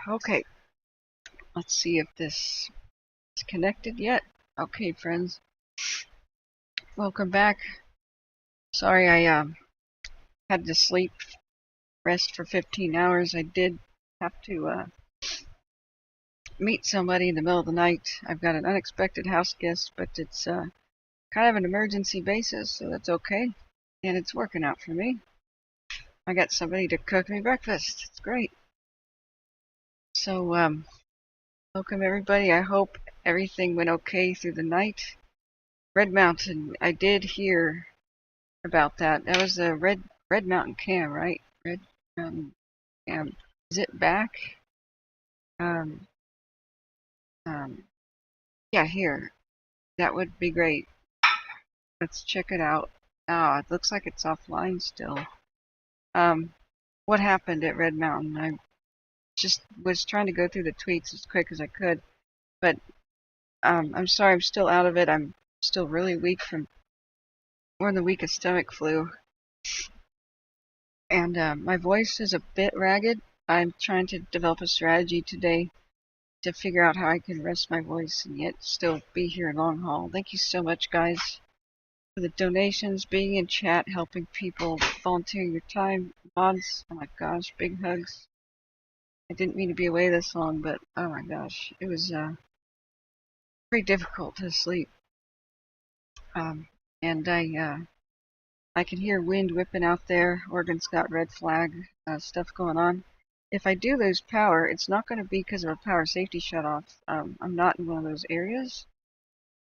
Okay, let's see if this is connected yet. Okay, friends, welcome back. Sorry I had to rest for 15 hours. I did have to meet somebody in the middle of the night. I've got an unexpected house guest, but it's kind of an emergency basis, so that's okay. And it's working out for me. I got somebody to cook me breakfast. It's great. So, welcome everybody. I hope everything went okay through the night. Red Mountain, I did hear about that. That was the Red Mountain Cam, right? Red Mountain Cam. Is it back? Yeah, here. That would be great. Let's check it out. Ah, it looks like it's offline still. What happened at Red Mountain? I just was trying to go through the tweets as quick as I could, but I'm sorry, I'm still out of it. I'm still really weak from more than a week of stomach flu, and my voice is a bit ragged. I'm trying to develop a strategy today to figure out how I can rest my voice and yet still be here long haul. Thank you so much, guys, for the donations, being in chat, helping people, volunteering your time. Mods, oh my gosh, big hugs. I didn't mean to be away this long, but oh my gosh, it was very difficult to sleep. And I can hear wind whipping out there. Oregon's got red flag stuff going on. If I do lose power, it's not going to be because of a power safety shutoff. I'm not in one of those areas,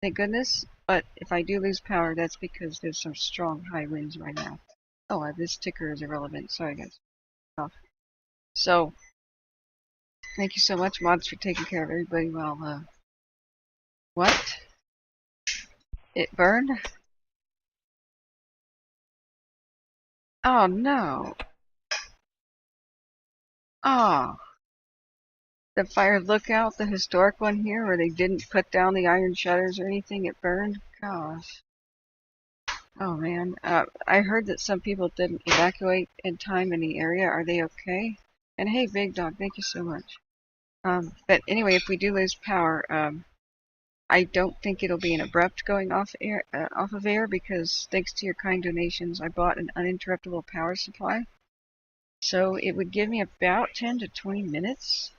thank goodness. But if I do lose power, that's because there's some strong high winds right now. Oh, this ticker is irrelevant. Sorry, guys. Oh. So, thank you so much, mods, for taking care of everybody. Well, what? It burned? Oh no. Oh. The fire lookout, the historic one here, where they didn't put down the iron shutters or anything, it burned? Gosh. Oh man. I heard that some people didn't evacuate in time in the area. Are they okay? And hey, Big Dog, thank you so much. But anyway, if we do lose power, I don't think it'll be an abrupt going off of air, because thanks to your kind donations, I bought an uninterruptible power supply. So it would give me about 10 to 20 minutes.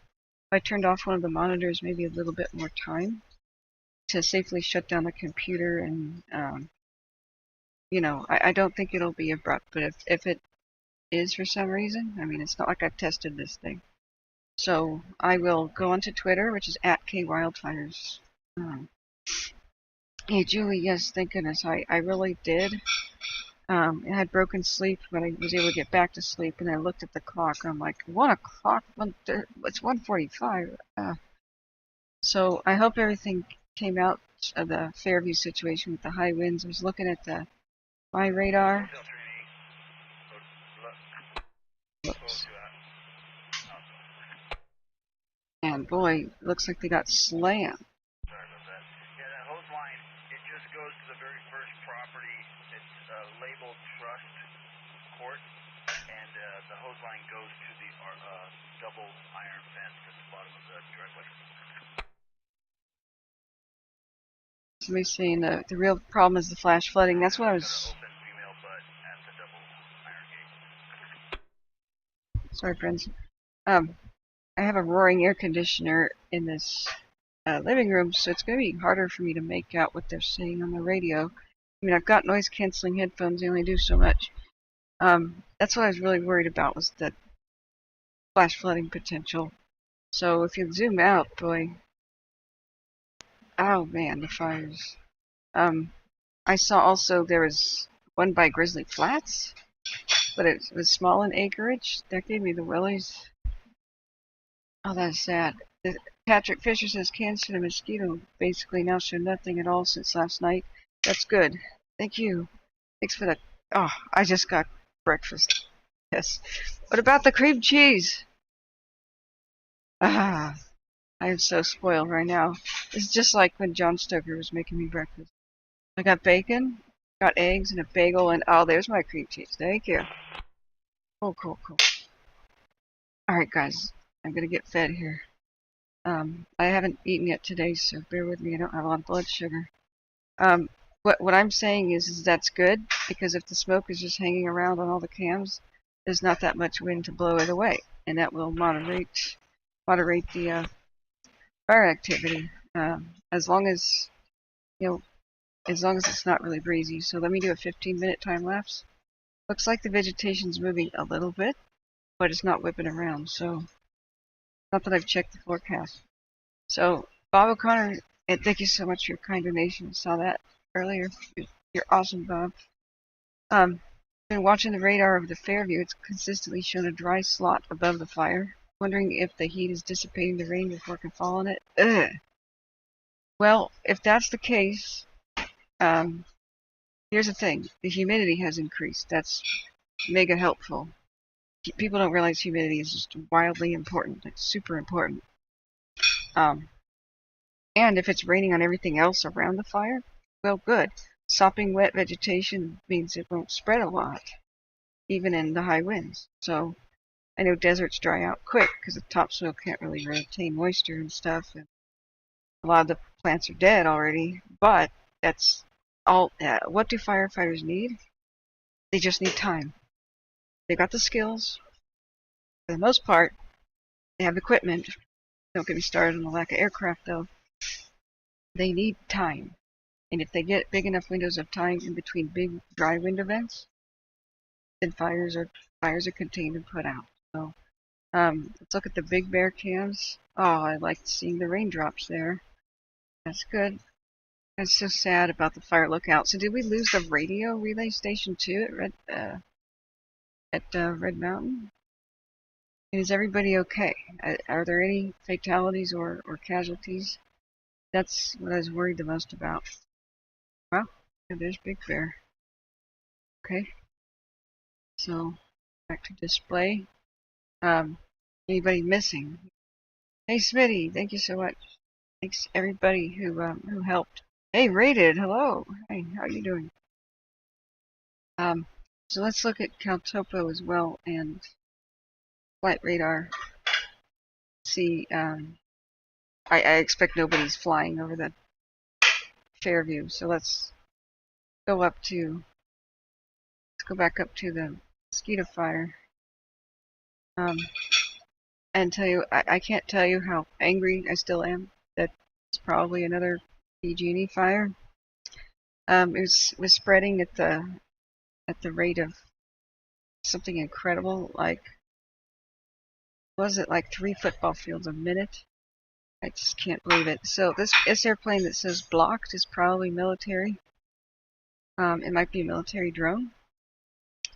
If I turned off one of the monitors, maybe a little bit more time to safely shut down the computer. And you know, I don't think it'll be abrupt, but if it is for some reason, I mean, it's not like I've tested this thing. So I will go onto Twitter, which is @KWildfires. Hey Julie, yes, thank goodness, I really did. I had broken sleep, but I was able to get back to sleep, and I looked at the clock. I'm like, 1 o'clock? It's 1:45. So I hope everything came out of the Fairview situation with the high winds. I was looking at my radar. Whoops. And boy, looks like they got slammed. Sorry about that. Yeah, that hose line, it just goes to the very first property. It's labeled Trust Court, and the hose line goes to the double iron fence at the bottom of the driveway. Somebody's saying the real problem is the flash flooding. That's what I was... Open female butt at the double iron gate. Sorry, friends. I have a roaring air conditioner in this living room, so it's going to be harder for me to make out what they're saying on the radio. I mean, I've got noise-canceling headphones. They only do so much. That's what I was really worried about, was the flash flooding potential. So if you zoom out, boy... Oh man, the fires. I saw also there was one by Grizzly Flats, but it was small in acreage. That gave me the willies. Oh, that's sad. Patrick Fisher says cancer and mosquito basically now show nothing at all since last night. That's good. Thank you. Thanks for that. Oh, I just got breakfast. Yes. What about the cream cheese? Ah, I am so spoiled right now. It's just like when John Stoker was making me breakfast. I got bacon, got eggs, and a bagel, and oh, there's my cream cheese. Thank you. Cool. Alright, guys. I'm gonna get fed here. I haven't eaten yet today, so bear with me. I don't have a lot of blood sugar. What I'm saying is that's good, because if the smoke is just hanging around on all the cams, there's not that much wind to blow it away, and that will moderate the fire activity. As long as as long as it's not really breezy. So let me do a 15-minute time lapse. Looks like the vegetation's moving a little bit, but it's not whipping around. So not that I've checked the forecast. So Bob O'Connor, and thank you so much for your kind donation. Saw that earlier. You're awesome, Bob. Been watching the radar of the Fairview. It's consistently shown a dry slot above the fire. Wondering if the heat is dissipating the rain before it can fall on it. Ugh. Well, if that's the case, here's the thing. The humidity has increased. That's mega helpful. People don't realize humidity is just wildly important. It's super important. And if it's raining on everything else around the fire, well, good. Sopping wet vegetation means it won't spread a lot, even in the high winds. So I know deserts dry out quick because the topsoil can't really retain moisture and stuff. And a lot of the plants are dead already, but that's all. What do firefighters need? They just need time. They got the skills. For the most part, they have equipment. Don't get me started on the lack of aircraft, though. They need time. And if they get big enough windows of time in between big dry wind events, then fires are contained and put out. So let's look at the Big Bear cams. Oh, I liked seeing the raindrops there. That's good. It's so sad about the fire lookout. So did we lose the radio relay station too at Red Mountain? And is everybody okay? Are there any fatalities or casualties? That's what I was worried the most about. Well, there's Big Bear. Okay. So back to display. Anybody missing? Hey Smitty, thank you so much. Thanks everybody who helped. Hey Rated, hello. Hey, how are you doing? So let's look at CalTopo as well and flight radar. See, I expect nobody's flying over the Fairview, so let's go back up to the Mosquito Fire. And tell you, I can't tell you how angry I still am that it's probably another PG&E fire. It was spreading at the rate of something incredible, like, was it like 3 football fields a minute? I just can't believe it. So this airplane that says blocked is probably military. It might be a military drone.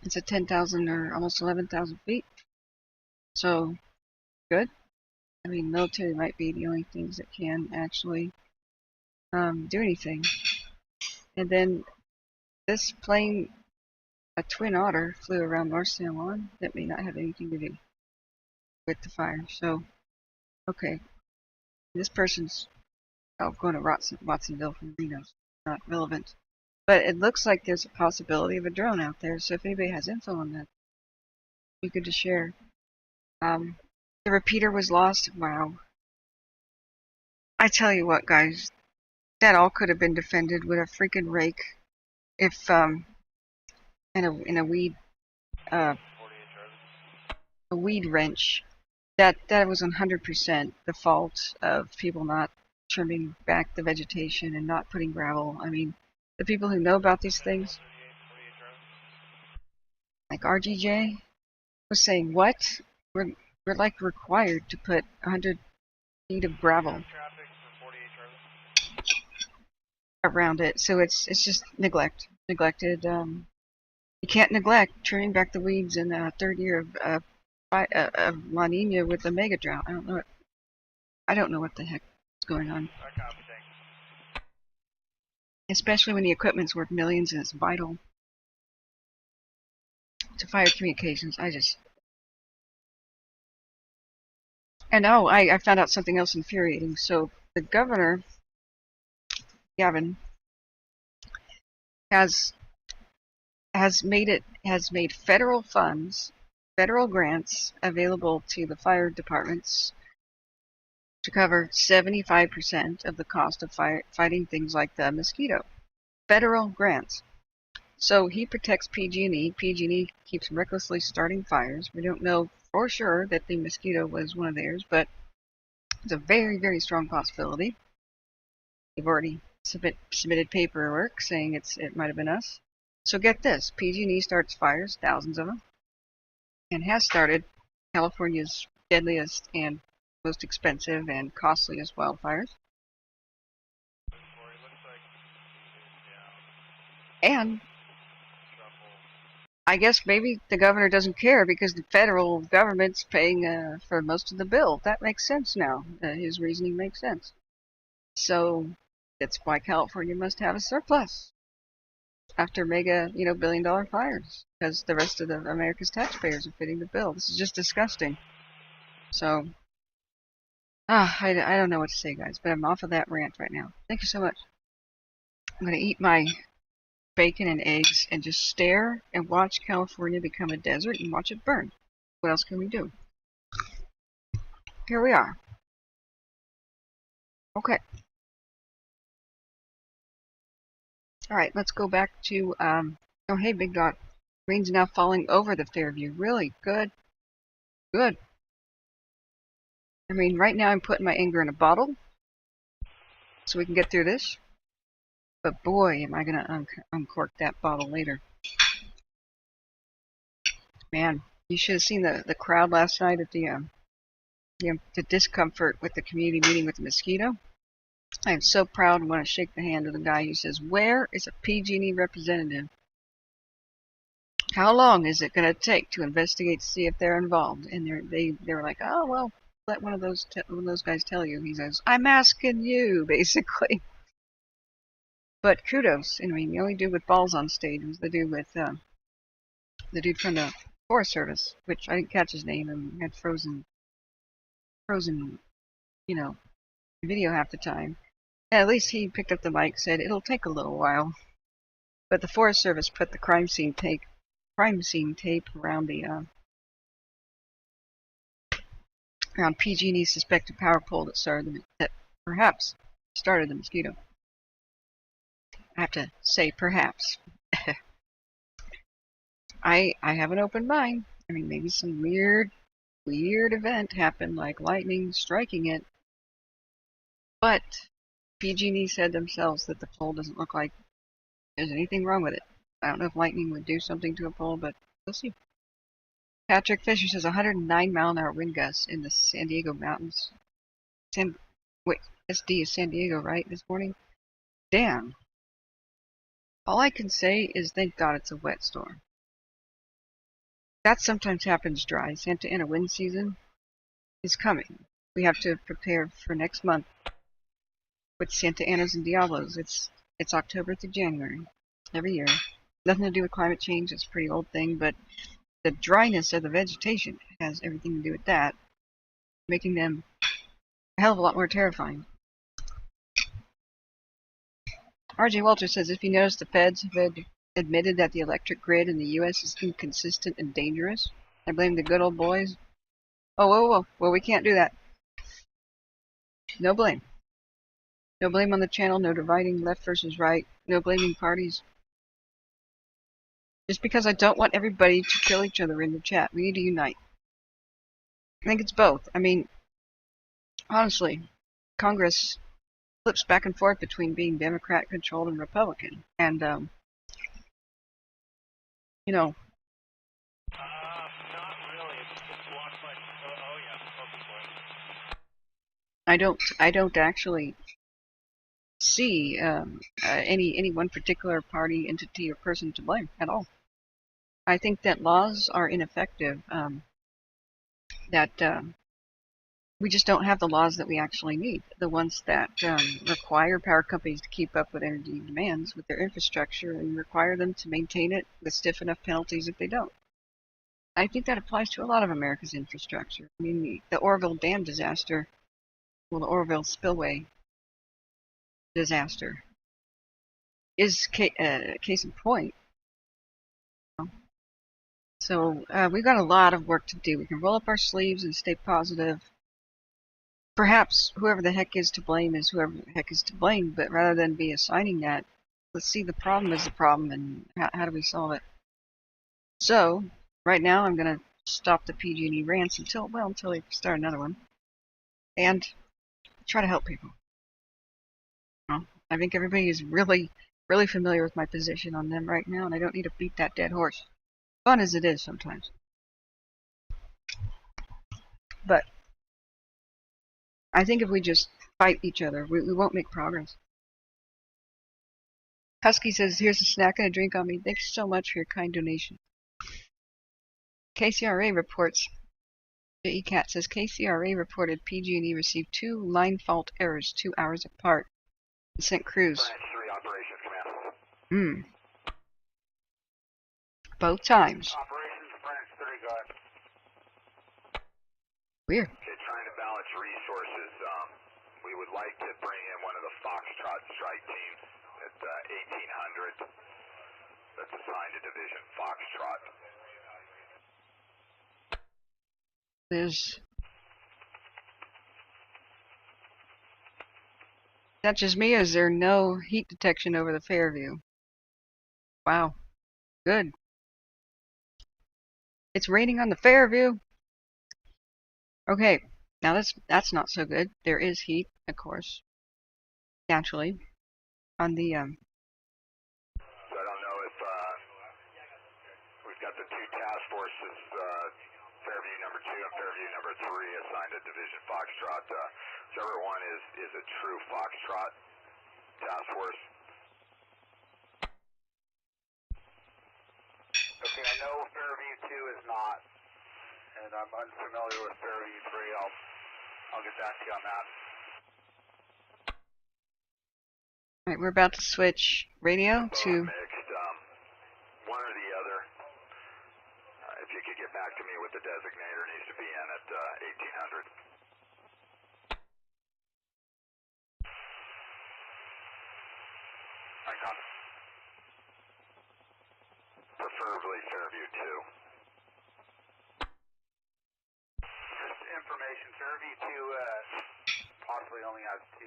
It's at 10,000 or almost 11,000 feet. So good. I mean, military might be the only things that can actually do anything. And then this plane, a Twin Otter, flew around North San Juan. That may not have anything to do with the fire. So, okay. This person's going to Watsonville from Reno. Not relevant. But it looks like there's a possibility of a drone out there. So if anybody has info on that, it'd be good to share. The repeater was lost. Wow. I tell you what, guys. That all could have been defended with a freaking rake. If in a weed wrench. That was 100% the fault of people not trimming back the vegetation and not putting gravel. I mean, the people who know about these things, like RGJ, was saying, what? We're like required to put 100 feet of gravel around it. So it's just neglected. You can't neglect trimming back the weeds in the third year of La Nina with the mega drought. I don't know what the heck is going on. Especially when the equipment's worth millions and it's vital to fire communications. And oh, I found out something else infuriating. So the governor, Gavin, has made federal funds federal grants available to the fire departments to cover 75% of the cost of fighting things like the mosquito. Federal grants. So he protects PG&E. PG&E keeps recklessly starting fires. We don't know for sure that the mosquito was one of theirs, but it's a very, very strong possibility. They've already submitted paperwork saying it might have been us. So get this, PG&E starts fires, thousands of them, and has started California's deadliest and most expensive and costliest wildfires. And I guess maybe the governor doesn't care because the federal government's paying for most of the bill. That makes sense now. His reasoning makes sense. So that's why California must have a surplus after mega, billion-dollar fires, because the rest of America's taxpayers are fitting the bill. This is just disgusting. So, I don't know what to say, guys, but I'm off of that rant right now. Thank you so much. I'm going to eat my bacon and eggs and just stare and watch California become a desert and watch it burn. What else can we do? Here we are. Okay. Alright, let's go back to, oh hey, Big Dot. Rain's now falling over the Fairview. Really? Good. Good. I mean, right now I'm putting my anger in a bottle so we can get through this. But boy, am I going to uncork that bottle later. Man, you should have seen the crowd last night at the discomfort with the community meeting with the mosquito. I am so proud and want to shake the hand of the guy who says, where is a PG&E representative? How long is it going to take to investigate to see if they're involved? And they were like, oh, well, let one of those guys tell you. He says, I'm asking you, basically. But kudos. I mean, the only dude with balls on stage was the dude with the dude from the Forest Service, which I didn't catch his name and had frozen, video half the time. And at least he picked up the mic, said it'll take a little while. But the Forest Service put the crime scene tape around around PG&E's suspected power pole that perhaps started the mosquito. I have to say perhaps. I have an open mind. I mean, maybe some weird event happened, like lightning striking it. But PG&E said themselves that the pole doesn't look like there's anything wrong with it. I don't know if lightning would do something to a pole, but we'll see. Patrick Fisher says 109 mile an hour wind gusts in the San Diego mountains. SD is San Diego, right, this morning? Damn. All I can say is thank God it's a wet storm. That sometimes happens dry. Santa Ana wind season is coming. We have to prepare for next month with Santa Anas and Diablos. It's October through January every year. Nothing to do with climate change. It's a pretty old thing, but the dryness of the vegetation has everything to do with that, making them a hell of a lot more terrifying. RJ Walter says, if you notice, the feds have admitted that the electric grid in the U.S. is inconsistent and dangerous. I blame the good old boys. Oh, whoa. Well, we can't do that. No blame. No blame on the channel, no dividing left versus right, no blaming parties. Just because I don't want everybody to kill each other in the chat. We need to unite. I think it's both. I mean, honestly, Congress flips back and forth between being Democrat-controlled and Republican. And, not really. It's blocked by. Oh yeah. I don't actually see any one particular party, entity, or person to blame at all. I think that laws are ineffective. That we just don't have the laws that we actually need. The ones that require power companies to keep up with energy demands with their infrastructure and require them to maintain it with stiff enough penalties if they don't. I think that applies to a lot of America's infrastructure. I mean, the Oroville Dam disaster, well, the Oroville Spillway disaster is case in point. So we've got a lot of work to do. We can roll up our sleeves and stay positive. Perhaps whoever the heck is to blame is whoever the heck is to blame, but rather than be assigning that, let's see the problem as the problem and how do we solve it. So right now I'm going to stop the PG&E rants until they start another one, and try to help people. Well, I think everybody is really familiar with my position on them right now, and I don't need to beat that dead horse. Fun as it is sometimes. But I think if we just fight each other, we won't make progress. Husky says, here's a snack and a drink on me. Thanks so much for your kind donation. KCRA reports, JECat says, KCRA reported PG&E received 2 line fault errors 2 hours apart and sent crews. Branch 3 operations command. Both times. Operations branch 3, go ahead. Weird. Okay, trying to balance resources. We would like to bring in one of the Foxtrot strike teams at 1800. That's assigned to Division Foxtrot. Is that just me, or is there no heat detection over the Fairview? Wow. Good. It's raining on the Fairview. Okay, now that's not so good. There is heat, of course, naturally, on the So I don't know if we've got the 2 task forces, Fairview number 2 and Fairview number 3, assigned to Division Foxtrot. Whichever one is a true Foxtrot task force. Okay, I know Fairview 2 is not, and I'm unfamiliar with Fairview 3. I'll get back to you on that. Alright, we're about to switch radio to... Mixed, one or the other. If you could get back to me with the designator, needs to be in at 1800. I got it. Preferably Fairview 2. Just information, Fairview 2 possibly only has 2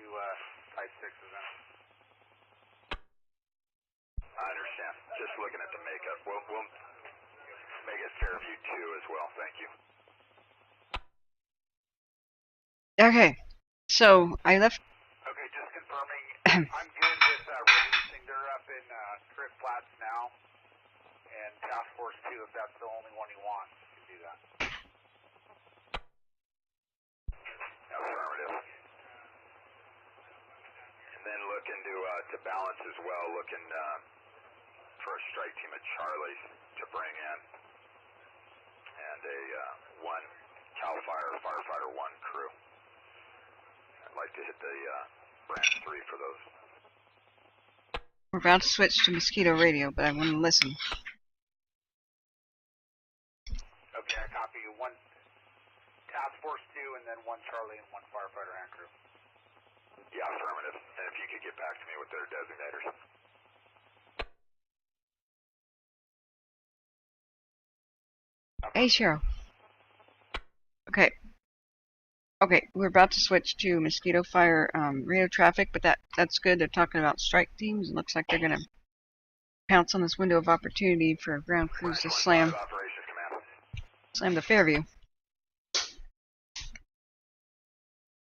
Type 6s in it. I understand. Just looking at the makeup. We'll make it Fairview 2 as well. Thank you. Okay, so I left... Okay, just confirming. I'm good with releasing. They're up in Trip Flats now. And Task Force 2, if that's the only one you want, you can do that. Affirmative. And then looking to balance as well, looking for a strike team at Charlie's to bring in, and a 1 CAL FIRE Firefighter 1 crew. I'd like to hit the branch 3 for those. We're about to switch to Mosquito radio, but I want to listen. Okay, I copy you. 1 Task Force 2, and then 1 Charlie and 1 Firefighter and crew. Yeah, affirmative. And if you could get back to me with their designators. Hey, Cheryl. Okay. Okay, we're about to switch to Mosquito Fire radio traffic, but that's good. They're talking about strike teams. It looks like they're going to pounce on this window of opportunity for ground crews to slam the Fairview.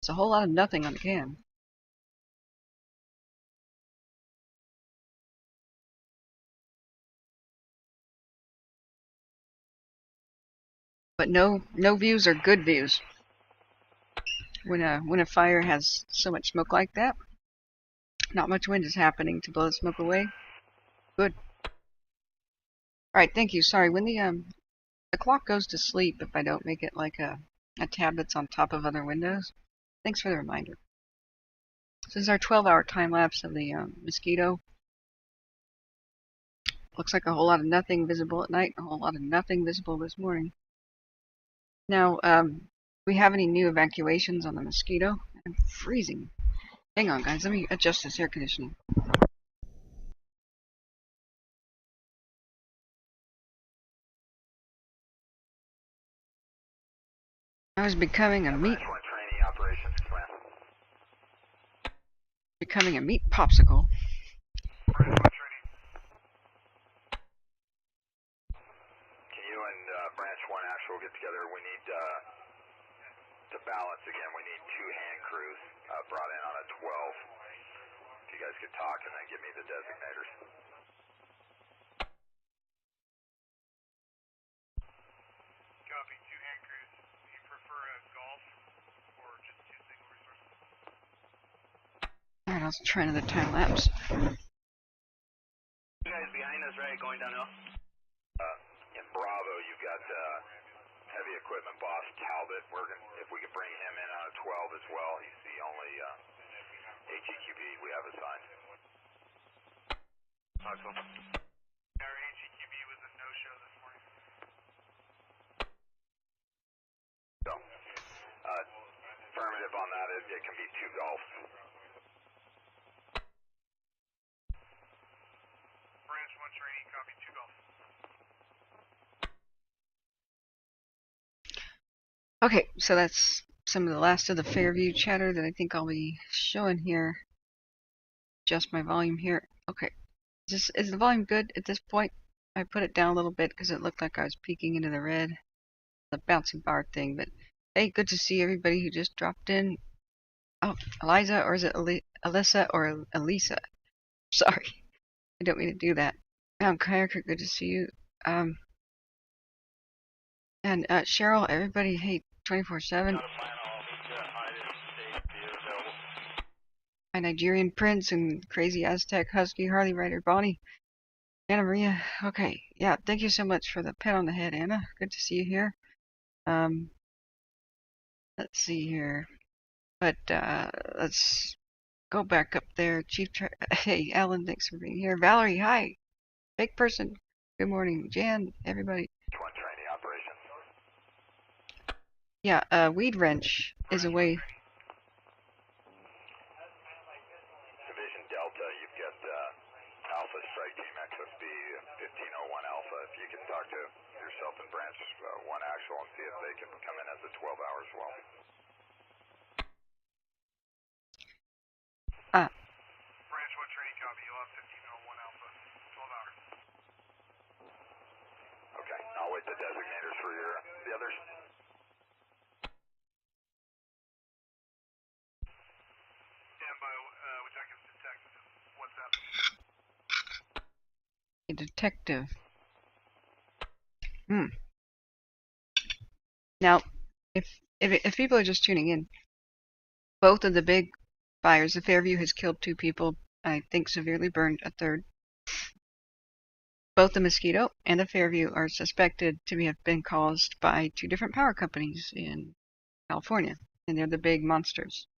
It's a whole lot of nothing on the cam. But no views are good views. When a fire has so much smoke like that, not much wind is happening to blow the smoke away. Good. Alright, thank you. Sorry, when the clock goes to sleep if I don't make it like a tab that's on top of other windows. Thanks for the reminder. This is our 12-hour time lapse of the Mosquito. Looks like a whole lot of nothing visible at night, a whole lot of nothing visible this morning. Now, we have any new evacuations on the Mosquito? I'm freezing. Hang on, guys. Let me adjust this air conditioning. I was becoming a meat popsicle. Can you and Branch 1 Actual get together? We need to balance again. We need 2 hand crews brought in on a 12. If you guys could talk and then give me the designators. Copy, 2 hand crews. Do you prefer a golf or just 2 single resources? Alright, I was trying the time lapse. You guys behind us, right? Going downhill? In Bravo, you've got heavy equipment boss Talbot. If we could bring him in on a 12 as well. He's the only HEQB we have assigned. Awesome. Our HEQB was a no-show this morning. So, affirmative on that. It can be 2 golfs. Branch 1 training, copy 2 golfs. Okay, so that's some of the last of the Fairview chatter that I think I'll be showing here. Adjust my volume here. Okay, is the volume good at this point? I put it down a little bit because it looked like I was peeking into the red, the bouncing bar thing. But hey, good to see everybody who just dropped in. Oh, Eliza, or is it Alyssa or Elisa? Sorry, I don't mean to do that. Kayaker, good to see you. And Cheryl, everybody, hey, 24/7. My Nigerian Prince and Crazy Aztec Husky Harley Rider Bonnie. Anna Maria, okay, yeah, thank you so much for the pat on the head, Anna. Good to see you here. Let's see here, but let's go back up there. Hey, Alan, thanks for being here. Valerie, hi. Big person. Good morning, Jan. Everybody. Yeah, weed wrench is a way. Division Delta, you've got Alpha Strike Team XSB 1501 Alpha. If you can talk to yourself and Branch 1 Actual and see if they can come in as a 12-hour as well. Branch 1 training copy, you'll have 1501 Alpha, 12 hours. Okay, I'll wait the designators for the others. A detective. Now, if people are just tuning in, both of the big fires, the Fairview has killed 2 people, I think severely burned a 3rd. Both the Mosquito and the Fairview are suspected to have been caused by 2 different power companies in California, and they're the big monsters.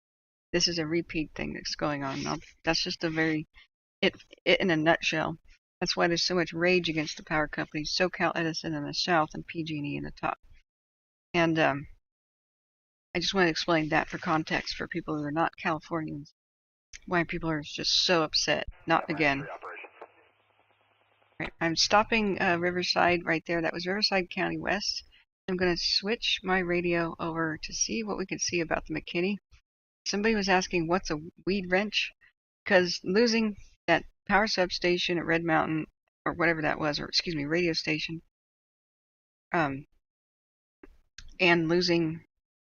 This is a repeat thing that's going on. Now, that's just it in a nutshell. That's why there's so much rage against the power companies, SoCal Edison in the south and PG&E in the top. And I just want to explain that for context for people who are not Californians, why people are just so upset. Not again. Right, I'm stopping Riverside right there. That was Riverside County West. I'm going to switch my radio over to see what we can see about the McKinney. Somebody was asking what's a weed wrench, because losing that power substation at Red Mountain, or whatever that was, or excuse me, radio station, and losing,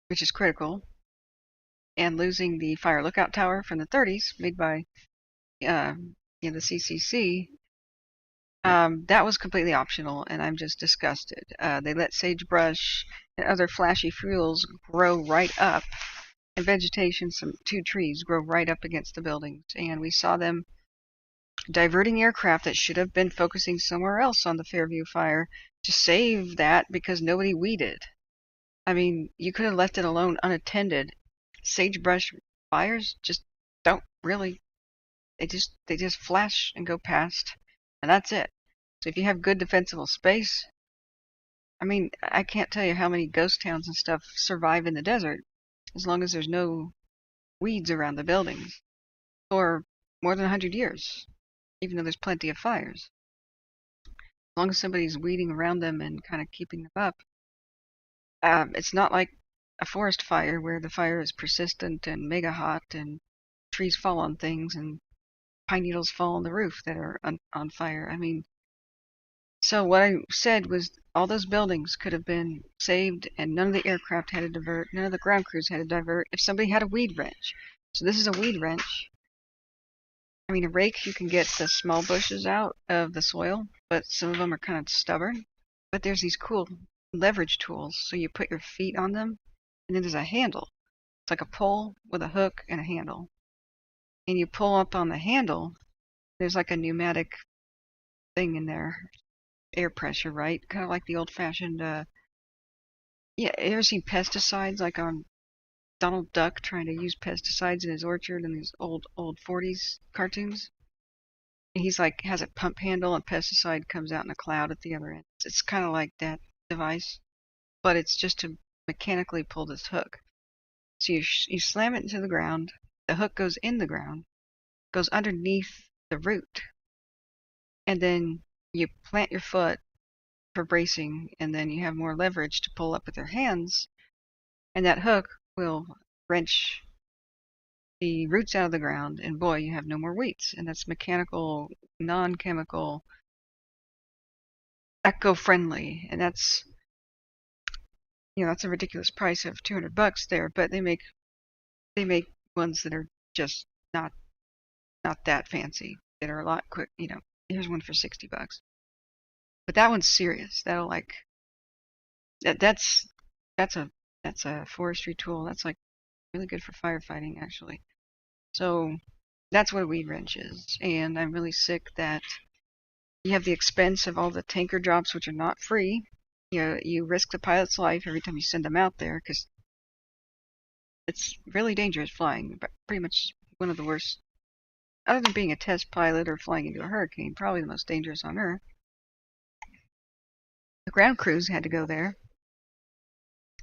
which is critical, and losing the fire lookout tower from the 30s made by the CCC, that was completely optional, and I'm just disgusted. They let sagebrush and other flashy fuels grow right up, and vegetation, some 2 trees grow right up against the buildings, and we saw them diverting aircraft that should have been focusing somewhere else on the Fairview fire to save that because nobody weeded. I mean, you could have left it alone unattended. Sagebrush fires just don't really, they just flash and go past, and that's it. So if you have good defensible space, I mean, I can't tell you how many ghost towns and stuff survive in the desert as long as there's no weeds around the buildings for more than 100 years, even though there's plenty of fires. As long as somebody's weeding around them and kind of keeping them up, it's not like a forest fire where the fire is persistent and mega hot and trees fall on things and pine needles fall on the roof that are on fire. I mean, so what I said was all those buildings could have been saved and none of the aircraft had to divert, none of the ground crews had to divert if somebody had a weed wrench. So this is a weed wrench. I mean, a rake, you can get the small bushes out of the soil, but some of them are kind of stubborn. But there's these cool leverage tools. So you put your feet on them, and then there's a handle. It's like a pole with a hook and a handle. And you pull up on the handle, there's like a pneumatic thing in there, air pressure, right? Kind of like the old-fashioned, yeah, you ever seen pesticides, like on Donald Duck trying to use pesticides in his orchard in these old 40s cartoons? He's like has a pump handle and pesticide comes out in a cloud at the other end. It's kind of like that device, but it's just to mechanically pull this hook. So you slam it into the ground, the hook goes in the ground, goes underneath the root, and then you plant your foot for bracing, and then you have more leverage to pull up with your hands, and that hook will wrench the roots out of the ground, and boy, you have no more weeds. And that's mechanical, non-chemical, eco-friendly, and that's, that's a ridiculous price of $200 there, but they make ones that are just not that fancy, that are a lot quick. Here's one for $60, but that one's serious. That'll like that's a forestry tool. That's like really good for firefighting, actually. So that's what a weed wrench is, and I'm really sick that you have the expense of all the tanker drops, which are not free. You risk the pilot's life every time you send them out there because it's really dangerous flying. But pretty much one of the worst, other than being a test pilot or flying into a hurricane, probably the most dangerous on Earth. The ground crews had to go there,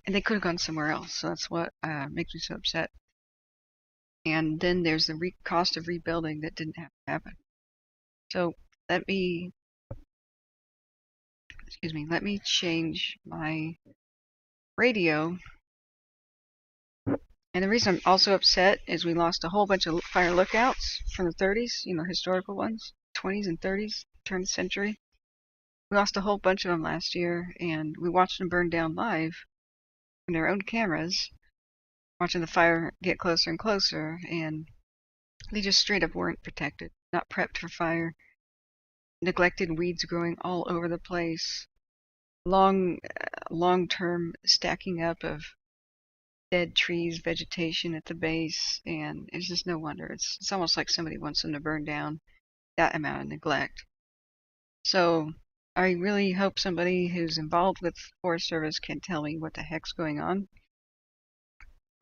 and they could have gone somewhere else. So that's what makes me so upset. And then there's the cost of rebuilding that didn't have to happen. So let me change my radio. And the reason I'm also upset is we lost a whole bunch of fire lookouts from the 30s, historical ones, 20s and 30s, turn of the century. We lost a whole bunch of them last year, and we watched them burn down live from their own cameras, watching the fire get closer and closer, and they just straight up weren't protected, not prepped for fire, neglected weeds growing all over the place, long-term stacking up of dead trees, vegetation at the base, and it's just no wonder. It's almost like somebody wants them to burn down, that amount of neglect. So I really hope somebody who's involved with Forest Service can tell me what the heck's going on.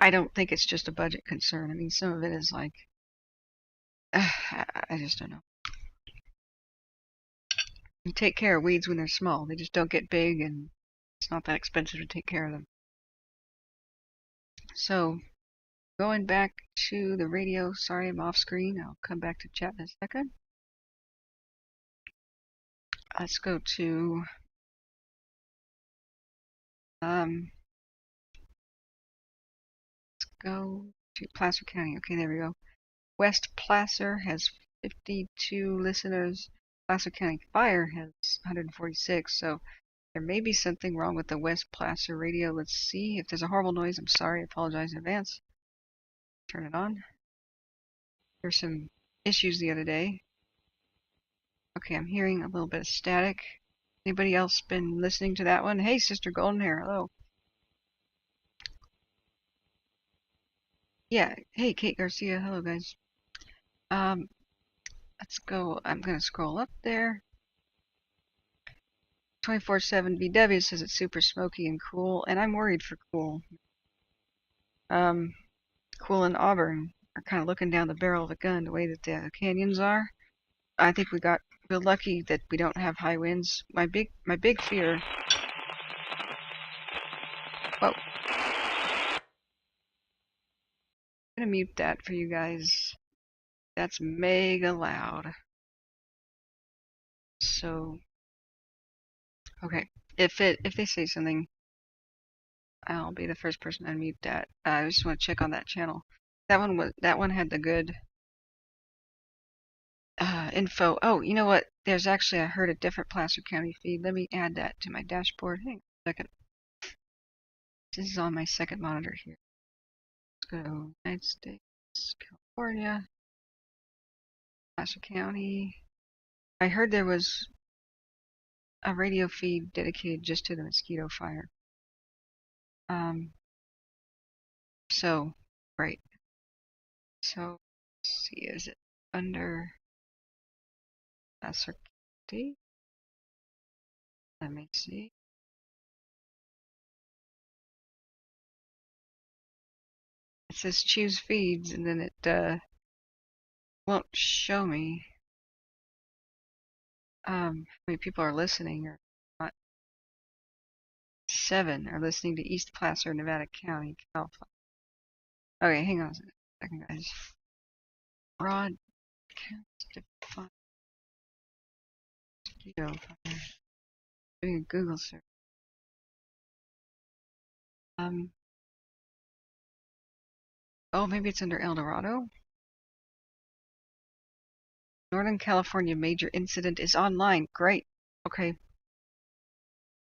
I don't think it's just a budget concern. I mean, some of it is like, I just don't know. You take care of weeds when they're small. They just don't get big, and it's not that expensive to take care of them. So going back to the radio, sorry I'm off screen. I'll come back to chat in a second. Let's go to Placer County. Okay, there we go. West Placer has 52 listeners. Placer County Fire has 146. So there may be something wrong with the West Placer radio. Let's see. If there's a horrible noise, I'm sorry. I apologize in advance. Turn it on. There's some issues the other day. Okay, I'm hearing a little bit of static. Anybody else been listening to that one? Hey, Sister Golden Hair, hello. Yeah, hey, Kate Garcia, hello, guys. Let's go. I'm going to scroll up there. 24/7 VW says it's super smoky and cool, and I'm worried for Cool. Cool and Auburn are kind of looking down the barrel of a gun the way that the canyons are. I think we got real lucky that we don't have high winds. My big fear. Whoa. I'm gonna mute that for you guys. That's mega loud. So, okay, if they say something, I'll be the first person to unmute that. I just want to check on that channel. That one had the good info. Oh, you know what? There's actually, I heard a different Placer County feed. Let me add that to my dashboard. Hang on a second. This is on my second monitor here. Let's go United States, California, Placer County. I heard there was a radio feed dedicated just to the Mosquito Fire. So, great. So, let's see, is it under Placer County? Let me see. It says choose feeds, and then it won't show me how many people are listening or not. 7 are listening to East Placer, Nevada County, California. Okay, hang on a second, guys. Broadcast define Mosquito Fire. Doing a Google search. Oh, maybe it's under El Dorado. Northern California major incident is online. Great. Okay.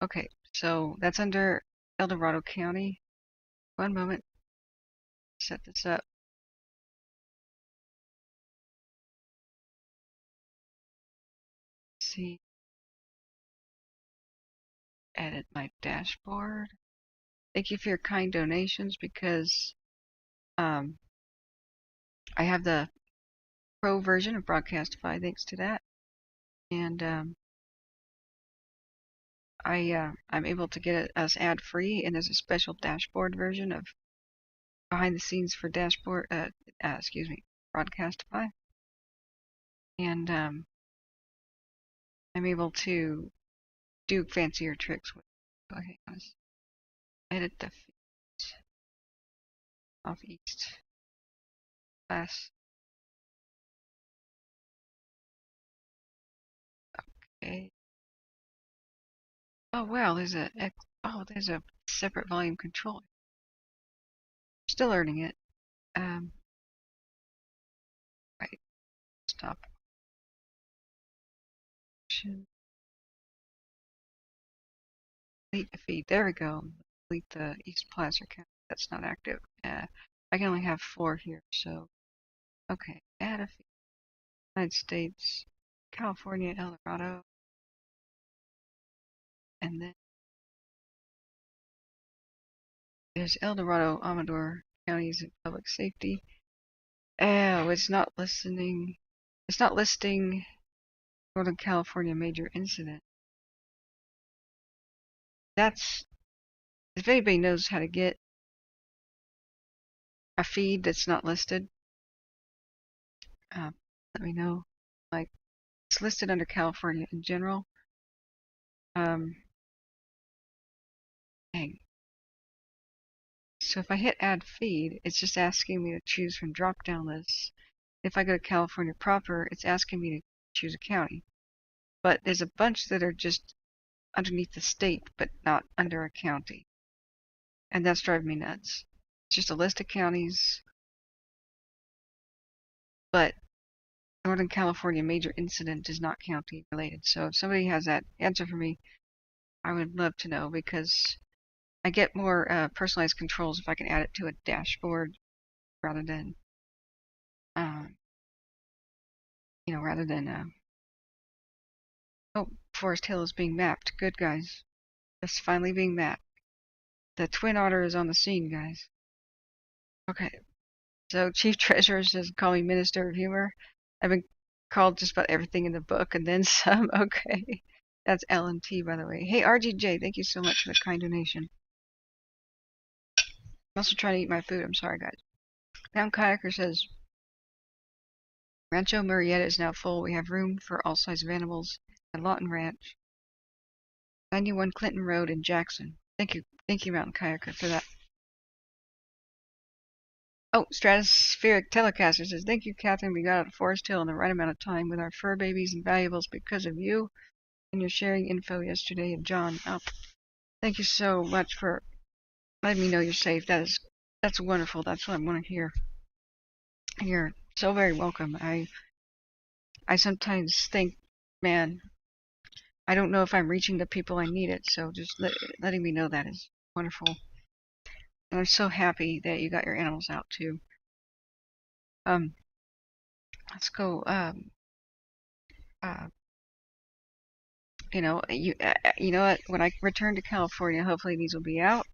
Okay, so that's under El Dorado County. One moment. Set this up. Let's see. Edit my dashboard. Thank you for your kind donations because I have the pro version of Broadcastify thanks to that. And I'm able to get us ad free, and there's a special dashboard version of behind the scenes for dashboard Broadcastify. And I'm able to do fancier tricks with it. Okay, let's edit the feeds off East class. Okay. Oh wow, there's a separate volume control. Still learning it. Right. Stop. Delete the feed. There we go. Delete the East Placer County. That's not active. I can only have 4 here, so okay. Add a feed. United States, California, El Dorado, and then there's El Dorado, Amador counties in public safety. Oh, it's not listening. It's not listing Northern California major incident. That's, if anybody knows how to get a feed that's not listed, let me know. Like, it's listed under California in general. Dang. So if I hit add feed, it's just asking me to choose from drop down lists. If I go to California proper, it's asking me to choose a county. But there's a bunch that are just underneath the state, but not under a county. And that's driving me nuts. It's just a list of counties, but Northern California major incident is not county related. So if somebody has that answer for me, I would love to know, because I get more personalized controls if I can add it to a dashboard rather than, oh, Forest Hill is being mapped. Good, guys. It's finally being mapped. The Twin Otter is on the scene, guys. Okay. So Chief Treasurer says, call me Minister of Humor. I've been called just about everything in the book and then some. Okay. That's L&T, by the way. Hey, RGJ, thank you so much for the kind donation. I'm also trying to eat my food. I'm sorry, guys. Pound Kayaker says, Rancho Murrieta is now full. We have room for all sizes of animals at Lawton Ranch. 91 Clinton Road in Jackson. Thank you, Mountain Kayaker, for that. Oh, Stratospheric Telecaster says, thank you, Kathryn. We got out of Forest Hill in the right amount of time with our fur babies and valuables because of you and your sharing info yesterday. And John, oh, thank you so much for letting me know you're safe. That's wonderful. That's what I want to hear. You're so very welcome. I sometimes think, man, I don't know if I'm reaching the people I need it. So just letting me know that is wonderful. And I'm so happy that you got your animals out too. Um, let's go. Uh, you know what? When I return to California, hopefully these will be out.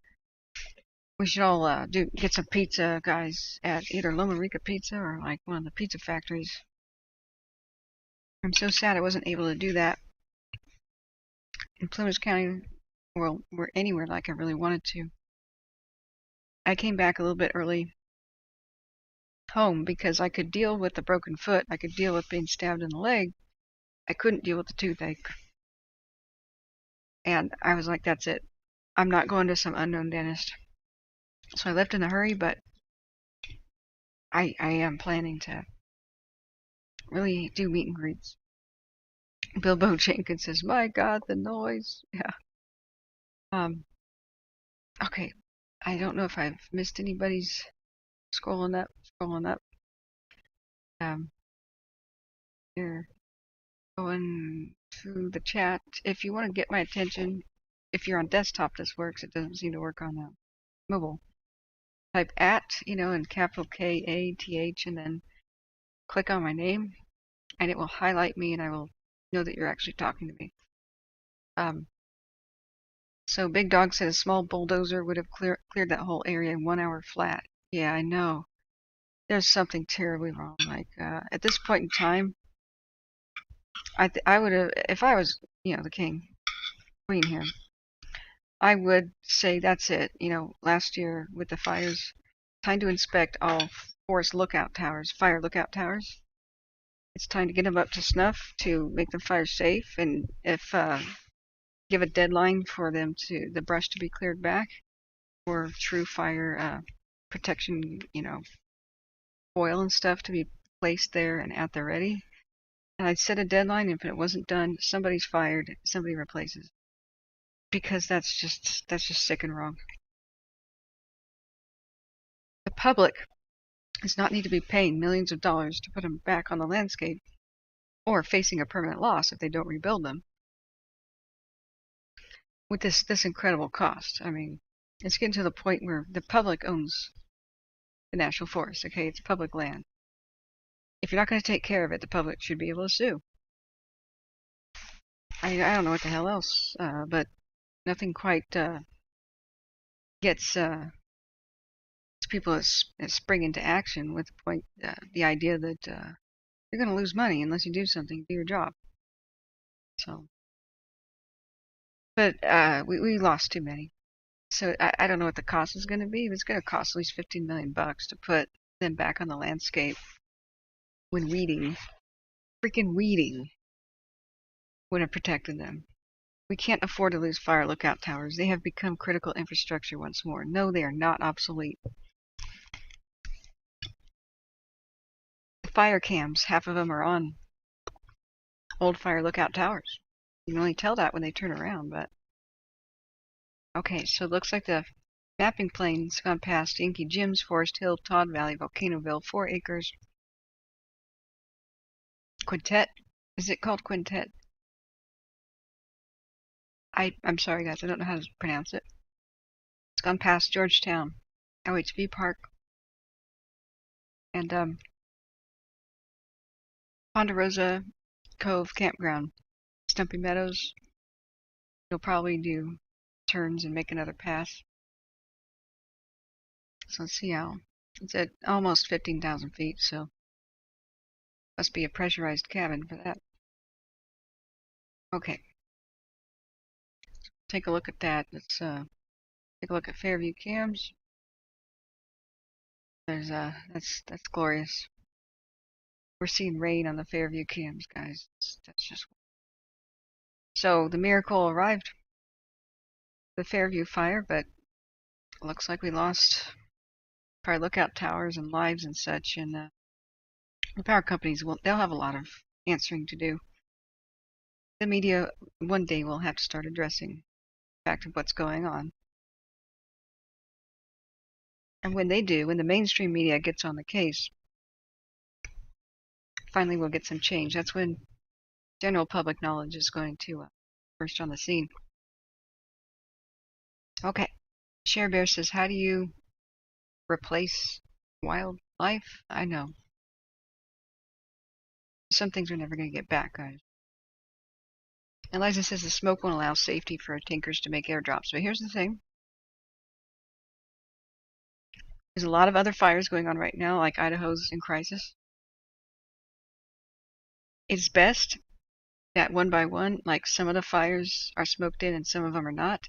We should all get some pizza, guys, at either Loma Rica Pizza or like one of the pizza factories. I'm so sad I wasn't able to do that in Plymouth County, or anywhere like I really wanted to. I came back a little bit early home because I could deal with the broken foot. I could deal with being stabbed in the leg. I couldn't deal with the toothache. And I was like, that's it. I'm not going to some unknown dentist. So I left in a hurry, but I am planning to really do meet and greets. Bilbo Jenkins says, my God, the noise. Yeah. Okay. I don't know if I've missed anybody's scrolling up. Um, here. Going through the chat. If you want to get my attention, if you're on desktop, this works. It doesn't seem to work on mobile. Type in capital KATH, and then click on my name, and it will highlight me, and I will know that you're actually talking to me. So Big Dog said a small bulldozer would have cleared that whole area in 1 hour flat. Yeah, I know. There's something terribly wrong. Like at this point in time, I would have, if I was the queen here, I would say that's it. Last year with the fires, time to inspect all forest lookout towers, fire lookout towers. It's time to get them up to snuff to make the fire safe, and if give a deadline for the brush to be cleared back for true fire protection, oil and stuff to be placed there and at the ready. And I'd set a deadline. If it wasn't done, somebody's fired, somebody replaces. Because that's just sick and wrong. The public does not need to be paying millions of dollars to put them back on the landscape or facing a permanent loss if they don't rebuild them. With this incredible cost. I mean, it's getting to the point where the public owns the national forest. Okay, it's public land. If you're not going to take care of it, the public should be able to sue. I don't know what the hell else, but nothing quite gets people as spring into action with the idea that you're going to lose money unless you do something, do your job. So, but we lost too many. So I don't know what the cost is going to be. But it's going to cost at least $15 million to put them back on the landscape when freaking weeding would have protected them. We can't afford to lose fire lookout towers. They have become critical infrastructure once more. No, they are not obsolete. The fire cams, half of them are on old fire lookout towers. You can only tell that when they turn around, but okay, so it looks like the mapping plane's gone past Inky Jim's, Forest Hill, Todd Valley, Volcanoville, 4 acres. Quintet? Is it called Quintet? I'm sorry, guys. I don't know how to pronounce it. It's gone past Georgetown, OHV Park, and Ponderosa Cove Campground. Stumpy Meadows. You'll probably do turns and make another pass. So let's see how. It's at almost 15,000 feet, so must be a pressurized cabin for that. Okay. Take a look at that. Let's take a look at Fairview cams. There's that's glorious. We're seeing rain on the Fairview cams, guys. That's just so the miracle arrived. The Fairview fire, but it looks like we lost fire lookout towers and lives and such. And the power companies they'll have a lot of answering to do. The media one day will have to start addressing the fact of what's going on. And when they do, when the mainstream media gets on the case, finally we'll get some change. That's when general public knowledge is going to burst on the scene. Okay. Share Bear says, how do you replace wildlife? I know. Some things we're never going to get back, guys. Eliza says the smoke won't allow safety for tankers to make airdrops. But here's the thing. There's a lot of other fires going on right now, like Idaho's in crisis. It's best that one by one, like some of the fires are smoked in and some of them are not.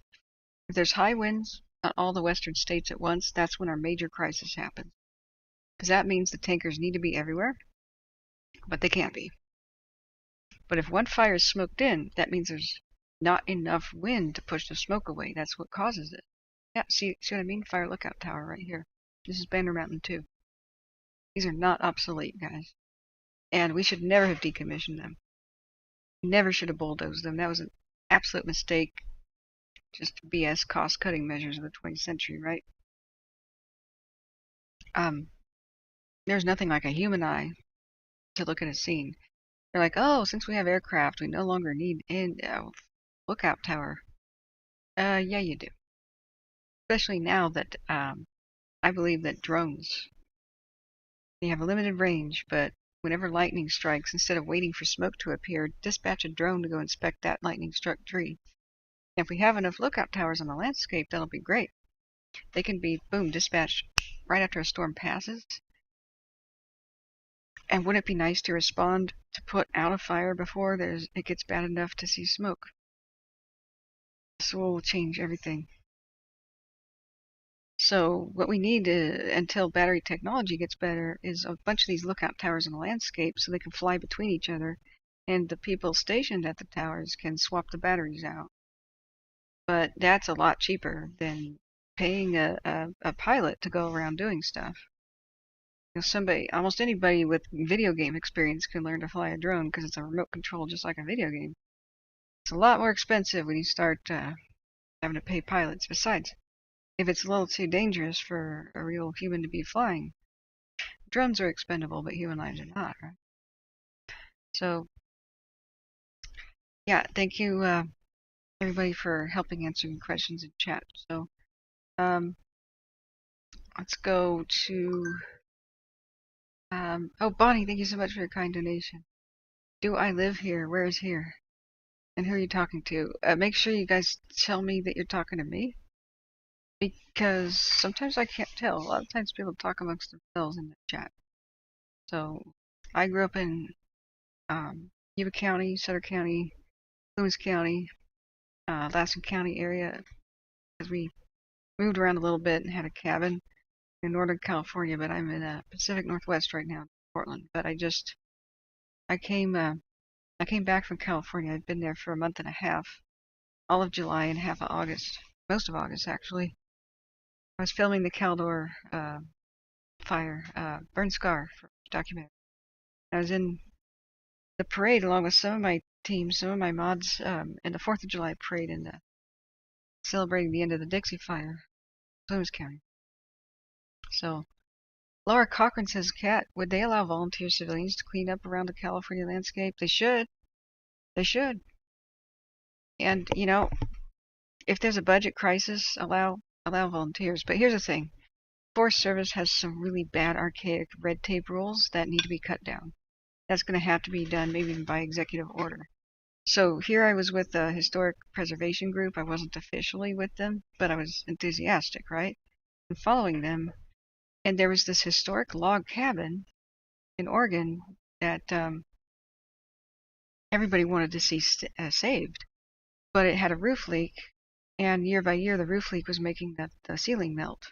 If there's high winds on all the western states at once, that's when our major crisis happens. Because that means the tankers need to be everywhere, but they can't be. But if one fire is smoked in, that means there's not enough wind to push the smoke away. That's what causes it. Yeah, see what I mean? Fire lookout tower right here. This is Banner Mountain 2. These are not obsolete, guys. And we should never have decommissioned them. Never should have bulldozed them. That was an absolute mistake. Just BS cost-cutting measures of the 20th century, right? There's nothing like a human eye to look at a scene. They're like, oh, since we have aircraft, we no longer need a lookout tower. Yeah, you do. Especially now that I believe that drones, they have a limited range, but whenever lightning strikes, instead of waiting for smoke to appear, dispatch a drone to go inspect that lightning-struck tree. And if we have enough lookout towers on the landscape, that'll be great. They can be, boom, dispatched right after a storm passes. And wouldn't it be nice to respond to put out a fire before it gets bad enough to see smoke? This will change everything. So what we need until battery technology gets better is a bunch of these lookout towers in the landscape so they can fly between each other, and the people stationed at the towers can swap the batteries out. But that's a lot cheaper than paying a pilot to go around doing stuff. You know, almost anybody with video game experience can learn to fly a drone because it's a remote control just like a video game. It's a lot more expensive when you start having to pay pilots. Besides, if it's a little too dangerous for a real human to be flying, drones are expendable, but human lives are not, right? So, yeah, thank you, everybody, for helping answering questions in chat. So, let's go to, oh, Bonnie, thank you so much for your kind donation. Do I live here? Where is here? And who are you talking to? Make sure you guys tell me that you're talking to me, because sometimes I can't tell. A lot of times people talk amongst themselves in the chat. So, I grew up in Yuba County, Cedar County, Loomis County, Lassen County area, because we moved around a little bit and had a cabin in Northern California, but I'm in Pacific Northwest right now, Portland. But I came back from California. I'd been there for a month and a half, all of July and half of August, most of August actually. I was filming the Caldor fire, burn scar for documentary. I was in the parade along with some of my team, some of my mods, in the 4th of July parade and celebrating the end of the Dixie Fire, Loomis County. So, Laura Cochran says, Kat, would they allow volunteer civilians to clean up around the California landscape? They should. They should. And, you know, if there's a budget crisis, allow volunteers. But here's the thing. Forest Service has some really bad, archaic red tape rules that need to be cut down. That's going to have to be done, maybe even by executive order. So here I was with a historic preservation group. I wasn't officially with them, but I was enthusiastic, right? And following them. And there was this historic log cabin in Oregon that everybody wanted to see saved. But it had a roof leak, and year by year the roof leak was making the ceiling melt.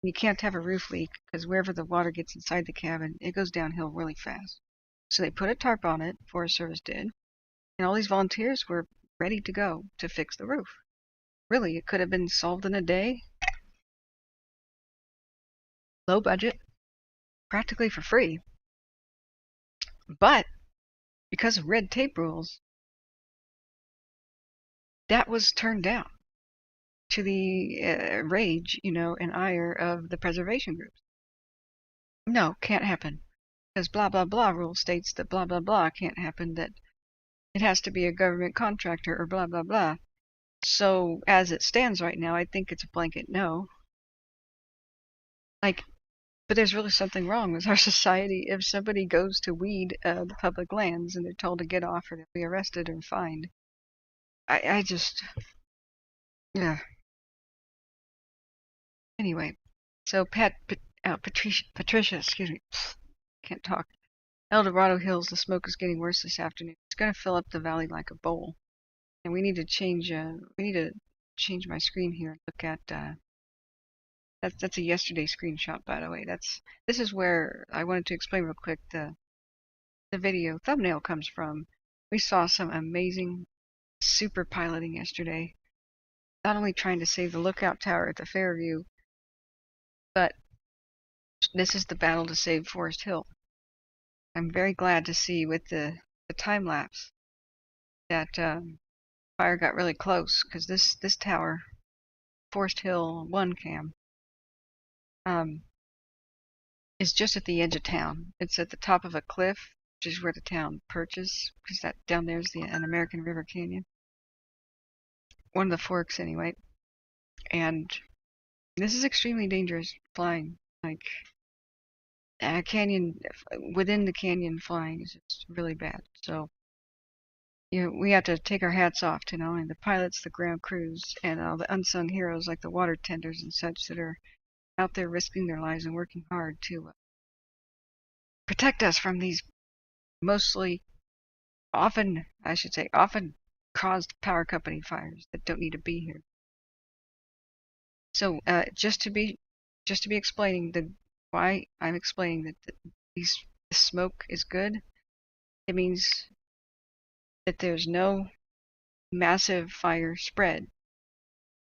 You can't have a roof leak because wherever the water gets inside the cabin, it goes downhill really fast. So they put a tarp on it, Forest Service did, and all these volunteers were ready to go to fix the roof. Really, it could have been solved in a day. Low budget, practically for free. But because of red tape rules, that was turned down. to the rage, and ire of the preservation groups. No, can't happen. Because blah, blah, blah rule states that blah, blah, blah can't happen, that it has to be a government contractor or blah, blah, blah. So as it stands right now, I think it's a blanket no. But there's really something wrong with our society. If somebody goes to weed the public lands and they're told to get off or they'll be arrested or fined, I just, yeah. Anyway, so Patricia, excuse me, can't talk. El Dorado Hills, the smoke is getting worse this afternoon. It's going to fill up the valley like a bowl. And we need to change my screen here and look at, that's a yesterday screenshot, by the way. This is where I wanted to explain real quick the video thumbnail comes from. We saw some amazing super piloting yesterday. Not only trying to save the lookout tower at the Fairview, but this is the battle to save Forest Hill. I'm very glad to see with the time lapse that fire got really close, because this tower, Forest Hill 1 cam, is just at the edge of town. It's at the top of a cliff, which is where the town perches, because that down there is an American River Canyon. One of the forks, anyway. And this is extremely dangerous flying. Canyon, within the canyon flying is just really bad. So, we have to take our hats off to not only the pilots, the ground crews, and all the unsung heroes like the water tenders and such that are out there risking their lives and working hard to protect us from these often caused power company fires that don't need to be here. So just to be explaining why I'm explaining that the smoke is good, it means that there's no massive fire spread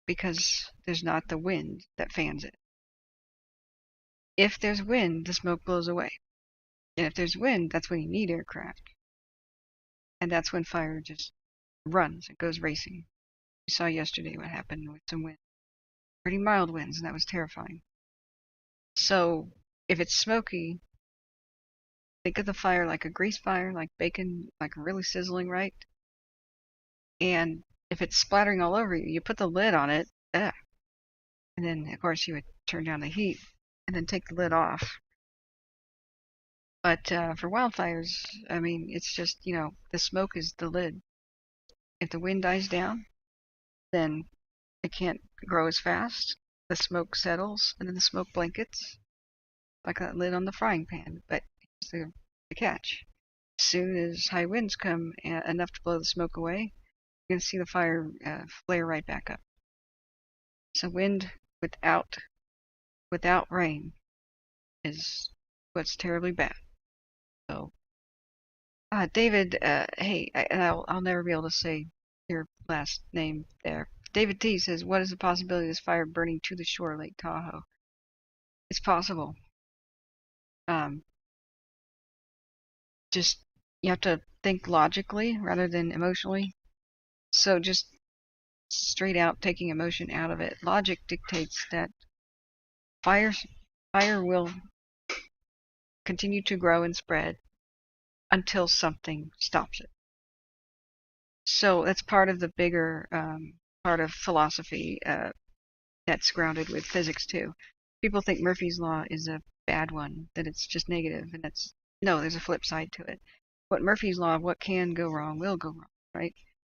because there's not the wind that fans it. If there's wind, the smoke blows away. And if there's wind, that's when you need aircraft. And that's when fire just runs. It goes racing. We saw yesterday what happened with some wind. Pretty mild winds, and that was terrifying. So if it's smoky, think of the fire like a grease fire, like bacon, like really sizzling, right? And if it's splattering all over you, you put the lid on it, and then of course you would turn down the heat and then take the lid off. But for wildfires, I mean, it's just, the smoke is the lid. If the wind dies down, then it can't grow as fast. The smoke settles, and then the smoke blankets, like that lid on the frying pan. But here's the catch. As soon as high winds come enough to blow the smoke away, you're going to see the fire flare right back up. So wind without rain is what's terribly bad. So, David, hey, I'll never be able to say your last name there. David T says, what is the possibility of this fire burning to the shore of Lake Tahoe? It's possible. Just, you have to think logically rather than emotionally. So just straight out taking emotion out of it. Logic dictates that fire will continue to grow and spread until something stops it. So that's part of the bigger part of philosophy that's grounded with physics too. People think Murphy's Law is a bad one, that it's just negative, and no, there's a flip side to it. What Murphy's Law, what can go wrong, will go wrong, right?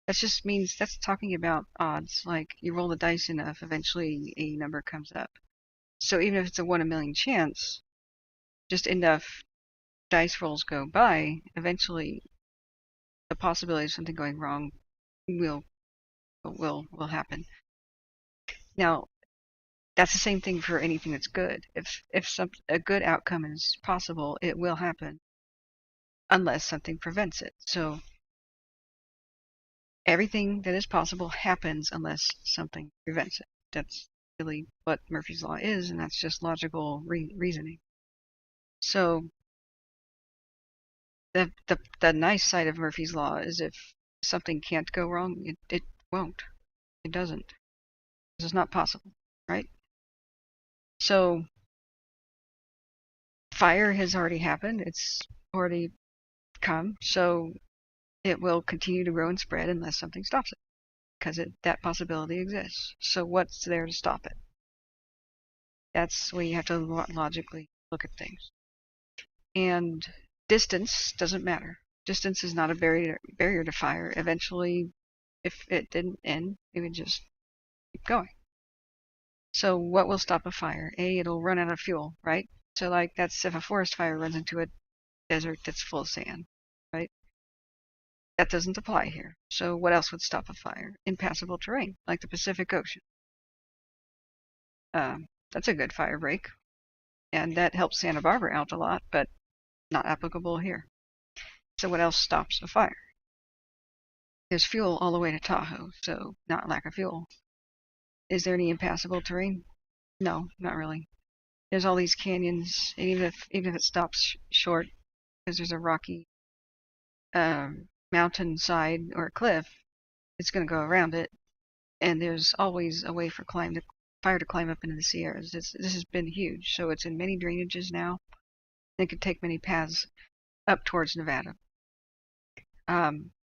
That just means that's talking about odds. Like you roll the dice enough, eventually a number comes up. So even if it's a 1 in a million chance, just enough dice rolls go by, eventually the possibility of something going wrong will happen. Now, that's the same thing for anything that's good. If a good outcome is possible, it will happen unless something prevents it. So everything that is possible happens unless something prevents it. That's really what Murphy's Law is, and that's just logical reasoning. So the nice side of Murphy's Law is if something can't go wrong, it won't. It doesn't. It's not possible, right? So fire has already happened. It's already come. So it will continue to grow and spread unless something stops it, because that possibility exists. So what's there to stop it? That's where you have to logically look at things. And distance doesn't matter. Distance is not a barrier to fire. Eventually, if it didn't end, it would just keep going. So what will stop a fire? It'll run out of fuel, right? So like that's if a forest fire runs into a desert that's full of sand, right? That doesn't apply here. So what else would stop a fire? Impassable terrain, like the Pacific Ocean. That's a good fire break. And that helps Santa Barbara out a lot, but not applicable here. So what else stops a fire? There's fuel all the way to Tahoe, so not lack of fuel. Is there any impassable terrain? No, not really. There's all these canyons, and even if it stops short, because there's a rocky mountainside or a cliff, it's going to go around it, and there's always a way for fire to climb up into the Sierras. This has been huge, so it's in many drainages now. It could take many paths up towards Nevada.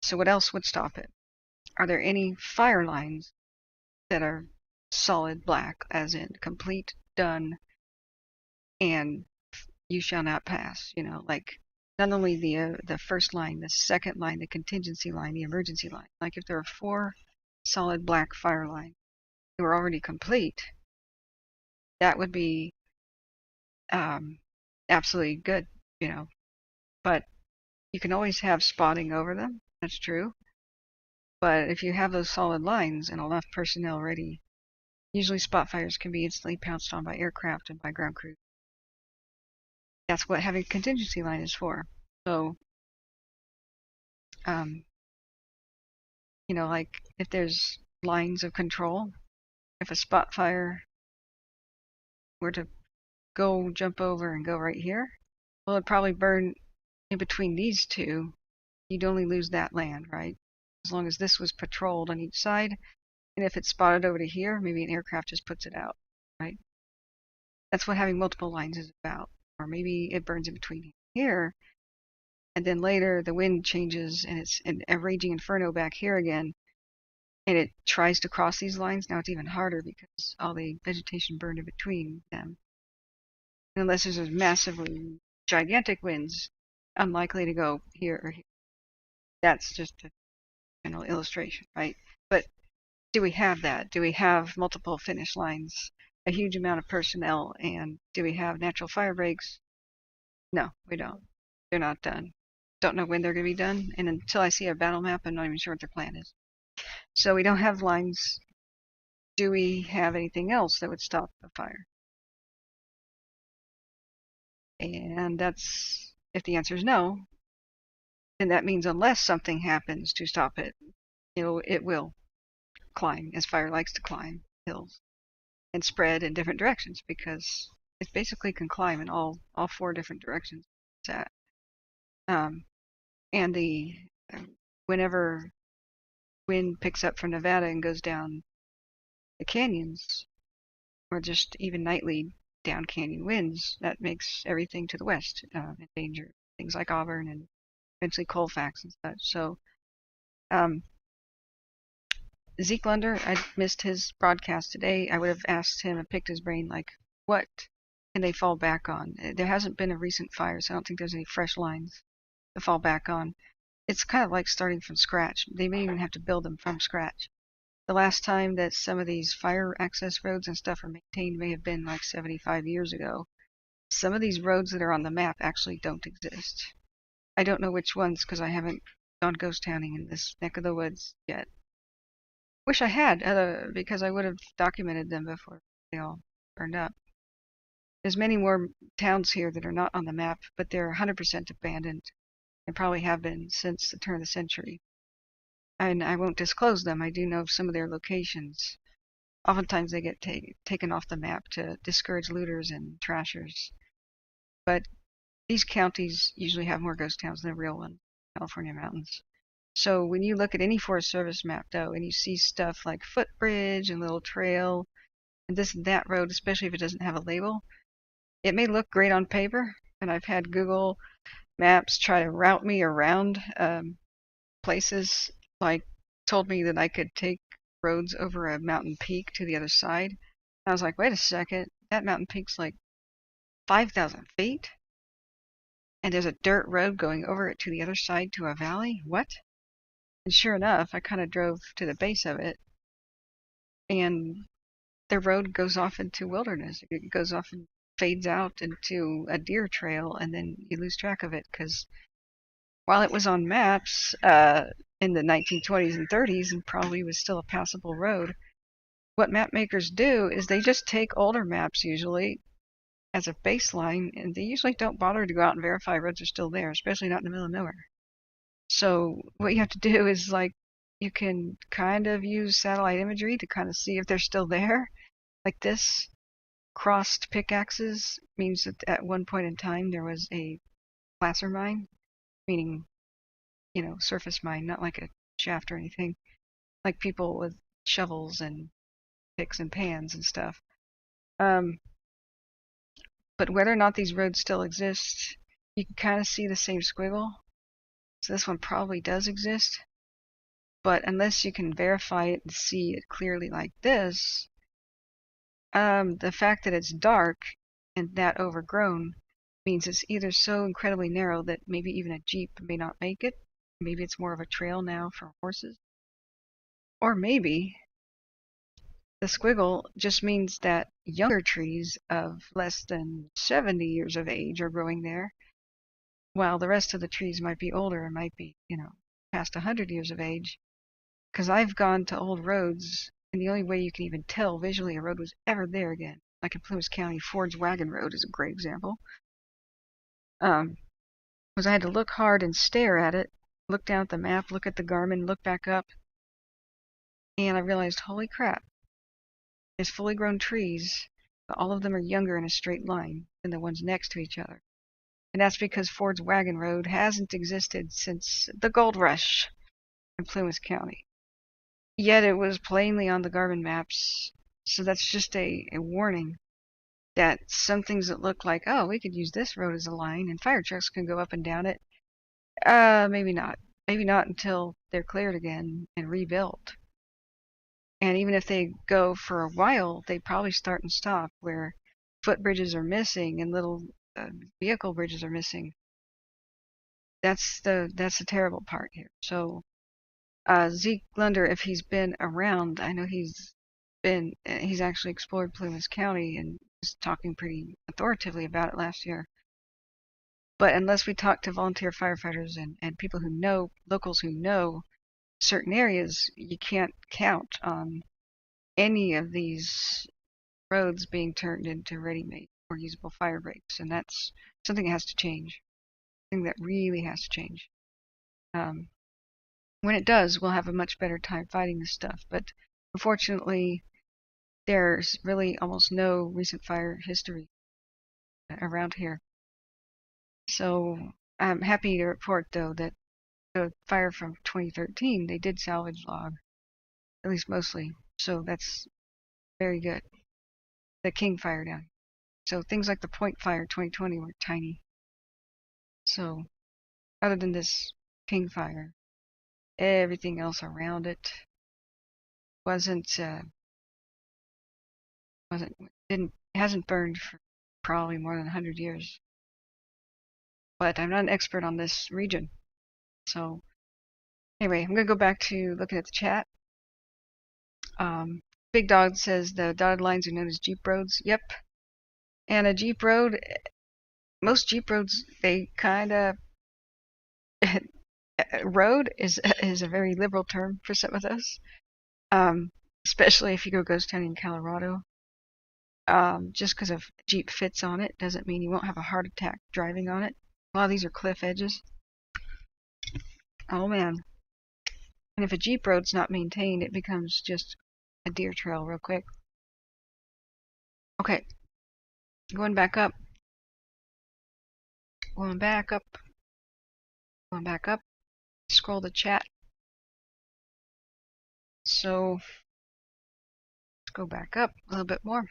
So what else would stop it? Are there any fire lines that are solid black, as in complete, done, and you shall not pass? You know, like not only the first line, the second line, the contingency line, the emergency line. Like if there are 4 solid black fire lines that were already complete, that would be absolutely good, you know. But you can always have spotting over them. That's true. But if you have those solid lines and enough personnel ready, usually spot fires can be instantly pounced on by aircraft and by ground crews. That's what having a contingency line is for. So, you know, like if there's lines of control, if a spot fire were to jump over and go right here, well, it'd probably burn in between these two. You'd only lose that land, right? As long as this was patrolled on each side, and if it's spotted over to here, maybe an aircraft just puts it out, right? That's what having multiple lines is about. Or maybe it burns in between here, and then later the wind changes and it's a raging inferno back here again, and it tries to cross these lines. Now it's even harder because all the vegetation burned in between them. And unless there's a massively gigantic winds, unlikely to go here or here. That's just a general illustration, right? But do we have that? Do we have multiple finish lines, a huge amount of personnel, and do we have natural fire breaks? No, we don't. They're not done. Don't know when they're going to be done, and until I see a battle map, I'm not even sure what their plan is. So we don't have lines. Do we have anything else that would stop a fire? And that's, if the answer is no, then that means unless something happens to stop it, it will climb, as fire likes to climb hills and spread in different directions, because it basically can climb in all 4 different directions it's at. And whenever wind picks up from Nevada and goes down the canyons, or just even nightly down canyon winds, that makes everything to the west in danger. Things like Auburn and eventually Colfax and such. So Zeke Lunder, I missed his broadcast today. I would have asked him and picked his brain, like, what can they fall back on? There hasn't been a recent fire, so I don't think there's any fresh lines to fall back on. It's kind of like starting from scratch. They may even have to build them from scratch. The last time that some of these fire access roads and stuff were maintained may have been like 75 years ago. Some of these roads that are on the map actually don't exist. I don't know which ones because I haven't gone ghost towning in this neck of the woods yet. Wish I had, because I would have documented them before they all burned up. There's many more towns here that are not on the map, but they're 100% abandoned and probably have been since the turn of the century. And I won't disclose them. I do know some of their locations. Oftentimes they get taken off the map to discourage looters and trashers. But these counties usually have more ghost towns than the real ones, California mountains. So when you look at any Forest Service map, though, and you see stuff like footbridge and little trail and this and that road, especially if it doesn't have a label, it may look great on paper. And I've had Google Maps try to route me around places, like told me that I could take roads over a mountain peak to the other side. I was like, wait a second, that mountain peak's like 5,000 feet? And there's a dirt road going over it to the other side to a valley? What? And sure enough, I kind of drove to the base of it, and the road goes off into wilderness. It goes off and fades out into a deer trail, and then you lose track of it because while it was on maps in the 1920s and 30s and probably was still a passable road, what map makers do is they just take older maps usually as a baseline, and they usually don't bother to go out and verify roads are still there, especially not in the middle of nowhere. So what you have to do is, like, you can kind of use satellite imagery to kind of see if they're still there. Like this crossed pickaxes means that at one point in time there was a placer mine, meaning, surface mine, not like a shaft or anything, like people with shovels and picks and pans and stuff. But whether or not these roads still exist, you can kind of see the same squiggle. So this one probably does exist. But unless you can verify it and see it clearly like this, the fact that it's dark and that overgrown means it's either so incredibly narrow that maybe even a Jeep may not make it. Maybe it's more of a trail now for horses. Or maybe the squiggle just means that younger trees of less than 70 years of age are growing there, while the rest of the trees might be older and might be, past 100 years of age. Because I've gone to old roads, and the only way you can even tell visually a road was ever there again, like in Plumas County, Ford's Wagon Road is a great example, was I had to look hard and stare at it, look down at the map, look at the Garmin, look back up, and I realized, holy crap, there's fully grown trees, but all of them are younger in a straight line than the ones next to each other. And that's because Ford's Wagon Road hasn't existed since the gold rush in Plumas County. Yet it was plainly on the Garmin maps, so that's just a warning that some things that look like, oh, we could use this road as a line and fire trucks can go up and down it, maybe not. Maybe not until they're cleared again and rebuilt. And even if they go for a while, they probably start and stop where footbridges are missing and little vehicle bridges are missing. That's the terrible part here. So Zeke Lunder, if he's been around, I know he's actually explored Plumas County and was talking pretty authoritatively about it last year. But unless we talk to volunteer firefighters and people who know, locals who know certain areas, you can't count on any of these roads being turned into ready-made or usable fire breaks. And that's something that has to change. Something that really has to change. When it does, we'll have a much better time fighting this stuff. But unfortunately, there's really almost no recent fire history around here. So I'm happy to report, though, that the fire from 2013, they did salvage log, at least mostly. So that's very good. The King Fire down. So things like the Point Fire 2020 were tiny. So other than this King Fire, everything else around it hasn't burned for probably more than 100 years. But I'm not an expert on this region. So anyway, I'm going to go back to looking at the chat. Big Dog says the dotted lines are known as Jeep roads. Yep. And a Jeep road, most Jeep roads, they kind of road is a very liberal term for some of those, especially if you go ghost hunting in Colorado. Just because a Jeep fits on it doesn't mean you won't have a heart attack driving on it. A lot of these are cliff edges. Oh man. And if a Jeep road's not maintained, it becomes just a deer trail real quick. Okay. Going back up. Going back up. Scroll the chat. So let's go back up a little bit more.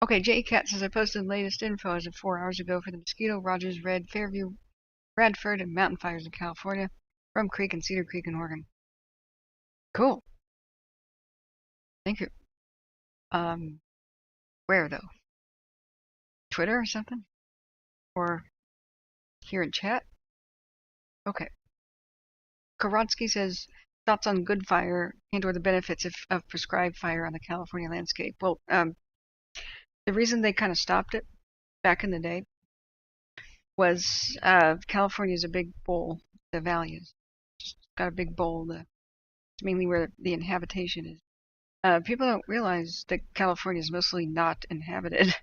Okay, J-Cat says I posted the latest info as of 4 hours ago for the Mosquito, Rogers, Red, Fairview, Radford, and Mountain Fires in California, Rum Creek and Cedar Creek in Oregon. Cool. Thank you. Where though? Twitter or something? Or here in chat? Okay. Korotsky says thoughts on good fire and or the benefits of prescribed fire on the California landscape. Well, the reason they kind of stopped it back in the day was California is a big bowl. The valley is just got a big bowl. It's mainly where the inhabitation is. People don't realize that California is mostly not inhabited.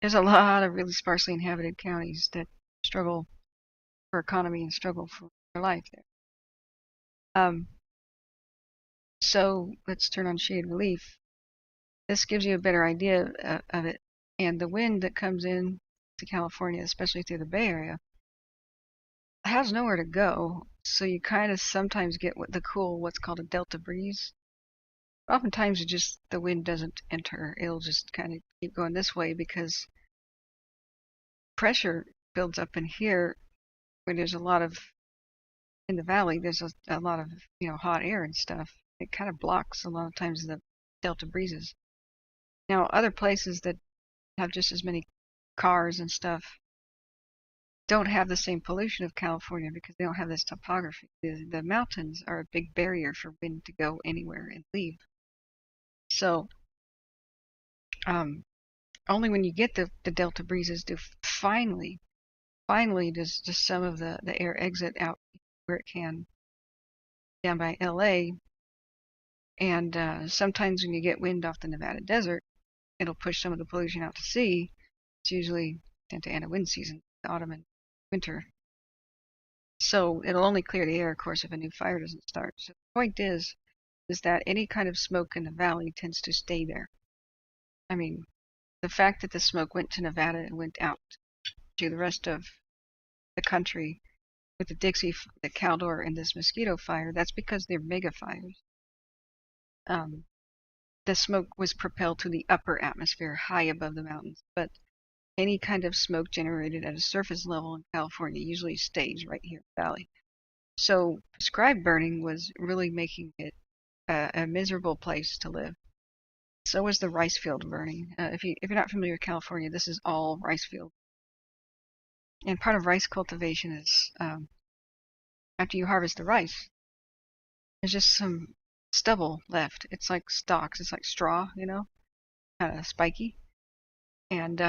There's a lot of really sparsely inhabited counties that struggle for economy and struggle for their life there. So let's turn on shade relief. This gives you a better idea of it. And the wind that comes in to California, especially through the Bay Area, has nowhere to go. So you kind of sometimes get what's called a delta breeze. Oftentimes the wind doesn't enter. It'll just kind of keep going this way because pressure builds up in here where there's a lot of, in the valley, there's a lot of, hot air and stuff. It kind of blocks a lot of times the delta breezes. Now, other places that have just as many cars and stuff don't have the same pollution of California because they don't have this topography. The mountains are a big barrier for wind to go anywhere and leave. So, only when you get the delta breezes do finally does just some of the air exit out where it can down by LA. And sometimes when you get wind off the Nevada desert, it'll push some of the pollution out to sea. It's usually Santa Ana wind season, autumn and winter. So it'll only clear the air, of course, if a new fire doesn't start. So the point is that any kind of smoke in the valley tends to stay there. I mean, the fact that the smoke went to Nevada and went out to the rest of the country with the Dixie, the Caldor, and this Mosquito Fire, that's because they're mega fires. The smoke was propelled to the upper atmosphere, high above the mountains, but any kind of smoke generated at a surface level in California usually stays right here in the valley. So prescribed burning was really making it a miserable place to live. So was the rice field burning. If you're not familiar with California, this is all rice field. And part of rice cultivation is after you harvest the rice, there's just some stubble left. It's like stalks. It's like straw, kind of spiky. And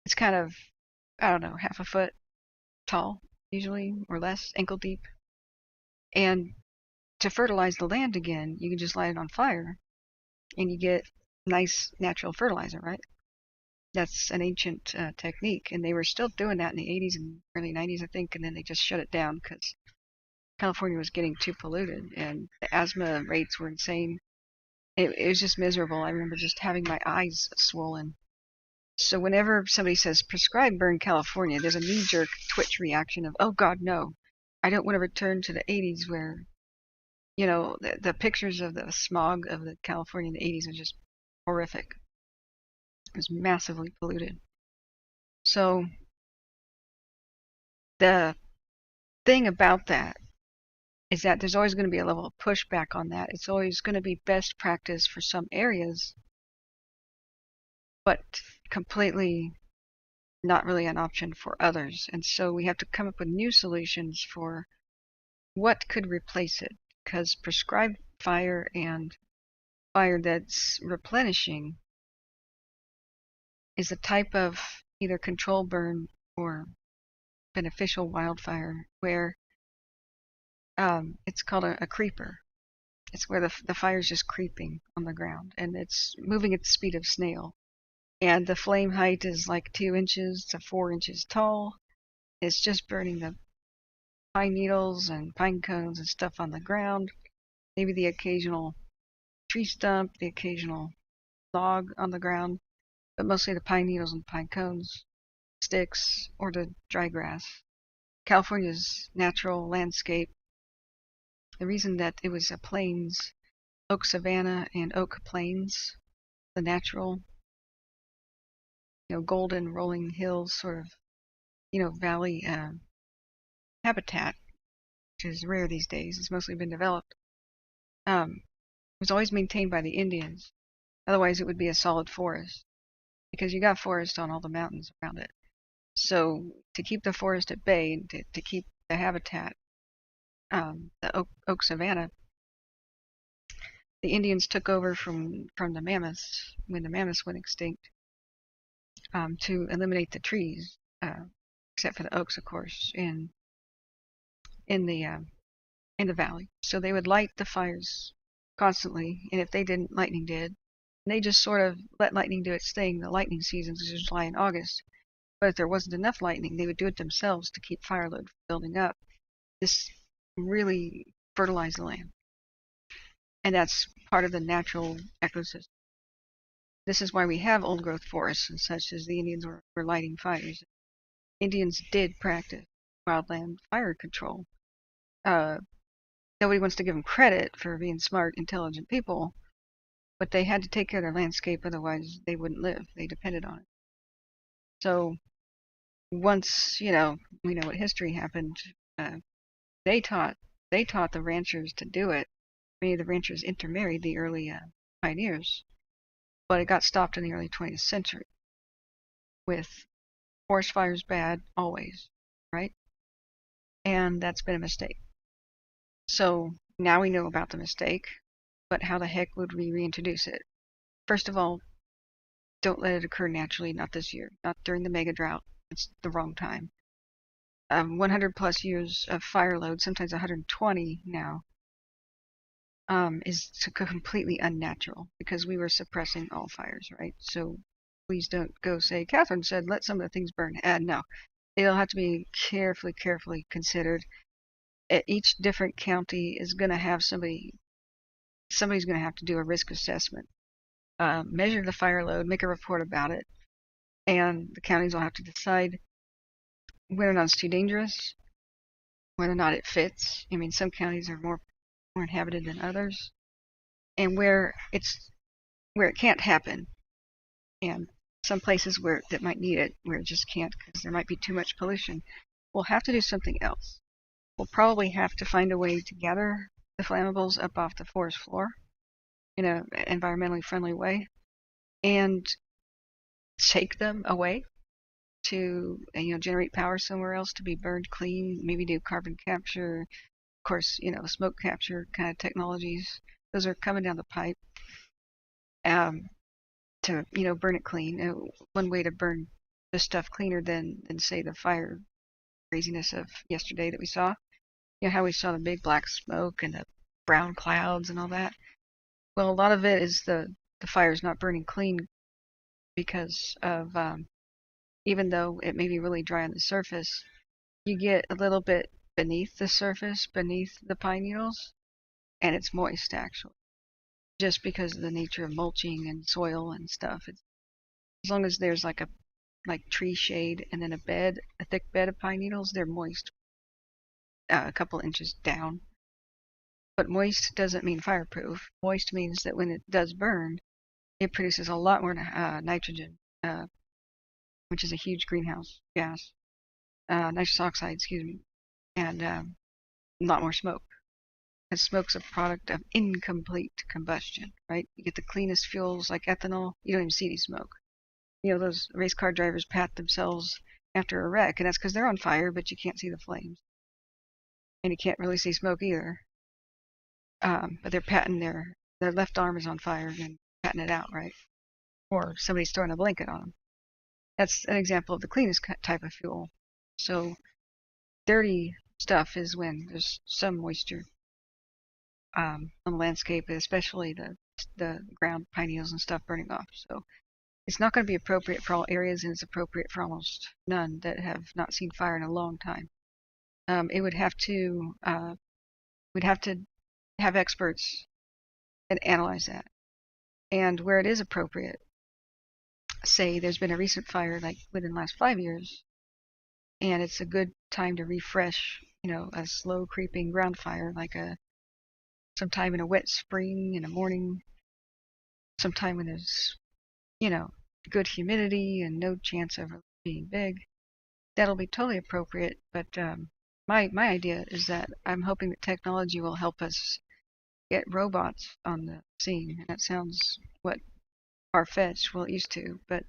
it's kind of, I don't know, half a foot tall, usually, or less, ankle deep. And to fertilize the land again, you can just light it on fire and you get nice natural fertilizer, right? That's an ancient technique. And they were still doing that in the 80s and early 90s, I think, and then they just shut it down because California was getting too polluted and the asthma rates were insane. It was just miserable. I remember just having my eyes swollen. So whenever somebody says prescribed burn California, there's a knee-jerk twitch reaction of, oh God, no. I don't want to return to the 80s where, the pictures of the smog of the California in the 80s are just horrific. It was massively polluted. So the thing about that is that there's always going to be a level of pushback on that. It's always going to be best practice for some areas, but completely not really an option for others. And so we have to come up with new solutions for what could replace it, because prescribed fire and fire that's replenishing is a type of either control burn or beneficial wildfire where it's called a creeper. It's where the fire is just creeping on the ground and it's moving at the speed of snail. And the flame height is like 2 inches to 4 inches tall. It's just burning the pine needles and pine cones and stuff on the ground. Maybe the occasional tree stump, the occasional log on the ground, but mostly the pine needles and pine cones, sticks, or the dry grass. California's natural landscape. The reason that it was a plains, oak savanna and oak plains, the natural, golden rolling hills sort of, valley habitat, which is rare these days. It's mostly been developed. Was always maintained by the Indians. Otherwise, it would be a solid forest because you got forest on all the mountains around it. So to keep the forest at bay and to keep the habitat, the oak savanna, the Indians took over from the mammoths when the mammoths went extinct, to eliminate the trees, except for the oaks, of course, in the valley. So they would light the fires constantly, and if they didn't, lightning did. And they just sort of let lightning do its thing. The lightning seasons is July and August. But if there wasn't enough lightning, they would do it themselves to keep fire load from building up. This really fertilized the land. And that's part of the natural ecosystem. This is why we have old growth forests and such, as the Indians were lighting fires. Indians did practice wildland fire control. Nobody wants to give them credit for being smart, intelligent people, but they had to take care of their landscape, otherwise they wouldn't live. They depended on it. So once, we know what history happened, they taught the ranchers to do it. Many of the ranchers intermarried the early pioneers, but it got stopped in the early 20th century with forest fires bad always, right? And that's been a mistake. So now we know about the mistake, but how the heck would we reintroduce it? First of all, don't let it occur naturally, not this year, not during the mega drought. It's the wrong time. 100 plus years of fire load, sometimes 120 now, is completely unnatural because we were suppressing all fires, right? So please don't go say, Kathryn said, let some of the things burn. No, it'll have to be carefully considered. Each different county is going to have somebody's going to have to do a risk assessment, measure the fire load, make a report about it, and the counties will have to decide whether or not it's too dangerous, whether or not it fits. I mean, some counties are more inhabited than others, and where it can't happen, and some places that might need it, where it just can't because there might be too much pollution. We'll have to do something else. We'll probably have to find a way to gather the flammables up off the forest floor in an environmentally friendly way and take them away to generate power somewhere else to be burned clean, maybe do carbon capture, of course, smoke capture kind of technologies. Those are coming down the pipe, to burn it clean. One way to burn the stuff cleaner than say the fire craziness of yesterday that we saw. How we saw the big black smoke and the brown clouds and all that. Well, a lot of it is the fire's not burning clean because of, even though it may be really dry on the surface, you get a little bit beneath the surface, beneath the pine needles, and it's moist actually, just because of the nature of mulching and soil and stuff. As long as there's like tree shade and then a thick bed of pine needles, they're moist, a couple inches down. But moist doesn't mean fireproof. Moist means that when it does burn, it produces a lot more nitrogen, which is a huge greenhouse gas, nitrous oxide, excuse me, and a lot more smoke. Because smoke's a product of incomplete combustion, right? You get the cleanest fuels like ethanol, you don't even see any smoke. Those race car drivers pat themselves after a wreck, and that's because they're on fire, but you can't see the flames. And you can't really see smoke either. But they're patting their left arm is on fire and patting it out, right? Or somebody's throwing a blanket on them. That's an example of the cleanest type of fuel. So dirty stuff is when there's some moisture on the landscape, especially the ground pine needles and stuff burning off. So it's not going to be appropriate for all areas, and it's appropriate for almost none that have not seen fire in a long time. It would have to we'd have to have experts and analyze that. And where it is appropriate, say there's been a recent fire like within the last 5 years, and it's a good time to refresh, a slow creeping ground fire, like sometime in a wet spring in the morning, sometime when there's, you know, good humidity and no chance of it being big. That'll be totally appropriate. But my idea is that I'm hoping that technology will help us get robots on the scene. And that sounds what far-fetched, well, it used to, but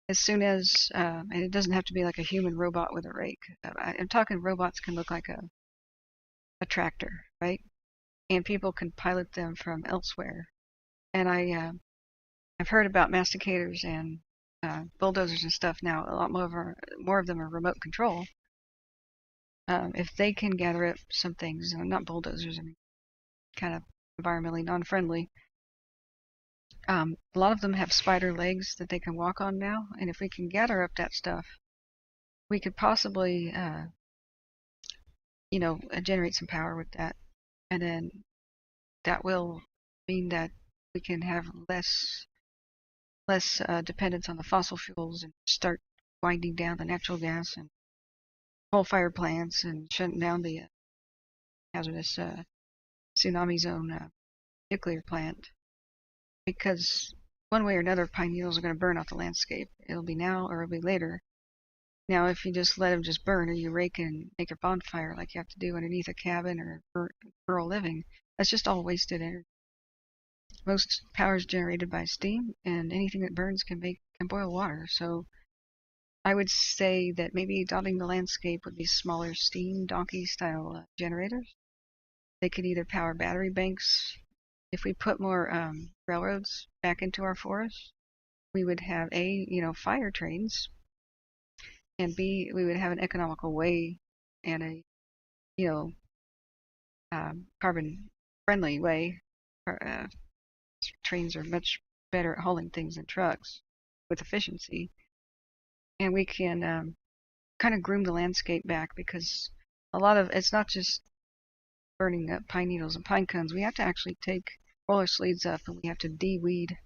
as soon as, and it doesn't have to be like a human robot with a rake. I'm talking robots can look like a tractor, right? And people can pilot them from elsewhere. And I've heard about masticators and bulldozers and stuff now. A lot more of them are remote control. If they can gather up some things, not bulldozers, I mean, kind of environmentally non-friendly. A lot of them have spider legs that they can walk on now, and if we can gather up that stuff, we could possibly, generate some power with that, and then that will mean that we can have less dependence on the fossil fuels and start winding down the natural gas and coal-fired plants and shutting down the hazardous tsunami zone nuclear plant. Because one way or another, pine needles are going to burn off the landscape. It'll be now or it'll be later. Now, if you just let them just burn, or you rake and make a bonfire like you have to do underneath a cabin or rural living, that's just all wasted energy. Most power is generated by steam, and anything that burns can boil water. So I would say that maybe dotting the landscape with these smaller steam donkey style generators. They could either power battery banks. If we put more railroads back into our forests, we would have fire trains, and B, we would have an economical way and a carbon friendly way. Trains are much better at hauling things than trucks with efficiency, and we can kind of groom the landscape back, because a lot of it's not just burning up pine needles and pine cones. We have to actually take roller sleeves up, and we have to de-weed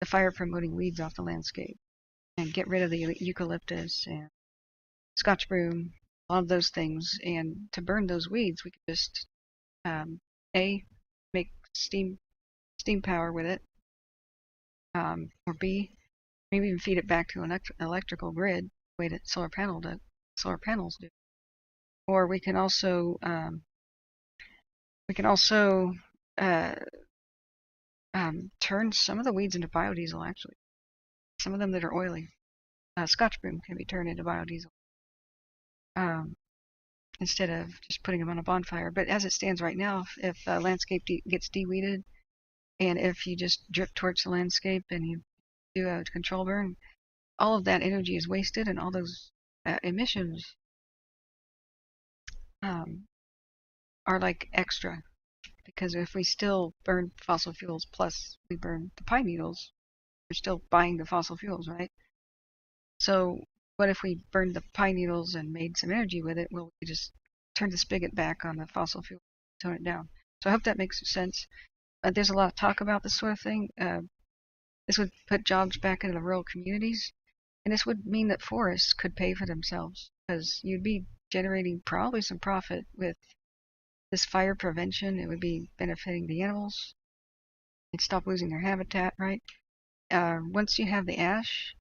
the fire-promoting weeds off the landscape and get rid of the eucalyptus and Scotch broom, a lot of those things. And to burn those weeds, we could just make steam power with it, or B, maybe even feed it back to an electrical grid, the way that solar panels do. Or we can also turn some of the weeds into biodiesel. Actually, some of them that are oily, Scotch broom can be turned into biodiesel, instead of just putting them on a bonfire. But as it stands right now, if landscape gets de-weeded, and if you just drip torch the landscape and you do a control burn, all of that energy is wasted, and all those emissions are like extra. Because if we still burn fossil fuels plus we burn the pine needles, we're still buying the fossil fuels, right? So what if we burned the pine needles and made some energy with it? Well, we just turn the spigot back on the fossil fuel, tone it down. So I hope that makes sense. There's a lot of talk about this sort of thing. This would put jobs back into the rural communities, and this would mean that forests could pay for themselves, because you'd be generating probably some profit with this fire prevention. It would be benefiting the animals. They'd stop losing their habitat, right? Once you have the ash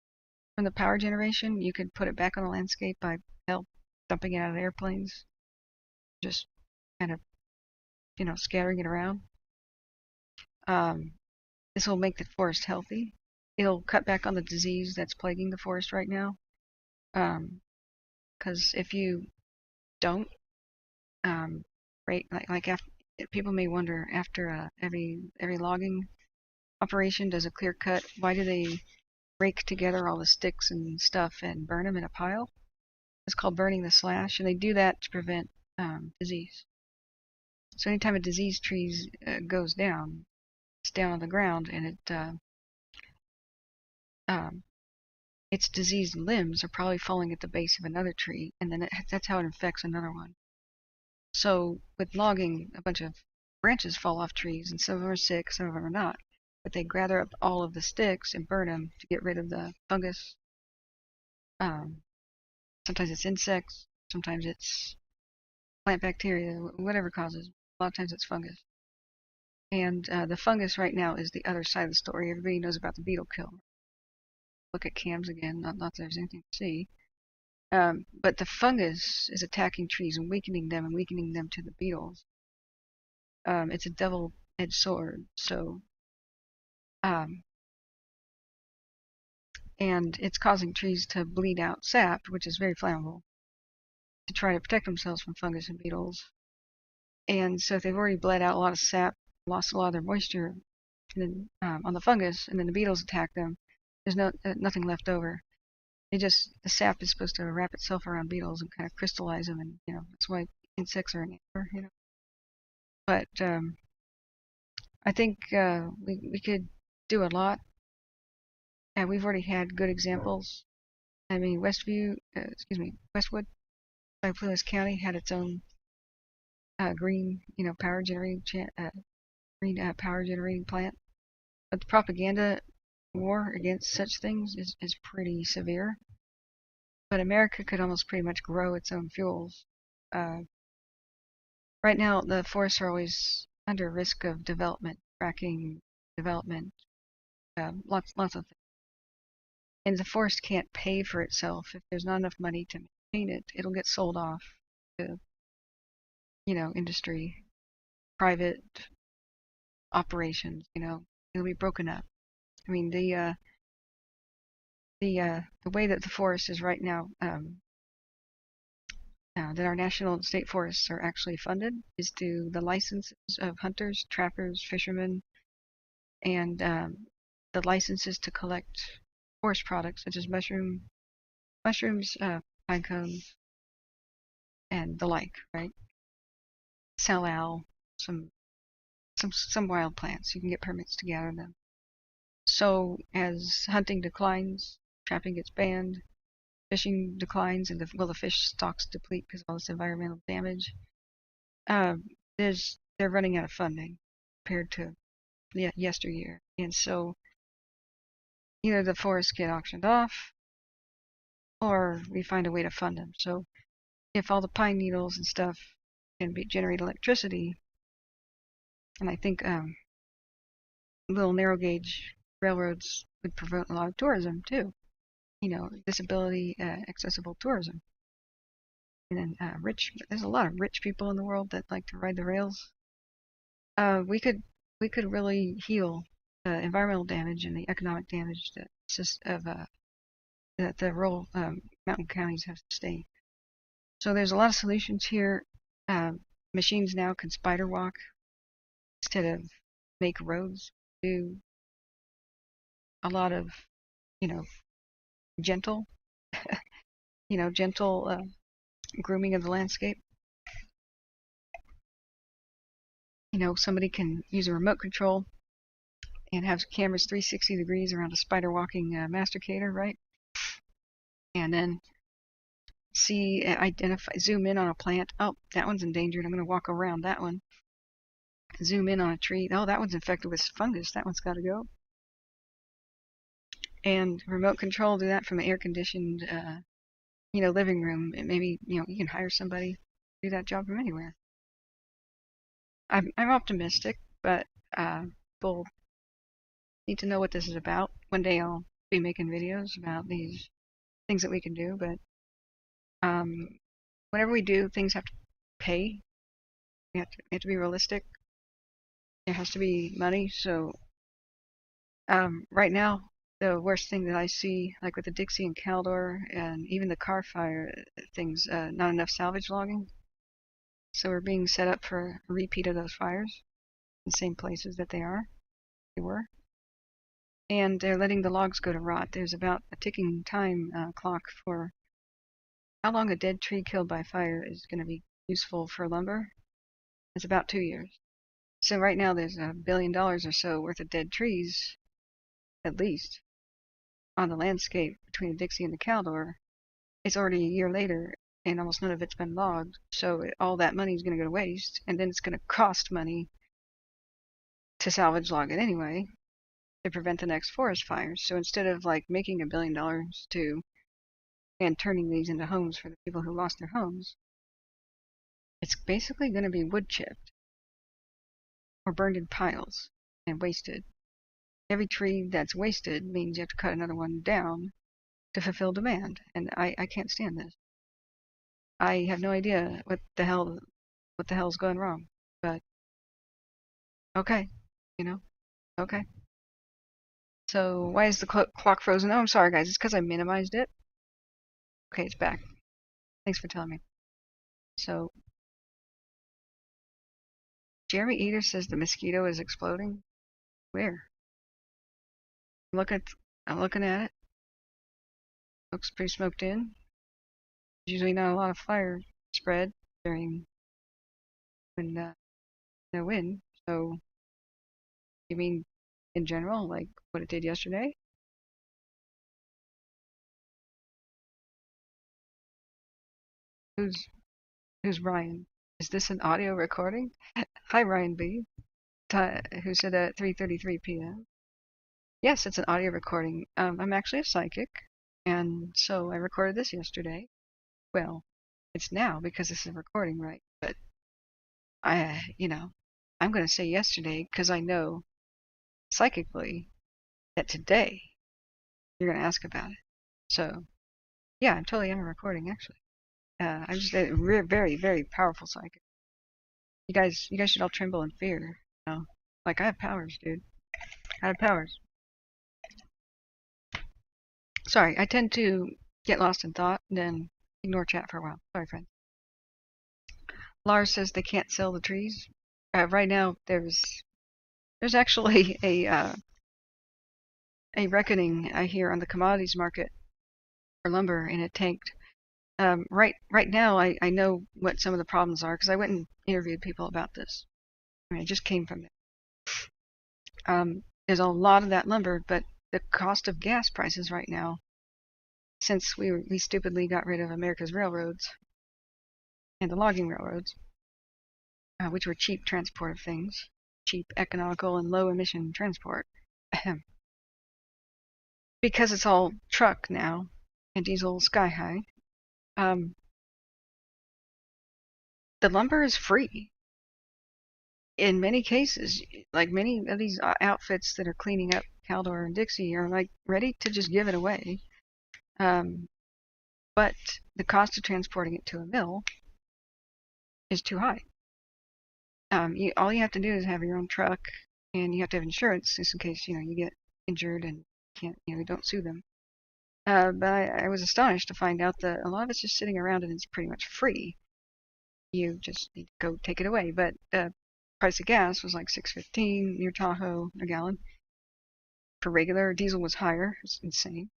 from the power generation, you could put it back on the landscape by dumping it out of the airplanes, just kind of, scattering it around. This will make the forest healthy. It'll cut back on the disease that's plaguing the forest right now. Because if you don't, after, people may wonder, after every logging operation does a clear cut, why do they rake together all the sticks and stuff and burn them in a pile? It's called burning the slash, and they do that to prevent disease. So anytime a diseased tree goes down, it's down on the ground, and its diseased limbs are probably falling at the base of another tree, and then that's how it infects another one. So with logging, a bunch of branches fall off trees, and some of them are sick, some of them are not. But they gather up all of the sticks and burn them to get rid of the fungus. Some Sometimes it's insects, sometimes it's plant bacteria, whatever causes. A lot of times it's fungus. And the fungus right now is the other side of the story. Everybody knows about the beetle kill. Look at cams again, not that there's anything to see. But the fungus is attacking trees and weakening them to the beetles. It's a double-edged sword. So, and it's causing trees to bleed out sap, which is very flammable, to try to protect themselves from fungus and beetles. And so if they've already bled out a lot of sap, lost a lot of their moisture, and then on the fungus, and then the beetles attack them, there's nothing left over. The sap is supposed to wrap itself around beetles and kind of crystallize them, and that's why insects are an amber. But I think we could do a lot, and we've already had good examples. I mean, Westwood by Plymouth County had its own green, power generating power generating plant. But the propaganda war against such things is pretty severe. But America could almost pretty much grow its own fuels. Right now, the forests are always under risk of development, fracking, development, lots of things. And the forest can't pay for itself. If there's not enough money to maintain it, it'll get sold off to, industry, private operations. It'll be broken up. I mean, the way that the forest is right now, that our national and state forests are actually funded is through the licenses of hunters, trappers, fishermen, and the licenses to collect forest products such as mushrooms, pine cones, and the like, right? Salal, some wild plants. You can get permits to gather them. So as hunting declines, trapping gets banned, fishing declines, and the fish stocks deplete because of all this environmental damage. They're running out of funding compared to yesteryear, and so either the forests get auctioned off, or we find a way to fund them. So if all the pine needles and stuff can generate electricity, and I think little narrow gauge railroads would promote a lot of tourism too. Disability accessible tourism. And then there's a lot of rich people in the world that like to ride the rails. We could really heal the environmental damage and the economic damage that the rural mountain counties have sustained. So there's a lot of solutions here. Machines now can spider walk instead of make roads. Do a lot of, gentle, grooming of the landscape. Somebody can use a remote control and have cameras 360 degrees around a spider walking masticator, right? And then zoom in on a plant. Oh, that one's endangered. I'm going to walk around that one. Zoom in on a tree. Oh, that one's infected with fungus. That one's got to go. And remote control, do that from an air-conditioned, living room. Maybe, you can hire somebody to do that job from anywhere. I'm optimistic, but people need to know what this is about. One day I'll be making videos about these things that we can do, but whenever we do, things have to pay. We have to be realistic. There has to be money. So right now, the worst thing that I see, like with the Dixie and Caldor and even the car fire things, not enough salvage logging. So we're being set up for a repeat of those fires in the same places that they were. And they're letting the logs go to rot. There's about a ticking time clock for how long a dead tree killed by fire is going to be useful for lumber. It's about 2 years. So right now there's $1 billion or so worth of dead trees, at least, on the landscape between the Dixie and the Caldor. It's already a year later, and almost none of it's been logged. So all that money is going to go to waste, and then it's going to cost money to salvage log it anyway to prevent the next forest fires. So instead of like making $1 billion to and turning these into homes for the people who lost their homes, it's basically going to be wood chipped or burned in piles and wasted. Every tree that's wasted means you have to cut another one down to fulfill demand, and I can't stand this. I have no idea what the hell's going wrong, but okay, okay. So why is the clock frozen? Oh, I'm sorry, guys. It's because I minimized it. Okay, it's back. Thanks for telling me. So Jeremy Eater says the mosquito is exploding. Where? I'm looking at it. Looks pretty smoked in. There's usually not a lot of fire spread during when no wind. So you mean in general, like what it did yesterday? Who's Ryan? Is this an audio recording? Hi, Ryan B, who said at 3:33 p.m. Yes, it's an audio recording. I'm actually a psychic, and so I recorded this yesterday. Well, it's now because this is a recording, right? But I'm going to say yesterday because I know psychically that today you're going to ask about it. So, yeah, I'm totally on a recording actually. I'm just a very, very powerful psychic. You guys should all tremble in fear. Like I have powers, dude. I have powers. Sorry, I tend to get lost in thought and then ignore chat for a while. Sorry, friends. Lars says they can't sell the trees. Right now, there's actually a reckoning I hear on the commodities market for lumber, and it tanked. Right now, I know what some of the problems are because I went and interviewed people about this. I mean, I just came from it. There's a lot of that lumber, but the cost of gas prices right now, since we stupidly got rid of America's railroads and the logging railroads, which were cheap transport of things, cheap, economical, and low emission transport. Because it's all truck now and diesel sky high, the lumber is free. In many cases, like many of these outfits that are cleaning up Caldor and Dixie are like ready to just give it away. But the cost of transporting it to a mill is too high. All you have to do is have your own truck, and you have to have insurance just in case you get injured and can't don't sue them. But I was astonished to find out that a lot of it's just sitting around and it's pretty much free. You just need to go take it away. But the price of gas was like $6.15 near Tahoe a gallon. For regular diesel was higher. It's insane.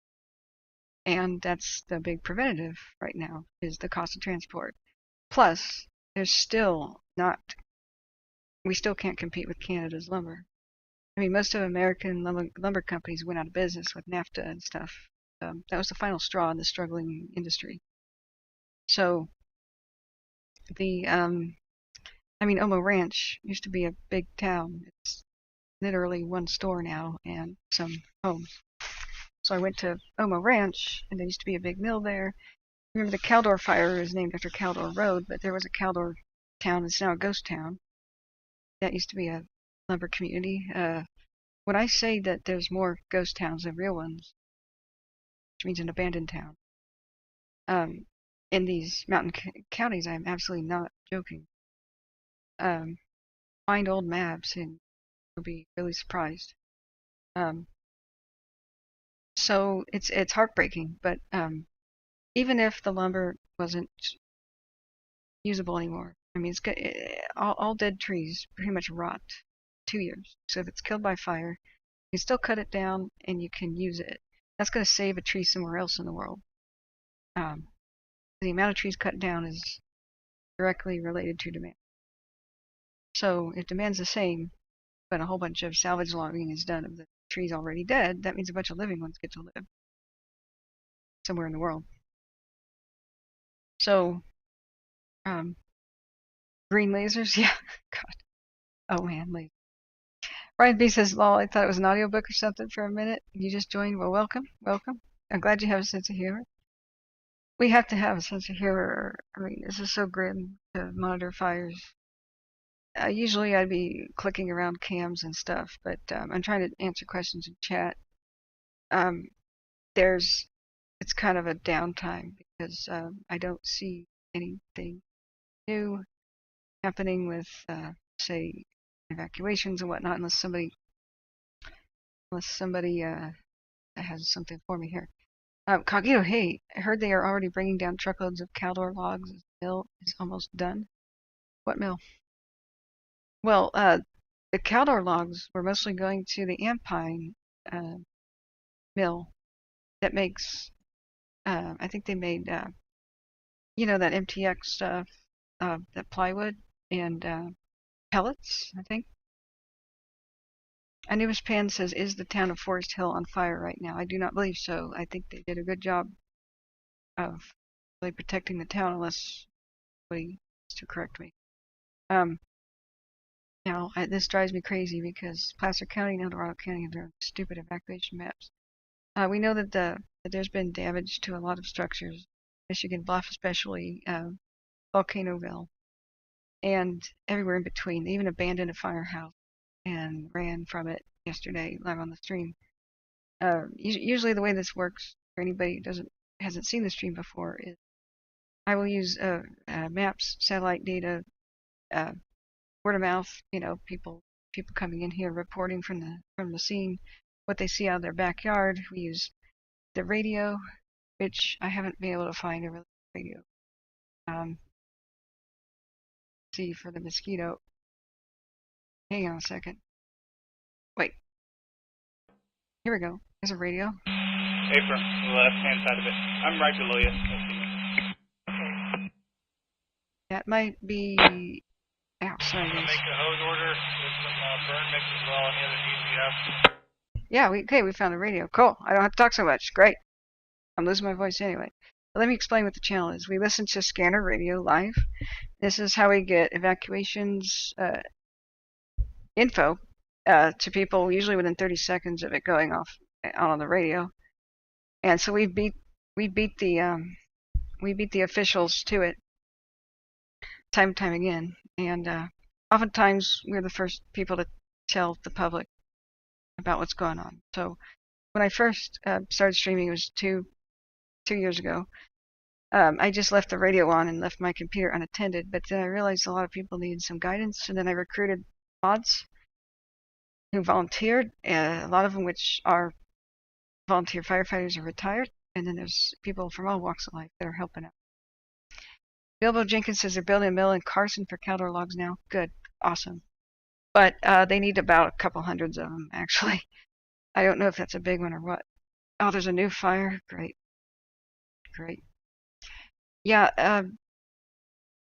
And that's the big preventative right now is the cost of transport. Plus, there's still not. We still can't compete with Canada's lumber. I mean, most of American lumber companies went out of business with NAFTA and stuff. That was the final straw in the struggling industry. So the Omo Ranch used to be a big town. It's literally one store now and some homes. So I went to Omo Ranch, and there used to be a big mill there. Remember the Caldor Fire is named after Caldor Road, but there was a Caldor town that's now a ghost town. That used to be a lumber community. When I say that there's more ghost towns than real ones, which means an abandoned town, in these mountain counties, I'm absolutely not joking. Find old maps and you'll be really surprised. So it's heartbreaking, but even if the lumber wasn't usable anymore, I mean, all dead trees pretty much rot 2 years. So if it's killed by fire, you can still cut it down and you can use it. That's going to save a tree somewhere else in the world. The amount of trees cut down is directly related to demand. So if demand's the same, but a whole bunch of salvage logging is done of the trees already dead, that means a bunch of living ones get to live somewhere in the world. So, green lasers, yeah, God. Oh man, lasers. Ryan B says, lol, I thought it was an audiobook or something for a minute. You just joined. Well, welcome. I'm glad you have a sense of humor. We have to have a sense of humor. I mean, this is so grim to monitor fires. Usually I'd be clicking around cams and stuff, but I'm trying to answer questions in chat. Um, it's kind of a downtime because I don't see anything new happening with, say, evacuations and whatnot, unless somebody has something for me here. Cognito, hey, I heard they are already bringing down truckloads of Caldor logs. The mill is almost done. What mill? Well, the Caldor logs were mostly going to the Ampine mill that makes, I think they made, that MTX stuff, that plywood and pellets, I think. Anubis Pan says, is the town of Forest Hill on fire right now? I do not believe so. I think they did a good job of really protecting the town, unless somebody wants to correct me. Now, this drives me crazy because Placer County and Dorado County have their stupid evacuation maps. We know that there's been damage to a lot of structures, Michigan Bluff especially, Volcanoville, and everywhere in between. They even abandoned a firehouse and ran from it yesterday live on the stream. Usually the way this works for anybody who hasn't seen the stream before is I will use maps, satellite data, word of mouth. People coming in here reporting from the scene what they see out of their backyard. We use the radio, which I haven't been able to find a really good radio. See for the mosquito. Hang on a second. Wait. Here we go. There's a radio. Apron, the left-hand side of it. I'm right below you. Okay. That might be outside. Make a hose order with some burn mix as well. Any other needs you have? Yeah, we found a radio. Cool. I don't have to talk so much. Great. I'm losing my voice anyway. Let me explain what the channel is. We listen to scanner radio live. This is how we get evacuations info to people, usually within 30 seconds of it going off out on the radio. And so we beat the officials to it time and time again. And oftentimes we're the first people to tell the public about what's going on. So when I first started streaming, it was two years ago. I just left the radio on and left my computer unattended, but then I realized a lot of people needed some guidance, and then I recruited mods who volunteered, a lot of them which are volunteer firefighters or retired, and then there's people from all walks of life that are helping out. Bilbo Jenkins says they're building a mill in Carson for Caldor logs now. Good. Awesome. But they need about a couple hundreds of them, actually. I don't know if that's a big one or what. Oh, there's a new fire. Great. Yeah,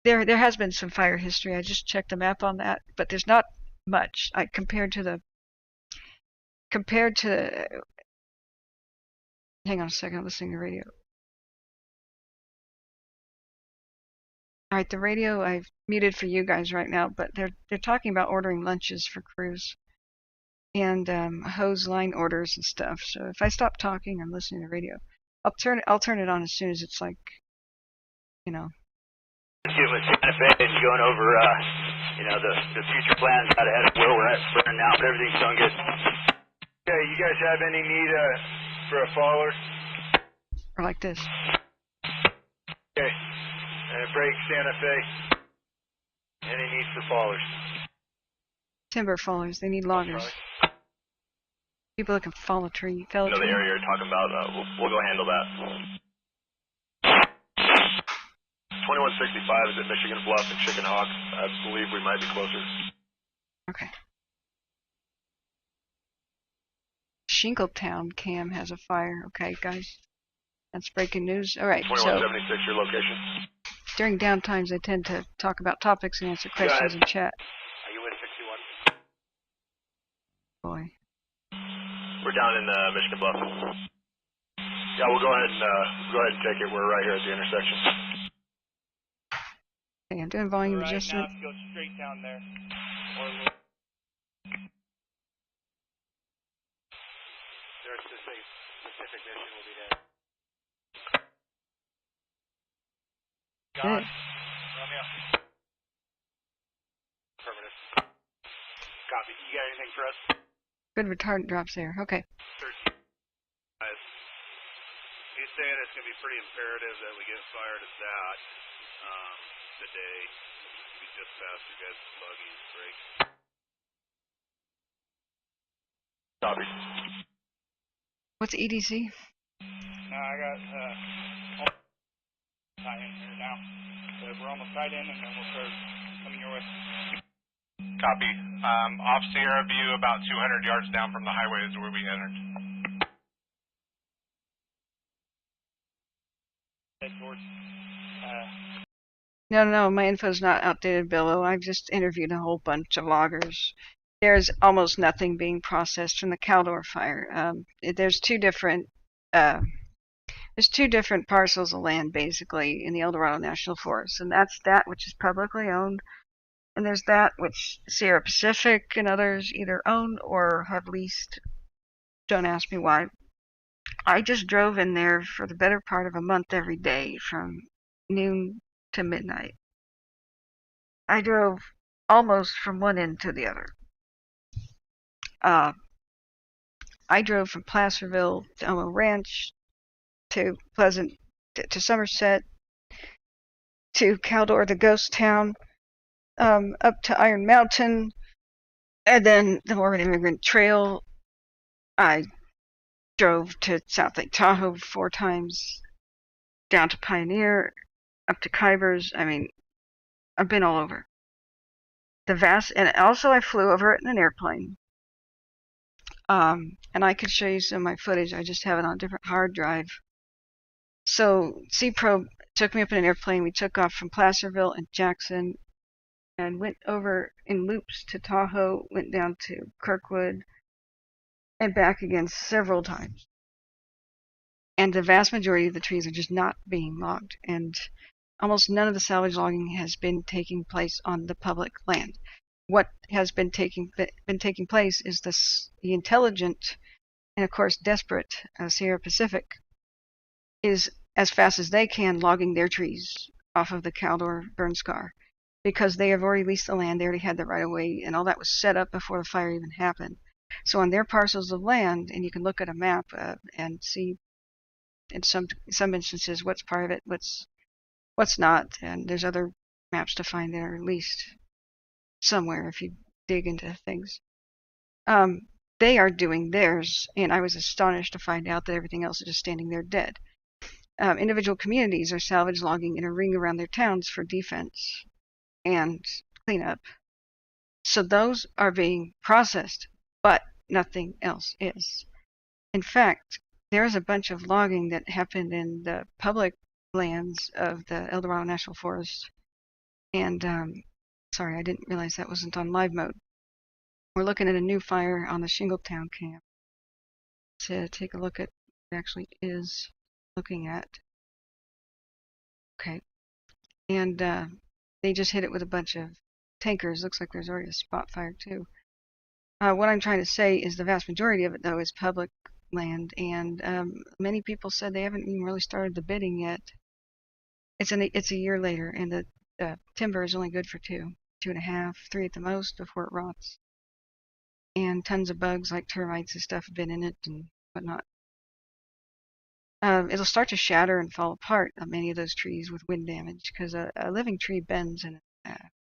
there has been some fire history. I just checked the map on that, but there's not much. Compared to hang on a second, I'm listening to the radio. All right, the radio I've muted for you guys right now, but they're talking about ordering lunches for crews and hose line orders and stuff. So if I stop talking, I'm listening to the radio. I'll turn it on as soon as it's like, Santa Fe and going over, the future plans out ahead of where we're at now, but everything's going good. Okay, you guys have any need for a follower? Or like this. Okay, break Santa Fe. Any need for followers? Timber fallers. They need loggers. People that can fall a tree. The area you're talking about, we'll go handle that. 2165 is at Michigan Bluff and Chicken Hawk. I believe we might be closer. Okay. Shingletown Cam has a fire. Okay, guys. That's breaking news. All right. 2176, your location. During downtimes, I tend to talk about topics and answer questions in chat. Are you in 61? Boy. We're down in Michigan Bluff. Yeah, we'll go ahead and take it. We're right here at the intersection. Okay, I'm doing volume right, adjustment. Now go straight down there. There's a specific mission will be there. John, Romeo. Affirmative. Copy. You got anything for us? Good retardant drops there. Okay. He's saying it's going to be pretty imperative that we get fired at that today. We just passed you guys buggies break. Copy. What's EDC? No, I got tie in here now. So we're almost tied in, and then we'll start coming your way. Copy. Off Sierra View, about 200 yards down from the highway is where we entered. Head towards. No, my info's not outdated, Billo. I've just interviewed a whole bunch of loggers. There's almost nothing being processed from the Caldor fire. There's two different parcels of land basically in the El Dorado National Forest, and that's that which is publicly owned, and there's that which Sierra Pacific and others either own or have leased. Don't ask me why. I just drove in there for the better part of a month every day from noon to midnight. I drove almost from one end to the other. I drove from Placerville to Elmo Ranch to Pleasant to Somerset to Caldor, the ghost town, up to Iron Mountain, and then the Mormon Immigrant Trail. I drove to South Lake Tahoe 4 times, down to Pioneer, up to Kybers. I mean, I've been all over. And also I flew over it in an airplane. And I could show you some of my footage. I just have it on a different hard drive. So C-Probe took me up in an airplane. We took off from Placerville and Jackson and went over in loops to Tahoe, went down to Kirkwood, and back again several times. And the vast majority of the trees are just not being logged. And almost none of the salvage logging has been taking place on the public land. What has been taking place is the intelligent and of course desperate Sierra Pacific is as fast as they can logging their trees off of the Caldor burn scar, because they have already leased the land, they already had the right of way, and all that was set up before the fire even happened. So on their parcels of land, and you can look at a map and see in some instances what's private, what's not, and there's other maps to find that are leased somewhere if you dig into things. They are doing theirs, and I was astonished to find out that everything else is just standing there dead. Individual communities are salvage logging in a ring around their towns for defense and cleanup. So those are being processed, but nothing else is. In fact, there is a bunch of logging that happened in the public lands of the El Dorado National Forest. And sorry, I didn't realize that wasn't on live mode. We're looking at a new fire on the Shingletown camp to take a look at what it actually is looking at. Okay. And they just hit it with a bunch of tankers. Looks like there's already a spot fire too. What I'm trying to say is the vast majority of it, though, is public land, and many people said they haven't even really started the bidding yet. It's a year later, and the timber is only good for 2.5, 3 at the most before it rots. And tons of bugs like termites and stuff have been in it and whatnot. It'll start to shatter and fall apart on many of those trees with wind damage, because a living tree bends and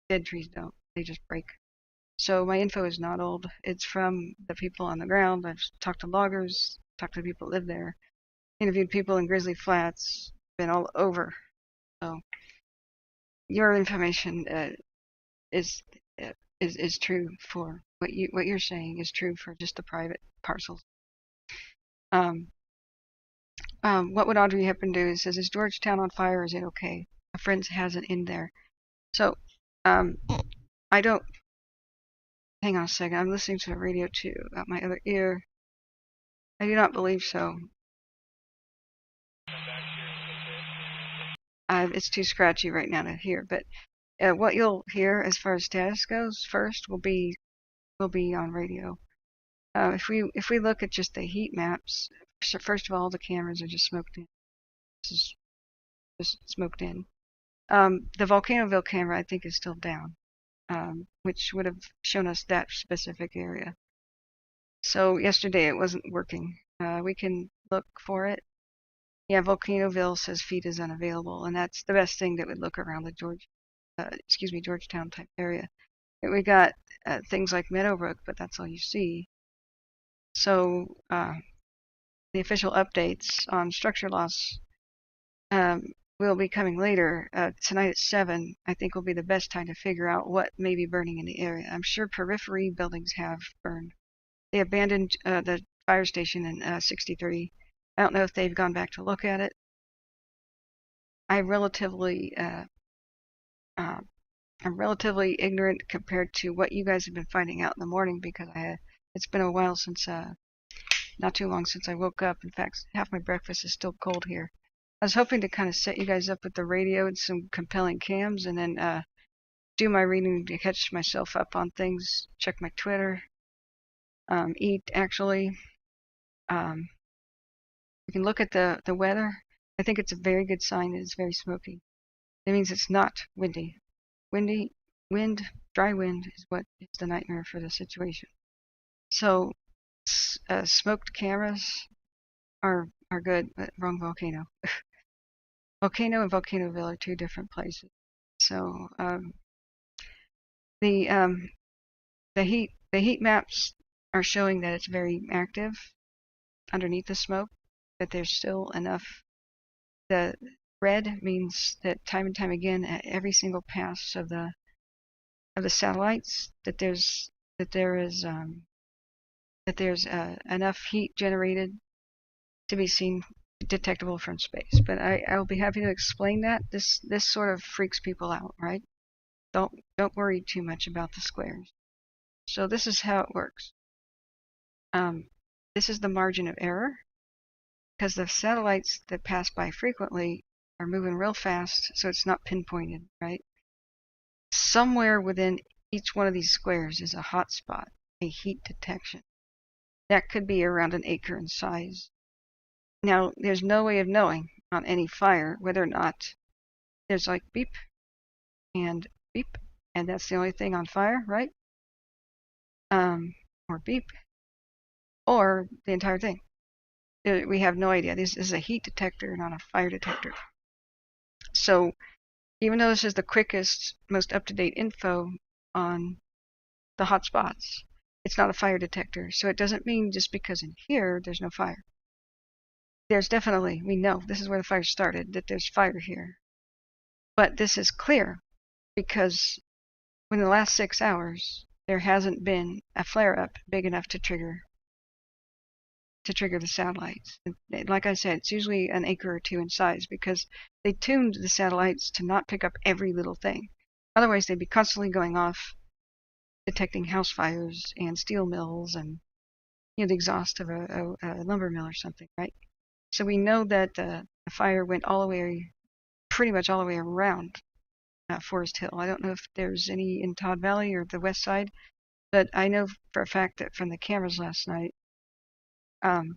dead trees don't. They just break. So my info is not old. It's from the people on the ground. I've talked to loggers, talked to the people that live there, interviewed people in Grizzly Flats, been all over. So your information is true for what you're saying is true for just the private parcels. What would Audrey Hepburn do? It says, is Georgetown on fire? Or is it okay? A friend has it in there. So I don't. Hang on a second. I'm listening to the radio too. Got my other ear. I do not believe so. It's too scratchy right now to hear. But what you'll hear as far as status goes first will be on radio. If we look at just the heat maps, so first of all, the cameras are just smoked in. This is just smoked in. The Volcanoville camera, I think, is still down, which would have shown us that specific area. So yesterday it wasn't working. We can look for it. Yeah, Volcanoville says feed is unavailable, and that's the best thing that would look around the Georgetown type area. We got things like Meadowbrook, but that's all you see. So the official updates on structure loss will be coming later. Tonight at 7, I think, will be the best time to figure out what may be burning in the area. I'm sure periphery buildings have burned. They abandoned the fire station in 63. I don't know if they've gone back to look at it. I'm relatively ignorant compared to what you guys have been finding out in the morning, because it's been a while since, not too long since I woke up. In fact, half my breakfast is still cold here. I was hoping to kind of set you guys up with the radio and some compelling cams, and then do my reading to catch myself up on things, check my Twitter, eat, actually. We can look at the weather. I think it's a very good sign that it's very smoky. It means it's not windy. Dry wind is what is the nightmare for the situation. So smoked cameras are good, but wrong volcano. Volcano and Volcanoville are two different places. So the heat maps are showing that it's very active underneath the smoke, but there's still enough. The red means that time and time again, at every single pass of the satellites, that there's enough heat generated to be seen, detectable from space. But I'll be happy to explain that. This sort of freaks people out, right? Don't worry too much about the squares. So this is how it works. This is the margin of error, because the satellites that pass by frequently are moving real fast, so it's not pinpointed, right? Somewhere within each one of these squares is a hot spot, a heat detection. That could be around an acre in size. Now, there's no way of knowing on any fire whether or not there's like beep, and that's the only thing on fire, right? Or beep, or the entire thing. We have no idea. This is a heat detector, not a fire detector. So even though this is the quickest, most up-to-date info on the hot spots, it's not a fire detector. So it doesn't mean just because in here there's no fire. There's definitely, we know this is where the fire started, that there's fire here. But this is clear because in the last 6 hours there hasn't been a flare-up big enough to trigger the satellites. Like I said, it's usually an acre or two in size, because they tuned the satellites to not pick up every little thing. Otherwise, they'd be constantly going off, detecting house fires and steel mills and the exhaust of a lumber mill or something, right? So we know that the fire went pretty much all the way around Forest Hill. I don't know if there's any in Todd Valley or the west side, but I know for a fact that from the cameras last night. Hang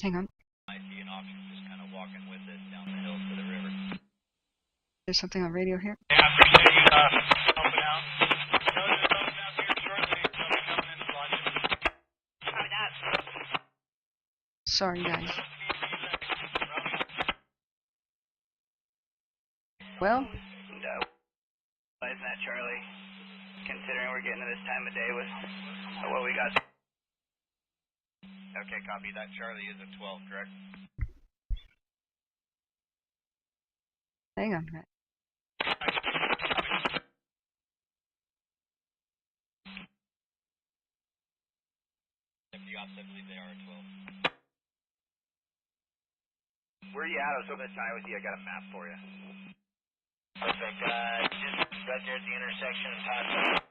on. Might be an option, just kind of walking with it down the hill to the river. There's something on radio here. Yeah, I appreciate you helping out. Notice something out here shortly. Something coming in to watch it. Copy that. Sorry, guys. Well, Isn't that, Charlie? Considering we're getting to this time of day with what we got. Okay, copy that. Charlie is at 12, correct? hang on a minute. If the ops, I believe they are at 12. Where are you at? I was hoping to chat with you. I got a map for you. Perfect. Just right there at the intersection of Todd.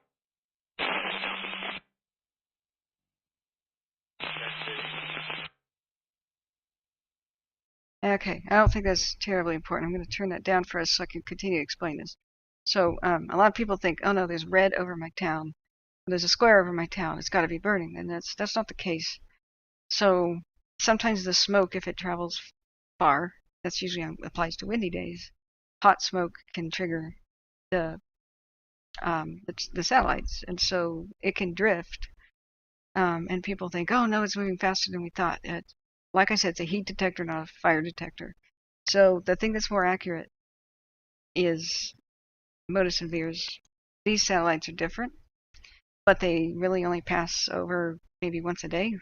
Okay, I don't think that's terribly important. I'm going to turn that down for us so I can continue to explain this. So a lot of people think, oh no, there's red over my town. There's a square over my town. It's got to be burning, and that's not the case. So sometimes the smoke, if it travels far, that's usually applies to windy days, hot smoke can trigger the satellites, and so it can drift. And people think, oh no, it's moving faster than we thought. Like I said, it's a heat detector, not a fire detector. So the thing that's more accurate is MODIS and VIIRS. These satellites are different, but they really only pass over maybe once a day,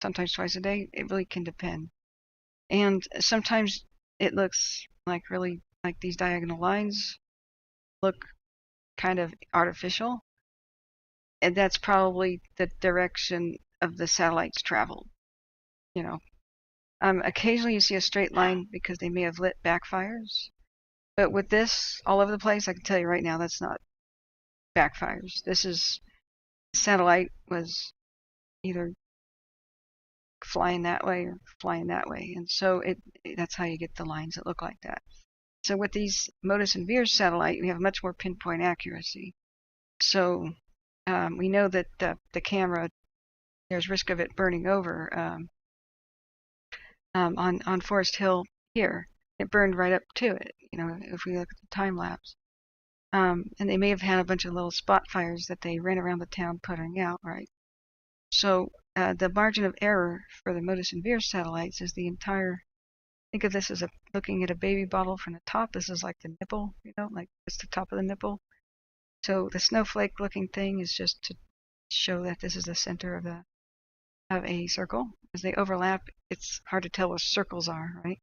sometimes twice a day. It really can depend. And sometimes it looks like really like these diagonal lines look kind of artificial. And that's probably the direction of the satellite's travel. You know, occasionally you see a straight line because they may have lit backfires. But with this all over the place, I can tell you right now that's not backfires. This is satellite was either flying that way or flying that way, and so that's how you get the lines that look like that. So with these MODIS and VIIRS satellite, we have much more pinpoint accuracy. So we know that the camera, there's risk of it burning over. On Forest Hill here, it burned right up to it. You know, if we look at the time lapse, and they may have had a bunch of little spot fires that they ran around the town putting out, right? So the margin of error for the MODIS and VIIRS satellites is the entire. Think of this as looking at a baby bottle from the top. This is like the nipple, you know, like it's the top of the nipple. So the snowflake-looking thing is just to show that this is the center of a circle. As they overlap, it's hard to tell what circles are, right?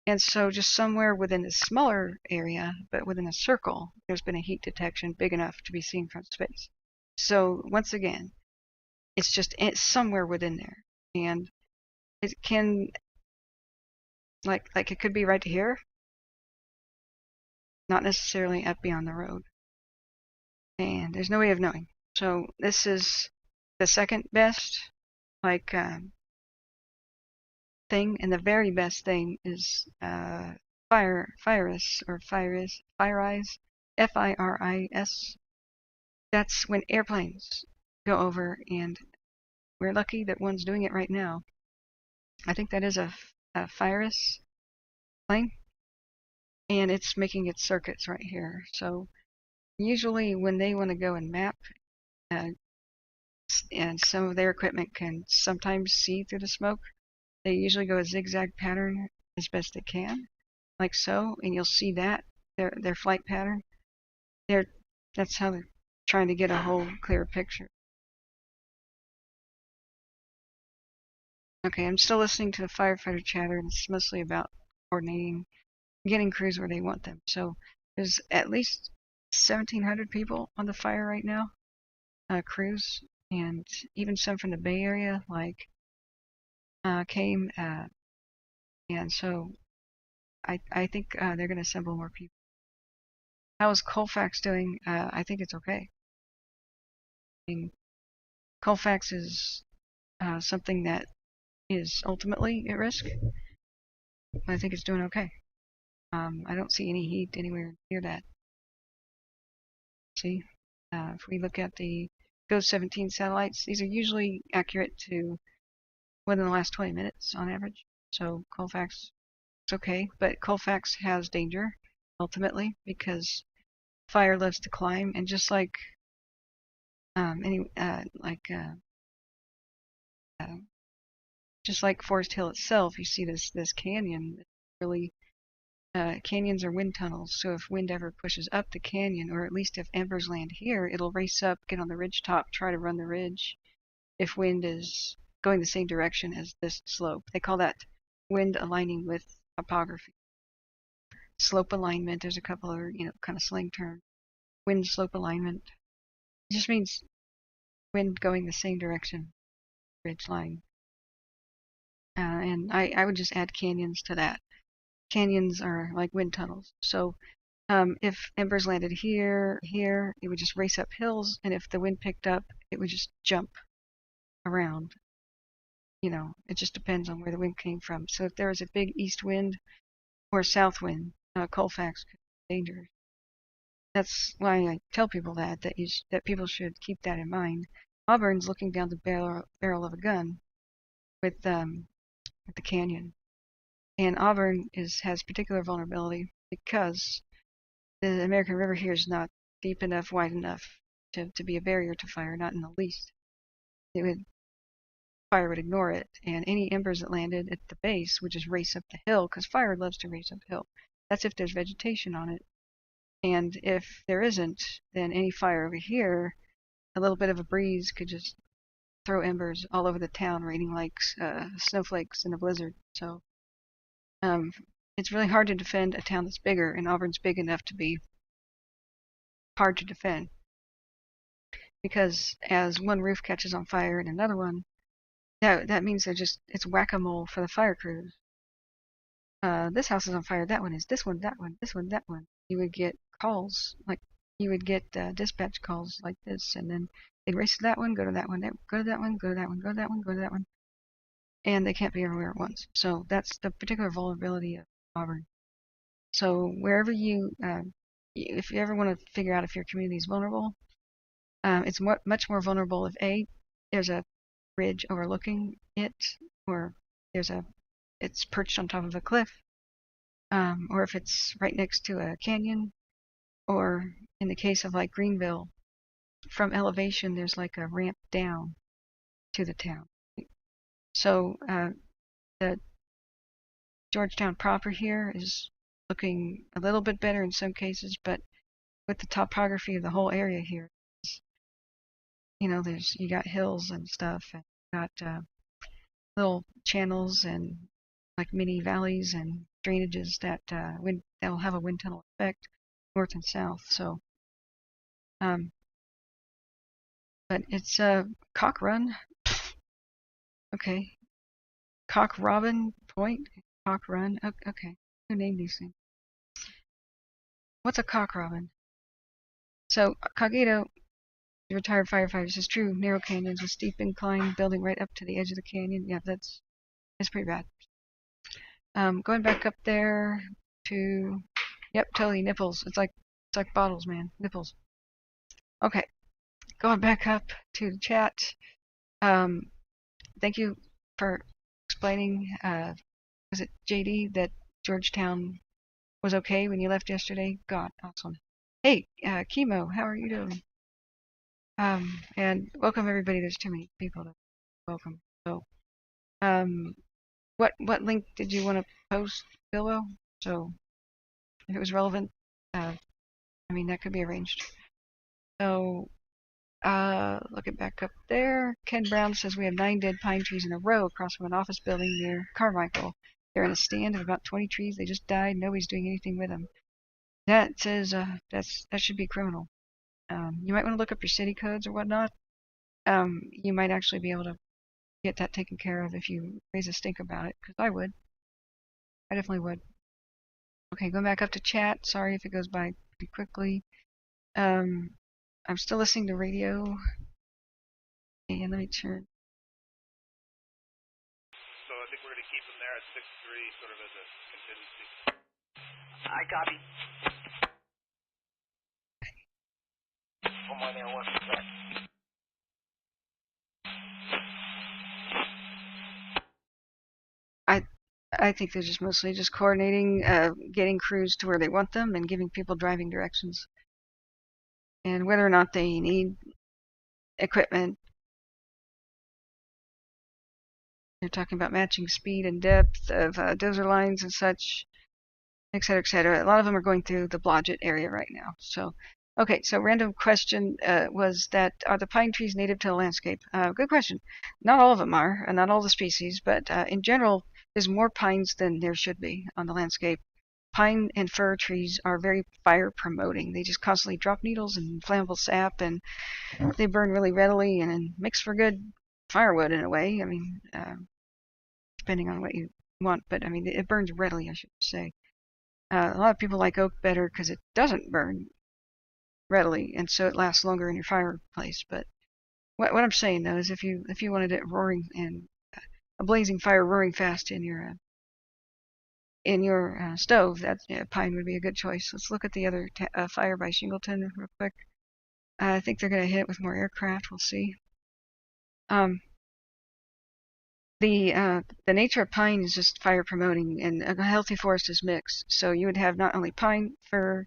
And so just somewhere within a smaller area, but within a circle, there's been a heat detection big enough to be seen from space. So once again, it's somewhere within there, and it can like it could be right here, not necessarily up beyond the road, and there's no way of knowing. So this is the second best thing, and the very best thing is FIRIS, FIRIS. That's when airplanes go over, and we're lucky that one's doing it right now. I think that is a FIRIS plane, and it's making its circuits right here. So usually when they want to go and map, and some of their equipment can sometimes see through the smoke, they usually go a zigzag pattern as best they can, like so, and you'll see that their flight pattern. That's how they're trying to get a whole clear picture. Okay, I'm still listening to the firefighter chatter, and it's mostly about coordinating, getting crews where they want them. So there's at least 1,700 people on the fire right now, crews, and even some from the Bay Area came, and so I think they're going to assemble more people. How is Colfax doing? I think it's okay. I mean, Colfax is something that is ultimately at risk. I think it's doing okay. I don't see any heat anywhere near that. See, if we look at the GOES 17 satellites, these are usually accurate to within the last 20 minutes on average. So Colfax is okay, but Colfax has danger ultimately because fire loves to climb, and just like just like Forest Hill itself, you see this canyon. Really, canyons are wind tunnels. So if wind ever pushes up the canyon, or at least if embers land here, it'll race up, get on the ridge top, try to run the ridge. If wind is going the same direction as this slope, they call that wind aligning with topography. Slope alignment. There's a couple of kind of slang terms. Wind slope alignment. It just means wind going the same direction, ridge line. And I would just add canyons to that. Canyons are like wind tunnels. So if embers landed here, it would just race up hills, and if the wind picked up, it would just jump around. It just depends on where the wind came from. So if there was a big east wind or south wind, Colfax could be dangerous. That's why I tell people that people should keep that in mind. Auburn's looking down the barrel of a gun with the canyon, and Auburn has particular vulnerability because the American River here is not deep enough, wide enough to be a barrier to fire, not in the least. Fire would ignore it, and any embers that landed at the base would just race up the hill, because fire loves to race uphill. That's if there's vegetation on it. And if there isn't, then any fire over here, a little bit of a breeze could just throw embers all over the town, raining like snowflakes in a blizzard. So it's really hard to defend a town that's bigger, and Auburn's big enough to be hard to defend. Because as one roof catches on fire and another one, that means it's whack-a-mole for the fire crews. This house is on fire, that one is, this one, that one, this one, that one. You would get calls, like you would get dispatch calls like this, and then they'd race to that one, go to that one, go to that one, go to that one, go to that one, go to that one. And they can't be everywhere at once. So that's the particular vulnerability of Auburn. So wherever if you ever want to figure out if your community is vulnerable, it's much more vulnerable if there's a ridge overlooking it, or it's perched on top of a cliff, or if it's right next to a canyon, or in the case of like Greenville, from elevation there's like a ramp down to the town. So the Georgetown proper here is looking a little bit better in some cases, but with the topography of the whole area here, you got hills and stuff, and you got little channels and like mini valleys and drainages that'll have a wind tunnel effect north and south. So, but it's Cock Run. Okay, Cock Robin Point, Cock Run. Okay, who named these things? What's a cock robin? So Cognito, retired firefighter, says true. Narrow canyons with steep incline building right up to the edge of the canyon. Yeah, that's pretty bad. Going back up there to, yep, totally nipples. It's like bottles, man, nipples. Okay, going back up to the chat. Thank you for explaining. Was it JD that Georgetown was okay when you left yesterday? God, awesome. Hey, Chemo, how are you doing? And welcome everybody. There's too many people to welcome. So, what link did you want to post, Bilbo? So, if it was relevant, I mean, that could be arranged. So, looking back up there, Ken Brown says we have 9 dead pine trees in a row across from an office building near Carmichael. They're in a stand of about 20 trees. They just died. Nobody's doing anything with them. That says that should be criminal. You might want to look up your city codes or whatnot. You might actually be able to get that taken care of if you raise a stink about it, because I would. I definitely would. Okay, going back up to chat. Sorry if it goes by pretty quickly. I'm still listening to radio. And let me turn. So I think we're going to keep them there at 6-3, sort of as a contingency. I copy. One more there, 1%. I think they're just mostly just coordinating, getting crews to where they want them, and giving people driving directions. And whether or not they need equipment, they're talking about matching speed and depth of dozer lines and such, et cetera, et cetera. A lot of them are going through the Blodgett area right now. So, okay, so random question was that, are the pine trees native to the landscape? Good question. Not all of them are, and not all the species, but in general, there's more pines than there should be on the landscape. Pine and fir trees are very fire promoting. They just constantly drop needles and flammable sap, and they burn really readily and mix for good firewood in a way. I mean, depending on what you want, but I mean, it burns readily, I should say. A lot of people like oak better because it doesn't burn readily, and so it lasts longer in your fireplace. But what I'm saying though is, if you wanted it roaring and a blazing fire roaring fast in your stove, that pine would be a good choice. Let's look at the other fire by Shingleton real quick. I think they're going to hit it with more aircraft. We'll see. The nature of pine is just fire promoting, and a healthy forest is mixed. So you would have not only pine, fir,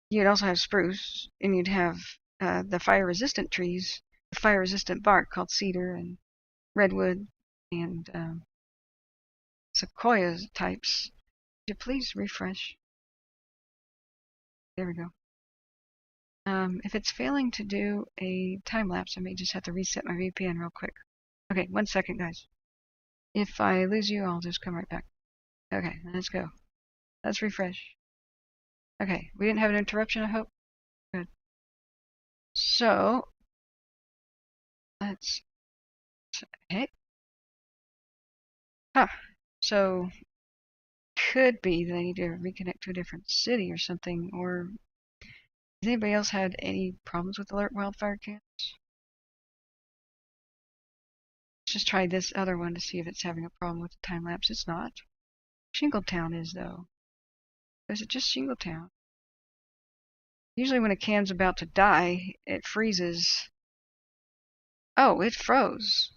you'd also have spruce, and you'd have the fire resistant trees, the fire resistant bark called cedar and redwood and sequoia types. Could you please refresh? There we go. If it's failing to do a time lapse, I may just have to reset my VPN real quick. Okay, 1 second, guys. If I lose you, I'll just come right back. Okay, let's go. Let's refresh. Okay, we didn't have an interruption, I hope. Good. So, let's. Hey. Huh. So, could be that I need to reconnect to a different city or something, or has anybody else had any problems with alert wildfire cams? Let's just try this other one to see if it's having a problem with the time lapse. It's not. Shingletown is, though. Is it just Shingletown? Usually when a cam's about to die, it freezes. Oh, it froze.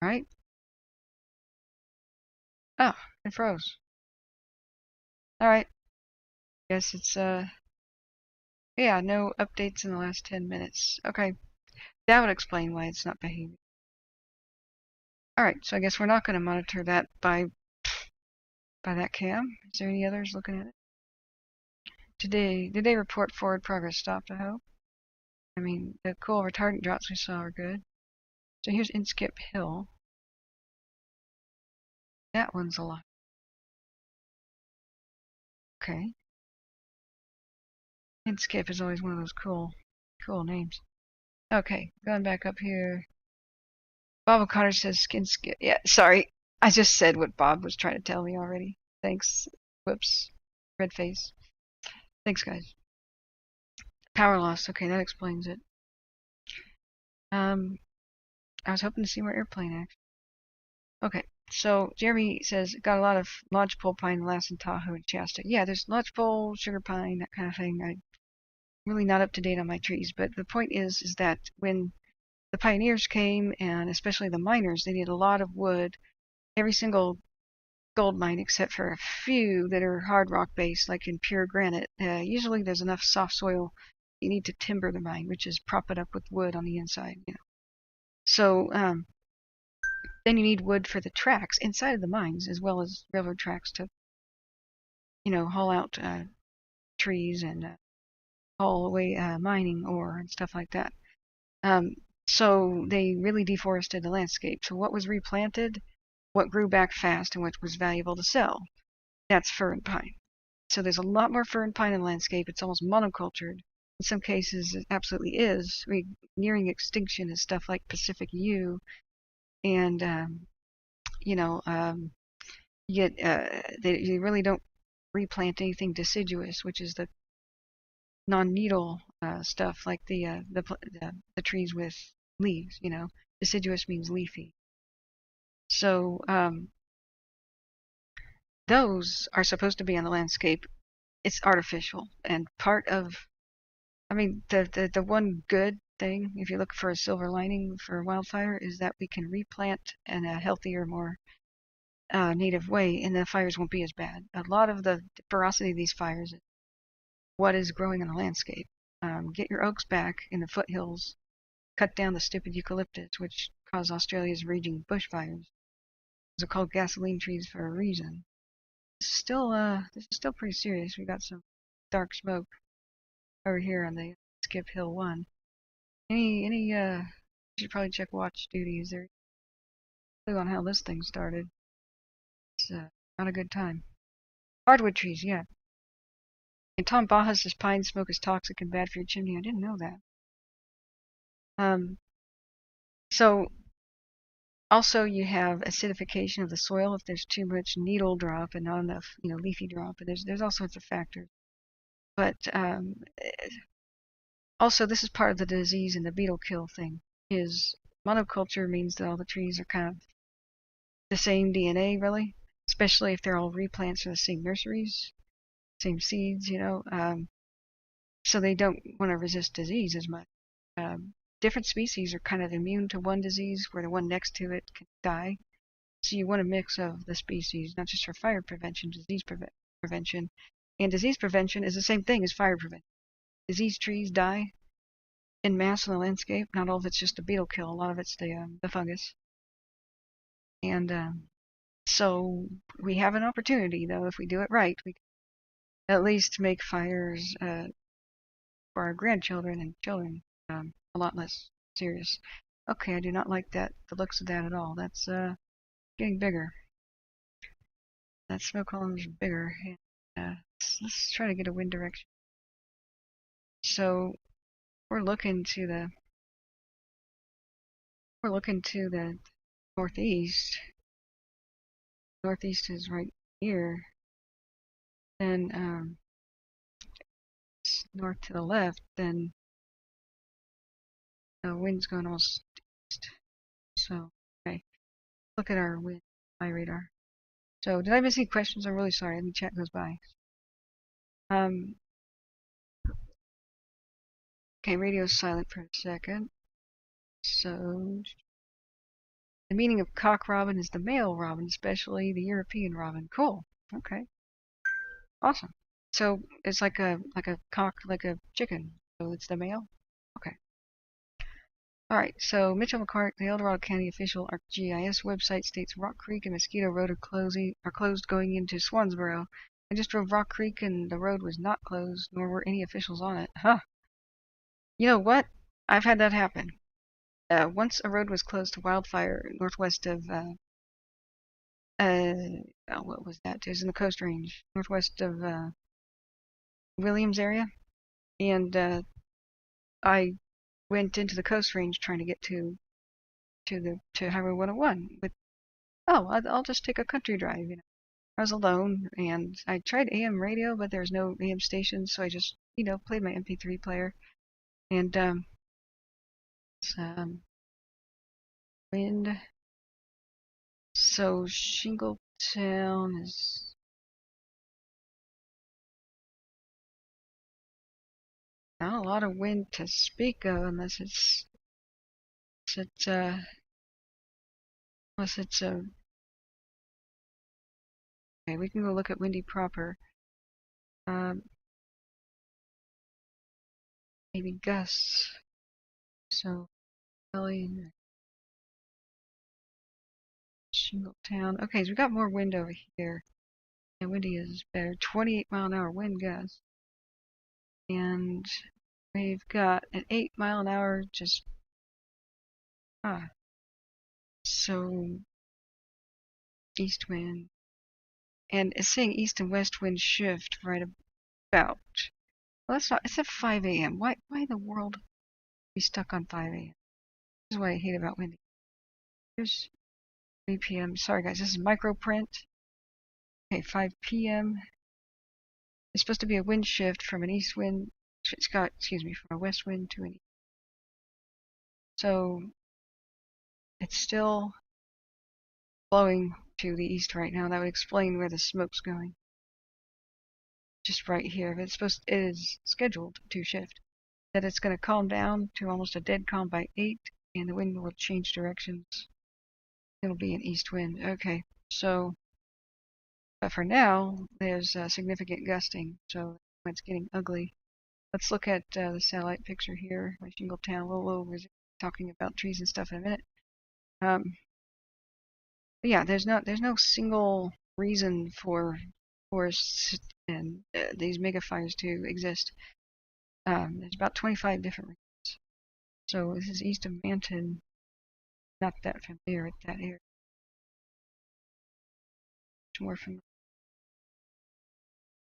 Right? Oh, it froze. Alright. Guess it's, yeah, no updates in the last 10 minutes. Okay. That would explain why it's not behaving. Alright, so I guess we're not going to monitor that by that cam. Is there any others looking at it? Did they report forward progress stopped, I hope? I mean, the cool retardant drops we saw are good. So here's Inskip Hill. That one's alive. Okay. Inskip is always one of those cool names. Okay, going back up here. Bob O'Connor says skin skip. Yeah, sorry. I just said what Bob was trying to tell me already. Thanks. Whoops. Red face. Thanks, guys. Power loss. Okay, that explains it. I was hoping to see more airplane action. Okay, so Jeremy says got a lot of lodgepole pine, Lassen, Tahoe, and Shasta. Yeah, there's lodgepole, sugar pine, that kind of thing. I'm really not up to date on my trees, but the point is that when the pioneers came, and especially the miners, they needed a lot of wood. Every single gold mine, except for a few that are hard rock based, like in pure granite, usually there's enough soft soil. You need to timber the mine, which is prop it up with wood on the inside. So then you need wood for the tracks inside of the mines, as well as railroad tracks to, haul out trees and haul away mining ore and stuff like that. So they really deforested the landscape. So what was replanted, what grew back fast, and what was valuable to sell? That's fir and pine. So there's a lot more fir and pine in the landscape. It's almost monocultured. In some cases, it absolutely is. Nearing extinction is stuff like Pacific yew, and they really don't replant anything deciduous, which is the non-needle stuff, like the trees with leaves. Deciduous means leafy. So those are supposed to be on the landscape. It's artificial, and part of, the one good thing, if you look for a silver lining for wildfire, is that we can replant in a healthier, more native way, and the fires won't be as bad. A lot of the ferocity of these fires is what is growing in the landscape. Get your oaks back in the foothills. Cut down the stupid eucalyptus, which cause Australia's raging bushfires. Those are called gasoline trees for a reason. This is still pretty serious. We got some dark smoke over here on the Skip Hill 1. You should probably check watch duty. Is there a clue on how this thing started? It's not a good time. Hardwood trees, yeah. And Tom Baja says pine smoke is toxic and bad for your chimney. I didn't know that. So also you have acidification of the soil if there's too much needle drop and not enough, leafy drop. And there's all sorts of factors. But also this is part of the disease and the beetle kill thing. Is monoculture means that all the trees are kind of the same DNA, really, especially if they're all replants from the same nurseries, same seeds, so they don't want to resist disease as much. different species are kind of immune to one disease where the one next to it can die. So you want a mix of the species, not just for fire prevention, disease prevention. And disease prevention is the same thing as fire prevention. Diseased trees die in mass in the landscape. Not all of it's just a beetle kill. A lot of it's the fungus. And so we have an opportunity, though, if we do it right, we can at least make fires for our grandchildren and children a lot less serious. Okay, I do not like the looks of that at all. That's getting bigger. That smoke column is bigger. And, let's try to get a wind direction. So we're looking to the northeast. Northeast is right here. Then north to the left. Then the wind's going almost east. So okay, look at our wind by radar. So did I miss any questions? I'm really sorry. The chat goes by. Okay, radio's silent for a second. So the meaning of cock robin is the male robin, especially the European robin. Cool. Okay. Awesome. So it's like a cock, like a chicken. So it's the male. Okay. All right. So Mitchell McCart, the Dorado County official ArcGIS website states Rock Creek and Mosquito Road are closed going into Swansboro. I just drove Rock Creek and the road was not closed, nor were any officials on it. Huh. You know what? I've had that happen. Once a road was closed to Wildfire northwest of what was that? It was in the Coast Range, northwest of Williams area, and I went into the Coast Range trying to get to Highway 101 with I'll just take a country drive. You know, I was alone and I tried AM radio, but there's no AM station, so I just played my MP3 player and wind. So Shingletown is not a lot of wind to speak of unless it's okay, we can go look at windy proper. Maybe gusts. So Shingletown. Okay, so we got more wind over here. And windy is better. 28-mile-an-hour wind gusts. And we've got an 8-mile-an-hour just so east wind. And it's saying east and west wind shift right about. Well, that's not. It's at 5 a.m. Why in the world are we stuck on 5 a.m.? This is what I hate about windy. Here's 3 p.m. Sorry guys, this is micro print. Okay, 5 p.m. It's supposed to be a wind shift from an east wind. From a west wind to an east. So it's still blowing to the east right now. That would explain where the smoke's going. Just right here. But it is scheduled to shift. That it's going to calm down to almost a dead calm by 8, and the wind will change directions. It'll be an east wind. Okay, so but for now, there's significant gusting, so it's getting ugly. Let's look at the satellite picture here by Shingletown. We'll talking about trees and stuff in a minute. But yeah, there's no single reason for forests and these mega fires to exist. There's about 25 different reasons. So this is east of Manton. Not that familiar with that area. Much more from the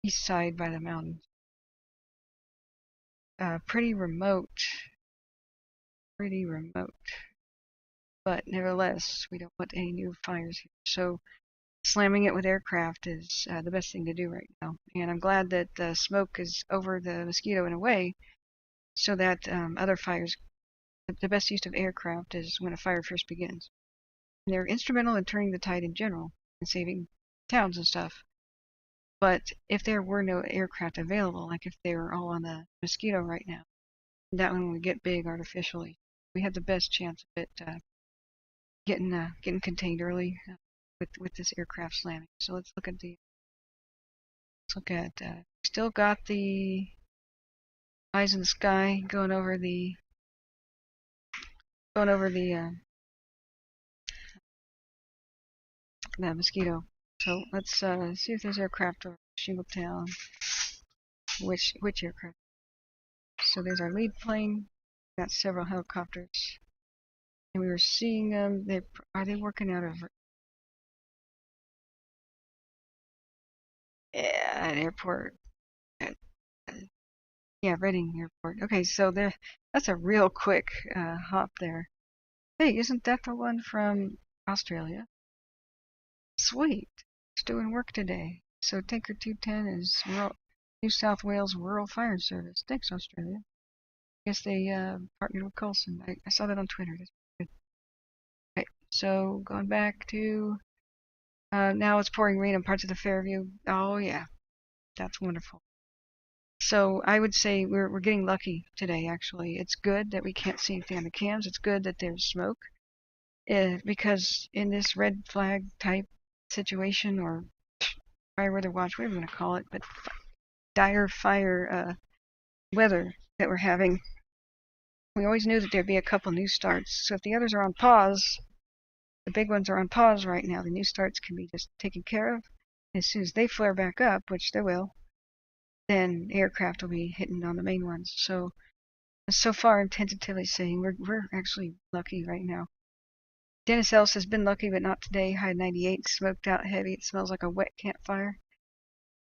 east side by the mountains. Pretty remote. But nevertheless, we don't want any new fires here. So slamming it with aircraft is the best thing to do right now. And I'm glad that the smoke is over the mosquito in a way, so that other fires, the best use of aircraft is when a fire first begins. And they're instrumental in turning the tide in general and saving towns and stuff. But if there were no aircraft available, like if they were all on the mosquito right now, that one would get big artificially. we had the best chance of it getting contained early with this aircraft slamming. So let's look at still got the eyes in the sky going over the Mosquito. So let's see if there's aircraft over Shingletown. Which aircraft? So there's our lead plane. Got several helicopters, and we were seeing them. Are they working out of an airport? Yeah, Reading Airport. Okay, so that's a real quick hop there. Hey, isn't that the one from Australia? Sweet. It's doing work today. So Tanker 210 is New South Wales Rural Fire Service. Thanks, Australia. I guess they partnered with Coulson. I saw that on Twitter. That's good. Okay, so going back to now it's pouring rain in parts of the Fairview. Oh yeah, that's wonderful. So I would say we're getting lucky today. Actually, it's good that we can't see anything on the cams. It's good that there's smoke, because in this red flag type situation or fire weather watch, whatever you want to call it, but dire fire weather that we're having, we always knew that there'd be a couple new starts. So if the others are on pause, the big ones are on pause right now. The new starts can be just taken care of. As soon as they flare back up, which they will, then aircraft will be hitting on the main ones. So far I'm tentatively saying we're actually lucky right now. Dennis Ellis has been lucky, but not today. High 98, smoked out heavy. It smells like a wet campfire.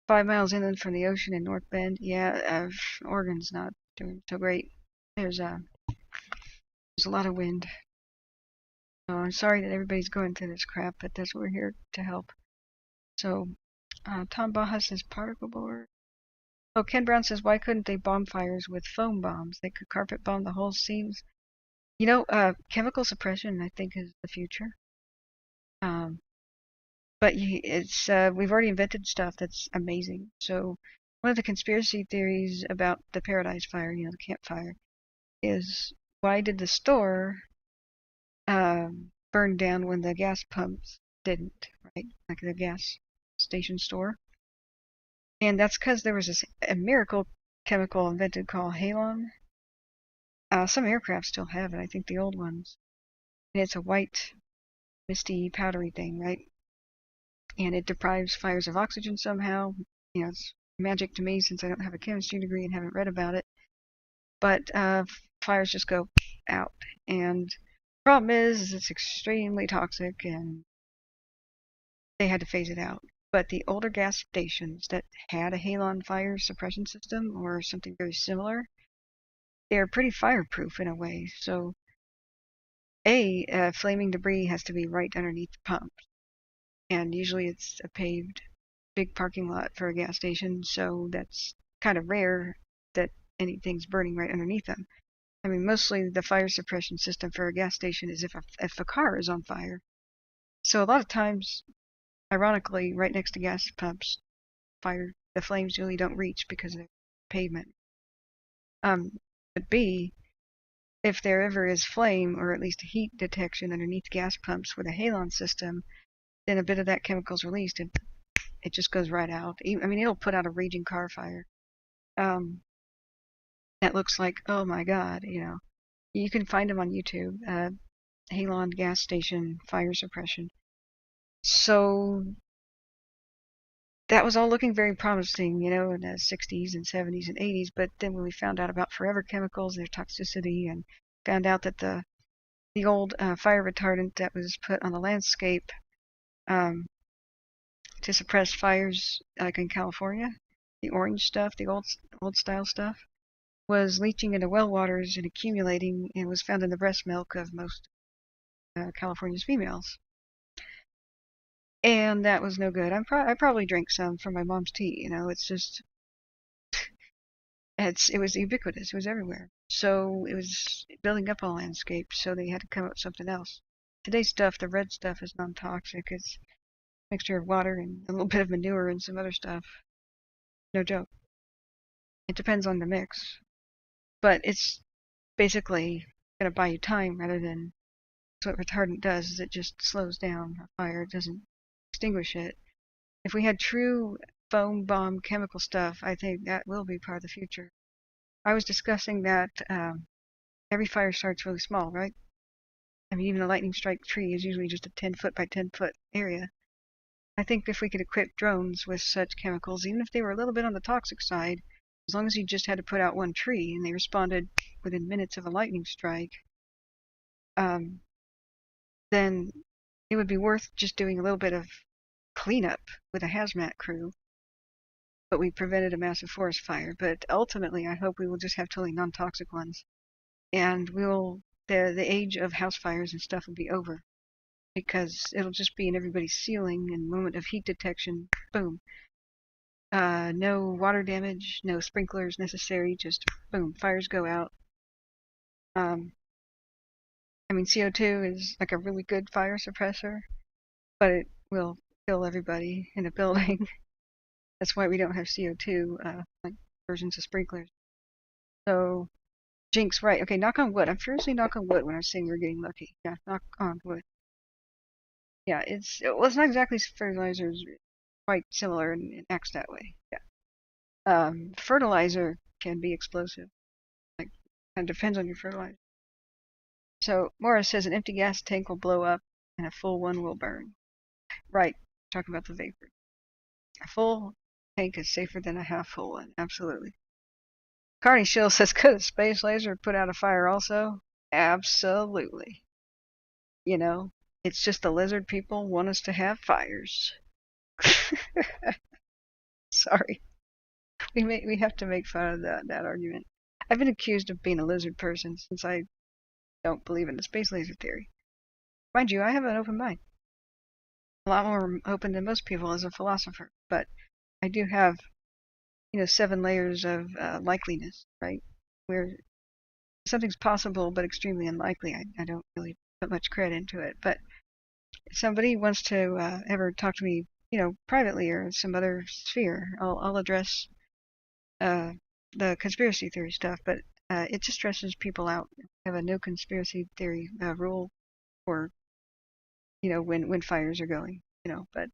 5 miles inland from the ocean in North Bend. Yeah, Oregon's not doing so great. There's a lot of wind. So I'm sorry that everybody's going through this crap, but that's what we're here to help. So Tom Baja says particle board. Oh, Ken Brown says, why couldn't they bomb fires with foam bombs? They could carpet bomb the whole seams. You know, chemical suppression, I think, is the future. But we've already invented stuff that's amazing. So one of the conspiracy theories about the Paradise Fire, the campfire, is why did the store burn down when the gas pumps didn't, right? Like the gas station store. And that's because there was a miracle chemical invented called halon. Some aircraft still have it, I think the old ones. And it's a white, misty, powdery thing, right? And it deprives fires of oxygen somehow. It's magic to me since I don't have a chemistry degree and haven't read about it. But fires just go out. And the problem is it's extremely toxic, and they had to phase it out. But the older gas stations that had a halon fire suppression system or something very similar, they're pretty fireproof in a way. So, flaming debris has to be right underneath the pump. And usually it's a paved big parking lot for a gas station, so that's kind of rare that anything's burning right underneath them. I mean, mostly the fire suppression system for a gas station is if a car is on fire. So a lot of times, ironically, right next to gas pumps, the flames usually don't reach because of the pavement. But B, if there ever is flame or at least heat detection underneath gas pumps with a halon system, then a bit of that chemical is released and it just goes right out. I mean, it'll put out a raging car fire. That looks like, oh my God, You can find them on YouTube. Halon gas station fire suppression. So that was all looking very promising, in the 60s and 70s and 80s. But then when we found out about forever chemicals, their toxicity, and found out that the old fire retardant that was put on the landscape to suppress fires, like in California, the orange stuff, the old style stuff, was leaching into well waters and accumulating, and was found in the breast milk of most California's females. And that was no good. I probably drank some from my mom's tea. It's just it was ubiquitous. It was everywhere. So it was building up on the landscape. So they had to come up with something else. Today's stuff, the red stuff, is non-toxic. It's a mixture of water and a little bit of manure and some other stuff. No joke. It depends on the mix, but it's basically going to buy you time rather than. So what retardant does is it just slows down a fire. It doesn't extinguish it. If we had true foam bomb chemical stuff, I think that will be part of the future. I was discussing that every fire starts really small, right? I mean, even a lightning strike tree is usually just a 10-foot by 10-foot area. I think if we could equip drones with such chemicals, even if they were a little bit on the toxic side, as long as you just had to put out one tree and they responded within minutes of a lightning strike, then it would be worth just doing a little bit of cleanup with a hazmat crew. But we prevented a massive forest fire. But ultimately, I hope we will just have totally non-toxic ones, and the age of house fires and stuff will be over, because it'll just be in everybody's ceiling and moment of heat detection, boom. No water damage, no sprinklers necessary, just boom, fires go out. I mean, CO2 is like a really good fire suppressor, but it will kill everybody in a building. That's why we don't have CO2 like versions of sprinklers. So, Jinx, right? Okay, knock on wood. I'm furiously knock on wood when I was saying we're getting lucky. Yeah, knock on wood. Yeah, it's not exactly fertilizers. Quite similar and acts that way. Yeah. Fertilizer can be explosive. Like, kind of depends on your fertilizer. So Morris says an empty gas tank will blow up and a full one will burn. Right. Talking about the vapor. A full tank is safer than a half full one. Absolutely. Carney Shill says, could a space laser put out a fire also? Absolutely. You know, it's just the lizard people want us to have fires. Sorry. We have to make fun of that argument. I've been accused of being a lizard person since I don't believe in the space laser theory. Mind you, I have an open mind. A lot more open than most people as a philosopher. But I do have, 7 layers of likeliness, right? Where something's possible but extremely unlikely. I don't really put much credit into it. But if somebody wants to ever talk to me, privately or in some other sphere, I'll address the conspiracy theory stuff, but it just stresses people out. I have a no conspiracy theory rule for, when fires are going, but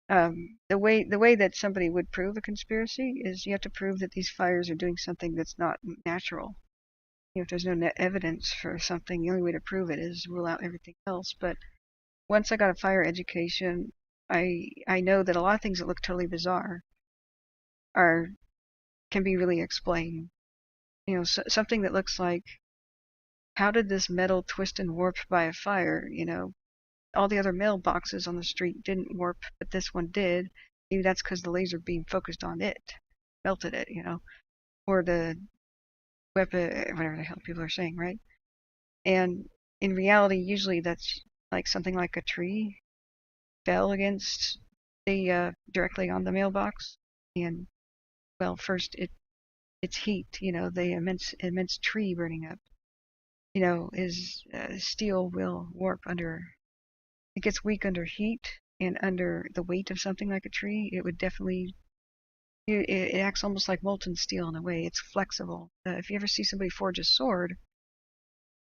the way that somebody would prove a conspiracy is you have to prove that these fires are doing something that's not natural. If there's no evidence for something, the only way to prove it is rule out everything else. But once I got a fire education, I know that a lot of things that look totally bizarre can be really explained. Something that looks like, how did this metal twist and warp by a fire? All the other mailboxes on the street didn't warp, but this one did. Maybe that's because the laser beam focused on it, melted it, or the weapon, whatever the hell people are saying, right? And in reality, usually that's like something like a tree fell against directly on the mailbox, and well, first it's heat, the immense tree burning up, is steel will warp under. It gets weak under heat and under the weight of something like a tree. It would definitely. It acts almost like molten steel in a way. It's flexible. If you ever see somebody forge a sword,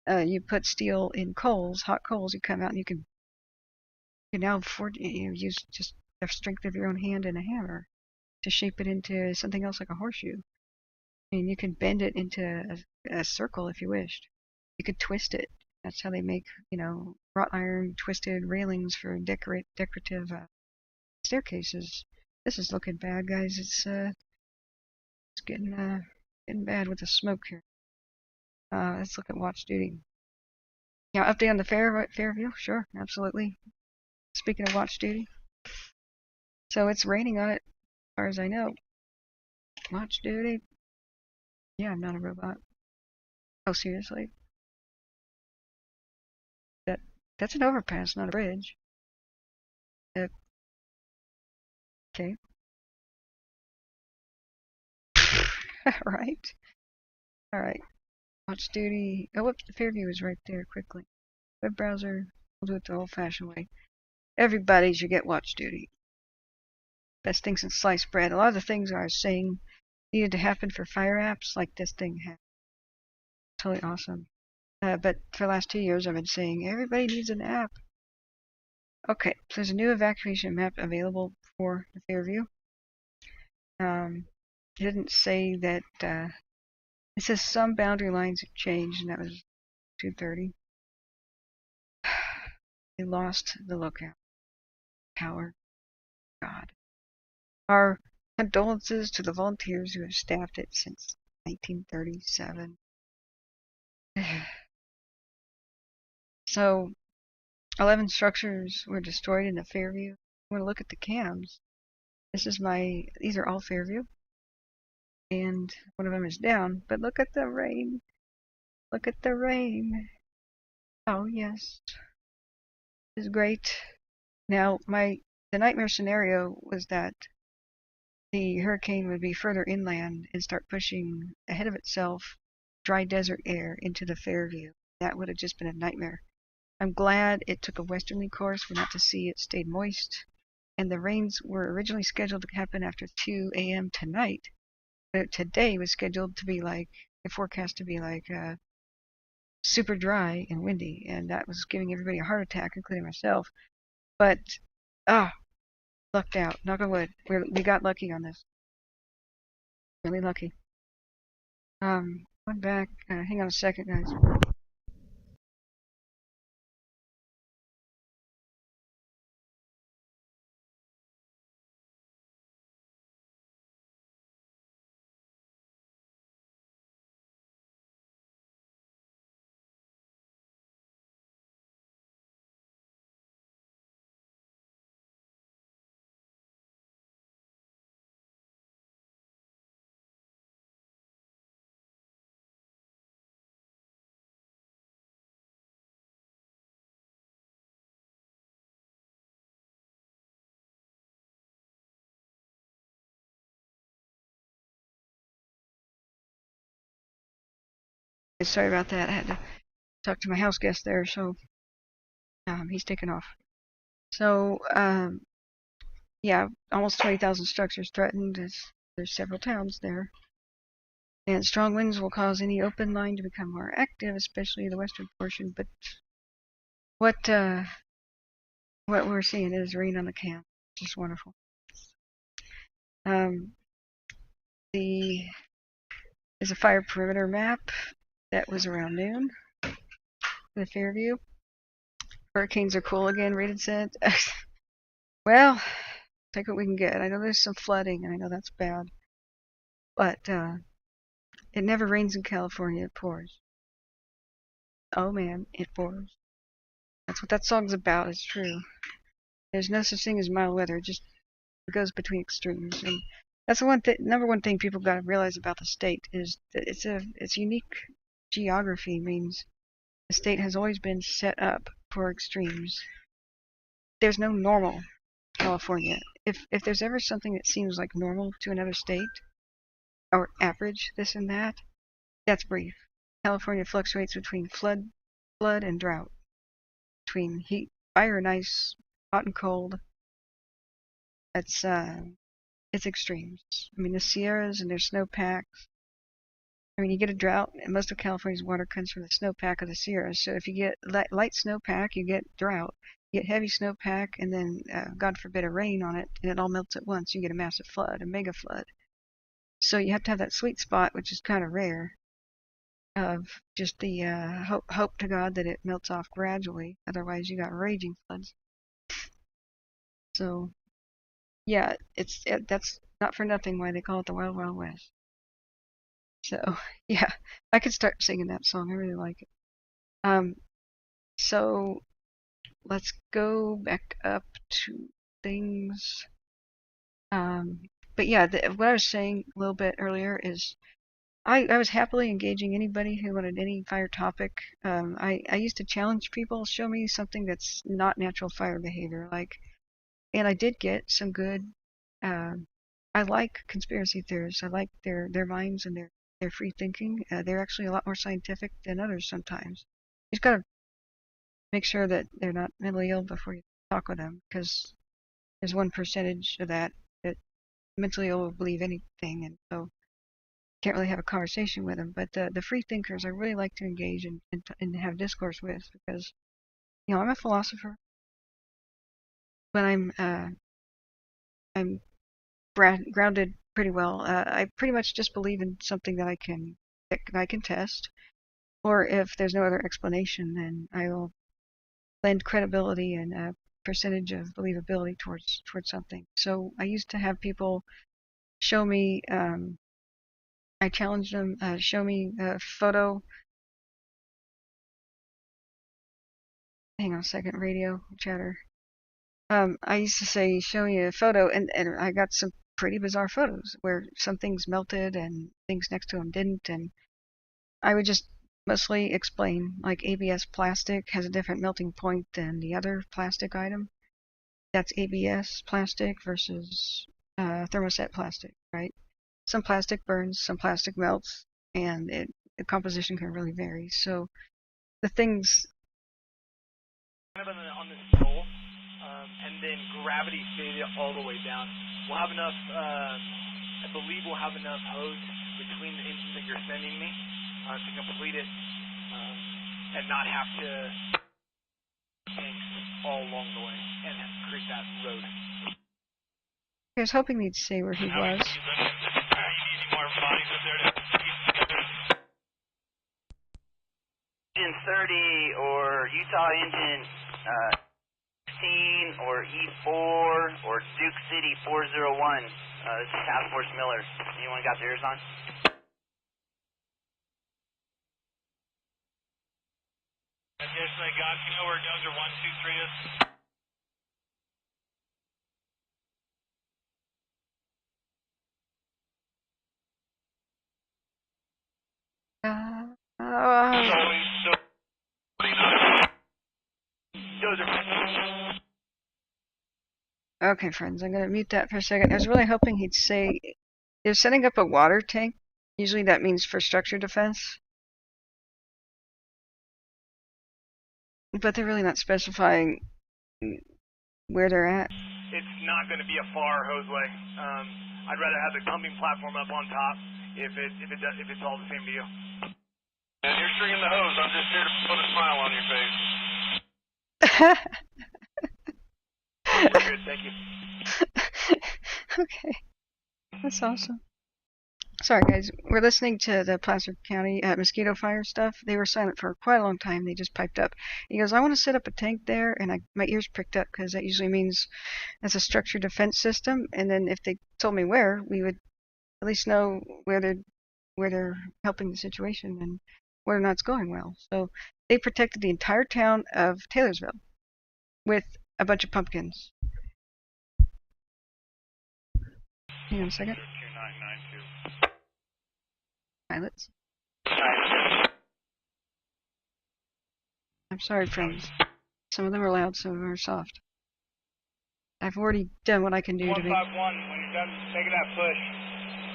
you put steel in coals, hot coals. You come out and you can now use just the strength of your own hand and a hammer to shape it into something else like a horseshoe. And you can bend it into a circle if you wished. You could twist it. That's how they make, wrought iron twisted railings for decorative staircases. This is looking bad, guys. It's getting bad with the smoke here. Let's look at watch duty. Yeah, update on the Fairview? Sure, absolutely. Speaking of watch duty. So it's raining on it, as far as I know. Watch duty. Yeah, I'm not a robot. Oh, seriously? That's an overpass, not a bridge. Okay. Right. All right. Watch duty. Oh, whoops, the Fairview is right there. Quickly. Web browser. We'll do it the old-fashioned way. Everybody should get watch duty. Best thing since sliced bread. A lot of the things I was saying needed to happen for fire apps, like this thing happened. Totally awesome. But for the last 2 years, I've been saying everybody needs an app. Okay, so there's a new evacuation map available for the Fairview. It didn't say that. It says some boundary lines have changed, and that was 2:30. They lost the lookout tower. God. Our condolences to the volunteers who have staffed it since 1937. So, 11 structures were destroyed in the Fairview. I'm going to look at the cams. These are all Fairview. And one of them is down. But look at the rain. Look at the rain. Oh, yes. This is great. Now, the nightmare scenario was that the hurricane would be further inland and start pushing ahead of itself dry desert air into the Fairview. That would have just been a nightmare. I'm glad it took a westerly course. We're not to see it stayed moist. And the rains were originally scheduled to happen after 2 a.m. tonight. But today was scheduled to be forecast to be super dry and windy. And that was giving everybody a heart attack, including myself. But, lucked out. Knock on wood. We got lucky on this. Really lucky. Going back. Hang on a second, guys. Sorry about that. I had to talk to my house guest there, so he's taken off. So, yeah, almost 20,000 structures threatened. There's several towns there. And strong winds will cause any open line to become more active, especially the western portion. But what we're seeing is rain on the camp, which is wonderful. There's a fire perimeter map that was around noon in the Fairview. Hurricanes are cool again, Rated said. Well, take what we can get. I know there's some flooding, and I know that's bad. But it never rains in California, it pours. Oh man, it pours. That's what that song's about, it's true. There's no such thing as mild weather, it just goes between extremes. And that's the number one thing people gotta realize about the state is that its unique geography means the state has always been set up for extremes. There's no normal California. If there's ever something that seems like normal to another state, or average, this and that, that's brief. California fluctuates between flood and drought, between heat, fire and ice, hot and cold. It's extremes. I mean, the Sierras and their snowpacks. I mean, you get a drought, and most of California's water comes from the snowpack of the Sierras. So if you get light snowpack, you get drought. You get heavy snowpack, and then, God forbid, a rain on it, and it all melts at once. You get a massive flood, a mega flood. So you have to have that sweet spot, which is kind of rare, of just the hope to God that it melts off gradually. Otherwise, you got raging floods. So, yeah, that's not for nothing why they call it the Wild Wild West. So, yeah, I could start singing that song. I really like it. So let's go back up to things. But yeah, what I was saying a little bit earlier is I was happily engaging anybody who wanted any fire topic. I used to challenge people, show me something that's not natural fire behavior, and I did get some good. I like conspiracy theorists. I like their minds and their free thinking. They're actually a lot more scientific than others sometimes. You just gotta make sure that they're not mentally ill before you talk with them, because there's 1% of that mentally ill will believe anything, and so can't really have a conversation with them. But the free thinkers, I really like to engage and have discourse with, because I'm a philosopher, but I'm grounded pretty well. I pretty much just believe in something that I can test, or if there's no other explanation, then I will lend credibility and a percentage of believability towards something. So I used to have people show me. I challenged them. Show me a photo. Hang on a second. Radio chatter. I used to say, show me a photo, and I got some pretty bizarre photos where some things melted and things next to them didn't, and I would just mostly explain, like ABS plastic has a different melting point than the other plastic item. That's ABS plastic versus thermoset plastic, right? Some plastic burns, some plastic melts, and the composition can really vary. So the things kind of on this pole, and then gravity stayed all the way down. We'll have enough, I believe we'll have enough hose between the engines that you're sending me to complete it and not have to tanks all along the way and create that road. I was hoping he'd say where he was. Engine 30 or Utah engine 16 or E4 or Duke City 401. This is Task Force Miller. Anyone got theirs on? Yes, I got. You know where Dozer 123 is? Okay, friends, I'm going to mute that for a second. I was really hoping he'd say they're setting up a water tank. Usually that means for structure defense. But they're really not specifying where they're at. It's not going to be a far hoseway. I'd rather have the pumping platform up on top if it's all the same to you. And you're stringing the hose. I'm just here to put a smile on your face. We're good, thank you. Okay, that's awesome. Sorry, guys. We're listening to the Placer County Mosquito Fire stuff. They were silent for quite a long time. They just piped up. He goes, I want to set up a tank there, and my ears pricked up because that usually means that's a structured defense system. And then if they told me where, we would at least know where they're helping the situation and whether or not it's going well. So they protected the entire town of Taylorsville with a bunch of pumpkins. Hang on a second. 2992. Pilots. I'm sorry, friends. Some of them are loud, some of them are soft. I've already done what I can do to make... 151, when you're done taking that push,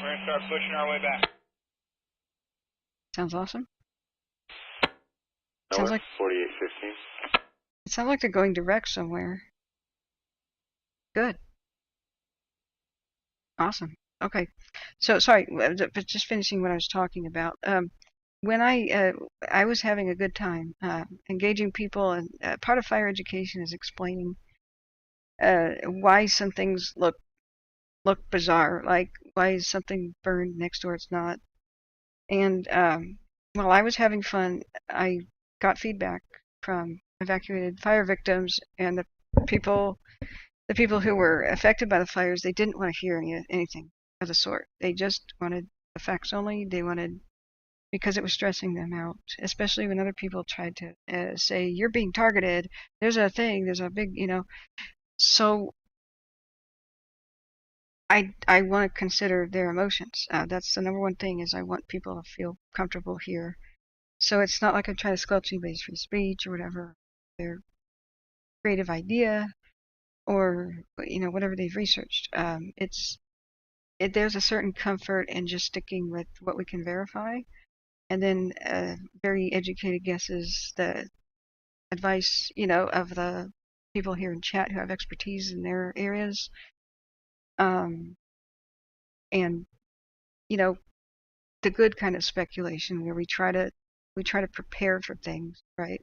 we're going to start pushing our way back. Sounds awesome. Sounds like 4815. it sounds like they're going direct somewhere. Good. Awesome. Okay. So sorry, but just finishing what I was talking about. When I was having a good time engaging people, and part of fire education is explaining why some things look bizarre, like why is something burned next door it's not. And while I was having fun, I got feedback from evacuated fire victims and the people who were affected by the fires. They didn't want to hear anything of the sort. They just wanted the facts only. They wanted, because it was stressing them out, especially when other people tried to say, you're being targeted, there's a big, So I want to consider their emotions. That's the number one thing, is I want people to feel comfortable here. So it's not like I'm trying to squelch anybody's free speech or whatever, their creative idea or whatever they've researched. There's a certain comfort in just sticking with what we can verify, and then very educated guesses, the advice of the people here in chat who have expertise in their areas. And the good kind of speculation where we try to prepare for things, right?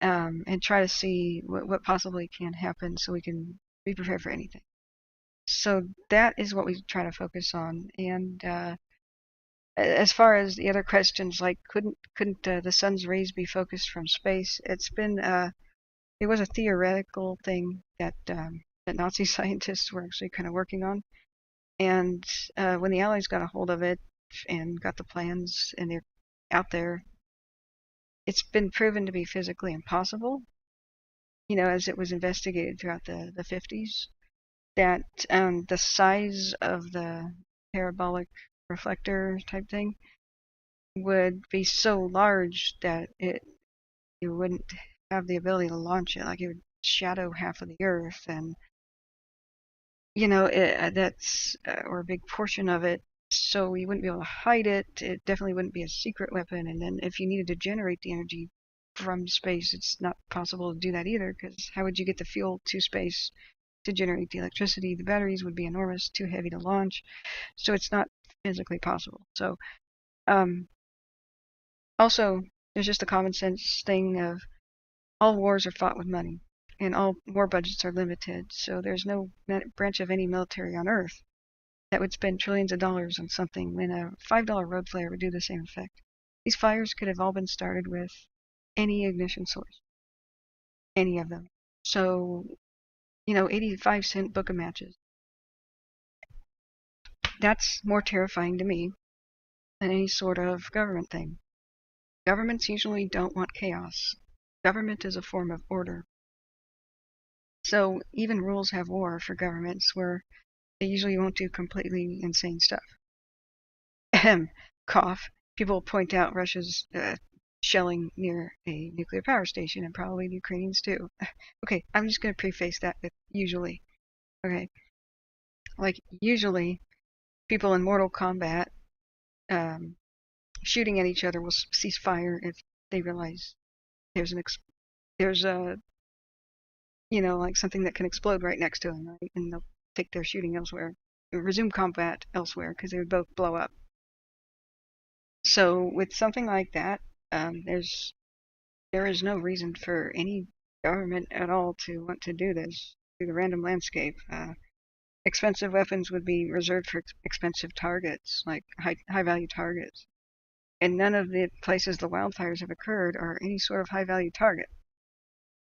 And try to see what possibly can happen so we can be prepared for anything. So that is what we try to focus on. And as far as the other questions, like couldn't the sun's rays be focused from space? It's been it was a theoretical thing that that Nazi scientists were actually kind of working on. And when the Allies got a hold of it and got the plans and they're out there, it's been proven to be physically impossible. You know, as it was investigated throughout the 50s, that the size of the parabolic reflector type thing would be so large that you wouldn't have the ability to launch it. Like it would shadow half of the Earth, and you know that's or a big portion of it. So you wouldn't be able to hide it. It definitely wouldn't be a secret weapon. And then if you needed to generate the energy from space, it's not possible to do that either, because how would you get the fuel to space to generate the electricity? The batteries would be enormous, too heavy to launch, so it's not physically possible. So also, there's just a common sense thing of all wars are fought with money, and all war budgets are limited, so there's no branch of any military on Earth that would spend trillions of dollars on something when a $5 road flare would do the same effect. These fires could have all been started with any ignition source, any of them. So, you know, 85-cent book of matches. That's more terrifying to me than any sort of government thing. Governments usually don't want chaos. Government is a form of order. So even rules have war for governments where they usually won't do completely insane stuff. Cough. People point out Russia's shelling near a nuclear power station, and probably the Ukrainians too. Okay, I'm just going to preface that with usually. Okay, like usually people in mortal combat shooting at each other will cease fire if they realize there's a you know, like something that can explode right next to them, right? And they'll take their shooting elsewhere, resume combat elsewhere, because they would both blow up. So with something like that, there is no reason for any government at all to want to do this through the random landscape. Expensive weapons would be reserved for expensive targets, like high value targets. And none of the places the wildfires have occurred are any sort of high value target.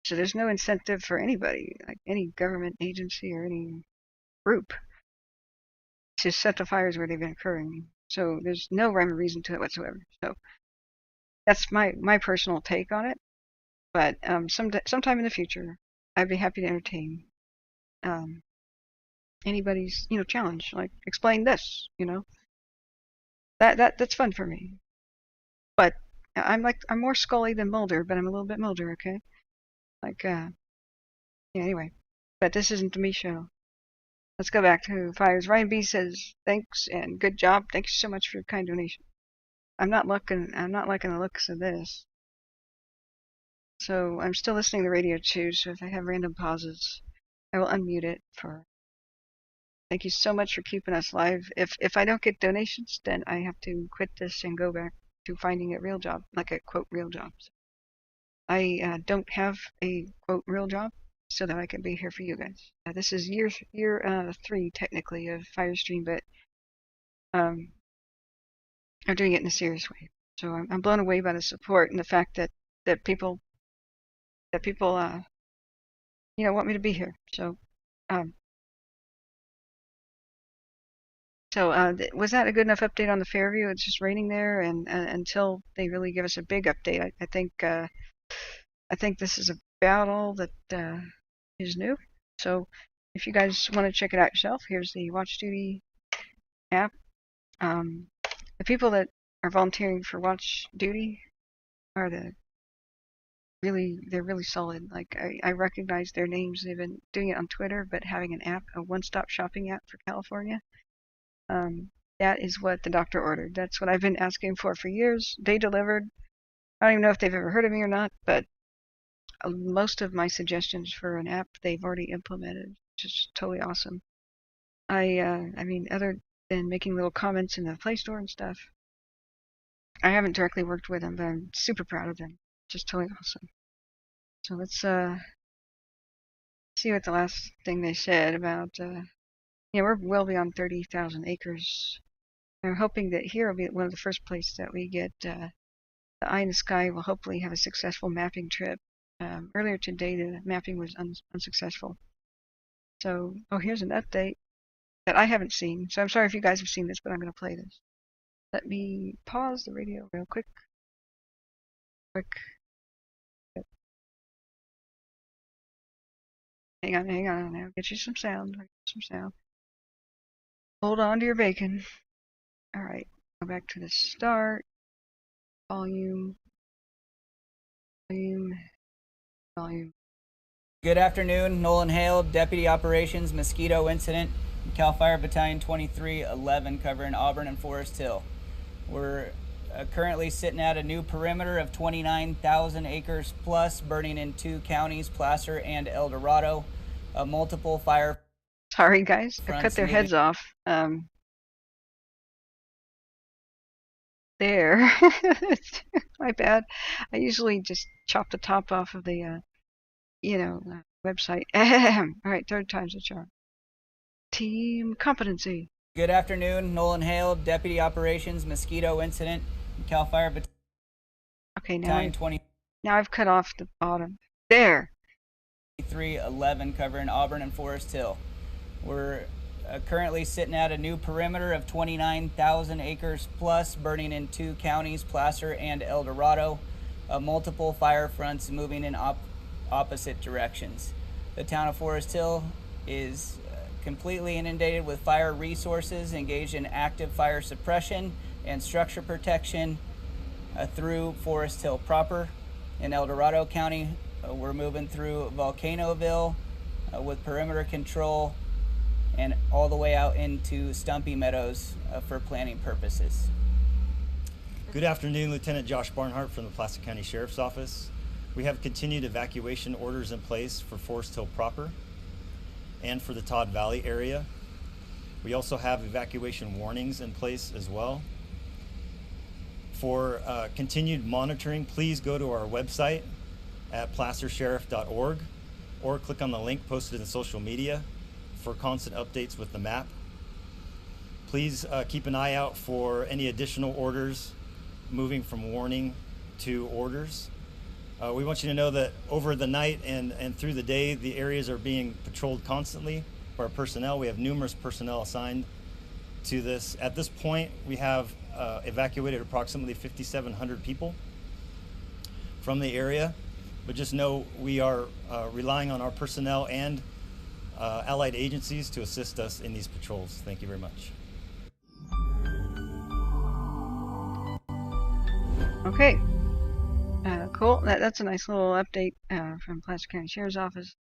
So there's no incentive for anybody, like any government agency or any group, to set the fires where they've been occurring. So there's no rhyme or reason to it whatsoever. So that's my personal take on it. But sometime in the future, I'd be happy to entertain anybody's challenge. Like, explain this. That's fun for me. But I'm more Scully than Mulder, but I'm a little bit Mulder, okay? Like yeah. Anyway, but this isn't the me show. Let's go back to fires. Ryan B says thanks and good job. Thanks so much for your kind donation. I'm not liking the looks of this. So I'm still listening to the radio too, so if I have random pauses, I will unmute it for. Thank you so much for keeping us live. If I don't get donations, then I have to quit this and go back to finding a real job, like a quote real job. So I don't have a quote real job, so that I can be here for you guys. This is year 3 technically of Firestream, but I'm doing it in a serious way. So I'm blown away by the support and the fact that people want me to be here. So was that a good enough update on the Fairview? It's just raining there, and until they really give us a big update, I think this is about all that is new. So if you guys want to check it out yourself, here's the Watch Duty app. The people that are volunteering for Watch Duty are they're really solid. Like I recognize their names. They've been doing it on Twitter, but having an app, a one-stop shopping app for California, that is what the doctor ordered. That's what I've been asking for years. They delivered. I don't even know if they've ever heard of me or not, but most of my suggestions for an app they've already implemented, which is totally awesome. I mean, other than making little comments in the Play Store and stuff, I haven't directly worked with them, but I'm super proud of them. Just totally awesome. So let's see what the last thing they said about. Yeah, we're well beyond 30,000 acres. I'm hoping that here will be one of the first places that we get the eye in the sky. Will hopefully have a successful mapping trip. Earlier today, the mapping was unsuccessful. So, oh, here's an update that I haven't seen. So I'm sorry if you guys have seen this, but I'm going to play this. Let me pause the radio real quick. Hang on. I'll get you some sound. Hold on to your bacon. All right, go back to the start. Volume. Good afternoon, Nolan Hale, Deputy Operations, Mosquito Incident, Cal Fire Battalion 2311, covering Auburn and Forest Hill. We're currently sitting at a new perimeter of 29,000 acres plus, burning in 2 counties, Placer and El Dorado. Multiple fire. Sorry, guys, I cut their heads off. There. My bad. I usually just chop the top off of the, website. All right, third time's a charm. Team competency. Good afternoon, Nolan Hale, Deputy Operations, Mosquito Incident, Cal Fire Battalion. Okay, now I've cut off the bottom. There. 2311, covering Auburn and Forest Hill. We're currently sitting at a new perimeter of 29,000 acres plus, burning in 2 counties, Placer and El Dorado. Multiple fire fronts moving in opposite directions. The town of Forest Hill is completely inundated with fire resources, engaged in active fire suppression and structure protection through Forest Hill proper. In El Dorado County, we're moving through Volcanoville with perimeter control and all the way out into Stumpy Meadows for planning purposes. Good afternoon, Lieutenant Josh Barnhart from the Placer County Sheriff's Office. We have continued evacuation orders in place for Forest Hill proper and for the Todd Valley area. We also have evacuation warnings in place as well. For continued monitoring, please go to our website at placersheriff.org or click on the link posted in social media for constant updates with the map. Please keep an eye out for any additional orders moving from warning to orders. We want you to know that over the night and through the day, the areas are being patrolled constantly by our personnel. We have numerous personnel assigned to this. At this point, we have evacuated approximately 5,700 people from the area, but just know we are relying on our personnel and allied agencies to assist us in these patrols. Thank you very much. Okay. Cool. That's a nice little update from Placer County Sheriff's Office.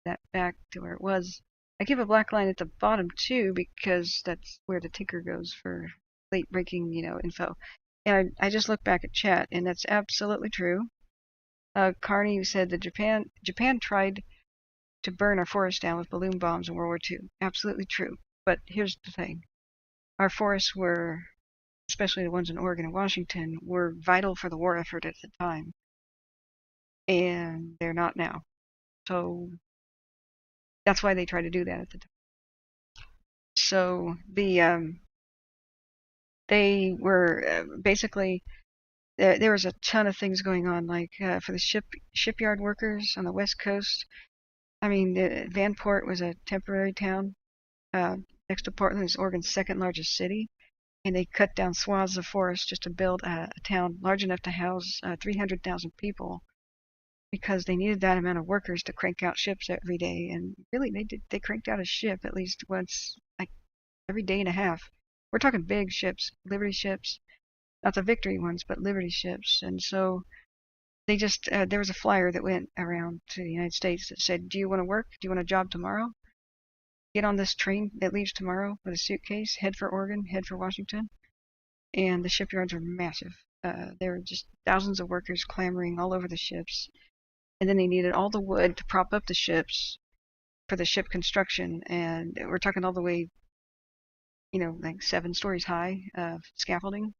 That back to where it was. I keep a black line at the bottom too because that's where the ticker goes for late breaking, info. And I just looked back at chat, and that's absolutely true. Carney said that Japan tried to burn our forest down with balloon bombs in World War II. Absolutely true. But here's the thing: our forests were, especially the ones in Oregon and Washington, were vital for the war effort at the time. And they're not now. So that's why they tried to do that at the time. So they were basically, there was a ton of things going on, like for the shipyard workers on the West Coast. I mean, Vanport was a temporary town next to Portland. It's Oregon's second largest city. And they cut down swaths of forest just to build a town large enough to house 300,000 people, because they needed that amount of workers to crank out ships every day. And really, they cranked out a ship at least once, like every day and a half. We're talking big ships, Liberty ships, not the Victory ones, but Liberty ships. And so they just, there was a flyer that went around to the United States that said, do you want to work? Do you want a job tomorrow? Get on this train that leaves tomorrow with a suitcase, head for Oregon, head for Washington. And the shipyards were massive. There were just thousands of workers clamoring all over the ships. And then they needed all the wood to prop up the ships for the ship construction. And we're talking all the way, like 7 stories high of scaffolding.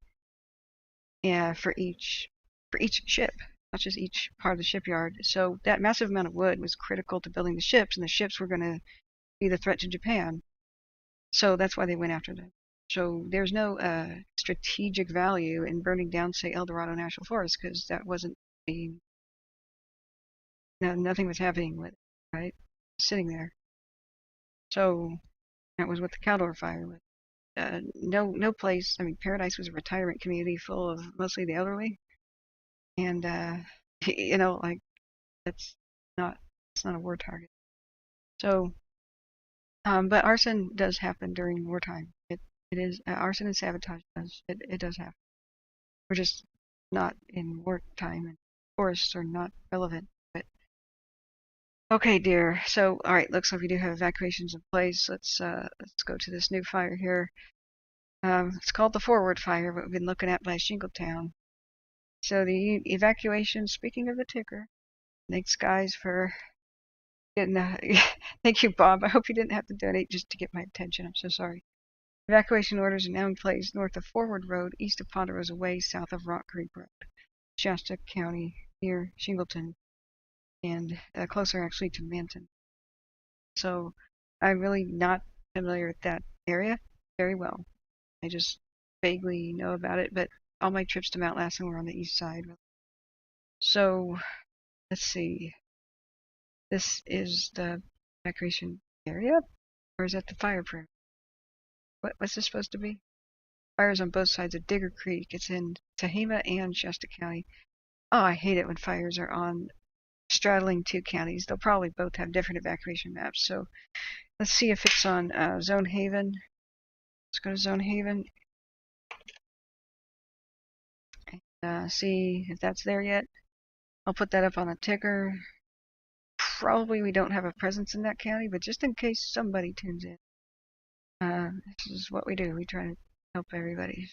for each ship, not just each part of the shipyard. So that massive amount of wood was critical to building the ships, and the ships were going to be the threat to Japan. So that's why they went after them. So there's no strategic value in burning down, say, El Dorado National Forest, because that wasn't being, nothing was happening with it, right? Sitting there. So that was what the Caldor Fire was. No place. I mean, Paradise was a retirement community full of mostly the elderly, and like it's not a war target. So, but arson does happen during wartime. It is arson and sabotage does it does happen. We're just not in wartime, and forests are not relevant. But okay, dear. So, all right. Looks like we do have evacuations in place. Let's go to this new fire here. It's called the Forward Fire, but we've been looking at by Shingletown. So the evacuation, speaking of the ticker, thanks guys for getting thank you, Bob. I hope you didn't have to donate just to get my attention. I'm so sorry. Evacuation orders are now in place north of Forward Road, east of Ponderosa Way, south of Rock Creek Road, Shasta County, near Shingleton, and closer actually to Manton. So I'm really not familiar with that area very well. I just vaguely know about it, but all my trips to Mount Lassen were on the east side. So let's see. This is the evacuation area, or is that the fire perimeter? What's this supposed to be? Fires on both sides of Digger Creek. It's in Tehama and Shasta County. Oh, I hate it when fires are on straddling two counties. They'll probably both have different evacuation maps. So let's see if it's on Zone Haven. Let's go to Zone Haven. And, see if that's there yet. I'll put that up on a ticker. Probably we don't have a presence in that county, but just in case somebody tunes in. This is what we do. We try to help everybody.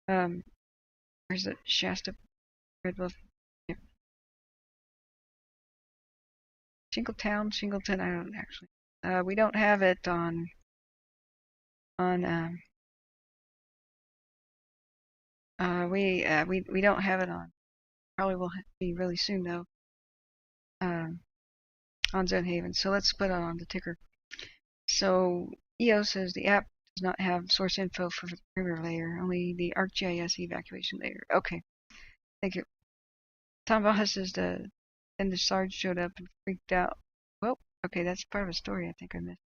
Where's the Shasta Red Wolf? Yep. Shingleton, I don't actually. We don't have it on we don't have it on. Probably will be really soon though. On Zone Haven. So let's put it on the ticker. So EO says the app does not have source info for the perimeter layer, only the ArcGIS evacuation layer. Okay, thank you. Tom Baja says then the Sarge showed up and freaked out. Well, okay, that's part of a story I think I missed.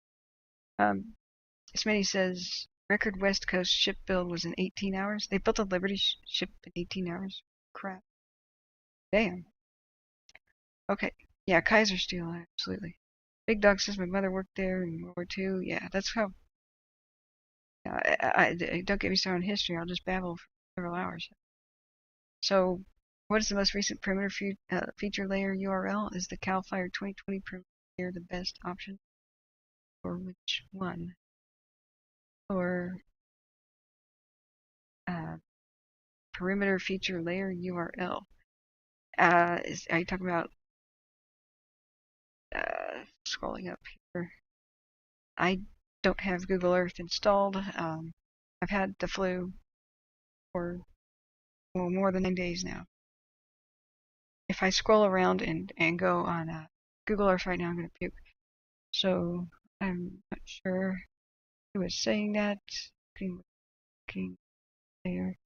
Smitty says record West Coast ship build was in 18 hours. They built a Liberty ship in 18 hours. Crap. Damn. Okay. Yeah, Kaiser Steel, absolutely. Big Dog says my mother worked there in World War II. Yeah, that's how. Don't get me started on history. I'll just babble for several hours. So, what is the most recent perimeter feature layer URL? Is the CAL FIRE 2020 perimeter layer the best option? Or which one? Or perimeter feature layer URL? Are you talking about scrolling up here? I don't have Google Earth installed. I've had the flu for more than 9 days now. If I scroll around and go on Google Earth right now, I'm going to puke. So I'm not sure who was saying that. Looking there.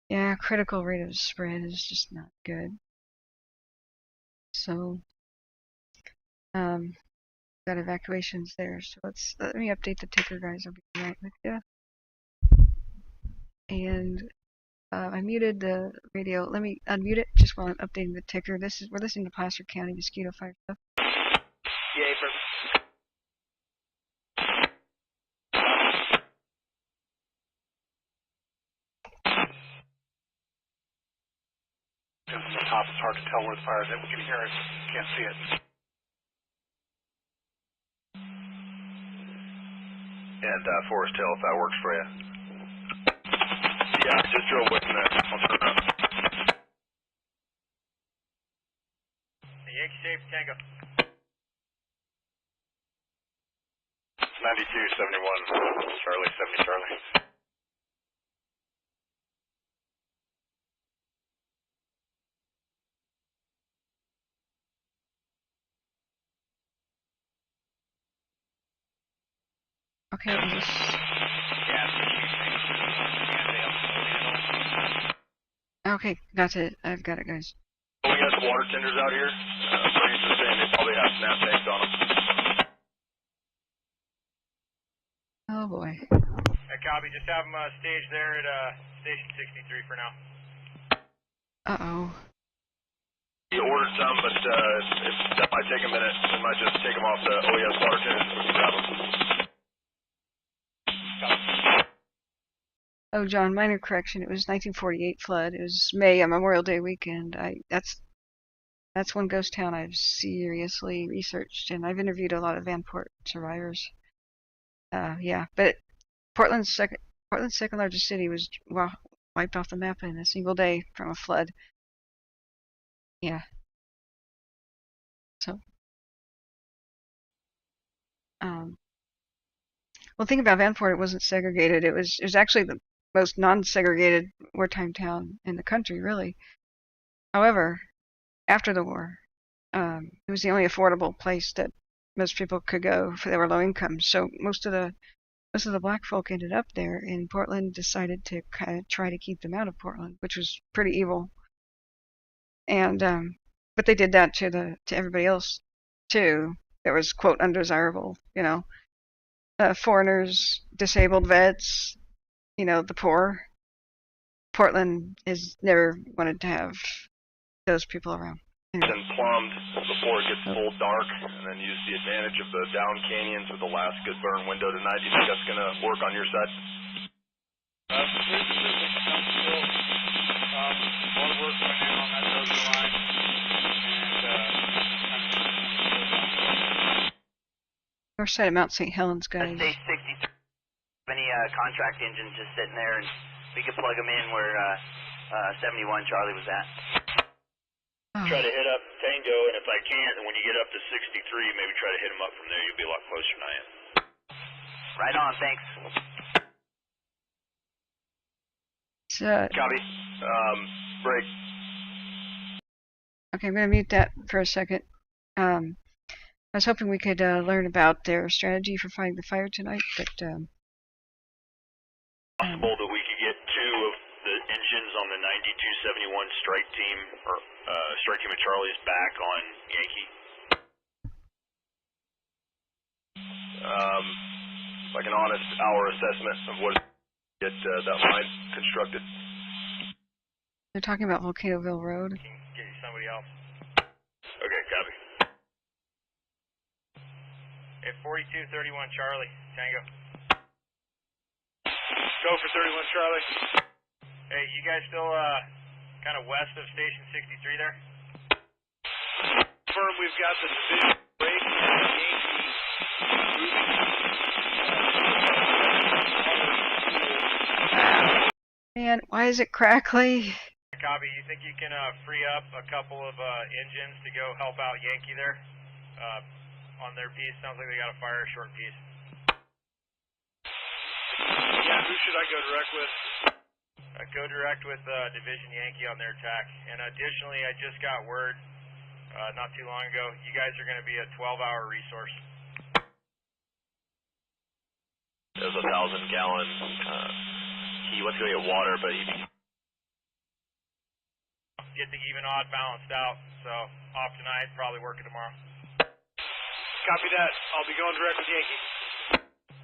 Yeah, critical rate of spread is just not good. So got evacuations there. So let me update the ticker, guys. I'll be right with you. And I muted the radio. Let me unmute it just while I'm updating the ticker. We're listening to Placer County Mosquito Fire stuff. Yay, perfect. From the top, it's hard to tell where the fire is at. We can hear it, can't see it. And Forest Hill, if that works for you. Yeah, just drill away from that. I'll turn around. Yankee Safe Tango. 9271, Charlie, 70 Charlie. Okay, let me just... Okay, got it. I've got it, guys. We got some water tenders out here. Police are saying they probably have snap tanks on them. Oh boy. Hey, copy. Just have them staged there at Station 63 for now. Uh-oh. He ordered some, but that might take a minute. We might just take them off the OES water tenders and we can grab them. Oh, John, minor correction. It was 1948 flood. It was May, a Memorial Day weekend. That's one ghost town I've seriously researched, and I've interviewed a lot of Vanport survivors. Yeah, but Portland's second largest city was wiped off the map in a single day from a flood. Yeah. So, well, think about Vanport. It wasn't segregated. It was actually the most non-segregated wartime town in the country, really. However, after the war, it was the only affordable place that most people could go if they were low income. So most of the black folk ended up there, and Portland decided to kind of try to keep them out of Portland, which was pretty evil. And but they did that to everybody else too. That was, quote, undesirable. Foreigners, disabled vets, the poor. Portland has never wanted to have those people around. Anyway. And plumbed before it gets full dark, and then use the advantage of the down canyons with the last good burn window tonight. Do you think that's going to work on your side? A lot of work going on that road line, and North side of Mount St. Helens, guys. Stage 63. Any contract engines just sitting there, and we could plug them in where 71 Charlie was at. Oh. Try to hit up Tango, and if I can't, and when you get up to 63, maybe try to hit them up from there. You'll be a lot closer than I am. Right on, thanks. Copy. Break. Okay, I'm going to mute that for a second. I was hoping we could learn about their strategy for fighting the fire tonight, but possible that we could get two of the engines on the 9271 strike team, or strike team of Charlie's back on Yankee. Like an honest hour assessment of what get that line constructed. they're talking about Volcanoville Road. Can get you somebody else. Okay, copy. Hey, 4231 Charlie, Tango. Go for 31 Charlie. Hey, you guys still kind of west of Station 63 there? Confirm we've got the division break and Man, why is it crackly? Copy. You think you can free up a couple of engines to go help out Yankee there on their piece? Sounds like they got a fire short piece. Yeah, who should I go direct with? Go direct with Division Yankee on their attack. And additionally, I just got word not too long ago, you guys are going to be a 12-hour resource. There's 1,000-gallon. He went to go get water, but he Get the even odd balanced out. So off tonight, probably working tomorrow. Copy that. I'll be going direct with Yankee.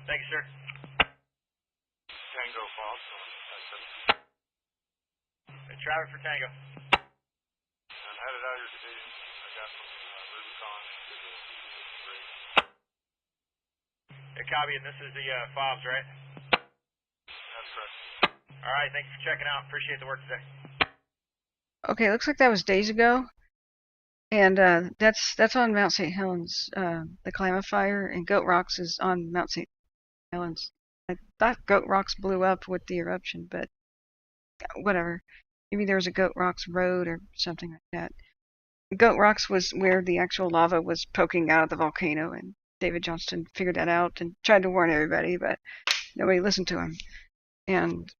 Thank you, sir. Tango Falls. Traffic for Tango. I'm headed out here today. I got some Rubicon. Hey, copy, and this is the FOBs, right? That's correct. All right, thank you for checking out. Appreciate the work today. Okay, looks like that was days ago, and that's on Mount St. Helens. The Klamath Fire, and Goat Rocks is on Mount St. Helens. I thought Goat Rocks blew up with the eruption, but whatever. Maybe there was a Goat Rocks Road or something like that. Goat Rocks was where the actual lava was poking out of the volcano, and David Johnston figured that out and tried to warn everybody, but nobody listened to him. And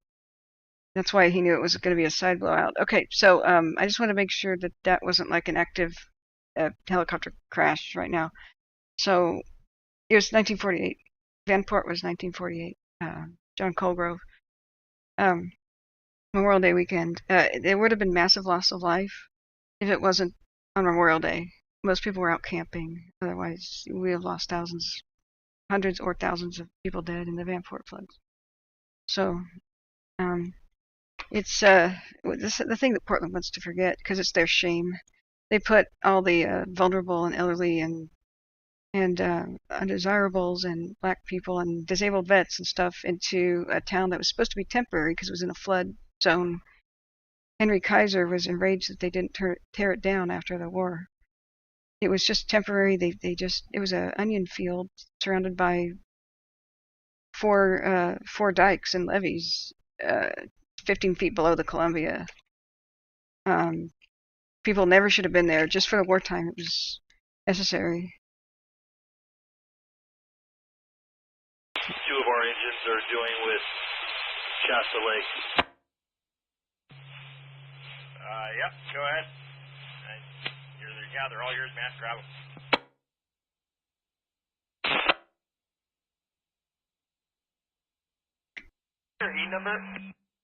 that's why he knew it was going to be a side blowout. Okay, so I just want to make sure that that wasn't like an active helicopter crash right now. So it was 1948. Vanport was 1948. John Colgrove. Memorial Day weekend. There would have been massive loss of life if it wasn't on Memorial Day. Most people were out camping. Otherwise, we have lost thousands, hundreds or thousands of people dead in the Vanport floods. So, it's the thing that Portland wants to forget, because it's their shame. They put all the vulnerable and elderly and undesirables and black people and disabled vets and stuff into a town that was supposed to be temporary because it was in a flood zone. Henry Kaiser was enraged that they didn't tear it down after the war. It was just temporary. It was an onion field surrounded by four dikes and levees, 15 feet below the Columbia. People never should have been there. Just for the wartime, it was necessary. Two of our engines are doing with Shasta Lake. Yep, go ahead. They're all yours, man. Grab them. Your E number?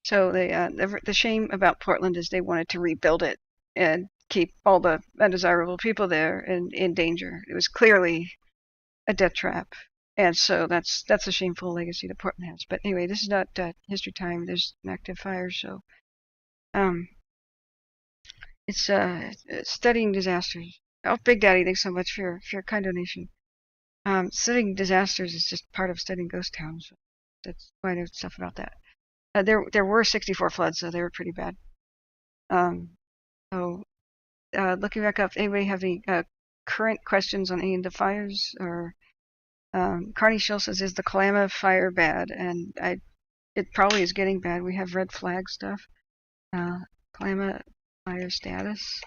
So the shame about Portland is they wanted to rebuild it and keep all the undesirable people there in danger. It was clearly a death trap. And so that's a shameful legacy that Portland has. But anyway, this is not history time. There's an active fire, so it's studying disasters. Oh, Big Daddy, thanks so much for your kind donation. Studying disasters is just part of studying ghost towns. So that's why I know stuff about that. There were 64 floods, so they were pretty bad. Looking back up, anybody have any current questions on any of the fires? Or Carney Schill says, is the Kalama fire bad? And it probably is getting bad. We have red flag stuff. Kalama fire status.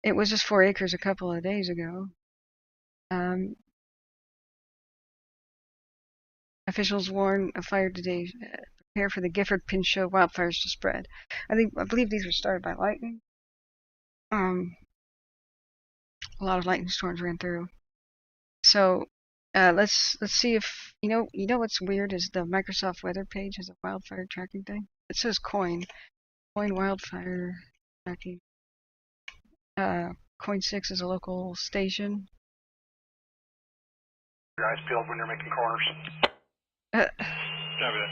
It was just 4 acres a couple of days ago. Officials warn of fire today. Prepare for the Gifford Pinchot wildfires to spread. I believe these were started by lightning. A lot of lightning storms ran through. So let's see if you know what's weird is the Microsoft weather page has a wildfire tracking thing. It says coin wildfire tracking. Coin 6 is a local station. Your eyes peeled when you're making corners. Copy that.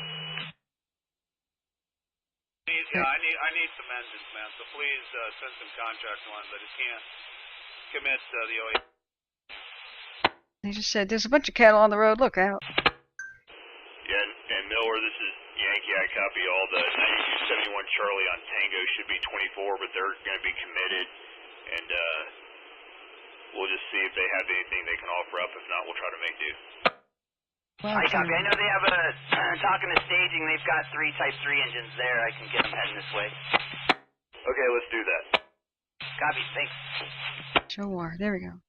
Yeah, I need some engines, man. So please send some contract ones. I just can't commit the OE. They just said there's a bunch of cattle on the road. Look out. Yeah, and Miller, this is Yankee. I copy all the 9271 Charlie on Tango should be 24, but they're going to be committed, and we'll just see if they have anything they can offer up. If not, we'll try to make do. I copy. I know they have talking to staging. They've got 3 Type 3 engines there. I can get them heading this way. Okay, let's do that. Copy. Thanks. Show war. There we go.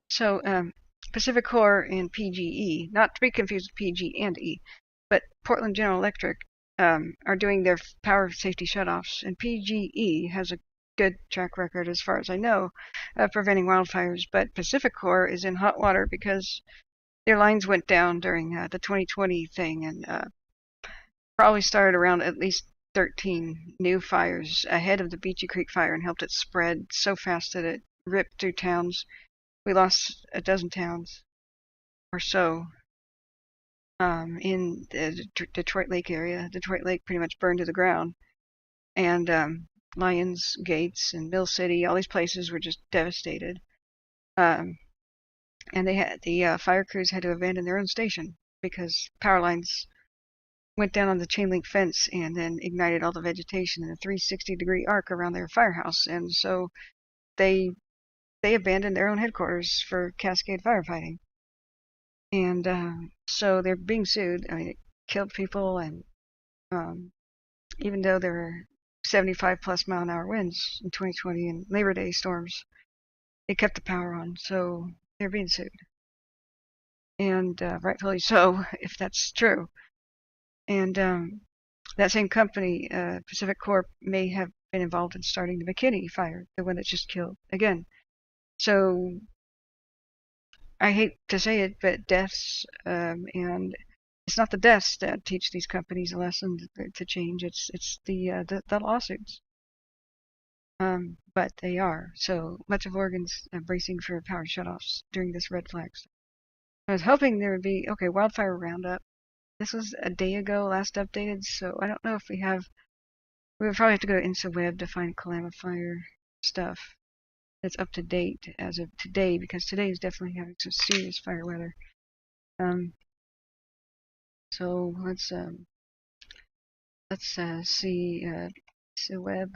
So Pacific Corp and PG&E, not to be confused with PG&E, but Portland General Electric are doing their power safety shutoffs, and PG&E has a good track record, as far as I know, of preventing wildfires. But Pacific Corp is in hot water because their lines went down during the 2020 thing, and probably started around at least 13 new fires ahead of the Beachy Creek fire and helped it spread so fast that it ripped through towns. We lost a dozen towns or so in the Detroit Lake area. Detroit Lake pretty much burned to the ground, and Lyons, Gates, and Mill City, all these places were just devastated. And they had the fire crews had to abandon their own station because power lines went down on the chain link fence and then ignited all the vegetation in a 360-degree arc around their firehouse. And so they abandoned their own headquarters for Cascade firefighting. And so they're being sued. I mean, it killed people, and even though there were 75+ mile-an-hour winds in 2020 and Labor Day storms, it kept the power on. So they're being sued, and rightfully so, if that's true. And that same company, Pacific Corp, may have been involved in starting the McKinney fire, the one that just killed, again, So I hate to say it, but deaths, and it's not the deaths that teach these companies a lesson to change. It's the lawsuits. But they are. So much of Oregon's bracing for power shutoffs during this red flag. I was hoping there would be, okay, wildfire roundup. This was a day ago, last updated, so I don't know if we would probably have to go to InstaWeb to find Calamifire stuff that's up to date as of today, because today is definitely having some serious fire weather. So let's see InstaWeb.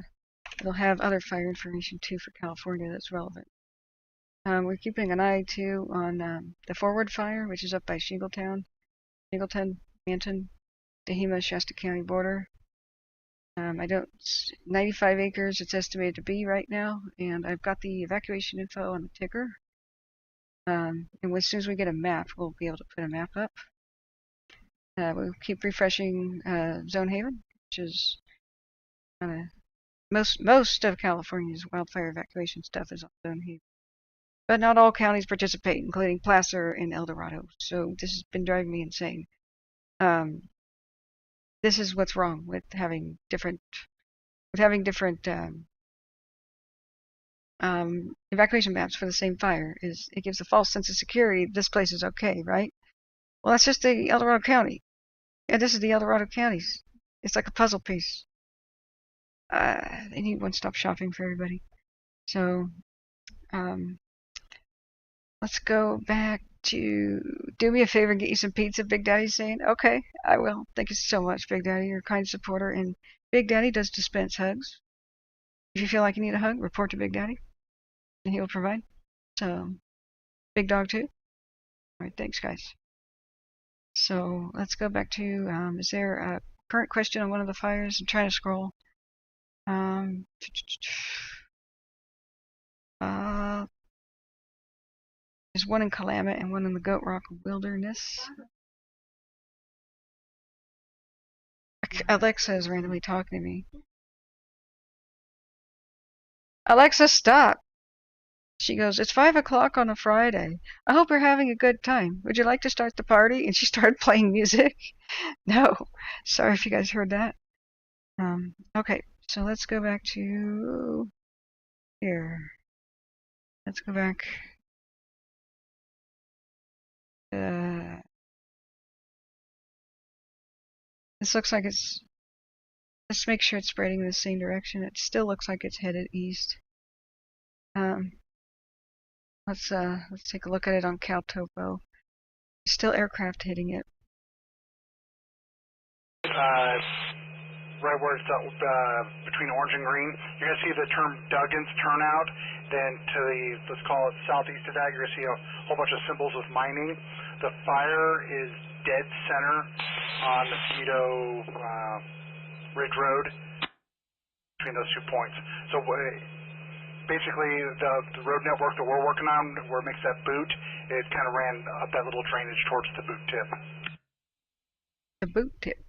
It'll have other fire information too for California that's relevant. We're keeping an eye too on the Forward Fire, which is up by Shingleton, Manton, Tehama, Shasta County border. 95 acres it's estimated to be right now, and I've got the evacuation info on the ticker. And as soon as we get a map, we'll be able to put a map up. We'll keep refreshing Zone Haven, which is most of California's wildfire evacuation stuff is on Zone Haven. But not all counties participate, including Placer and El Dorado. So this has been driving me insane. This is what's wrong with having different evacuation maps for the same fire. Is it gives a false sense of security. This place is okay, right? Well, that's just the El Dorado County. Yeah, this is the El Dorado counties. It's like a puzzle piece. They need one-stop shopping for everybody. So, let's go back to do me a favor and get you some pizza, Big Daddy's saying. Okay, I will. Thank you so much, Big Daddy. You're a kind supporter, and Big Daddy does dispense hugs. If you feel like you need a hug, report to Big Daddy, and he will provide. So, Big Dog too. All right, thanks, guys. So let's go back to, is there a current question on one of the fires? I'm trying to scroll. There's one in Willamette and one in the Goat Rock Wilderness. Alexa is randomly talking to me. Alexa, stop! She goes, it's 5 o'clock on a Friday. I hope you're having a good time. Would you like to start the party? And she started playing music. No. Sorry if you guys heard that. Okay, so let's go back to here. Let's go back. This looks like it's... Let's make sure it's spreading in the same direction. It still looks like it's headed east. Let's take a look at it on CalTopo. Still aircraft hitting it. Right where it's between orange and green, you're going to see the term Duggan's turnout. Then to the, let's call it southeast of that, you're going to see a whole bunch of symbols with mining. The fire is dead center on Mosquito Ridge Road between those 2 points. So basically, the road network that we're working on, where it makes that boot, it kind of ran up that little drainage towards the boot tip. The boot tip.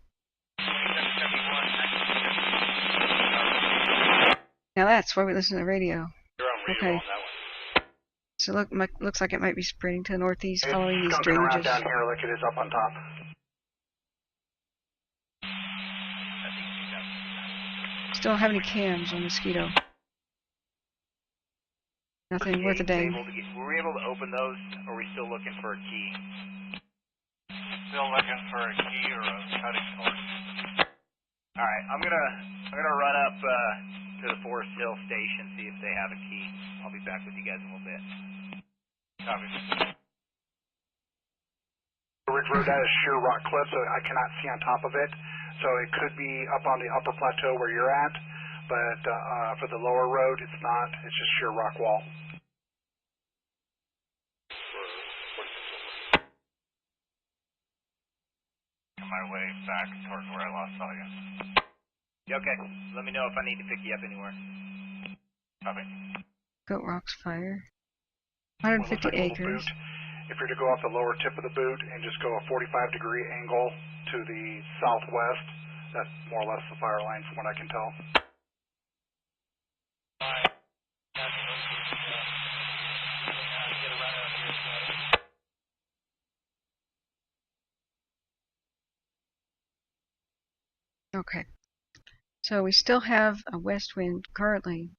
Now that's why we listen to the radio. Okay. So looks like it might be spreading to the northeast, following these drainages. Around down here like it is up on top. Still don't have any cams on Mosquito. Nothing worth a dang. Were we able to open those, or are we still looking for a key? Still looking for a key or a cutting cord. All right, I'm gonna run up to the Forest Hill station, see if they have a key. I'll be back with you guys in a little bit. Copy. Ridge Road, that is sheer rock cliff, so I cannot see on top of it. So it could be up on the upper plateau where you're at, but for the lower road, it's not. It's just sheer rock wall. My way back towards where I last saw you. Okay, let me know if I need to pick you up anywhere. Copy. Goat Rock's fire. 150 acres. Boot. If you're to go off the lower tip of the boot and just go a 45-degree angle to the southwest, that's more or less the fire line from what I can tell. Okay. So we still have a west wind currently,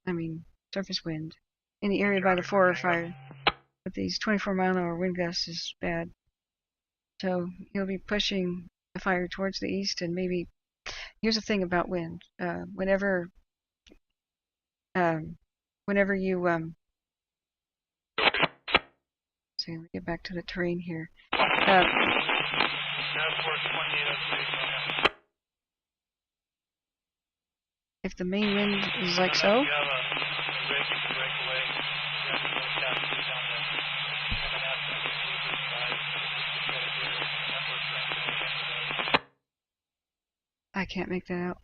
surface wind, in the area by the forest fire. But these 24-mile-an-hour wind gusts is bad. So you'll be pushing the fire towards the east, and maybe, here's the thing about wind. Whenever you, so let me get back to the terrain here. If the main wind is like so, I can't make that out.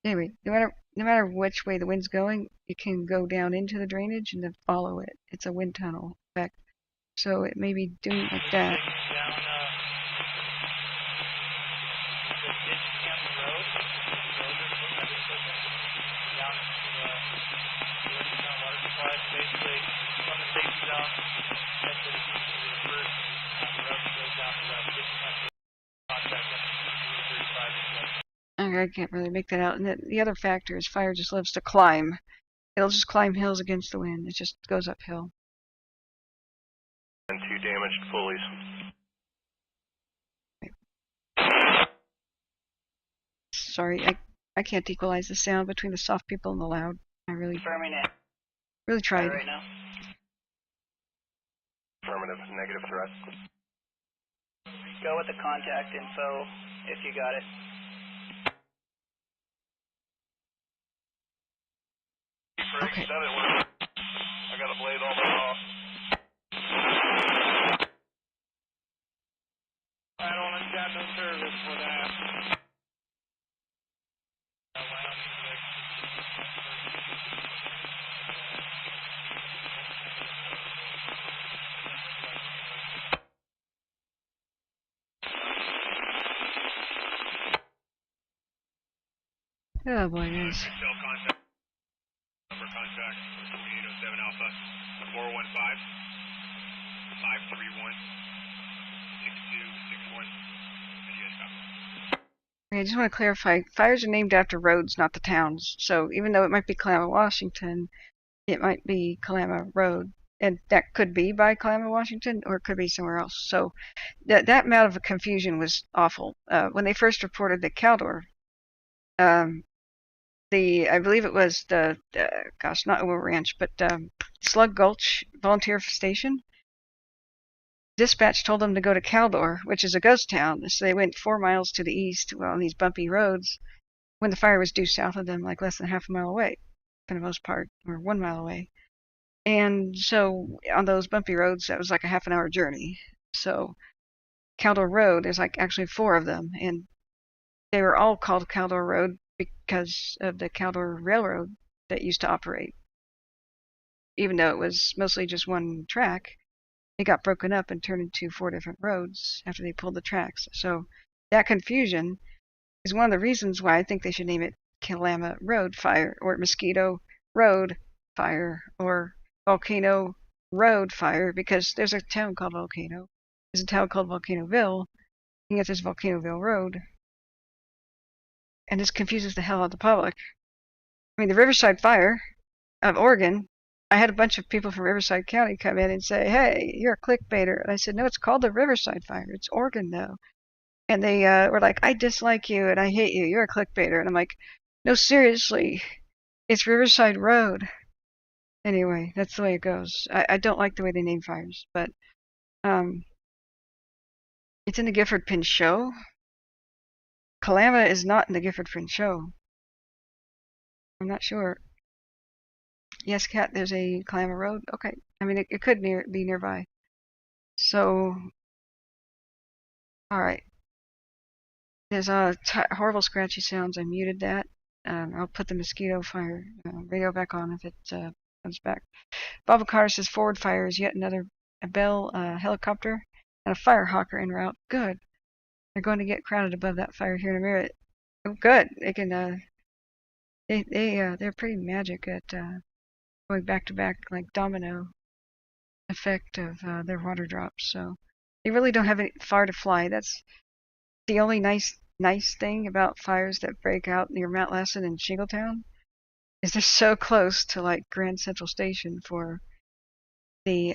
Anyway, no matter which way the wind's going, it can go down into the drainage and then follow it. It's a wind tunnel effect. So it may be doing like that. I can't really make that out. And the other factor is fire just loves to climb. It'll just climb hills against the wind. It just goes uphill. And 2 damaged pulleys. Sorry, I can't equalize the sound between the soft people and the loud. I really tried. Right now. Affirmative, negative threat. Go with the contact info if you got it. Okay. I got a blade all the way off. I don't got no service for that. Oh boy, guys. Cell contact. Number contact. Tornado 7 Alpha. 415 531 6261. I just want to clarify, fires are named after roads, not the towns. So even though it might be Kalama, Washington, it might be Kalama Road. And that could be by Kalama, Washington, or it could be somewhere else. So that amount of confusion was awful. When they first reported the Caldor, I believe it was the, not Owl Ranch, but Slug Gulch Volunteer Station, dispatch told them to go to Caldor, which is a ghost town. So they went 4 miles to the east, on these bumpy roads, when the fire was due south of them, like less than half a mile away, for the most part, or 1 mile away. And so on those bumpy roads, that was like a half-an-hour journey. So Caldor Road, there's like actually 4 of them, and they were all called Caldor Road because of the Caldor Railroad that used to operate. Even though it was mostly just one track, it got broken up and turned into 4 different roads after they pulled the tracks. So that confusion is one of the reasons why I think they should name it Kalama Road Fire, or Mosquito Road Fire, or Volcano Road Fire, because there's a town called Volcano. There's a town called Volcanoville, and yet there's Volcanoville Road. And this confuses the hell out of the public. I mean, the Riverside Fire of Oregon, I had a bunch of people from Riverside County come in and say, hey, you're a clickbaiter. And I said, no, it's called the Riverside Fire. It's Oregon, though. And they were like, I dislike you and I hate you. You're a clickbaiter. And I'm like, no, seriously, it's Riverside Road. Anyway, that's the way it goes. I don't like the way they name fires, but it's in the Gifford Pinchot. Kalama is not in the Gifford Pinchot. I'm not sure. Yes, Kat, there's a Kalama Road. Okay. I mean, it could be nearby. So, all right. There's horrible scratchy sounds. I muted that. I'll put the Mosquito Fire radio back on if it comes back. Bob O'Connor says forward fire is yet another Bell helicopter and a fire hawker en route. Good. They're going to get crowded above that fire here in a minute. Oh, good. They can. They're pretty magic at going back to back like domino effect of their water drops. So they really don't have any far to fly. That's the only nice nice thing about fires that break out near Mount Lassen and Shingletown is they're so close to like Grand Central Station for the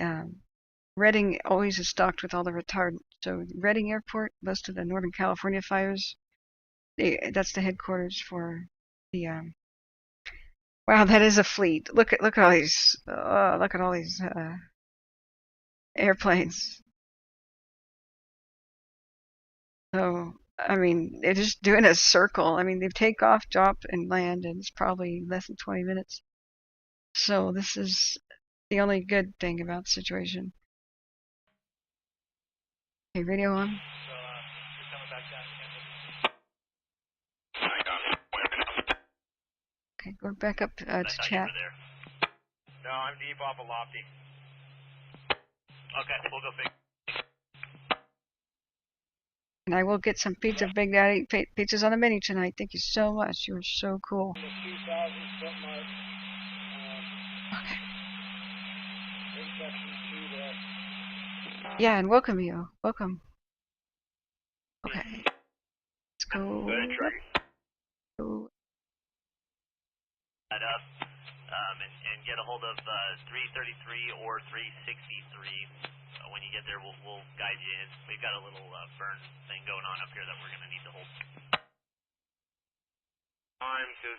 Redding always is stocked with all the retardant. So Redding Airport, most of the Northern California fires, that's the headquarters for the wow, that is a fleet. Look at all these airplanes. So I mean, they're just doing a circle. I mean, they take off, drop, and land, and it's probably less than 20 minutes. So this is the only good thing about the situation. Okay, radio on. So, you're coming back down again. Okay, go back up to chat. No, I'm deep off of Lofty. Okay, we'll go fix. And I will get some pizza, Big Daddy. Pizza's on the menu tonight. Thank you so much. You were so cool. The 2,000 foot mark. Okay. Intersection 2 there. Yeah, and welcome you. Welcome. Okay. Let's go. Go. That up, and get a hold of 333 or 363. When you get there, we'll guide you in. We've got a little burn thing going on up here that we're going to need to hold. Time to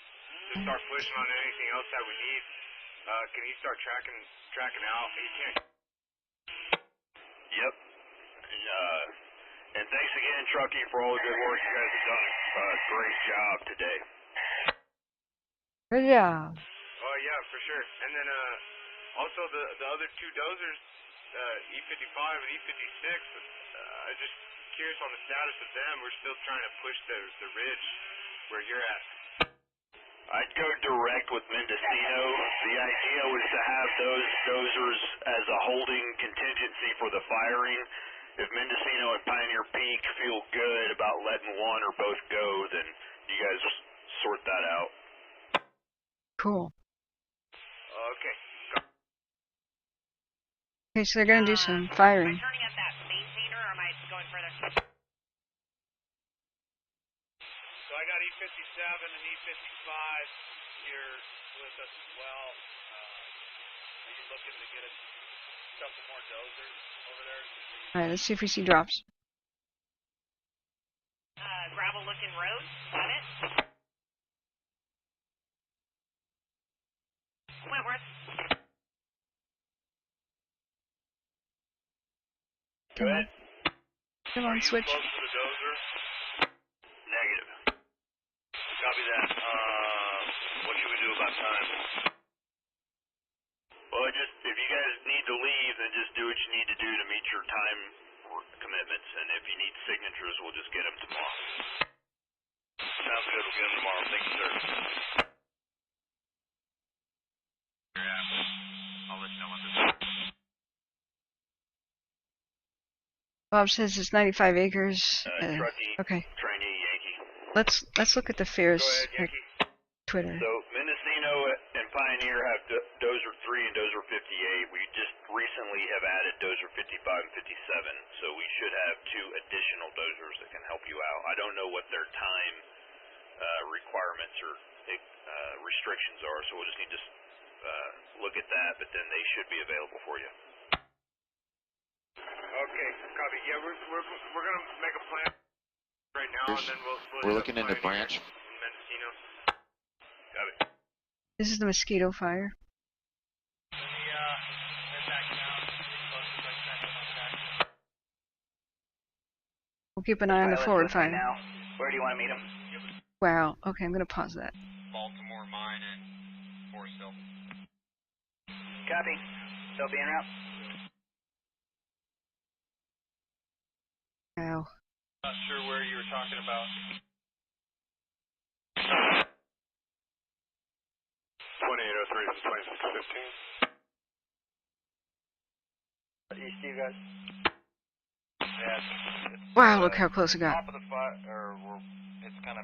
start pushing on anything else that we need. Can you start tracking out? You can't. Yep. And thanks again, Truckee, for all the good work you guys have done. Great job today. Good job. Oh yeah, for sure. And then also the other two dozers, E55 and E56. Just curious on the status of them. We're still trying to push the ridge where you're at. I'd go direct with Mendocino. The idea was to have those dozers as a holding contingency for the firing. If Mendocino and Pioneer Peak feel good about letting one or both go, then you guys sort that out. Cool. Okay. Okay, so they're gonna do some firing. Am I turning at that maintainer, or am I going further? So I got E57 and E55 here with us as well. Are you looking to get a couple more dozers over there? Alright, let's see if we see drops. Gravel looking road. Got it. Whitworth. Go ahead. Come on, switch. Close to the dozer? Negative. Copy that. What should we do about time? Well, just if you guys need to leave, then just do what you need to do to meet your time commitments. And if you need signatures, we'll just get them tomorrow. Sounds good. We'll get them tomorrow. Thank you, sir. I'll let you know when this is. Bob says it's 95 acres. Truckee, Okay. Trainee, Yankee. Let's look at the Fierce Go ahead, Yankee. Twitter. So Mendocino and Pioneer have Dozer 3 and Dozer 58. We just recently have added Dozer 55 and 57, so we should have 2 additional dozers that can help you out. I don't know what their time requirements or restrictions are, so we'll just need to look at that, but then they should be available for you. Okay, copy. Yeah, we're gonna make a plan right now, and then we're looking into branch. Mendocino. Got it. This is the Mosquito Fire. We'll keep an eye on the forward fire. Now, where do you want to meet him? Wow. Okay, I'm gonna pause that. Baltimore Mine and Forest Hill. Copy. Still being route. Wow. Not sure where you were talking about. 2803 to 2615. East to you guys. Yeah, Wow, look how close it got. Top of the fire, it's kind of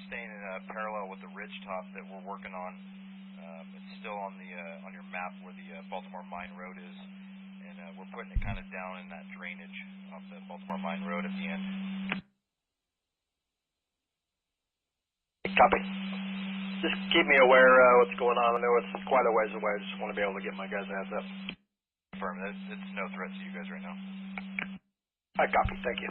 staying in parallel with the ridge top that we're working on. It's still on your map where the Baltimore Mine Road is, and we're putting it kind of down in that drainage off the Baltimore Mine Road at the end. Copy. Just keep me aware what's going on. I know it's quite a ways away. I just want to be able to get my guys' heads up. Confirm. It's no threat to you guys right now. I copy. Thank you.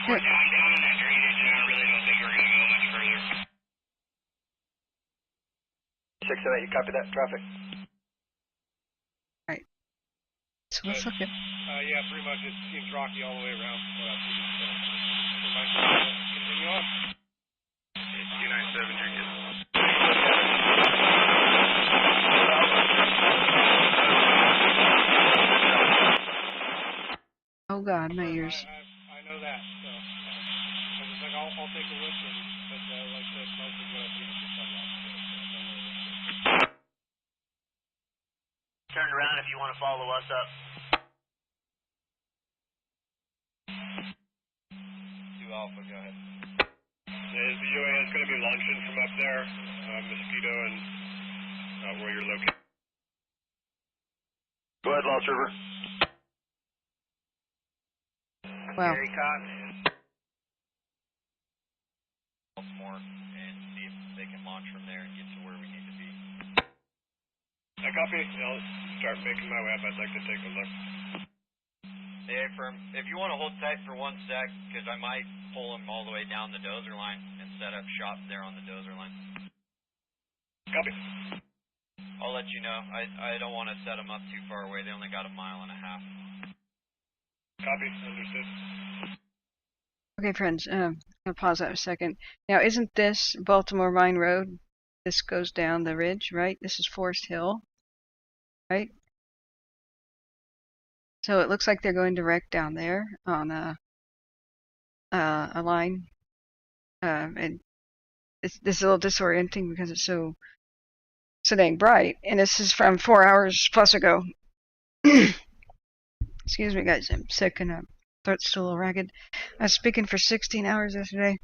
We're down in that drainage, and I really don't think we're going to go much further. 678, you copy that? Traffic? Right. So let's look at. Yeah, pretty much. It seems rocky all the way around. Continue on. 297, you're good. Oh God, my ears. I know that. So, I was like, I'll take a look, but like I said, most of what I've seen is just sunlight. Turn around if you want to follow us up. 2 Alpha, go ahead. The UAS is going to be launching from up there, Mosquito and where you're located. Go ahead, Lost River. Wow. Gary Cox. Baltimore and see if they can launch from there and get to where we need to be. I copy. I'll start making my way up. I'd like to take a look. Hey, firm. If you want to hold tight for 1 sec, because I might pull them all the way down the dozer line and set up shop there on the dozer line. Copy. I'll let you know. I don't want to set them up too far away. They only got 1.5 miles. Copy. Understood. Okay, friends. I'll pause that a second. Now, isn't this Baltimore Mine Road? This goes down the ridge, right? This is Forest Hill, right? So it looks like they're going direct down there on a line, and this is a little disorienting because it's so dang bright, and this is from 4 hours plus ago. Excuse me, guys. I'm sick and throat's still a little ragged. I was speaking for 16 hours yesterday,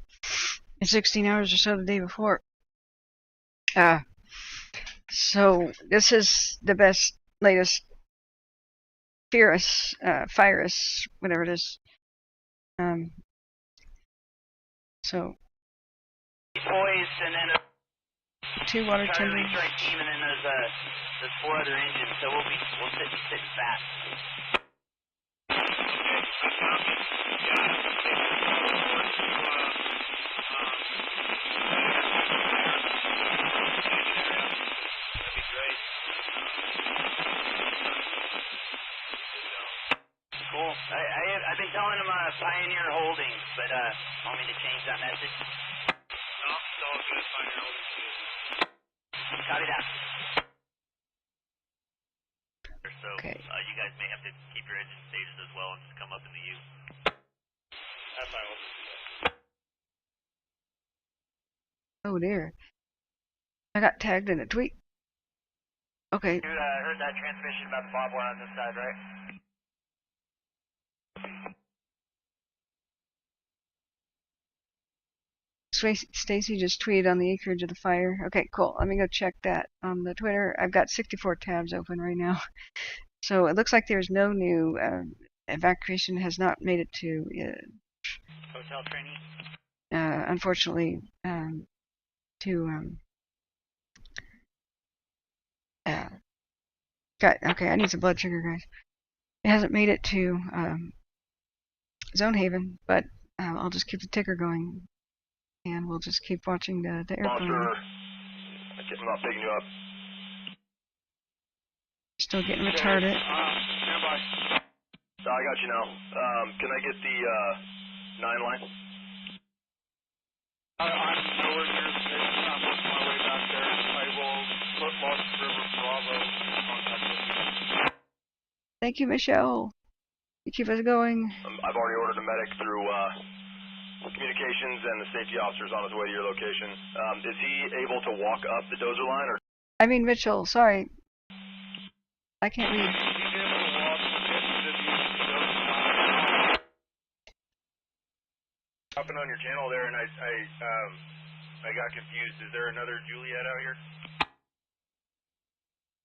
and 16 hours or so the day before. So this is the best, latest virus, whatever it is. So Boys, and then 2 water Charlie tenders. strike team, and then there's 4 other engines. So we'll sit fast. Cool. I've been telling them Pioneer Holdings, but want me to change that message? No, it's all good. Pioneer Holdings. Copy that. So Okay. You guys may have to keep your engine stages as well and just come up in the U. That's my old. Oh dear. I got tagged in a tweet. Okay. You heard that transmission about the barbed wire on this side, right? Stacy just tweeted on the acreage of the fire. Okay, cool. Let me go check that on the Twitter. I've got 64 tabs open right now. So it looks like there's no new evacuation has not made it to Hotel Trinity. unfortunately okay, I need some blood sugar, guys. It hasn't made it to Zone Haven, but I'll just keep the ticker going, and we'll just keep watching the airplane. I'm not picking you up. Still getting retarded. Stand by. I got you now. Can I get the 9 line? I'm nowhere near the station. I'm working my way back there. I will put Lost River Bravo in contact with you. Thank you, Michelle. You keep us going. I've already ordered a medic through communications, and the safety officer's on his way to your location. Is he able to walk up the dozer line, or? I mean Mitchell. Sorry, I can't read. Hopping on your channel there, and I got confused. Is there another Juliet out here?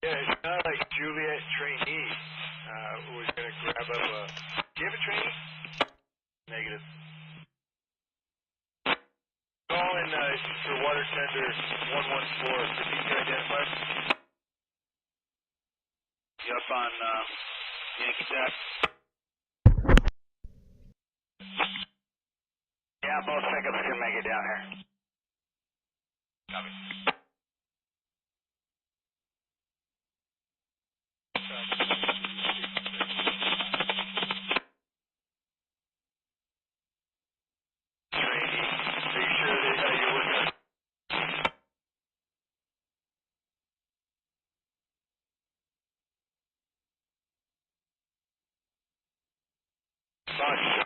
Yeah, it's not like Juliet trainee. We're gonna grab up a. Do you have a trainee? Negative. for water tender 114. Repeat your identifier. You up on Yankee Jack? Yeah, both pickups can make it down here. Copy. Trinity, are you sure that you're with us? Roger.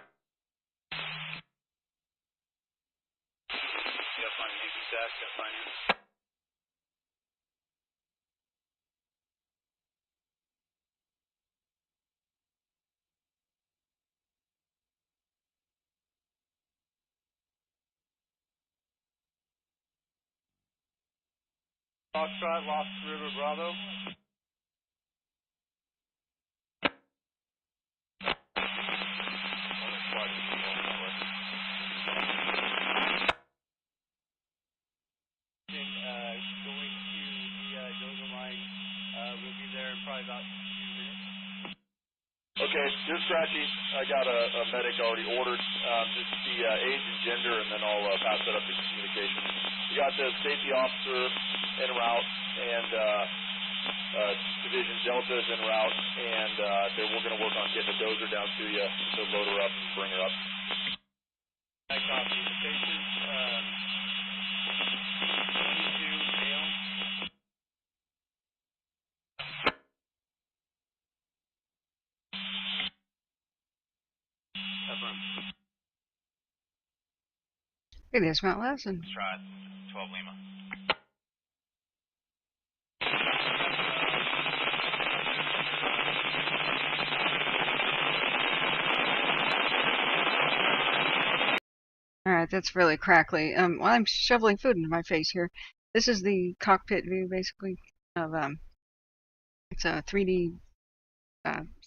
Yep, on Yankee Jack, that's fine. Foxtrot, Lost River, Bravo. Going to the Dozer line. We'll be there in probably about 2 minutes. Okay, dispatching, I got a medic already ordered. Just the age and gender, and then I'll pass that up to communication. We got the safety officer en route, and Division Delta is en route, and then we're going to work on getting the dozer down to you to load her up and bring her up. I copy. The patient, 22 male. It is Mount Lassen. Try 12 Lima. Alright, that's really crackly. While I'm shoveling food into my face here, this is the cockpit view, basically, of, it's a 3D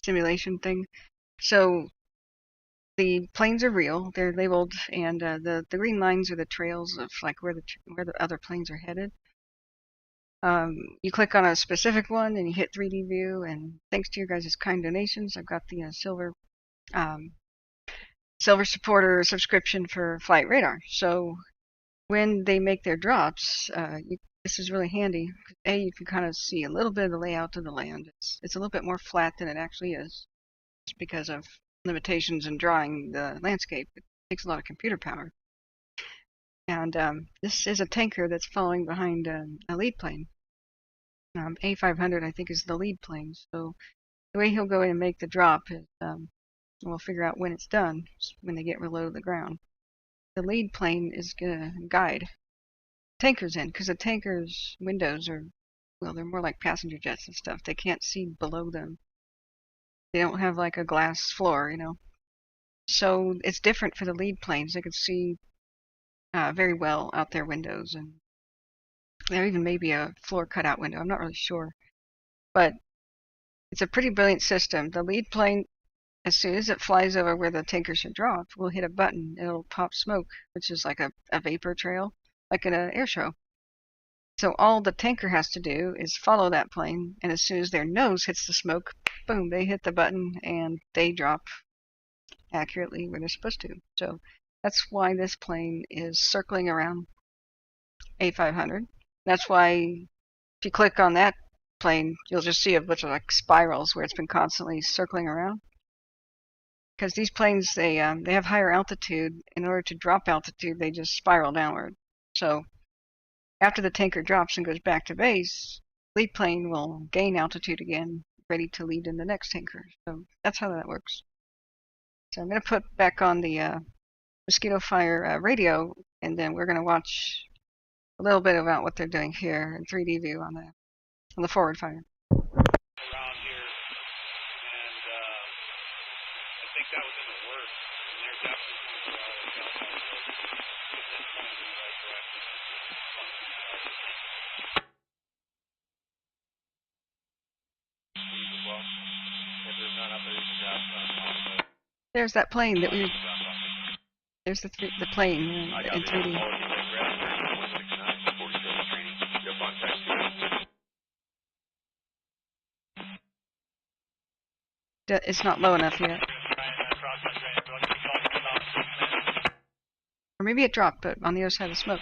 simulation thing. So, the planes are real, they're labeled, and the green lines are the trails of, like, where the other planes are headed. You click on a specific one, and you hit 3D view, and thanks to your guys' kind donations, I've got the silver supporter subscription for flight radar. So when they make their drops, this is really handy. A, you can kind of see a little bit of the layout of the land. It's a little bit more flat than it actually is, just because of limitations in drawing the landscape. It takes a lot of computer power. And this is a tanker that's following behind a lead plane. A500, I think, is the lead plane. So the way he'll go in and make the drop is we'll figure out when it's done, when they get reload to the ground. The lead plane is going to guide tankers in, because the tankers' windows are, well, they're more like passenger jets and stuff. They can't see below them. They don't have like a glass floor, you know. So it's different for the lead planes. They can see very well out their windows, and there even may be a floor cutout window. I'm not really sure. But it's a pretty brilliant system. The lead plane, as soon as it flies over where the tanker should drop, we'll hit a button. It'll pop smoke, which is like a vapor trail, like in an air show. So all the tanker has to do is follow that plane, and as soon as their nose hits the smoke, boom, they hit the button, and they drop accurately where they're supposed to. So that's why this plane is circling around A500. That's why if you click on that plane, you'll just see a bunch of like spirals where it's been constantly circling around. Because these planes, they have higher altitude. In order to drop altitude, they just spiral downward. So after the tanker drops and goes back to base, lead plane will gain altitude again, ready to lead in the next tanker. So that's how that works. So I'm going to put back on the Mosquito Fire radio, and then we're going to watch a little bit about what they're doing here in 3D view on the forward fire. Around here, and I think that was in the works, and they're definitely if there's none up there, you can drop There's that plane that we. There's the plane in 3D. It's not low enough yet. Or maybe it dropped, but on the other side of the smoke.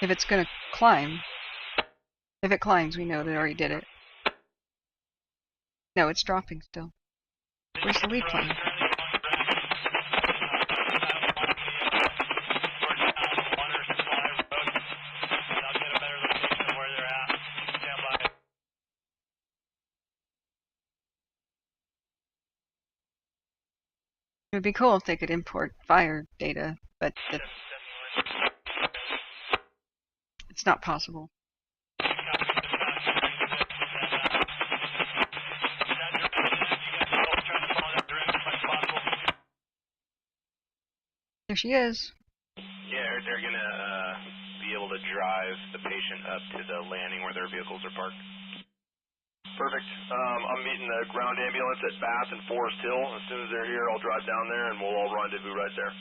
If it's going to climb, if it climbs, we know that it already did it. No, it's dropping still. Where's the lead plane? It would be cool if they could import fire data, but it's not possible. There she is. Yeah, they're gonna be able to drive the patient up to the landing where their vehicles are parked. Perfect. I'm meeting the ground ambulance at Bath and Forest Hill. As soon as they're here, I'll drive down there and we'll all rendezvous right there.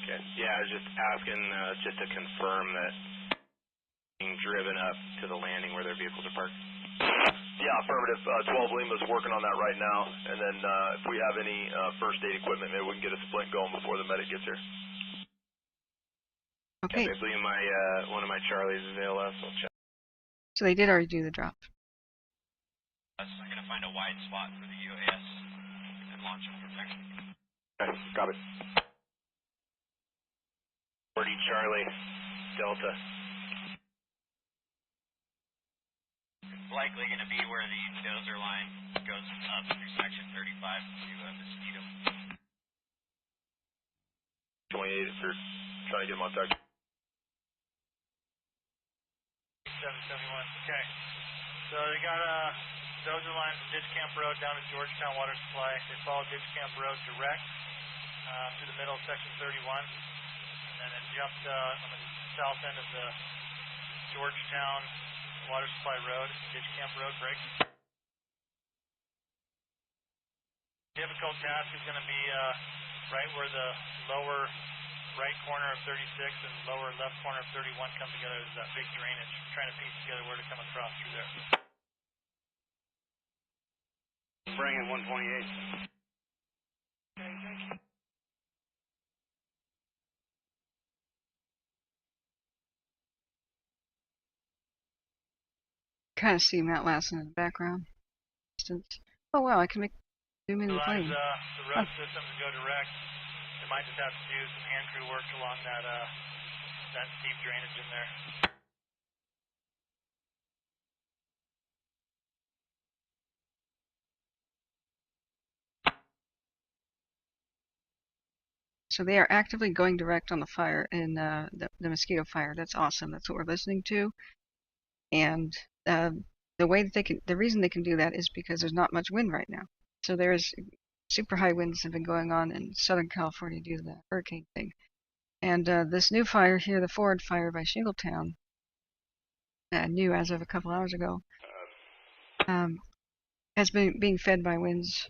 Okay. Yeah, I was just asking just to confirm that being driven up to the landing where their vehicles are parked. Yeah, affirmative. 12 Lima's working on that right now. And then if we have any first aid equipment, maybe we can get a splint going before the medic gets here. Okay. Yeah, I believe one of my Charlies is ALS. I'll check. So they did already do the drop. I'm going to find a wide spot for the UAS and launch them from there. Okay, got it. 40 Charlie, Delta. It's likely going to be where the dozer line goes up through section 35 to Mosquito. 28 if you're trying to get them on target. 771. Okay. So they got a dozer line from Ditch Camp Road down to Georgetown Water Supply. They followed Ditch Camp Road direct to the middle of section 31, and then jumped on the south end of the Georgetown Water Supply Road, Ditch Camp Road break. Difficult task is going to be right where the lower right corner of 36 and lower left corner of 31 come together. There's that big drainage. I'm trying to piece together where to come across through there. Bring in 128. Okay, thank you. Kind of see Mount Lassen in the background. Oh wow, I can zoom in the plane. The road systems go direct. They might just have to do some hand crew work along that steep drainage in there. So they are actively going direct on the fire in the Mosquito Fire. That's awesome. That's what we're listening to. And the reason they can do that is because there's not much wind right now. So there's super high winds have been going on in Southern California due to the hurricane thing. And this new fire here, the Ford Fire by Shingletown, new as of a couple hours ago, has been being fed by winds,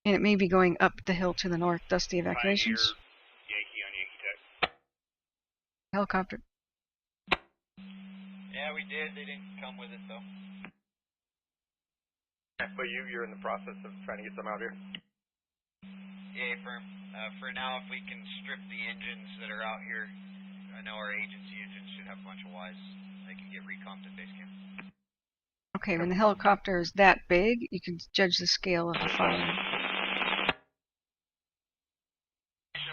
and it may be going up the hill to the north, thus the evacuations. Yankee on Yankee Tech. Helicopter. Yeah, we did. They didn't come with it, though. But you're in the process of trying to get some out here? Yeah, for now, if we can strip the engines that are out here, I know our agency engines should have a bunch of Ys. They can get recomped at base camp. Okay, when the helicopter is that big, you can judge the scale of the fire.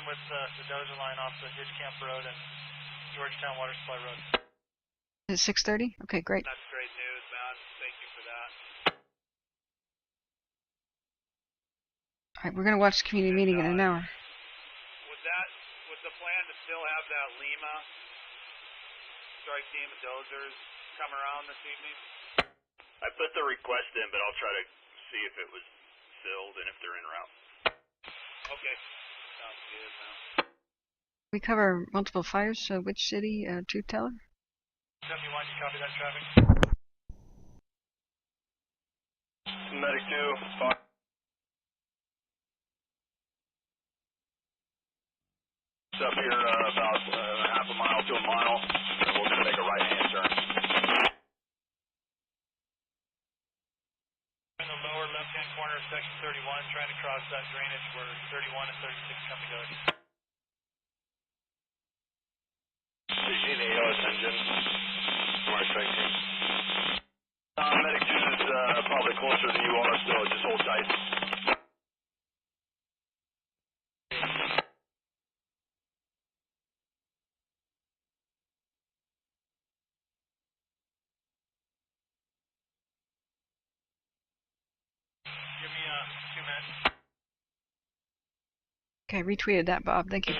With the dozer line off the Ditch Camp Road and Georgetown Water Supply Road. Is it 6:30? Okay, great. That's great news, man. Thank you for that. All right, we're going to watch the community meeting in an hour. Was the plan to still have that Lima strike team of dozers come around this evening? I put the request in, but I'll try to see if it was filled and if they're en route. Okay. Sounds good, man. We cover multiple fires, so which city? Truth Teller? 71, you copy that traffic? Medic 2, it's up here about half a mile to a mile, and we're going to make a right-hand turn. corner of section 31, trying to cross that drainage where 31 and 36 come together. See the AOS engine from our strike team. Medic 2 is probably closer than you are, so just hold tight. Give me 2 minutes. Okay, retweeted that, Bob. Thank you.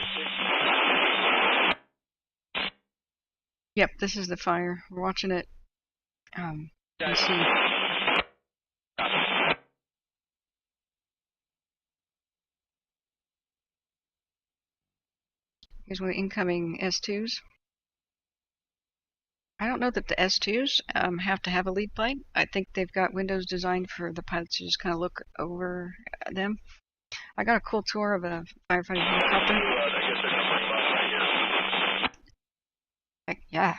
Yep, this is the fire. We're watching it. Let's see. Here's one of the incoming S2s. I don't know that the S2s have to have a lead plane. I think they've got windows designed for the pilots to just kind of look over them. I got a cool tour of a firefighting helicopter. Heck, yeah.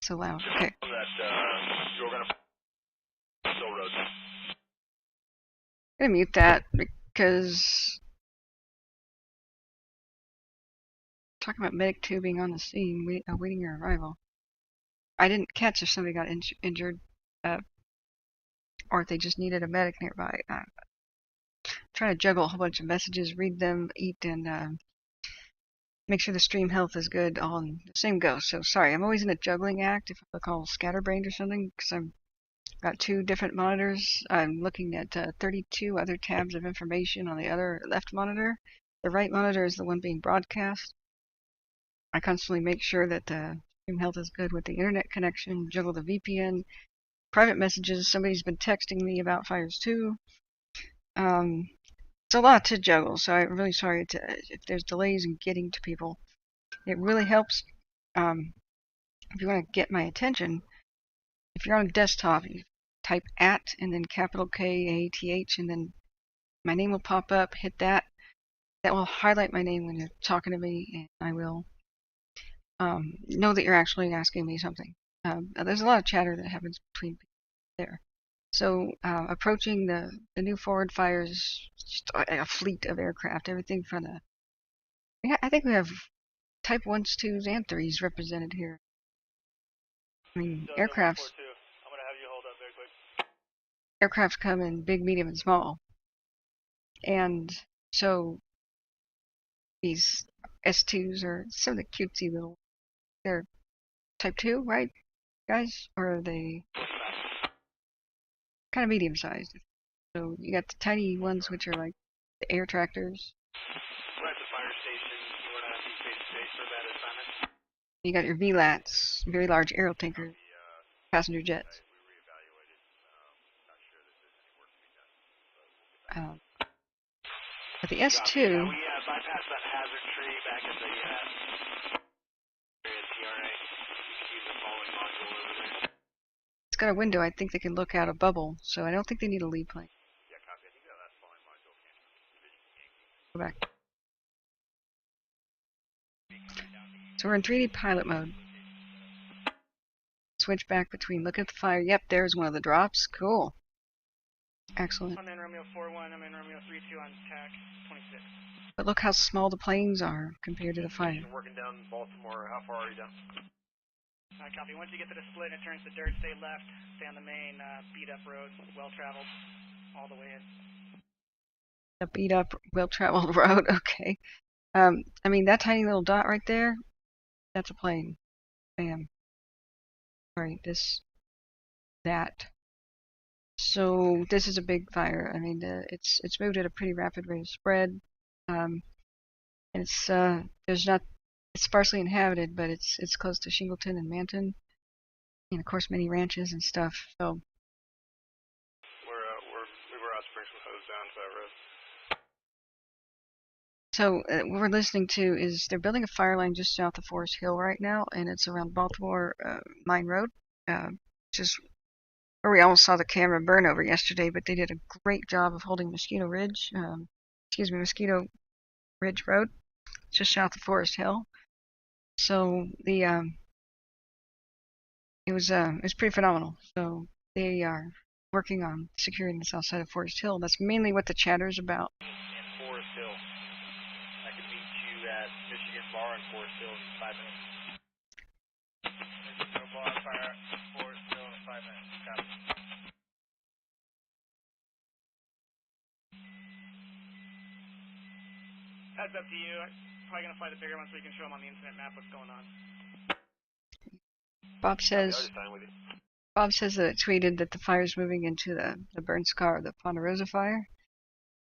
So loud. Okay. I'm gonna mute that because talking about medic 2 being on the scene, awaiting your arrival. I didn't catch if somebody got injured, or if they just needed a medic nearby. Trying to juggle a whole bunch of messages, read them, eat, and make sure the stream health is good all in the same go. So sorry, I'm always in a juggling act, if I call scatterbrained or something, because I've got 2 different monitors. I'm looking at 32 other tabs of information on the other left monitor. The right monitor is the one being broadcast. I constantly make sure that the stream health is good with the internet connection, juggle the VPN, private messages. Somebody's been texting me about fires too. It's a lot to juggle, so I'm really sorry if there's delays in getting to people. It really helps if you want to get my attention. If you're on a desktop, you type @ and then capital KATH, and then my name will pop up. Hit that. That will highlight my name when you're talking to me, and I will know that you're actually asking me something. There's a lot of chatter that happens between people there. So approaching the new forward fires, just a fleet of aircraft, everything from the... I think we have Type 1s, 2s, and 3s represented here. I mean, aircrafts... I'm going to have you hold up very quick. Aircraft come in big, medium, and small. And so these S2s are some of the cutesy little... They're Type 2, right, guys? Or are they kind of medium-sized? So you got the tiny ones, which are like the air tractors. We're at the fire station. You want to be face-to-face for that assignment? You got your VLATs, very large aero tankers, passenger jets. But the S2... we bypassed that hazard tree back at the TRA. Use the following module over there. It's got a window. I think they can look out a bubble, so I don't think they need a lead plane. Yeah, copy. I think that following module came from Go back. So we're in 3D pilot mode. Switch back between look at the fire. Yep, there's one of the drops. Cool. Excellent. I'm in Romeo 41. I'm in Romeo 32 on TAC 26. But look how small the planes are compared to the fire. Working down Baltimore. How far are you down? Copy. Once you get to the split, it turns to dirt. Stay left. Stay on the main beat-up road. Well-traveled all the way in. A beat-up, well-traveled road. Okay. I mean, that tiny little dot right there, that's a plane. Bam. Sorry, that. So this is a big fire. I mean, it's moved at a pretty rapid rate of spread. And it's it's sparsely inhabited, but it's close to Shingleton and Manton, and of course many ranches and stuff. So We were out spraying some hose down to that road. So what we're listening to is they're building a fire line just south of Forest Hill right now, and it's around Baltimore Mine Road, which is where we almost saw the camera burn over yesterday, but they did a great job of holding Mosquito Ridge Road, just south of Forest Hill. So the it was pretty phenomenal. So they are working on securing the south side of Forest Hill. That's mainly what the chatter is about. In Forest Hill. I can meet you at Michigan Bar in Forest Hill in 5 minutes. Michigan Wildfire, Forest Hill in 5 minutes. Copy. That's up to you. I'm probably going to fly the bigger one so we can show them on the incident map what's going on. Bob says that it tweeted that the fire's moving into the burn scar of the Ponderosa fire,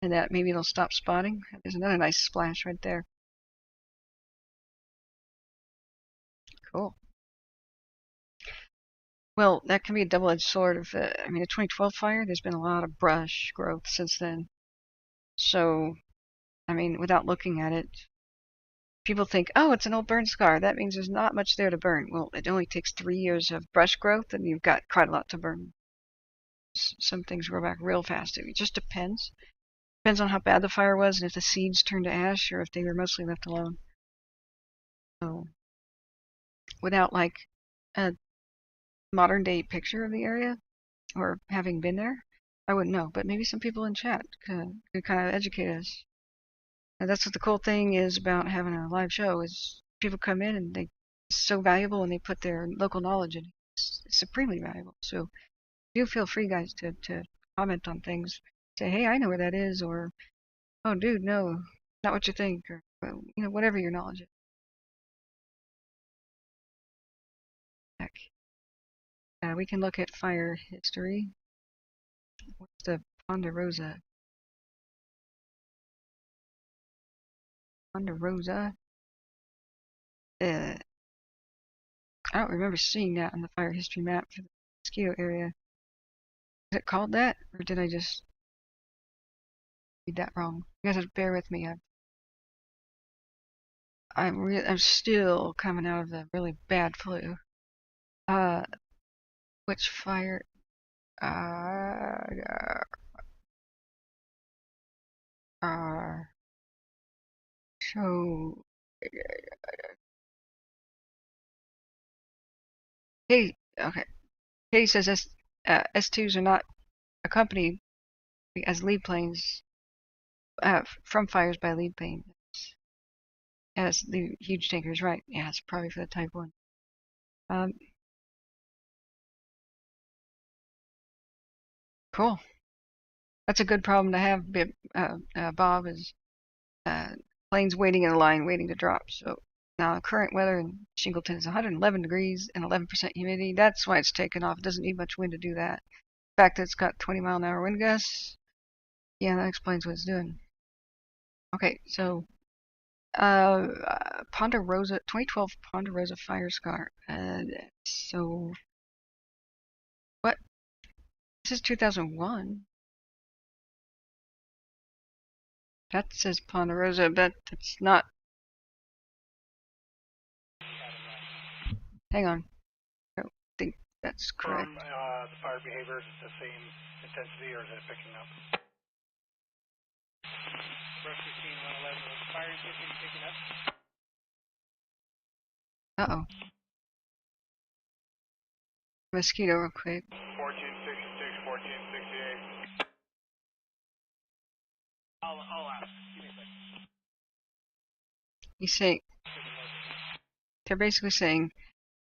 and that maybe it'll stop spotting. There's another nice splash right there. Cool. Well, that can be a double-edged sword. I mean, the 2012 fire, there's been a lot of brush growth since then. So, I mean, without looking at it, people think, oh, it's an old burn scar. That means there's not much there to burn. Well, it only takes 3 years of brush growth, and you've got quite a lot to burn. Some things grow back real fast. It just depends. Depends on how bad the fire was, and if the seeds turned to ash, or if they were mostly left alone. So, without like a modern-day picture of the area, or having been there, I wouldn't know. But maybe some people in chat could kind of educate us. And that's what the cool thing is about having a live show, is people come in and it's so valuable, and they put their local knowledge in. It's supremely valuable. So do feel free, guys, to comment on things. Say, hey, I know where that is, or, oh, dude, no, not what you think, or, you know, whatever your knowledge is. Heck. We can look at fire history. What's the Ponderosa? Ponderosa? I don't remember seeing that on the fire history map for the Siskiyou area. Is it called that, or did I just read that wrong? You guys have to bear with me. I'm still coming out of the really bad flu. Which fire? So, hey, okay. Katie says S2s are not accompanied as lead planes from fires by lead plane. Yes, the huge tankers, right? Yeah, it's probably for the Type 1. Cool. That's a good problem to have, Bob, is planes waiting in a line, waiting to drop. So now current weather in Shingleton is 111 degrees and 11% humidity. That's why it's taken off. It doesn't need much wind to do that. The fact that it's got 20-mile-an-hour wind gusts, yeah, that explains what it's doing. Okay, so Ponderosa, 2012 Ponderosa fire scar. So what? This is 2001. That says Ponderosa, but it's not. Hang on. I don't think that's correct. From the fire behavior, is it the same intensity, or is it picking up? Brush 15, 111, was the fire intensity picking up? Uh-oh. Mosquito real quick. 1466, 1468. I'll ask. Give me a second. He's saying, they're basically saying,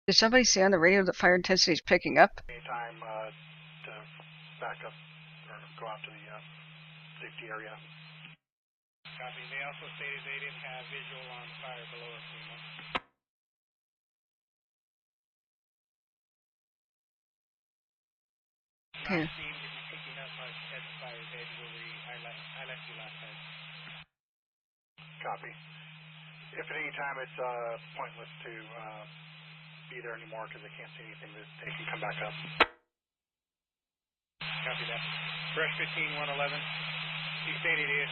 did somebody say on the radio that fire intensity is picking up? Anytime to back up or go out to the safety area. Copy. They also stated they didn't have visual on fire below us anymore. Okay. Not seemed to be picking up much at the fire's edge where we highlighted you last time. Copy. If at any time it's pointless to be there anymore because they can't see anything, that they can come back up. Copy that. Brush 15, 111. He stated it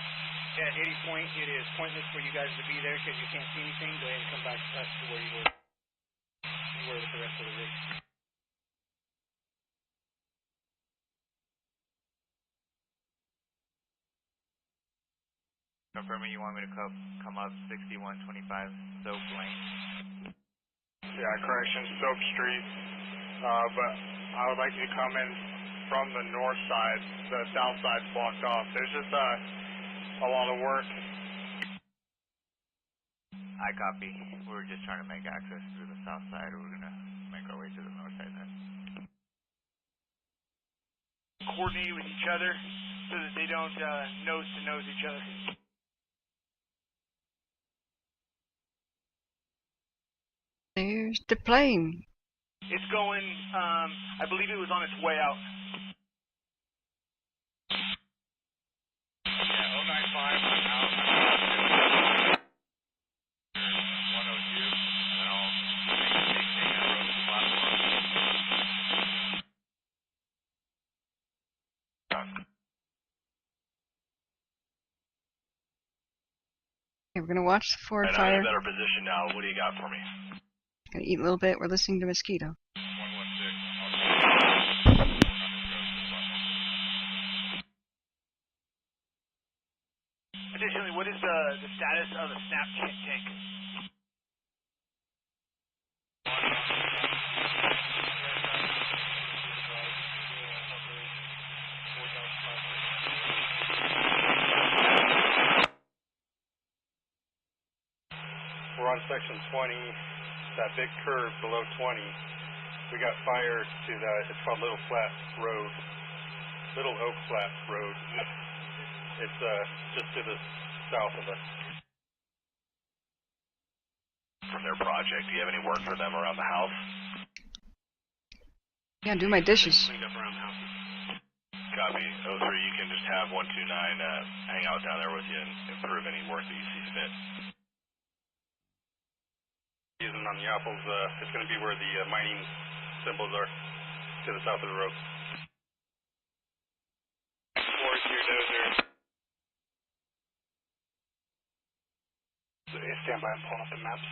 at any point it is pointless for you guys to be there because you can't see anything. Go ahead and come back to where you were. You were with the rest of the rig. Confirming you want me to come up 6125 Soap Lane. Yeah, correction, Soap Street. But I would like you to come in from the north side. The south side's blocked off. There's just a lot of work. I copy. We're just trying to make access through the south side. We're going to make our way to the north side then. Coordinate with each other so that they don't nose to nose each other. There's the plane. It's going, I believe it was on its way out. Yeah, 095, I'm out. 102, and then I'll maintain that road to the platform. Okay, we're gonna watch the forward I'm fire. in a better position now. What do you got for me? Gonna eat a little bit. We're listening to Mosquito. 116. Additionally, what is the status of the snap tank? We're on section 20, that big curve below 20. We got fire to that, it's called Little Flat Road, Little Oak Flat Road. It's just to the south of us. From their project, do you have any work for them around the house? Yeah, do my dishes. Cleaned up around the house. Copy. 03, you can just have 129 hang out down there with you and improve any work that you see fit. Using on the apples, it's going to be where the mining symbols are, to the south of the road. Towards your dozer. Stand by, I'm pulling up the maps.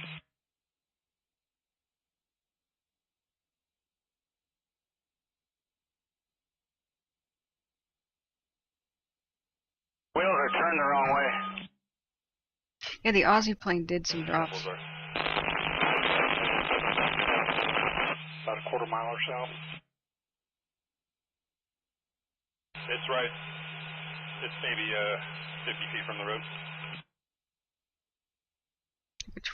Wheels are turned the wrong way. Yeah, the Aussie plane did some drops. About a quarter mile or so. It's right. It's maybe 50 feet from the road.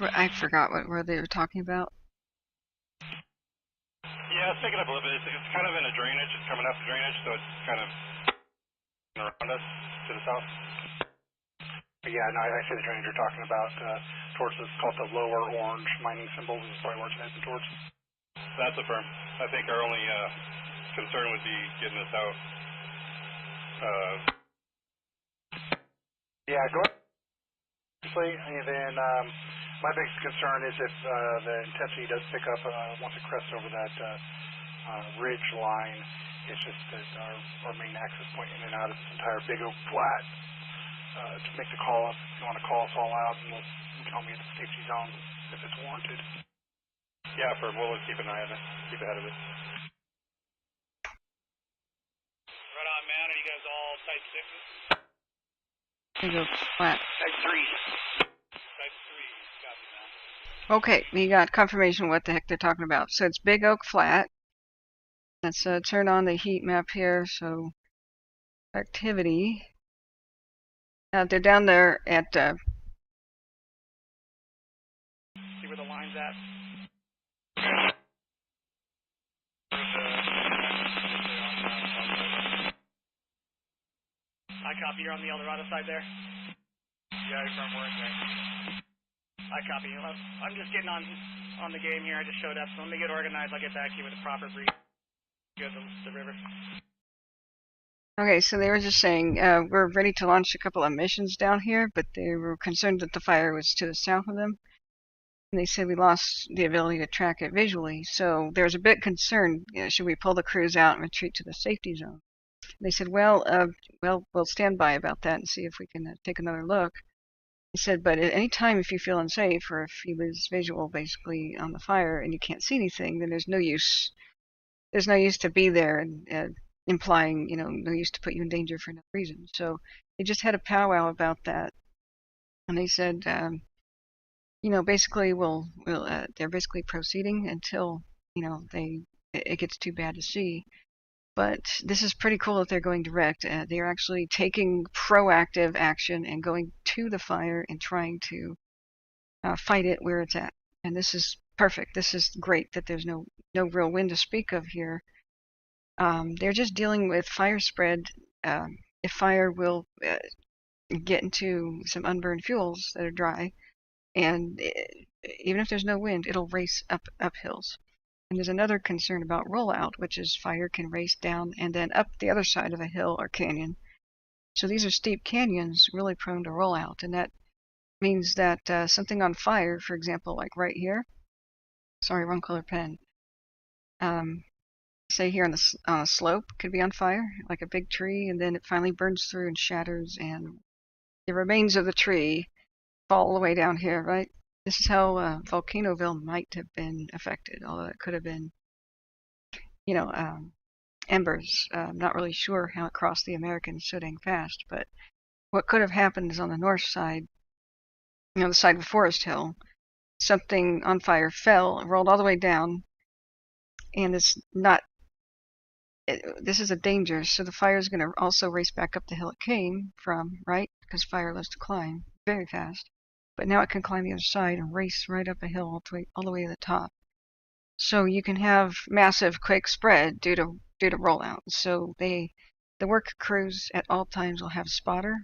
I forgot where they were talking about. Yeah, it's picking up a little bit. It's kind of in a drainage. It's coming up the drainage, so it's kind of around us to the south. But yeah, no, I see the drainage you're talking about. Towards it's called the lower orange mining symbols is probably where it's heading towards. That's a firm. I think our only concern would be getting us out. Yeah, go ahead. And then my biggest concern is if the intensity does pick up once it crests over that ridge line. It's just that our main access point in and out of this entire Big Oak Flat. To make the call up, if you want to call us all out, and we can all meet at the safety zone if it's warranted. Yeah, we'll keep an eye on it, keep ahead of it. Right on, man. Are you guys all type 6s? Big Oak Flat. Type 3s. Type 3s. Copy, man. Okay, we got confirmation what the heck they're talking about. So it's Big Oak Flat. Let's turn on the heat map here. So activity. They're down there at. See where the line's at? I copy. You're on the El Dorado side there? Yeah, from where I copy. I'm just getting on the game here. I just showed up, so let me get organized. I'll get back to you with a proper brief. Go to the river. Okay, so they were just saying we're ready to launch a couple of missions down here, but they were concerned that the fire was to the south of them. And they said we lost the ability to track it visually, so there was a bit concerned. Should we pull the crews out and retreat to the safety zone? And they said, well, we'll stand by about that and see if we can take another look. He said, but at any time if you feel unsafe or if you lose visual basically on the fire and you can't see anything, then there's no use. There's no use to be there and implying, no use to put you in danger for no reason. So they just had a powwow about that, and they said, basically they're basically proceeding until it gets too bad to see. But this is pretty cool that they're going direct. They're actually taking proactive action and going to the fire and trying to fight it where it's at. And this is perfect. This is great that there's no real wind to speak of here. They're just dealing with fire spread. If fire will get into some unburned fuels that are dry, and even if there's no wind, it'll race up hills. And there's another concern about rollout, which is fire can race down and then up the other side of a hill or canyon. So these are steep canyons, really prone to rollout, and that means that something on fire, for example, like right here, sorry, wrong color pen, say here on a slope, could be on fire, like a big tree, and then it finally burns through and shatters, and the remains of the tree fall all the way down here, right? This is how Volcanoville might have been affected, although it could have been, embers. I'm not really sure how it crossed the Americans so dang fast, but what could have happened is on the north side, the side of Forest Hill, something on fire fell, rolled all the way down, and this is a danger, so the fire is going to also race back up the hill it came from, right? Because fire loves to climb very fast. But now it can climb the other side and race right up a hill all the way to the top. So you can have massive quick spread due to rollout. So the work crews at all times will have a spotter,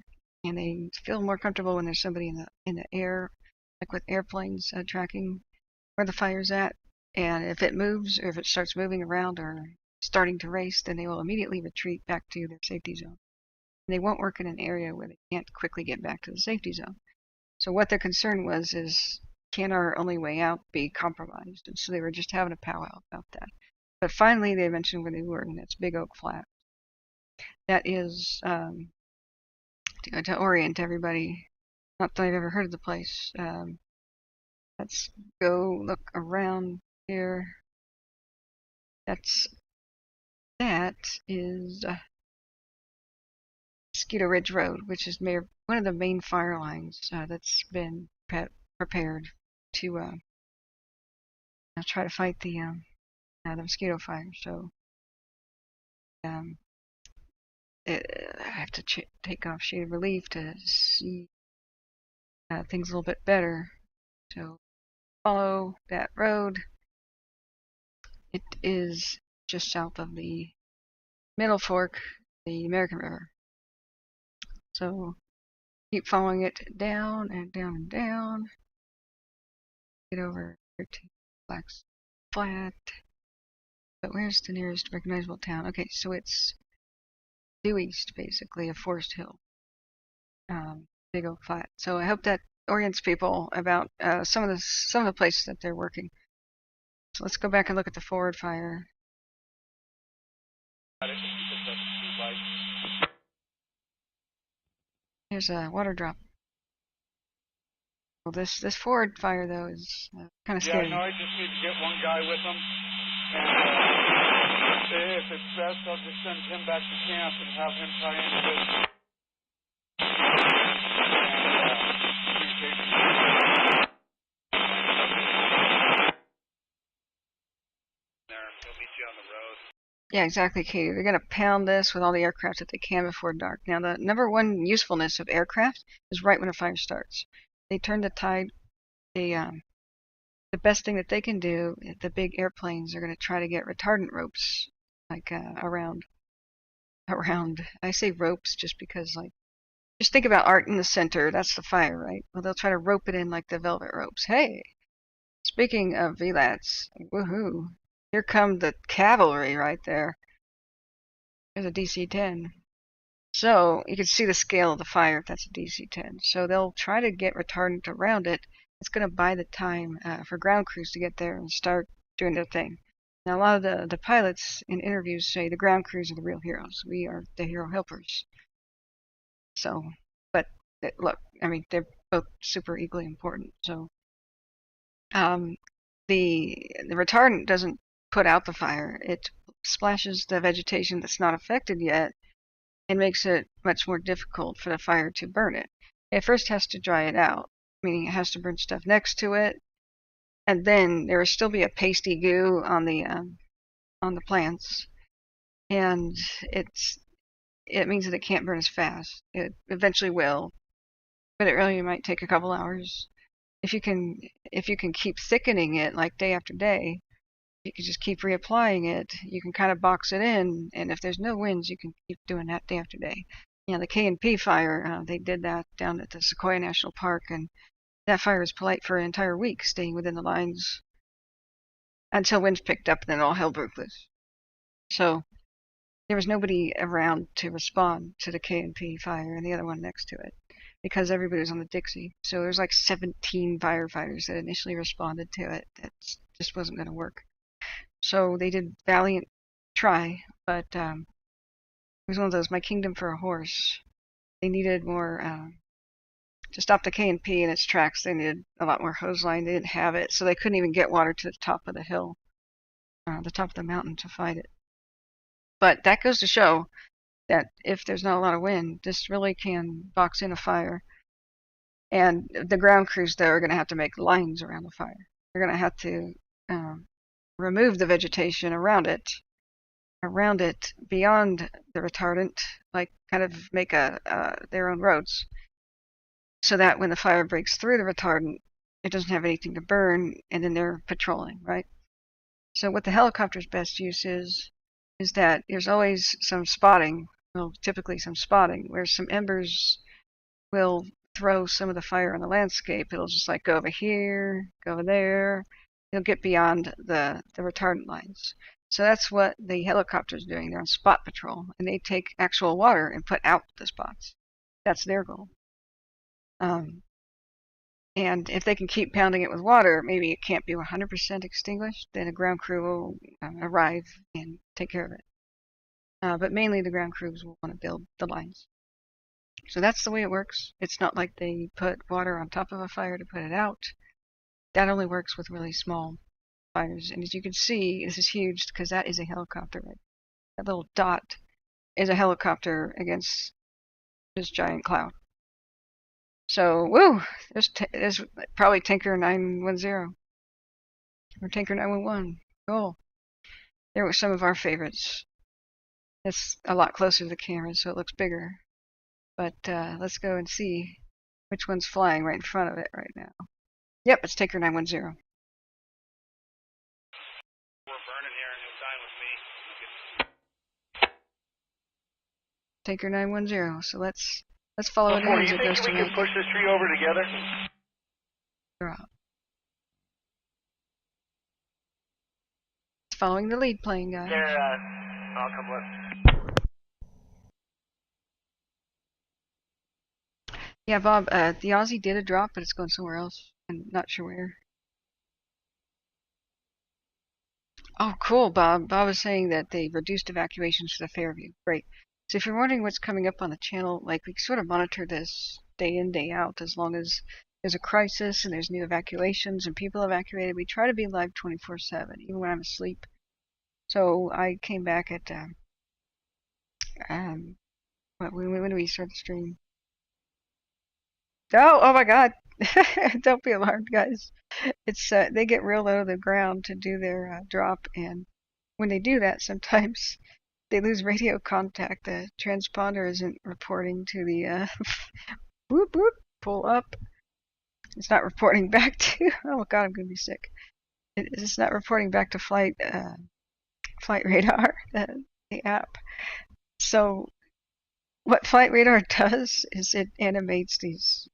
and they feel more comfortable when there's somebody in the air, like with airplanes tracking where the fire's at. And if it moves, or if it starts moving around or starting to race, then they will immediately retreat back to their safety zone. And they won't work in an area where they can't quickly get back to the safety zone. So what their concern was is, can our only way out be compromised? And so they were just having a powwow about that. But finally they mentioned where they were, and that's Big Oak Flat. That is, to orient everybody, not that I've ever heard of the place. Let's go look around here. That is Mosquito Ridge Road, which is one of the main fire lines that's been prepared to try to fight the Mosquito Fire. So I have to take off Shade of Relief to see things a little bit better. So follow that road. It is just south of the Middle Fork, the American River. So keep following it down and down and down. Get over here to Black's Flat. But where's the nearest recognizable town? Okay, so it's due east, basically, of Forest Hill. Big Oak Flat. So I hope that orients people about some of the places that they're working. So let's go back and look at the forward fire. Here's a water drop. Well, this forward fire though is kind of scary. Yeah, no, I just need to get one guy with him, and if it's best, I'll just send him back to camp and have him tie into this. He'll meet you on the road. Yeah, exactly, Katie. They're going to pound this with all the aircraft that they can before dark. Now, the number one usefulness of aircraft is right when a fire starts. They turn the tide. The best thing that they can do, the big airplanes are going to try to get retardant ropes, like around. I say ropes just because, like, just think about art in the center. That's the fire, right? Well, they'll try to rope it in like the velvet ropes. Hey, speaking of VLATs, woohoo! Here come the cavalry right there. There's a DC-10. So you can see the scale of the fire if that's a DC-10. So they'll try to get retardant around it. It's going to buy the time for ground crews to get there and start doing their thing. Now, a lot of the pilots in interviews say the ground crews are the real heroes. We are the hero helpers. So, but look, I mean, they're both super equally important. So the retardant doesn't put out the fire. It splashes the vegetation that's not affected yet and makes it much more difficult for the fire to burn it. It first has to dry it out, meaning it has to burn stuff next to it, and then there will still be a pasty goo on the plants. and it means that it can't burn as fast. It eventually will, but it really might take a couple hours. If you can keep thickening it like day after day, you can just keep reapplying it. You can kind of box it in, and if there's no winds, you can keep doing that day after day. The K&P fire, they did that down at the Sequoia National Park, and that fire was polite for an entire week, staying within the lines until winds picked up, and then all hell broke loose. So there was nobody around to respond to the K&P fire and the other one next to it, because everybody was on the Dixie. So there's like 17 firefighters that initially responded to it. That just wasn't going to work. So they did valiant try, but it was one of those, my kingdom for a horse. They needed more, to stop the K&P in its tracks, they needed a lot more hose line. They didn't have it, so they couldn't even get water to the top of the hill, the top of the mountain to fight it. But that goes to show that if there's not a lot of wind, this really can box in a fire. And the ground crews, though, are going to have to make lines around the fire. They're going to have to remove the vegetation around it, beyond the retardant, like kind of make their own roads, so that when the fire breaks through the retardant, it doesn't have anything to burn, and then they're patrolling, right? So what the helicopter's best use is that there's always some spotting, well, typically some spotting, where some embers will throw some of the fire on the landscape. It'll just like go over here, go over there. It'll get beyond the retardant lines. So that's what the helicopter's doing. They're on spot patrol, and they take actual water and put out the spots. That's their goal. And if they can keep pounding it with water, maybe it can't be 100% extinguished, then a ground crew will arrive and take care of it. But mainly the ground crews will want to build the lines. So that's the way it works. It's not like they put water on top of a fire to put it out. That only works with really small fires. And as you can see, this is huge because that is a helicopter. Right? That little dot is a helicopter against this giant cloud. So, woo! There's probably Tanker 910 or Tanker 911. Cool. There were some of our favorites. It's a lot closer to the camera, so it looks bigger. But let's go and see which one's flying right in front of it right now. Yep, it's Tanker 910. We're burning here and it's dying with me. Tanker 910. So let's follow it in as it goes to we can push this tree over together? drop. It's following the lead plane, guys. There, I'll come with. Yeah, Bob, the Aussie did a drop, but it's going somewhere else. I'm not sure where. Oh, cool, Bob. Bob was saying that they reduced evacuations for the Fairview. Great. So if you're wondering what's coming up on the channel, like we sort of monitor this day in, day out. As long as there's a crisis and there's new evacuations and people evacuated, we try to be live 24/7, even when I'm asleep. So I came back at when do we start the stream? Oh my God! Don't be alarmed, guys. It's they get real low to the ground to do their drop, and when they do that, sometimes they lose radio contact. The transponder isn't reporting to the whoop whoop, pull up. It's not reporting back to. Oh God, I'm gonna be sick. It's not reporting back to flight radar, the app. So what flight radar does is it animates these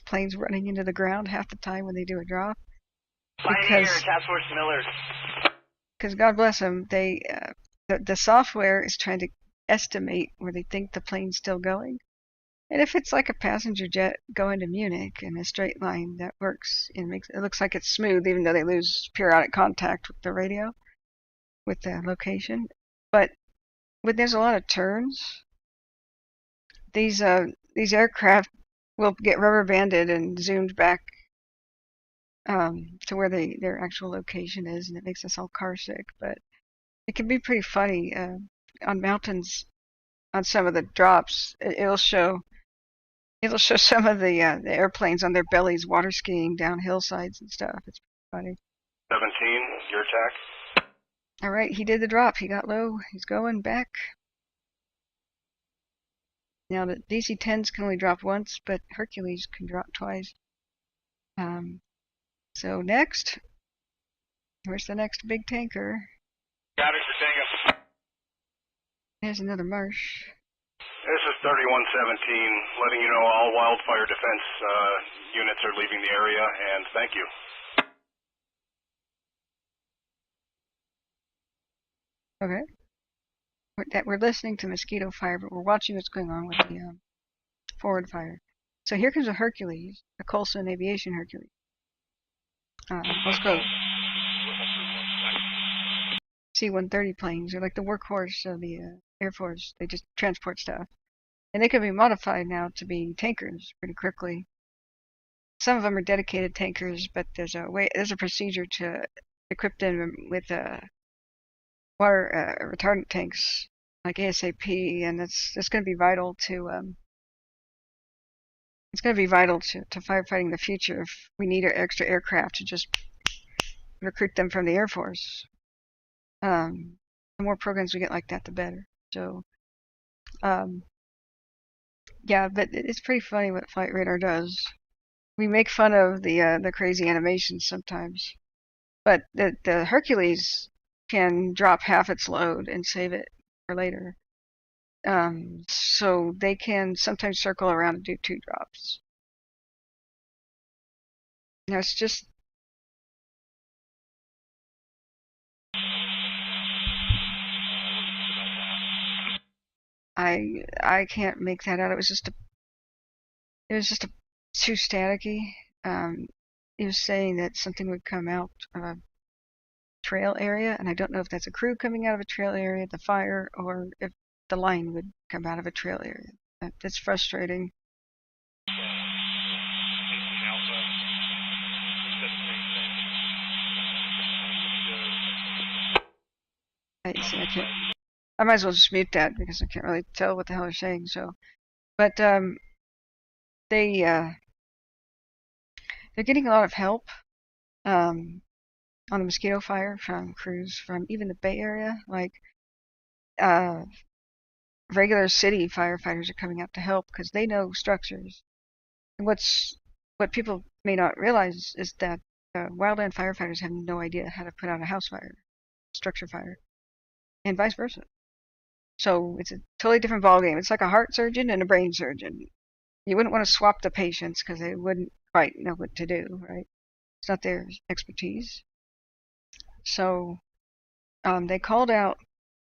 planes running into the ground half the time when they do a drop. Because Task Force Millers. Because God bless them, they the software is trying to estimate where they think the plane's still going. And if it's like a passenger jet going to Munich in a straight line, that works. It looks like it's smooth, even though they lose periodic contact with the radio, with the location. But when there's a lot of turns, these aircraft will get rubber banded and zoomed back to where their actual location is, and it makes us all car sick. But it can be pretty funny on mountains. On some of the drops, it'll show some of the airplanes on their bellies water skiing down hillsides and stuff. It's pretty funny. 17, your attack. All right, he did the drop. He got low. He's going back. Now the DC-10s can only drop once, but Hercules can drop twice. So next, where's the next big tanker? Got it, Tango. There's another marsh. This is 3117, letting you know all wildfire defense units are leaving the area, and thank you. Okay. We're listening to Mosquito Fire, but we're watching what's going on with the forward fire. So here comes a Hercules, a Coulson Aviation Hercules. Let's go. C-130 planes. They're like the workhorse of the Air Force. They just transport stuff. And they can be modified now to be tankers pretty quickly. Some of them are dedicated tankers, but there's a procedure to equip them with water retardant tanks like ASAP, and it's going to be vital to firefighting in the future if we need extra aircraft to just recruit them from the Air Force. The more programs we get like that, the better. So, yeah, but it's pretty funny what Flight Radar does. We make fun of the crazy animations sometimes, but the Hercules can drop half its load and save it for later. So they can sometimes circle around and do 2 drops. Now it's just I can't make that out. It was just too staticky. He was saying that something would come out of a trail area, and I don't know if that's a crew coming out of a trail area, the fire, or if the line would come out of a trail area. That's frustrating. I might as well just mute that because I can't really tell what the hell they're saying. So, but they're getting a lot of help on the Mosquito Fire from crews from even the Bay Area. Like regular city firefighters are coming out to help because they know structures. And what people may not realize is that wildland firefighters have no idea how to put out a house fire, structure fire, and vice versa. So it's a totally different ballgame. It's like a heart surgeon and a brain surgeon. You wouldn't want to swap the patients because they wouldn't quite know what to do, right? It's not their expertise. So they called out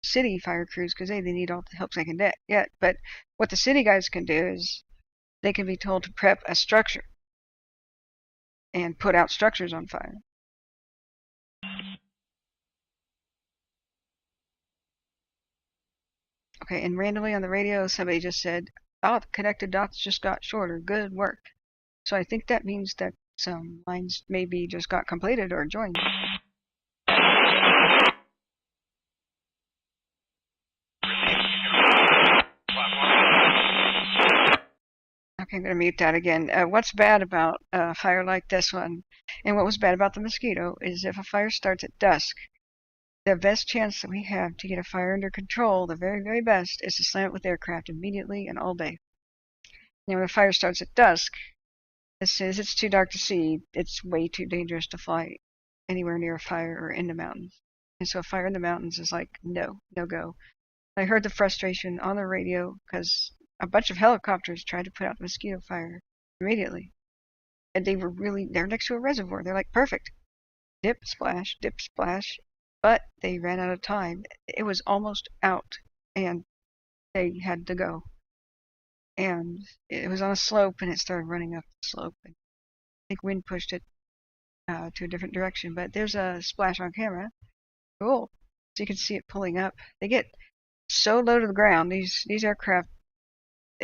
city fire crews because they need all the help they can get. But what the city guys can do is they can be told to prep a structure and put out structures on fire. Okay, and randomly on the radio, somebody just said, "Oh, the connected dots just got shorter. Good work." So I think that means that some lines maybe just got completed or joined. Okay, I'm going to mute that again. What's bad about a fire like this one, and what was bad about the Mosquito, is if a fire starts at dusk, the best chance that we have to get a fire under control, the very, very best, is to slam it with aircraft immediately and all day. Now, when a fire starts at dusk, as soon as it's too dark to see, it's way too dangerous to fly anywhere near a fire or in the mountains. And so a fire in the mountains is like, no go. I heard the frustration on the radio because a bunch of helicopters tried to put out the Mosquito Fire immediately. And they're next to a reservoir. They're like, perfect. Dip, splash, dip, splash. But they ran out of time. It was almost out, and they had to go. And it was on a slope, and it started running up the slope. And I think wind pushed it to a different direction. But there's a splash on camera. Cool. So you can see it pulling up. They get so low to the ground. These aircraft.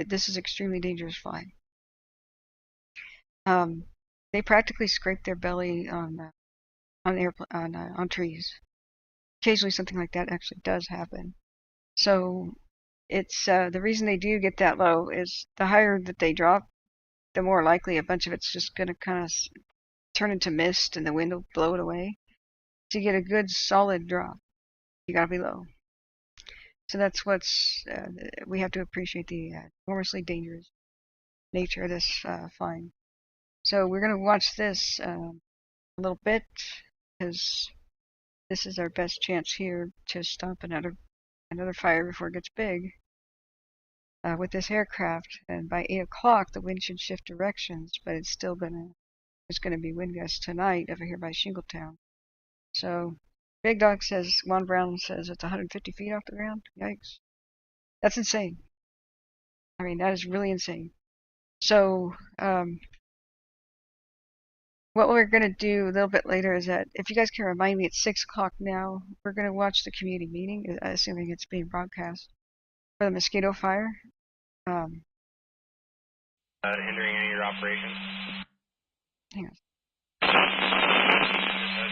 This is extremely dangerous flying. They practically scrape their belly on trees. Occasionally, something like that actually does happen. So it's the reason they do get that low is the higher that they drop, the more likely a bunch of it's just going to kind of turn into mist, and the wind will blow it away. So you get a good solid drop. you gotta be low. So that's what's, we have to appreciate the enormously dangerous nature of this flying. So we're going to watch this a little bit, because this is our best chance here to stop another fire before it gets big with this aircraft. And by 8 o'clock, the wind should shift directions, but it's still there's going to be wind gusts tonight over here by Shingletown. So Big Dog says, Juan Brown says it's 150 feet off the ground. Yikes. That's insane. I mean, that is really insane. So, what we're going to do a little bit later is that, if you guys can remind me, it's 6 o'clock now, we're going to watch the community meeting, assuming it's being broadcast, for the Mosquito Fire. Hindering any of your operations? Hang on. I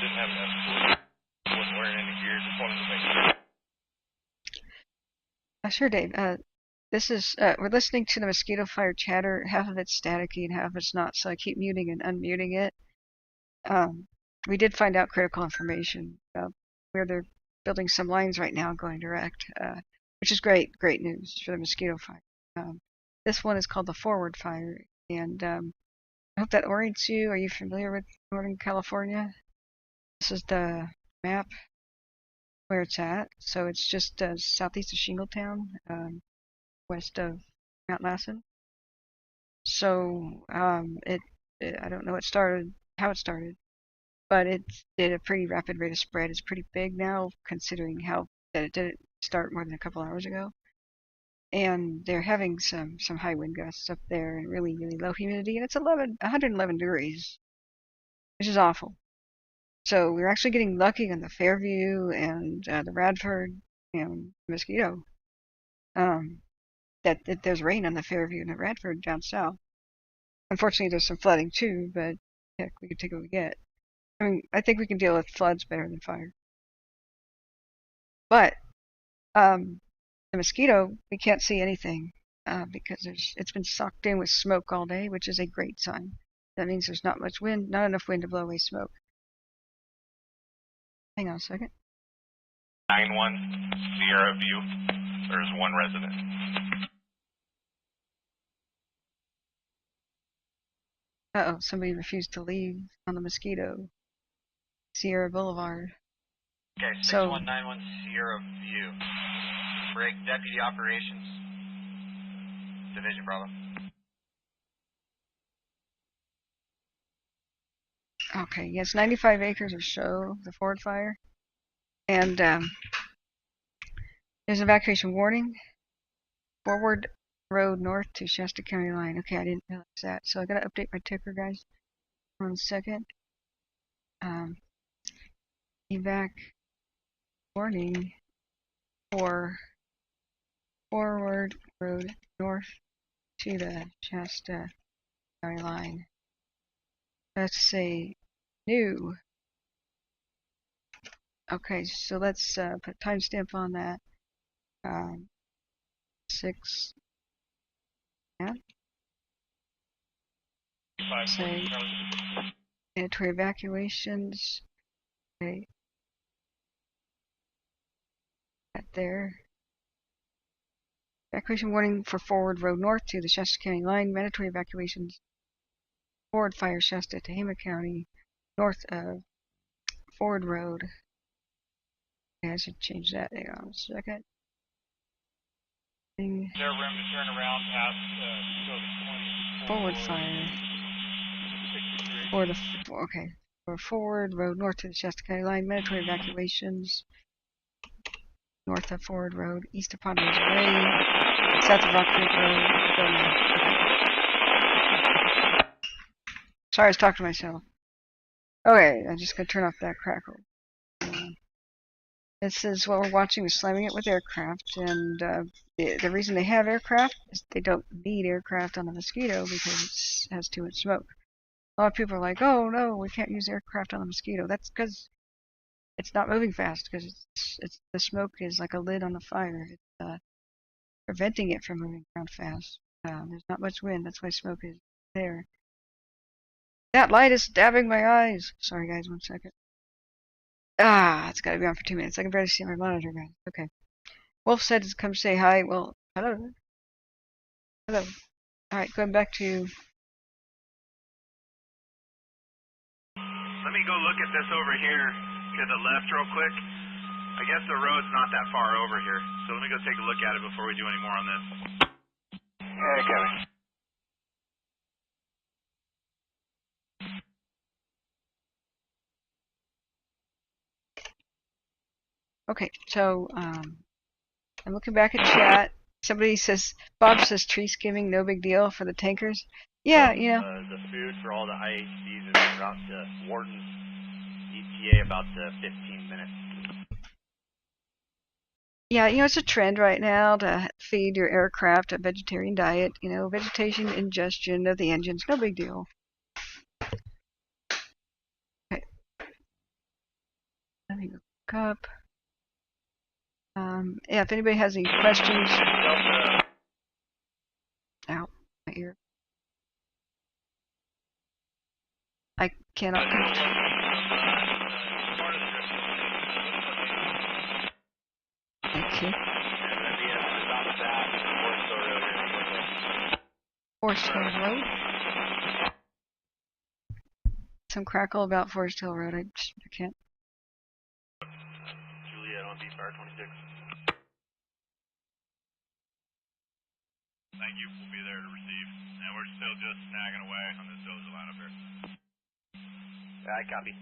didn't have enough. Wasn't wearing any gear, just wanted to make sure. Sure, Dave. This is, we're listening to the Mosquito Fire chatter. Half of it's staticky and half of it's not, so I keep muting and unmuting it. We did find out critical information where they're building some lines right now going direct, which is great news for the Mosquito Fire. This one is called the Forward Fire, and I hope that orients you. Are you familiar with Northern California? This is the map where it's at. So it's just southeast of Shingletown, west of Mount Lassen. So I don't know how it started, but it did a pretty rapid rate of spread. It's pretty big now, considering that it didn't start more than a couple hours ago. And they're having some high wind gusts up there and really low humidity, and it's 111 degrees, which is awful. So we're actually getting lucky on the Fairview and the Radford and Mosquito. That there's rain on the Fairview and the Radford down south. Unfortunately, there's some flooding too, but heck, we can take what we get. I mean, I think we can deal with floods better than fire. But the Mosquito, we can't see anything because it's been socked in with smoke all day, which is a great sign. That means there's not much wind, not enough wind to blow away smoke. Hang on a second. 9-1, Sierra View. There's one resident. Uh-oh, somebody refused to leave on the Mosquito. Sierra Boulevard. Okay, 6191 Sierra View. Break Deputy Operations. Division Bravo. Okay, yes, 95 acres or so, the Forward Fire. And there's an evacuation warning. Forward Road north to Shasta County line. Okay, I didn't realize that. So I gotta update my ticker, guys. 1 second. Evac warning for Forward Road north to the Shasta County line. Let's say new. Okay, so let's put a timestamp on that. 6. Yeah. Say mandatory evacuations. Okay. That there. Evacuation warning for Forward Road north to the Shasta County line. Mandatory evacuations. Forward Fire Shasta Tehama County north of Forward Road. Okay, I should change that. Hang on a second. Is there room to turn around past Forward Fire. 63? Okay. For Forward Road north to the Shasta County line. Mandatory evacuations. North of Forward Road, east of Pond Ridge Way, south of Rock Creek Road. Go now. Okay. Sorry, I was talking to myself. Okay, I'm just gonna turn off that crackle. This is what we're watching, is slamming it with aircraft, and the reason they have aircraft is they don't need aircraft on the Mosquito because it has too much smoke. A lot of people are like, oh no, we can't use aircraft on the Mosquito. That's because it's not moving fast, because the smoke is like a lid on the fire. It's preventing it from moving around fast. There's not much wind, that's why smoke is there. That light is stabbing my eyes. Sorry guys, 1 second. It's got to be on for 2 minutes. I can barely see my monitor, guys. Okay. Wolf said to come say hi. Well, hello. Hello. All right, going back to... Let me go look at this over here to the left real quick. I guess the road's not that far over here, so let me go take a look at it before we do any more on this. Okay. Okay, so I'm looking back at chat. Somebody says, Bob says tree skimming, no big deal for the tankers. Yeah, you know. The food for all the IHCs is about to Wharton ETA about 15 minutes. Yeah, you know, it's a trend right now to feed your aircraft a vegetarian diet. You know, vegetation ingestion of the engines, no big deal. Okay. Let me look up. Yeah, if anybody has any questions. Ow, my ear. I cannot. Thank you. Forest Hill Road. Some crackle about Forest Hill Road. I can't. Juliet on Fire 26. Thank you. We'll be there to receive. And we're still just snagging away on this dozer line up here. I copy.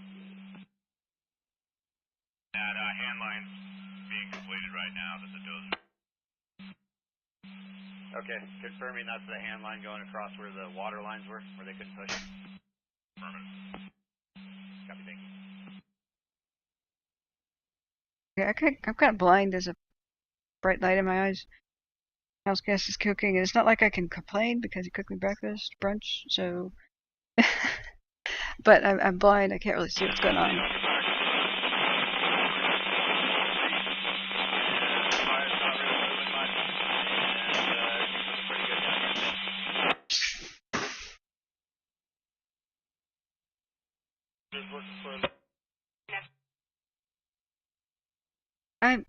And hand lines being completed right now. That's a dozer. Okay, confirming that's the hand line going across where the water lines were, where they couldn't push. Affirmative. Copy, thank you. Yeah, I'm kind of blind. There's a bright light in my eyes. House gas is cooking, and it's not like I can complain because he cooked me breakfast, brunch, so... But I'm blind. I can't really see what's going on.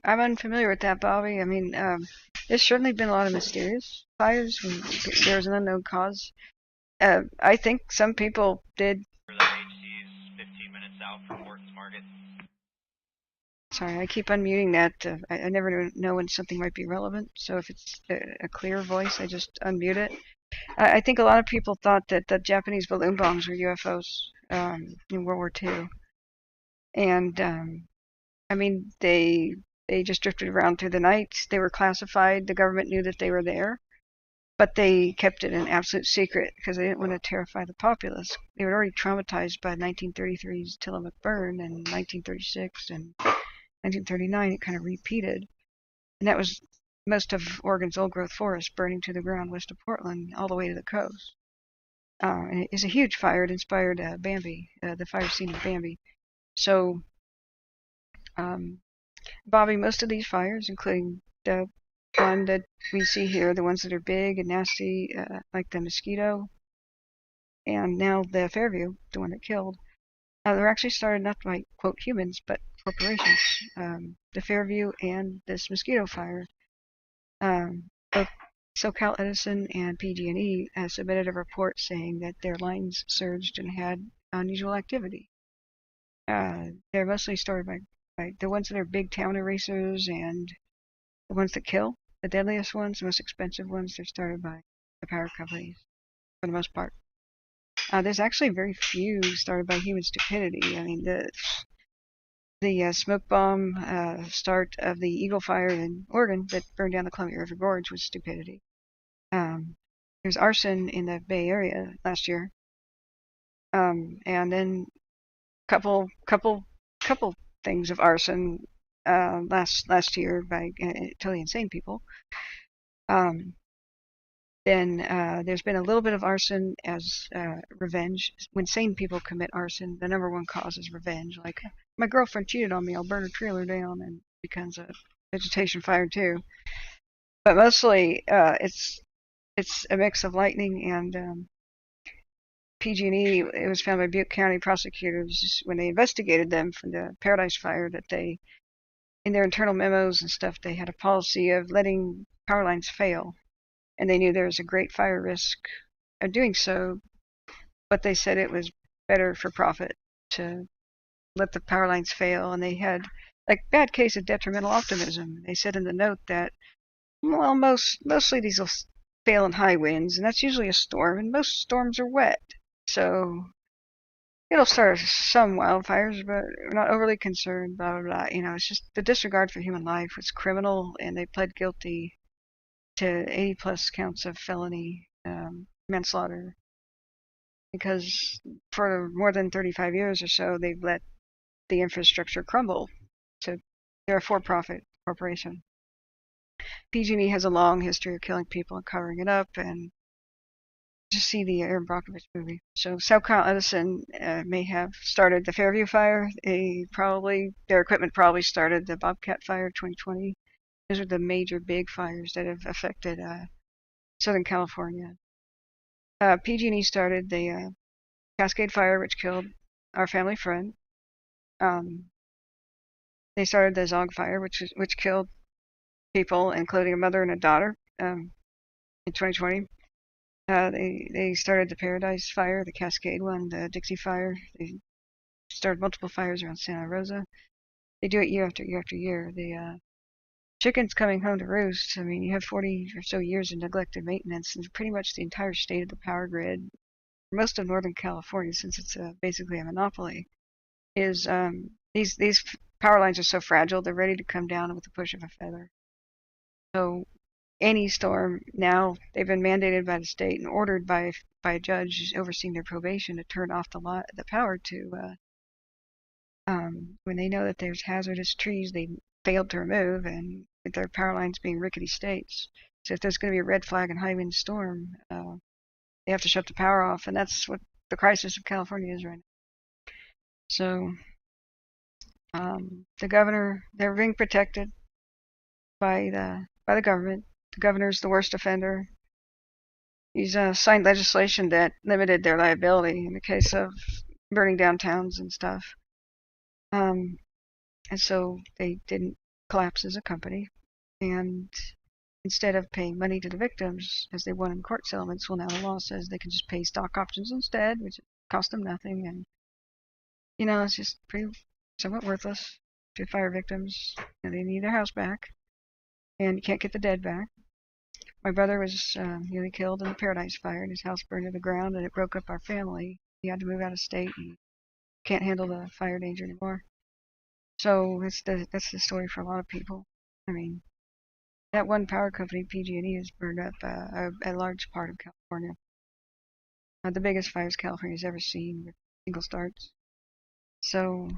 I'm unfamiliar with that, Bobby. I mean, there's certainly been a lot of mysterious fires when there was an unknown cause. I think some people did. The HC is 15 minutes out from Morton's Market. Sorry, I keep unmuting that. I never know when something might be relevant. So if it's a clear voice, I just unmute it. I think a lot of people thought that the Japanese balloon bombs were UFOs in World War II, and I mean they just drifted around through the night. They were classified. The government knew that they were there, but they kept it an absolute secret because they didn't want to terrify the populace. They were already traumatized by 1933's Tillamook burn, and 1936 and 1939 it kind of repeated, and that was most of Oregon's old-growth forest burning to the ground west of Portland, all the way to the coast. And it is a huge fire. It inspired Bambi, the fire scene of Bambi. So, Bobby, most of these fires, including the one that we see here, the ones that are big and nasty, like the Mosquito, and now the Fairview, the one that killed, they're actually started not by, quote, humans, but corporations. The Fairview and this Mosquito Fire. Both SoCal Edison and PG&E submitted a report saying that their lines surged and had unusual activity. They're mostly started by the ones that are big town erasers and the ones that kill, the deadliest ones, the most expensive ones. They're started by the power companies for the most part. There's actually very few started by human stupidity. I mean, the smoke bomb start of the Eagle Fire in Oregon that burned down the Columbia River Gorge was stupidity. There's arson in the Bay Area last year, and then couple things of arson last year by totally insane people. Then there's been a little bit of arson as revenge. When sane people commit arson, the number one cause is revenge. Like, my girlfriend cheated on me, I'll burn her trailer down, and it becomes a vegetation fire too. But mostly it's a mix of lightning and PG&E, it was found by Butte County prosecutors when they investigated them for the Paradise Fire that they, in their internal memos and stuff, they had a policy of letting power lines fail. And they knew there was a great fire risk of doing so, but they said it was better for profit to let the power lines fail. And they had like bad case of detrimental optimism. They said in the note that, well, mostly these will fail in high winds, and that's usually a storm, and most storms are wet. So it'll start some wildfires, but we're not overly concerned, blah, blah, blah. You know, it's just the disregard for human life was criminal, and they pled guilty to 80 plus counts of felony manslaughter because for more than 35 years or so, they've let the infrastructure crumble. So they're a for-profit corporation. PG&E has a long history of killing people and covering it up, and just see the Aaron Brockovich movie. So South Carl Edison may have started the Fairview Fire. Their equipment probably started the Bobcat Fire of 2020. Those are the major big fires that have affected Southern California. PG&E started the Cascade Fire, which killed our family friend. They started the Zog Fire, which killed people, including a mother and a daughter, in 2020. They started the Paradise Fire, the Cascade one, the Dixie Fire. They started multiple fires around Santa Rosa. They do it year after year after year. The chickens coming home to roost. I mean, you have 40 or so years of neglected maintenance, and pretty much the entire state of the power grid, most of Northern California, since it's basically a monopoly, is these power lines are so fragile, they're ready to come down with the push of a feather. So any storm now, they've been mandated by the state and ordered by a judge overseeing their probation to turn off the power to when they know that there's hazardous trees they failed to remove, and with their power lines being rickety states. So if there's going to be a red flag and high wind storm, they have to shut the power off, and that's what the crisis of California is right now. So the governor, they're being protected by the government. The governor's the worst offender. He's signed legislation that limited their liability in the case of burning down towns and stuff. And so they didn't collapse as a company. And instead of paying money to the victims, as they won in court settlements, well, now the law says they can just pay stock options instead, which cost them nothing. And, you know, it's just pretty somewhat worthless to fire victims. You know, they need their house back, and you can't get the dead back. My brother was nearly killed in the Paradise Fire, and his house burned to the ground, and it broke up our family. He had to move out of state and can't handle the fire danger anymore. So that's the story for a lot of people. I mean, that one power company, PG&E, has burned up a large part of California. The biggest fires California's ever seen with single starts. So,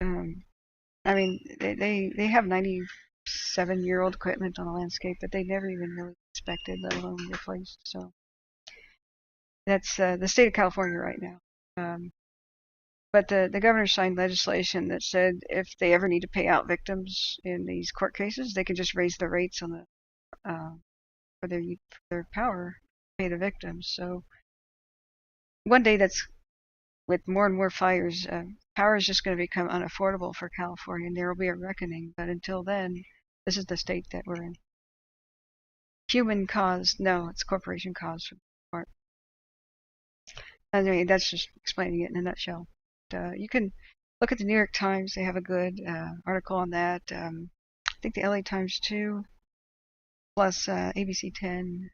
I mean, they have 97-year-old equipment on the landscape that they never even really inspected, let alone replaced. So that's the state of California right now. But the governor signed legislation that said if they ever need to pay out victims in these court cases, they can just raise the rates on for their power to pay the victims. So one day, that's with more and more fires, power is just going to become unaffordable for California, and there will be a reckoning. But until then, this is the state that we're in. Human caused? No, it's corporation caused for the most part. Anyway, that's just explaining it in a nutshell. You can look at the New York Times. They have a good article on that. I think the LA Times too, plus ABC 10.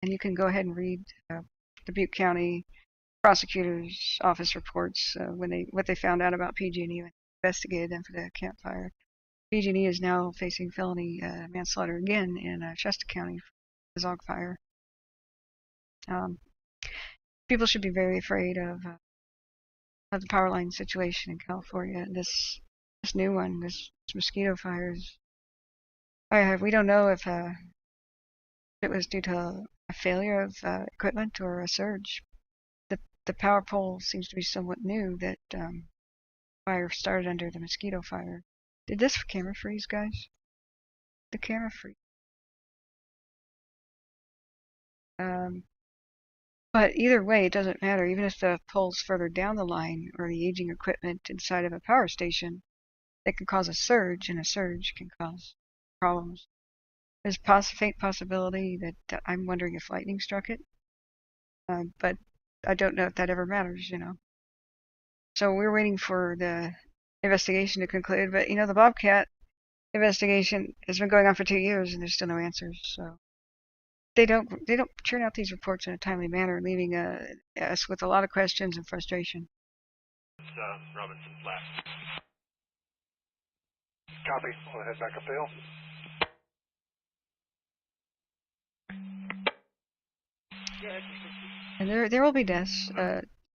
And you can go ahead and read the Butte County Prosecutor's Office reports what they found out about PG&E when they investigated them for the campfire. PG&E is now facing felony manslaughter again in Shasta County for the Zog Fire. People should be very afraid of the power line situation in California. This new one, this Mosquito Fire, we don't know if it was due to a failure of equipment or a surge. The power pole seems to be somewhat new. That fire started under the Mosquito Fire. Did this camera freeze, guys? The camera freeze. But either way, it doesn't matter. Even if the pole's further down the line or the aging equipment inside of a power station, it can cause a surge, and a surge can cause problems. There's faint possibility that I'm wondering if lightning struck it, but I don't know if that ever matters, you know. So we're waiting for the investigation to conclude, but you know, the Bobcat investigation has been going on for 2 years, and there's still no answers. So they don't churn out these reports in a timely manner, leaving us with a lot of questions and frustration. It's Robinson Flat. Copy. We'll head back uphill. And there will be deaths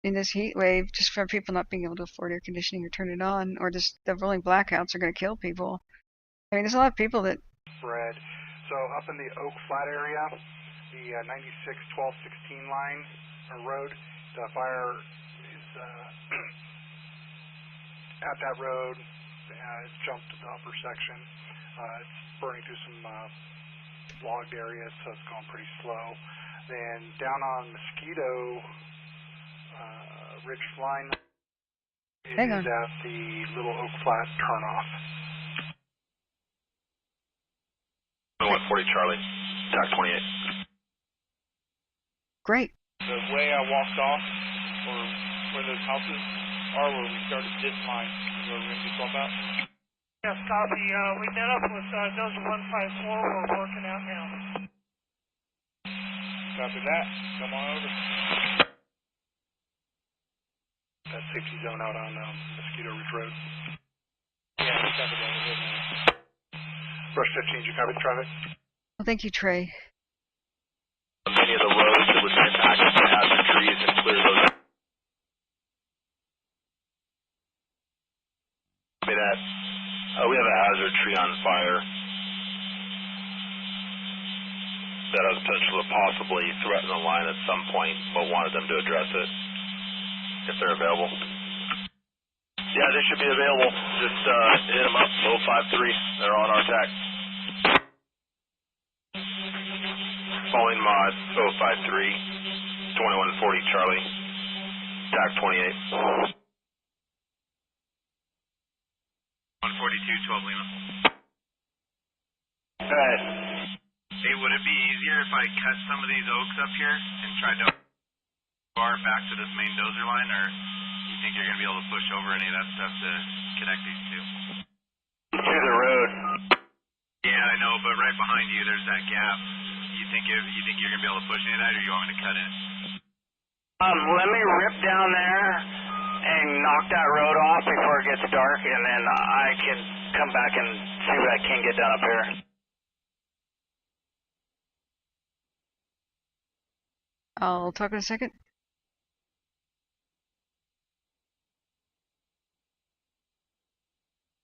in this heat wave just from people not being able to afford air conditioning or turn it on, or just the rolling blackouts are going to kill people. I mean, there's a lot of people that... Fred. So up in the Oak Flat area, the 96 1216 line road, the fire is at that road. It's jumped to the upper section. It's burning through some logged areas, so it's going pretty slow. Then down on Mosquito Ridge Line, it is at the Little Oak Flat turnoff. 140 Charlie, TAC 28. Great. The way I walked off, or where those houses are, where we started this line, is where we're going to be swap out? Yes, copy. We met up with Dozer 154. We're working out now. Copy that. Come on over. That safety zone out on Mosquito Ridge Road. Yeah, copy that. Rush 15, you copy the traffic? Well, thank you, Trey. Many of the roads that would be impacted by hazard trees and clear those out. We have a hazard tree on fire that has potential to possibly threaten the line at some point, but wanted them to address it if they're available. Yeah, they should be available. Just hit them up, 053. They're on our TAC. Following mod, 053, 2140 Charlie, TAC 28. 142, 12 Lima. Go ahead. Hey, would it be easier if I cut some of these oaks up here and tried to bar back to this main dozer line, or you think you're going to be able to push over any of that stuff to connect these two? To the road. Yeah, I know, but right behind you, there's that gap. You think you're going to be able to push any of that, or you want me to cut it? Let me rip down there and knock that road off before it gets dark, and then I can come back and see what I can get done up here. I'll talk in a second.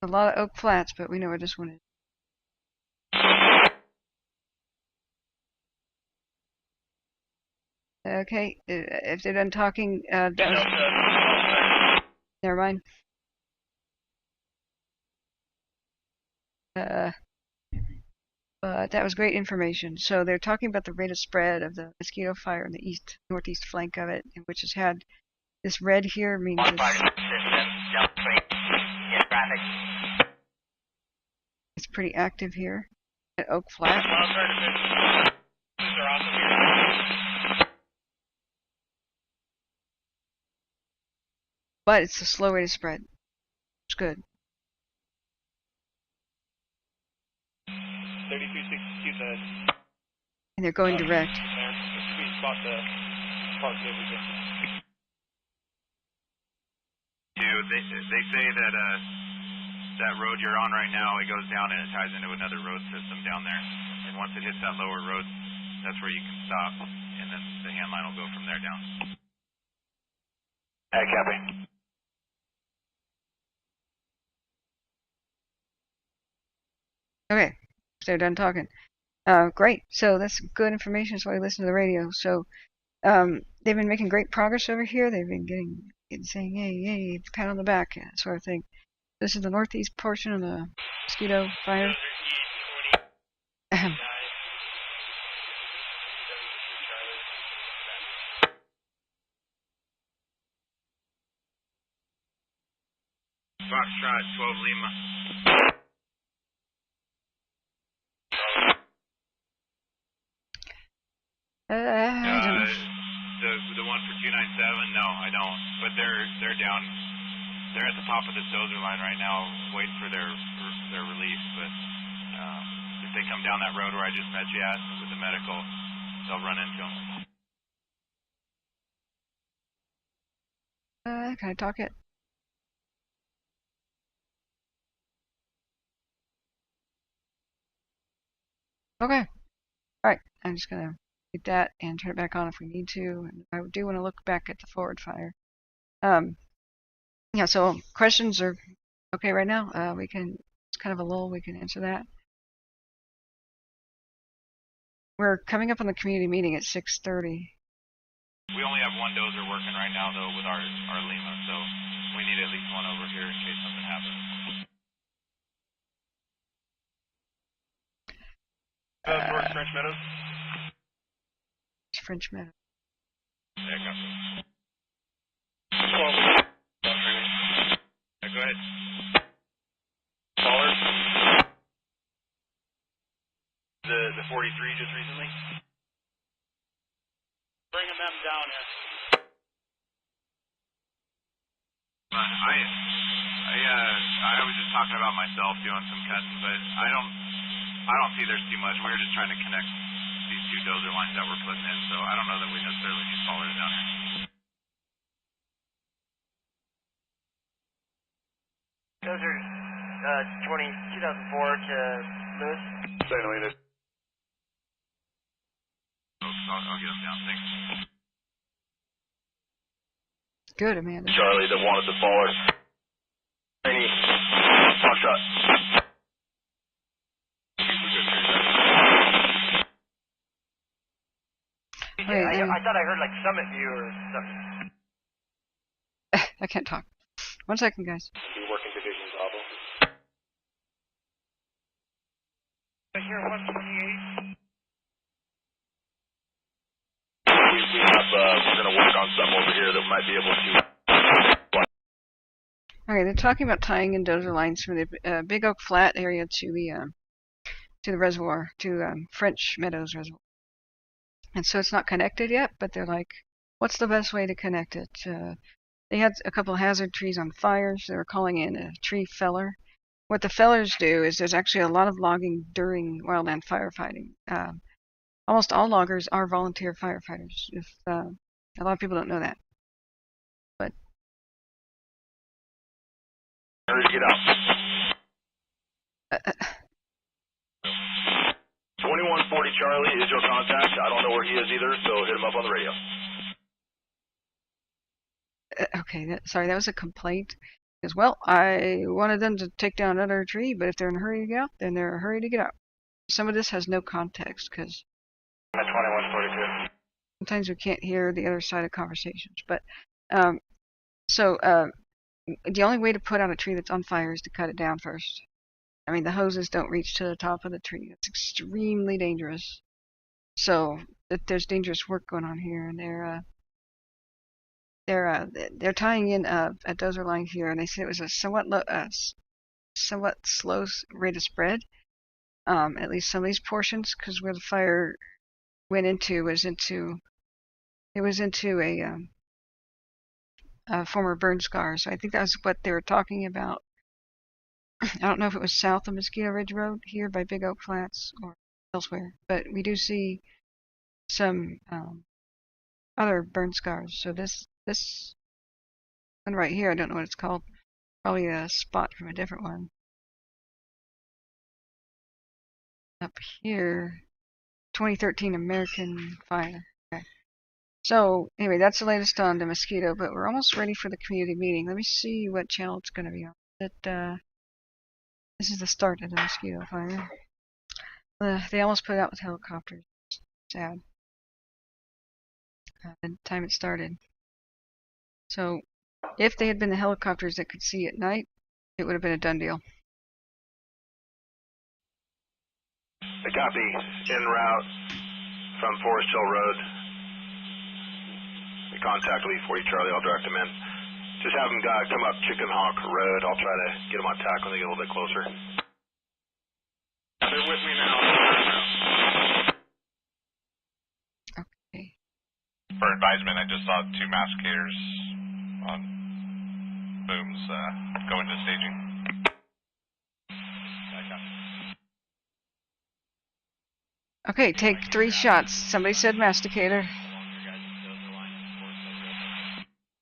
A lot of Oak Flats, but we know where this one is. Okay, if they're done talking, that was... Never mind. But that was great information. So they're talking about the rate of spread of the Mosquito Fire in the northeast flank of it, which has had this red here means it's pretty active here at Oak Flat. But it's a slow rate of spread. It's good. 3262 says. And they're going direct. We spot the park everything. They say that that road you're on right now, it goes down and it ties into another road system down there. And once it hits that lower road, that's where you can stop, and then the hand line will go from there down. Hey, copy. Okay, they're done talking. Great. So that's good information. That's why I listen to the radio. So they've been making great progress over here. They've been saying, hey, pat on the back, sort of thing. This is the northeast portion of the Mosquito Fire. 12 Lima. The one for 297? No, I don't. But they're down. They're at the top of this dozer line right now, waiting for their release. But if they come down that road where I just met you at with the medical, they'll run into them. Can I talk it? Okay. Alright, I'm just gonna get that and turn it back on if we need to. And I do want to look back at the forward fire. Yeah, so questions are okay right now. It's kind of a lull, we can answer that. We're coming up on the community meeting at 6:30. We only have one dozer working right now, though, with our Lima, so we need at least one over here in case something happens. Towards French Meadows? It's French Meadows. Yeah, go. 12. Yeah, go ahead. Caller? The 43 just recently? Bringing them down here. I was just talking about myself doing some cutting, but I don't see there's too much. We were just trying to connect these two dozer lines that we're putting in, so I don't know that we necessarily need callers down here. Dozer 2004 to Lewis. St. Helena. I'll get them down. Thanks. Good, Amanda. Charlie that wanted the faller. Any shot. I thought I heard like Summit View or something. I can't talk. 1 second, guys. Working divisions, Avo. I hear 128. We're going to work on some over here that might be able to. Okay, they're talking about tying in dozer lines from the Big Oak Flat area to the reservoir, to French Meadows Reservoir. And so it's not connected yet, but they're like, what's the best way to connect it? They had a couple of hazard trees on fires. They were calling in a tree feller. What the fellers do is there's actually a lot of logging during wildland firefighting. Almost all loggers are volunteer firefighters. If a lot of people don't know that, but Hurry to get out. 2140 Charlie is your contact. I don't know where he is either, so hit him up on the radio. Okay, sorry, that was a complaint. Because, well, I wanted them to take down another tree, but if they're in a hurry to get out, then they're in a hurry to get out. Some of this has no context, because 2142. sometimes we can't hear the other side of conversations. But, the only way to put out a tree that's on fire is to cut it down first. I mean, the hoses don't reach to the top of the tree. It's extremely dangerous. So, there's dangerous work going on here, and they're tying in a dozer line here, and they said it was a somewhat slow rate of spread. At least some of these portions, because where the fire went into was into a former burn scar. So I think that was what they were talking about. I don't know if it was south of Mosquito Ridge Road here by Big Oak Flats or elsewhere, but we do see some other burn scars. So this one right here, I don't know what it's called. Probably a spot from a different one. Up here, 2013 American Fire. Okay. So anyway, that's the latest on the mosquito, but we're almost ready for the community meeting. Let me see what channel it's going to be on. This is the start of the Mosquito Fire. They almost put it out with helicopters. Sad. The time it started. So if they had been the helicopters that could see at night, it would have been a done deal. A copy. En route from Forest Hill Road. We contact Lee 40 Charlie. I'll direct him in to Just have them come up Chicken Hawk Road. I'll try to get them on tack when they get a little bit closer. They're with me now. Okay. For advisement, I just saw 2 masticators on booms going to staging. Okay, take 3 shots. Somebody said masticator.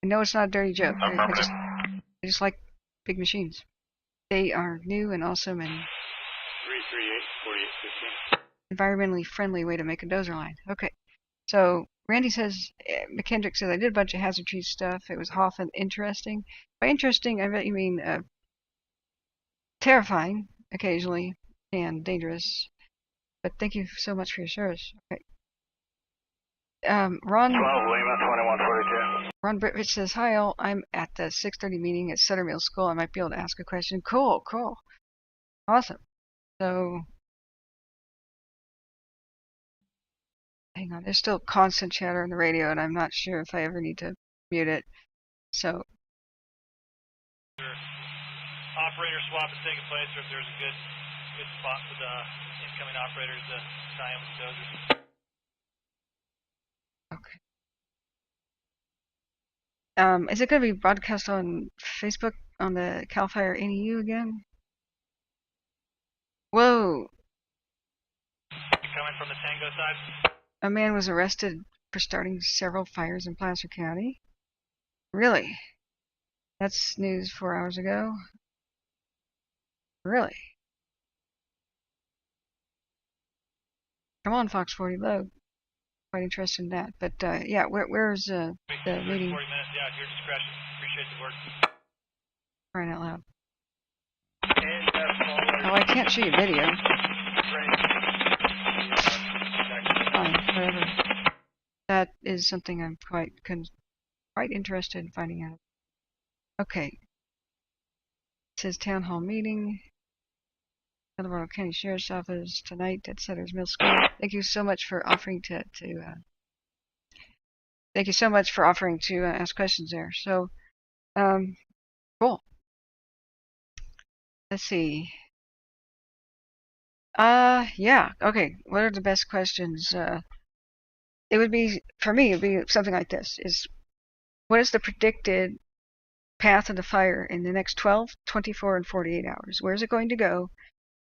I know it's not a dirty joke. I just like big machines. They are new and awesome and 338-4815. environmentally friendly way to make a dozer line. Okay, so Randy says, McKendrick says, I did a bunch of hazard tree stuff. It was often interesting. By interesting, I bet you mean terrifying occasionally and dangerous. But thank you so much for your service. Okay. Ron 12 Lima 2142. Ron Britwich says, hi all, I'm at the 6:30 meeting at Sutter Mill School. I might be able to ask a question. Cool. Awesome. So, hang on, there's still constant chatter on the radio, and I'm not sure if I ever need to mute it. So, operator swap is taking place, or if there's a good spot for the incoming operators to tie in with the dozers. okay. Is it going to be broadcast on Facebook on the Cal Fire NEU again? Whoa! Coming from the Tango side. A man was arrested for starting several fires in Placer County. Really? That's news 4 hours ago. Really? Come on, Fox 40 Low. Quite interested in that. But yeah, where's the meeting? 40 minutes, yeah, at your discretion. Appreciate the work. Crying out loud. Oh, I can't show you video. Fine, whatever. That is something I'm quite interested in finding out. Okay. It says town hall meeting. Dorado County Sheriff's Office tonight at Sutter's Mill School. Thank you so much for offering to ask questions there. So, cool. Let's see. Yeah. Okay. What are the best questions? It would be, for me, it'd be something like this: what is the predicted path of the fire in the next 12, 24, and 48 hours? Where is it going to go?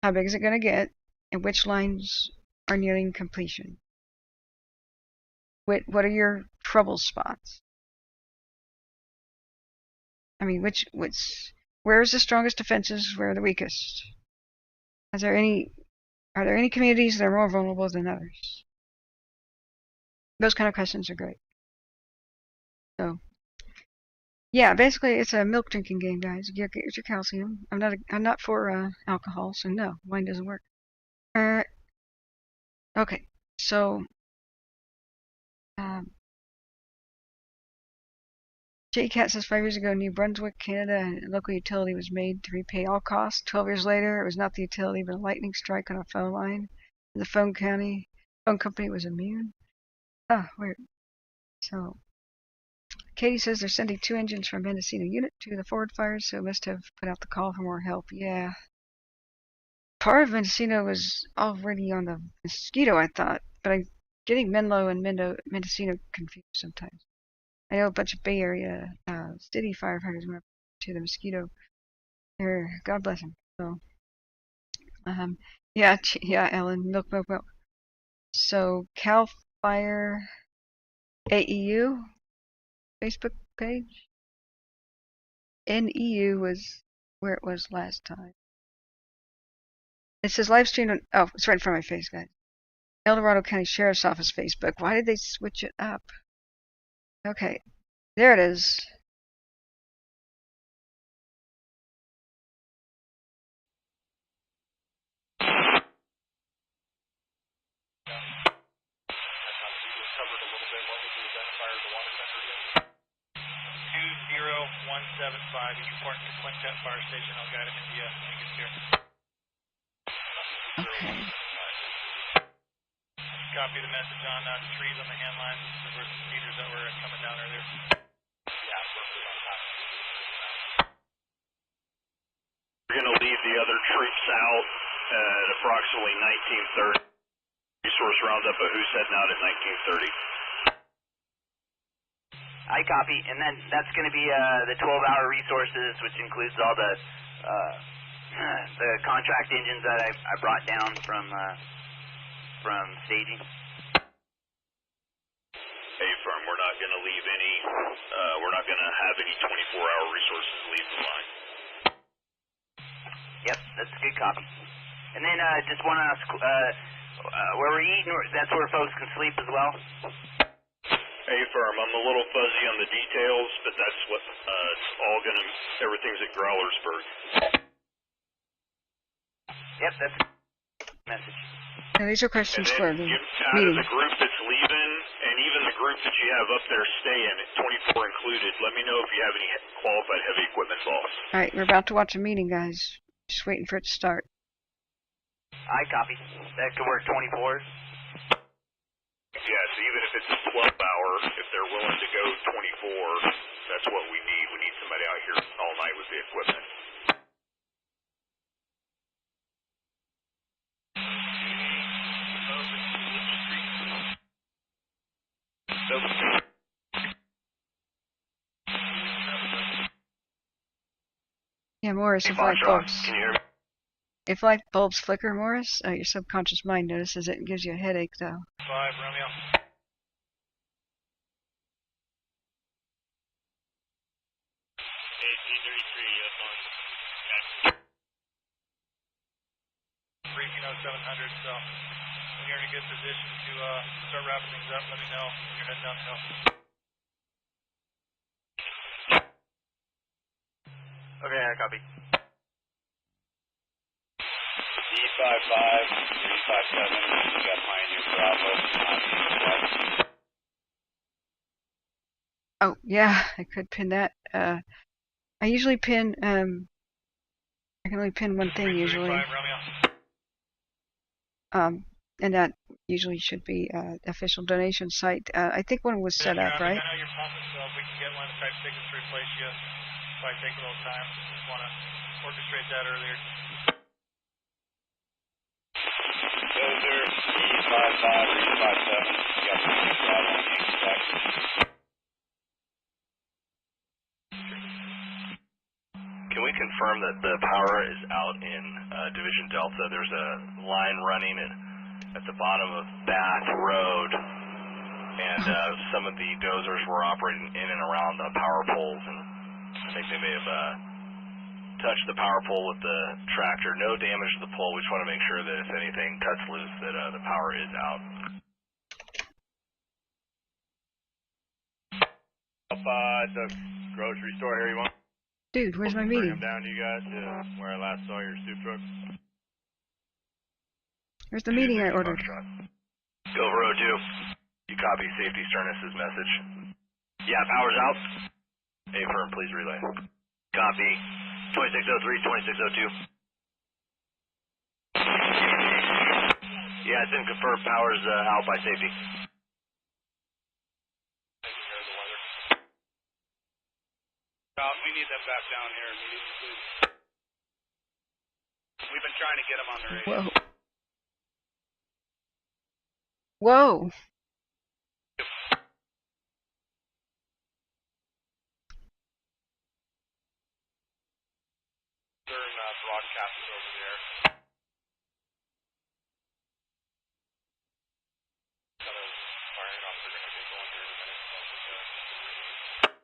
How big is it going to get? And which lines are nearing completion? What are your trouble spots? I mean, where is the strongest defenses? Where are the weakest? Are there any communities that are more vulnerable than others? Those kind of questions are great. So, yeah, basically it's a milk drinking game, guys. Get your calcium. I'm not for alcohol, so no, wine doesn't work. Okay, so J-Cat says 5 years ago, New Brunswick, Canada, a local utility was made to repay all costs. 12 years later, it was not the utility, but a lightning strike on a phone line. The phone company was immune. Ah, weird. So, Katie says they're sending 2 engines from Mendocino unit to the forward fires, so it must have put out the call for more help. Yeah. Part of Mendocino was already on the Mosquito, I thought, but I'm getting Menlo and Mendocino confused sometimes. I know a bunch of Bay Area city firefighters went up to the Mosquito. God bless them. So, yeah, Ellen, milk. So, Cal Fire AEU Facebook page. NEU was where it was last time. It says live stream on, oh, it's right in front of my face, guys. Dorado County Sheriff's Office Facebook. Why did they switch it up? Okay, there it is. He's reporting to Quintet Fire Station. I'll guide him into you when he gets here. Okay. Copy the message on the trees on the hand lines. There were some cedars that were coming down earlier. Yeah, their troops out at approximately 1930. Resource roundup of who's heading out at 1930. I copy, and then that's going to be the 12-hour resources, which includes all the contract engines that I brought down from staging. Hey, firm, we're not going to leave any. We're not going to have any 24-hour resources leave the line. Yep, that's a good copy. And then just want to ask, where we're eating, that's where folks can sleep as well? Hey, firm, I'm a little fuzzy on the details, but that's what it's all going to. Everything's at Growlersburg. Yep, that's a message. Now, these are questions for the Out meeting. of the group that's leaving, and even the group that you have up there staying, at 24 included, let me know if you have any qualified heavy equipment loss. All right, we're about to watch a meeting, guys. Just waiting for it to start. I copy. That could work 24s. Yes, even if it's a 12-hour, if they're willing to go 24, that's what we need. We need somebody out here all night with the equipment. Yeah, Morris, Hey, if light bulbs. Can you hear me? If light bulbs flicker, Morris, your subconscious mind notices it and gives you a headache, though. 5, Romeo. Briefing 0700, so when you're in a good position to start wrapping things up, let me know when you're heading downhill. Okay, I copy. D55, 357, you got Pioneer Bravo. Oh, yeah, I could pin that. I usually pin, I can only pin one thing usually. 5, Romeo. And that usually should be official donation site. I think one was set up, right? I know you're pumping, so if we can get one of the type tickets to replace you, probably take a little time. Just want to orchestrate that earlier. Dozer, D55, 357, you got Pioneer Bravo on the back. Can we confirm that the power is out in Division Delta? There's a line running at the bottom of Bath Road, and some of the dozers were operating in and around the power poles, and I think they may have touched the power pole with the tractor. No damage to the pole. We just want to make sure that if anything cuts loose, that the power is out. Up at the grocery store here, you want? Dude, where's my Bring meeting? them down to you guys to where I last saw your soup truck. Where's the meeting I ordered? Silver 02. You copy Safety Sternus's message? Yeah, power's out. A firm, please relay. Copy. 2603, 2602. Yeah, it's been confirmed power's out by safety. We need them back down here immediately, please. We've been trying to get them on the radio. Whoa. They're broadcasting over there. Firing off, they're going to be going there in a minute.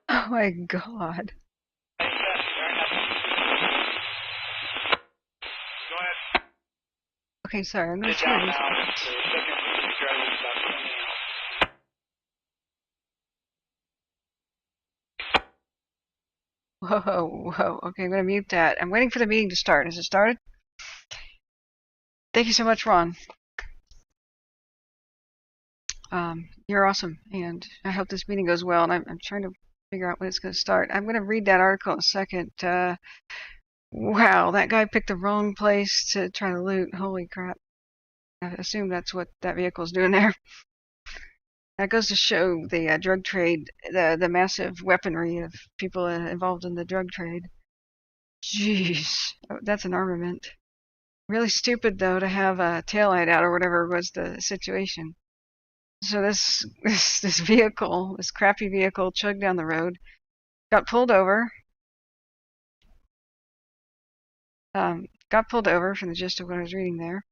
Oh my god. Go ahead. Okay, sorry, I'm gonna Sit down turn now. this. The second driver is about 20 out. Whoa. Okay, I'm gonna mute that. I'm waiting for the meeting to start. Has it started? Thank you so much, Ron. You're awesome, and I hope this meeting goes well. And I'm trying to figure out when it's going to start. I'm going to read that article in a second. Wow, that guy picked the wrong place to try to loot. Holy crap. I assume that's what that vehicle's doing there. That goes to show the drug trade, the massive weaponry of people involved in the drug trade. Jeez, that's an armament. Really stupid though to have a taillight out or whatever was the situation. So this vehicle, this crappy vehicle, chugged down the road, got pulled over. Got pulled over from the gist of what I was reading there.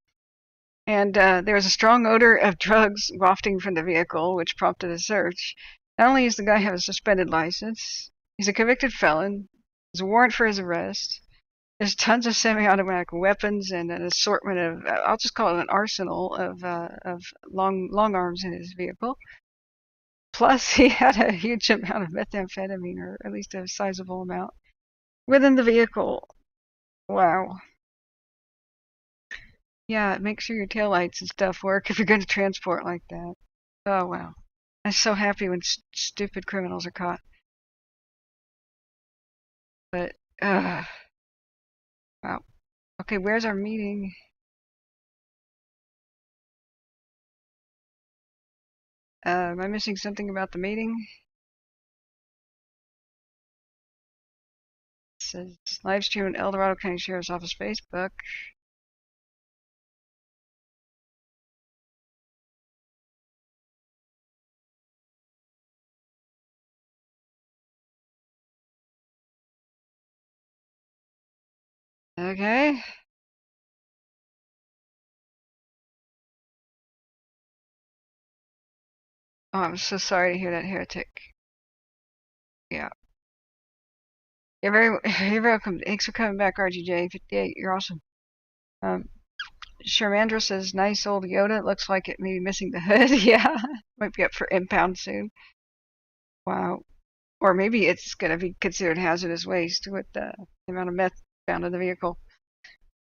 And there was a strong odor of drugs wafting from the vehicle, which prompted a search. Not only does the guy have a suspended license, he's a convicted felon. There's a warrant for his arrest. There's tons of semi-automatic weapons and an assortment of, I'll just call it an arsenal of long arms in his vehicle. Plus, he had a huge amount of methamphetamine, or at least a sizable amount, within the vehicle. Wow. Yeah, make sure your taillights and stuff work if you're going to transport like that. Oh, wow. I'm so happy when stupid criminals are caught. But, wow. Okay, where's our meeting? Am I missing something about the meeting? It says live stream on El Dorado County Sheriff's Office Facebook. Okay. Oh, I'm so sorry to hear that, heretic. Yeah. You're very welcome. Thanks for coming back, RGJ58. You're awesome. Shermandra says, nice old Yoda. It looks like it may be missing the hood. Yeah. Might be up for impound soon. Wow. Or maybe it's going to be considered hazardous waste with the amount of meth found in the vehicle.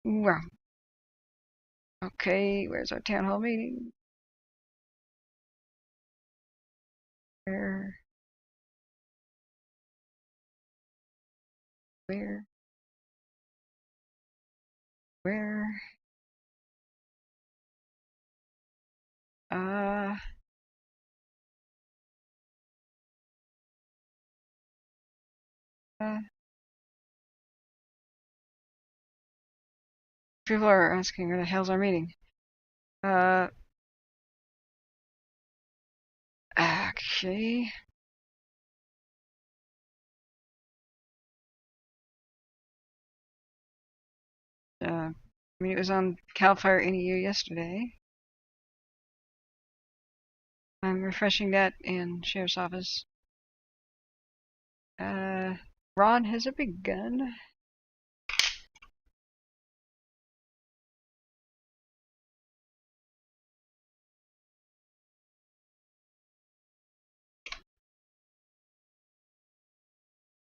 Wow. Okay, where's our town hall meeting? Where? People are asking where the hell's our meeting. Okay. I mean, it was on Cal Fire NEU yesterday. I'm refreshing that in Sheriff's Office. Ron, has it begun?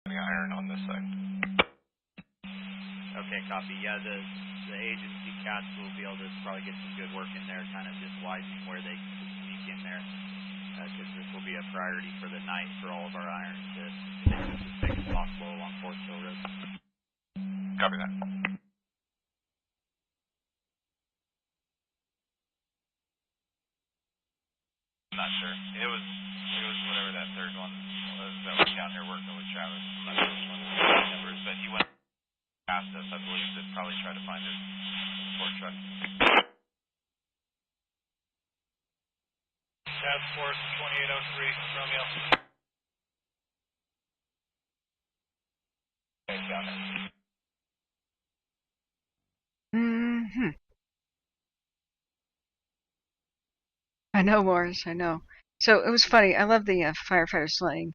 Any iron on this side? Okay, copy. Yeah, the agency cats will be able to probably get some good work in there, kind of just widening where they can sneak in there, because this will be a priority for the night for all of our irons to get as safe as possible along Forest Hill Road. Copy that. I'm not sure. It was whatever that third one was that was down here working with Travis. I'm not sure which one of the numbers, but he went past us, I believe, to probably try to find his sport truck. Task Force 2803, Romeo. Okay, down there. I know, Morris, I know. So it was funny. I love the firefighter slang.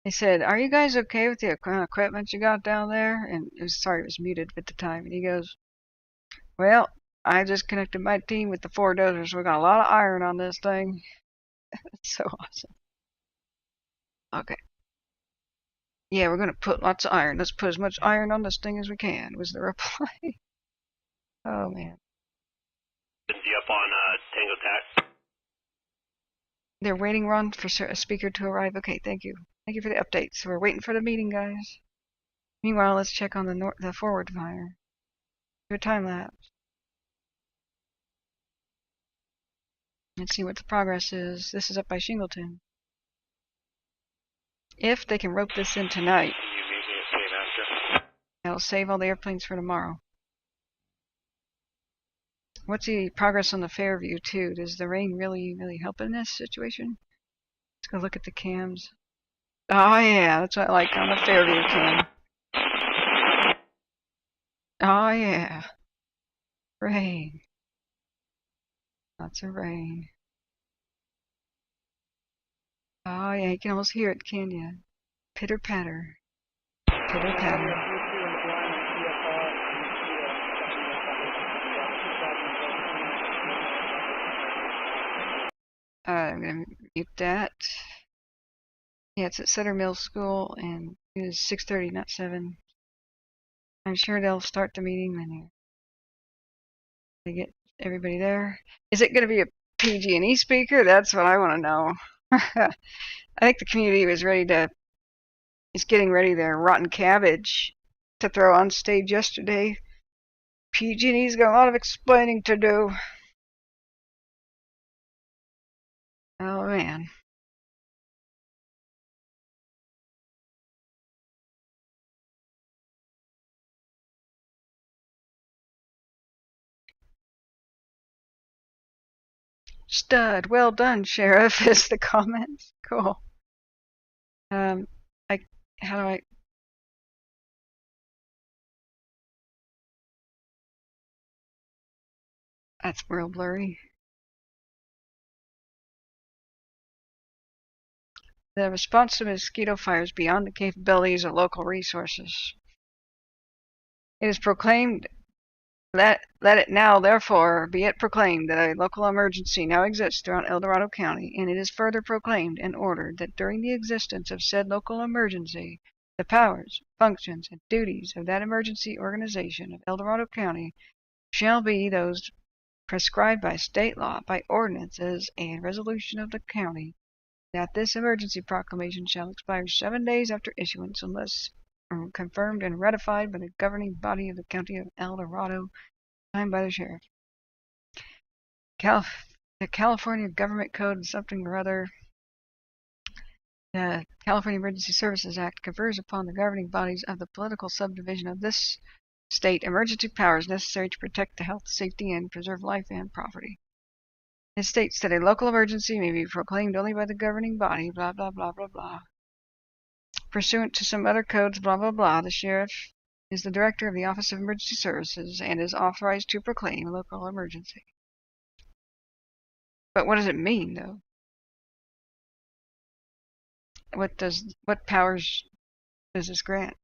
They said, "Are you guys okay with the equipment you got down there?" And it was muted at the time. And he goes, "Well, I just connected my team with the 4 dozers. We got a lot of iron on this thing." It's so awesome. Okay. Yeah, we're gonna put lots of iron. Let's put as much iron on this thing as we can, was the reply. Oh man. Is he up on Tango Tac? They're waiting, Ron, for a speaker to arrive. Okay, thank you. Thank you for the update. So we're waiting for the meeting, guys. Meanwhile, let's check on the forward fire. Do a time lapse. Let's see what the progress is. This is up by Shingleton. If they can rope this in tonight, it'll save all the airplanes for tomorrow. What's the progress on the Fairview too? Does the rain really help in this situation? Let's go look at the cams. Oh yeah, that's what I like on the Fairview cam. Oh yeah. Rain. Lots of rain. Oh yeah, you can almost hear it, can you? Pitter patter. Pitter patter. I'm gonna mute that. Yeah, it's at Cedar Mill School and it is 6:30, not 7. I'm sure they'll start the meeting when they get everybody there. Is it gonna be a PG&E speaker? That's what I want to know. I think the community is getting ready their rotten cabbage to throw on stage yesterday. PG&E's got a lot of explaining to do. Oh man. Stud. Well done, Sheriff, is the comment. Cool. How do I... That's real blurry. The response to mosquito fire is beyond the capabilities of local resources. It is proclaimed, let it now, therefore, be it proclaimed that a local emergency now exists throughout Dorado County, and it is further proclaimed and ordered that during the existence of said local emergency, the powers, functions, and duties of that emergency organization of Dorado County shall be those prescribed by state law, by ordinances, and resolution of the county, that this emergency proclamation shall expire 7 days after issuance unless confirmed and ratified by the governing body of the county of El Dorado, signed by the sheriff. The California Government Code something or other, the California Emergency Services Act confers upon the governing bodies of the political subdivision of this state emergency powers necessary to protect the health, safety, and preserve life and property. It states that a local emergency may be proclaimed only by the governing body, blah, blah, blah, blah, blah. Pursuant to some other codes, blah, blah, blah, the sheriff is the director of the Office of Emergency Services and is authorized to proclaim a local emergency. But what does it mean, though? What powers does this grant?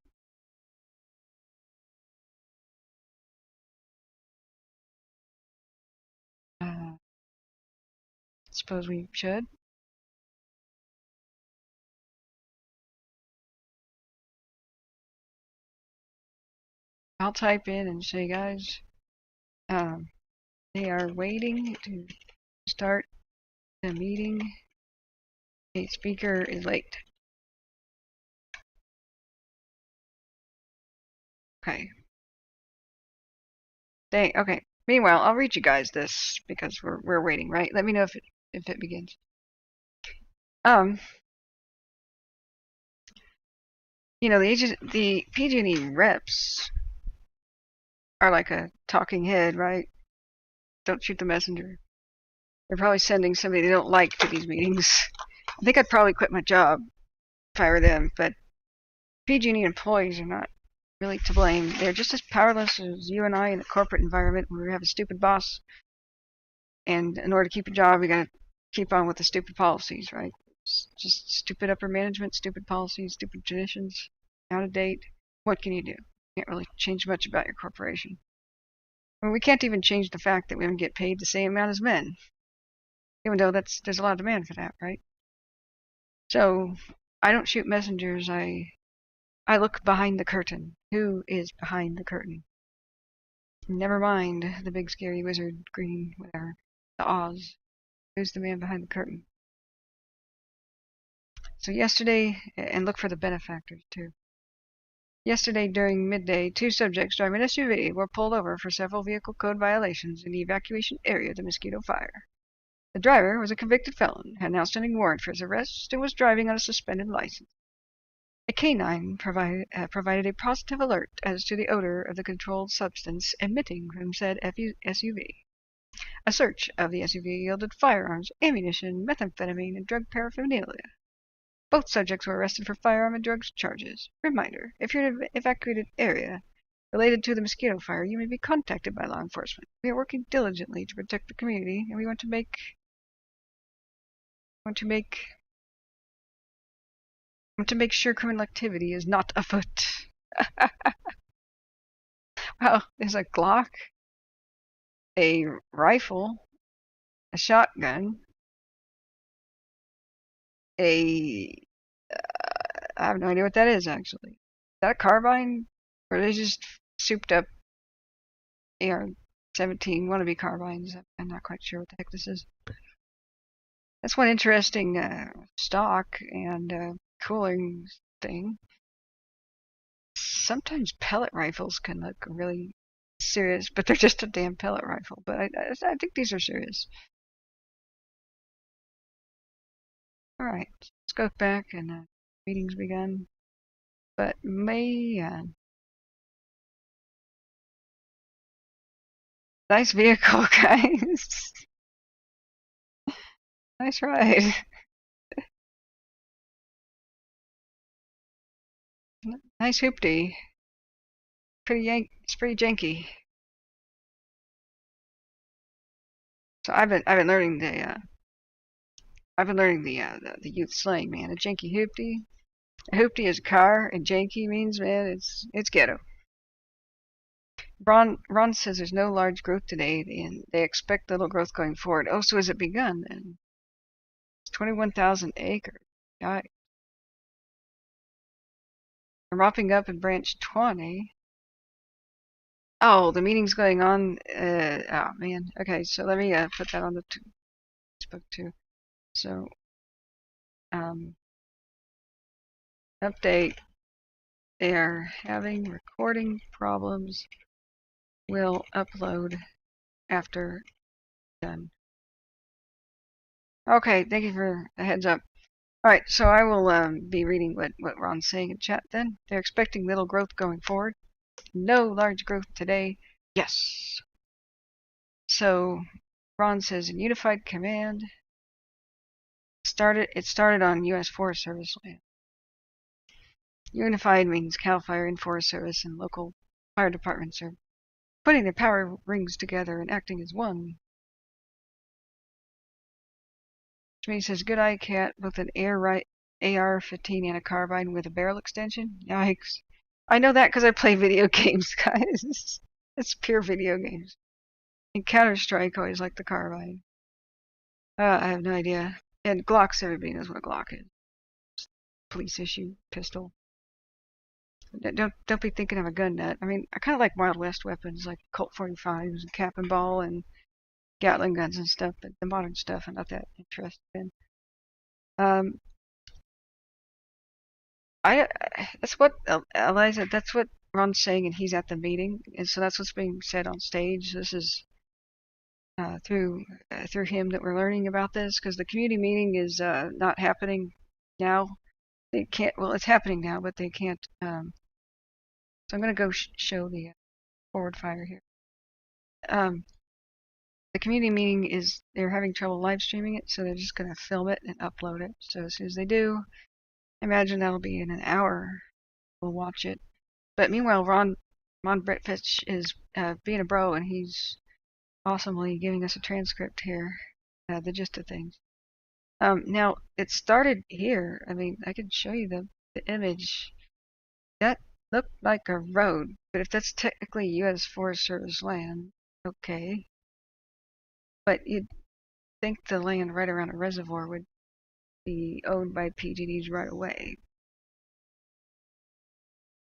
Suppose we should. I'll type in and say, guys, they are waiting to start the meeting. A speaker is late. Okay. Okay. Meanwhile, I'll read you guys this because we're waiting, right? Let me know if it begins. You know, the PG&E reps are like a talking head, right? Don't shoot the messenger. They're probably sending somebody they don't like to these meetings. I think I'd probably quit my job if I were them, but PG&E employees are not really to blame. They're just as powerless as you and I in the corporate environment when we have a stupid boss. And in order to keep a job, we gotta keep on with the stupid policies, right? Just stupid upper management, stupid policies, stupid traditions, out of date. What can you do? Can't really change much about your corporation. I mean, we can't even change the fact that women get paid the same amount as men. Even though there's a lot of demand for that, right? So I don't shoot messengers. I look behind the curtain. Who is behind the curtain? Never mind the big scary wizard, green, whatever. The Oz. Who's the man behind the curtain? So yesterday, and look for the benefactors too. Yesterday during midday, 2 subjects driving an SUV were pulled over for several vehicle code violations in the evacuation area of the Mosquito Fire. The driver was a convicted felon, had an outstanding warrant for his arrest, and was driving on a suspended license. A canine provided a positive alert as to the odor of the controlled substance emitting from said SUV. A search of the SUV yielded firearms, ammunition, methamphetamine, and drug paraphernalia. Both subjects were arrested for firearm and drugs charges. Reminder, if you're in an evacuated area related to the Mosquito Fire, you may be contacted by law enforcement. We are working diligently to protect the community, and we want to make sure criminal activity is not afoot. Wow, there's a Glock, a rifle, a shotgun, I have no idea what that is actually. Is that a carbine? Or are they just souped up AR-17 wannabe carbines? I'm not quite sure what the heck this is. That's one interesting stock and cooling thing. Sometimes pellet rifles can look really serious, but they're just a damn pellet rifle. But I think these are serious. Alright, let's go back and meeting's begun. But man, nice vehicle, guys. Nice ride. Nice hoopty. It's pretty janky. So I've been learning the youth slang, man. A janky hoopty. A hoopty is a car, and janky means, man, it's ghetto. Ron says there's no large growth today, and they expect little growth going forward. Oh, so has it begun then? It's 21,000 acres. I'm wrapping up in branch 20. Oh, the meeting's going on. Oh man. Okay, so let me put that on the Facebook too. So, update. They are having recording problems. Will upload after done. Okay, thank you for the heads up. Alright, so I will be reading what Ron's saying in chat then. They're expecting little growth going forward. No large growth today. Yes. So Ron says in Unified Command, it started on U.S. Forest Service land. Unified means CAL FIRE and Forest Service and local fire departments are putting their power rings together and acting as one. Jimmy says, good eye, cat, both an AR-15 and a carbine with a barrel extension. Yikes. I know that because I play video games, guys. It's pure video games. And Counter-Strike always like the carbine. I have no idea. And Glocks, everybody knows what a Glock is. Police issue pistol. Don't be thinking I'm a gun nut. I mean, I kind of like Wild West weapons like Colt 45s and Cap and Ball and Gatling guns and stuff, but the modern stuff I'm not that interested in. That's what Eliza. That's what Ron's saying, and he's at the meeting, and so that's what's being said on stage. This is through him that we're learning about this, because the community meeting is not happening now. They can't. Well, it's happening now, but they can't. So I'm going to go show the forward fire here. The community meeting is, they're having trouble live streaming it, so they're just going to film it and upload it. So as soon as they do, I imagine that'll be in an hour. We'll watch it. But meanwhile, Ron Bretfitch is being a bro, and he's awesomely giving us a transcript here, the gist of things. Now, it started here. I mean, I can show you the image. That looked like a road, but if that's technically U.S. Forest Service land, okay. But you'd think the land right around a reservoir would be owned by PG&E's right away.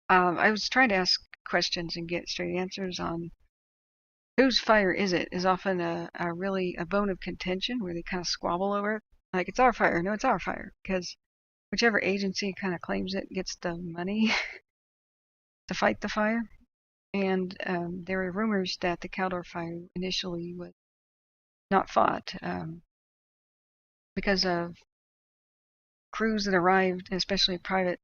I was trying to ask questions and get straight answers on whose fire is it is often a bone of contention where they kind of squabble over it. Like, it's our fire. No, it's our fire. Because whichever agency kind of claims it gets the money to fight the fire. And there were rumors that the Caldor fire initially was not fought because of crews that arrived, especially private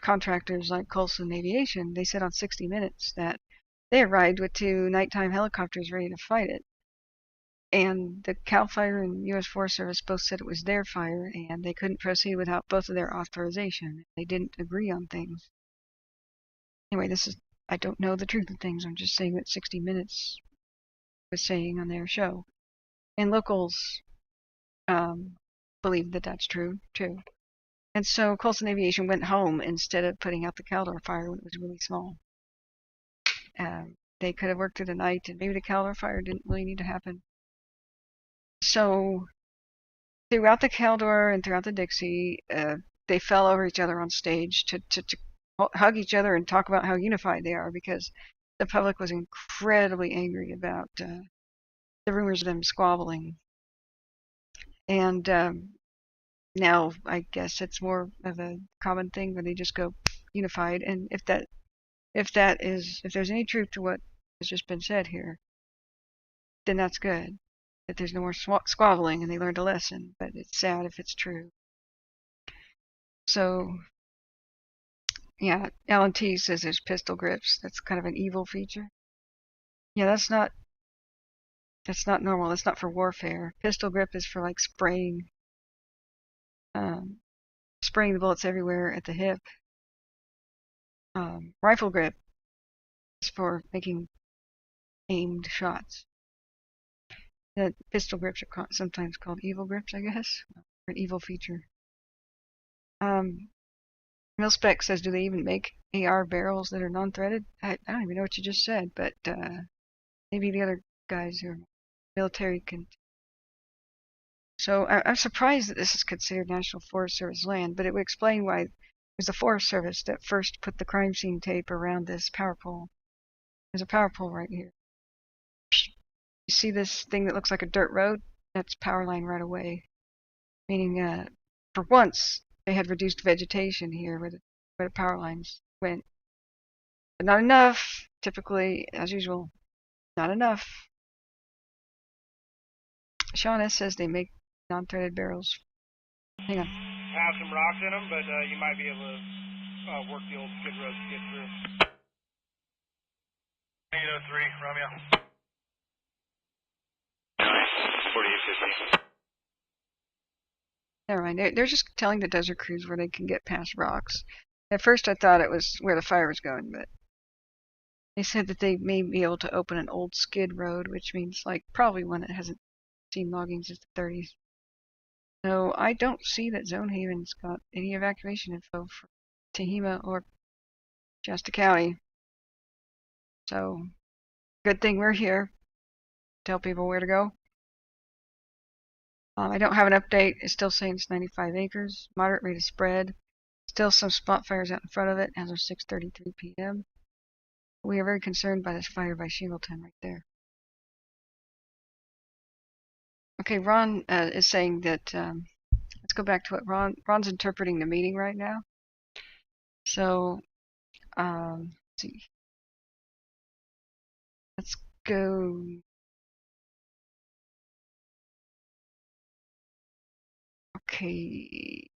contractors like Coulson Aviation. They said on 60 Minutes that they arrived with 2 nighttime helicopters ready to fight it. And the CAL FIRE and U.S. Forest Service both said it was their fire, and they couldn't proceed without both of their authorization. They didn't agree on things. Anyway, I don't know the truth of things. I'm just saying what 60 Minutes was saying on their show. And locals believe that that's true, too. And so Colson Aviation went home instead of putting out the Caldor fire when it was really small. They could have worked through the night, and maybe the Caldor fire didn't really need to happen. So throughout the Caldor and throughout the Dixie, they fell over each other on stage to hug each other and talk about how unified they are, because the public was incredibly angry about the rumors of them squabbling. And now I guess it's more of a common thing where they just go unified. And if there's any truth to what has just been said here, then that's good. That there's no more squabbling and they learned a lesson. But it's sad if it's true. So yeah, Alan T says there's pistol grips. That's kind of an evil feature. Yeah, that's not normal. That's not for warfare. Pistol grip is for like spraying the bullets everywhere at the hip. Rifle grip is for making aimed shots. The pistol grips are sometimes called evil grips, I guess, or an evil feature. Milspec says, do they even make AR barrels that are non-threaded? I don't even know what you just said, but maybe the other guys who are military can. So I'm surprised that this is considered National Forest Service land, but it would explain why it was the Forest Service that first put the crime scene tape around this power pole. There's a power pole right here. You see this thing that looks like a dirt road? That's power line right away. Meaning, for once, they had reduced vegetation here where the power lines went. But not enough. Typically, as usual, not enough. Sean S. says they make non-threaded barrels. Hang on. Have some rocks in them, but you might be able to work the old skid road to get through. 803, Romeo. 4850. Never mind. They're just telling the desert crews where they can get past rocks. At first I thought it was where the fire was going, but they said that they may be able to open an old skid road, which means like probably one that hasn't seen logging since the 30s. So I don't see that Zone Haven's got any evacuation info for Tehama or Shasta County. So good thing we're here. Tell people where to go. I don't have an update. It's still saying it's 95 acres. Moderate rate of spread. Still some spot fires out in front of it as of 6:33 p.m. We are very concerned by this fire by Shingleton right there. Okay, Ron is saying that, let's go back to what Ron's interpreting the meeting right now. So, let's see. Let's go. Okay,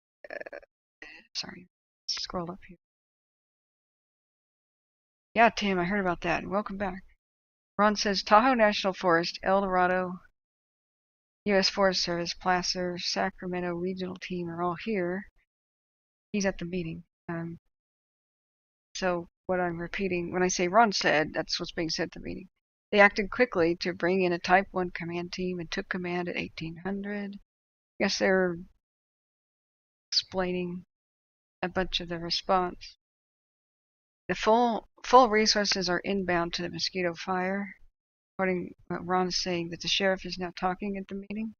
sorry, scroll up here. Yeah, Tim, I heard about that. Welcome back. Ron says Tahoe National Forest, El Dorado, U.S. Forest Service, Placer, Sacramento Regional Team are all here. He's at the meeting. So what I'm repeating, when I say Ron said, that's what's being said at the meeting. They acted quickly to bring in a Type 1 command team and took command at 1800. I guess they're explaining a bunch of the response. The full resources are inbound to the Mosquito Fire. According to what Ron is saying, that the sheriff is now talking at the meeting.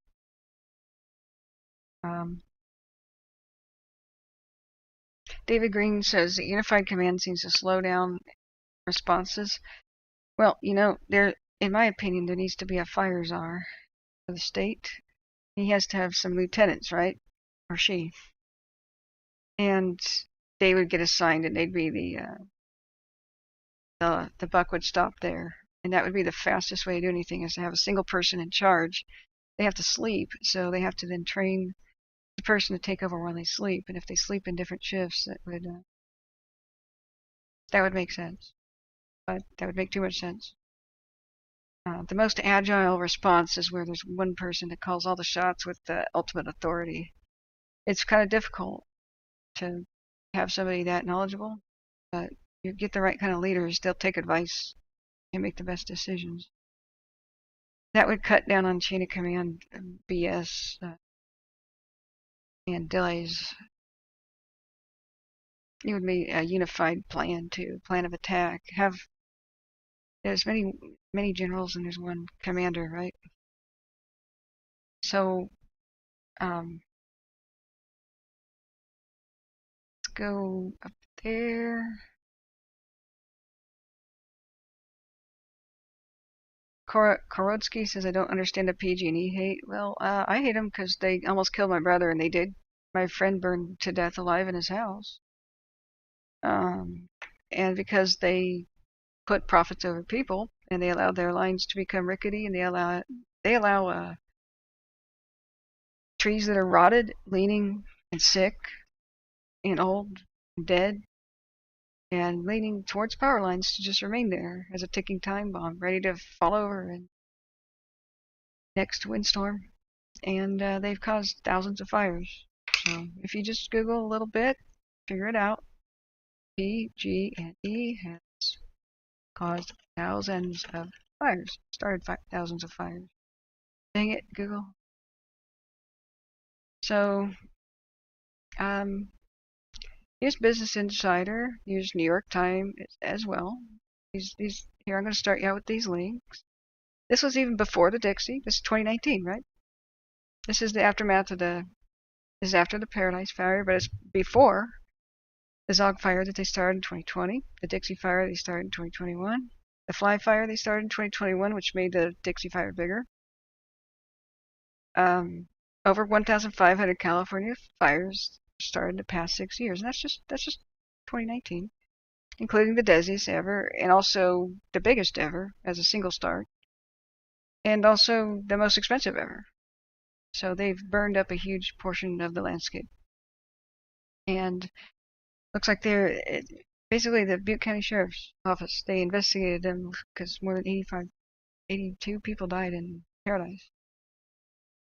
David Green says the Unified Command seems to slow down responses. Well, you know, in my opinion, there needs to be a fire czar for the state. He has to have some lieutenants, right? Or she. And they would get assigned, and they'd be the buck would stop there. And that would be the fastest way to do anything, is to have a single person in charge. They have to sleep, so they have to then train the person to take over when they sleep. And if they sleep in different shifts, that would make sense. But that would make too much sense. The most agile response is where there's one person that calls all the shots with the ultimate authority. It's kind of difficult to have somebody that knowledgeable, but you get the right kind of leaders, they'll take advice and make the best decisions. That would cut down on chain of command BS and delays. It would be a unified plan too, plan of attack. There's many generals and there's one commander, right? So let's go up there. Korodsky says, I don't understand the PG&E hate. Well, I hate them because they almost killed my brother, and they did. My friend burned to death alive in his house. And because they put profits over people, and they allowed their lines to become rickety, and they allow trees that are rotted, leaning, and sick, and old, and dead, and leaning towards power lines to just remain there as a ticking time bomb, ready to fall over in next windstorm. And they've caused thousands of fires. So if you just Google a little bit, figure it out. PG&E has caused thousands of fires, started thousands of fires. Dang it, Google. So, here's Business Insider. Here's New York Times as well. Here, I'm going to start you out with these links. This was even before the Dixie. This is 2019, right? This is the aftermath of this is after the Paradise Fire, but it's before the Zog Fire that they started in 2020, the Dixie Fire they started in 2021, the Fly Fire they started in 2021, which made the Dixie Fire bigger. Over 1,500 California fires started in the past 6 years, and that's just 2019, including the deadliest ever, and also the biggest ever as a single start, and also the most expensive ever. So they've burned up a huge portion of the landscape. And looks like they're basically the Butte County Sheriff's Office. They investigated them because more than 82 people died in Paradise.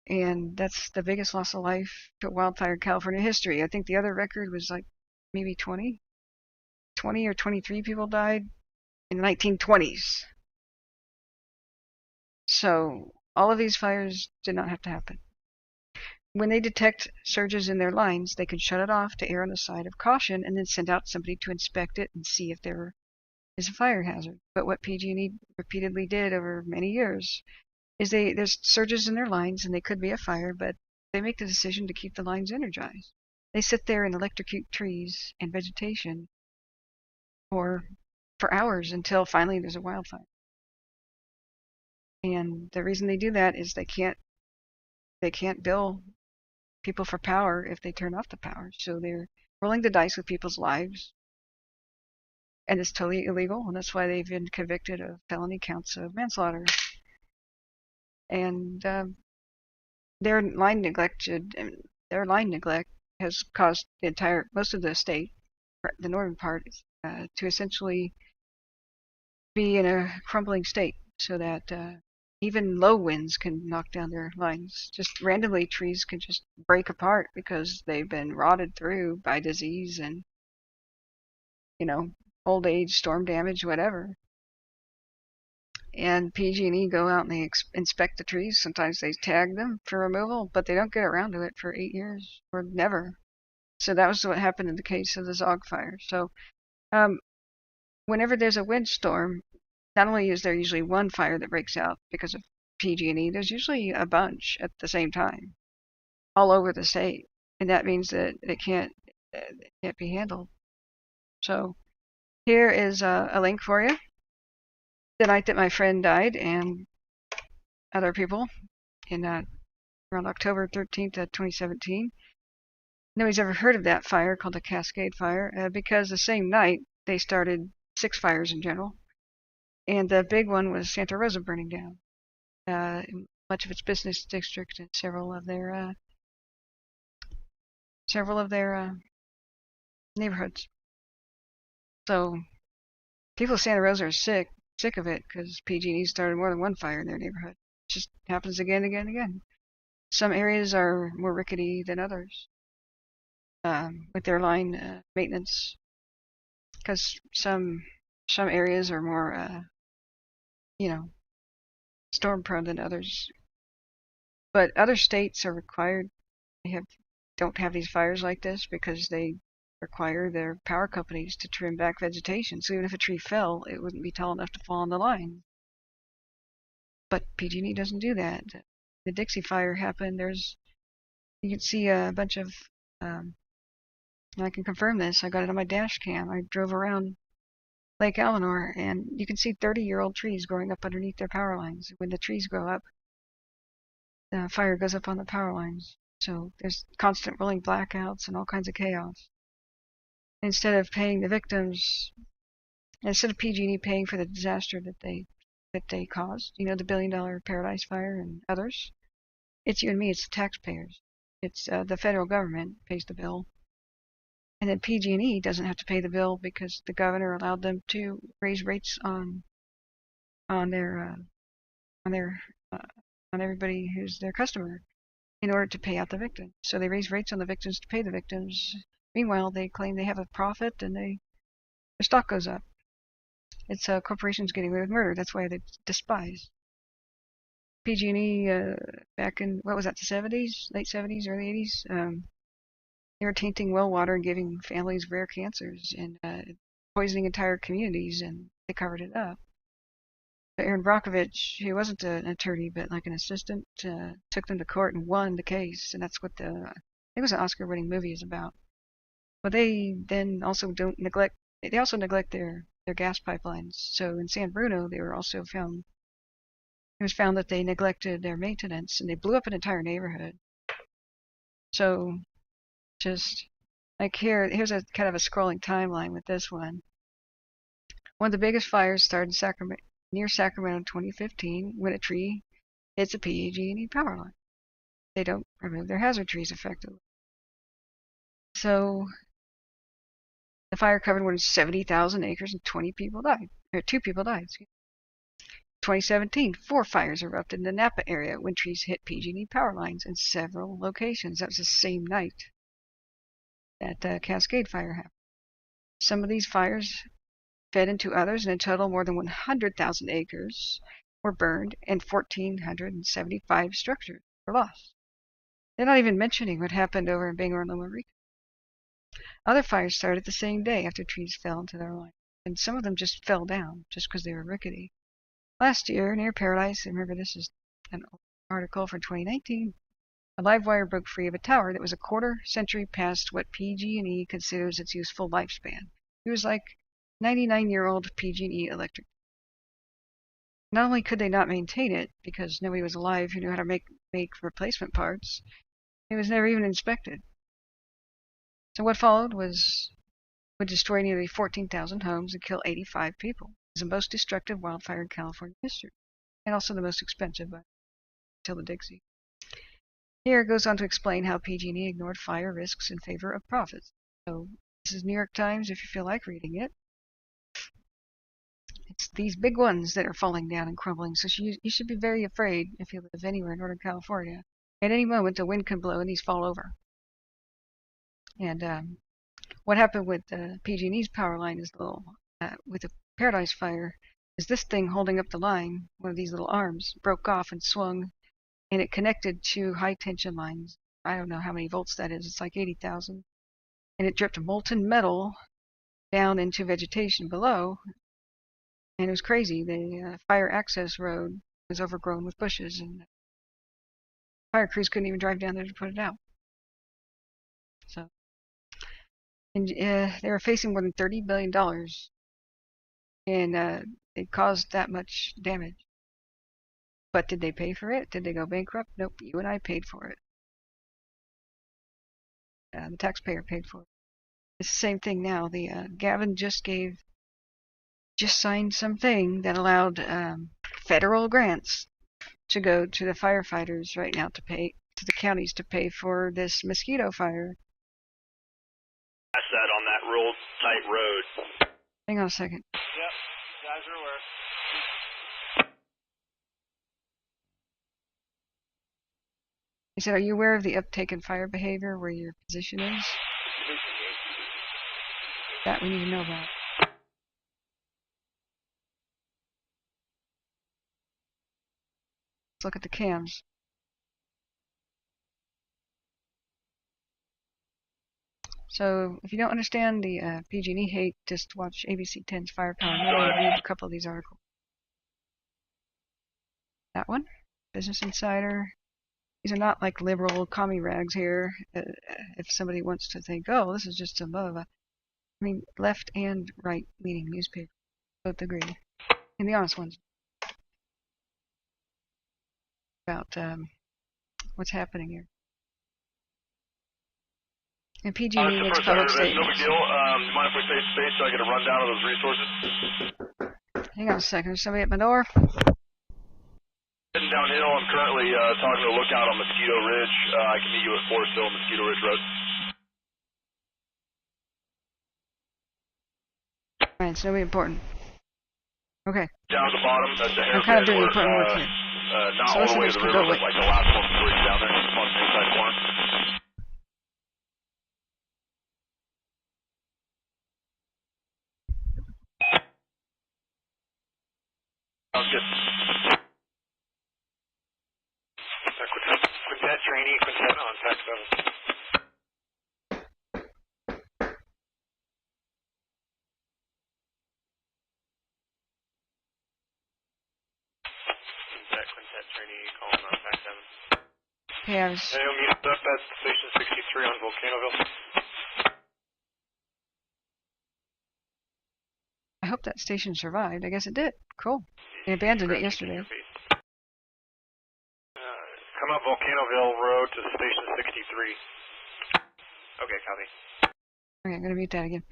And that's the biggest loss of life to wildfire in California history. I think the other record was like maybe 20 or 23 people died in the 1920s. So all of these fires did not have to happen. When they detect surges in their lines, they can shut it off to err on the side of caution and then send out somebody to inspect it and see if there is a fire hazard. But what PG&E repeatedly did over many years is there's surges in their lines and they could be a fire, but they make the decision to keep the lines energized. They sit there and electrocute trees and vegetation for hours until finally there's a wildfire. And the reason they do that is they can't bill people for power if they turn off the power. So they're rolling the dice with people's lives. And it's totally illegal, and that's why they've been convicted of felony counts of manslaughter. And their line neglect has caused most of the state, the northern part, to essentially be in a crumbling state, so that even low winds can knock down their lines. Just randomly, trees can just break apart because they've been rotted through by disease and, old age, storm damage, whatever. And PG&E go out and they inspect the trees. Sometimes they tag them for removal, but they don't get around to it for 8 years or never. So that was what happened in the case of the Zog Fire. So whenever there's a windstorm, not only is there usually one fire that breaks out because of PG&E, there's usually a bunch at the same time all over the state. And that means that it can't be handled. So here is a link for you. The night that my friend died and other people in around October 13th, 2017. Nobody's ever heard of that fire called the Cascade Fire because the same night they started 6 fires in general. And the big one was Santa Rosa burning down, much of its business district and several of their neighborhoods. So people of Santa Rosa are sick. sick of it because PG&E started more than one fire in their neighborhood. It just happens again and again and again. Some areas are more rickety than others with their line maintenance, because some areas are more, storm prone than others. But other states are required. They don't have these fires like this because they require their power companies to trim back vegetation. So even if a tree fell, it wouldn't be tall enough to fall on the line. But PG&E doesn't do that. The Dixie Fire happened. You can see a bunch of, I can confirm this. I got it on my dash cam. I drove around Lake Eleanor, and you can see 30-year-old trees growing up underneath their power lines. When the trees grow up, the fire goes up on the power lines. So there's constant rolling blackouts and all kinds of chaos. Instead of paying the victims, instead of PG&E paying for the disaster that they caused, the $1 billion Paradise Fire and others, it's you and me, it's the taxpayers. It's the federal government pays the bill. And then PG&E doesn't have to pay the bill because the governor allowed them to raise rates on everybody who's their customer in order to pay out the victims. So they raise rates on the victims to pay the victims. Meanwhile, they claim they have a profit and their stock goes up. It's corporations getting away with murder. That's why they despise. PG&E back in, what was that, the 70s, late 70s, early 80s? They were tainting well water and giving families rare cancers and poisoning entire communities, and they covered it up. But Aaron Brockovich, who wasn't an attorney but like an assistant, took them to court and won the case, and that's what I think it was an Oscar-winning movie is about. But they then also neglect their gas pipelines. So in San Bruno, it was found that they neglected their maintenance, and they blew up an entire neighborhood. So just like here's a kind of a scrolling timeline with this one. One of the biggest fires started near Sacramento in 2015 when a tree hits a PG&E power line. They don't remove their hazard trees effectively. So the fire covered more than 70,000 acres and 2 people died. 2017, 4 fires erupted in the Napa area when trees hit PG&E power lines in several locations. That was the same night that the Cascade Fire happened. Some of these fires fed into others, and in total more than 100,000 acres were burned and 1,475 structures were lost. They're not even mentioning what happened over in Bangor and Loma Rica. Other fires started the same day after trees fell into their line, and some of them just fell down just because they were rickety. Last year, near Paradise, remember this is an article from 2019, a live wire broke free of a tower that was a quarter century past what PG&E considers its useful lifespan. It was like 99-year-old PG&E electric. Not only could they not maintain it because nobody was alive who knew how to make replacement parts, it was never even inspected. So what followed would destroy nearly 14,000 homes and kill 85 people. It was the most destructive wildfire in California history, and also the most expensive until the Dixie. Here it goes on to explain how PG&E ignored fire risks in favor of profits. So this is New York Times if you feel like reading it. It's these big ones that are falling down and crumbling, so you should be very afraid if you live anywhere in Northern California. At any moment, the wind can blow and these fall over. And what happened with PG&E's power line is with the Paradise Fire, is this thing holding up the line, one of these little arms, broke off and swung, and it connected to high tension lines. I don't know how many volts that is. It's like 80,000. And it dripped molten metal down into vegetation below. And it was crazy. The fire access road was overgrown with bushes, and fire crews couldn't even drive down there to put it out. So, and they were facing more than $30 billion, and it caused that much damage. But did they pay for it? Did they go bankrupt? Nope. You and I paid for it. The taxpayer paid for it. It's the same thing now. Gavin just signed something that allowed federal grants to go to the firefighters right now to the counties to pay for this Mosquito Fire. That's that on that real tight road. Hang on a second. Yep, guys are aware. He said, are you aware of the uptake in fire behavior where your position is? That we need to know about. Let's look at the cams. So if you don't understand the PG&E hate, just watch ABC 10's Firepower and read a couple of these articles. That one, Business Insider. These are not like liberal commie rags here. If somebody wants to think, oh, this is just a blah, blah. I mean, left and right leaning newspaper both agree. And the honest ones about what's happening here. And PG&E makes public statements. No big deal. Do you mind if we save space so I get a rundown of those resources? Hang on a second. There's somebody at my door. Heading downhill. I'm currently talking to a lookout on Mosquito Ridge. I can meet you at Forest Hill, Mosquito Ridge Road. Alright, it's nobody important. Okay. Down at the bottom, that's the I'm kind of doing important work here. Not all the way to the river, but like the last one before you down there, on the inside corner. Sounds good. Quintet, Trinity, Quintet on Pack 7. Quintet, Trinity, calling on Pack 7. Okay, I was... Hey, I'll meet up at Station 63 on Volcanoville. I hope that station survived. I guess it did. Cool. They abandoned it yesterday. Come up Volcanoville Road to Station 63. Okay, copy. Okay, I'm going to mute that again.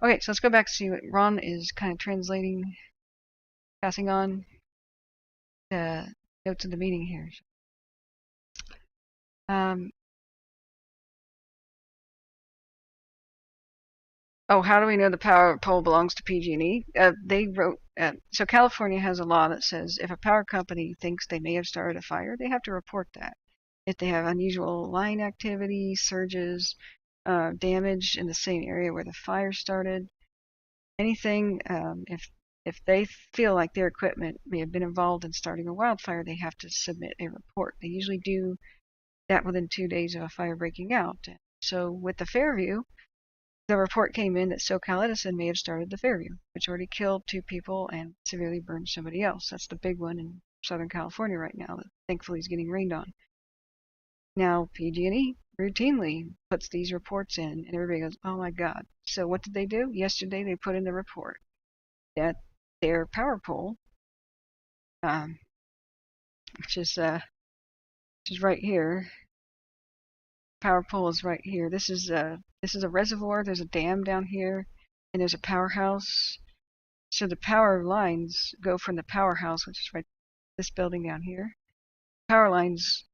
Okay, so let's go back to see what Ron is kind of translating, passing on the notes of the meeting here. Oh, how do we know the power pole belongs to PG&E? They wrote, so California has a law that says if a power company thinks they may have started a fire, they have to report that. If they have unusual line activity, surges, damage in the same area where the fire started, anything, if they feel like their equipment may have been involved in starting a wildfire, they have to submit a report. They usually do that within 2 days of a fire breaking out. So with the Fairview, the report came in that SoCal Edison may have started the Fairview, which already killed 2 people and severely burned somebody else. That's the big one in Southern California right now that thankfully is getting rained on. Now PG&E routinely puts these reports in, and everybody goes, "Oh my God!" So what did they do? Yesterday they put in the report that their power pole, which is right here. Power pole is right here. This is a reservoir. There's a dam down here, and there's a powerhouse. So the power lines go from the powerhouse, which is right this building down here. Power lines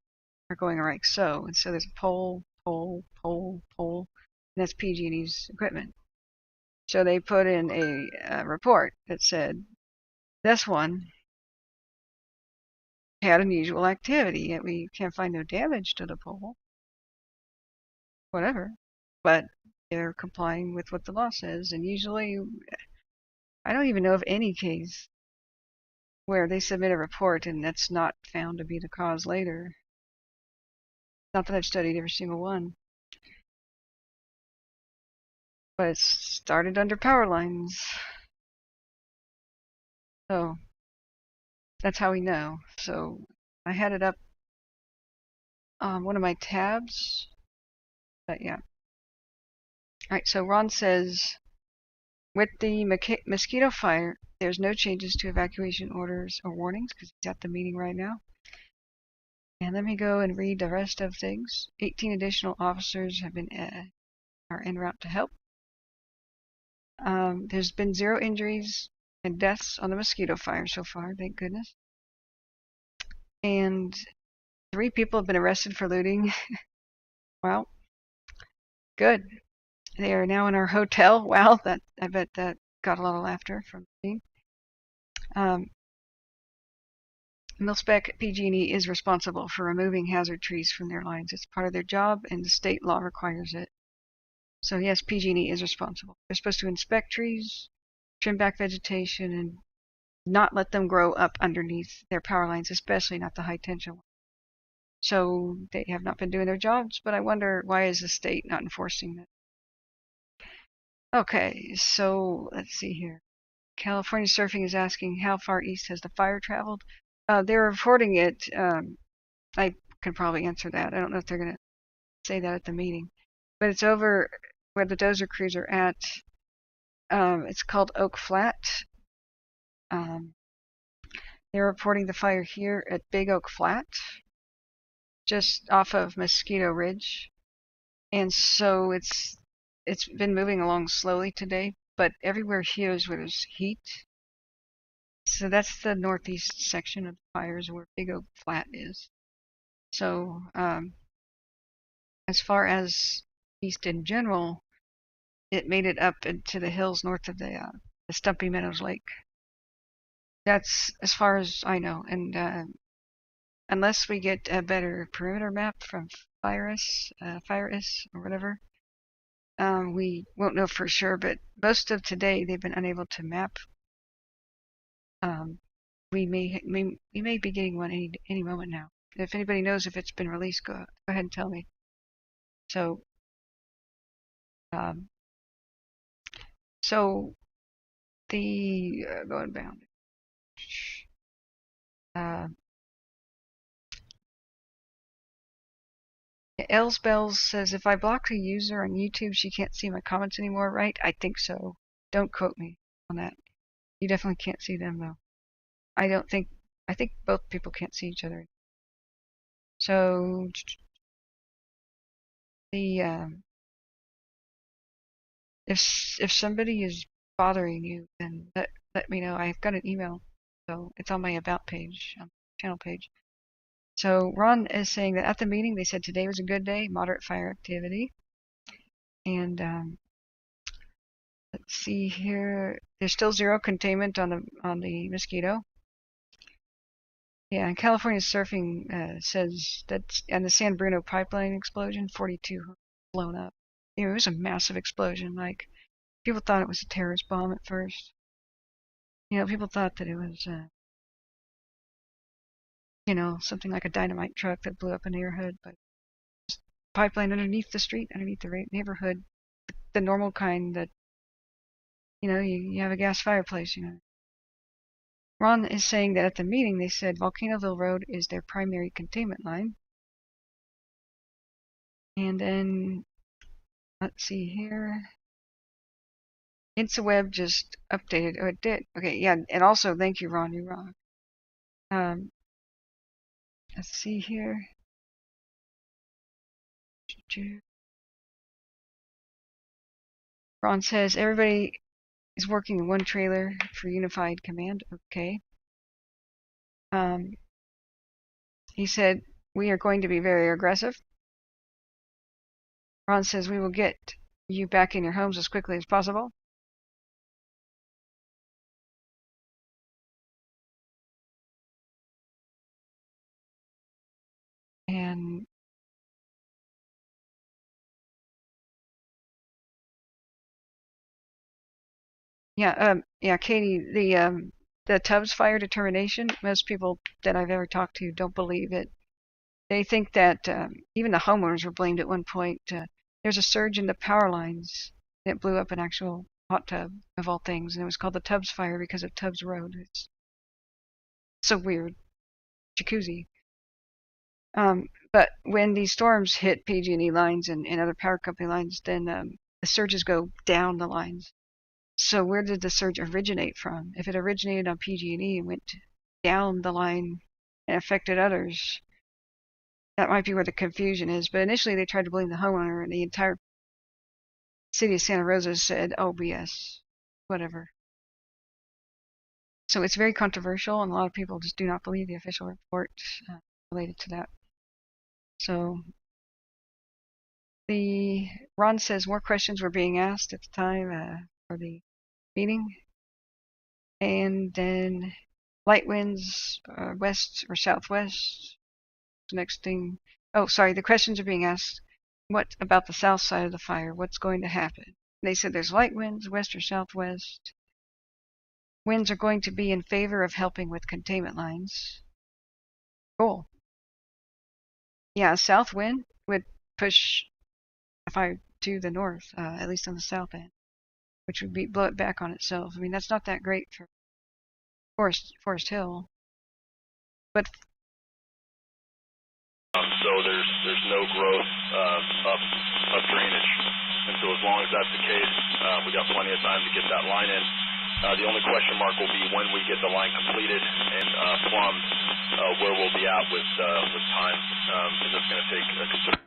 are going like so, and so there's a pole, and that's PG&E's equipment. So they put in a report that said this one had unusual activity, yet we can't find no damage to the pole. Whatever, but they're complying with what the law says, and usually I don't even know of any case where they submit a report and that's not found to be the cause later. Not that I've studied every single one, but it started under power lines, so that's how we know. So I had it up on one of my tabs, but yeah. Alright, so Ron says, with the Mosquito Fire, there's no changes to evacuation orders or warnings because he's at the meeting right now. And let me go and read the rest of things. 18 additional officers have been are en route to help. There's been 0 injuries and deaths on the Mosquito Fire so far, thank goodness. And 3 people have been arrested for looting. Wow, good. They are now in our hotel. Wow, that I bet that got a lot of laughter from the team. Mil-Spec PG&E is responsible for removing hazard trees from their lines. It's part of their job, and the state law requires it. So yes, PG&E is responsible. They're supposed to inspect trees, trim back vegetation, and not let them grow up underneath their power lines, especially not the high tension ones. So they have not been doing their jobs, but I wonder, why is the state not enforcing that? Okay, so let's see here. California Surfing is asking, how far east has the fire traveled? They're reporting it. I can probably answer that. I don't know if they're going to say that at the meeting. But it's over where the dozer crews are at. It's called Oak Flat. They're reporting the fire here at Big Oak Flat, just off of Mosquito Ridge. And so it's been moving along slowly today, but everywhere here is where there's heat. So that's the northeast section of the fires where Big Oak Flat is. So as far as east in general, it made it up into the hills north of the Stumpy Meadows Lake. That's as far as I know. And unless we get a better perimeter map from FireIS or whatever, we won't know for sure. But most of today they've been unable to map. We may be getting one any moment now. If anybody knows if it's been released, go ahead and tell me. So, the going bound. Els Bells says, if I block a user on YouTube, she can't see my comments anymore, right? I think so. Don't quote me on that. You definitely can't see them, though. I think both people can't see each other. So, the, if somebody is bothering you, then let me know. I've got an email, so it's on my About page, on the channel page. So Ron is saying that at the meeting they said today was a good day, moderate fire activity. And let's see here, there's still zero containment on the Mosquito. Yeah, and California Surfing says that, and the San Bruno pipeline explosion, 42 blown up. It was a massive explosion. Like, people thought it was a terrorist bomb at first. People thought that it was, something like a dynamite truck that blew up a neighborhood, but just pipeline underneath the street, underneath the neighborhood, the normal kind that, you have a gas fireplace, Ron is saying that at the meeting they said Volcanoville Road is their primary containment line. And then, let's see here. InstaWeb just updated. Oh, it did. Okay, yeah, and also thank you, Ron. You're wrong. Let's see here. Ron says everybody is working in one trailer for unified command. Okay. He said we are going to be very aggressive. Ron says we will get you back in your homes as quickly as possible. And yeah, Katie, the Tubbs fire determination, most people that I've ever talked to don't believe it. They think that even the homeowners were blamed at one point. There's a surge in the power lines that blew up an actual hot tub, of all things, and it was called the Tubbs fire because of Tubbs Road. It's so weird. Jacuzzi. But when these storms hit PG&E lines and other power company lines, then the surges go down the lines. So where did the surge originate from? If it originated on PG&E and went down the line and affected others, that might be where the confusion is. But initially they tried to blame the homeowner, and the entire city of Santa Rosa said, oh, BS, whatever. So it's very controversial, and a lot of people just do not believe the official report related to that. So Ron says more questions were being asked at the time for the meeting. And then light winds, west or southwest. Next thing. Oh, sorry. The questions are being asked. What about the south side of the fire? What's going to happen? They said there's light winds, west or southwest. Winds are going to be in favor of helping with containment lines. Cool. Yeah, a south wind would push the fire to the north, at least on the south end, which would blow it back on itself. I mean, that's not that great for Forest Hill. But so there's no growth up drainage, and so as long as that's the case, we got plenty of time to get that line in. The only question mark will be when we get the line completed and plumbed, where we'll be at with time, because it's going to take a considerable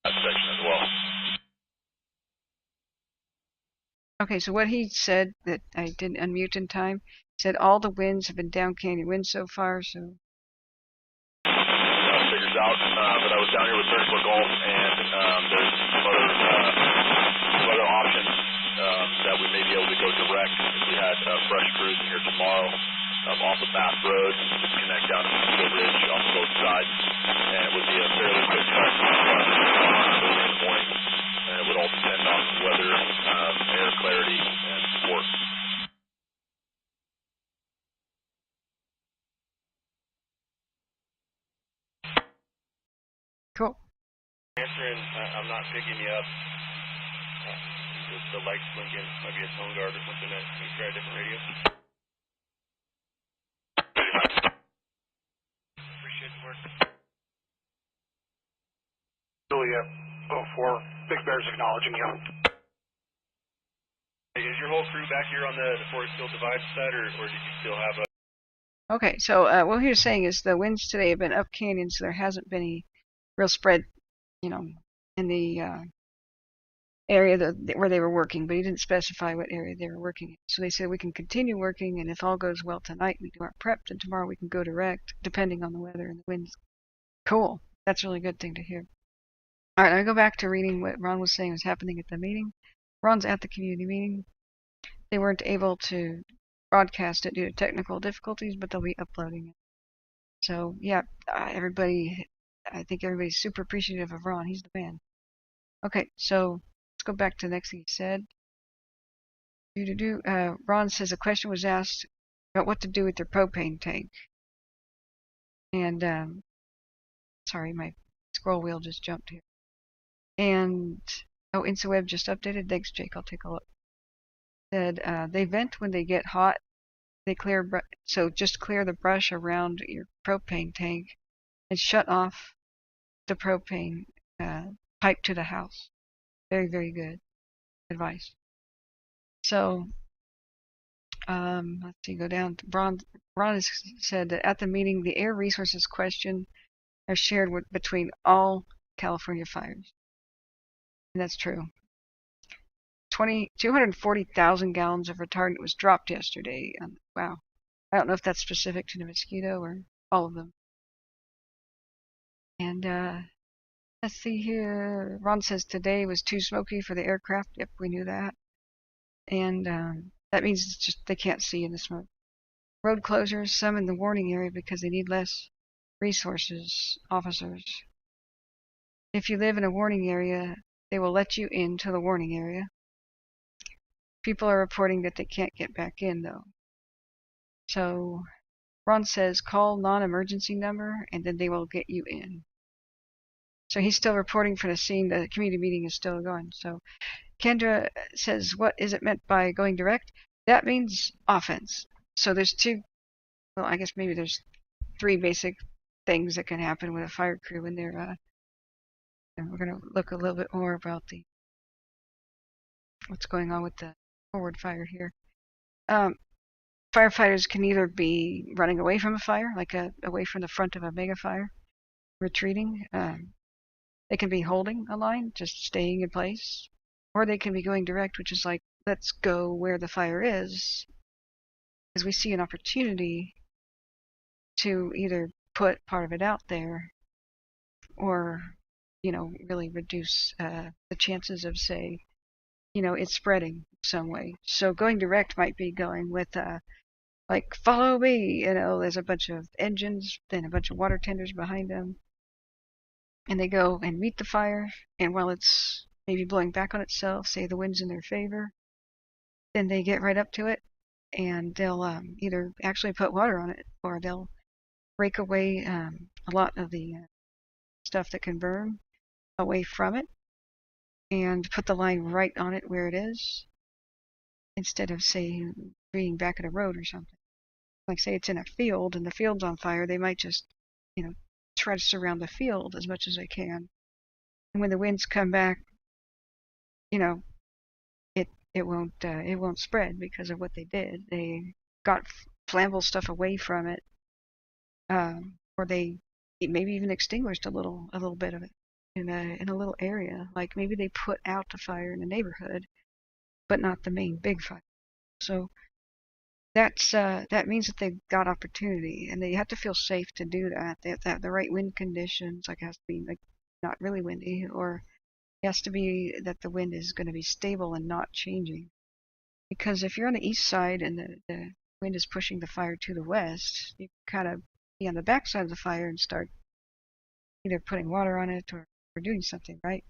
that section as well. Okay, so what he said that I didn't unmute in time, said all the winds have been down canyon winds so far, so. Figures out, but I was down here with Surgical Golf, and there's some other options that we may be able to go direct if we had fresh crews in here tomorrow off of Bath Road, just connect down to Mosquito Ridge off both sides, and it would be a fairly quick cut early in the morning, and it would all depend on weather, air clarity, and support. Cool. Answering, I'm not picking you up. The light's blinking. Might be a tone guard or something. Can you try a different radio? Appreciate the work. Julia, 04, Big Bear's acknowledging you. Hey, is your whole crew back here on the Forest Hill Divide side, or did you still have a... Okay, so what he was saying is the winds today have been up canyon, so there hasn't been any real spread, in the area where they were working, but he didn't specify what area they were working in. So they said we can continue working, and if all goes well tonight, we do our prep, and tomorrow we can go direct, depending on the weather and the winds. Cool. That's a really good thing to hear. All right, I'll go back to reading what Ron was saying was happening at the meeting. Ron's at the community meeting. They weren't able to broadcast it due to technical difficulties, but they'll be uploading it. So, yeah, I think everybody's super appreciative of Ron. He's the man. Okay, so let's go back to the next thing he said. Ron says a question was asked about what to do with their propane tank. And, sorry, my scroll wheel just jumped here. And, InstaWeb just updated. Thanks, Jake. I'll take a look. Said they vent when they get hot. They so just clear the brush around your propane tank and shut off the propane pipe to the house. Very, very good advice. So, let's see, go down to Ron has said that at the meeting, the air resources question are shared between all California fires. And that's true. 240,000 gallons of retardant was dropped yesterday. Wow. I don't know if that's specific to the Mosquito or all of them. And let's see here. Ron says today was too smoky for the aircraft. Yep, we knew that. And that means it's just they can't see in the smoke. Road closures, some in the warning area because they need less resources, officers. If you live in a warning area, they will let you into the warning area. People are reporting that they can't get back in, though. So Ron says call non-emergency number, and then they will get you in. So he's still reporting for the scene. The community meeting is still going. So Kendra says, what is it meant by going direct? That means offense. So there's I guess maybe there's 3 basic things that can happen with a fire crew when they're, and we're going to look a little bit more about what's going on with the forward fire here. Firefighters can either be running away from a fire, like away from the front of a mega fire, retreating. They can be holding a line, just staying in place, or they can be going direct, which is like, let's go where the fire is, because we see an opportunity to either put part of it out there, or really reduce the chances of, say, it's spreading some way. So going direct might be going with like, follow me, there's a bunch of engines, then a bunch of water tenders behind them. And they go and meet the fire, and while it's maybe blowing back on itself, say the wind's in their favor, then they get right up to it, and they'll either actually put water on it, or they'll rake away a lot of the stuff that can burn away from it, and put the line right on it where it is, instead of, say, being back at a road or something. Like, say it's in a field and the field's on fire, they might just, try to surround the field as much as they can. And when the winds come back, it won't spread because of what they did. They got flammable stuff away from it, or they maybe even extinguished a little bit of it in a little area. Like maybe they put out the fire in a neighborhood, but not the main big fire. So that means that they've got opportunity, and they have to feel safe to do that. They have to have the right wind conditions. Like it has to be like not really windy, or it has to be that the wind is going to be stable and not changing. Because if you're on the east side and the wind is pushing the fire to the west, you kind of be on the back side of the fire and start either putting water on it or doing something, right?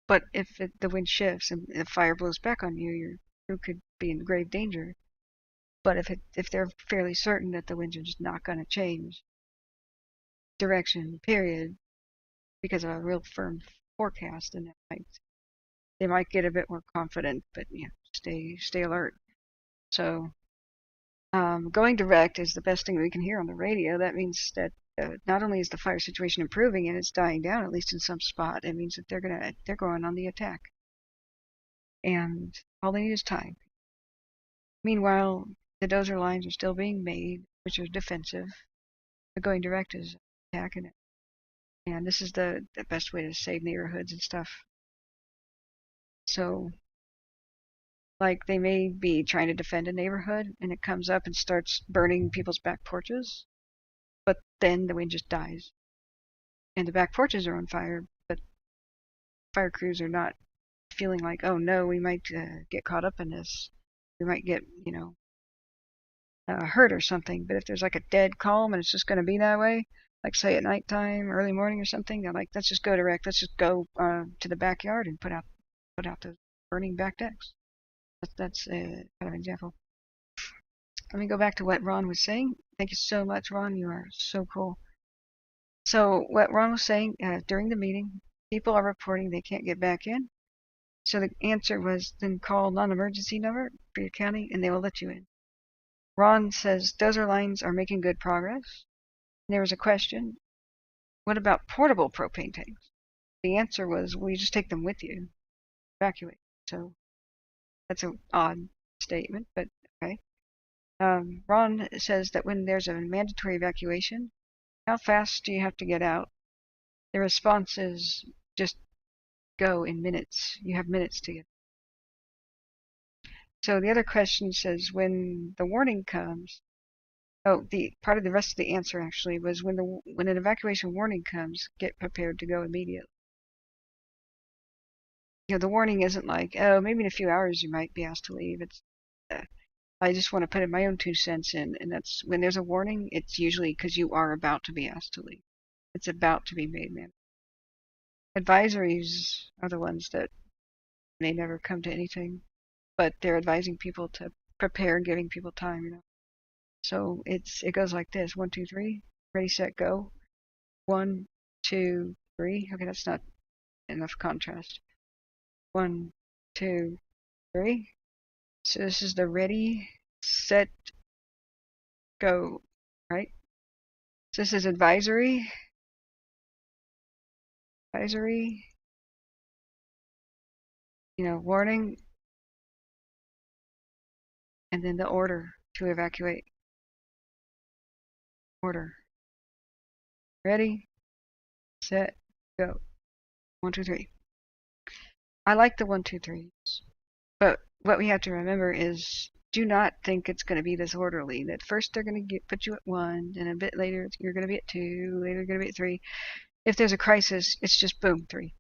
But if the wind shifts and the fire blows back on you, your crew could be in grave danger. But if they're fairly certain that the winds are just not going to change direction, period, because of a real firm forecast, and they might get a bit more confident, but stay alert. So going direct is the best thing we can hear on the radio. That means that not only is the fire situation improving and it's dying down, at least in some spot, it means that they're going on the attack. And all they need is time. Meanwhile, the dozer lines are still being made, which are defensive. But going direct is attacking it. And this is the best way to save neighborhoods and stuff. So, like, they may be trying to defend a neighborhood, and it comes up and starts burning people's back porches, but then the wind just dies. And the back porches are on fire, but fire crews are not feeling like, oh no, we might get caught up in this. We might get, hurt or something. But if there's like a dead calm and it's just going to be that way, like say at nighttime, early morning or something, they're like, let's just go direct. Let's just go to the backyard and put out the burning back decks. That's kind of an example. Let me go back to what Ron was saying. Thank you so much, Ron. You are so cool. So what Ron was saying, during the meeting, people are reporting they can't get back in. So the answer was, then call non-emergency number for your county and they will let you in. Ron says dozer lines are making good progress. And there was a question, what about portable propane tanks? The answer was, well, you just take them with you, evacuate. So that's an odd statement, but okay. Ron says that when there's a mandatory evacuation, how fast do you have to get out? The response is just go in minutes. You have minutes to get. So the other question says when the warning comes. Oh, the part of the rest of the answer actually was when an evacuation warning comes, get prepared to go immediately. The warning isn't like, oh, maybe in a few hours you might be asked to leave. It's I just want to put in my own 2 cents in, and that's when there's a warning, it's usually because you are about to be asked to leave. It's about to be made mandatory. Advisories are the ones that may never come to anything, but they're advising people to prepare and giving people time, So it goes like this: 1, 2, 3, ready, set, go. 1, 2, 3. Okay, that's not enough contrast. 1, 2, 3. So this is the ready, set, go, right? So this is advisory, warning, and then the order to evacuate. Order. Ready, set, go. 1, 2, 3. I like the 1, 2, 3s, but what we have to remember is, do not think it's going to be this orderly. That first they're going to put you at 1, and a bit later you're going to be at 2, later you're going to be at 3. If there's a crisis, it's just boom, 3.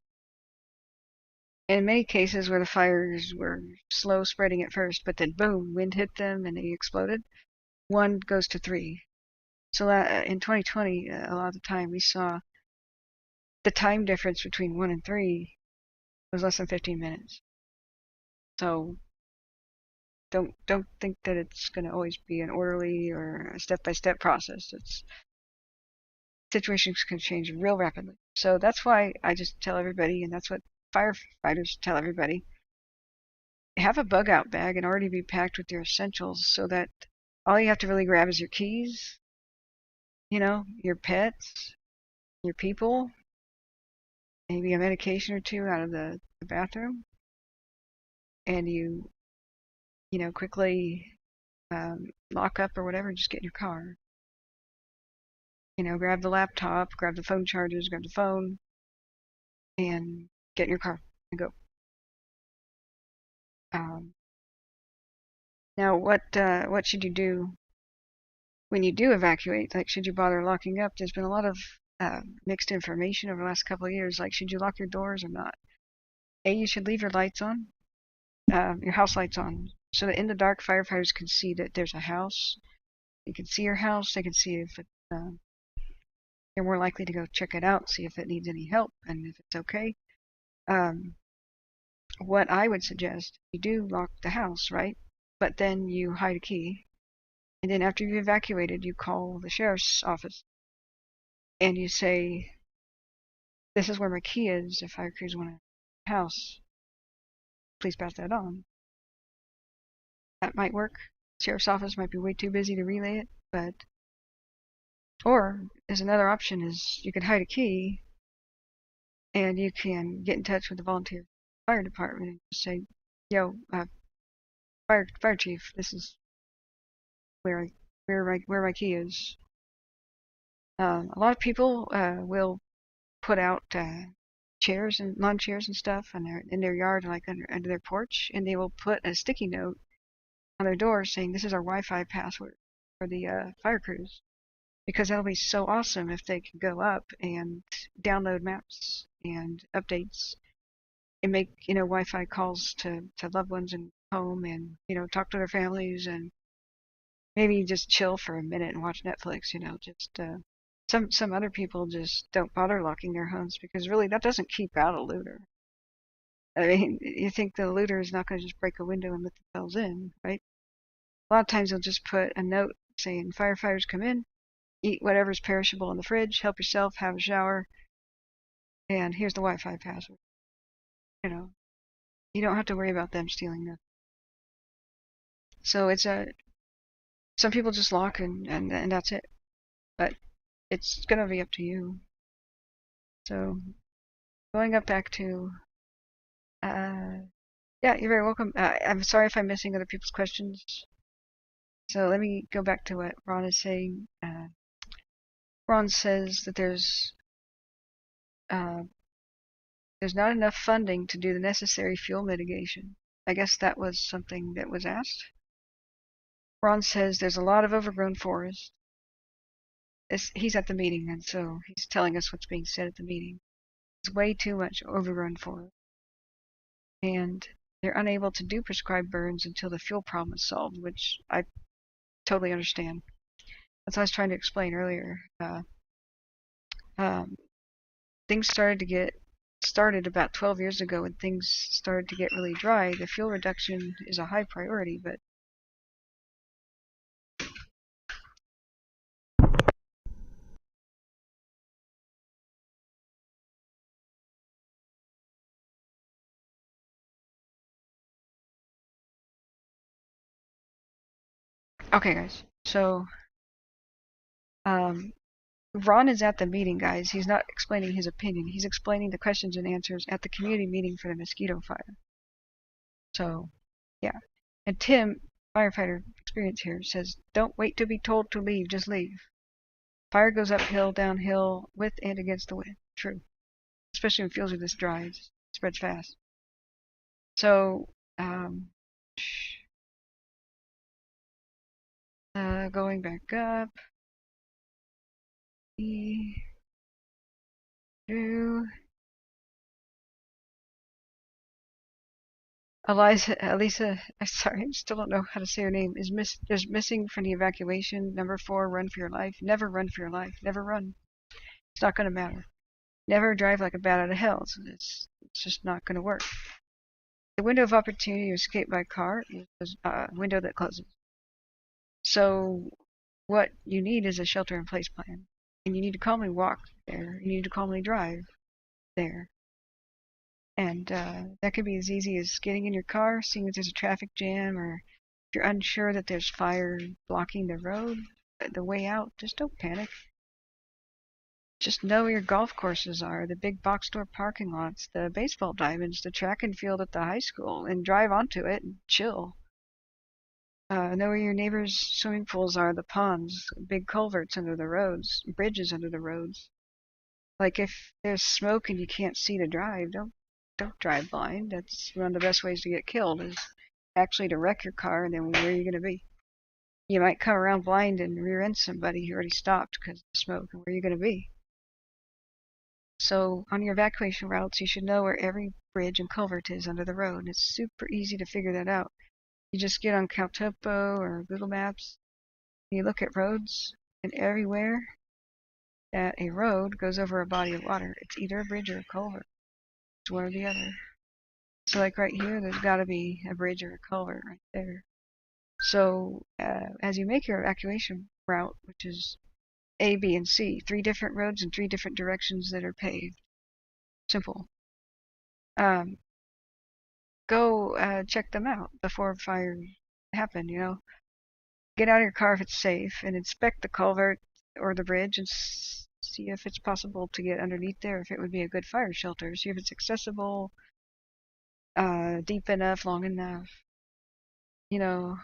in many cases where the fires were slow spreading at first, but then boom, wind hit them and they exploded, 1 goes to 3. So in 2020, a lot of the time we saw the time difference between 1 and 3 was less than 15 minutes. So don't think that it's going to always be an orderly or a step-by-step process. Situations can change real rapidly. So that's why I just tell everybody, and that's what firefighters tell everybody, have a bug out bag and already be packed with your essentials so that all you have to really grab is your keys, your pets, your people, maybe a medication or 2 out of the bathroom, and you quickly lock up or whatever and just get in your car. Grab the laptop, grab the phone chargers, grab the phone, and get in your car and go. Now, what should you do when you do evacuate? Like, should you bother locking up? There's been a lot of mixed information over the last couple of years. Like, should you lock your doors or not? You should leave your lights on, your house lights on, so that in the dark, firefighters can see that there's a house. They can see your house. They can see if it, they're more likely to go check it out, see if it needs any help, and if it's okay. What I would suggest, you do lock the house, right? But then you hide a key. And then after you've evacuated, you call the sheriff's office. And you say, this is where my key is. If fire crews want a house, please pass that on. That might work. Sheriff's office might be way too busy to relay it, but... Or, there's another option, is you could hide a key, and you can get in touch with the volunteer fire department and just say, yo, fire chief, this is where my key is. A lot of people will put out chairs and lawn chairs and stuff in their yard, like under their porch, and they will put a sticky note on their door saying, this is our Wi-Fi password for the fire crews. Because that'll be so awesome if they can go up and download maps and updates and make, Wi-Fi calls to loved ones and home, and, talk to their families, and maybe just chill for a minute and watch Netflix, just some other people just don't bother locking their homes because really that doesn't keep out a looter. I mean, you think the looter is not going to just break a window and let themselves in, right? A lot of times they'll just put a note saying, firefighters come in, eat whatever's perishable in the fridge, help yourself, have a shower, and here's the Wi-Fi password. You don't have to worry about them stealing them. So it's some people just lock and that's it. But it's gonna be up to you. So going up back to yeah, you're very welcome. I'm sorry if I'm missing other people's questions. So let me go back to what Ron is saying. Ron says that there's not enough funding to do the necessary fuel mitigation. I guess that was something that was asked. Ron says there's a lot of overgrown forest. He's at the meeting, and so he's telling us what's being said at the meeting. There's way too much overgrown forest. And they're unable to do prescribed burns until the fuel problem is solved, which I totally understand. That's what I was trying to explain earlier. Things started about 12 years ago when things started to get really dry. The fuel reduction is a high priority, but okay, guys. So Ron is at the meeting, guys. He's not explaining his opinion. He's explaining the questions and answers at the community meeting for the Mosquito Fire. So, yeah. And Tim, firefighter experience here, says, don't wait to be told to leave, just leave. Fire goes uphill, downhill, with and against the wind. True. Especially when fuels are this dry, it spreads fast. So, going back up. Elisa, sorry, I still don't know how to say her name, is missing from the evacuation. Number 4, run for your life. Never run for your life. Never run. It's not going to matter. Never drive like a bat out of hell. It's just not going to work. The window of opportunity to escape by car is a window that closes. So what you need is a shelter-in-place plan. And you need to calmly walk there. You need to calmly drive there. And that could be as easy as getting in your car, seeing if there's a traffic jam, or if you're unsure that there's fire blocking the road, the way out, just don't panic. Just know where your golf courses are, the big box store parking lots, the baseball diamonds, the track and field at the high school, and drive onto it and chill. Know where your neighbors' swimming pools are, the ponds, big culverts under the roads, bridges under the roads. Like if there's smoke and you can't see to drive, don't drive blind. That's one of the best ways to get killed, is actually to wreck your car, and then where are you going to be? You might come around blind and rear end somebody who already stopped because of the smoke, and where are you going to be? So on your evacuation routes, you should know where every bridge and culvert is under the road. It's super easy to figure that out. You just get on CalTopo or Google Maps, and you look at roads, and everywhere that a road goes over a body of water, it's either a bridge or a culvert. It's one or the other. So like right here, there's got to be a bridge or a culvert right there. So as you make your evacuation route, which is A, B, and C, 3 different roads in 3 different directions that are paved. Simple. Go check them out before fire happen, you know. Get out of your car if it's safe and inspect the culvert or the bridge and see if it's possible to get underneath there, if it would be a good fire shelter. See if it's accessible, deep enough, long enough. You know,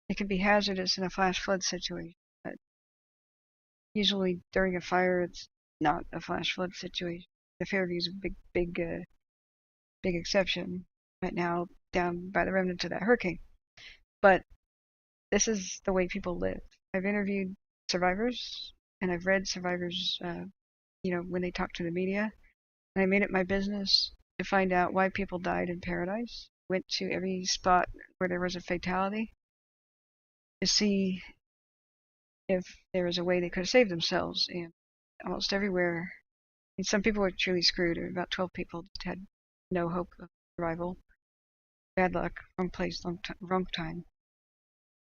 it can be hazardous in a flash flood situation, but usually during a fire it's not a flash flood situation. The Fairview is a big exception right now, down by the remnants of that hurricane. But this is the way people live. I've interviewed survivors, and I've read survivors, you know, when they talk to the media. And I made it my business to find out why people died in Paradise. Went to every spot where there was a fatality to see if there was a way they could have saved themselves. And almost everywhere, and some people were truly screwed. There were about 12 people just had no hope of survival. Bad luck, wrong place, wrong time.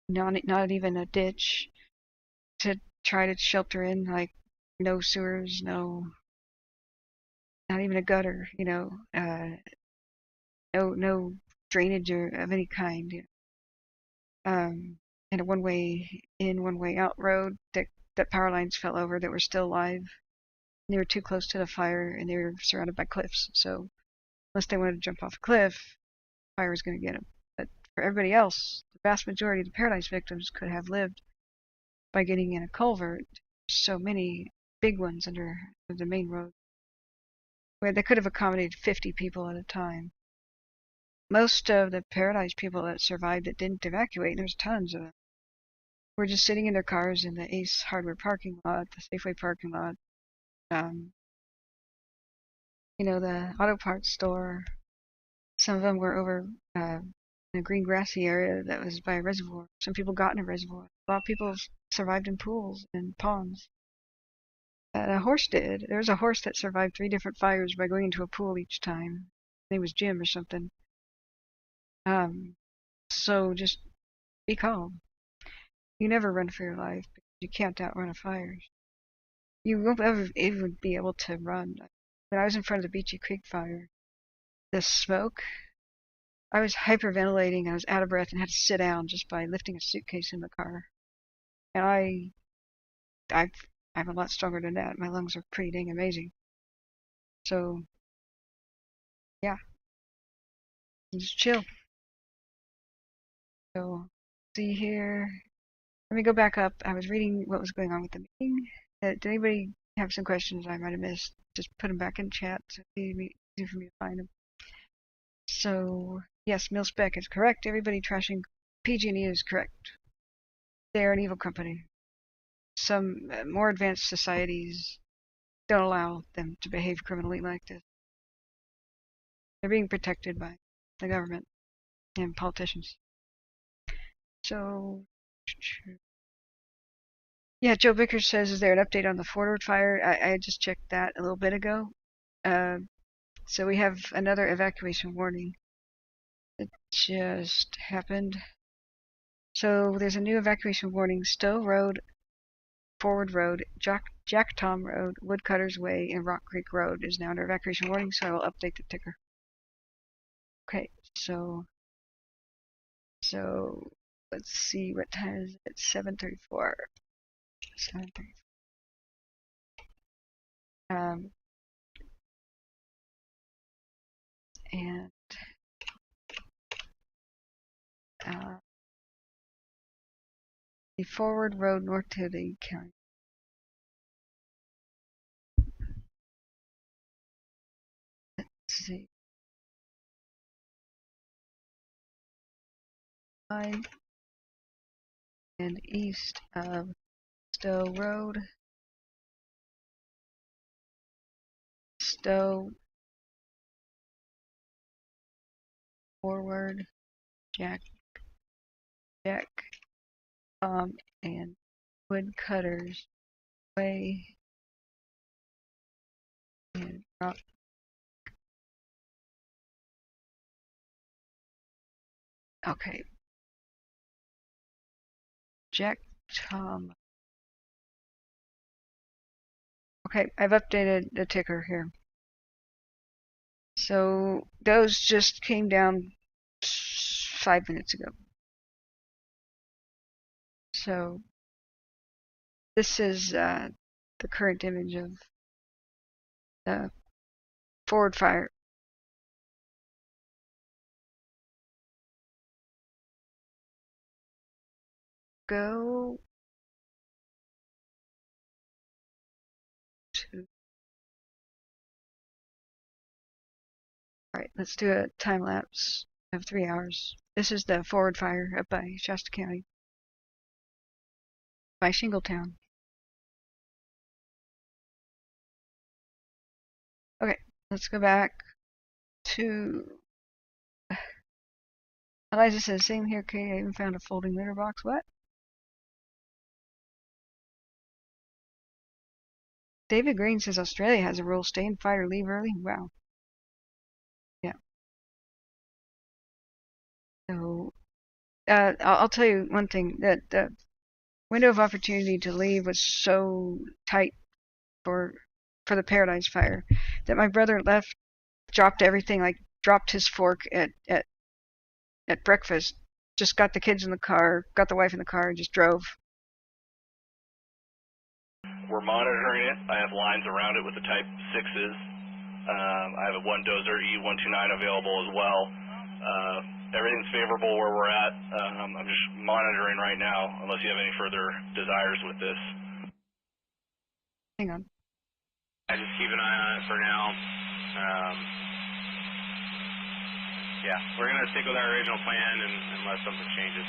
Not even a ditch to try to shelter in, like no sewers, not even a gutter, you know, no drainage of any kind. And a one-way in, one-way out road that power lines fell over that were still alive. They were too close to the fire, and they were surrounded by cliffs. So unless they wanted to jump off a cliff, fire was going to get them. But for everybody else, the vast majority of the Paradise victims could have lived by getting in a culvert. So many big ones under the main road, where they could have accommodated 50 people at a time. Most of the Paradise people that survived that didn't evacuate, there's tons of them, were just sitting in their cars in the Ace Hardware parking lot, the Safeway parking lot, you know, the auto parts store. Some of them were over in a green grassy area that was by a reservoir. Some people got in a reservoir. A lot of people survived in pools and ponds. A horse did. There was a horse that survived 3 different fires by going into a pool each time. His name was Jim or something. So just be calm. You never run for your life because you can't outrun a fire. You won't ever even be able to run. When I was in front of the Beachy Creek fire, the smoke, I was hyperventilating. I was out of breath and had to sit down just by lifting a suitcase in the car. And I'm a lot stronger than that. My lungs are pretty dang amazing. So, yeah, just chill. So, see here. Let me go back up. I was reading what was going on with the meeting. Did anybody have some questions I might have missed? Just put them back in chat so it's easy for me to find them. So, yes, MilSpec is correct. Everybody trashing PG&E is correct. They're an evil company. Some more advanced societies don't allow them to behave criminally like this. They're being protected by the government. and politicians. So, yeah, Joe Vickers says, is there an update on the Forward Fire? I just checked that a little bit ago. So we have another evacuation warning that just happened. So there's a new evacuation warning: Stowe Road, Forward Road, Jack Tom Road, Woodcutters Way, and Rock Creek Road is now under evacuation warning, so I will update the ticker. Okay, so let's see, what time is it? 7:34. 7:34. And the Forward Road north to the county. Let's see. And east of Stowe Road. Stowe Forward, Jack, and Woodcutters Way, and Rock. Okay. Jack Tom. Okay, I've updated the ticker here. So those just came down 5 minutes ago. So this is the current image of the Forward Fire. Go to. Alright, let's do a time lapse of 3 hours. This is the Forward Fire up by Shasta County, by Shingletown. Okay, let's go back to. Eliza says, same here, Kate. I even found a folding litter box. What? David Green says Australia has a rule: stay in fight or leave early. Wow. Yeah. So, I'll tell you one thing, that the window of opportunity to leave was so tight for the Paradise Fire that my brother left, dropped everything, like dropped his fork at breakfast, just got the kids in the car, got the wife in the car, and just drove. We're monitoring it. I have lines around it with the Type 6s. I have a 1 dozer E129 available as well. Everything's favorable where we're at. I'm just monitoring right now, unless you have any further desires with this. Hang on. I just keep an eye on it for now. Yeah, we're going to stick with our original plan unless something changes.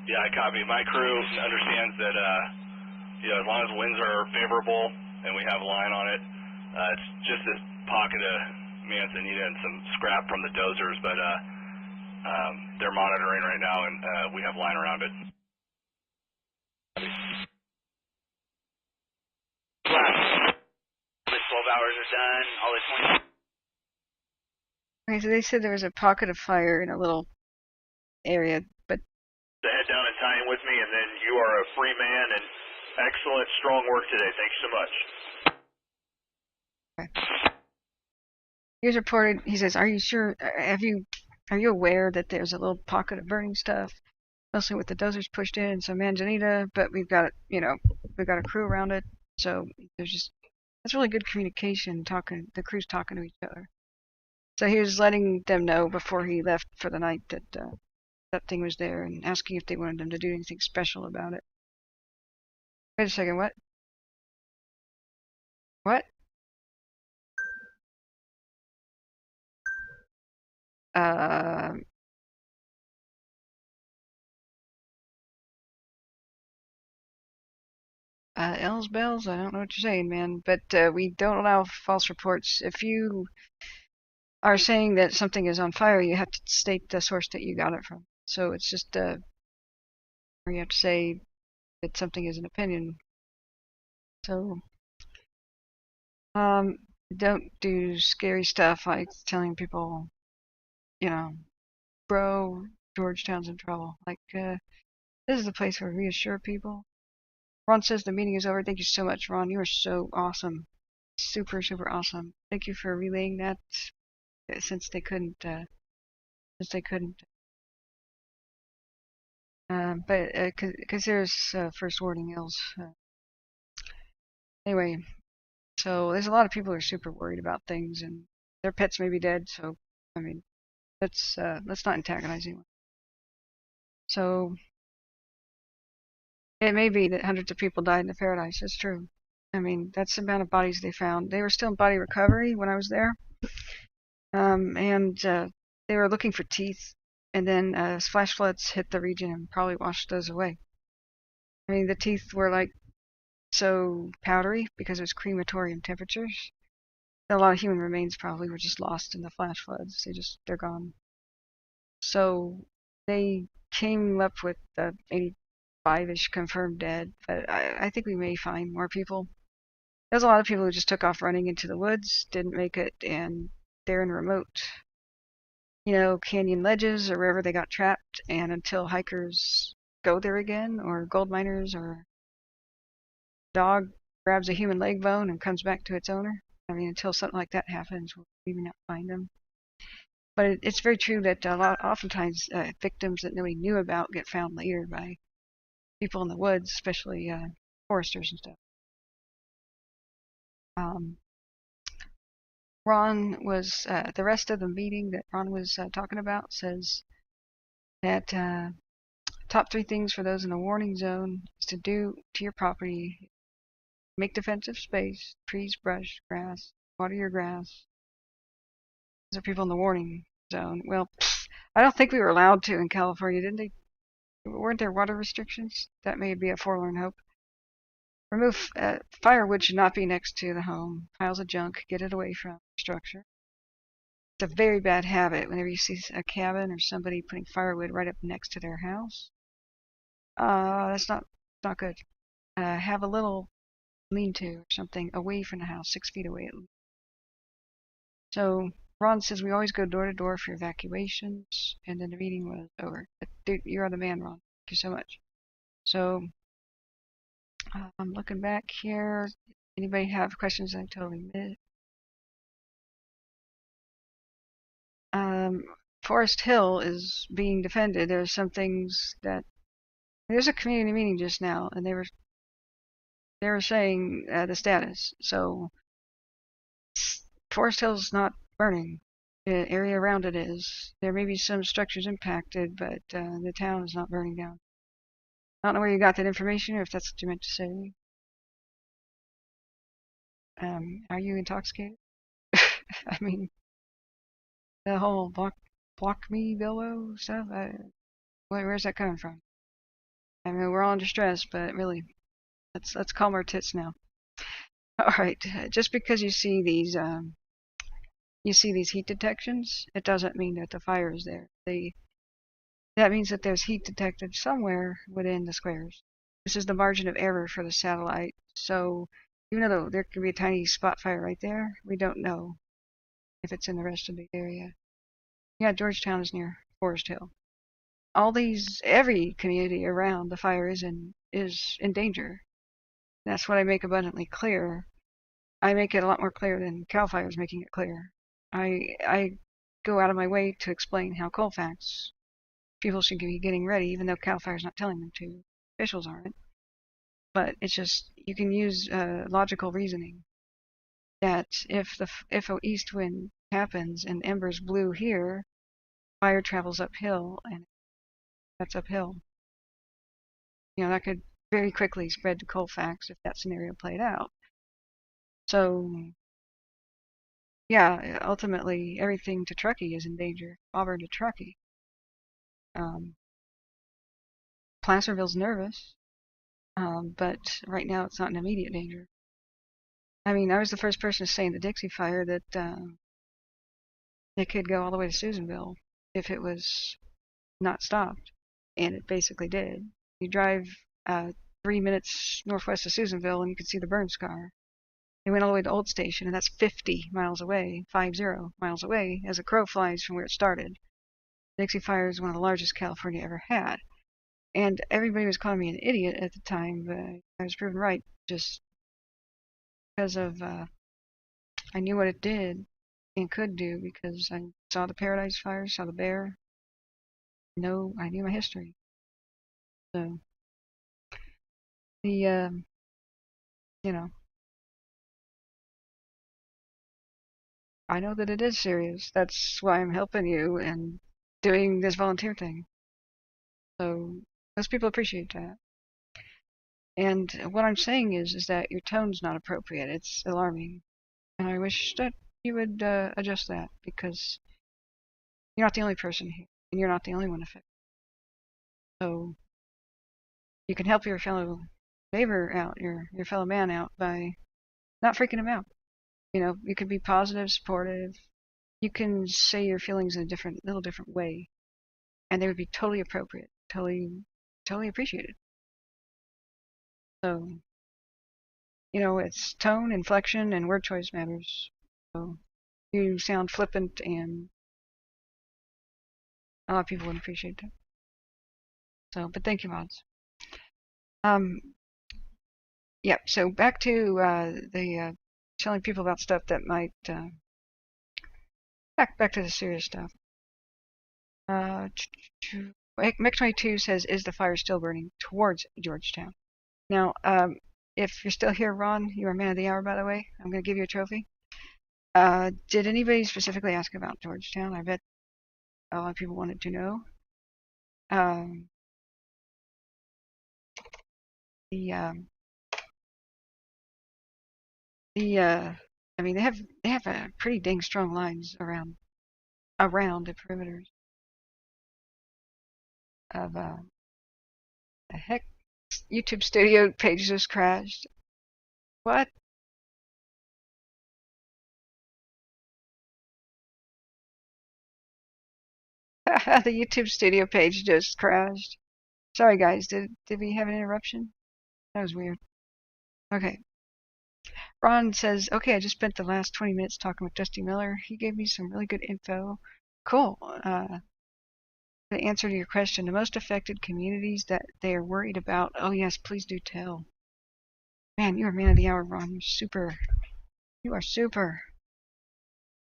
Yeah, I copy. My crew understands that, as long as winds are favorable and we have a line on it, it's just this pocket of manzanita and some scrap from the dozers, but they're monitoring right now, and we have line around it. 12 hours are done. All the 20. Okay, so they said there was a pocket of fire in a little area, but. To head down and tie in with me, and then you are a free man, and excellent, strong work today. Thanks so much. Okay. Here's reported. He says, "Are you sure? Are you aware that there's a little pocket of burning stuff, mostly with the dozers pushed in and some manzanita, but we've got a crew around it, so that's really good communication. The crew's talking to each other." So he was letting them know before he left for the night that that thing was there, and asking if they wanted them to do anything special about it. Wait a second. What? What? L's bells, I don't know what you're saying, man, but we don't allow false reports. If you are saying that something is on fire, you have to state the source that you got it from. So it's just or you have to say that something is an opinion. So don't do scary stuff like telling people, you know, bro, Georgetown's in trouble. Like, this is the place where we reassure people. Ron says the meeting is over. Thank you so much, Ron. You are so awesome. Super, super awesome. Thank you for relaying that since they couldn't, but because there's first warning ills. Anyway, so there's a lot of people who are super worried about things and their pets may be dead. So, I mean, let's not antagonize anyone. So, it may be that hundreds of people died in the Paradise. That's true. I mean, that's the amount of bodies they found. They were still in body recovery when I was there. And they were looking for teeth. And then flash floods hit the region and probably washed those away. I mean, the teeth were like so powdery because it was crematorium temperatures. A lot of human remains probably were just lost in the flash floods. They're gone. So they came up with 85-ish confirmed dead, but I think we may find more people. There's a lot of people who just took off running into the woods, didn't make it, and they're in remote, canyon ledges or wherever they got trapped, and until hikers go there again, or gold miners, or dog grabs a human leg bone and comes back to its owner, I mean, until something like that happens, we'll maybe not find them. But it's very true that oftentimes victims that nobody knew about get found later by people in the woods, especially foresters and stuff. Ron was, the rest of the meeting that Ron was talking about says that top 3 things for those in a warning zone is to do to your property: make defensive space, trees, brush, grass, water your grass. Those are people in the warning zone. Well, I don't think we were allowed to in California, didn't they? Weren't there water restrictions? That may be a forlorn hope. Remove firewood should not be next to the home. Piles of junk, get it away from the structure. It's a very bad habit whenever you see a cabin or somebody putting firewood right up next to their house. That's not good. Have a little lean-to or something away from the house, 6 feet away at least. So Ron says we always go door to door for evacuations, and then the meeting was over. Dude, you are the man, Ron. Thank you so much. So I'm looking back here. Anybody have questions I totally missed? Forest Hill is being defended. There's some things that there's a community meeting just now, and they were saying the status. So Forest Hill's not burning. The area around it is. There may be some structures impacted, but the town is not burning down. I don't know where you got that information, or if that's what you meant to say. Are you intoxicated? I mean, the whole block me billow stuff. Where's that coming from? I mean, we're all under stress, but really, let's calm our tits now. All right, just because you see these heat detections, it doesn't mean that the fire is there. That means that there's heat detected somewhere within the squares. This is the margin of error for the satellite. So even though there could be a tiny spot fire right there, we don't know if it's in the rest of the area. Yeah, Georgetown is near Forest Hill. Every community around the fire is in danger. That's what I make abundantly clear. I make it a lot more clear than CAL FIRE is making it clear. I go out of my way to explain how Colfax people should be getting ready, even though CAL FIRE is not telling them to. Officials aren't. But it's just, you can use logical reasoning that if an east wind happens and embers blew here, fire travels uphill, and that's uphill. That could very quickly spread to Colfax if that scenario played out. So, yeah, ultimately everything to Truckee is in danger. Auburn to Truckee. Placerville's nervous, but right now it's not in immediate danger. I mean, I was the first person to say in the Dixie Fire that It could go all the way to Susanville if it was not stopped, and it basically did. You drive 3 minutes northwest of Susanville and you can see the burn scar. They went all the way to Old Station, and that's 50 miles away, 50 miles away, as a crow flies from where it started. Dixie Fire is one of the largest California ever had. And everybody was calling me an idiot at the time, but I was proven right just because of I knew what it did and could do because I saw the Paradise Fire, saw the bear. No, I knew my history. So the you know, I know that it is serious. That's why I'm helping you and doing this volunteer thing. So most people appreciate that. And what I'm saying is that your tone's not appropriate. It's alarming. And I wish that you would adjust that, because you're not the only person here, and you're not the only one affected. So you can help your fellow neighbor out, your fellow man out, by not freaking him out. You know, you can be positive, supportive. You can say your feelings in a little different way, and they would be totally appropriate, totally appreciated. So, you know, it's tone, inflection, and word choice matters. So you sound flippant, and a lot of people would appreciate that. So, but thank you, mods. Yeah, so back to the telling people about stuff that might back to the serious stuff. Mech22 says, "Is the fire still burning towards Georgetown?" Now, if you're still here, Ron, you are man of the hour, by the way. I'm going to give you a trophy. Did anybody specifically ask about Georgetown? I bet a lot of people wanted to know. I mean, they have a pretty dang strong lines around the perimeters of the heck. YouTube studio page just crashed. What? The YouTube studio page just crashed. Sorry guys, did we have an interruption? That was weird. Okay. Ron says, "Okay, I just spent the last 20 minutes talking with Dusty Miller. He gave me some really good info." Cool. The answer to your question, the most affected communities that they are worried about. Oh yes, please do tell. Man, you are man of the hour, Ron. You're super. You are super.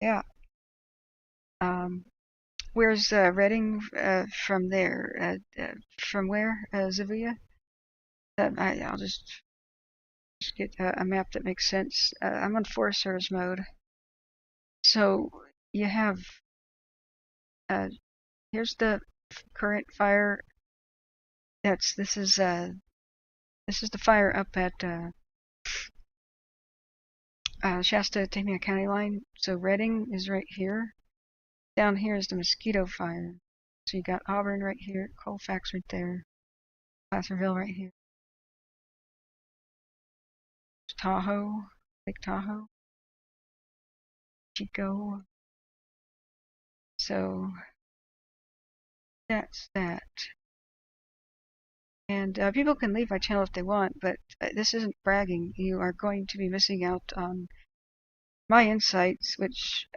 Yeah. Where's Reading from there? From where, Zavia? I'll just get a map that makes sense. I'm on Forest Service mode. So you have, here's the current fire. This is the fire up at Shasta Tamiami County line. So Reading is right here. Down here is the Mosquito Fire. So you got Auburn right here, Colfax right there, Placerville right here, Tahoe, Lake Tahoe, Chico. So that's that. And people can leave my channel if they want, but this isn't bragging. You are going to be missing out on my insights, which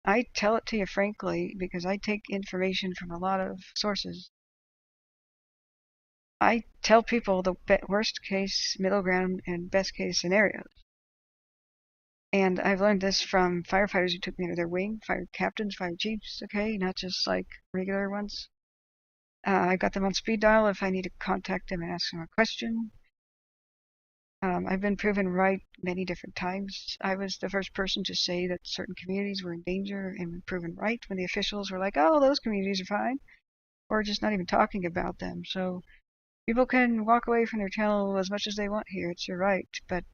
I tell it to you frankly because I take information from a lot of sources. I tell people the worst case, middle ground, and best case scenarios. And I've learned this from firefighters who took me under their wing, fire captains, fire chiefs, okay, not just like regular ones. I got them on speed dial if I need to contact them and ask them a question. I've been proven right many different times. I was the first person to say that certain communities were in danger and been proven right when the officials were like, "Oh, those communities are fine," or just not even talking about them. So people can walk away from their channel as much as they want here. It's your right. But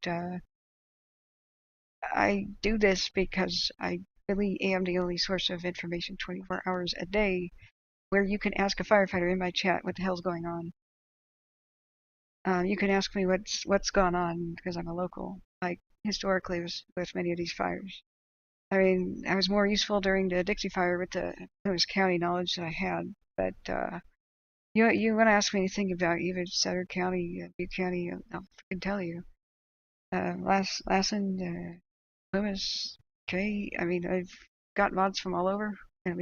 I do this because I really am the only source of information 24 hours a day where you can ask a firefighter in my chat what the hell's going on. You can ask me what's gone on because I'm a local, like historically with many of these fires. I mean, I was more useful during the Dixie Fire with the county knowledge that I had. But you want to ask me anything about even Cedar County, Butte County, I'll freaking tell you. Lassen, Loomis, Kay, I mean, I've got mods from all over, and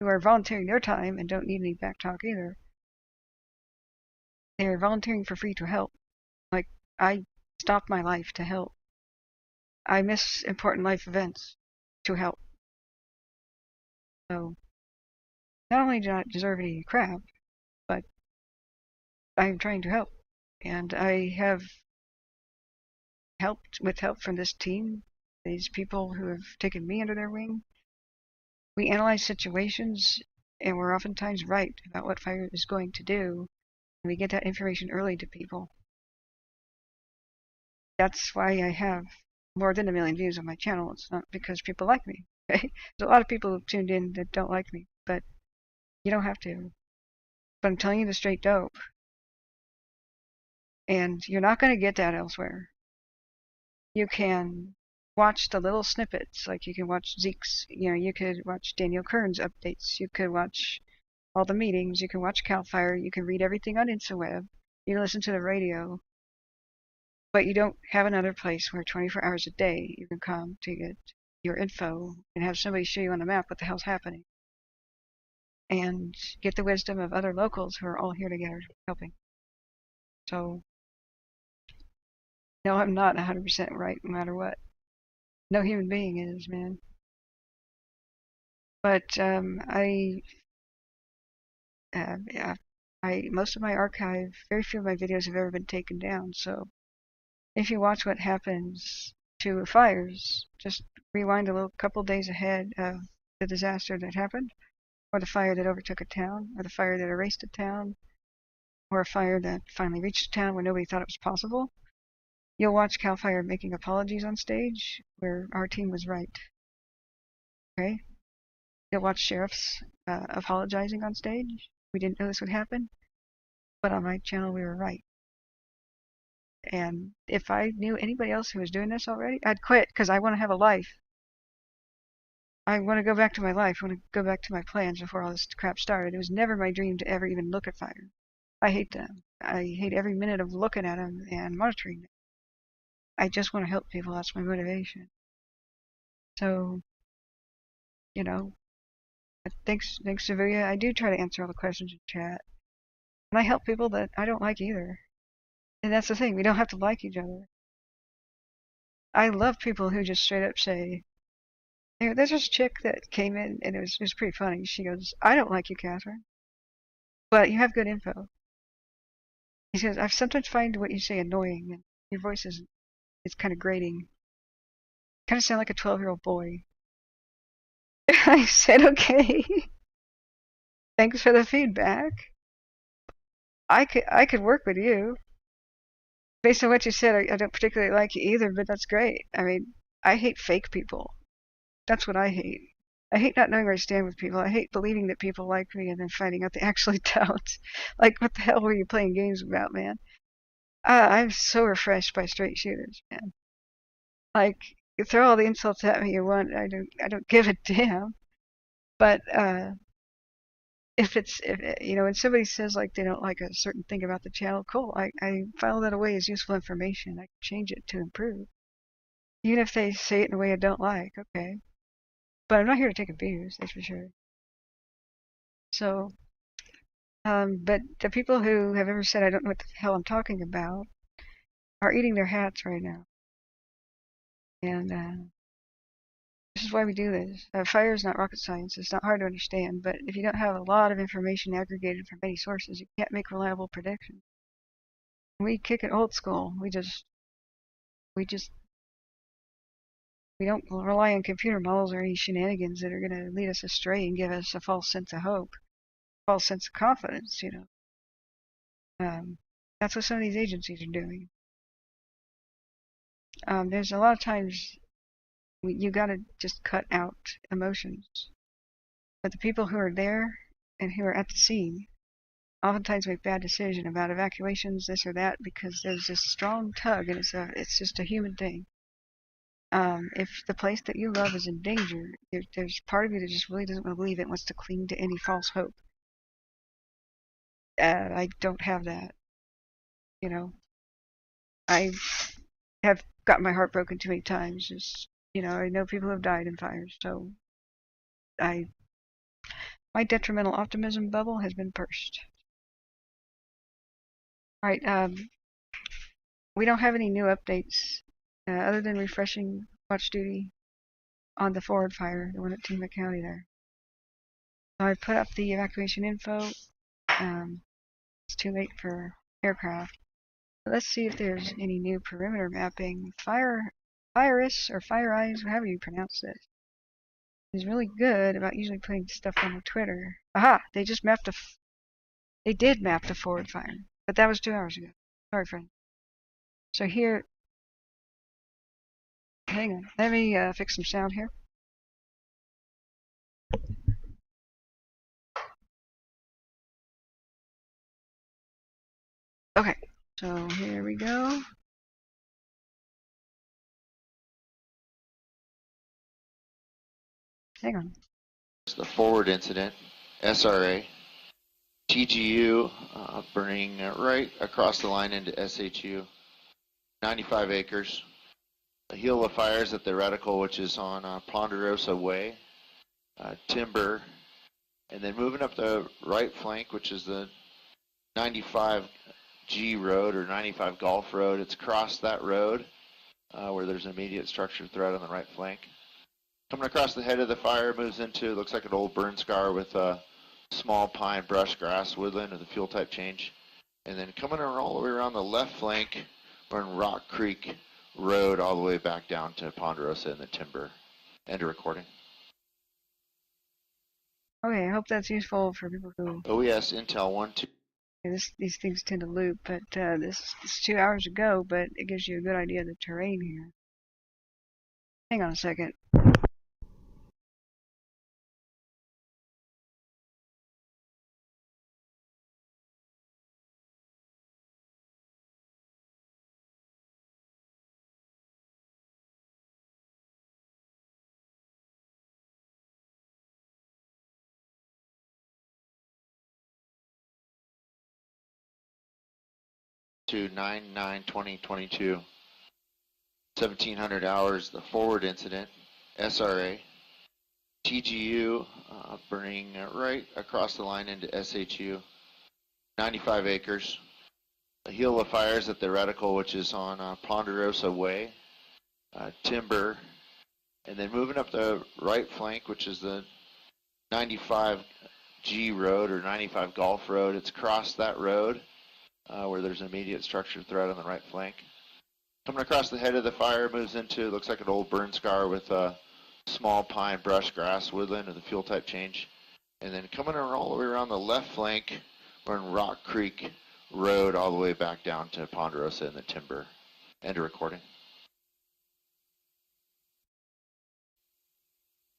who are volunteering their time and don't need any back talk either. They're volunteering for free to help. Like, I stopped my life to help. I miss important life events to help. So, not only do I not deserve any crap, but I'm trying to help. And I have helped with help from this team, these people who have taken me under their wing. We analyze situations, and we're oftentimes right about what fire is going to do, and we get that information early to people. That's why I have more than 1 million views on my channel. It's not because people like me. Okay? There's a lot of people who tuned in that don't like me, but you don't have to. But I'm telling you the straight dope. And you're not going to get that elsewhere. You can watch the little snippets, like you can watch Zeke's, you could watch Daniel Kern's updates, you could watch all the meetings, you can watch CAL FIRE, you can read everything on InstaWeb, you can listen to the radio, but you don't have another place where 24 hours a day you can come to get your info and have somebody show you on the map what the hell's happening. And get the wisdom of other locals who are all here together helping. So, no, I'm not 100% right no matter what. No human being is, man. But most of my archive, very few of my videos have ever been taken down. So if you watch what happens to fires, just rewind a little couple days ahead of the disaster that happened, or the fire that overtook a town, or the fire that erased a town, or a fire that finally reached a town where nobody thought it was possible. You'll watch CAL FIRE making apologies on stage where our team was right. Okay? You'll watch sheriffs apologizing on stage. We didn't know this would happen, but on my channel we were right. And if I knew anybody else who was doing this already, I'd quit because I want to have a life. I want to go back to my life. I want to go back to my plans before all this crap started. It was never my dream to ever even look at fire. I hate them. I hate every minute of looking at them and monitoring them. I just want to help people. That's my motivation. So, thanks, Sevilla. I do try to answer all the questions in chat. And I help people that I don't like either. And that's the thing. We don't have to like each other. I love people who just straight up say, there's this chick that came in, and it was pretty funny. She goes, I don't like you, Kathryn, but you have good info. He says, I sometimes find what you say annoying, and your voice is kind of grating. Kind of sound like a 12-year-old boy. I said, okay. Thanks for the feedback. I could work with you. Based on what you said, I don't particularly like you either, but that's great. I mean, I hate fake people. That's what I hate. I hate not knowing where I stand with people. I hate believing that people like me and then finding out they actually don't. Like, what the hell were you playing games about, man? I'm so refreshed by straight shooters, man. Like, you throw all the insults at me you want. I don't give a damn. But if when somebody says like they don't like a certain thing about the channel, cool. I file that away as useful information. I can change it to improve. Even if they say it in a way I don't like, okay. But I'm not here to take abuse, that's for sure. So, but the people who have ever said I don't know what the hell I'm talking about are eating their hats right now. And this is why we do this. Fire is not rocket science. It's not hard to understand. But if you don't have a lot of information aggregated from many sources, you can't make reliable predictions. We kick it old school. We don't rely on computer models or any shenanigans that are going to lead us astray and give us a false sense of hope, false sense of confidence, That's what some of these agencies are doing. There's a lot of times you got to just cut out emotions. But the people who are there and who are at the scene oftentimes make bad decisions about evacuations, this or that, because there's this strong tug, and it's just a human thing. If the place that you love is in danger, there's part of you that just really doesn't want to believe it, wants to cling to any false hope. I don't have that. You know, I have got my heart broken too many times. Just, I know people have died in fires, so my detrimental optimism bubble has been burst. All right, we don't have any new updates other than refreshing watch duty on the forward fire, the one at Tiamat County there. So I put up the evacuation info. It's too late for aircraft. But let's see if there's any new perimeter mapping. FireEye, or FireEye, however you pronounce it, is really good about usually putting stuff on their Twitter. Aha! They just mapped they did map the forward fire, but that was 2 hours ago. Sorry, friend. So here, hang on. Let me fix some sound here. Okay, so here we go. Hang on. The forward incident, SRA, TGU burning right across the line into SHU, 95 acres. A heel of fires at the Radical, which is on Ponderosa Way, timber, and then moving up the right flank, which is the 95G road or 95 Golf Road. It's across that road where there's an immediate structure threat on the right flank. Coming across the head of the fire, moves into, looks like an old burn scar with small pine, brush, grass, woodland with a fuel type change. And then coming all the way around the left flank, we're in Rock Creek Road all the way back down to Ponderosa in the timber. End of recording. Okay, I hope that's useful for people who... OES Intel 1-2. These things tend to loop, but this is 2 hours ago, but it gives you a good idea of the terrain here. Hang on a second. To 9/9/2022, 1700 hours, the forward incident, SRA, TGU burning right across the line into SHU, 95 acres. A heel of fires at the Radical, which is on Ponderosa Way, timber, and then moving up the right flank, which is the 95G road or 95 Golf Road. It's across that road where there's an immediate structure threat on the right flank. Coming across the head of the fire, moves into, looks like an old burn scar with small pine, brush, grass, woodland with a fuel type change. And then coming all the way around the left flank, we're in Rock Creek Road all the way back down to Ponderosa in the timber. End of recording.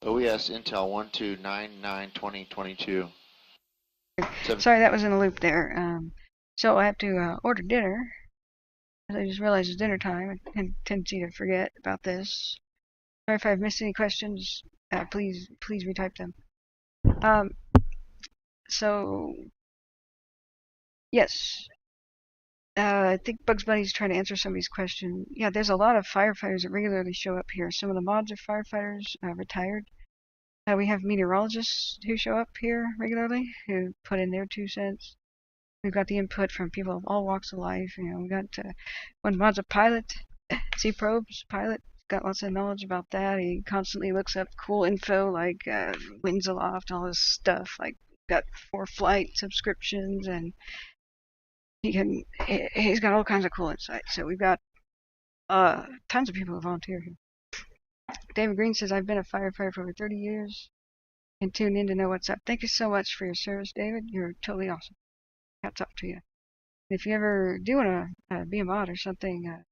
OES Intel 1-2 9/9/2022. Sorry, that was in a loop there. So I have to order dinner. I just realized it's dinner time. I have a tendency to forget about this. Sorry if I've missed any questions. Please retype them. So yes, I think Bugs Bunny's trying to answer somebody's question. Yeah, there's a lot of firefighters that regularly show up here. Some of the mods are firefighters, retired. We have meteorologists who show up here regularly, who put in their 2 cents. We've got the input from people of all walks of life. We got one mod's a pilot, Sea Probes pilot. Got lots of knowledge about that. He constantly looks up cool info like winds aloft, all this stuff. Like got 4 flight subscriptions, and he's got all kinds of cool insights. So we've got tons of people who volunteer here. David Green says, I've been a firefighter for over 30 years and tuned in to know what's up. Thank you so much for your service, David. You're totally awesome. Hats up to you. If you ever do want to be a mod or something,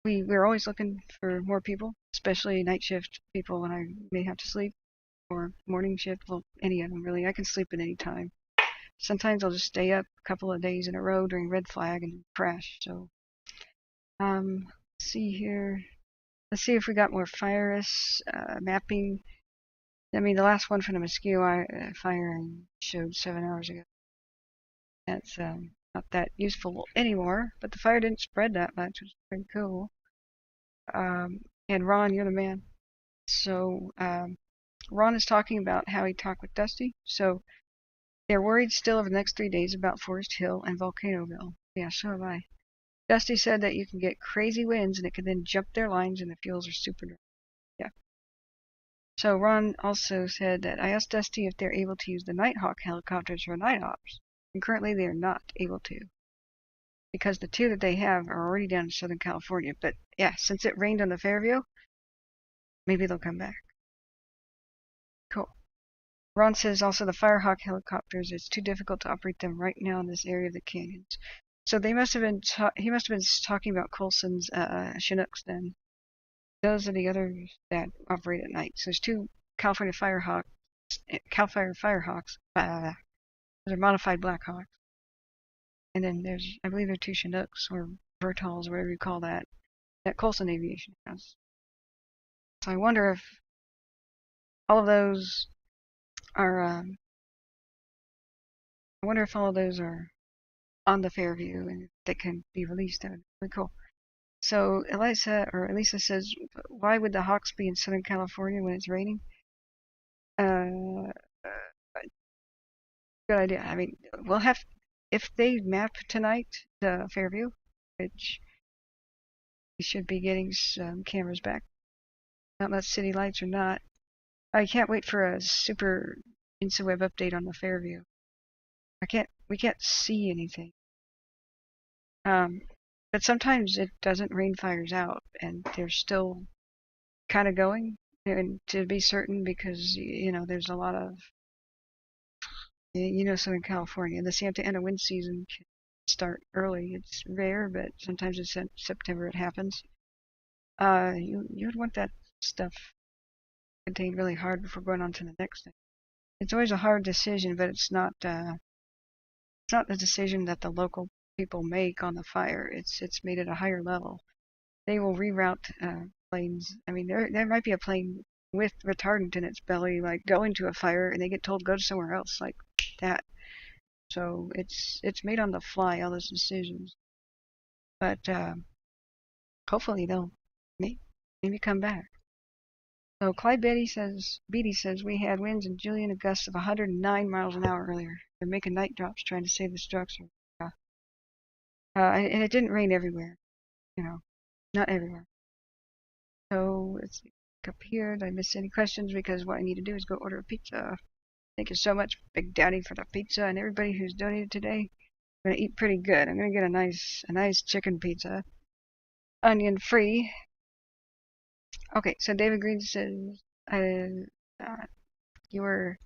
we're always looking for more people, especially night shift people when I may have to sleep, or morning shift, well, any of them really. I can sleep at any time. Sometimes I'll just stay up a couple of days in a row during red flag and crash. So, let's see here. Let's see if we got more fires mapping. I mean, the last one from the Mosquito Fire I showed 7 hours ago. That's not that useful anymore, but the fire didn't spread that much, which is pretty cool. And Ron, you're the man. So Ron is talking about how he talked with Dusty. So they're worried still over the next 3 days about Forest Hill and Volcanoville. Yeah, so am I. Dusty said that you can get crazy winds and it can then jump their lines and the fuels are super dry. Yeah. So Ron also said that I asked Dusty if they're able to use the Nighthawk helicopters for night ops. And currently they are not able to. Because the 2 that they have are already down in Southern California. But yeah, since it rained on the Fairview, maybe they'll come back. Cool. Ron says also the Firehawk helicopters, it's too difficult to operate them right now in this area of the canyons. So they must have been he must have been talking about Colson's Chinooks then. Those are the others that operate at night. So there's 2 California Firehawks, Cal Fire Firehawks. Those are modified Blackhawks. And then there's, I believe there are 2 Chinooks or Vertals, whatever you call that Colson Aviation has. So I wonder if all of those are, I wonder if all of those are on the Fairview and they can be released. That would be really cool. So Elisa says, why would the Hawks be in Southern California when it's raining? Good idea. I mean, we'll have, if they map tonight the Fairview, which we should be getting some cameras back, not much city lights or not. I can't wait for a super InstaWeb update on the Fairview. We can't see anything. But sometimes it doesn't rain fires out, and they're still kind of going, and to be certain, because there's a lot of Southern California. The Santa Ana wind season can start early. It's rare, but sometimes in September it happens. You would want that stuff contained really hard before going on to the next thing. It's always a hard decision, but it's not the decision that the local people make on the fire. It's made at a higher level. They will reroute planes. I mean, there might be a plane with retardant in its belly, like going to a fire, and they get told go to somewhere else, like that. So it's made on the fly, all those decisions. But hopefully they'll maybe come back. So Clyde Beatty says we had winds in Julian and gusts of 109 miles an hour earlier. They're making night drops trying to save the structure. And it didn't rain everywhere, not everywhere. So let's see, up here. Did I miss any questions? Because what I need to do is go order a pizza. Thank you so much, Big Daddy, for the pizza, and everybody who's donated today. I'm gonna eat pretty good. I'm gonna get a nice chicken pizza, onion free. Okay, so David Green says you were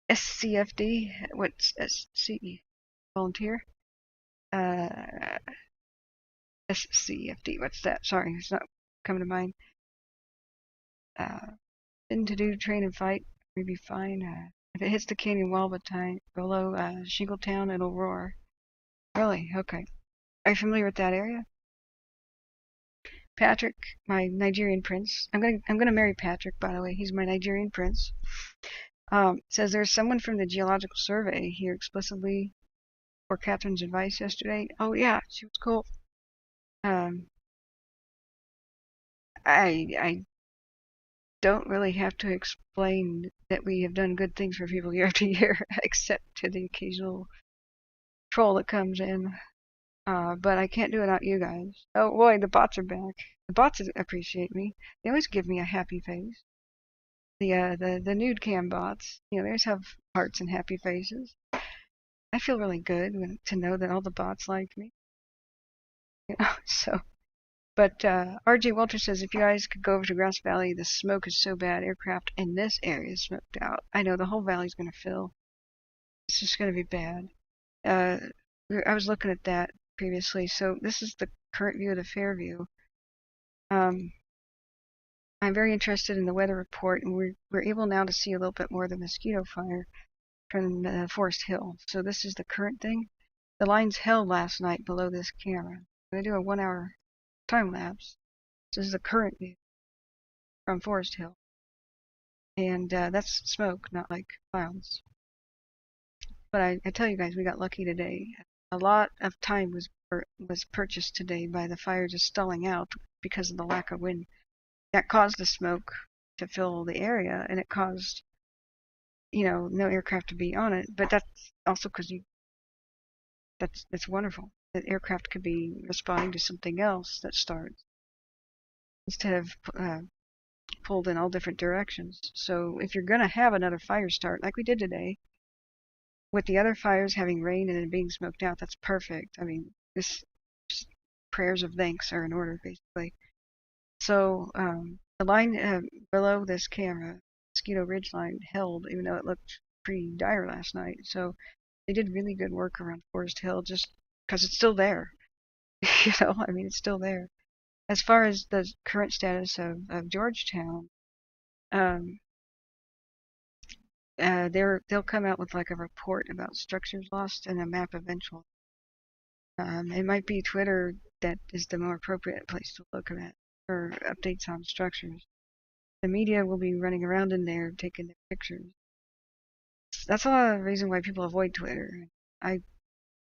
SCFD. What's SC? Volunteer? SCFD. What's that? Sorry, it's not coming to mind. Didn't to do train and fight. We'd be fine. If it hits the canyon wall below Shingletown, it'll roar. Really? Okay. Are you familiar with that area? Patrick, my Nigerian prince. I'm gonna marry Patrick, by the way. He's my Nigerian prince. Says there's someone from the Geological Survey here explicitly for Kathryn's advice yesterday. Oh yeah, she was cool. I don't really have to explain that we have done good things for people year after year, except to the occasional troll that comes in. But I can't do it without you guys. Oh boy, the bots are back. The bots appreciate me. They always give me a happy face. The nude cam bots, they always have hearts and happy faces. I feel really good to know that all the bots like me. So. But RJ Walter says if you guys could go over to Grass Valley, the smoke is so bad, aircraft in this area is smoked out. I know the whole valley's going to fill. It's just going to be bad. I was looking at that previously. So this is the current view of the Fairview. I'm very interested in the weather report, and we're able now to see a little bit more of the Mosquito Fire from Forest Hill. So this is the current thing. The lines held last night below this camera. I'm going to do a 1 hour time lapse. This is the current view from Forest Hill. And that's smoke, not like clouds. But I tell you guys, we got lucky today. A lot of time was purchased today by the fire just stalling out because of the lack of wind. That caused the smoke to fill the area, and it caused, no aircraft to be on it. But that's also because that's wonderful. That aircraft could be responding to something else that starts instead of pulled in all different directions. So if you're going to have another fire start, like we did today, with the other fires having rain and then being smoked out, that's perfect. I mean, this prayers of thanks are in order, basically. So the line below this camera, Mosquito Ridge line, held, even though it looked pretty dire last night. So they did really good work around Forest Hill, just because it's still there. I mean, it's still there. As far as the current status of Georgetown, they'll come out with like a report about structures lost and a map eventually. It might be Twitter that is the more appropriate place to look at for updates on structures. The media will be running around in there taking their pictures. That's a lot of the reason why people avoid Twitter. I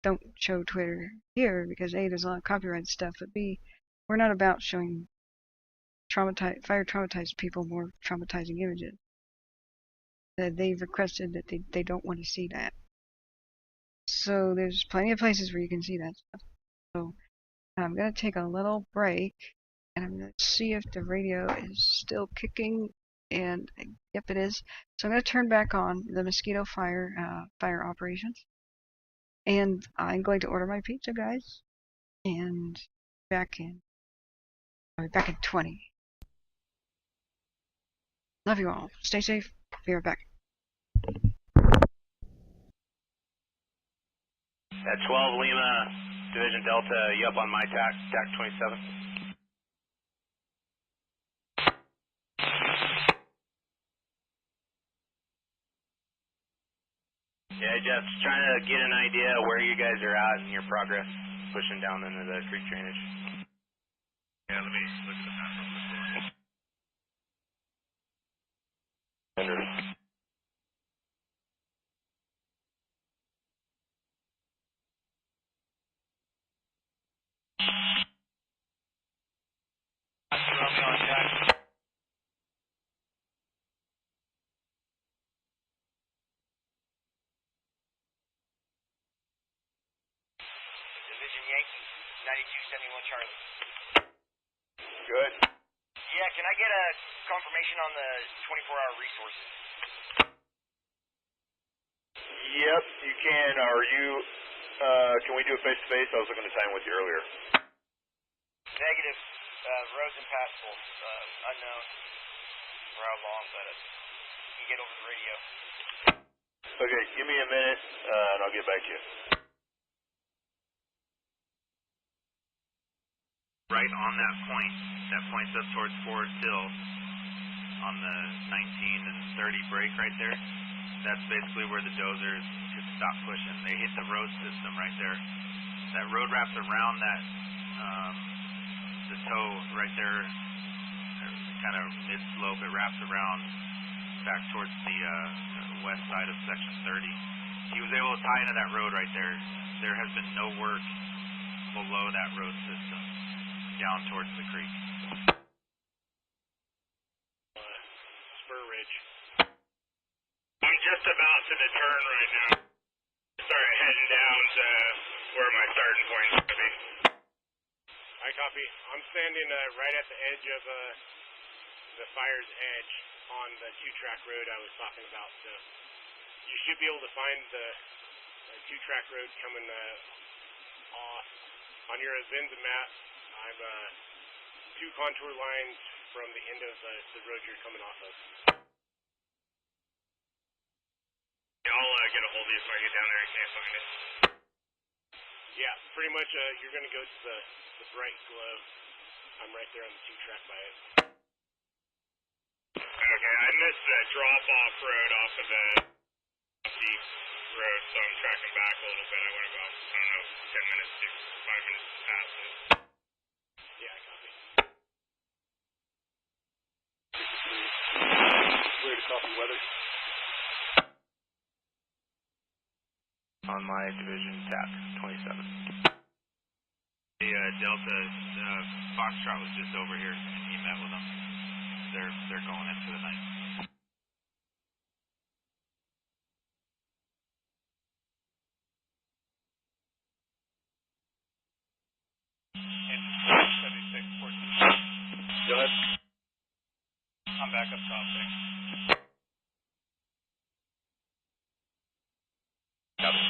don't show Twitter here because A, there's a lot of copyright stuff, but B, we're not about showing fire traumatized people more traumatizing images. They've requested that they don't want to see that. So there's plenty of places where you can see that stuff. So I'm going to take a little break, and I'm going to see if the radio is still kicking, and yep, it is. So I'm going to turn back on the Mosquito Fire fire operations, and I'm going to order my pizza, guys, and I'll be back in 20. Love you all. Stay safe. Be right back. At 12 Lima, Division Delta, you up on my TAC 27? Yeah, just trying to get an idea where you guys are at in your progress, pushing down into the creek drainage. Yeah, let me look at the map real quick. Division Yankee, 9271 Charlie. Good. Yeah, can I get a confirmation on the 24-hour resources? Yep, you can. Are you, can we do a face-to-face? I was looking to time with you earlier. Negative. Roads impassable. Unknown. For how long, but you can get over the radio. Okay, give me a minute, and I'll get back to you. Right on that points up towards Forest Hill on the 19 and 30 break right there. That's basically where the dozers could stop pushing. They hit the road system right there. That road wraps around that, the toe right there, kind of mid-slope. It wraps around back towards the west side of Section 30. He was able to tie into that road right there. There has been no work below that road system down towards the creek. Spur Ridge. I'm just about to the turn right now. Start heading down to where my starting point is going to be. I copy. I'm standing right at the edge of the fire's edge on the two-track road I was talking about. So you should be able to find the two-track road coming off on your Avenza map. I've two contour lines from the end of the road you're coming off of. I'll get a hold of you if I get down there and can't find it. Yeah, pretty much you're going to go to the bright glow. I'm right there on the two-track by it. Okay, I missed the drop-off road off of the deep road, so I'm tracking back a little bit. I went about, 10 minutes to 5 minutes past it. Yeah, I copy. copy weather. On my division, TAC 27. The Delta Foxtrot was just over here, and he met with them. They're going in for the night. And 7614. Go ahead. I'm back up top, thanks. Copy.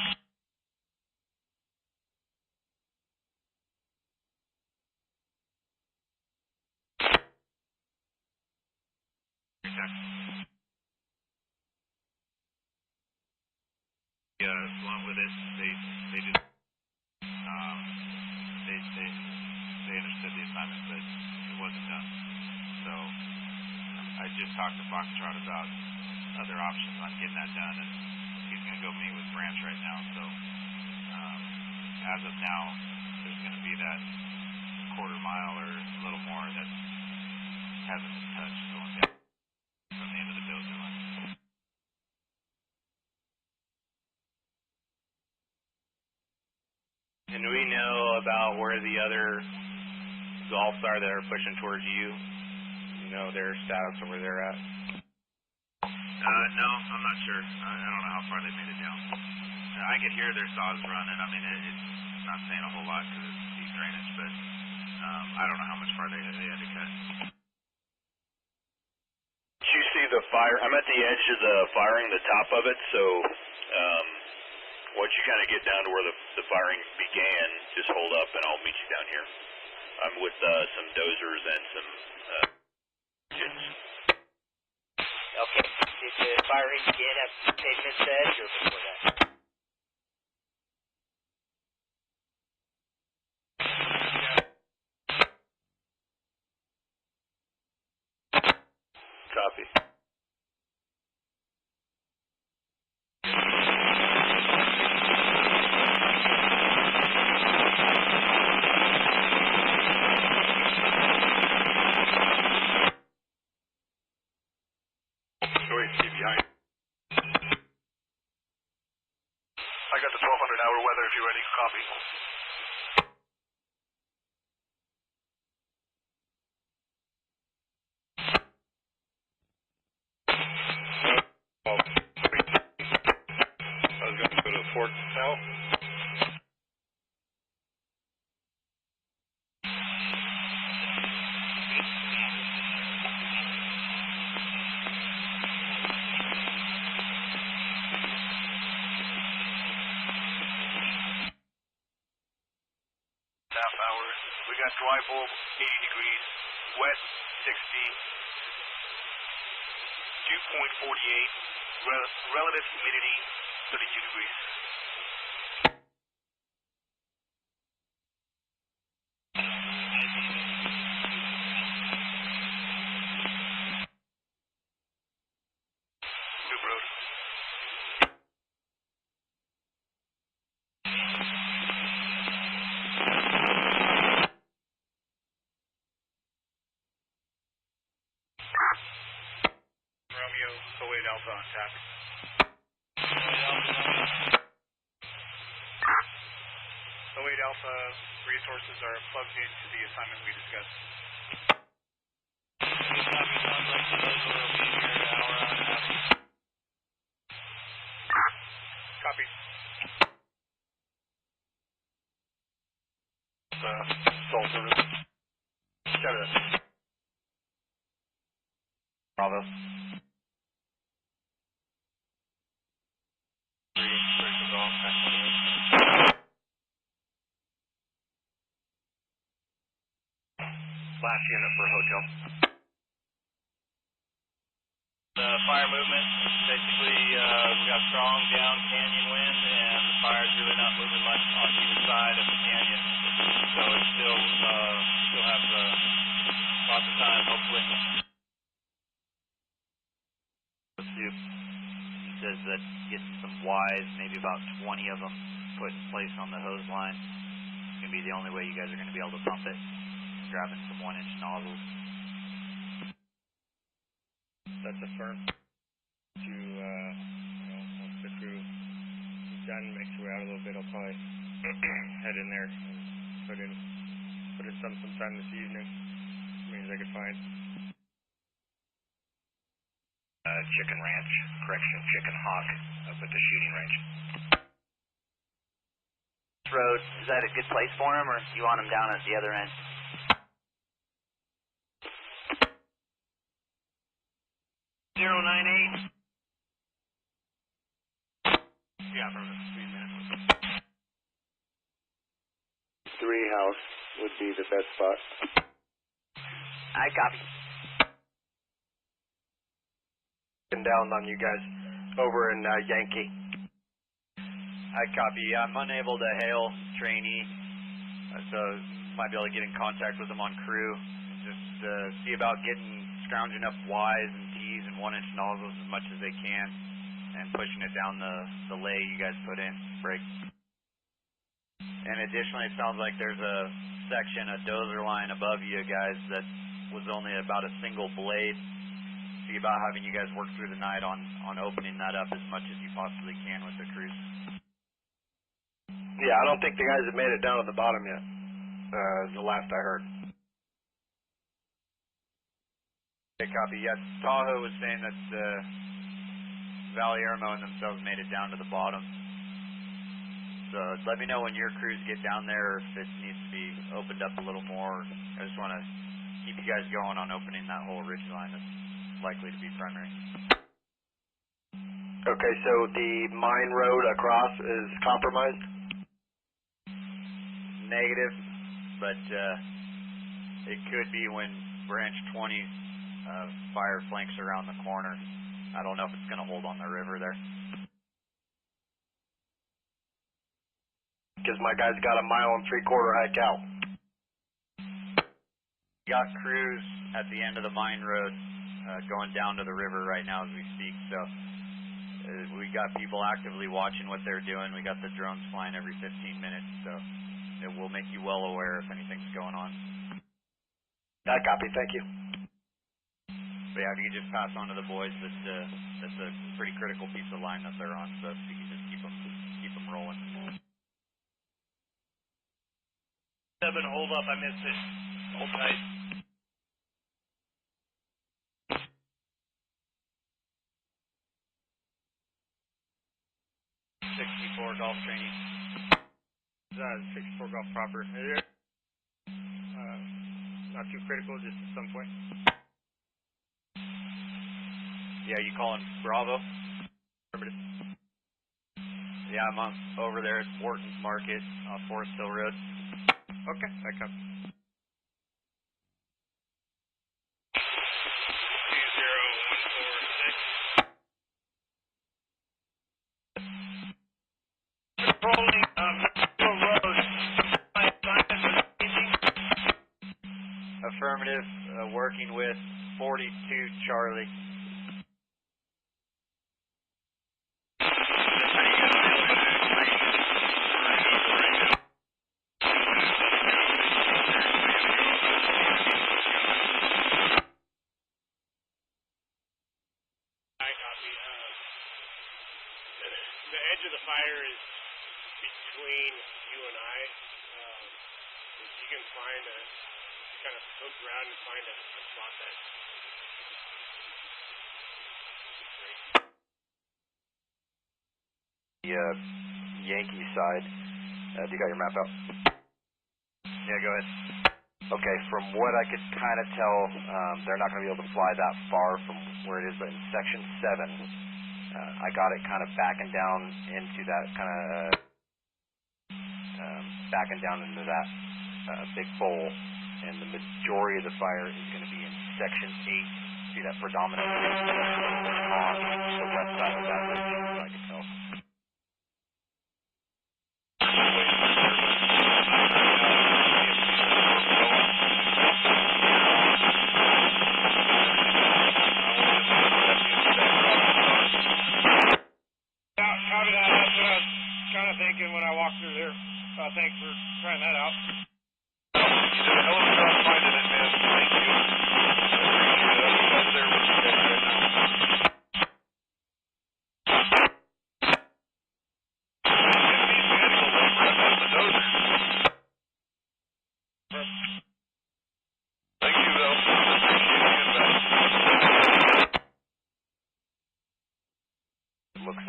Along with it, they did, they understood the assignment, but it wasn't done. So I just talked to Foxtrot about other options on getting that done, and he's going to go meet with Branch right now. So as of now, there's going to be that quarter mile or a little more that hasn't been touched going down from the end of the dozer line. And do we know about where the other Gulfs are that are pushing towards you? You know their status or where they're at? No, I'm not sure. I don't know how far they made it down. I could hear their saws running. I mean, it's not saying a whole lot because it's deep drainage, but I don't know how much far they had to cut. Did you see the fire? I'm at the edge of the firing, the top of it, so once you kind of get down to where the firing began, just hold up and I'll meet you down here. I'm with some dozers and some jets. Okay. Did the firing begin at Pavement's edge or before that? Copy. Behind. I got the 1200-hour weather if you're ready. Copy. I was going to go to Fort L. Half hour. We got dry bulb 80 degrees, wet 60, dew point 48, relative humidity 32 degrees. New road. Romeo 08 Alpha on tap. 08 Alpha resources are plugged into the assignment we discussed. Copy. Salt service. Cedar. Bravo. Flash unit for hotel. The fire movement, basically, we got strong down canyon wind, and the fire's really not moving much on either side of the canyon. So it's still have lots of time, hopefully. He says that getting some Ys, maybe about 20 of them, put in place on the hose line. It's going to be the only way you guys are going to be able to pump it. Grabbing some 1-inch nozzles. That's a firm. to, once the crew is done, makes their way out a little bit, I'll probably head in there and put in sometime this evening, as many as I could find. Chicken Ranch, correction, Chicken Hawk up at the shooting range. Road, is that a good place for him, or do you want him down at the other end? 098. Yeah, for 3 minutes. 3 house would be the best spot. I copy. Down on you guys over in Yankee. I copy. I'm unable to hail trainee, so might be able to get in contact with them on crew. Just see about scrounging up Ys and Ts and 1-inch nozzles as much as they can, and pushing it down the lay you guys put in. Break. And additionally, it sounds like there's a section, a dozer line above you guys that was only about a single blade. See about having you guys work through the night on opening that up as much as you possibly can with the crews. Yeah, I don't think the guys have made it down to the bottom yet. The last I heard. Okay, copy. Yes, Tahoe was saying that Valley Airmo and themselves made it down to the bottom. So let me know when your crews get down there, if it needs to be opened up a little more. I just want to keep you guys going on opening that whole ridge line that's likely to be primary. Okay, so the mine road across is compromised? Negative, but it could be when branch 20 fire flanks around the corner. I don't know if it's going to hold on the river there. Because my guy's got a 1.75 mile hike out. Got crews at the end of the mine road going down to the river right now as we speak, so we got people actively watching what they're doing. We got the drones flying every 15 minutes, so it will make you well aware if anything's going on. I copy, thank you. But yeah, if you could just pass on to the boys that that's a pretty critical piece of line that they're on, so if you can just keep them rolling. 7, hold up, I missed it. Hold tight. 64 golf training. 64 golf proper. Not too critical, just at some point. Yeah, you calling Bravo? Affirmative. Yeah, I'm over there at Wharton's Market off Forest Hill Road. Okay, I copy. 2014. Controlling road. Affirmative, working with 42 Charlie. The edge of the fire is between you and I. If you can find kind of poke around and find a spot that. The Yankee side, do you got your map up? Yeah, go ahead. Okay, from what I could kind of tell, they're not going to be able to fly that far from where it is, but in section 7, I got it kind of backing down into that kind of big bowl, and the majority of the fire is going to be in section 8. See that predominant on the west side of that ridge, as I can tell. Copy that. That's what I was kind of thinking when I walked through there. Thanks for trying that out. You did a hell of a job finding it, man. Thank you. I appreciate it. I'm there with you guys right now.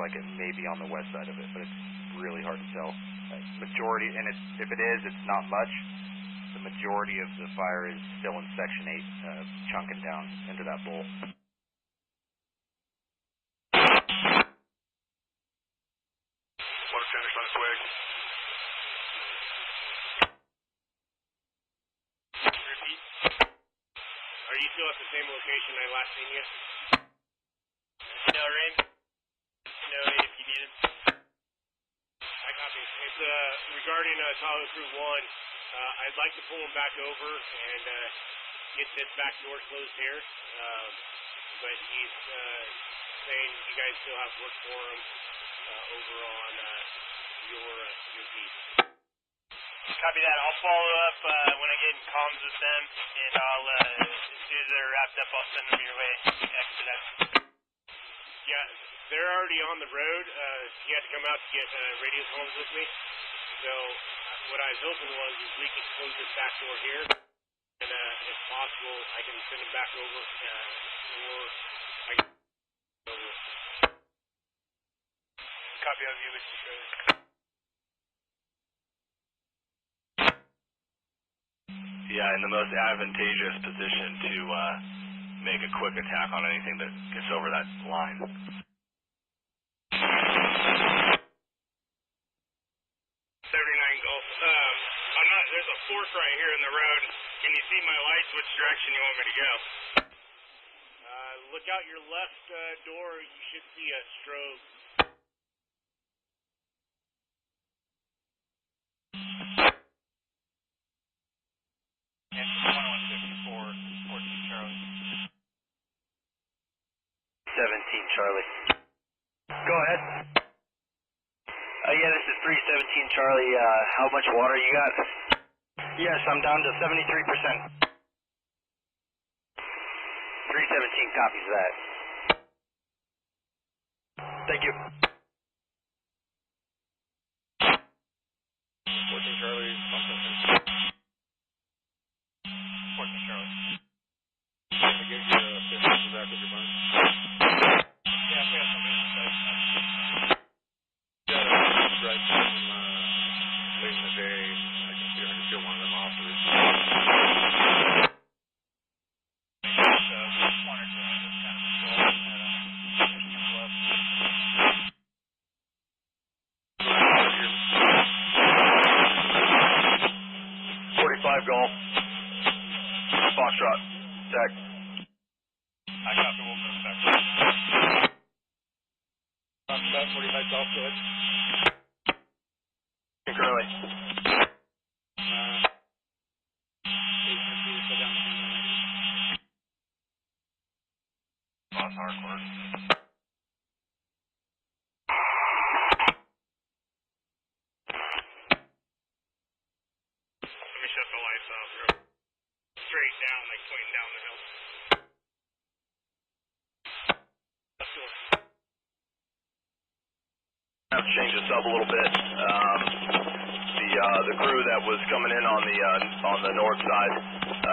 like it may be on the west side of it, but it's really hard to tell. Majority, and if it is, it's not much. The majority of the fire is still in Section 8, chunking down into that bowl. Want to finish on its way? Repeat. Are you still at the same location I last seen you? No rain. No aid if you need it. I copy. It's regarding Tahoe Crew 1. I'd like to pull him back over and get this back door closed here. But he's saying you guys still have work for him over on your piece. Copy that. I'll follow up when I get in comms with them, and I'll as soon as they're wrapped up, I'll send them your way. Exodus. Yeah, they're already on the road. He had to come out to get radio comms with me. So what I was hoping was we could close this back door here, and if possible, I can send him back over, or I can over. Copy of you, Mr. Schroeder. Yeah, in the most advantageous position to make a quick attack on anything that gets over that line. 39 Gulf. There's a fork right here in the road. Can you see my lights? Which direction you want me to go? Look out your left door. You should see a strobe. And 2154, 14 Charlie. 17 Charlie. Go ahead. Yeah, this is 317 Charlie. How much water you got? Yes, I'm down to 73%. 317 copies that. Thank you. 14 Charlie, 14 Charlie. Can I get you a fifth back with your bunch? Yeah, we got somebody on site. Got a drive from late in the day. I can see if I can get one of them off. One or two, just kind of Golf. Foxtrot. Tech. I copy, we'll go back. Foxtrot, 45 Golf, go ahead. Curly. Boss hardcore. Let me shut the lights off, bro. Straight down, like pointing down the hill. Let's go. Have to change this up a little bit. The crew that was coming in on the north side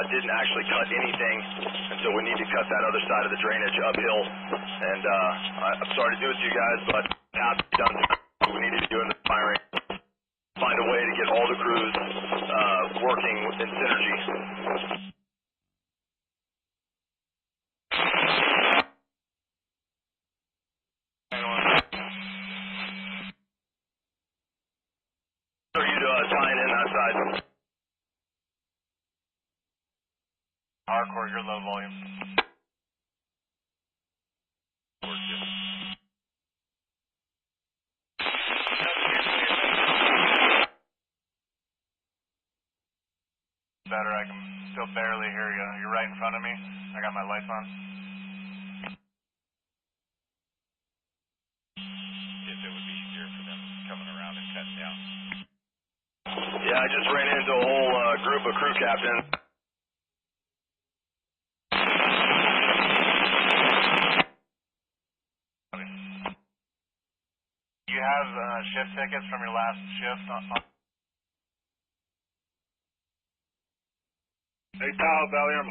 didn't actually cut anything, and so we need to cut that other side of the drainage uphill. And I'm sorry to do it to you guys, but it has to be done. We need to be doing the firing. Find a way to get all the crews working in synergy. Are you tying in that side? Hardcore, you're low volume. Better, I can still barely hear you. You're right in front of me. I got my lights on. If it would be easier for them coming around and cutting down. Yeah, I just ran into a whole group of crew captains. You have shift tickets from your last shift on Hey, Tahoe, Valium.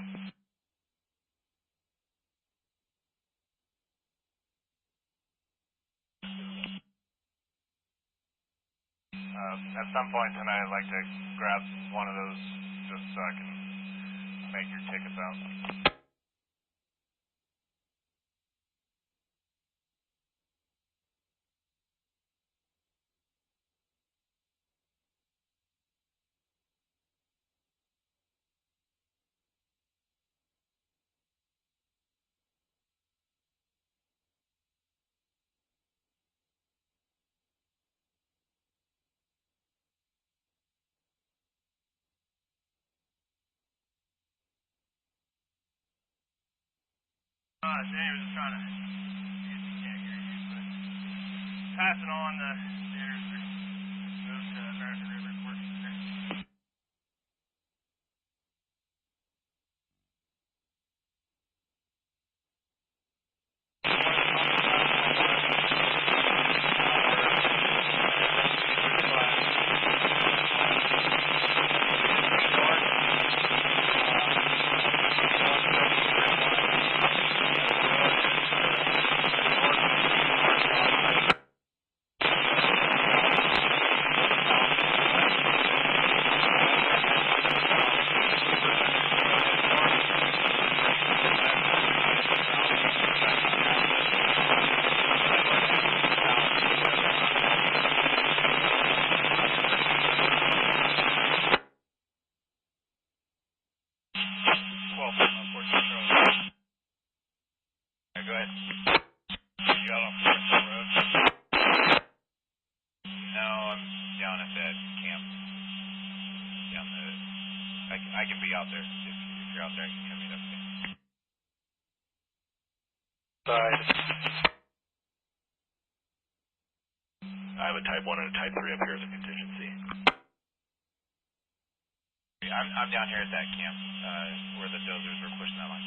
At some point tonight, I'd like to grab one of those just so I can make your tickets out. Danny was just trying to see if he can't hear you, but passing on the bidders are moved to American River working there. I can be out there. If you're out there, you can come meet up with me. Side. I have a type 1 and a type 3 up here as a contingency. I'm down here at that camp where the dozers were pushing that line.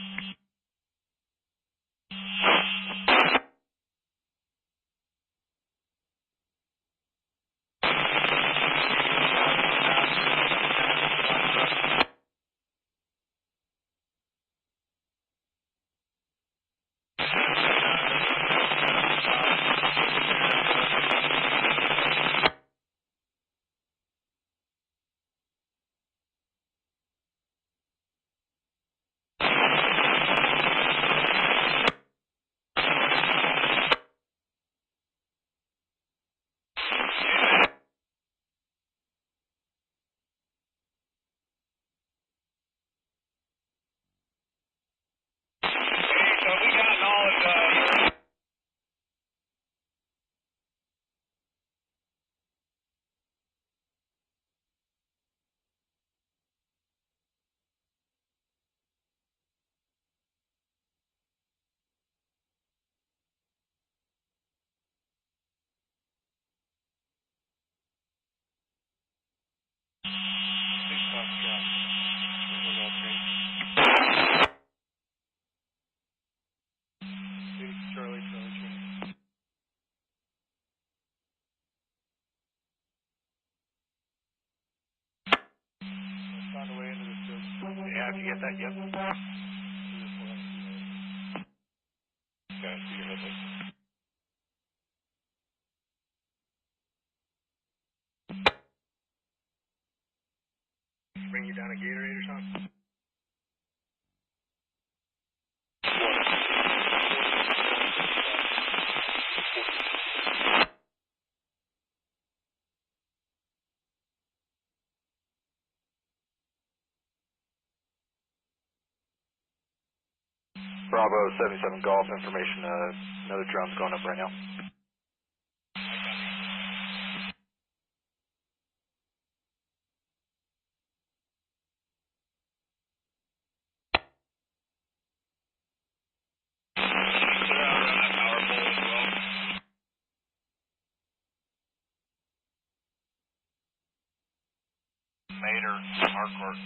Yeah, if you get that, yep. Okay, see your headlights. Bring you down a Gatorade or something? Bravo 77 Golf information, another drone's going up right now. Mater, Harcourt,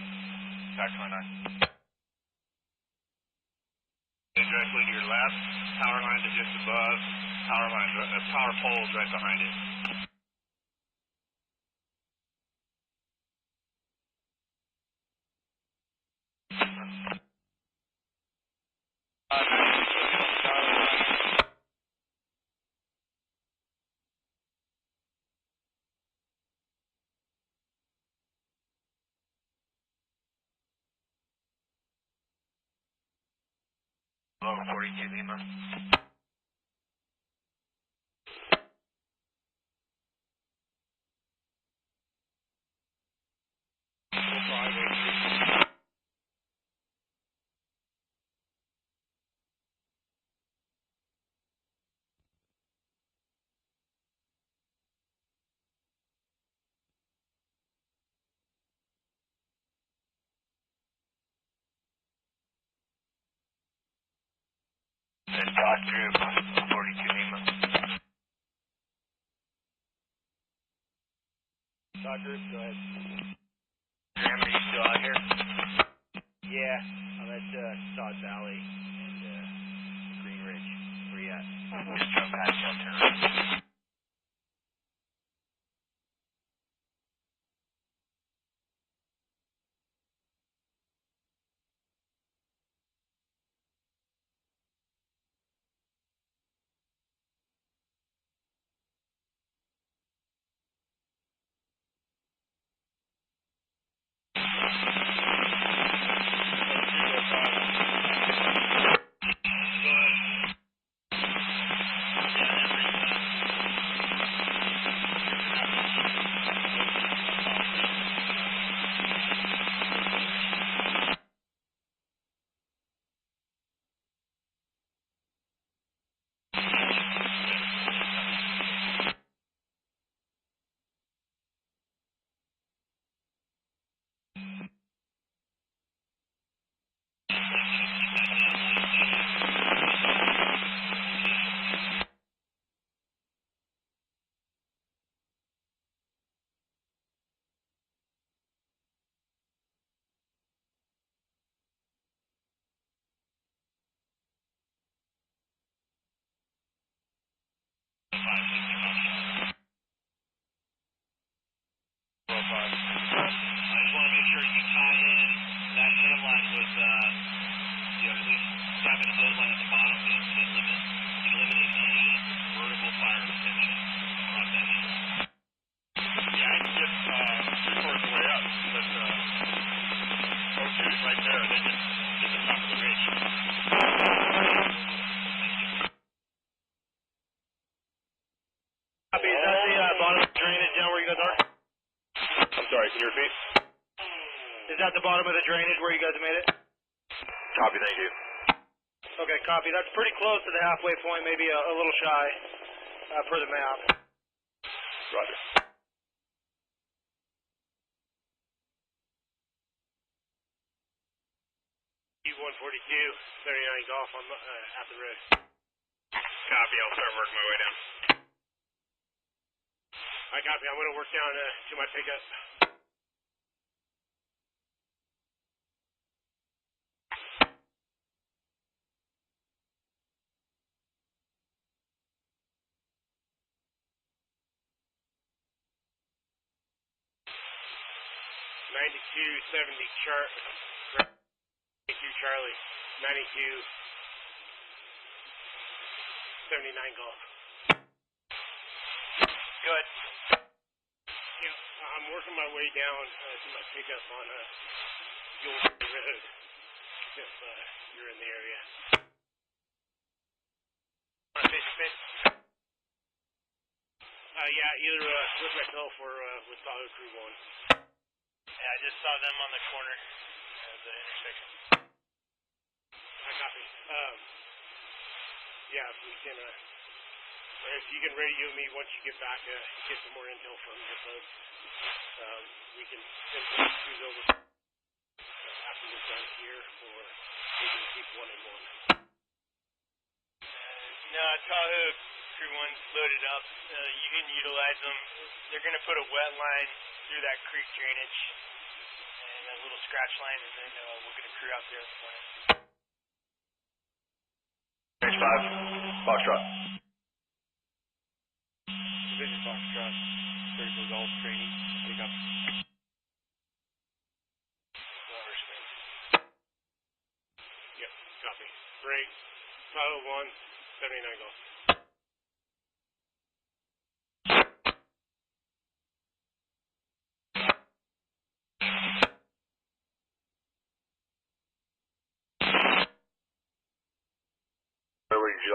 Tax 29. Directly to your left, power lines are just above, power poles right behind it. Low 42 Lima. Dot group 42 Lima. Dot group, go ahead. Graham, are you still out here? Yeah, I'm at Sod Valley and Green Ridge. Where you at? Just jump past you, I'll turn around. Is that the bottom of the drainage where you guys made it? Copy, thank you. Okay, copy. That's pretty close to the halfway point, maybe a little shy per the map. Roger. U-142, 79 Golf on at the road. Copy, I'll start working my way down. I copy. I'm going to work down to my pickup. Charlie, 9279 Golf. Good. I'm working my way down to my pickup on Buell Road, if you're in the area. Yeah, either with myself or with Tahoe Crew 1. Yeah, I just saw them on the corner of the intersection. I copy. Yeah, if we can, if you can radio me once you get back, get some more intel from your folks. We can send some crews over after we're done here, or we can keep one and one. No, Tahoe Crew 1's loaded up. You can utilize them. They're going to put a wet line through that creek drainage and a little scratch line, and then we'll get a crew out there in the morning. Range 5, Foxtrot. Division Foxtrot, 34 Golf training, pick up. Yep, copy. Break, Tahoe 1, 79 Golf.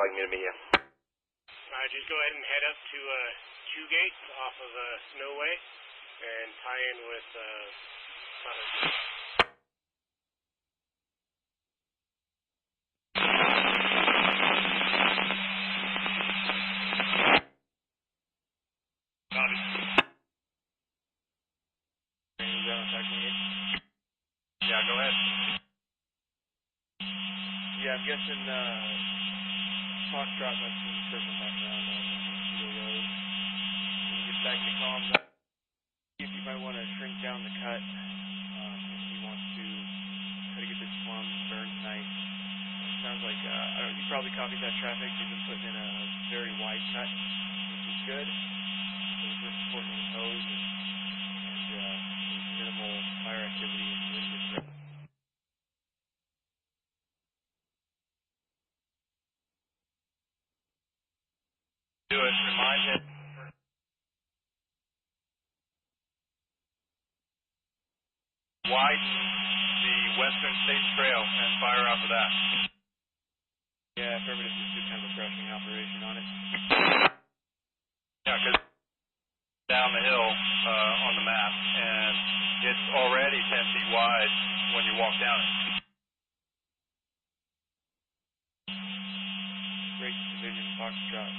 like me to meet you? Just go ahead and head up to 2 Gate off of Snowway and tie in with Yeah, go ahead. Yeah, I'm guessing Foxtrot must be circling back around on Mosquito Road. When he gets back to comms, see if you might want to shrink down the cut. If he wants to try to get this plum burned tonight. Sounds like, I don't know, you probably copied that traffic. You've been putting in a very wide cut, which is good. So we're supporting the hose and there's minimal fire activity and wind disruption. Do it. Remind him. Widen the Western States Trail and fire off of that. Yeah, affirmative. Just do kind of a brushing operation on it. Yeah, because down the hill on the map, and it's already 10 feet wide when you walk down it. Great Division Foxtrot,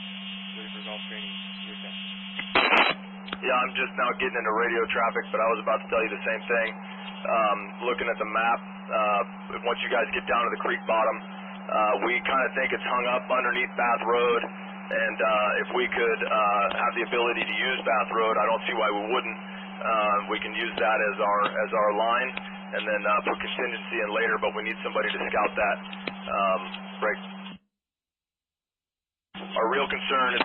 ready for golf training. Here it Yeah, I'm just now getting into radio traffic, but I was about to tell you the same thing. Looking at the map, once you guys get down to the creek bottom, we kind of think it's hung up underneath Bath Road, and if we could have the ability to use Bath Road, I don't see why we wouldn't. We can use that as our line, and then put contingency in later, but we need somebody to scout that. Right. Our real concern is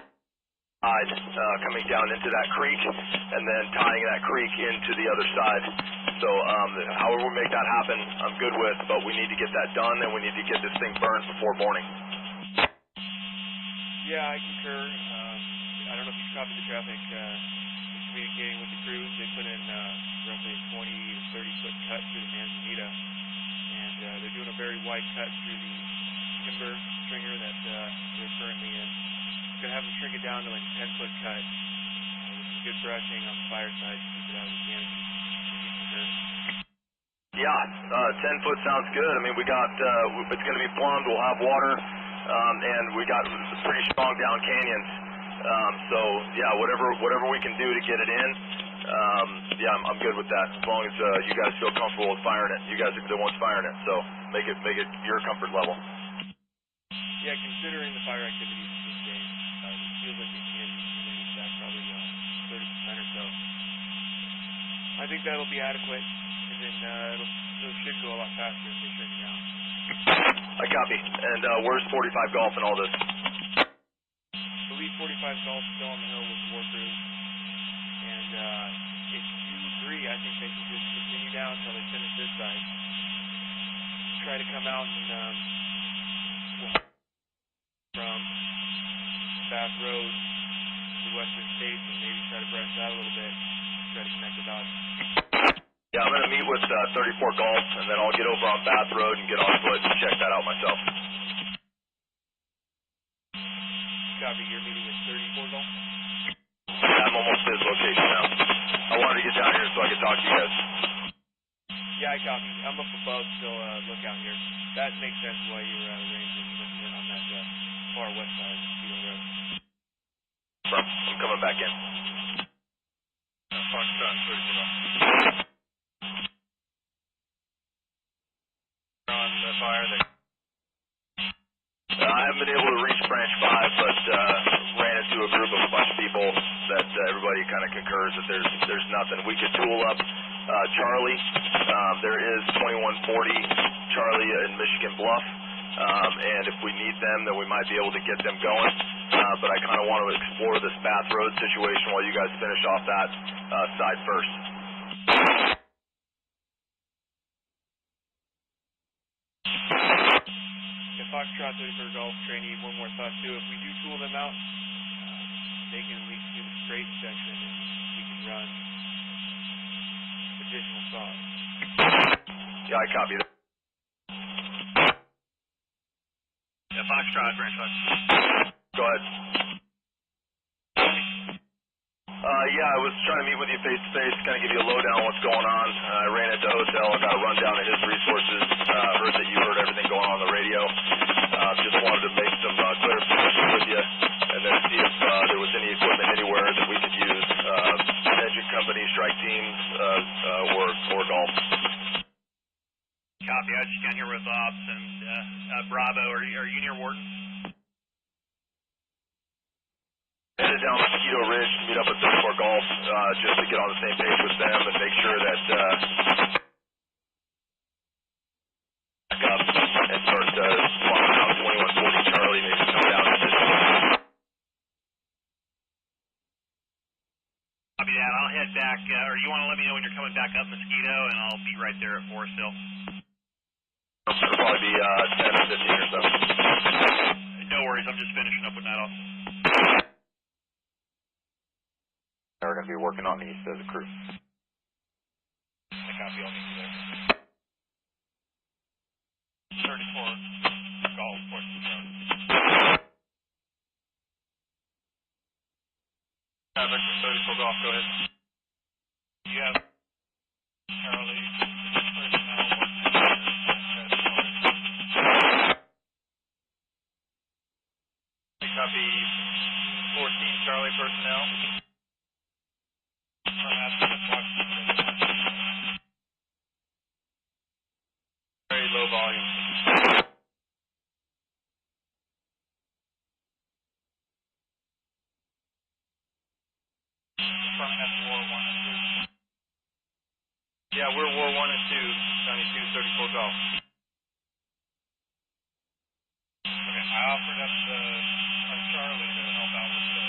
coming down into that creek and then tying that creek into the other side. So however we make that happen, I'm good with, but we need to get that done and we need to get this thing burned before morning. Yeah, I concur. I don't know if you copied the traffic. Communicating with the crews, they put in roughly a 20 to 30 foot cut through the Manzanita, and they're doing a very wide cut through the timber stringer that they're currently in. Going to have them shrink it down to like a 10 foot cut with some good brushing on the fire side to keep it out of the canopy. Yeah, 10 foot sounds good. I mean, we got, it's going to be plumbed, we'll have water, and we got pretty strong down canyons. So yeah, whatever we can do to get it in, yeah, I'm good with that. As long as you guys feel comfortable with firing it. You guys are the ones firing it, so make it your comfort level. Yeah, considering the fire activities this day, it feels like the humidity is back probably 30% or so. I think that'll be adequate, and then it should go a lot faster if they shrink down. I copy. And where's 45 Golf and all this? I believe 45 Golf still on the hill with war crews, and if you agree, I think they can just continue down until they finish this side. Try to come out and from Bath Road to Western States and maybe try to brush that a little bit, try to connect the dots. Yeah, I'm going to meet with 34 Golf, and then I'll get over on Bath Road and get on foot and check that out myself. Copy, you're meeting with 34 Golf? Yeah, I'm almost at his location now. I wanted to get down here so I could talk to you guys. Yeah, I copy. I'm up above, still lookout here. That makes sense why you're out of range and you're looking in on that far west side of Cedar Road. I'm coming back in. Foxtrot, 34. On the fire there. I haven't been able to reach Branch 5, but ran into a group of a bunch of people that everybody kind of concurs that there's nothing. We could tool up Charlie. There is 2140 Charlie in Michigan Bluff, and if we need them, then we might be able to get them going. But I kind of want to explore this Bath Road situation while you guys finish off that side first. Foxtrot 34 Golf trainee, one more thought too. If we do tool them out, they can at least do the straight section and we can run additional saws. Yeah, I copy that. Yeah, Foxtrot, Branch 5. Go ahead. Yeah, I was trying to meet with you face to face, kind of give you a lowdown on what's going on. I ran into the hotel, I got a rundown of his resources, heard that you heard everything going on the radio. Just wanted to make some clarification with you, and then see if there was any equipment anywhere that we could use, engine company, strike teams, or golf. Copy. I was just down here with Ops and Bravo. Are you near Wharton? Headed down Mosquito Ridge to meet up with Defensible Golf, just to get on the same page with them and make sure that back up and start flying around 2140 Charlie, maybe come down to this. Copy that. I'll head back, or you want to let me know when you're coming back up Mosquito, and I'll be right there at Forest Hill. It'll probably be 10 or 15 or so. No worries. I'm just finishing up with that off. We're going to be working on these as a crew. I copy. I'll meet you there. 34 Golf Course. Traffic, 34 Golf, go ahead. You have Charlie, personnel, copy 14 Charlie personnel. Very low volume. Yeah, we're War 1 and 2, 92, 34 Golf. Okay, I offered up Charlie to help out with the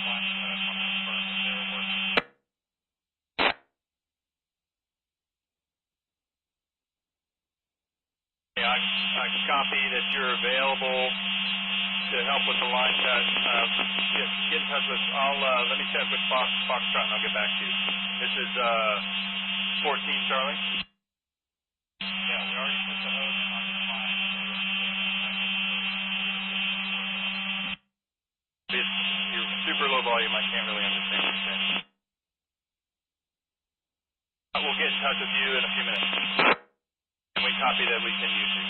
launch on this firm if they were working. Yeah, I copy that you're available to help with the line cut. Get in touch with, let me check with Foxtrot and I'll get back to you. This is 14 Charlie? Yeah, we already put the hose in on this line. You're super low volume, I can't really understand what you're saying. We'll get in touch with you in a few minutes. And we copy that we can use you.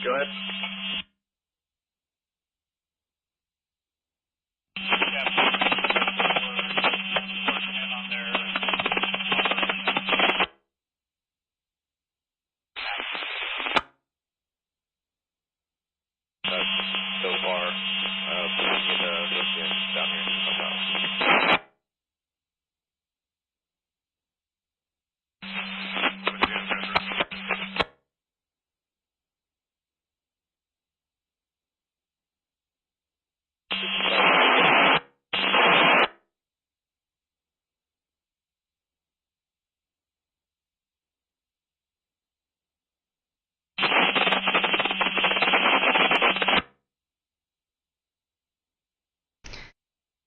Go ahead. So far, down here in the house.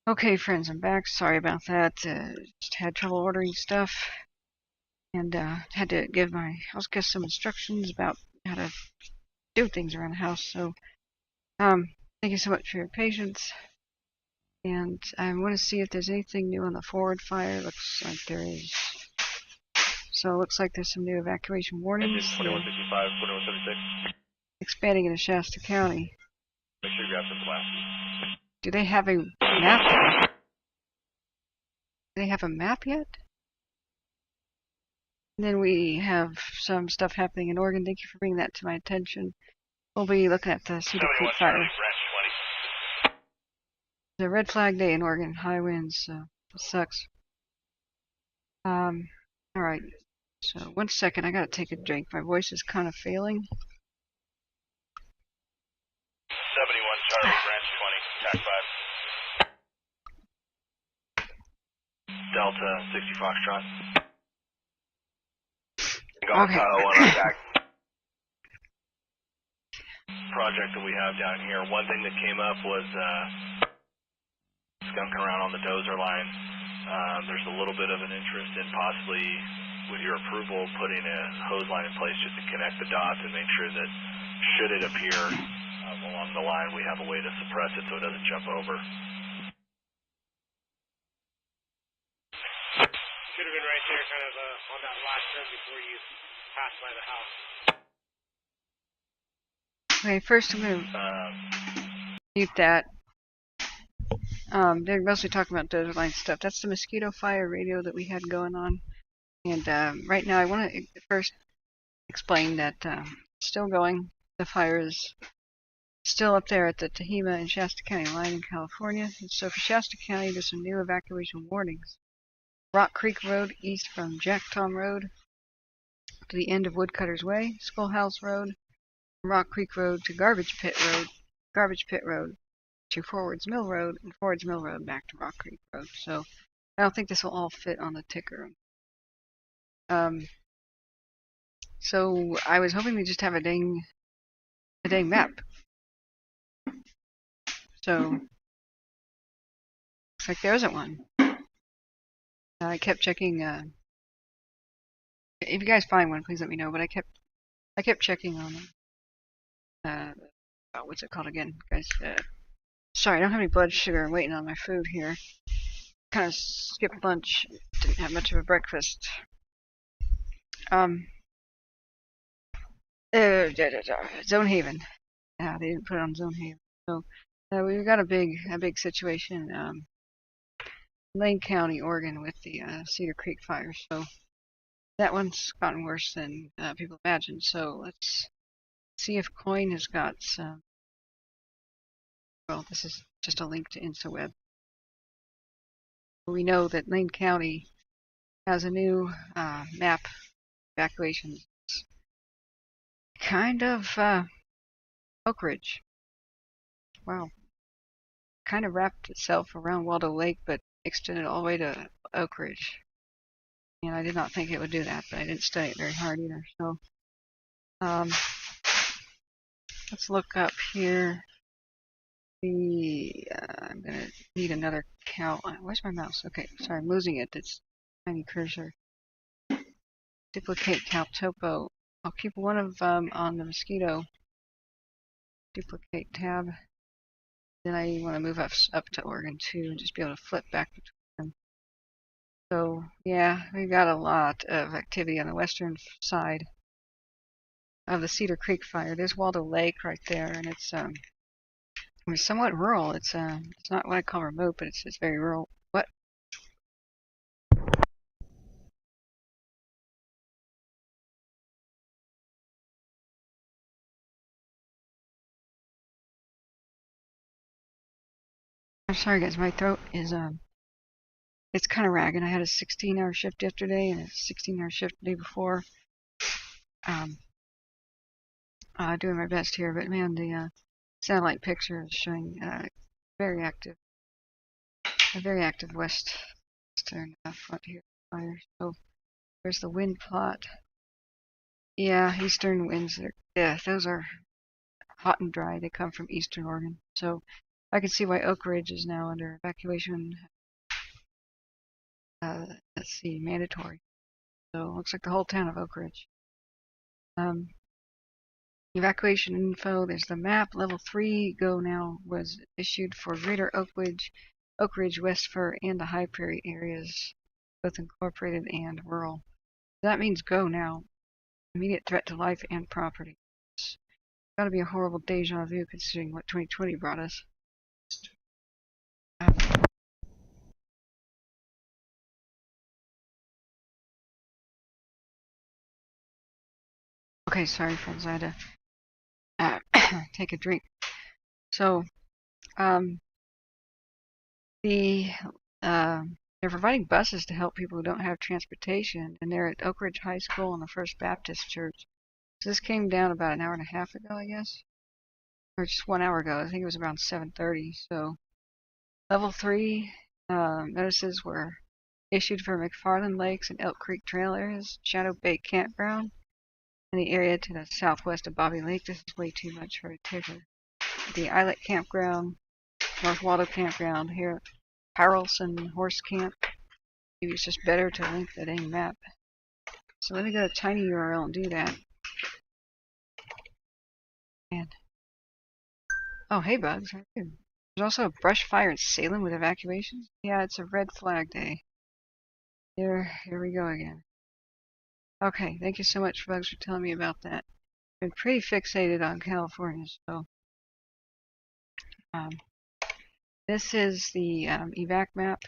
Okay, friends, I'm back. Sorry about that. Just had trouble ordering stuff, and had to give my house guest some instructions about how to do things around the house. So, thank you so much for your patience. And I want to see if there's anything new on the forward fire. Looks like there is. So it looks like there's some new evacuation warnings. 2155, 2176. Expanding into Shasta County. Make sure you grab some glasses. Do they have a map? they have a map yet? And then we have some stuff happening in Oregon. Thank you for bringing that to my attention. We'll be looking at the Cedar Creek Fire. The red flag day in Oregon, high winds, so it sucks. Alright, so 1 second, I gotta take a drink. My voice is kind of failing. 71 Charlie, branch 20, TAC 5. Delta 60 Foxtrot. Golf Okay. Kyle 1 on TAC. Project that we have down here, one thing that came up was skunking around on the dozer line. There's a little bit of an interest in possibly, with your approval, putting a hose line in place just to connect the dots and make sure that should it appear along the line, we have a way to suppress it so it doesn't jump over. Should have been right there, kind of on that last turn before you passed by the house. Okay, first I'm going to mute that. They're mostly talking about dozer line stuff. That's the Mosquito Fire radio that we had going on. And right now I want to first explain that still going. The fire is still up there at the Tehama and Shasta County line in California. And so for Shasta County, there's some new evacuation warnings. Rock Creek Road east from Jack Tom Road to the end of Woodcutter's Way, Schoolhouse Road, Rock Creek Road to Garbage Pit Road to Forwards Mill Road, and Forwards Mill Road back to Rock Creek Road. So I don't think this will all fit on the ticker. So I was hoping we just have a dang map. So looks like there isn't one. I kept checking. If you guys find one, please let me know. But I kept checking on what's it called again, guys? Sorry, I don't have any blood sugar. I'm waiting on my food here. Kind of skipped lunch. Didn't have much of a breakfast. Zone Haven. They didn't put it on Zone Haven. So we've got a big situation. Lane County, Oregon, with the Cedar Creek Fire. So that one's gotten worse than people imagined. So let's see if Coin has got some. Well, this is just a link to InstaWeb. We know that Lane County has a new map evacuation. It's kind of Oak Ridge. Wow. Kind of wrapped itself around Waldo Lake, but extended all the way to Oak Ridge. And I did not think it would do that, but I didn't study it very hard either. So let's look up here. I'm gonna need another count. Where's my mouse? Okay, sorry, I'm losing it. It's tiny cursor. Duplicate count topo. I'll keep one of them on the Mosquito. Duplicate tab. Then I want to move up to Oregon too, and just be able to flip back between them. So yeah, we've got a lot of activity on the western side of the Cedar Creek Fire. There's Waldo Lake right there, and it's somewhat rural. It's not what I call remote, but it's very rural. What? I'm sorry guys, my throat is it's kind of ragged. I had a 16-hour shift yesterday and a 16-hour shift the day before. Doing my best here, but man, the satellite picture is showing a very active western front here fire. So there's the wind plot. Yeah, eastern winds. Those are hot and dry. They come from eastern Oregon. So I can see why Oak Ridge is now under evacuation. Let's see, mandatory. So it looks like the whole town of Oak Ridge. Evacuation info. There's the map. Level 3 go now was issued for Greater Oak Ridge, West Fir, and the High Prairie areas, both incorporated and rural. That means go now. Immediate threat to life and property. It's got to be a horrible deja vu considering what 2020 brought us. Okay, sorry friends, I had to take a drink. So, they're providing buses to help people who don't have transportation, and they're at Oak Ridge High School and the First Baptist Church. So this came down about an hour and a half ago, I guess, or just 1 hour ago. I think it was around 7:30. So, level 3 notices were issued for McFarland Lakes and Elk Creek Trail areas, Shadow Bay Campground, and the area to the southwest of Bobby Lake. This is way too much for a ticker. The Islet Campground, North Waldo Campground here, Harrelson Horse Camp. Maybe it's just better to link the dang map. So let me go to tinyURL and do that. And oh, hey Bugs, there's also a brush fire in Salem with evacuations. Yeah, it's a red flag day. Here we go again. Okay, thank you so much, Bugs, for telling me about that. Been pretty fixated on California, so this is the evac map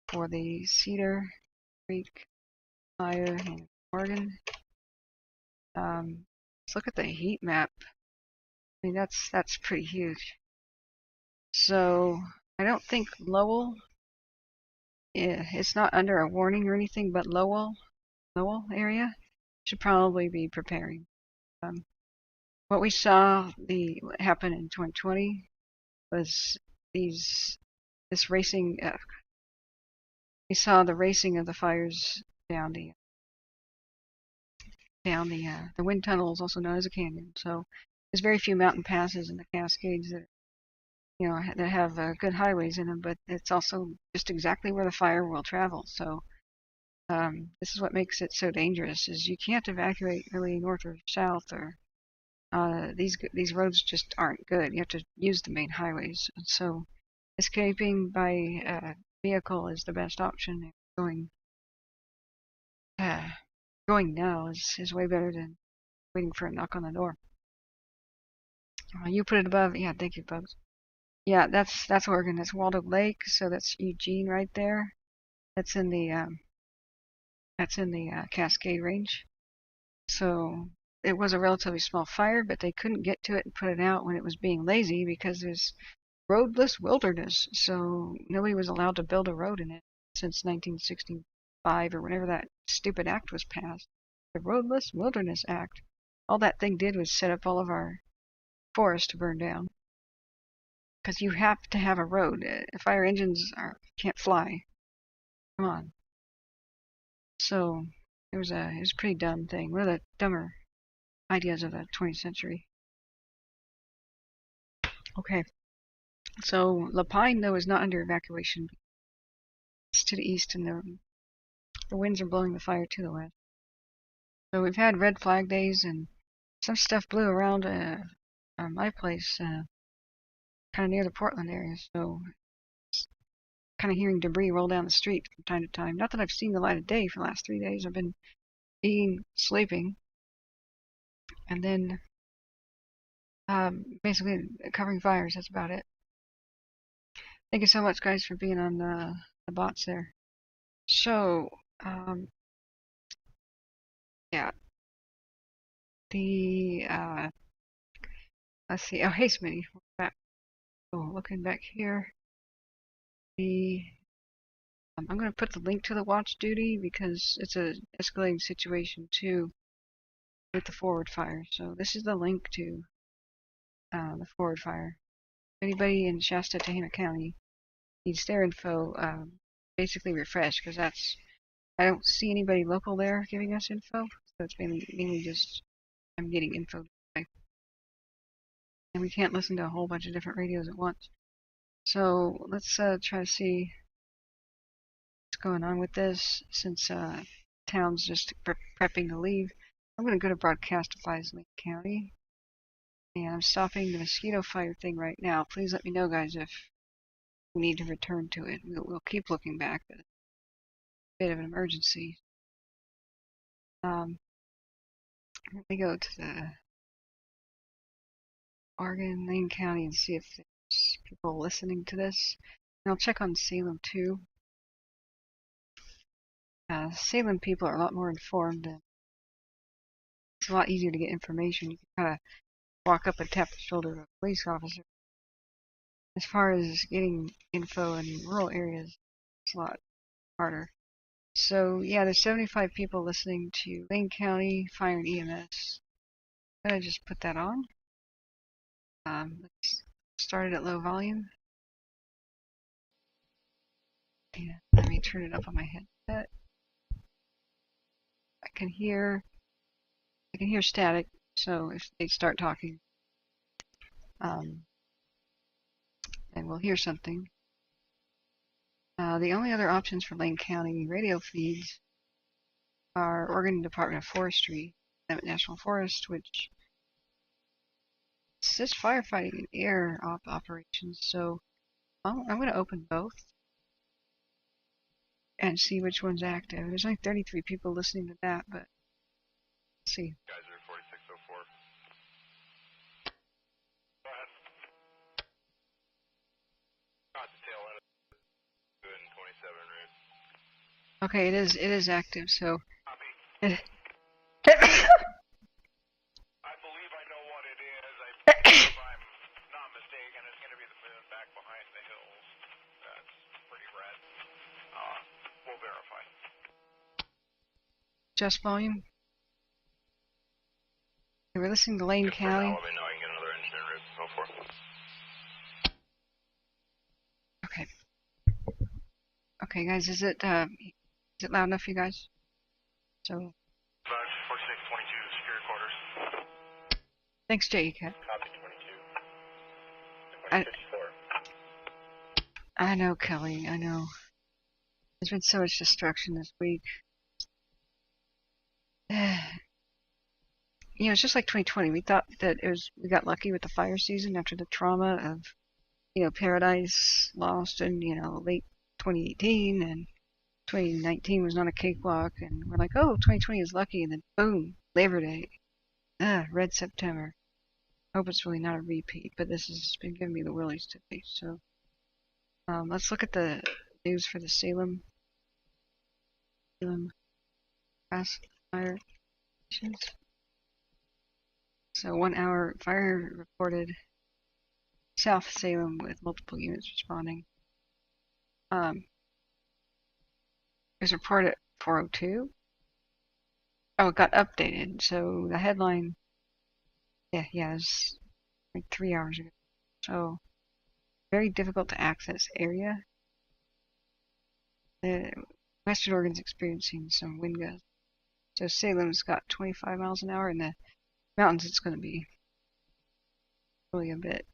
for the Cedar Creek Fire in Oregon. Let's look at the heat map. I mean, that's pretty huge. So I don't think Lowell, it's not under a warning or anything, but Lowell area should probably be preparing. What we saw happen in 2020 was this racing. We saw the racing of the fires down the wind tunnels, also known as a canyon. So there's very few mountain passes in the Cascades that that have good highways in them, but it's also just exactly where the fire will travel. So this is what makes it so dangerous: is you can't evacuate really north or south, or these roads just aren't good. You have to use the main highways. And so escaping by vehicle is the best option. Going now is way better than waiting for a knock on the door. You put it above. Yeah, thank you, Bugs. Yeah, that's Oregon. That's Waldo Lake, so that's Eugene right there. That's in the Cascade Range. So it was a relatively small fire, but they couldn't get to it and put it out when it was being lazy because there's roadless wilderness. So nobody was allowed to build a road in it since 1965 or whenever that stupid act was passed, the Roadless Wilderness Act. All that thing did was set up all of our forests to burn down. Because you have to have a road. Fire engines can't fly. Come on. So it was a pretty dumb thing. One of the dumber ideas of the 20th century. Okay. So Lapine, though, is not under evacuation. It's to the east, and the winds are blowing the fire to the west. So we've had red flag days, and some stuff blew around my place, kind of near the Portland area. So kind of hearing debris roll down the street from time to time. Not that I've seen the light of day for the last 3 days. I've been eating, sleeping, and then basically covering fires. That's about it. Thank you so much, guys, for being on the bots there. So, yeah. Let's see. Oh, hey, Smitty. Back. Oh, looking back here. I'm going to put the link to the watch duty because it's a escalating situation too with the forward fire. So this is the link to the forward fire. If anybody in Shasta, Tehama County needs their info, basically refresh, because I don't see anybody local there giving us info. So it's mainly just I'm getting info today. And we can't listen to a whole bunch of different radios at once. So let's try to see what's going on with this, since town's just prepping to leave. I'm going to go to Broadcastifies Lake County, and I'm stopping the Mosquito Fire thing right now. Please let me know, guys, if we need to return to it. We'll keep looking back, but it's a bit of an emergency. Let me go to the Oregon, Lane County, and see if there's people listening to this. And I'll check on Salem too. Salem people are a lot more informed It's a lot easier to get information. You can kind of walk up and tap the shoulder of a police officer. As far as getting info in rural areas, it's a lot harder. So yeah, there's 75 people listening to Lane County Fire and EMS. I'm gonna just put that on. Let's start it at low volume. Yeah, let me turn it up on my headset. I can hear static, so if they start talking, then we'll hear something. The only other options for Lane County radio feeds are Oregon Department of Forestry, National Forest, which assists firefighting and air operations. So I'm going to open both and see which one's active. There's only 33 people listening to that, but let's see. Guys are 4604. Go ahead. Got the tail end of 27 right? Okay, it is active, so Copy. I believe I know what it is. If I'm not mistaken, it's going to be the moon back behind the hills. That's pretty red. We'll verify. Just volume. Okay, we're listening to Lane County. Let me know. I can get another engineer route. Go for it. Okay. Okay, guys, is it loud enough for you guys? So. 4622, secure quarters. Thanks, J.E.K. Copy 22. 2054. I know, Kelly. I know. There's been so much destruction this week. You know, it's just like 2020. We thought that we got lucky with the fire season after the trauma of, Paradise lost in, late 2018, and 2019 was not a cakewalk, and we're like, oh, 2020 is lucky, and then boom, Labor Day, Red September. Hope it's really not a repeat, but this has been giving me the willies today. So let's look at the news for the Salem fire. So 1 hour fire reported South Salem with multiple units responding. There's a report at 4:02. Oh, it got updated. So the headline, it's like 3 hours ago. So very difficult to access area. Western Oregon's experiencing some wind gusts. So Salem's got 25 miles an hour. In the mountains, it's going to be really a bit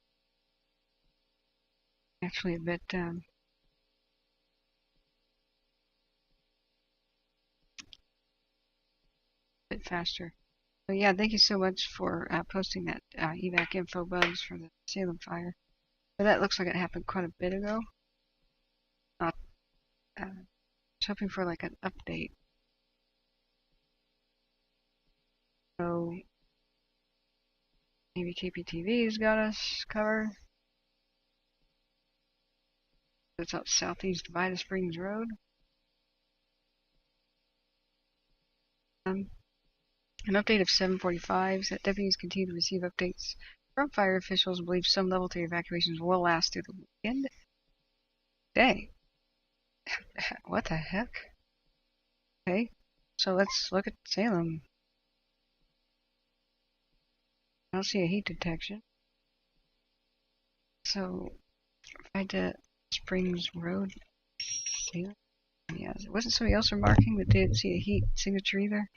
faster. So yeah, thank you so much for posting that evac info bugs for the Salem fire. But that looks like it happened quite a bit ago. I was hoping for like an update. So maybe KPTV's got us covered. It's up southeast Vida Springs Road. An update of 7:45 is that deputies continue to receive updates from fire officials and believe some level 3 evacuations will last through the weekend. Dang. What the heck? Okay, so let's look at Salem. I don't see a heat detection. So, Vida Springs Road. Yeah, wasn't somebody else remarking that they didn't see a heat signature either?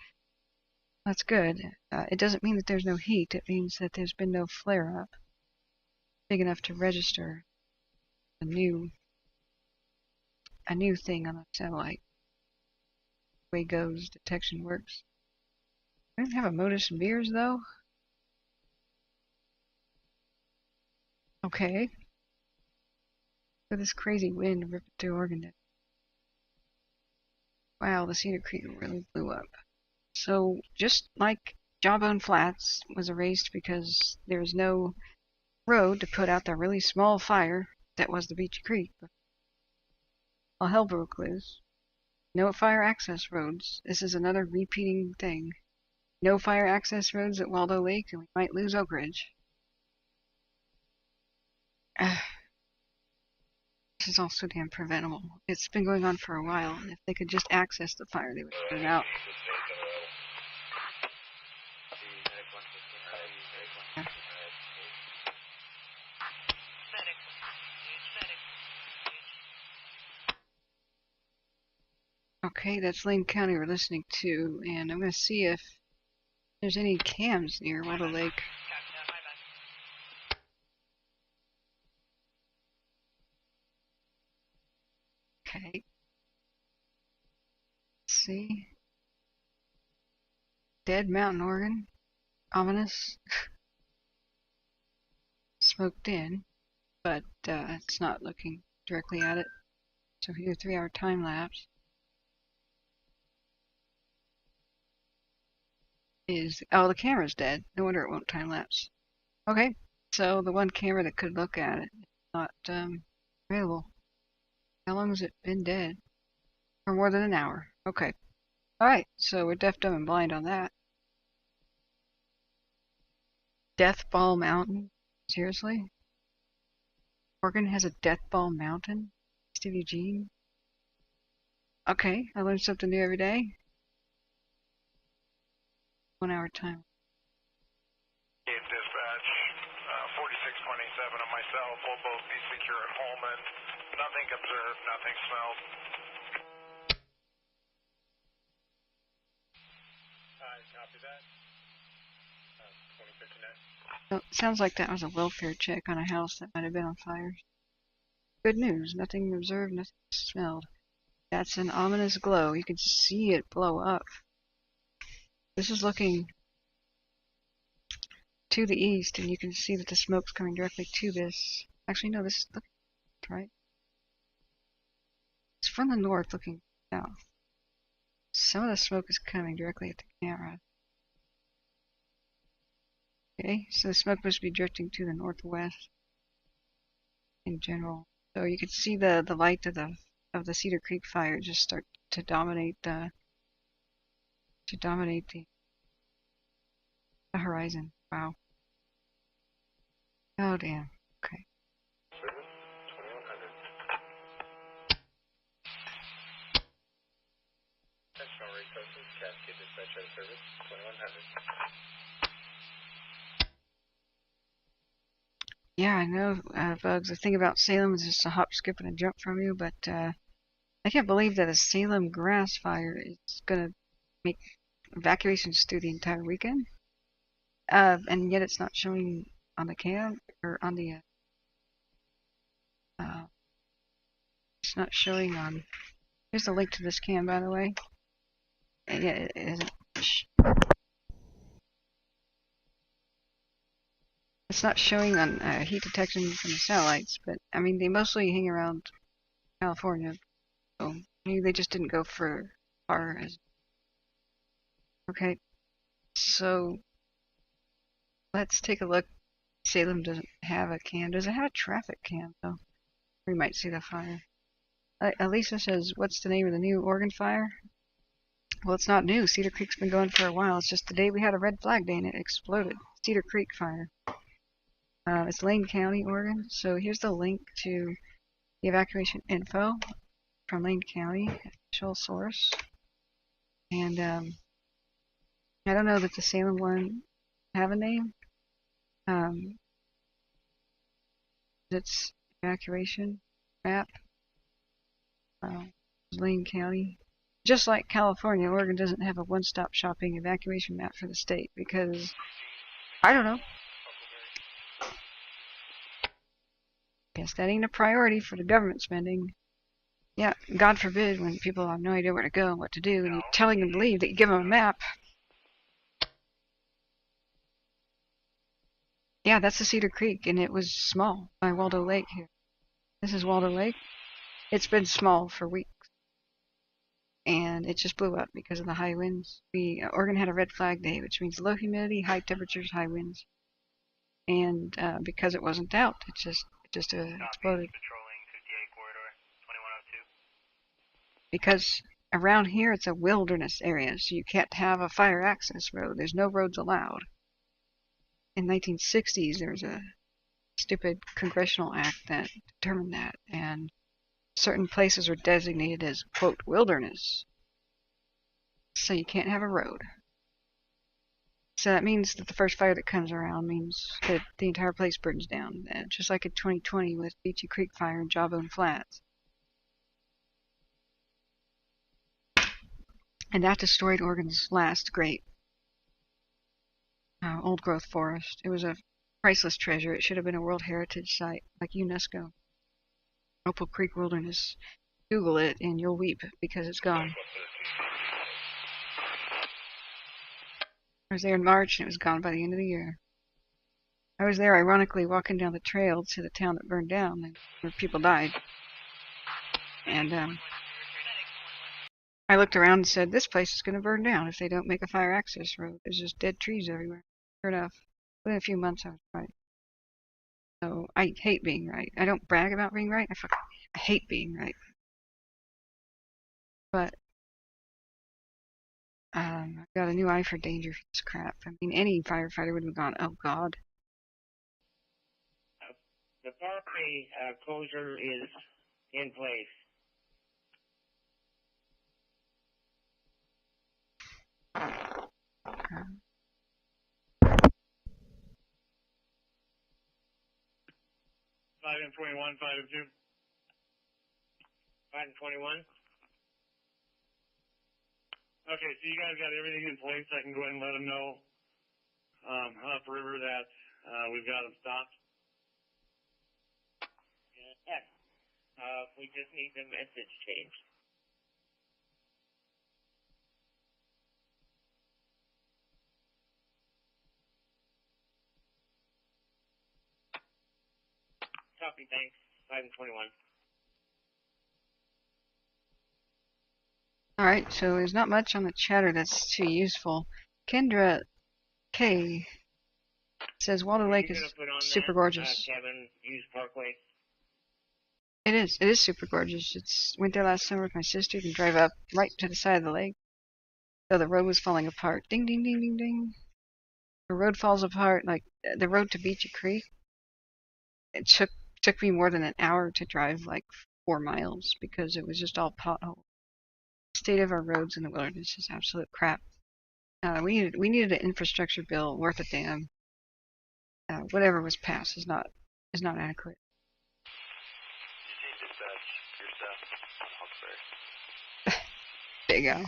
That's good. It doesn't mean that there's no heat. It means that there's been no flare-up big enough to register a new thing on the satellite. The way GOES detection works. I don't have a Modus and Beers though. Okay. Look at this crazy wind ripping through Oregon. Wow, the Cedar Creek really blew up. So just like Jawbone Flats was erased because there's no road to put out the really small fire that was the Beachy Creek. All hell broke loose. No fire access roads. This is another repeating thing. no fire access roads at Waldo Lake, and we might lose Oak Ridge. This is all so damn preventable. It's been going on for a while, and if they could just access the fire, they would put it out. Okay, that's Lane County we're listening to, and I'm going to see if there's any cams near Waldo Lake. Okay. Let's see. Dead Mountain, Oregon. Ominous. Smoked in, but it's not looking directly at it. So here, 3-hour time lapse. Oh, the camera's dead. No wonder it won't time lapse. Okay, so the one camera that could look at it is not available. How long has it been dead? For more than an hour. Okay. Alright, so we're deaf, dumb, and blind on that. Death Ball Mountain? Seriously? Oregon has a Death Ball Mountain? East of Eugene? Okay, I learn something new every day. 1 hour time. Dispatch, 4627 of myself will both be secure at Holman. Nothing observed, nothing smelled. Copy that. 2059. So, sounds like that was a welfare check on a house that might have been on fire. Good news, nothing observed, nothing smelled. That's an ominous glow. You can see it blow up. This is looking to the east, and you can see that the smoke's coming directly to this. Actually, no, this is looking right. It's from the north looking south. Some of the smoke is coming directly at the camera. Okay, so the smoke must be drifting to the northwest in general. So you can see the light of the Cedar Creek fire just start to dominate the horizon. Wow. Oh damn. Okay. Yeah, I know, Bugs. The thing about Salem is just a hop, skip, and a jump from you, but I can't believe that a Salem grass fire is going to make evacuations through the entire weekend. And yet it's not showing on the cam, or on the, it's not showing on, here's the link to this cam, by the way. And yeah, it isn't. It's not showing on heat detection from the satellites, but I mean, they mostly hang around California, so maybe they just didn't go for far as. Okay, so let's take a look. Salem doesn't have a cam. Does it have a traffic cam though? We might see the fire. Elisa says, "What's the name of the new Oregon fire?" Well, it's not new. Cedar Creek's been going for a while. It's just the day we had a red flag day and it exploded. Cedar Creek fire. It's Lane County, Oregon. So here's the link to the evacuation info from Lane County, official source. And I don't know that the Salem one have a name. It's evacuation map. Lane County. Just like California, Oregon doesn't have a one-stop shopping evacuation map for the state because, I don't know. Guess that ain't a priority for the government spending. Yeah, God forbid when people have no idea where to go and what to do, and you're telling them to leave, that you give them a map. Yeah, that's the Cedar Creek, and it was small by Waldo Lake here. This is Waldo Lake. It's been small for weeks. And it just blew up because of the high winds. Oregon had a red flag day, which means low humidity, high temperatures, high winds. And because it wasn't out, it just exploded. Patrolling 58 corridor, 2102. Because around here it's a wilderness area, so you can't have a fire access road. There's no roads allowed. In 1960s, there was a stupid congressional act that determined that, and certain places were designated as, quote, wilderness. So you can't have a road. So that means that the first fire that comes around means that the entire place burns down, just like in 2020 with Beachy Creek Fire and Jawbone Flats. And that destroyed Oregon's last great old-growth forest. It was a priceless treasure. It should have been a World Heritage Site, like UNESCO. Opal Creek Wilderness. Google it and you'll weep because it's gone. I was there in March and it was gone by the end of the year. I was there ironically walking down the trail to the town that burned down where people died. And I looked around and said, this place is going to burn down if they don't make a fire access road. There's just dead trees everywhere. Sure enough, within a few months I was right. So I hate being right. I don't brag about being right. I hate being right. But I've got a new eye for danger for this crap. I mean, any firefighter would have gone, oh God. The property closure is in place. Okay. 5 and 21, 5 and 2. 5 and 21. Okay, so you guys got everything in place. I can go ahead and let them know upriver that we've got them stopped. Yes. We just need the message changed. Copy, thanks. 5 and 21. Alright, so there's not much on the chatter that's too useful. Kendra K says Waldo Lake is super gorgeous. Kevin, Hughes Parkway. It is super gorgeous. Went there last summer with my sister. You can drive up right to the side of the lake. So the road was falling apart. Ding, ding, ding, ding, ding. The road falls apart, like the road to Beachy Creek. It took me more than an hour to drive like 4 miles because it was just all potholes. The state of our roads in the wilderness is absolute crap. We needed an infrastructure bill worth a damn. Whatever was passed is not adequate. Big Al.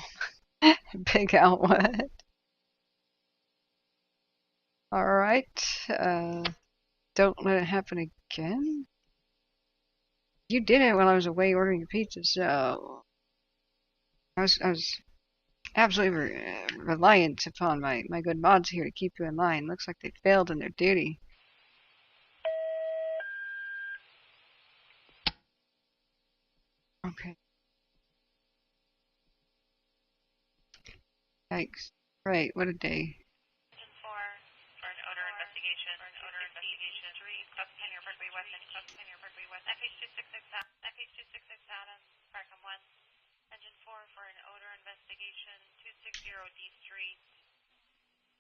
Big Al, what? Alright. Don't let it happen again. You did it while I was away ordering a pizza, so I was absolutely reliant upon my good mods here to keep you in line. Looks like they failed in their duty. Okay. Yikes. Right, what a day. Engine 4 for an odor investigation, 260 D Street,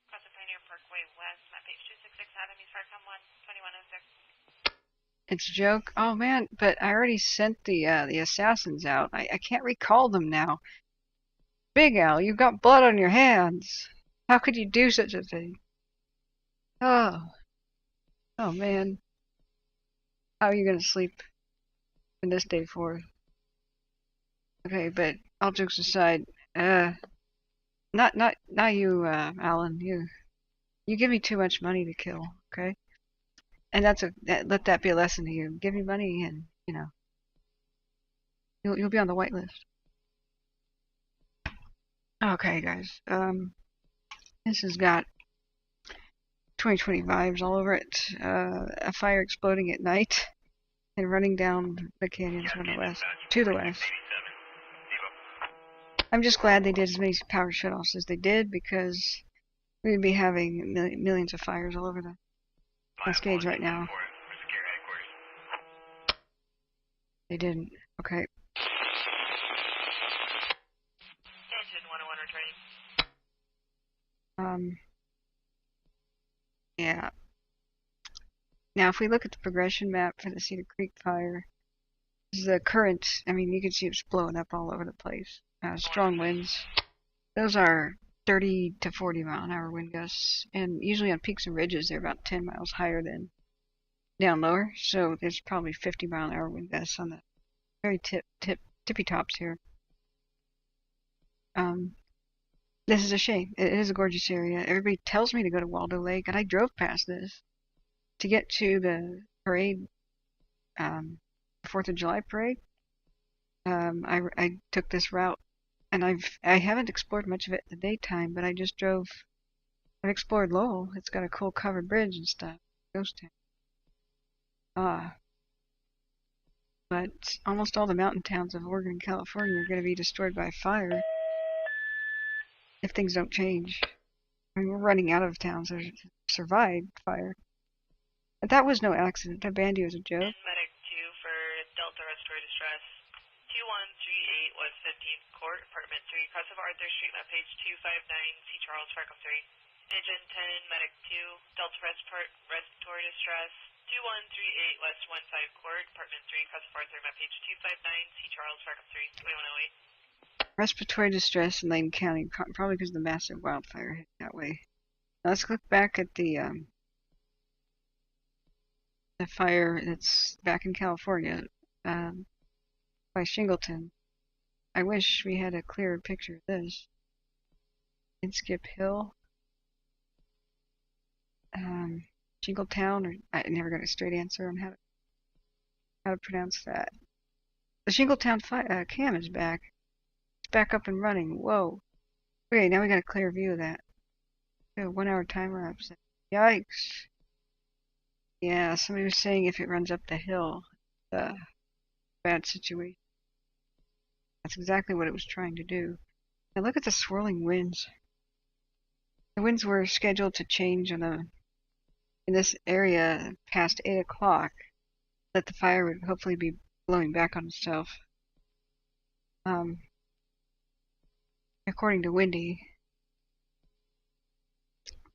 across the Pioneer Parkway West, map page 266 Adam, East Farcom 1, 2106. It's a joke? Oh man, but I already sent the assassins out. I can't recall them now. Big Al, you've got blood on your hands. How could you do such a thing? Oh man. How are you gonna sleep in this day for? Okay, but all jokes aside, not you, Alan. You give me too much money to kill, okay? And let that be a lesson to you. Give me money, and you'll be on the whitelist. Okay, guys. This has got 2020 vibes all over it. A fire exploding at night and running down the canyons from the west to the west. I'm just glad they did as many power shutoffs as they did because we'd be having millions of fires all over the Cascades right now. They didn't. Okay. Now, if we look at the progression map for the Cedar Creek fire, the current, I mean, you can see it's blowing up all over the place. Strong winds. Those are 30 to 40 mile an hour wind gusts, and usually on peaks and ridges they're about 10 miles higher than down lower, so there's probably 50 mile an hour wind gusts on the very tippy tops here. This is a shame. It is a gorgeous area. Everybody tells me to go to Waldo Lake, and I drove past this to get to the parade, 4th of July parade. I took this route, and I haven't explored much of it in the daytime, but I've explored Lowell. It's got a cool covered bridge and stuff. Ghost town. But almost all the mountain towns of Oregon and California are going to be destroyed by fire if things don't change. I mean, we're running out of towns that survived fire. But that was no accident. That bandy was a joke. Medic 2 for Delta Respiratory Distress. 2138 West 15th Court, Apartment 3, across of Arthur Street, map page 259, C. Charles, Farcom 3. Engine 10, Medic 2, Delta Respiratory Distress. 2138 West 15 Court, Apartment 3, across of Arthur, map page 259, C. Charles, Farcom 3, 2108. Respiratory distress in Lane County, probably because of the massive wildfire hit that way. Now let's look back at the fire that's back in California by Shingleton. I wish we had a clearer picture of this. Inskip Hill, Shingletown, or I never got a straight answer on how to pronounce that. The Shingletown cam is back. It's back up and running. Whoa. Okay, now we got a clear view of that. A 1 hour timer up. Yikes. Yeah, somebody was saying if it runs up the hill, bad situation. That's exactly what it was trying to do. Now look at the swirling winds. The winds were scheduled to change in this area past 8 o'clock. That the fire would hopefully be blowing back on itself. According to Windy.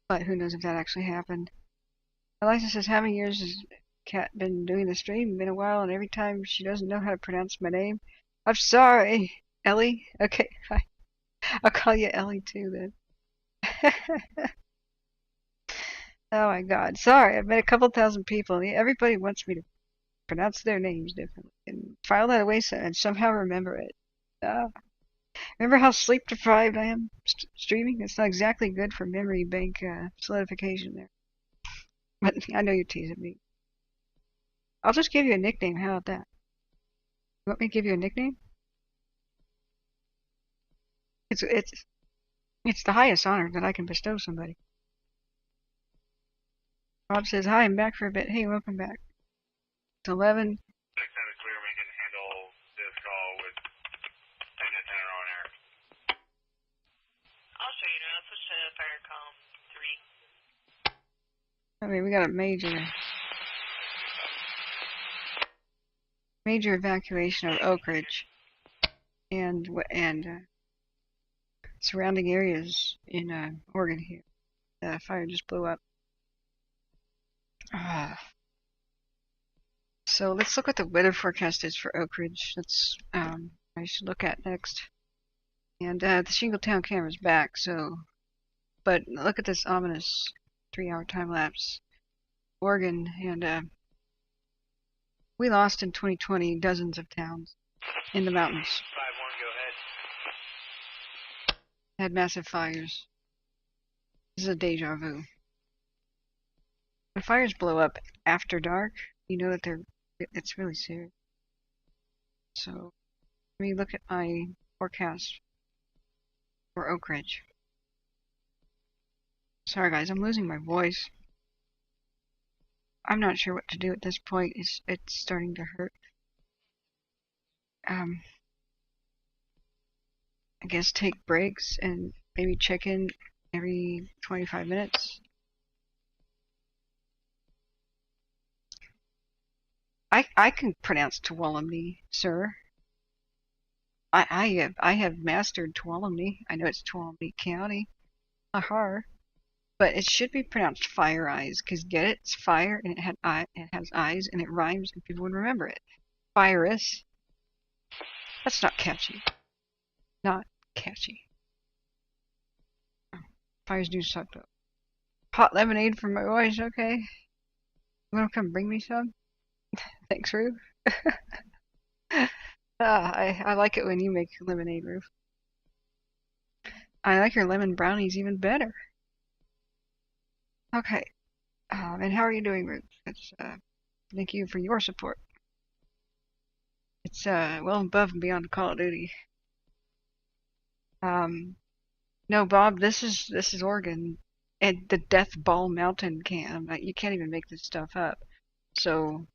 But who knows if that actually happened. Eliza says, how many years has Kat been doing the stream? Been a while, and every time she doesn't know how to pronounce my name. I'm sorry, Ellie. Okay, fine. I'll call you Ellie too then. Oh my God. Sorry, I've met a couple thousand people, and everybody wants me to pronounce their names differently and file that away and somehow remember it. Remember how sleep deprived I am streaming? It's not exactly good for memory bank solidification there. But I know you're teasing me. I'll just give you a nickname. How about that? You want me to give you a nickname? It's the highest honor that I can bestow somebody. Rob says, hi, I'm back for a bit. Hey, welcome back. It's 11. I mean, we got a major evacuation of Oak Ridge and surrounding areas in Oregon here. The fire just blew up. So let's look what the weather forecast is for Oak Ridge. That's I should look at next. And the Shingletown camera's back, but look at this ominous 3-hour time lapse. Oregon, and we lost in 2020 dozens of towns in the mountains. 5-1, go ahead. Had massive fires. This is a deja vu. When fires blow up after dark, you know that it's really serious. So let me look at my forecast for Oak Ridge. Sorry guys, I'm losing my voice. I'm not sure what to do at this point. It's starting to hurt. I guess take breaks and maybe check in every 25 minutes. I can pronounce Tuolumne, sir. I have mastered Tuolumne. I know it's Tuolumne County. Ahar. But it should be pronounced Fire Eyes, because get it? It's fire and it has eyes and it rhymes and people would remember it. Virus. That's not catchy. Not catchy. Fires do suck though. Hot lemonade for my voice, okay. You wanna come bring me some? Thanks, Rube. I like it when you make lemonade, Rube. I like your lemon brownies even better. Okay. And how are you doing, Rube? Thank you for your support. It's well above and beyond Call of Duty. No, Bob, this is Oregon, and the Death Ball Mountain camp. You can't even make this stuff up. So,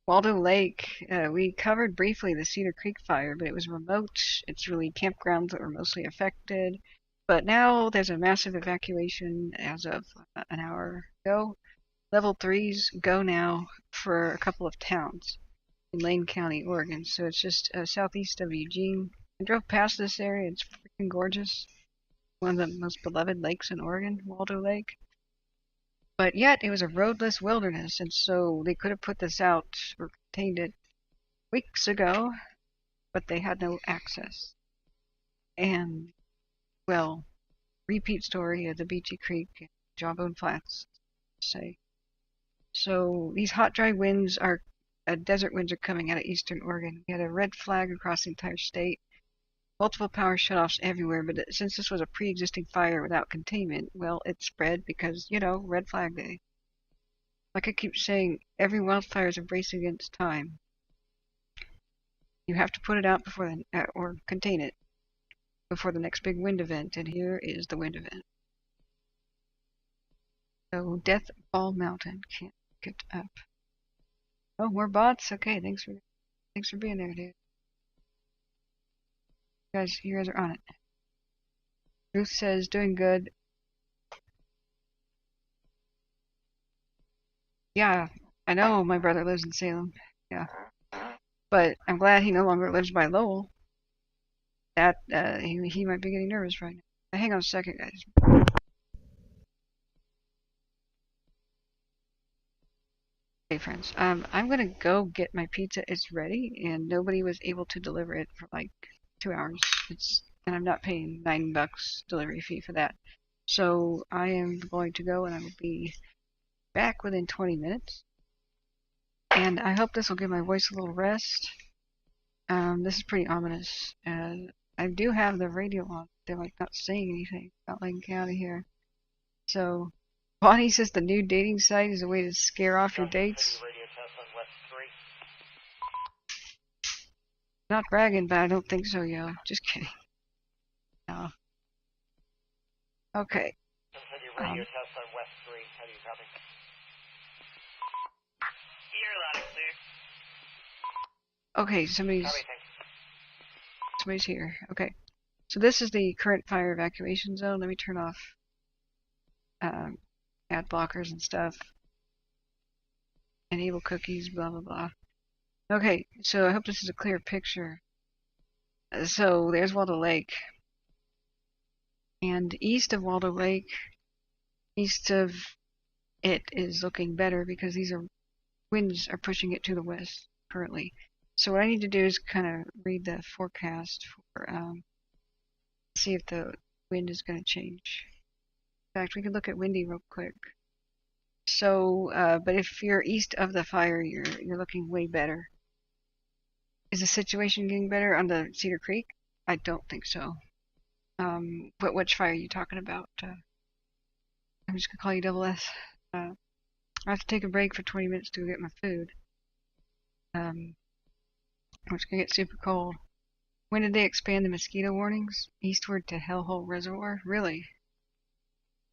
Waldo Lake, we covered briefly the Cedar Creek fire, but it was remote. It's really campgrounds that were mostly affected. But now there's a massive evacuation as of an hour ago. Level 3s go now for a couple of towns in Lane County, Oregon. So it's just southeast of Eugene. I drove past this area. It's freaking gorgeous. One of the most beloved lakes in Oregon, Waldo Lake. But yet, it was a roadless wilderness, and so they could have put this out or contained it weeks ago, but they had no access. And, well, repeat story of the Beachy Creek and Jawbone Flats, say. So, these hot, dry winds are, desert winds are coming out of eastern Oregon. We had a red flag across the entire state. Multiple power shutoffs everywhere, but since this was a pre-existing fire without containment, well, it spread because, you know, red flag day. Like I keep saying, every wildfire is a race against time. You have to put it out before or contain it before the next big wind event, and here is the wind event. So, Death Ball Mountain can't get up. Oh, more bots? Okay, thanks for being there, dude. You guys are on it. Ruth says, doing good. Yeah, I know my brother lives in Salem. Yeah. But I'm glad he no longer lives by Lowell. That, he might be getting nervous right now. Hang on a second, guys. Okay, friends. I'm gonna go get my pizza. It's ready, and nobody was able to deliver it for like 2 hours. And I'm not paying $9 delivery fee for that. So I am going to go, and I will be back within 20 minutes. And I hope this will give my voice a little rest. This is pretty ominous. I do have the radio on. They're like not saying anything about Lane County here. So, Bonnie says the new dating site is a way to scare off your dates. Not bragging, but I don't think so, yo. Just kidding. No. Okay. Radio test on West 3. How do you copy? You're loud and clear. Okay, somebody's here. Okay. So this is the current fire evacuation zone. Let me turn off ad blockers and stuff. Enable cookies, blah blah blah. Okay, so I hope this is a clear picture. So there's Waldo Lake. And east of Waldo Lake, east of it is looking better because these winds are pushing it to the west currently. So what I need to do is kind of read the forecast for see if the wind is going to change. In fact, we can look at windy real quick. So, but if you're east of the fire, you're looking way better. Is the situation getting better on the Cedar Creek? I don't think so. But which fire are you talking about? I'm just gonna call you Double S. I have to take a break for 20 minutes to get my food. It's gonna get super cold. When did they expand the mosquito warnings? Eastward to Hellhole Reservoir? Really?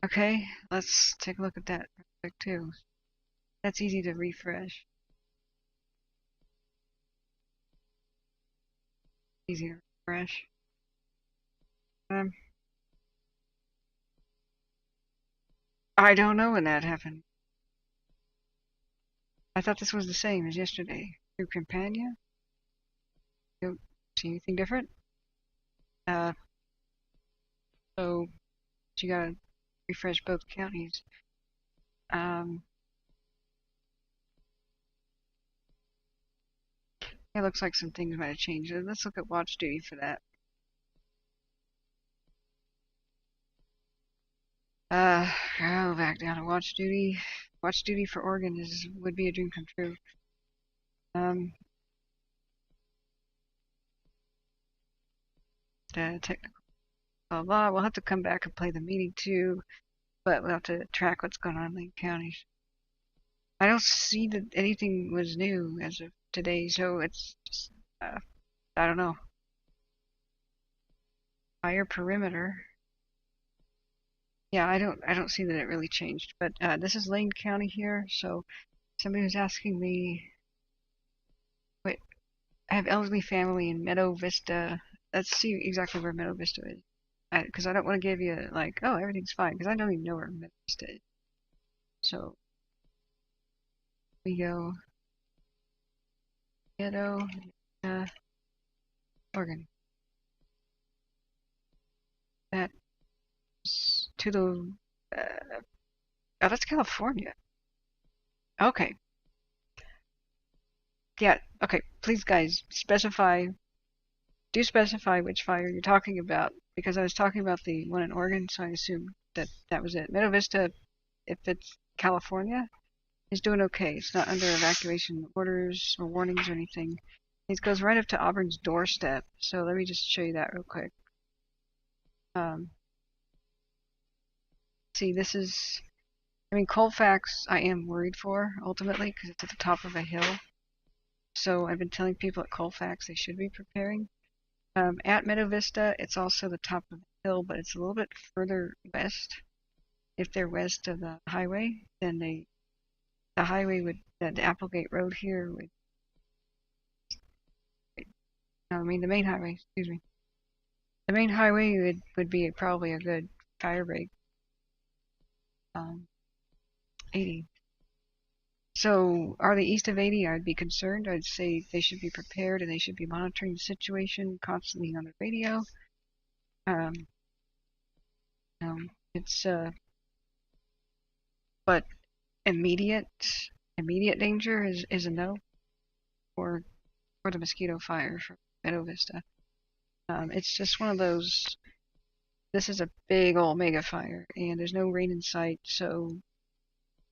Okay, let's take a look at that real quick too. That's easy to refresh. Easy to refresh. I don't know when that happened. I thought this was the same as yesterday. Through Campania? You see anything different? So you gotta refresh both counties. It looks like some things might have changed. Let's look at watch duty for that. Go back down to watch duty. Watch duty for Oregon would be a dream come true. The technical blah blah. We'll have to come back and play the meeting too, but we'll have to track what's going on in Lane County. I don't see that anything was new as of today, so it's just I don't know. Fire perimeter. Yeah, I don't see that it really changed. But this is Lane County here, so somebody was asking me. Wait, I have elderly family in Meadow Vista. Let's see exactly where Meadow Vista is, because I don't want to give you like, oh, everything's fine, because I don't even know where Meadow Vista is. So we go Meadow, Oregon. That's to the oh, that's California. Okay. Yeah. Okay. Please, guys, do specify which fire you're talking about, because I was talking about the one in Oregon, so I assumed that was it. Meadow Vista, if it's California, is doing okay. It's not under evacuation orders or warnings or anything. It goes right up to Auburn's doorstep. So let me just show you that real quick. See, this is, I mean, Colfax I am worried for, ultimately, because it's at the top of a hill. So I've been telling people at Colfax they should be preparing. At Meadow Vista, it's also the top of the hill, but it's a little bit further west. If they're west of the highway, then the highway would, the Applegate Road here would, no, I mean the main highway, excuse me. The main highway would be probably a good fire break. 80. So are they east of 80? I'd be concerned. I'd say they should be prepared and they should be monitoring the situation constantly on the radio. It's but immediate danger is a no for the Mosquito Fire for Meadow Vista. It's just one of those. This is a big old mega fire, and there's no rain in sight, so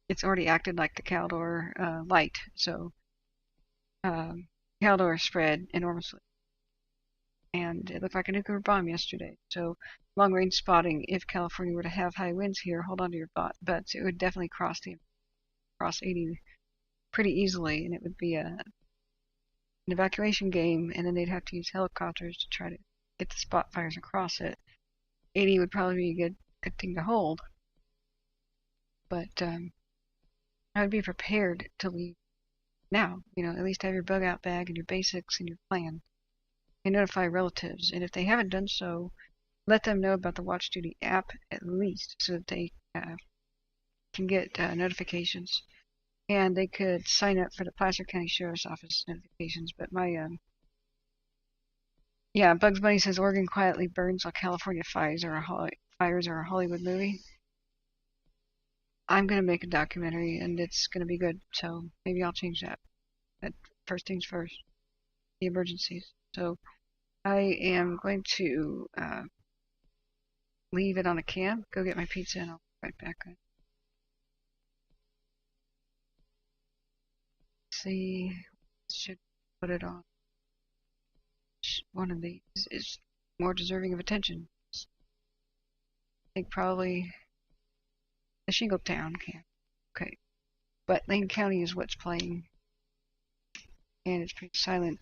it's already acted like the Caldor light. So Caldor spread enormously, and it looked like a nuclear bomb yesterday. So long range spotting, if California were to have high winds here, hold on to your butts. It would definitely cross 80 pretty easily, and it would be an evacuation game, and then they'd have to use helicopters to try to get the spot fires across it. 80 would probably be a good thing to hold, but I would be prepared to leave now. At least have your bug out bag and your basics and your plan, and notify relatives. And if they haven't done so, let them know about the Watch Duty app at least, so that they can get notifications. And they could sign up for the Placer County Sheriff's Office notifications. But Bugs Bunny says Oregon quietly burns while California fires are a Hollywood movie. I'm gonna make a documentary, and it's gonna be good. So maybe I'll change that. But first things first, the emergencies. So I am going to leave it on a cam. Go get my pizza, and I'll be right back. See, should put it on. One of these is more deserving of attention. I think probably the Shingletown camp. Okay, but Lane County is what's playing, and it's pretty silent.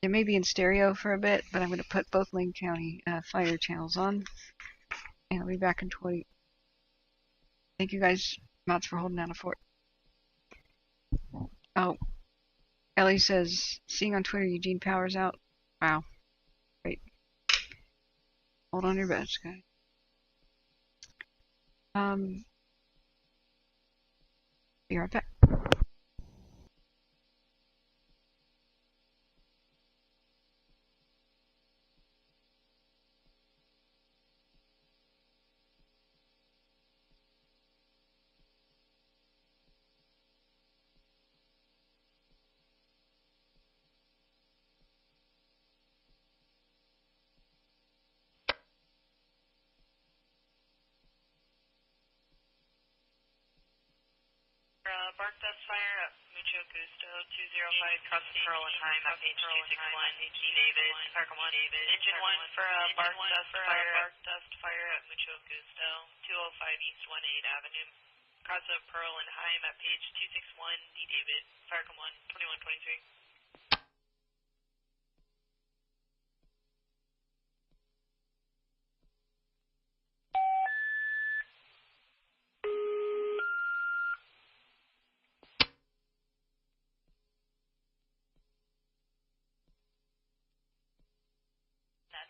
It may be in stereo for a bit, but I'm going to put both Lane County fire channels on, and I'll be back in 20. Thank you guys, mods, for holding down the fort. Oh, Ellie says, seeing on Twitter Eugene Power's out. Wow. Great. Hold on your bets, guys. Be right back. bark dust fire at Mucho Gusto, 205 across the Pearl and High, map page 261, D. David, Fire Come 1. Engine 1 for bark dust fire at Mucho Gusto, 205 East 18 Avenue. Across the Pearl and High, map page 261, D. David, Fire Come 1, 2123.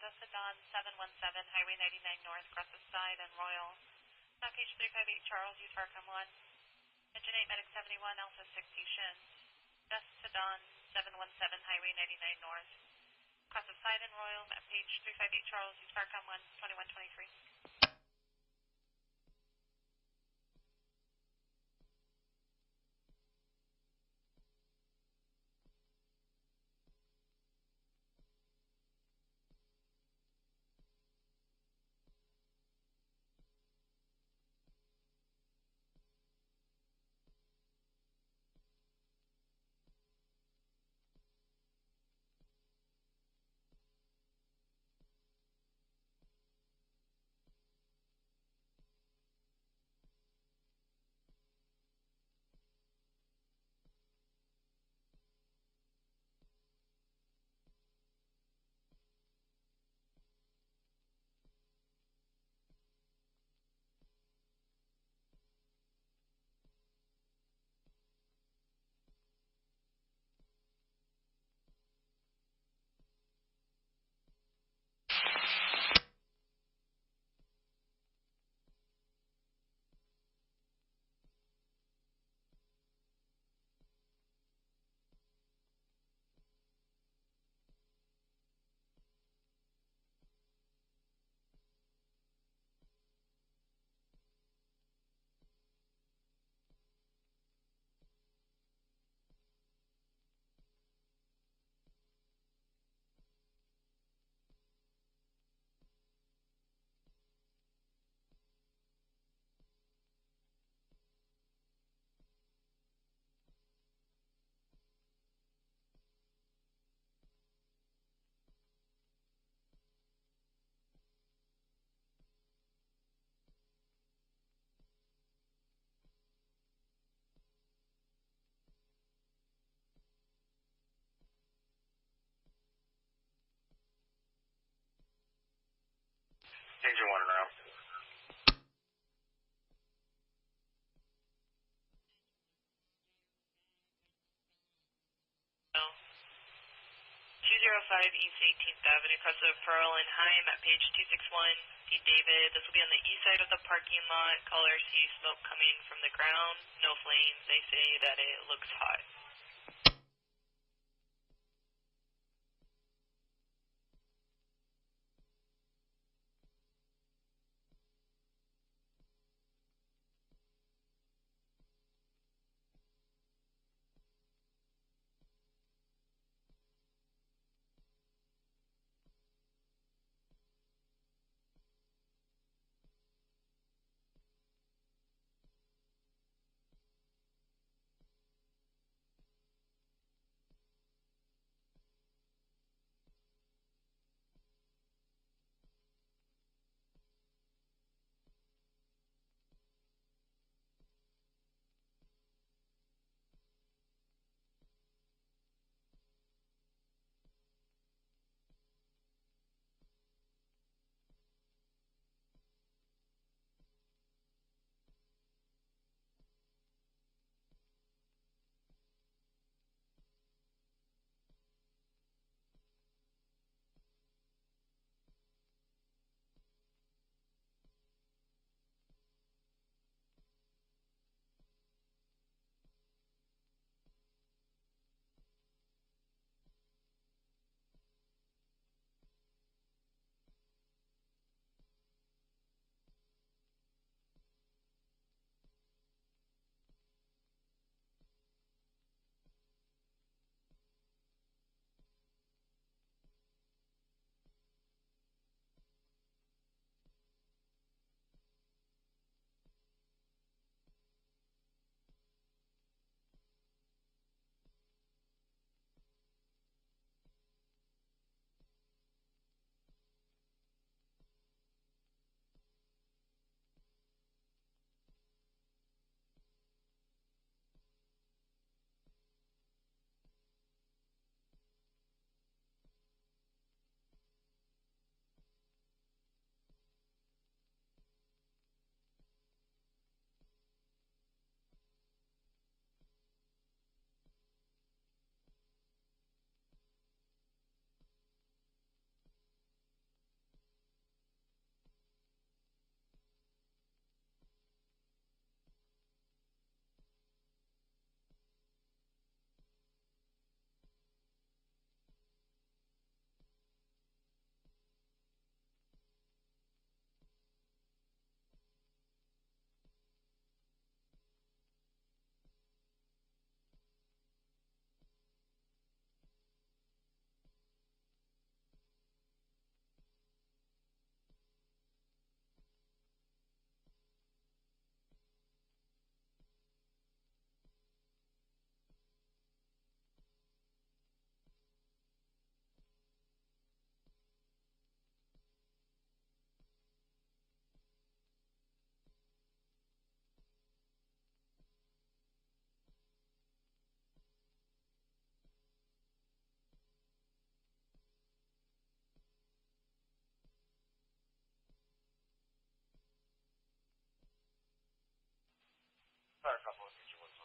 Dustin Dawn 717, Highway 99 North, across the side and Royal. Map page 358, Charles, use Farcom 1. Engine 8, Medic 71, Alpha 6 Station. Dustin Dawn 717, Highway 99 North, across the side and Royal. Map page 358, Charles, use Farcom 1, 2123. Engine 1 and around. No. 205 East 18th Avenue, across the Pearl and High, map page 261, D. David. This will be on the east side of the parking lot. Callers see smoke coming from the ground. No flames. They say that it looks hot. Fire a couple of future ones.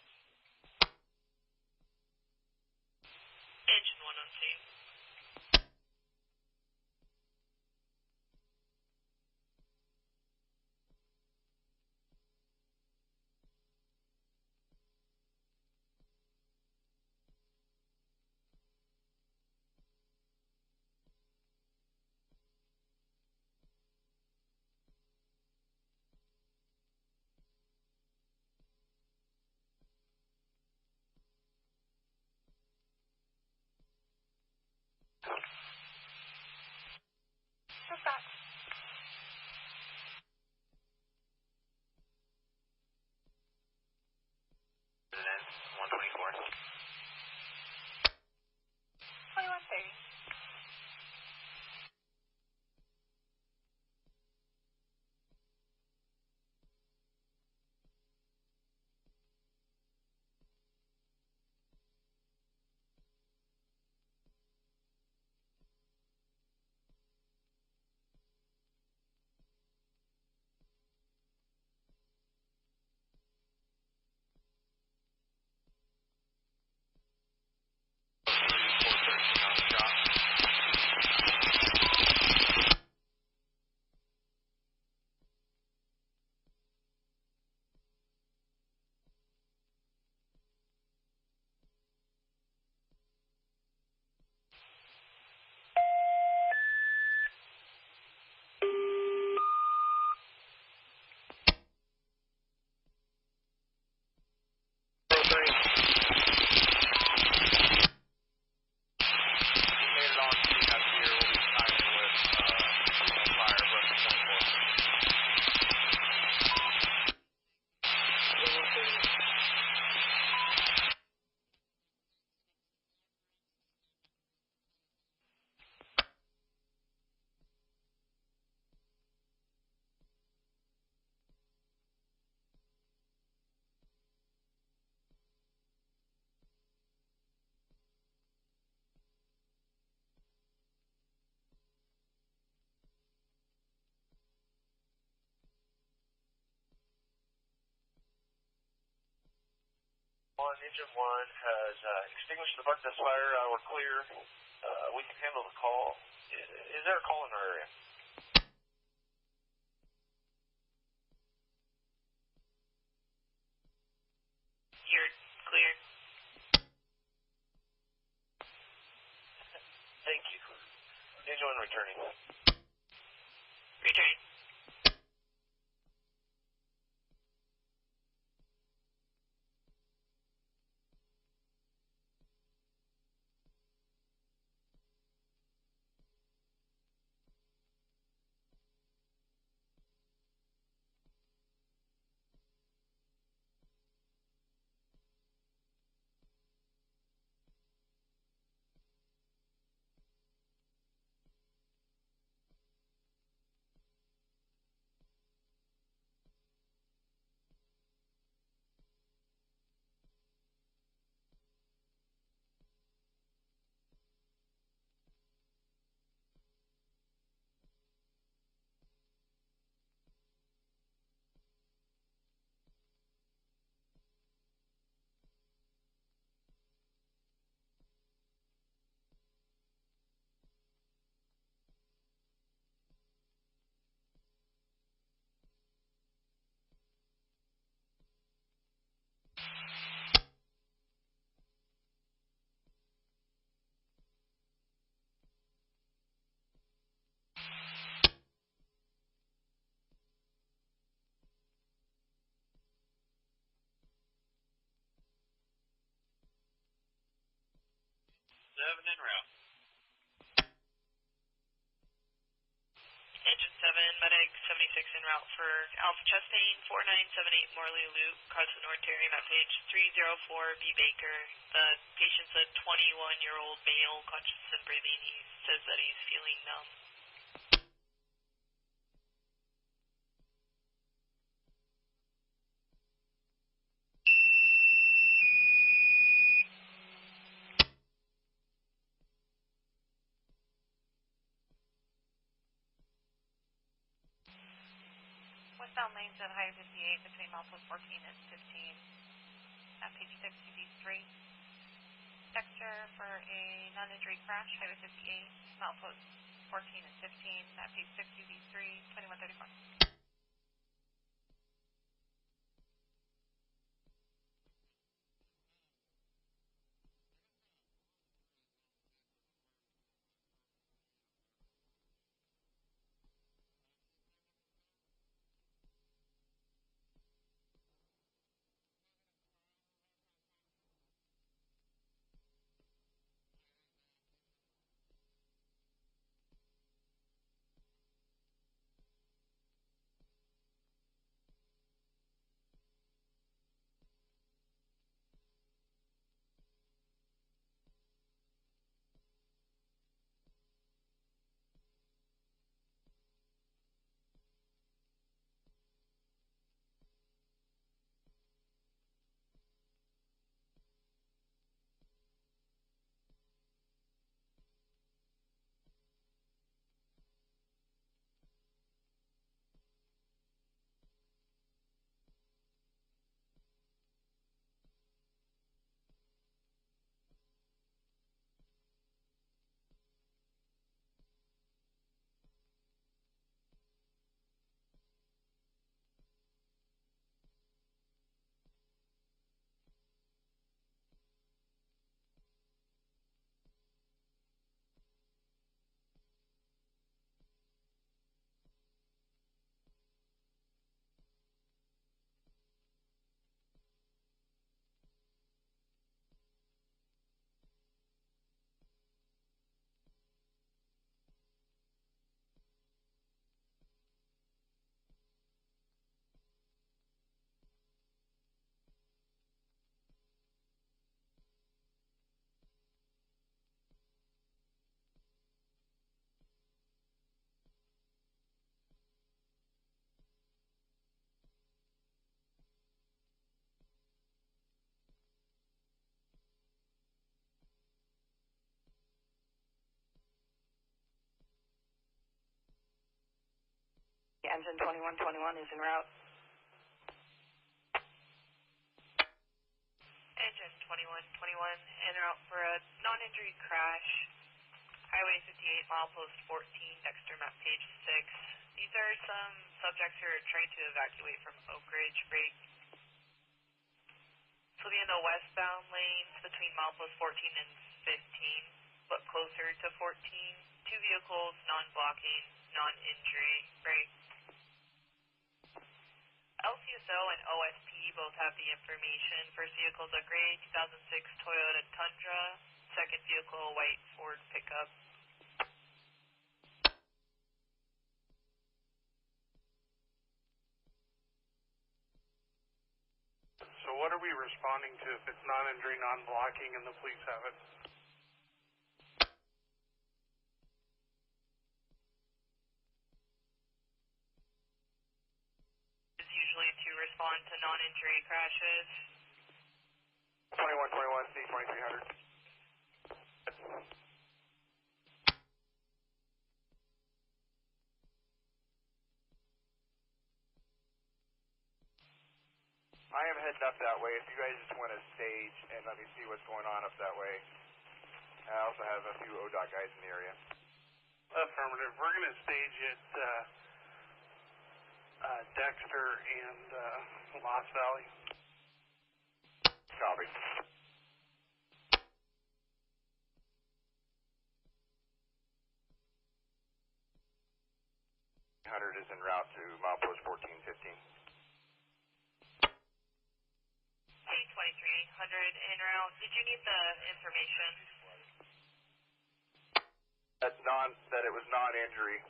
Engine 1 on scene. Engine 1 has extinguished the buck dust fire. We're clear. We can handle the call. Is there a call in our area? You're clear. Thank you. Engine 1 returning. Returning. En route. Engine 7, medic 76 en route for Alpha Chastain 4978 Morley Loop, across the North Terry, map page 304 B. Baker. The patient's a 21-year-old male, conscious and breathing. He says that he's feeling numb. westbound lanes of Highway 58 between milepost 14 and 15. At page 6, UV3. Dexter for a non-injury crash, Highway 58, milepost 14 and 15. At page 6, UV3, 2134. Engine 2121 is en route. Engine 2121 en route for a non-injury crash. Highway 58, milepost 14, Dexter, map page 6. These are some subjects who are trying to evacuate from Oak Ridge Break. This will be in the westbound lanes between milepost 14 and 15, but closer to 14. Two vehicles, non-blocking, non-injury, right? LCSO and OSP both have the information. First vehicle is a gray 2006 Toyota Tundra. Second vehicle, white Ford pickup. So what are we responding to if it's non-injury, non-blocking, and the police have it? Usually to respond to non-injury crashes. 2121, C2300. I am heading up that way. If you guys just want to stage and let me see what's going on up that way. I also have a few ODOT guys in the area. Affirmative. We're going to stage it Dexter and Lost Valley. Copy. 100 is en route to milepost 1415. C2300 en route. Did you need the information? That it was non-injury.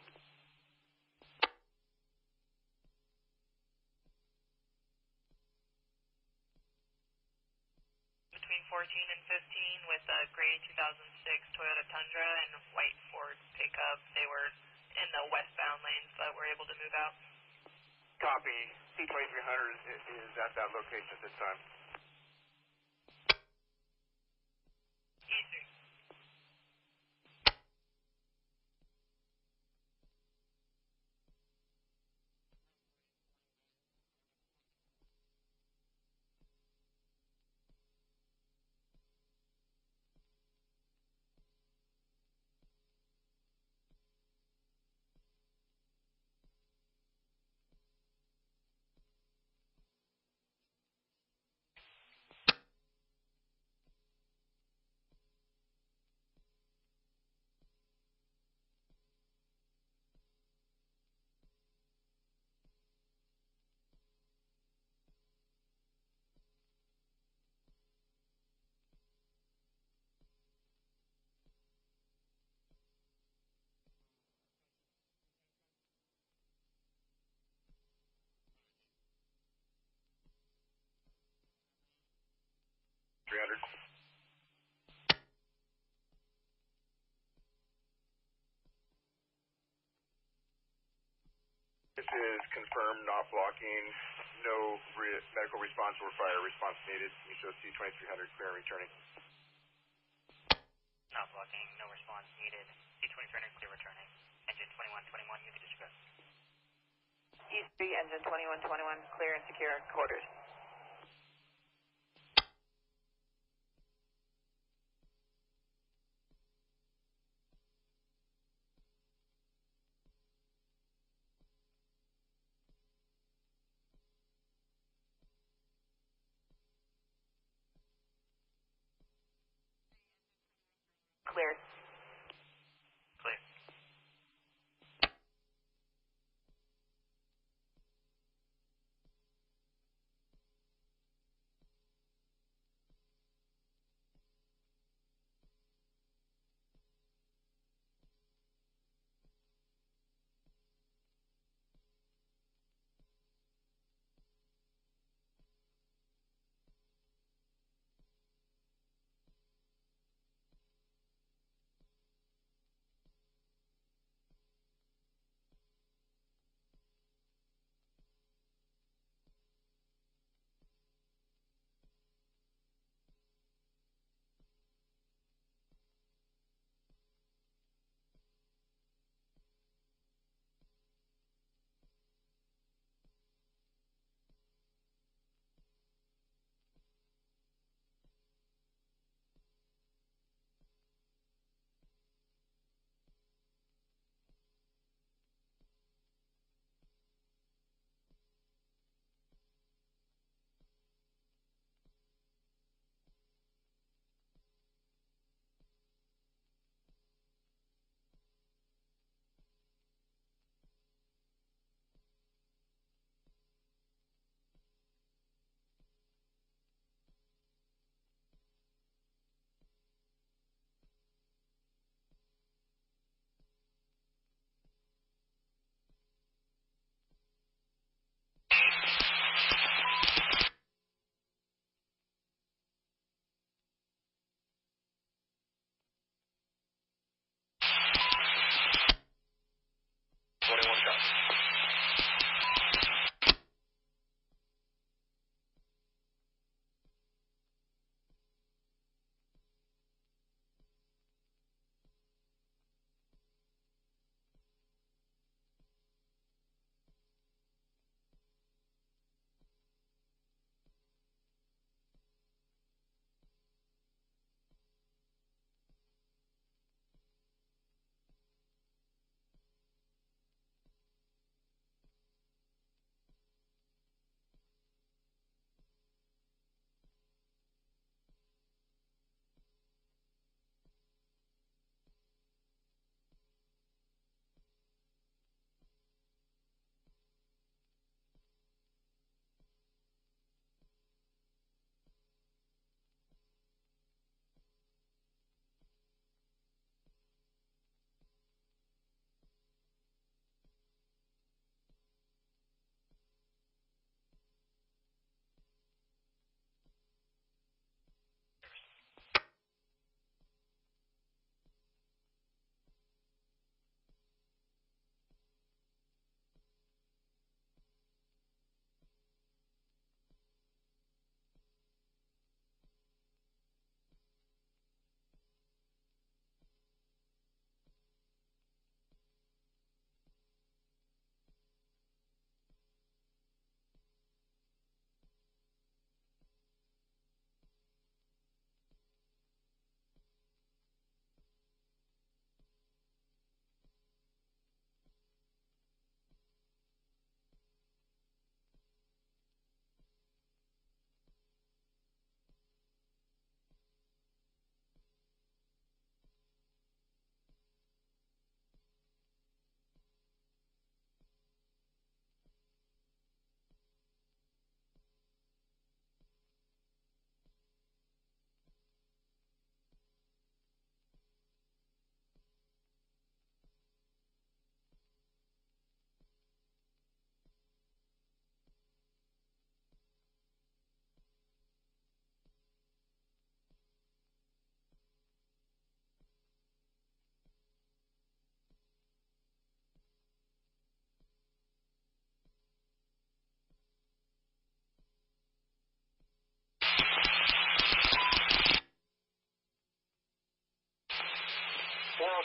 Between 14 and 15 with a gray 2006 Toyota Tundra and white Ford pickup. They were in the westbound lanes but were able to move out. Copy. C2300 is at that location at this time. Easy. 300. This is confirmed, not blocking, no medical response or fire response needed. You show C-2300 clear and returning. Not blocking, no response needed. C-2300 clear returning. Engine 2121, you can discuss. East 3, engine 2121, clear and secure quarters. Clear. Clear.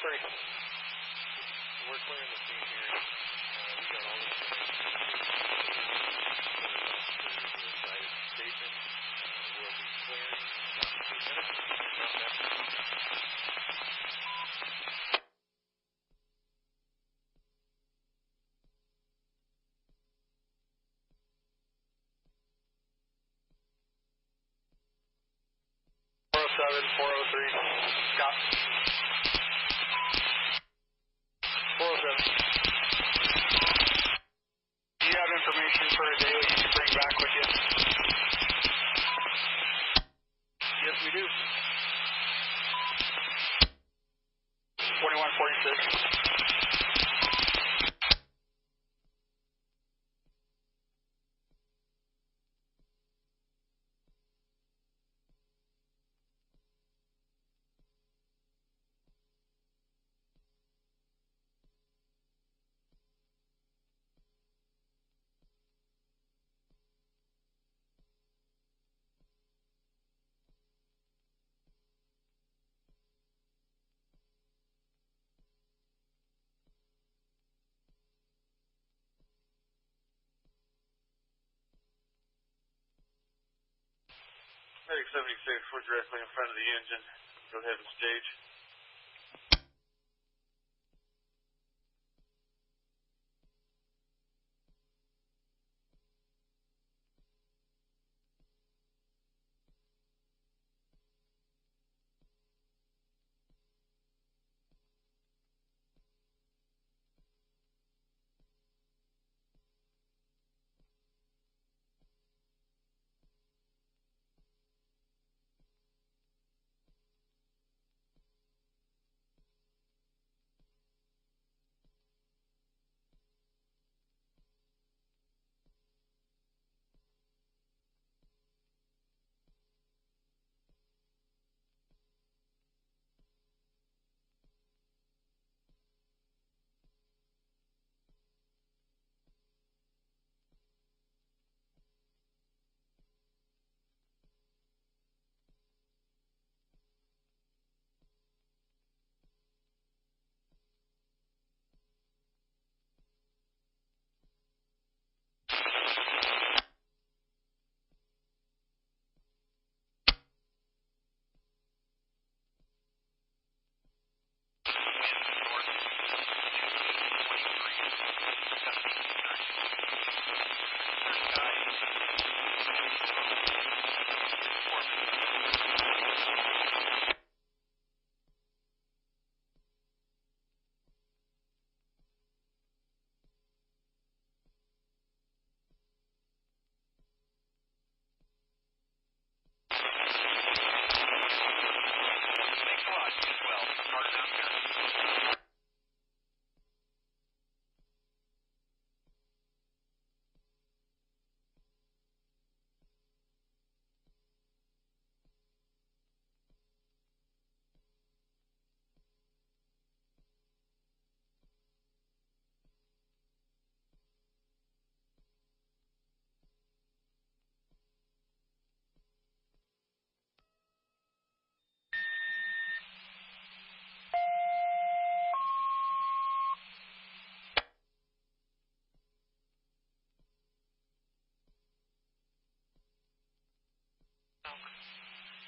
403. We're clearing the scene here. We got all this station. We'll be clearing in about 2 minutes. Seven 403. Scott. 407. Do you have information for a daily you can bring back with you? Yes, we do. 2146. Medic 76, we're directly in front of the engine. Go ahead and stage.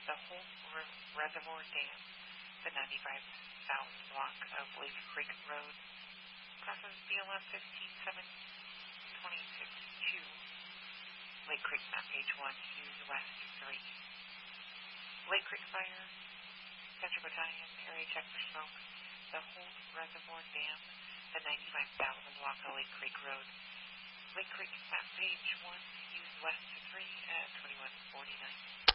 The whole reservoir dam, the 95,000 block of Lake Creek Road, crosses BLM 15-7-26-2. Lake Creek map page 1, use west 3. Lake Creek Fire, Central Battalion, area check for smoke. The whole reservoir dam, the 95,000 block of Lake Creek Road. Lake Creek map page 1, use west 3 at 2149.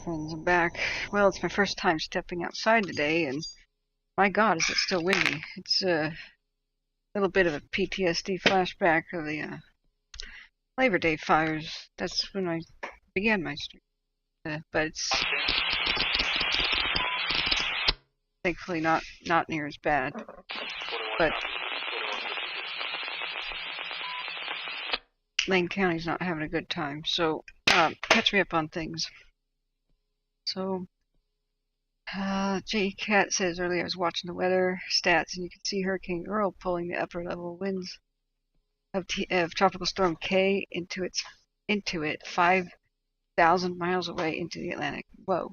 friends, I'm back. Well, it's my first time stepping outside today, and my God, is it still windy. It's a little bit of a PTSD flashback of the Labor Day fires. That's when I began my stream. But it's thankfully not near as bad. But Lane County's not having a good time, so catch me up on things. So, J. Cat says earlier I was watching the weather stats, and you can see Hurricane Earl pulling the upper level winds of Tropical Storm K into it 5,000 miles away into the Atlantic. Whoa.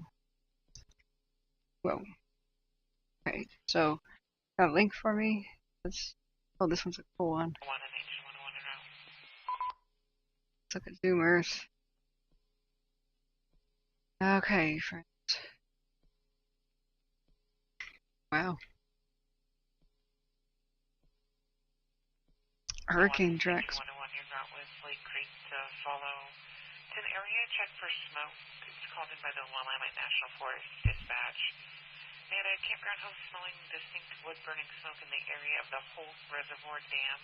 Okay, so got a link for me. This one's a cool one. Let's look at Zoom Earth. Okay, friends. Wow. Hurricane tracks. It's an area check for smoke. It's called in by the Willamette National Forest Dispatch. They had a campground host smelling distinct wood-burning smoke in the area of the Holt Reservoir Dam.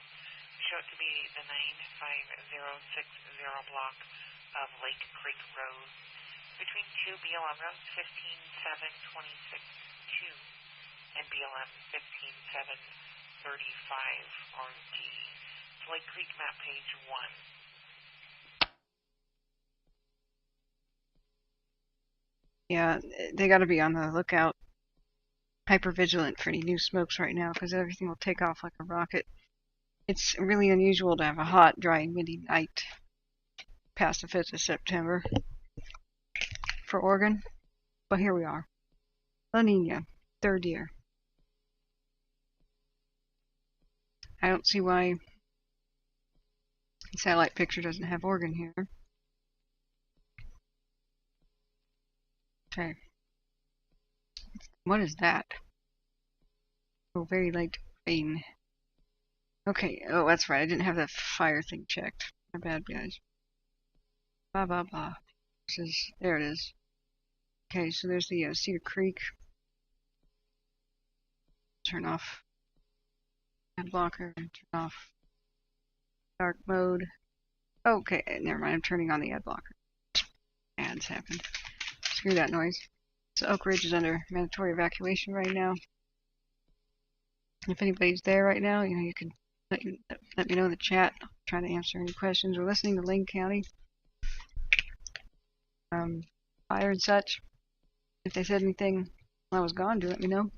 Show it to be the 95060 block of Lake Creek Road between 2 BLM roads 15726-2 and BLM 15735 RD. It's Lake Creek map page 1. Yeah, they got to be on the lookout, hyper vigilant for any new smokes right now, because everything will take off like a rocket. It's really unusual to have a hot, dry, windy night past the 5th of September for Oregon, but here we are. La Nina, third year. I don't see why the satellite picture doesn't have Oregon here. Okay. What is that? Oh, very light rain. Okay, oh, that's right. I didn't have that fire thing checked. My bad, guys. Blah, blah, blah. There it is. Okay, so there's the Cedar Creek. Turn off ad blocker. Turn off dark mode. Okay, never mind. I'm turning on the ad blocker. Ads happened. Screw that noise. So Oak Ridge is under mandatory evacuation right now. If anybody's there right now, you can let me know in the chat. I'll try to answer any questions. We're listening to Lane County. Fire and such. If they said anything while I was gone, do let me know.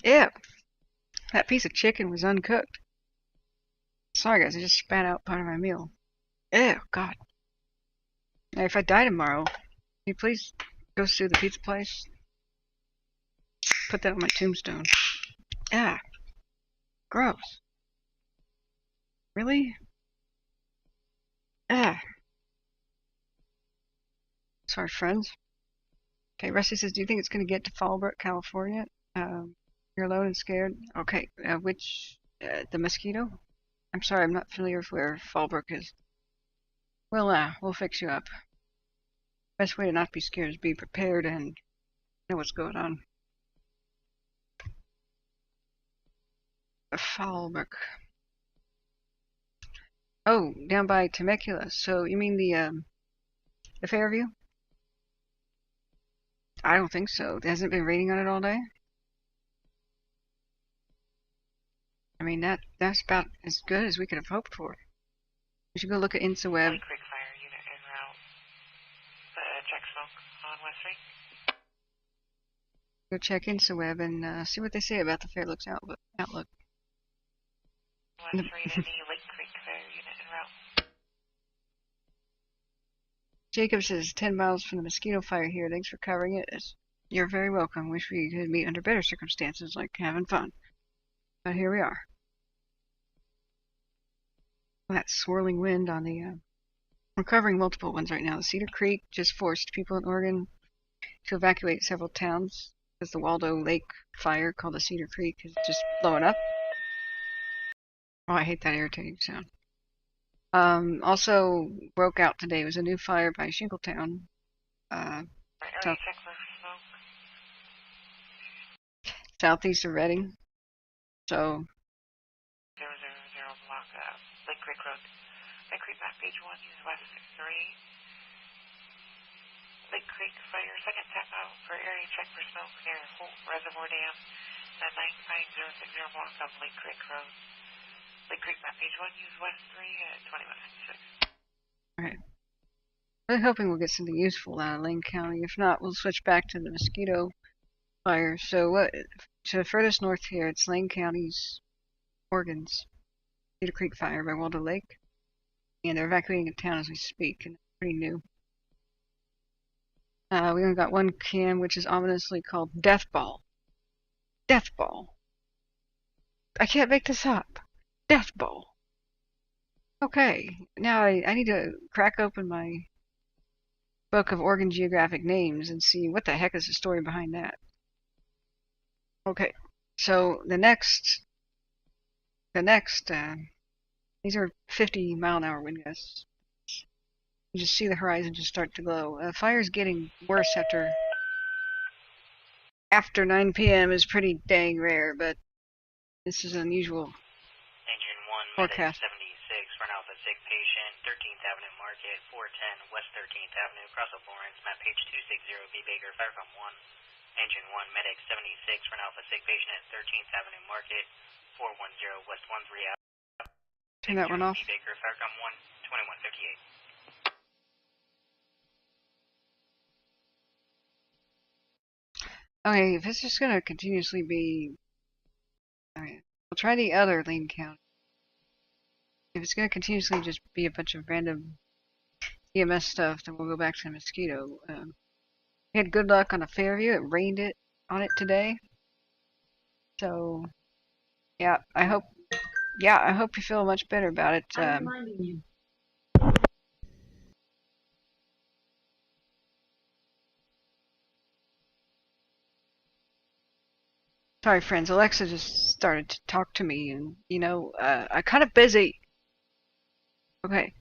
Yeah. That piece of chicken was uncooked. Sorry guys, I just spat out part of my meal. Ew, God. Now, if I die tomorrow, can you please go sue the pizza place? Put that on my tombstone. Ah. Gross. Really? Ah. Sorry, friends. Okay, Rusty says, do you think it's going to get to Fallbrook, California? You're alone and scared? Okay, the Mosquito? I'm sorry, I'm not familiar with where Fallbrook is. We'll fix you up. Best way to not be scared is be prepared and know what's going on. Fallbrook. Oh, down by Temecula. So you mean the Fairview? I don't think so. It hasn't been raining on it all day. I mean that's about as good as we could have hoped for. We should go look at InsaWeb. Lake Creek Fire unit en route. Check smoke on West 3. Go check InsaWeb and see what they say about the Fairlooks outlook. West 3 to the Lake Creek Fire unit en route. Jacob says 10 miles from the Mosquito Fire here. Thanks for covering it. You're very welcome. Wish we could meet under better circumstances, like having fun. But here we are. That swirling wind on the... we're covering multiple ones right now. The Cedar Creek just forced people in Oregon to evacuate several towns because the Waldo Lake fire called the Cedar Creek is just blowing up. Oh, I hate that irritating sound. Also broke out today was a new fire by Shingletown. South, southeast of Reading. So 000 block Lake Creek Road. Lake Creek map page 1, use west 63. Lake Creek Fire, second tap out for area check for smoke near Holt Reservoir Dam. At 95060 block of Lake Creek Road. Lake Creek map page 1, use west 3 at 2156. Alright. Really hoping we'll get something useful out of Lane County. If not, we'll switch back to the Mosquito Fire. So what? To the furthest north here, it's Lane County's Oregon's Cedar Creek Fire by Waldo Lake. And they're evacuating a town as we speak, and it's pretty new. We only got one cam, which is ominously called Death Ball. Death Ball. I can't make this up. Death Ball. Okay, now I need to crack open my book of Oregon geographic names and see what the heck is the story behind that. Okay, so the next, these are 50-mile-an-hour wind gusts. You just see the horizon just start to glow. Fire's getting worse after 9 p.m. is pretty dang rare, but this is unusual. Engine 1, forecast. medic 76, run Alpha sick patient, 13th Avenue Market, 410 West 13th Avenue, cross of Lawrence, map page 260, B Baker, fire from 1. Engine 1, medic 76, run Alpha sick patient at 13th Avenue Market, 410 West 13 Avenue. Turn that one off. B Baker, fire from 1, 2158. Okay, if it's just gonna continuously be... Alright, we'll try the other Lane County. If it's gonna continuously just be a bunch of random EMS stuff, then we'll go back to the Mosquito. We had good luck on a Fairview. It rained on it today. So, yeah, I hope you feel much better about it. I'm reminding you. Sorry, friends. Alexa just started to talk to me, and I'm kind of busy. Okay.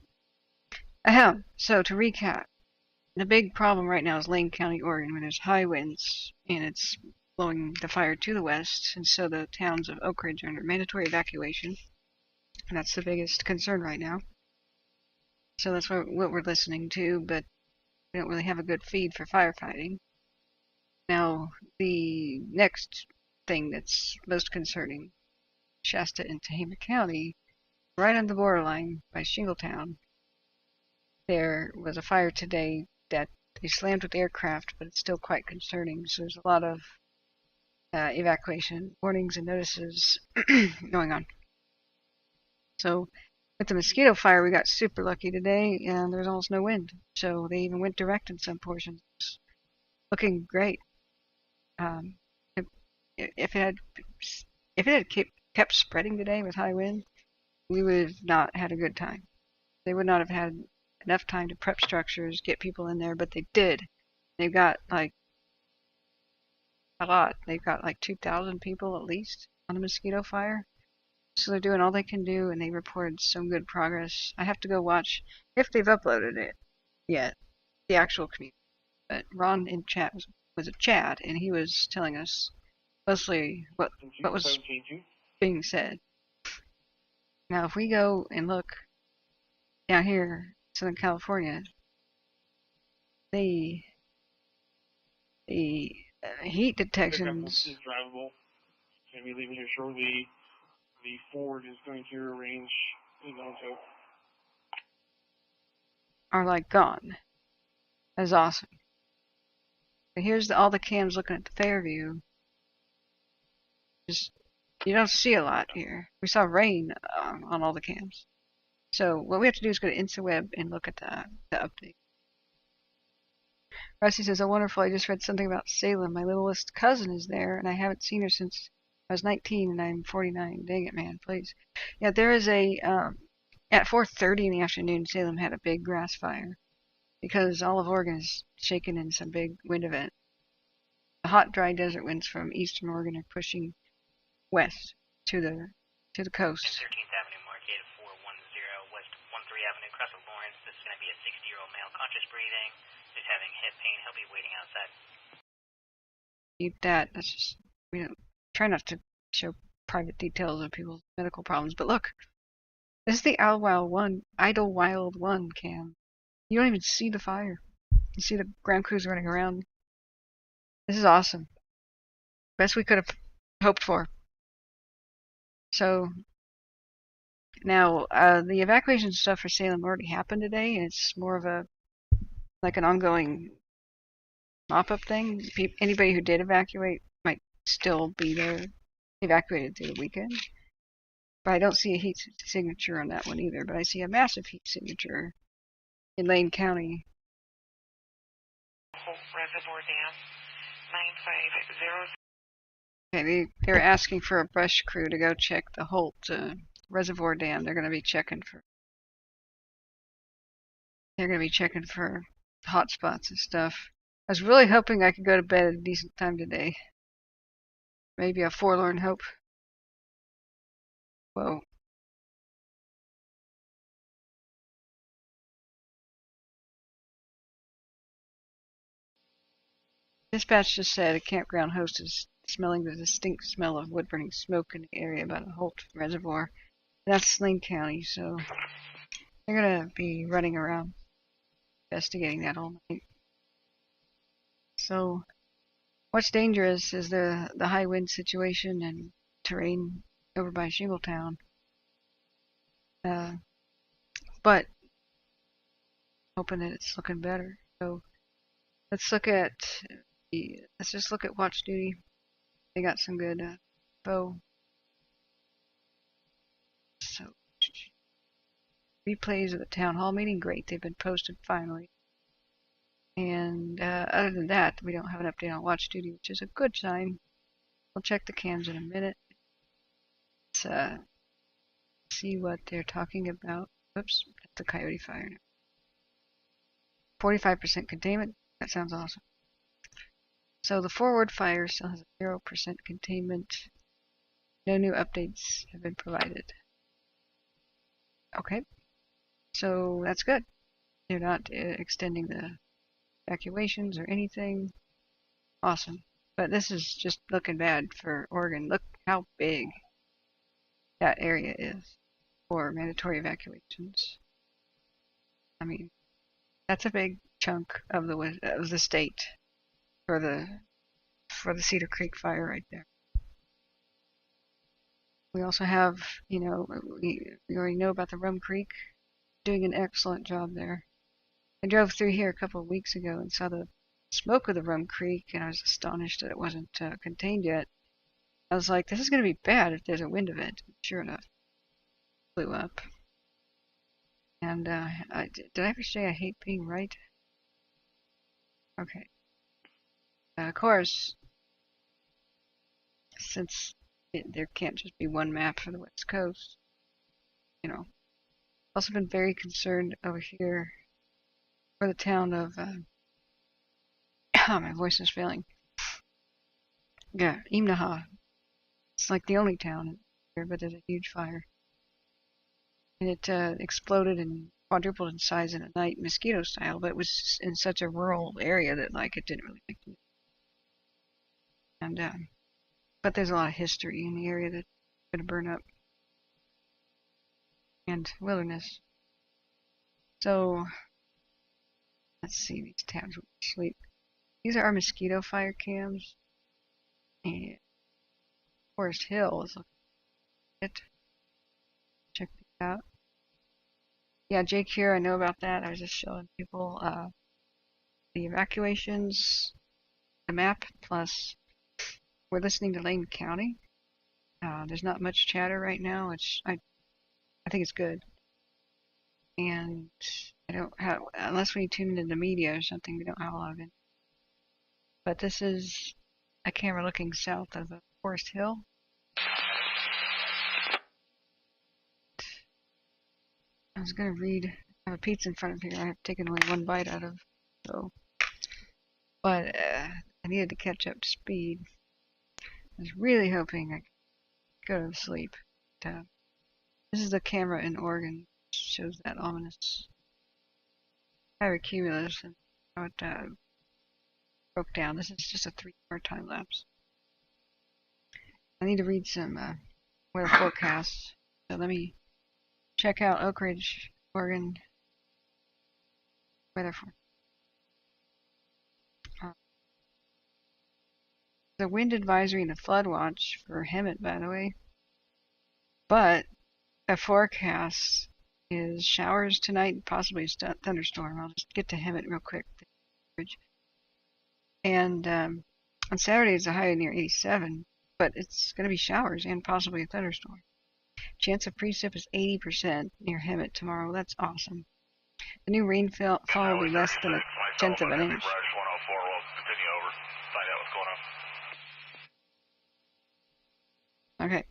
Ahem. So to recap, the big problem right now is Lane County, Oregon, where there's high winds, and it's blowing the fire to the west, and so the towns of Oak Ridge are under mandatory evacuation, and that's the biggest concern right now. So that's what we're listening to, but we don't really have a good feed for firefighting. Now, the next thing that's most concerning, Shasta and Tehama County, right on the borderline by Shingletown, there was a fire today that they slammed with aircraft, but it's still quite concerning. So there's a lot of evacuation warnings and notices going on. So with the Mosquito Fire, we got super lucky today, and there's almost no wind. So they even went direct in some portions. It's looking great. If it had kept spreading today with high wind, we would have not had a good time. They would not have had enough time to prep structures, get people in there, but they did. They've got like a lot. They've got like 2,000 people at least on the Mosquito Fire. So they're doing all they can do, and they reported some good progress. I have to go watch if they've uploaded it yet, the actual community. But Ron in chat was a chat, and he was telling us mostly what was being said. Now, if we go and look down here, Southern California, the heat detections. Is drivable. Can be leaving here shortly. The Ford is going to arrange to are like gone. That's awesome. But here's all the cams looking at the Fairview. Just you don't see a lot here. We saw rain on all the cams. So what we have to do is go to InstaWeb and look at the update. Rusty says, "Oh, wonderful! I just read something about Salem. My littlest cousin is there, and I haven't seen her since I was 19, and I'm 49. Dang it, man! Please." Yeah, there is a at 4:30 in the afternoon. Salem had a big grass fire because all of Oregon is shaken in some big wind event. The hot, dry desert winds from eastern Oregon are pushing west to the coast. 13th Avenue Market, 410 West 13 across the Lawrence. This is going to be a 60-year-old male, conscious breathing, just having hip pain. He'll be waiting outside. Keep that. That's just, try not to show private details of people's medical problems. But look, this is the Idlewild 1 cam. You don't even see the fire. You see the ground crews running around. This is awesome. Best we could have hoped for. So now the evacuation stuff for Salem already happened today, and it's more of an ongoing mop-up thing. Anybody who did evacuate might still be there, evacuated through the weekend. But I don't see a heat signature on that one either. But I see a massive heat signature in Lane County. Reservoir Dam, 950. Okay, they're asking for a brush crew to go check the Holt Reservoir Dam. They're going to be checking for hot spots and stuff. I was really hoping I could go to bed at a decent time today. Maybe a forlorn hope. Whoa. Dispatch just said a campground host is smelling the distinct smell of wood-burning smoke in the area by the Holt Reservoir. That's Lane County, so they're going to be running around investigating that all night. So what's dangerous is the high wind situation and terrain over by Shingletown. But hoping that it's looking better. So let's just look at watch duty. They got some good info. So replays of the town hall meeting, great. They've been posted finally. And other than that, we don't have an update on watch duty, which is a good sign. We'll check the cams in a minute. Let's see what they're talking about. Oops, that's the Coyote Fire. 45% containment. That sounds awesome. So the forward fire still has a 0% containment. No new updates have been provided. Okay, so that's good. They're not extending the evacuations or anything. Awesome. But this is just looking bad for Oregon. Look how big that area is for mandatory evacuations. I mean, that's a big chunk of the state for the Cedar Creek fire right there. We also have, we already know about the Rum Creek, doing an excellent job there. I drove through here a couple of weeks ago and saw the smoke of the Rum Creek, and I was astonished that it wasn't contained yet. I was like, this is going to be bad if there's a wind event. Sure enough, it blew up. And did I ever say I hate being right? Okay. Of course, since there can't just be one map for the West Coast, also been very concerned over here for the town of my voice is failing. Yeah, Imnaha. It's like the only town here, but there's a huge fire. And it exploded and quadrupled in size in a night, mosquito style, but it was in such a rural area that it didn't really make the news. And but there's a lot of history in the area that's going to burn up. And wilderness. So let's see these tabs when we sleep. These are our Mosquito Fire cams. And Forest Hill is looking at it. Check these out. Yeah, Jake here, I know about that. I was just showing people the evacuations, the map, plus we're listening to Lane County. There's not much chatter right now, which I think it's good. And I don't have, unless we tune into the media or something, we don't have a lot of it. But this is a camera looking south of Forest Hill. I was going to read, I have a pizza in front of here I have taken only one bite out of, so, but I needed to catch up to speed. I was really hoping I could go to sleep. This is the camera in Oregon shows that ominous higher cumulus and how it broke down. This is just a 3-hour time lapse. I need to read some weather forecasts. So let me check out Oak Ridge, Oregon weather forecast. The wind advisory and the flood watch for Hemet, by the way. But the forecast is showers tonight and possibly a thunderstorm. I'll just get to Hemet real quick. And on Saturday it's a high near 87, but it's going to be showers and possibly a thunderstorm. Chance of precip is 80% near Hemet tomorrow. That's awesome. The new rainfall will be less than 1/10 of an inch. Okay,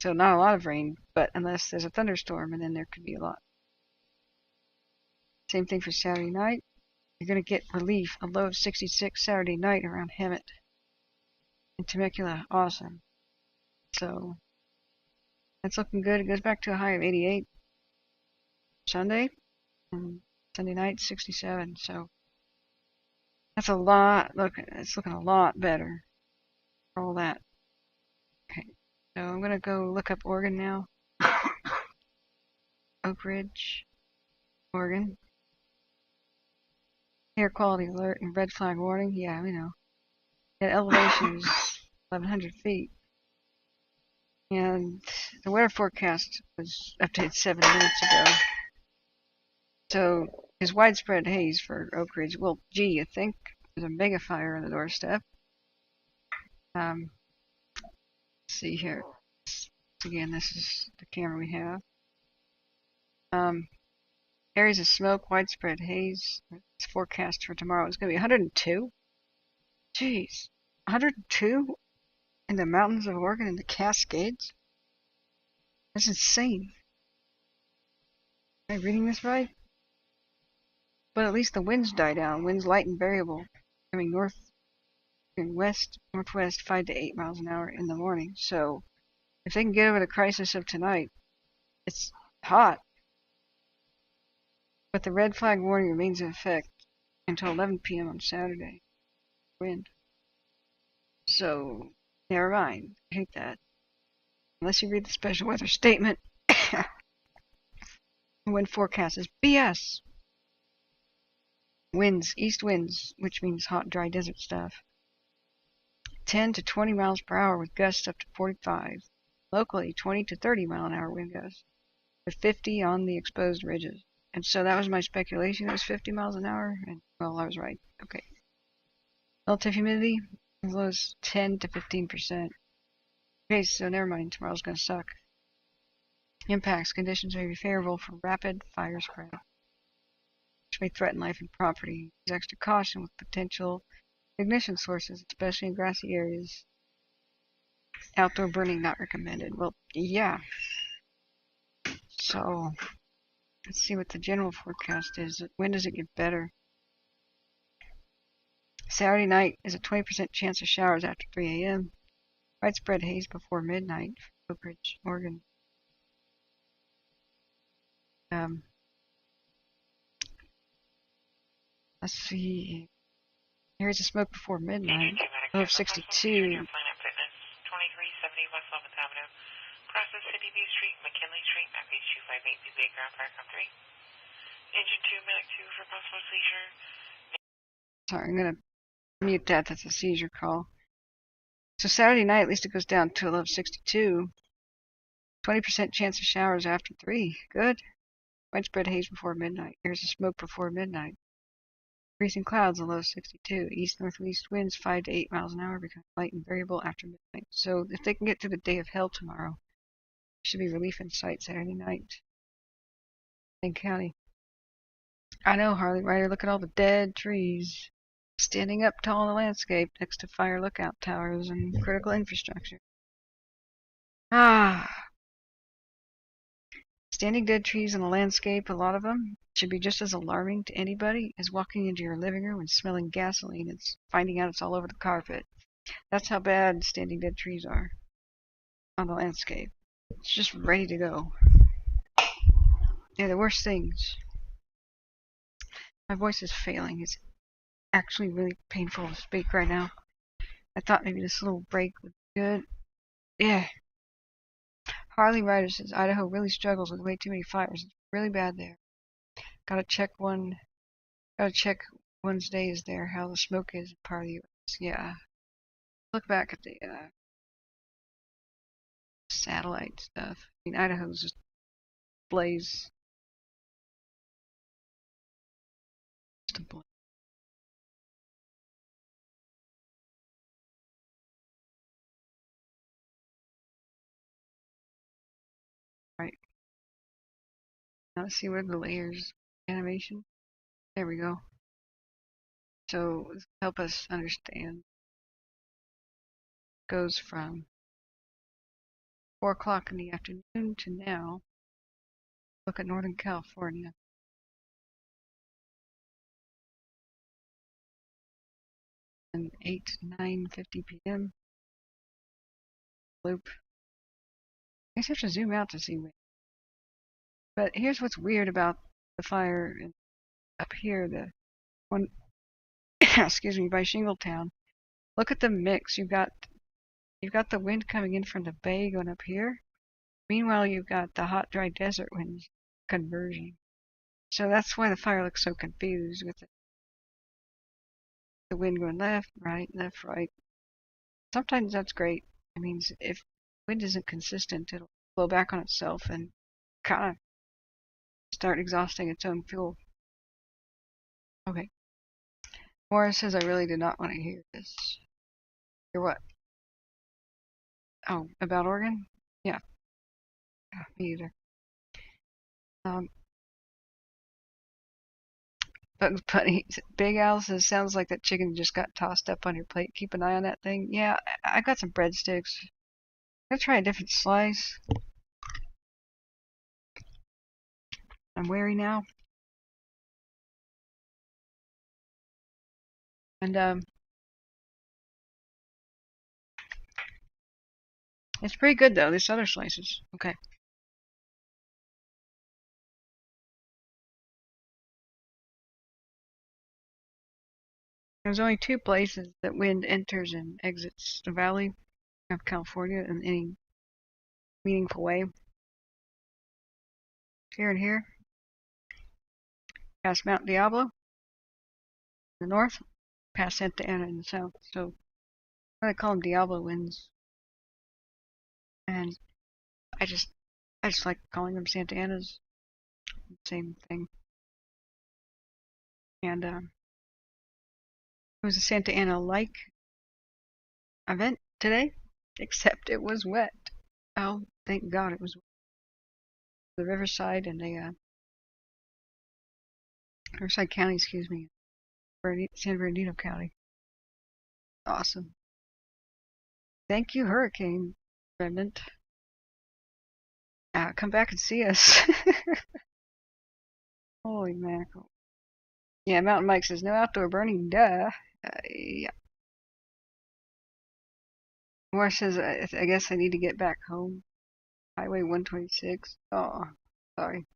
so not a lot of rain, but unless there's a thunderstorm, and then there could be a lot. Same thing for Saturday night. You're going to get relief, a low of 66 Saturday night around Hemet and Temecula. Awesome. So that's looking good. It goes back to a high of 88 Sunday, and Sunday night 67. So that's a lot. Look, it's looking a lot better for all that. Okay. So I'm going to go look up Oregon now. Oak Ridge, Oregon. Air quality alert and red flag warning. Yeah, we know. That elevation is 1,100 feet. And the weather forecast was updated 7 minutes ago. So there's widespread haze for Oak Ridge. Well, gee, you think there's a mega fire on the doorstep. Let's see here. Again, this is the camera we have. Areas of smoke, widespread haze. It's forecast for tomorrow. It's going to be 102. Jeez, 102 in the mountains of Oregon in the Cascades? That's insane. Am I reading this right? But at least the winds die down. Winds light and variable, coming north and west, northwest, 5 to 8 miles an hour in the morning. So if they can get over the crisis of tonight, it's hot. But the red flag warning remains in effect until 11 p.m. on Saturday. Wind. So, never mind. I hate that. Unless you read the special weather statement. The wind forecast is BS. Winds, east winds, which means hot, dry desert stuff. 10 to 20 miles per hour with gusts up to 45. Locally, 20 to 30 mile an hour wind gusts. With 50 on the exposed ridges. And so that was my speculation. It was 50 miles an hour. And, well, I was right. Okay. Relative humidity as low as 10 to 15%. Okay, so never mind. Tomorrow's going to suck. Impacts. Conditions may be favorable for rapid fire spread, which may threaten life and property. Use extra caution with potential ignition sources, especially in grassy areas. Outdoor burning not recommended. Well, yeah. So let's see what the general forecast is. When does it get better? Saturday night is a 20% chance of showers after 3 a.m. Widespread haze before midnight for Oak Ridge, Oregon. Let's see. Here's the smoke before midnight. Low of 62. 2370 West 11th Avenue. Process City View Street, McKinley Street, map page 258, B Bay ground fire come 3. Engine 2, Medic 2 for possible seizure. Sorry, I'm going to mute that. That's a seizure call. So Saturday night, at least it goes down to a low of 62. 20% chance of showers after 3. Good. Widespread haze before midnight. Here's the smoke before midnight. Increasing clouds, a low of 62. East-northeast winds 5 to 8 miles an hour, become light and variable after midnight. So if they can get through the day of hell tomorrow, there should be relief in sight Saturday night in County. I know, Harley Rider, look at all the dead trees standing up tall in the landscape next to fire lookout towers and critical infrastructure. Standing dead trees in the landscape, a lot of them, should be just as alarming to anybody as walking into your living room and smelling gasoline and finding out it's all over the carpet. That's how bad standing dead trees are on the landscape. It's just ready to go. Yeah, the worst things. My voice is failing. It's actually really painful to speak right now. I thought maybe this little break would be good. Yeah. Harley Ryder says Idaho really struggles with way too many fires. It's really bad there. Gotta check one's days there, how the smoke is in part of the U.S. Yeah. Look back at the satellite stuff. I mean, Idaho's just blaze. Just a blaze. Right. Now let's see where the layers animation. There we go. So help us understand. Goes from 4 o'clock in the afternoon to now. Look at Northern California. And 8 to 9:50 p.m. Loop. I guess you have to zoom out to see wind. But here's what's weird about the fire up here, the one, excuse me, by Shingletown. Look at the mix. You've got the wind coming in from the bay going up here. Meanwhile, you've got the hot, dry desert winds converging. So that's why the fire looks so confused with the wind going left, right. Sometimes that's great. It means if wind isn't consistent, it'll blow back on itself and kind of start exhausting its own fuel. Okay. Morris says, I really did not want to hear this. Hear what? Oh, about Oregon? Yeah. Me either. But Big Al says, sounds like that chicken just got tossed up on your plate. Keep an eye on that thing. Yeah, I got some breadsticks. I'm gonna try a different slice. I'm wary now. And it's pretty good though, this other slices. Okay. There's only 2 places that wind enters and exits the valley of California in any meaningful way. Here and here. Past Mount Diablo in the north, past Santa Ana in the south. So I call them Diablo winds. And I just like calling them Santa Anas. Same thing. And it was a Santa Ana-like event today, except it was wet. Oh, thank God it was wet. The Riverside and the Riverside County, excuse me, San Bernardino County. Awesome. Thank you, Hurricane Remnant. Come back and see us. Holy mackerel. Yeah, Mountain Mike says, no outdoor burning, duh. Yeah. Morris says, I guess I need to get back home. Highway 126. Oh, sorry.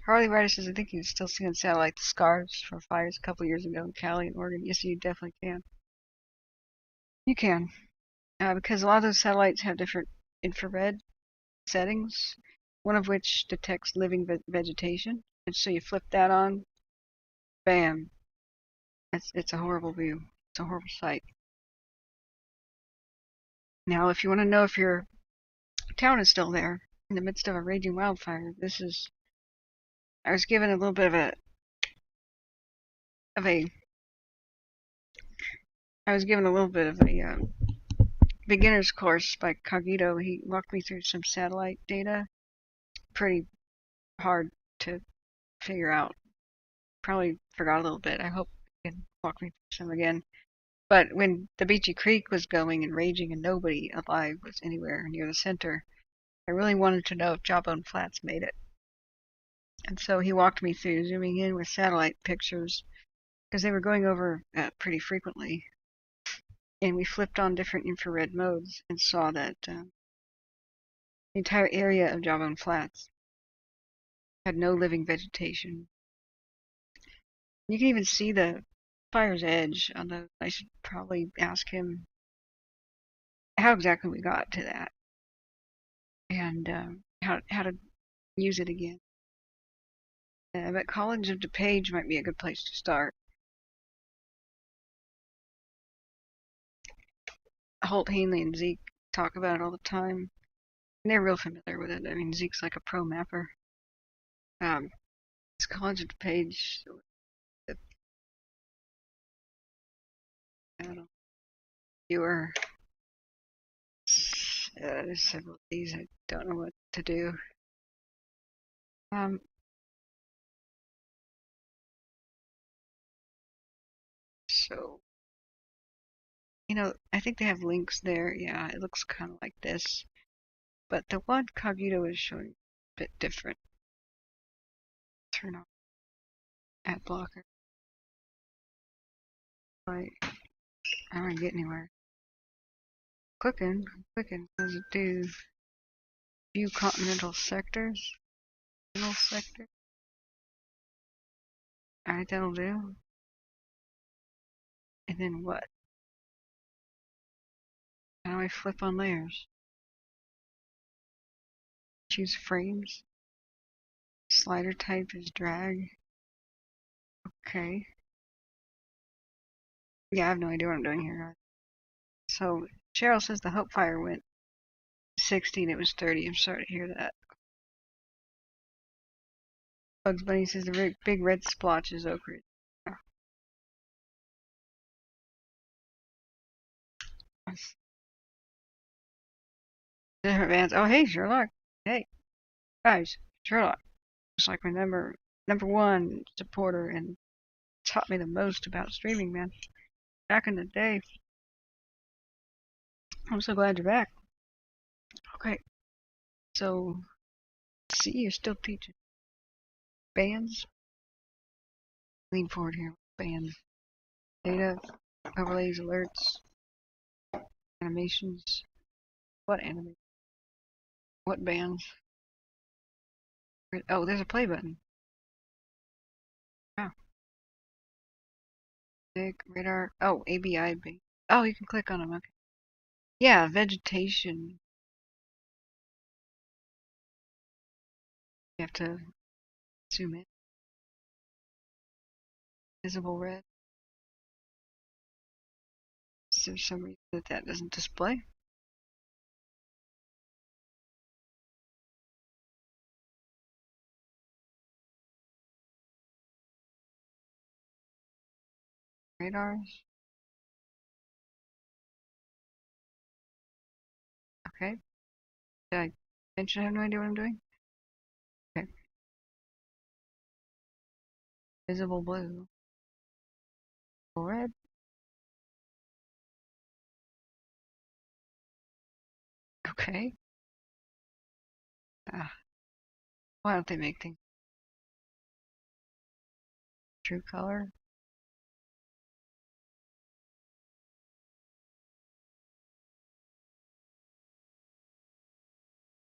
Harley Ryder says, I think you can still see on satellite the scars from fires a couple years ago in Cali and Oregon. Yes, you definitely can. You can. Because a lot of those satellites have different infrared settings, one of which detects living vegetation. And so you flip that on, bam. It's a horrible view. It's a horrible sight. Now, if you want to know if your town is still there in the midst of a raging wildfire, I was given a little bit of a beginner's course by Cogito. He walked me through some satellite data. Pretty hard to figure out. Probably forgot a little bit. I hope you can walk me through some again. But when the Beachy Creek was going and raging and nobody alive was anywhere near the center, I really wanted to know if Jawbone Flats made it. And so he walked me through zooming in with satellite pictures because they were going over pretty frequently. and we flipped on different infrared modes and saw that the entire area of Jawbone Flats had no living vegetation. You can even see the fire's edge, although I should probably ask him how exactly we got to that and how to use it again. But College of DuPage might be a good place to start. Holt, Hanley, and Zeke talk about it all the time. And they're real familiar with it. I mean, Zeke's like a pro mapper. It's College of DuPage. I don't know. Viewer. There's several of these. I don't know what to do. So, you know, I think they have links there. Yeah, it looks kind of like this. But the one Cogito is showing a bit different. Turn off ad blocker. Right. I don't get anywhere. Clicking. What does it do? View continental sectors. Continental sector. Alright, that'll do. And then what? How do I flip on layers? Choose frames. Slider type is drag. Okay. Yeah, I have no idea what I'm doing here. So, Cheryl says the Hope Fire went 60 and it was 30. I'm sorry to hear that. Bugs Bunny says the big red splotch is Oak Ridge. Oh. Different bands. Oh, hey, Sherlock. Hey, guys, Sherlock. It's like my number one supporter and taught me the most about streaming, man. Back in the day. I'm so glad you're back. Okay. So, see, you're still teaching. Bands. Lean forward here. Bands. Data. Overlays. Alerts. Animations. What animation? What bands? Oh, there's a play button. Oh. Radar. Oh, ABI. Oh, you can click on them. Okay. Yeah, vegetation. You have to zoom in. Visible red. Is there some reason that doesn't display? Radars. Okay. Did I mention I have no idea what I'm doing? Okay. Visible blue. Red. Okay. Why don't they make things true color?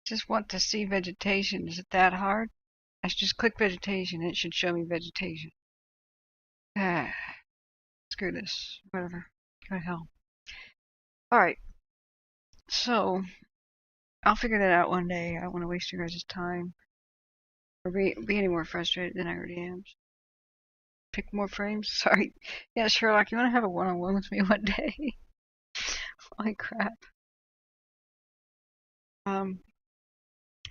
Just want to see vegetation. Is it that hard? I should just click vegetation and it should show me vegetation. Screw this. Whatever. Go to hell. Alright. So, I'll figure that out one day. I don't want to waste your guys' time. Or be any more frustrated than I already am. Pick more frames? Sorry. Yeah, Sherlock, you want to have a one-on-one with me one day? Holy crap.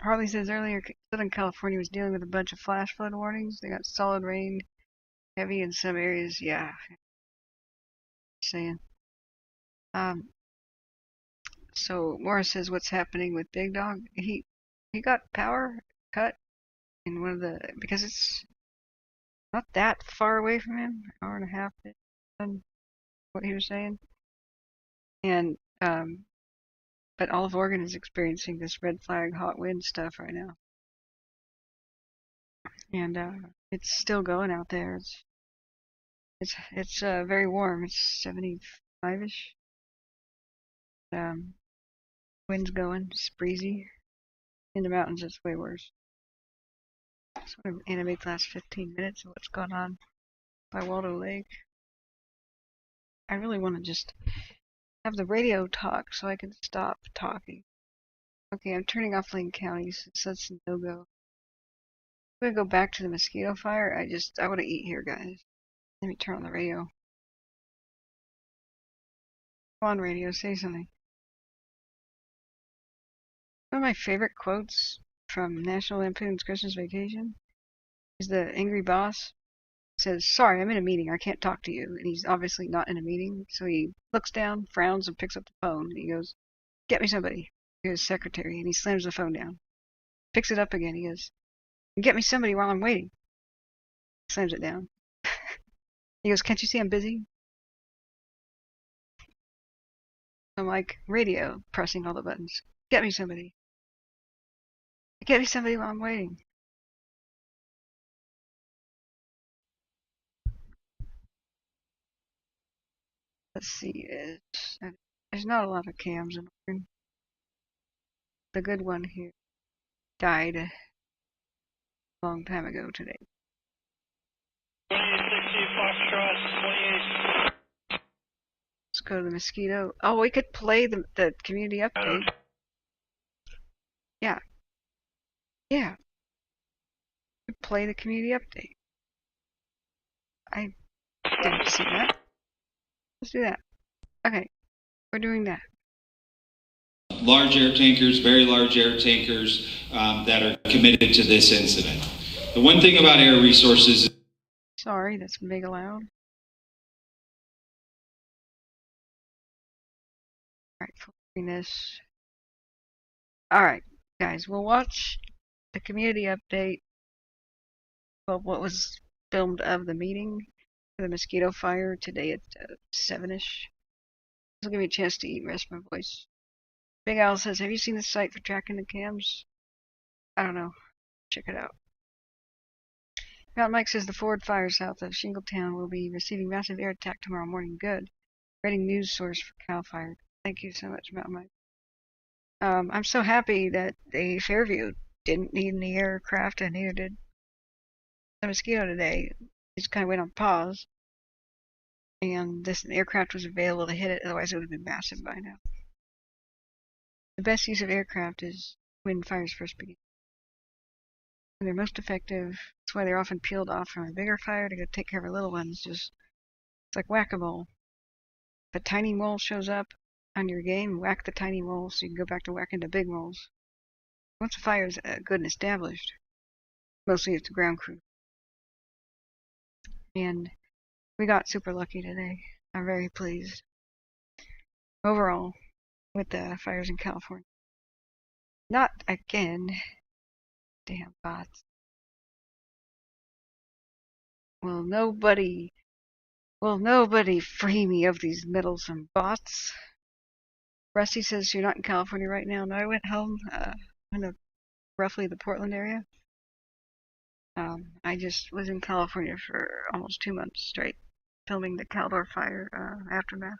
Harley says earlier Southern California was dealing with a bunch of flash flood warnings. They got solid rain, heavy in some areas. Yeah. Saying. So Morris says what's happening with Big Dog? He got power cut in one of the, because it's not that far away from him, hour and a half. What he was saying, and but all of Oregon is experiencing this red flag hot wind stuff right now, and it's still going out there. It's very warm. It's 75ish. Wind's going. It's breezy. In the mountains, it's way worse. Sort of animate the last 15 minutes of what's going on by Waldo Lake. I really want to just have the radio talk so I can stop talking. Okay, I'm turning off Lane County since that's a no-go. I'm going to go back to the Mosquito Fire. I want to eat here, guys. Let me turn on the radio. Come on, radio, say something. One of my favorite quotes from National Lampoon's Christmas Vacation is the angry boss says, "Sorry, I'm in a meeting. I can't talk to you." And he's obviously not in a meeting, so he looks down, frowns, and picks up the phone. And he goes, "Get me somebody." He goes, "Secretary," and he slams the phone down. Picks it up again. He goes, "Get me somebody while I'm waiting." Slams it down. He goes, "Can't you see I'm busy?" I'm like, radio, pressing all the buttons. "Get me somebody. Get me somebody while I'm waiting." Let's see. There's not a lot of cams in the room. The good one here died a long time ago today. 2860 Foxtrot 28. Let's go to the Mosquito. Oh, we could play the community update. Yeah. Yeah. We could play the community update. I didn't see that. Let's do that. Okay. We're doing that. Large air tankers, very large air tankers that are committed to this incident. The one thing about air resources... Sorry, that's mega loud. Alright, full screenness. Alright, guys, we'll watch the community update of what was filmed of the meeting for the Mosquito Fire today at 7-ish. This will give me a chance to eat and rest my voice. Big Al says, "Have you seen the site for tracking the cams?" I don't know. Check it out. Mountain Mike says the Ford fire south of Shingletown will be receiving massive air attack tomorrow morning. Good. Rating news source for Cal Fire. Thank you so much, Mountain Mike. I'm so happy that the Fairview didn't need any aircraft, and neither did the Mosquito today. It just kind of went on pause. And this aircraft was available to hit it, otherwise it would have been massive by now. The best use of aircraft is when fires first begin. When they're most effective, that's why they're often peeled off from a bigger fire to go take care of little ones. It's like whack-a-mole. If a tiny mole shows up on your game, whack the tiny mole so you can go back to whacking the big moles. Once a fire is good and established, mostly it's the ground crew. And we got super lucky today. I'm very pleased. Overall, with the fires in California. Not again. Damn bots. Will nobody free me of these meddlesome bots? Rusty says you're not in California right now. No, I went home in roughly the Portland area. I just was in California for almost 2 months straight, filming the Caldor Fire aftermath.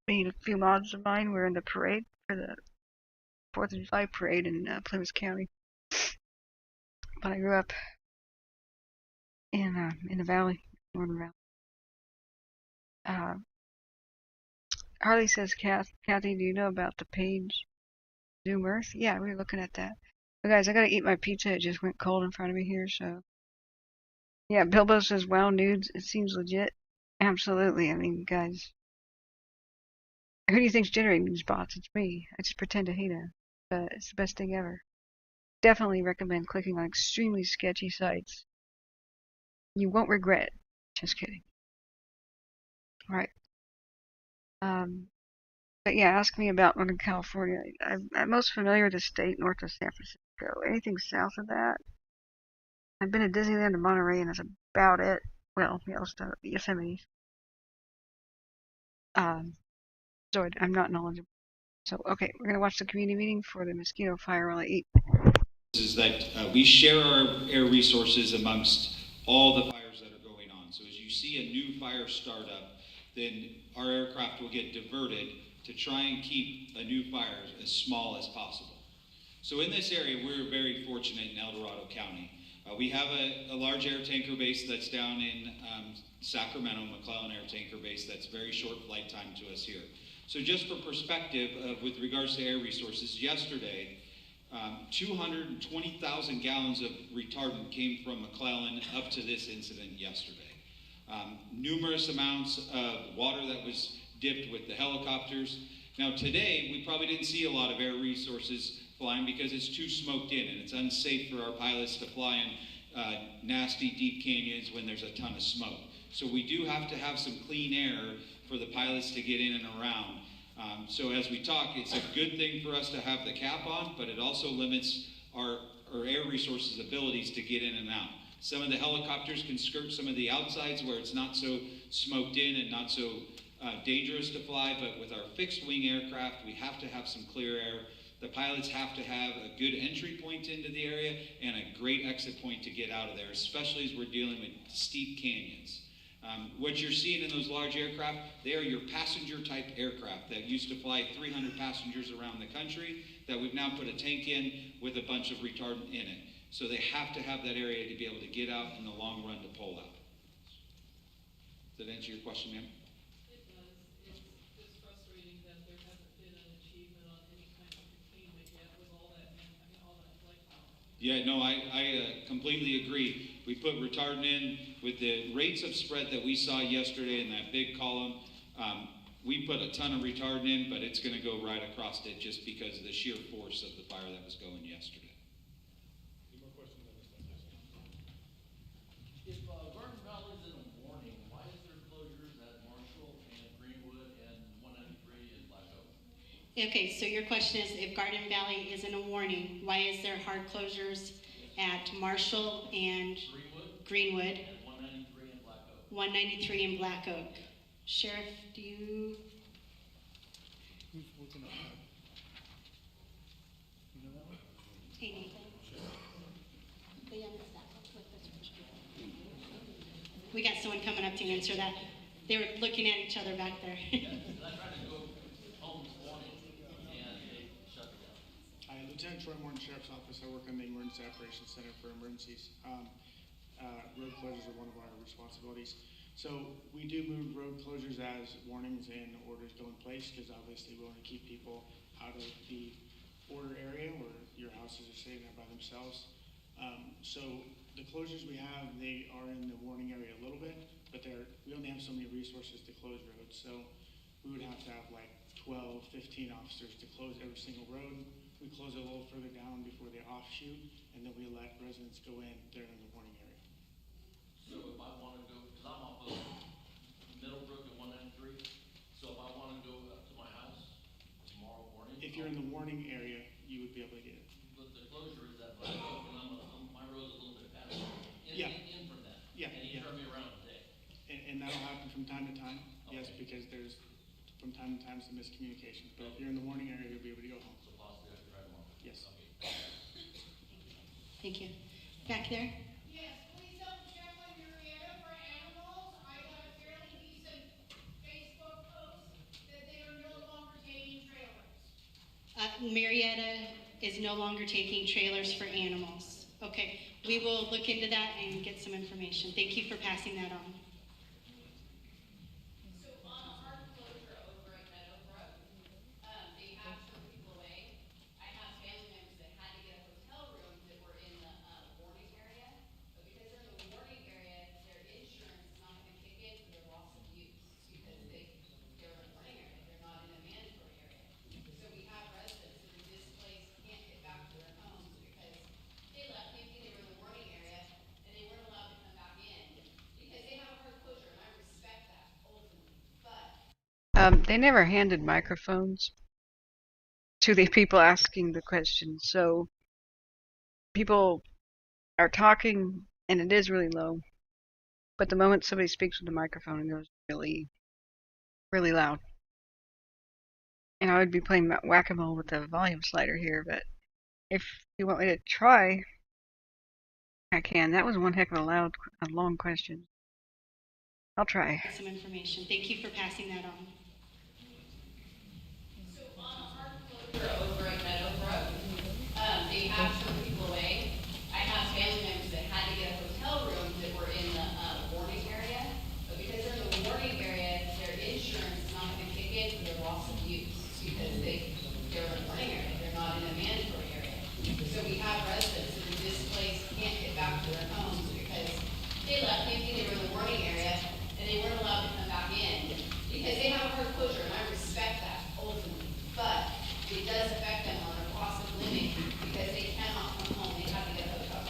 Me and a few mods of mine were in the parade for the 4th of July parade in Plymouth County. But I grew up in the valley, Northern Valley. Harley says, Kathy, do you know about the page Zoom Earth? Yeah, we were looking at that. But guys, I gotta eat my pizza. It just went cold in front of me here, so. Yeah, Bilbo says, wow, nudes, it seems legit. Absolutely. I mean, guys. Who do you think's generating these bots? It's me. I just pretend to hate it. But it's the best thing ever. Definitely recommend clicking on extremely sketchy sites. You won't regret it. Just kidding. Alright. But yeah, ask me about Northern California. I'm most familiar with the state north of San Francisco. Anything south of that? I've been to Disneyland and Monterey, and that's about it. Well, Yellowstone, Yosemite. So I'm not knowledgeable. So, okay, we're going to watch the community meeting for the Mosquito Fire while I eat. Is that we share our air resources amongst all the fires that are going on. So as you see a new fire start up, then our aircraft will get diverted to try and keep a new fire as small as possible. So in this area, we're very fortunate in El Dorado County. We have a large air tanker base that's down in Sacramento, McClellan Air Tanker Base, that's very short flight time to us here. So just for perspective, with regards to air resources, yesterday, 220,000 gallons of retardant came from McClellan up to this incident yesterday. Numerous amounts of water that was dipped with the helicopters. Now today, we probably didn't see a lot of air resources flying because it's too smoked in and it's unsafe for our pilots to fly in nasty deep canyons when there's a ton of smoke. So we do have to have some clean air for the pilots to get in and around. So as we talk, it's a good thing for us to have the cap on, but it also limits our air resources abilities to get in and out. Some of the helicopters can skirt some of the outsides where it's not so smoked in and not so dangerous to fly, but with our fixed wing aircraft, we have to have some clear air. The pilots have to have a good entry point into the area and a great exit point to get out of there, especially as we're dealing with steep canyons. What you're seeing in those large aircraft, they are your passenger type aircraft that used to fly 300 passengers around the country that we've now put a tank in with a bunch of retardant in it. So they have to have that area to be able to get out in the long run to pull out. Does that answer your question, ma'am? It does. It's just frustrating that there hasn't been an achievement on any kind of containment yet with all that, all that flight power. Yeah, no, I completely agree. We put retardant in with the rates of spread that we saw yesterday in that big column. We put a ton of retardant in, but it's going to go right across it just because of the sheer force of the fire that was going yesterday. Any more questions on this one? If Garden Valley's in a warning, why is there closures at Marshall and Greenwood and 193 and Black Oak? Okay, so your question is, if Garden Valley is in a warning, why is there hard closures at Marshall and Greenwood and 193 and Black Oak? 193 and Black Oak. Sheriff, do you? Who's looking at that? You know that one? Hey, Nathan. We got someone coming up to answer that. They were looking at each other back there. Hi, Lieutenant Troy Morton, Sheriff's Office. I work on the Emergency Operations Center for Emergencies. Road closures are one of our responsibilities. So we do move road closures as warnings and orders go in place because obviously we want to keep people out of the order area where your houses are sitting there by themselves. So the closures we have, they are in the warning area a little bit, but we only have so many resources to close roads. So we would have to have like 12, 15 officers to close every single road. We close it a little further down before they offshoot, and then we let residents go in there in the warning area. So if I want to go, because I'm off of Middlebrook and 193, so if I want to go up to my house tomorrow morning. If you're in the warning area, you would be able to get it. But the closure is that Black Oak, and my road's a little bit past in from that. Yeah. And you turn me around today. And that'll happen from time to time, yes, because there's from time to time some miscommunication. But if you're in the warning area, you'll be able to go home. So possibly I could drive tomorrow. Yes. Okay. Thank you. Back there? Yes, please don't check on Marietta for animals. I got a fairly decent Facebook post that they are no longer taking trailers. Marietta is no longer taking trailers for animals. Okay, we will look into that and get some information. Thank you for passing that on. So on a hard closure over at Meadowbrook, they have turned people away. I have family members that had to get a hotel room that were in the warning area, but because they're in the warning area, their insurance is not going to kick in for their loss of use because they're in a warning area. They're not in a mandatory area. So we have residents that are displaced, can't get back to their homes because they left thinking they were in the warning area and they weren't allowed to come back in because they have a hard closure, and I respect that ultimately. But They never handed microphones to the people asking the questions, so people are talking and it is really low, but the moment somebody speaks with the microphone, it goes really, really loud. And I would be playing whack-a-mole with the volume slider here, but if you want me to try, I can. That was one heck of a long question. I'll try. some information. Thank you for passing that on. So on the hard closure over at Meadowbrook, they have turned people away. I have family members that had to get a hotel room that were in the warning area, but because they're in the warning area, their insurance is not going to kick in for their loss of use because they're in a warning area. They're not in a mandatory area. So we have residents that are displaced, can't get back to their homes because they left thinking they were in the warning area and they weren't allowed to come back in because they have a hard closure, and I respect that ultimately. But it does affect them on their cost of living because they cannot come home. They have to get a hotel.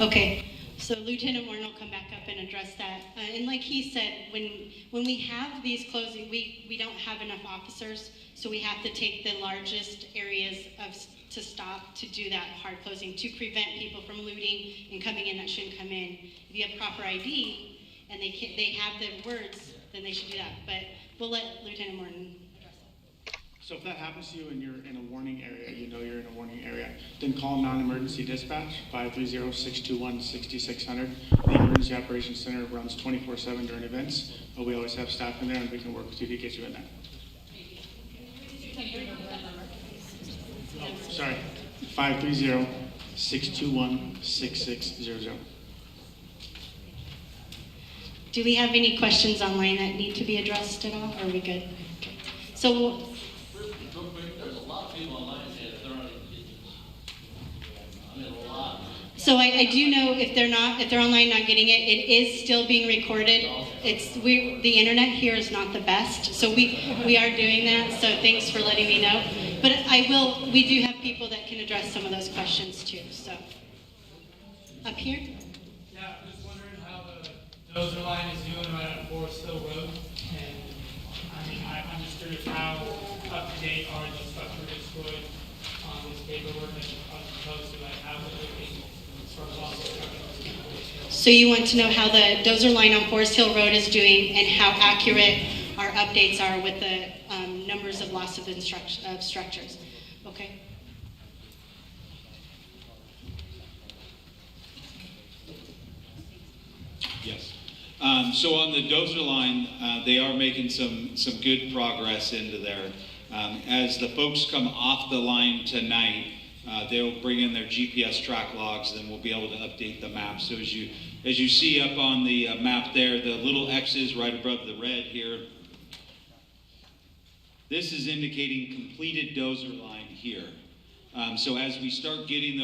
Okay, so Lieutenant Warren will come back up and address that. And like he said, when we have these closing, we don't have enough officers, so we have to take the largest areas to stop to do that hard closing to prevent people from looting and coming in that shouldn't come in. If you have proper ID and they have the words, then they should do that. But we'll let Lieutenant Morton address that. So if that happens to you and you're in a warning area, you know you're in a warning area, then call non-emergency dispatch, 530-621-6600. The Emergency Operations Center runs 24/7 during events. We always have staff in there, and we can work with you to get you in there. Oh, sorry, 530-621-6600. Do we have any questions online that need to be addressed at all? Or are we good? Okay. So There's a lot of people online saying that they're not even getting this. I mean, a lot. So I do know if they're online not getting it, it is still being recorded. The internet here is not the best, so we are doing that. So thanks for letting me know. But we do have people that can address some of those questions too. So up here. Yeah, I'm just wondering how the dozer line is doing right on Forest Hill Road, and I'm just curious how up to date are the structure destroyed on this paperwork as opposed to like how they're looking for loss of structure. So you want to know how the dozer line on Forest Hill Road is doing and how accurate our updates are with the numbers of loss of structures. Okay. Yes. So on the dozer line, they are making some good progress into there. As the folks come off the line tonight, they'll bring in their GPS track logs, and then we'll be able to update the map. So as you see up on the map there, the little X's right above the red here, this is indicating completed dozer line here. So as we start getting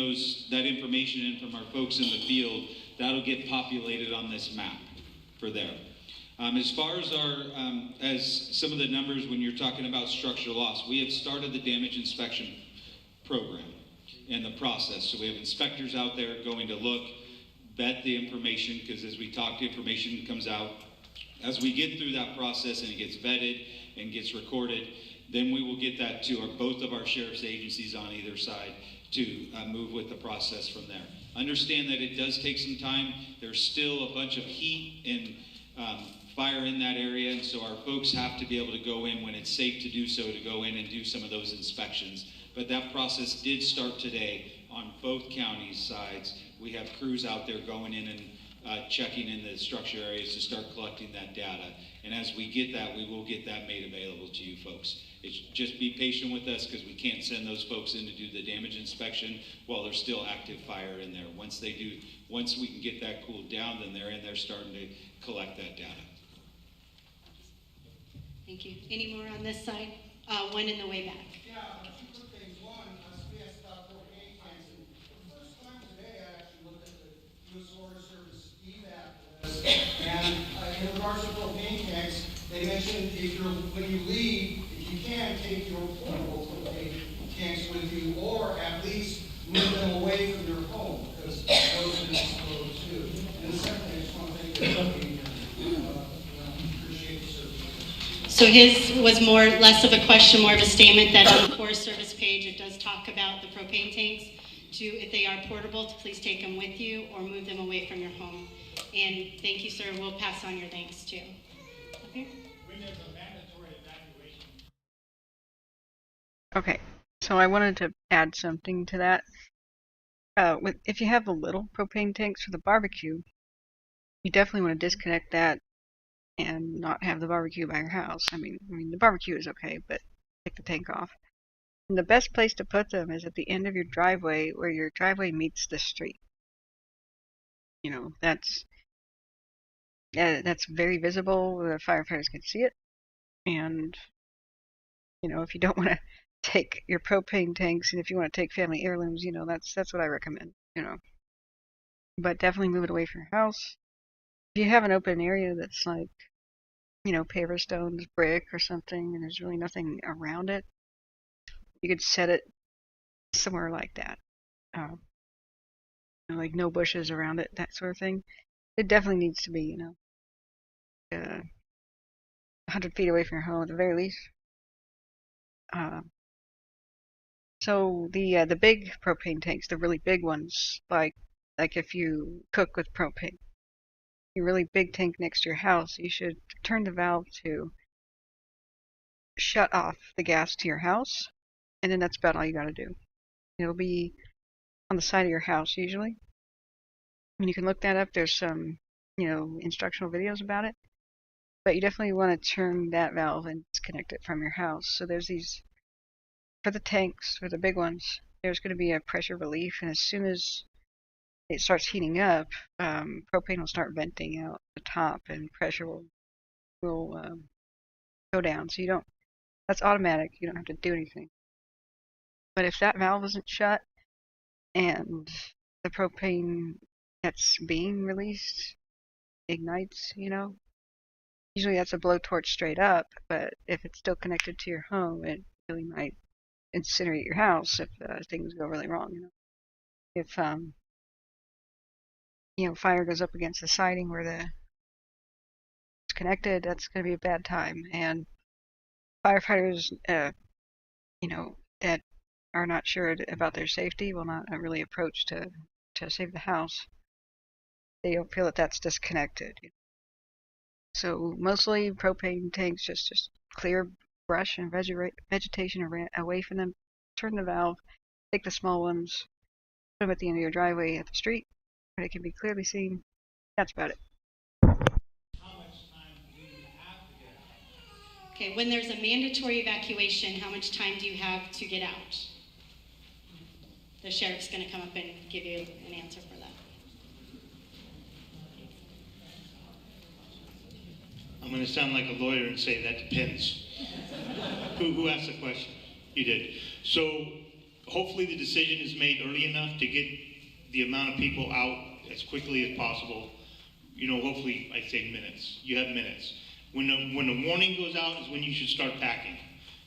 that information in from our folks in the field, that'll get populated on this map for there. As far as as some of the numbers when you're talking about structural loss, we have started the damage inspection program and the process. So we have inspectors out there going to look, vet the information, because as we talk, information comes out. As we get through that process and it gets vetted and gets recorded, then we will get that to both of our sheriff's agencies on either side to move with the process from there. Understand that it does take some time. There's still a bunch of heat and fire in that area, and so our folks have to be able to go in when it's safe to do so, to go in and do some of those inspections. But that process did start today on both counties' sides. We have crews out there going in and checking in the structure areas to start collecting that data. And as we get that, we will get that made available to you folks. Just be patient with us, because we can't send those folks in to do the damage inspection while there's still active fire in there. Once we can get that cooled down, then they're in there starting to collect that data. Thank you. Any more on this side? One in the way back. Yeah, two quick things. One, we asked about propane tanks, and the first time today I actually looked at the U.S. Forest Service EVAC list, and in regards to propane tanks, they mentioned when you leave, if you can, take your portable propane tanks with you, or at least move them away from your home, because those are explode too. And the second thing, I just want to thank you for being here. Appreciate the service. So his was less of a question, more of a statement that on the Forest Service page, it does talk about the propane tanks. If they are portable, to please take them with you or move them away from your home. And thank you, sir. We'll pass on your thanks too. Okay. When there's a mandatory evacuation. Okay, so I wanted to add something to that. If you have the little propane tanks for the barbecue, you definitely want to disconnect that and not have the barbecue by your house. I mean the barbecue is okay, but take the tank off. And the best place to put them is at the end of your driveway, where your driveway meets the street. You know, that's very visible. The firefighters can see it, and you know, if you don't want to take your propane tanks, and if you want to take family heirlooms, you know, that's what I recommend. You know, but definitely move it away from your house. If you have an open area that's like, you know, paver stones, brick, or something, and there's really nothing around it, you could set it somewhere like that. You know, like no bushes around it, that sort of thing. It definitely needs to be, you know, 100 feet away from your home at the very least. So the big propane tanks, the really big ones, like if you cook with propane, your really big tank next to your house, you should turn the valve to shut off the gas to your house, and then that's about all you got to do. It'll be on the side of your house usually. And you can look that up. There's some, you know, instructional videos about it. But you definitely want to turn that valve and disconnect it from your house. So there's these, for the tanks, for the big ones, there's going to be a pressure relief, and as soon as it starts heating up, propane will start venting out the top, and pressure will go down. So you don't, that's automatic. You don't have to do anything. But if that valve isn't shut and the propane that's being released ignites, you know, usually that's a blowtorch straight up, but if it's still connected to your home, it really might incinerate your house if things go really wrong. You know, if you know, fire goes up against the siding where it's connected, that's going to be a bad time. And firefighters, you know, that are not sure about their safety will not really approach to save the house. They don't feel that that's disconnected. So mostly propane tanks, just clear brush and vegetation away from them. Turn the valve, take the small ones, put them at the end of your driveway at the street, where they can be clearly seen. That's about it. Okay, when there's a mandatory evacuation, how much time do you have to get out? The sheriff's going to come up and give you an answer for that. I'm going to sound like a lawyer and say that depends. Who asked the question? You did. So hopefully the decision is made early enough to get the amount of people out as quickly as possible. You know, hopefully, I'd say minutes. You have minutes. When the warning goes out is when you should start packing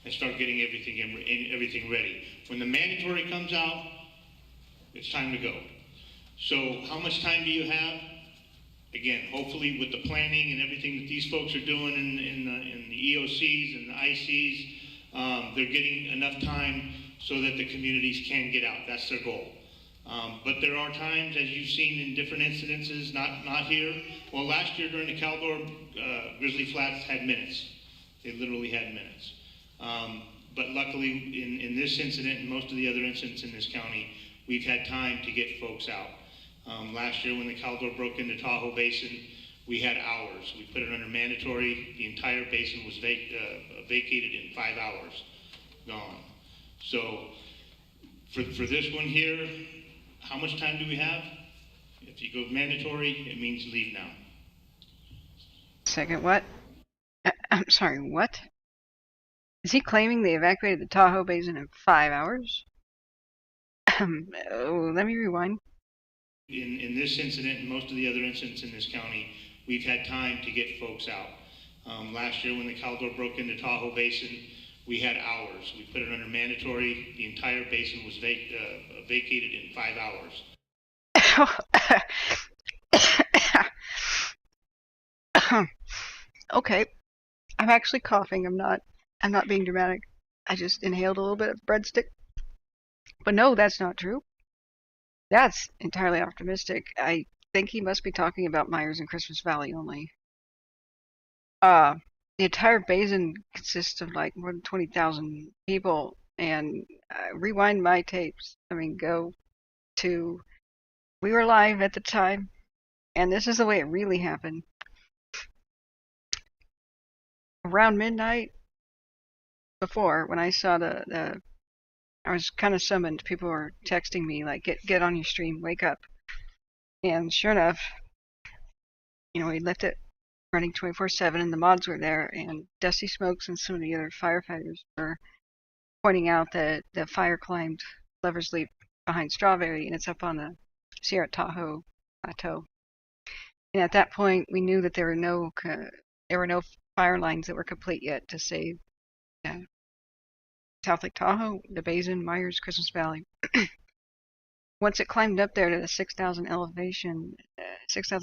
and start getting everything ready. When the mandatory comes out, it's time to go. So how much time do you have? Again, hopefully with the planning and everything that these folks are doing in the EOCs and the ICs, they're getting enough time so that the communities can get out. That's their goal. But there are times, as you've seen in different incidences, not here. Well, last year during the Caldor, Grizzly Flats had minutes. They literally had minutes. But luckily, in this incident and most of the other incidents in this county, we've had time to get folks out. Last year when the Caldor broke into Tahoe Basin, we had hours. We put it under mandatory. The entire basin was vacated in 5 hours, gone. So for this one here, how much time do we have? If you go mandatory, it means leave now. Second, what? I'm sorry, what? Is he claiming they evacuated the Tahoe Basin in 5 hours? Let me rewind. In this incident and most of the other incidents in this county, we've had time to get folks out. Last year when the Caldor broke into Tahoe Basin, we had hours. We put it under mandatory. The entire basin was vacated in 5 hours. Okay, I'm actually coughing. I'm not being dramatic. I just inhaled a little bit of breadstick. But no, that's not true. That's entirely optimistic. I think he must be talking about Myers and Christmas Valley only. The entire basin consists of like more than 20,000 people, and rewind my tapes. I mean, go to, we were live at the time, and this is the way it really happened. around midnight before, when I saw I was kind of summoned. People were texting me like, get on your stream, wake up. And sure enough, we left it running 24/7, and the mods were there, and Dusty Smokes and some of the other firefighters were pointing out that the fire climbed Lover's Leap behind Strawberry, and it's up on the Sierra Tahoe Plateau. And at that point, we knew that there were no fire lines that were complete yet to save South Lake Tahoe, the Basin, Myers, Christmas Valley. Once it climbed up there to the 6,000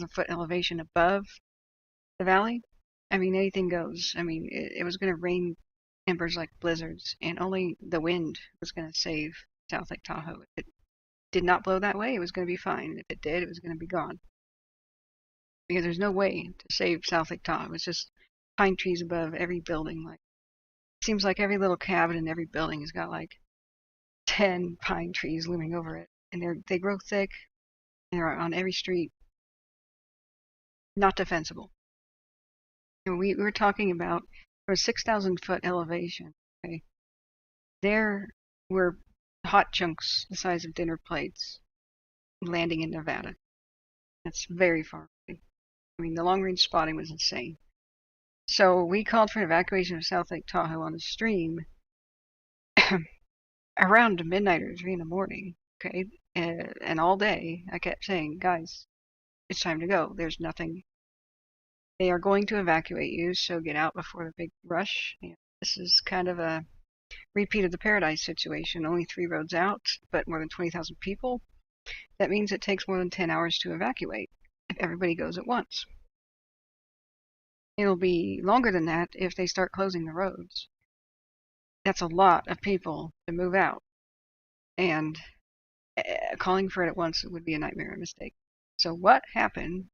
foot elevation above the valley, I mean, anything goes. I mean, it was going to rain embers like blizzards, and only the wind was going to save South Lake Tahoe. If it did not blow that way, it was going to be fine. If it did, it was going to be gone. Because there's no way to save South Lake Tahoe. It's just pine trees above every building. Like, it seems like every little cabin in every building has got like 10 pine trees looming over it, and they grow thick, and they're on every street. Not defensible. We were talking about for a 6,000 foot elevation. Okay, there were hot chunks the size of dinner plates landing in Nevada. That's very far away. I mean, the long range spotting was insane. So we called for an evacuation of South Lake Tahoe on the stream around midnight or 3 in the morning. Okay, and all day I kept saying, guys, it's time to go. There's nothing. They are going to evacuate you, so get out before the big rush. This is kind of a repeat of the Paradise situation. Only 3 roads out, but more than 20,000 people. That means it takes more than 10 hours to evacuate if everybody goes at once. It'll be longer than that if they start closing the roads. That's a lot of people to move out. And calling for it at once would be a nightmare, a mistake. So what happened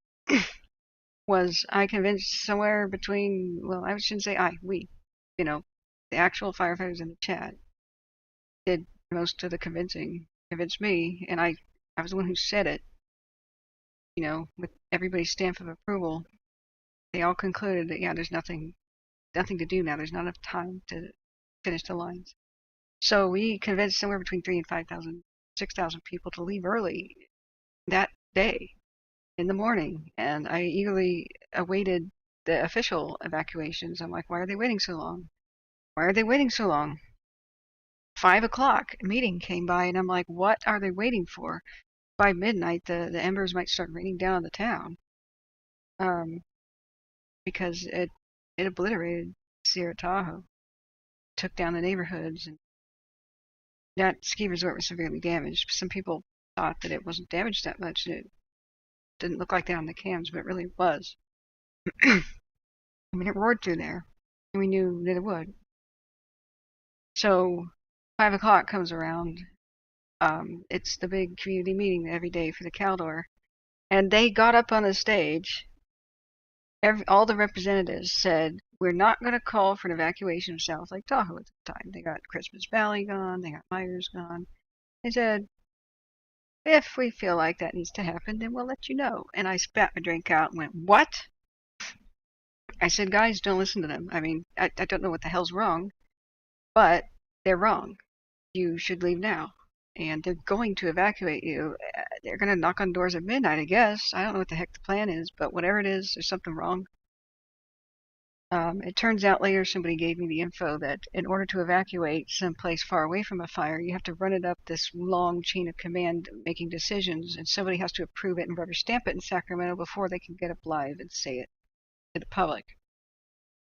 was I convinced somewhere between, well, I shouldn't say we, the actual firefighters in the chat did most of the convincing, convinced me, and I was the one who said it, with everybody's stamp of approval. They all concluded that, yeah, there's nothing to do now. There's not enough time to finish the lines. So we convinced somewhere between 3,000 and 6,000 people to leave early that day in the morning, and I eagerly awaited the official evacuations. I'm like, why are they waiting so long? Why are they waiting so long? 5 o'clock meeting came by, and I'm like, what are they waiting for? By midnight, the embers might start raining down on the town, because it obliterated Sierra Tahoe, took down the neighborhoods, and that ski resort was severely damaged. Some people thought that it wasn't damaged that much. It didn't look like that on the cams, but it really was. I mean, it roared through there, and we knew that it would. So 5 o'clock comes around. It's the big community meeting every day for the Caldor, and they got up on the stage. All the representatives said, we're not going to call for an evacuation of South Lake Tahoe at the time. They got Christmas Valley gone. They got Myers gone. They said, if we feel like that needs to happen, then we'll let you know. And I spat my drink out and went, what? I said, guys, don't listen to them. I mean, I don't know what the hell's wrong, but they're wrong. You should leave now. And they're going to evacuate you. They're going to knock on doors at midnight, I guess. I don't know what the heck the plan is, but whatever it is, there's something wrong. It turns out later somebody gave me the info that in order to evacuate someplace far away from a fire, you have to run it up this long chain of command making decisions, and somebody has to approve it and rubber stamp it in Sacramento before they can get up live and say it to the public.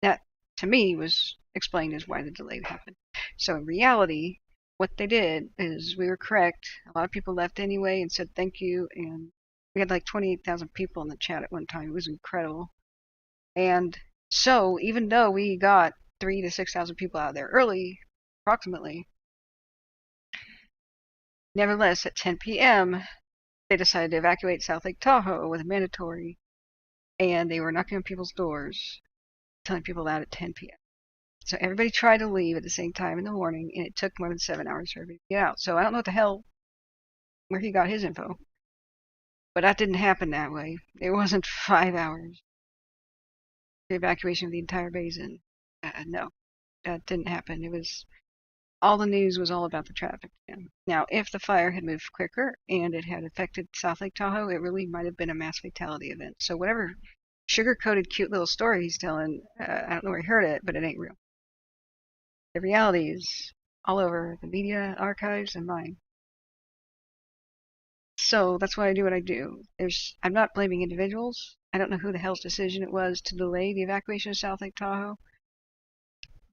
That, to me, was explained as why the delay happened. So in reality, what they did is we were correct. A lot of people left anyway and said thank you, and we had like 28,000 people in the chat at one time. It was incredible. And so even though we got 3,000 to 6,000 people out of there early, approximately, nevertheless at 10 p.m. they decided to evacuate South Lake Tahoe with a mandatory, and they were knocking on people's doors, telling people that at 10 p.m. So everybody tried to leave at the same time in the morning, and it took more than 7 hours for everybody to get out. So I don't know what the hell, where he got his info, but that didn't happen that way. It wasn't 5 hours. The evacuation of the entire basin. No, that didn't happen. It was all the news was all about the traffic jam. Now, if the fire had moved quicker and it had affected South Lake Tahoe, it really might have been a mass fatality event. So whatever sugar-coated cute little story he's telling, I don't know where he heard it, but it ain't real. The reality is all over the media archives and mine. So that's why I do what I do. I'm not blaming individuals. I don't know who the hell's decision it was to delay the evacuation of South Lake Tahoe.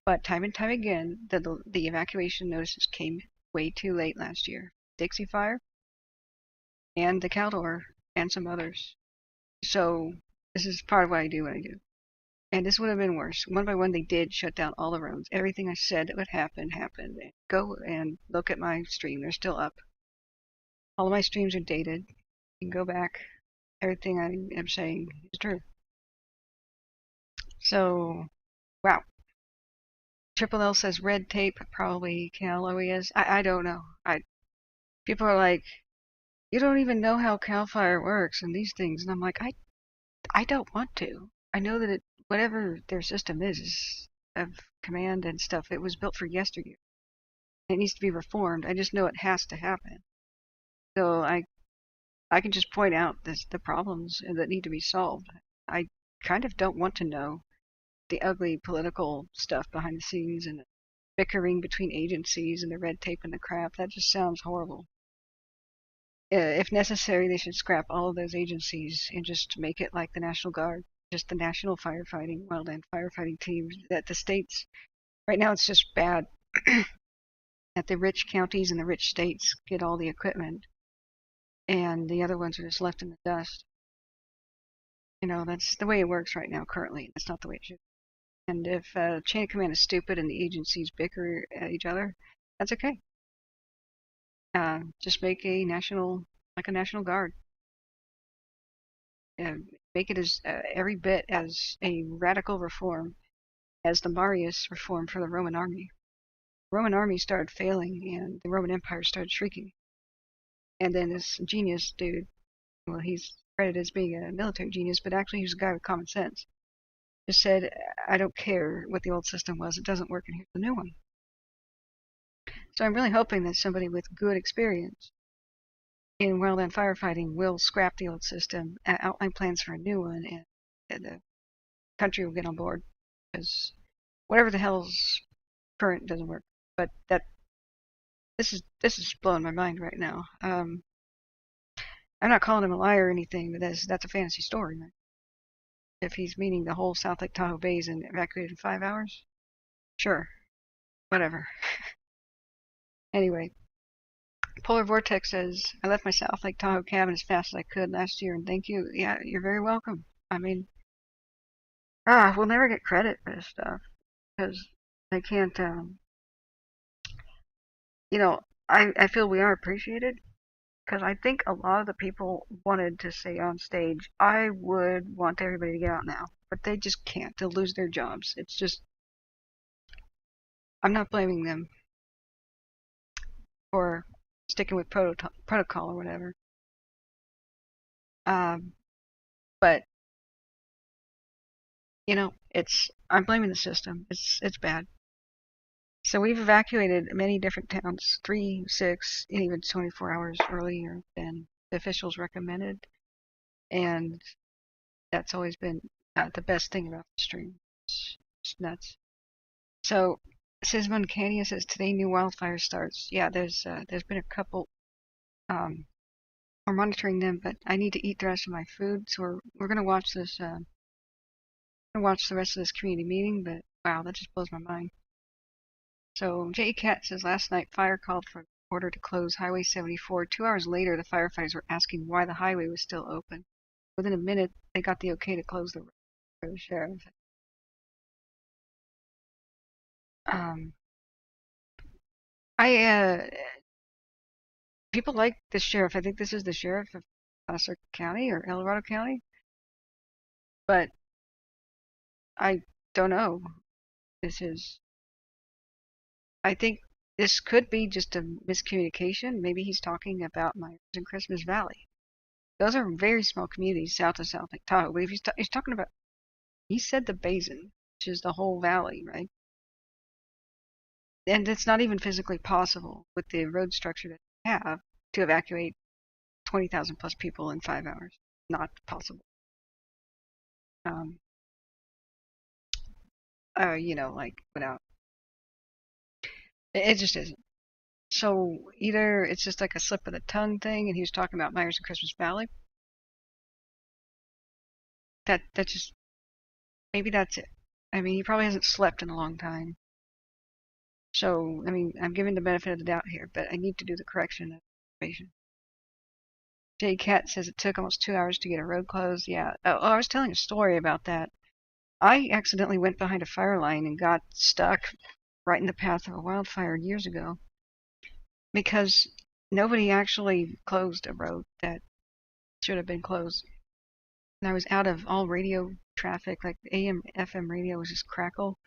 But time and time again, the evacuation notices came way too late last year. Dixie Fire and the Caldor and some others. So this is part of why I do what I do. And this would have been worse. One by one, they did shut down all the roads. Everything I said that would happen, happened. Go and look at my stream. They're still up. All of my streams are dated. You can go back. Everything I am saying is true. So, wow. Triple L says red tape, probably Cal OES. I don't know. People are like, you don't even know how Cal Fire works and these things. And I'm like, I don't want to. I know that whatever their system is of command and stuff, it was built for yesteryear. It needs to be reformed. I just know it has to happen. So I can just point out the problems that need to be solved. I kind of don't want to know the ugly political stuff behind the scenes and the bickering between agencies and the red tape and the crap. That just sounds horrible. If necessary, they should scrap all of those agencies and just make it like the National Guard, just the national firefighting, wildland firefighting teams. That the states, right now it's just bad that the rich counties and the rich states get all the equipment and the other ones are just left in the dust. You know, that's the way it works right now currently. That's not the way it should. And if chain of command is stupid and the agencies bicker at each other, that's okay. Just make a national guard. Make it as every bit as a radical reform as the Marius reform for the Roman army. The Roman army started failing and the Roman Empire started shrinking. And then this genius dude, well, he's credited as being a military genius, but actually he's a guy with common sense. Just said, I don't care what the old system was, it doesn't work, and here's the new one. So I'm really hoping that somebody with good experience in wildland firefighting will scrap the old system, outline plans for a new one, and the country will get on board. Because whatever the hell's current doesn't work. But this is blowing my mind right now. I'm not calling him a liar or anything, but that's a fantasy story, man. If he's meaning the whole South Lake Tahoe Basin evacuated in 5 hours, sure, whatever. Anyway, Polar Vortex says, I left my South Lake Tahoe cabin as fast as I could last year, and thank you. Yeah, you're very welcome. I mean, we'll never get credit for this stuff, because they can't, you know, I feel we are appreciated, because I think a lot of the people wanted to say on stage, I would want everybody to get out now, but they just can't. They'll lose their jobs. It's just, I'm not blaming them for sticking with protocol or whatever. But you know, I'm blaming the system. It's bad. So we've evacuated many different towns, 3, 6, and even 24 hours earlier than the officials recommended, and that's always been the best thing about the stream. It's nuts. So Sismon Canyon says today new wildfire starts. Yeah, there's been a couple. We're monitoring them, but I need to eat the rest of my food, so we're gonna watch this. Watch the rest of this community meeting, but wow, that just blows my mind. So J. Cat says last night fire called for order to close Highway 74. 2 hours later, the firefighters were asking why the highway was still open. Within a minute, they got the okay to close the road for the sheriff. People like the sheriff. I think this is the sheriff of Placer County or El Dorado County, but I don't know. I think this could be just a miscommunication. Maybe he's talking about Myers and Christmas Valley. Those are very small communities south of South Lake Tahoe. But if he's talking about, he said the basin. which is the whole valley, right? And it's not even physically possible with the road structure that we have to evacuate 20,000 plus people in 5 hours. Not possible. You know, like without, it just isn't. So either it's just like a slip of the tongue thing, and he was talking about Myers and Christmas Valley. That just, maybe that's it. I mean, he probably hasn't slept in a long time. So, I mean, I'm giving the benefit of the doubt here, but I need to do the correction of information. J Cat says it took almost 2 hours to get a road closed. Yeah. Oh, I was telling a story about that. I accidentally went behind a fire line and got stuck right in the path of a wildfire years ago because nobody actually closed a road that should have been closed. And I was out of all radio traffic, like AM, FM radio was just crackle.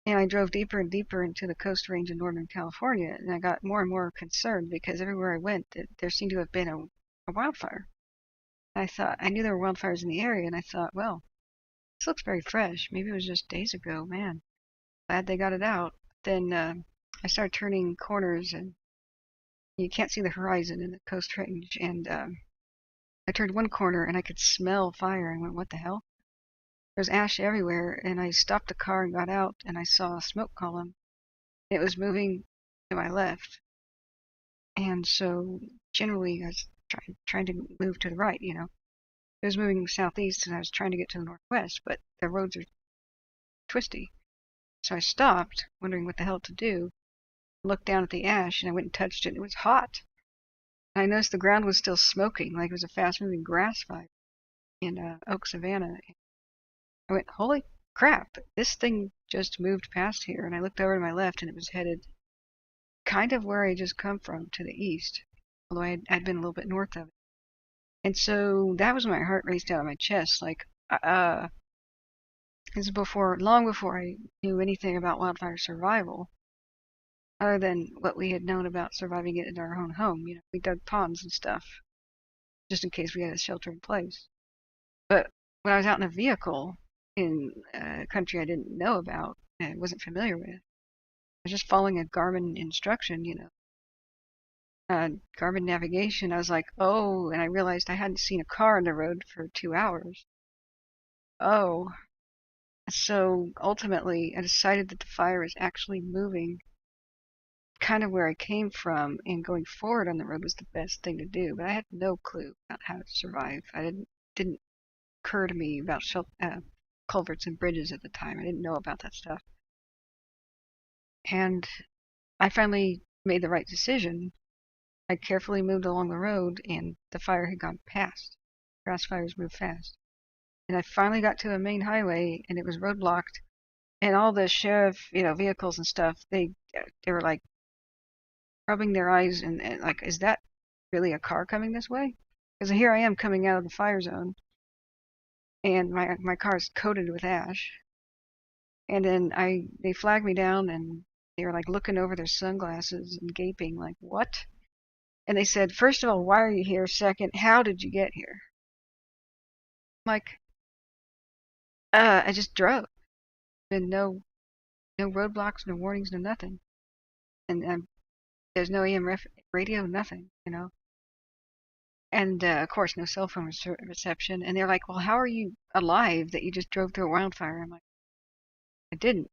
And I drove deeper and deeper into the Coast Range in Northern California, and I got more and more concerned because everywhere I went, there seemed to have been a wildfire. I thought, I knew there were wildfires in the area, and I thought, well, this looks very fresh. Maybe it was just days ago. Man, glad they got it out. Then I started turning corners, and you can't see the horizon in the Coast Range. And I turned one corner, and I could smell fire. I went, what the hell? There's ash everywhere, and I stopped the car and got out, and I saw a smoke column. It was moving to my left. And so generally I was trying to move to the right, you know. It was moving southeast, and I was trying to get to the northwest, but the roads are twisty. So I stopped, wondering what the hell to do, looked down at the ash, and I went and touched it, and it was hot. And I noticed the ground was still smoking, like it was a fast-moving grass fire in Oak Savannah. I went, holy crap, this thing just moved past here, and I looked over to my left, and it was headed kind of where I just come from, to the east, although I'd been a little bit north of it. And so that was when my heart raced out of my chest, like, this is long before I knew anything about wildfire survival, other than what we had known about surviving it in our own home. You know, we dug ponds and stuff, just in case we had a shelter in place. But when I was out in a vehicle in a country I didn't know about and wasn't familiar with, I was just following a Garmin instruction, you know, Garmin navigation. I was like, oh, and I realized I hadn't seen a car on the road for 2 hours. Oh, so ultimately I decided that the fire is actually moving kind of where I came from, and going forward on the road was the best thing to do. But I had no clue about how to survive. Didn't occur to me about culverts and bridges at the time. I didn't know about that stuff. And I finally made the right decision. I carefully moved along the road, and the fire had gone past. Grass fires move fast. And I finally got to a main highway, and it was roadblocked. And all the sheriff, you know, vehicles and stuff, they were like rubbing their eyes and like, is that really a car coming this way? Because here I am coming out of the fire zone, and my car is coated with ash. And then they flagged me down, and they were like looking over their sunglasses and gaping like, what? And they said, first of all, why are you here? Second, how did you get here? I'm like, I just drove. Been no roadblocks, no warnings, no nothing. And there's no AM radio, nothing, you know. And of course, no cell phone reception. And they're like, well, how are you alive that you just drove through a wildfire? I'm like, I didn't.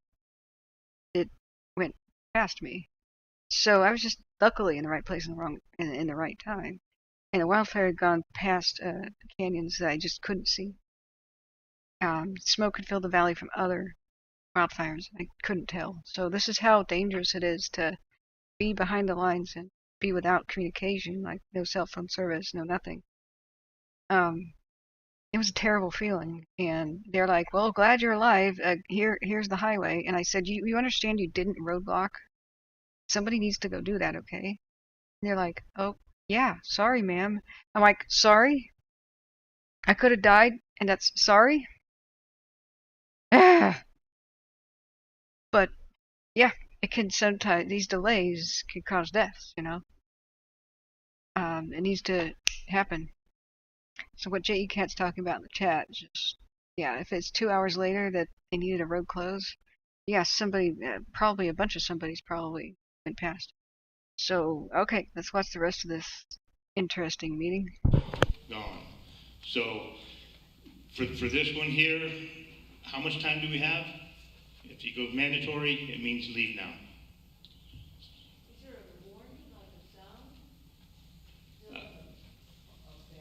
It went past me. So I was just luckily in the right place in the right time. And the wildfire had gone past canyons that I just couldn't see. Smoke had filled the valley from other wildfires. I couldn't tell. So this is how dangerous it is to be behind the lines and be without communication, like no cell phone service, no nothing. It was a terrible feeling. And they're like, well, glad you're alive. Here's the highway. And I said, you understand you didn't roadblock? Somebody needs to go do that, okay? And they're like, oh, yeah, sorry, ma'am. I'm like, sorry? I could have died, and that's sorry? But, yeah, it can sometimes, these delays can cause deaths, you know? It needs to happen. So what J.E. Cat's talking about in the chat, just Yeah, if it's 2 hours later that they needed a road closed, yeah, somebody, probably a bunch of somebody's probably went past. So, okay, let's watch the rest of this interesting meeting. Gone. So, for this one here, how much time do we have? If you go mandatory, it means leave now.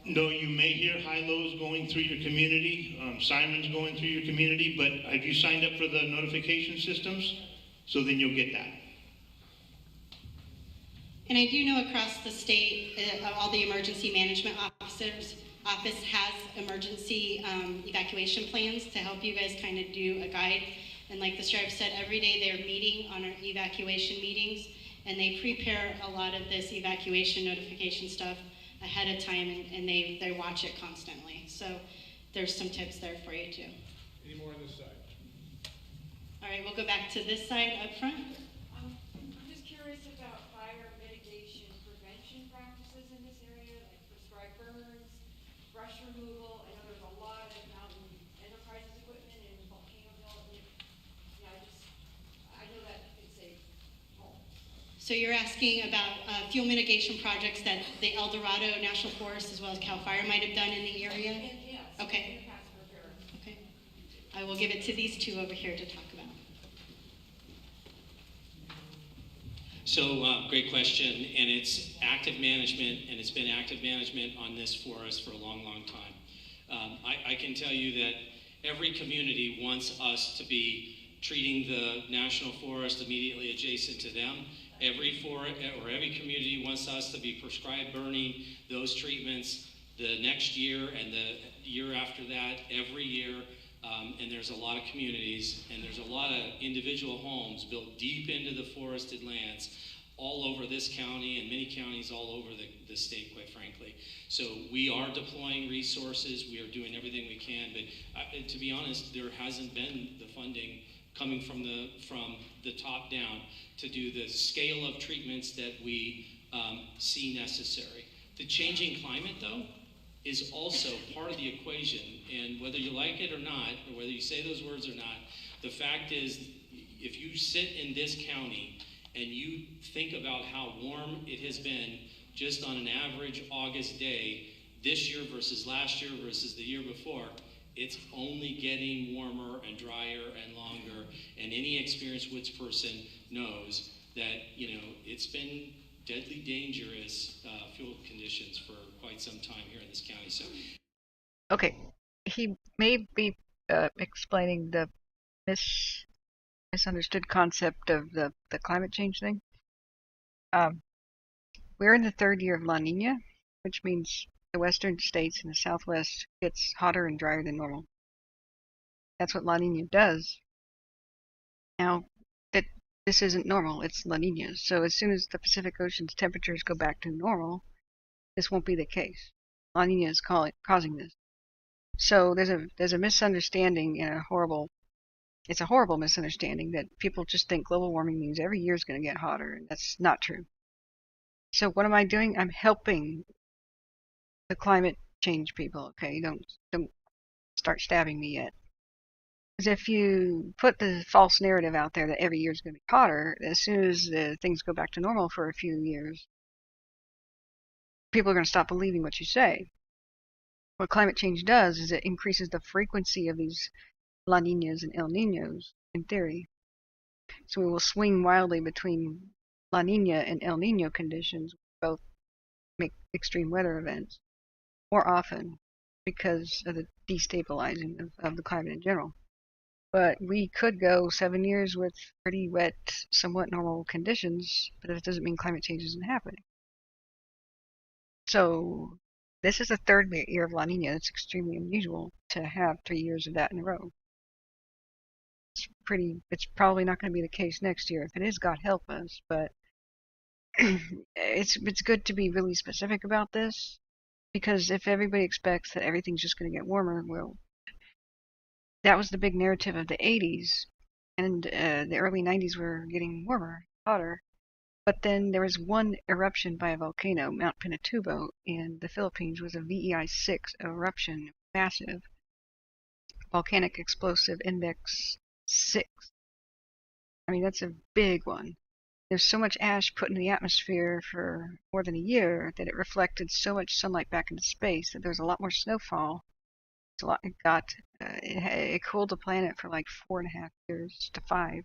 No, you may hear high-lows going through your community, sirens going through your community, but have you signed up for the notification systems? So then you'll get that. And I do know across the state, all the emergency management office has emergency evacuation plans to help you guys kind of do a guide. And like the sheriff said, every day they're meeting on our evacuation meetings, and they prepare a lot of this evacuation notification stuff ahead of time, and they watch it constantly. So there's some tips there for you too. Any more on this side? All right, we'll go back to this side up front. I'm just curious about fire mitigation prevention practices in this area, like prescribed burns, brush removal. I know there's a lot of mountain enterprises equipment in Volcano. Yeah, I know that it's a home. So you're asking about fuel mitigation projects that the El Dorado National Forest as well as CAL FIRE might have done in the area? Yes. Okay. Okay. I will give it to these two over here to talk about. So, great question, and it's active management, and it's been active management on this for us for a long, long time. I can tell you that every community wants us to be treating the national forest immediately adjacent to them. Every community wants us to be prescribed burning those treatments the next year and the year after that, every year. And there's a lot of communities, and there's a lot of individual homes built deep into the forested lands all over this county and many counties all over the state, quite frankly. So we are deploying resources. We are doing everything we can, but to be honest, there hasn't been the funding coming from the top down to do the scale of treatments that we see necessary. The changing climate, though, is also part of the equation, and whether you like it or not, or whether you say those words or not, the fact is, if you sit in this county and you think about how warm it has been just on an average August day, this year versus last year versus the year before, it's only getting warmer and drier and longer, and any experienced woods person knows that, it's been deadly dangerous fuel conditions for quite some time here in this county. So, okay, he may be explaining the misunderstood concept of the climate change thing. We're in the third year of La Nina, which means the western states and the southwest gets hotter and drier than normal. That's what La Nina does. Now, this isn't normal, it's La Nina. So as soon as the Pacific Ocean's temperatures go back to normal, this won't be the case. La Nina is causing this. So there's a misunderstanding and it's a horrible misunderstanding that people just think global warming means every year is going to get hotter, and that's not true. So what am I doing? I'm helping the climate change people, okay? Don't start stabbing me yet. Because if you put the false narrative out there that every year is going to be hotter, as soon as things go back to normal for a few years, people are going to stop believing what you say. What climate change does is it increases the frequency of these La Ninas and El Ninos, in theory. So we will swing wildly between La Nina and El Nino conditions, both make extreme weather events, more often because of the destabilizing of the climate in general. But we could go 7 years with pretty wet, somewhat normal conditions, but that doesn't mean climate change isn't happening. So this is the third year of La Nina. It's extremely unusual to have 3 years of that in a row. It's probably not going to be the case next year. If it is, God help us. But it's good to be really specific about this, because if everybody expects that everything's just going to get warmer, well, that was the big narrative of the 80s, and the early 90s were getting warmer, hotter. But then there was one eruption by a volcano, Mount Pinatubo, in the Philippines, was a VEI 6 eruption, massive. volcanic explosive index 6. I mean, that's a big one. There's so much ash put in the atmosphere for more than a year that it reflected so much sunlight back into space that there's a lot more snowfall. It cooled the planet for like 4.5 years to 5.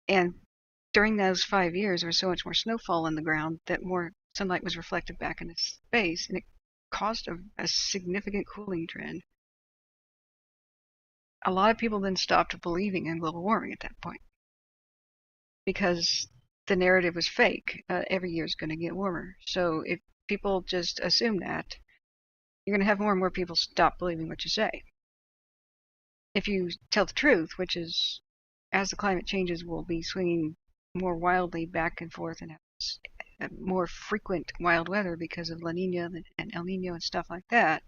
And during those 5 years, there was so much more snowfall in the ground that more sunlight was reflected back into space, and it caused a significant cooling trend. A lot of people then stopped believing in global warming at that point because the narrative was fake. Every year is going to get warmer. So if people just assume that, you're going to have more and more people stop believing what you say. If you tell the truth, which is as the climate changes, we'll be swinging more wildly back and forth and have more frequent wild weather because of La Nina and El Nino and stuff like that,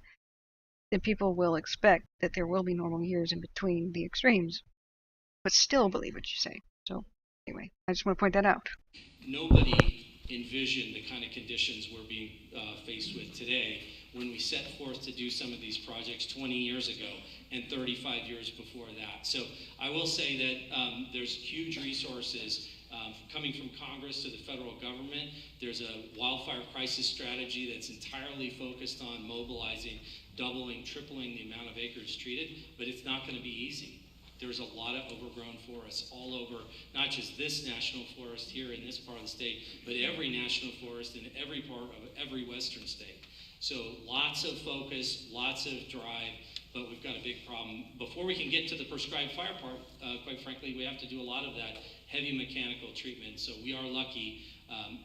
then people will expect that there will be normal years in between the extremes, but still believe what you say. So anyway, I just want to point that out. Nobody envisioned the kind of conditions we're being faced with today when we set forth to do some of these projects 20 years ago and 35 years before that. So I will say that there's huge resources coming from Congress to the federal government. There's a wildfire crisis strategy that's entirely focused on mobilizing, doubling, tripling the amount of acres treated, but it's not going to be easy. There's a lot of overgrown forests all over, not just this national forest here in this part of the state, but every national forest in every part of every western state. So lots of focus, lots of drive, but we've got a big problem. Before we can get to the prescribed fire part, quite frankly, we have to do a lot of that heavy mechanical treatment. So we are lucky.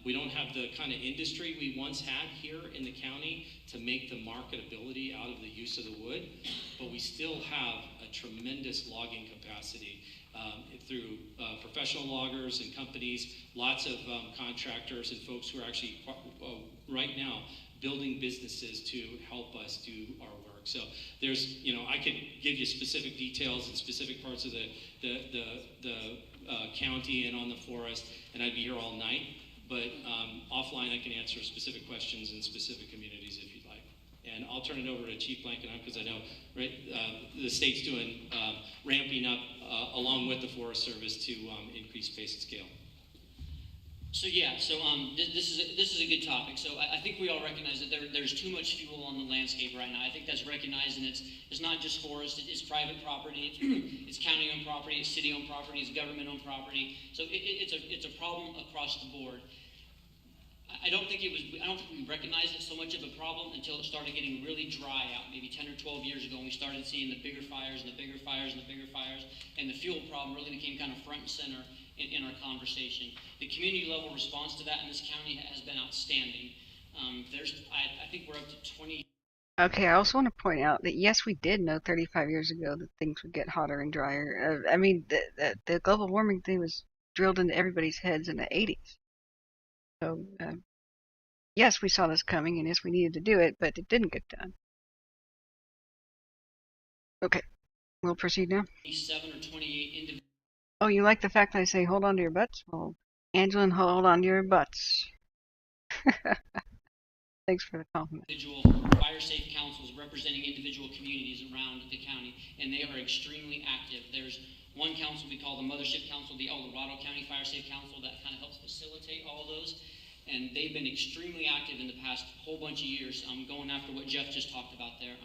We don't have the kind of industry we once had here in the county to make the marketability out of the use of the wood, but we still have a tremendous logging capacity through professional loggers and companies, lots of contractors and folks who are actually right now building businesses to help us do our work. So there's, I could give you specific details in specific parts of the county and on the forest, and I'd be here all night. But offline, I can answer specific questions in specific communities if you'd like. And I'll turn it over to Chief Blankenham because I know the state's doing ramping up along with the Forest Service to increase pace and scale. So this is a good topic. So I think we all recognize that there's too much fuel on the landscape right now. I think that's recognized, and it's not just forest. It's private property. It's county-owned property. It's city-owned property. It's government-owned property. So it's a problem across the board. I don't think we recognized it so much of a problem until it started getting really dry out, maybe 10 or 12 years ago, and we started seeing the bigger fires and the bigger fires and the bigger fires, and the fuel problem really became kind of front and center in our conversation. The community level response to that in this county has been outstanding. I think we're up to 20. Okay, I also want to point out that yes, we did know 35 years ago that things would get hotter and drier. I mean, the global warming thing was drilled into everybody's heads in the 80s. So, yes, we saw this coming, and yes, we needed to do it, but it didn't get done. Okay, we'll proceed now. 27 or 28 individual. Oh, you like the fact that I say hold on to your butts? Well, Angela, hold on to your butts. Thanks for the compliment. Individual fire safe councils representing individual communities around the county, and they are extremely active. There's one council we call the Mothership Council, the Dorado County Fire Safe Council, that kind of helps facilitate all of those. And they've been extremely active in the past whole bunch of years, going after what Jeff just talked about there.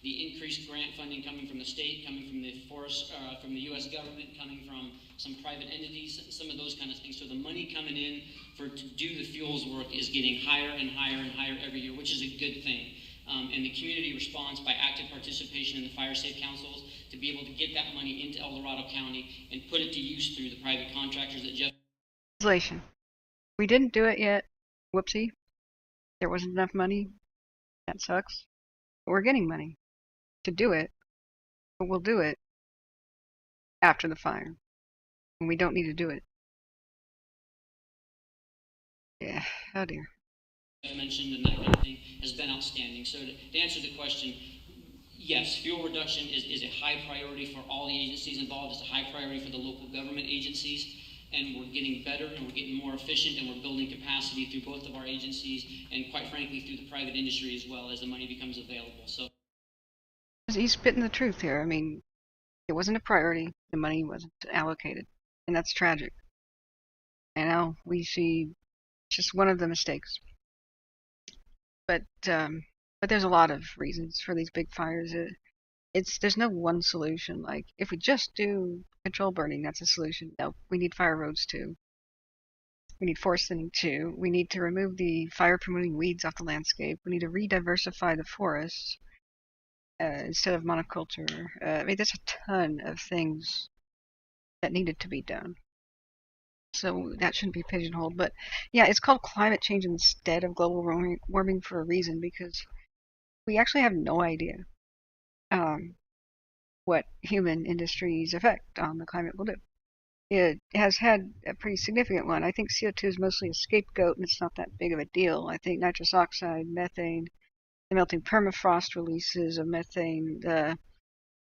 The increased grant funding coming from the state, coming from the forest, from the U.S. government, coming from some private entities, some of those kind of things. So the money coming in to do the fuels work is getting higher and higher and higher every year, which is a good thing. And the community responds by active participation in the fire safe councils to be able to get that money into El Dorado County and put it to use through the private contractors that Jeff. Translation. We didn't do it yet. Whoopsie. There wasn't enough money. That sucks. But we're getting money to do it. But we'll do it after the fire. And we don't need to do it. Yeah. Oh dear. I mentioned and that kind of thing has been outstanding. So to answer the question, yes, fuel reduction is a high priority for all the agencies involved. It's a high priority for the local government agencies. And we're getting better and we're getting more efficient and we're building capacity through both of our agencies and quite frankly through the private industry as well as the money becomes available. So he's spitting the truth here. I mean, it wasn't a priority. The money wasn't allocated, and that's tragic. And now we see just one of the mistakes. But there's a lot of reasons for these big fires. There's no one solution. Like if we just do control burning, that's a solution. No, we need fire roads too. We need forest thinning too. We need to remove the fire promoting weeds off the landscape. We need to re-diversify the forests instead of monoculture. I mean, there's a ton of things that needed to be done. So that shouldn't be pigeonholed. But yeah, it's called climate change instead of global warming for a reason, because we actually have no idea what human industry's effect on the climate will do. It has had a pretty significant one. I think CO2 is mostly a scapegoat, and it's not that big of a deal. I think nitrous oxide, methane, the melting permafrost releases of methane,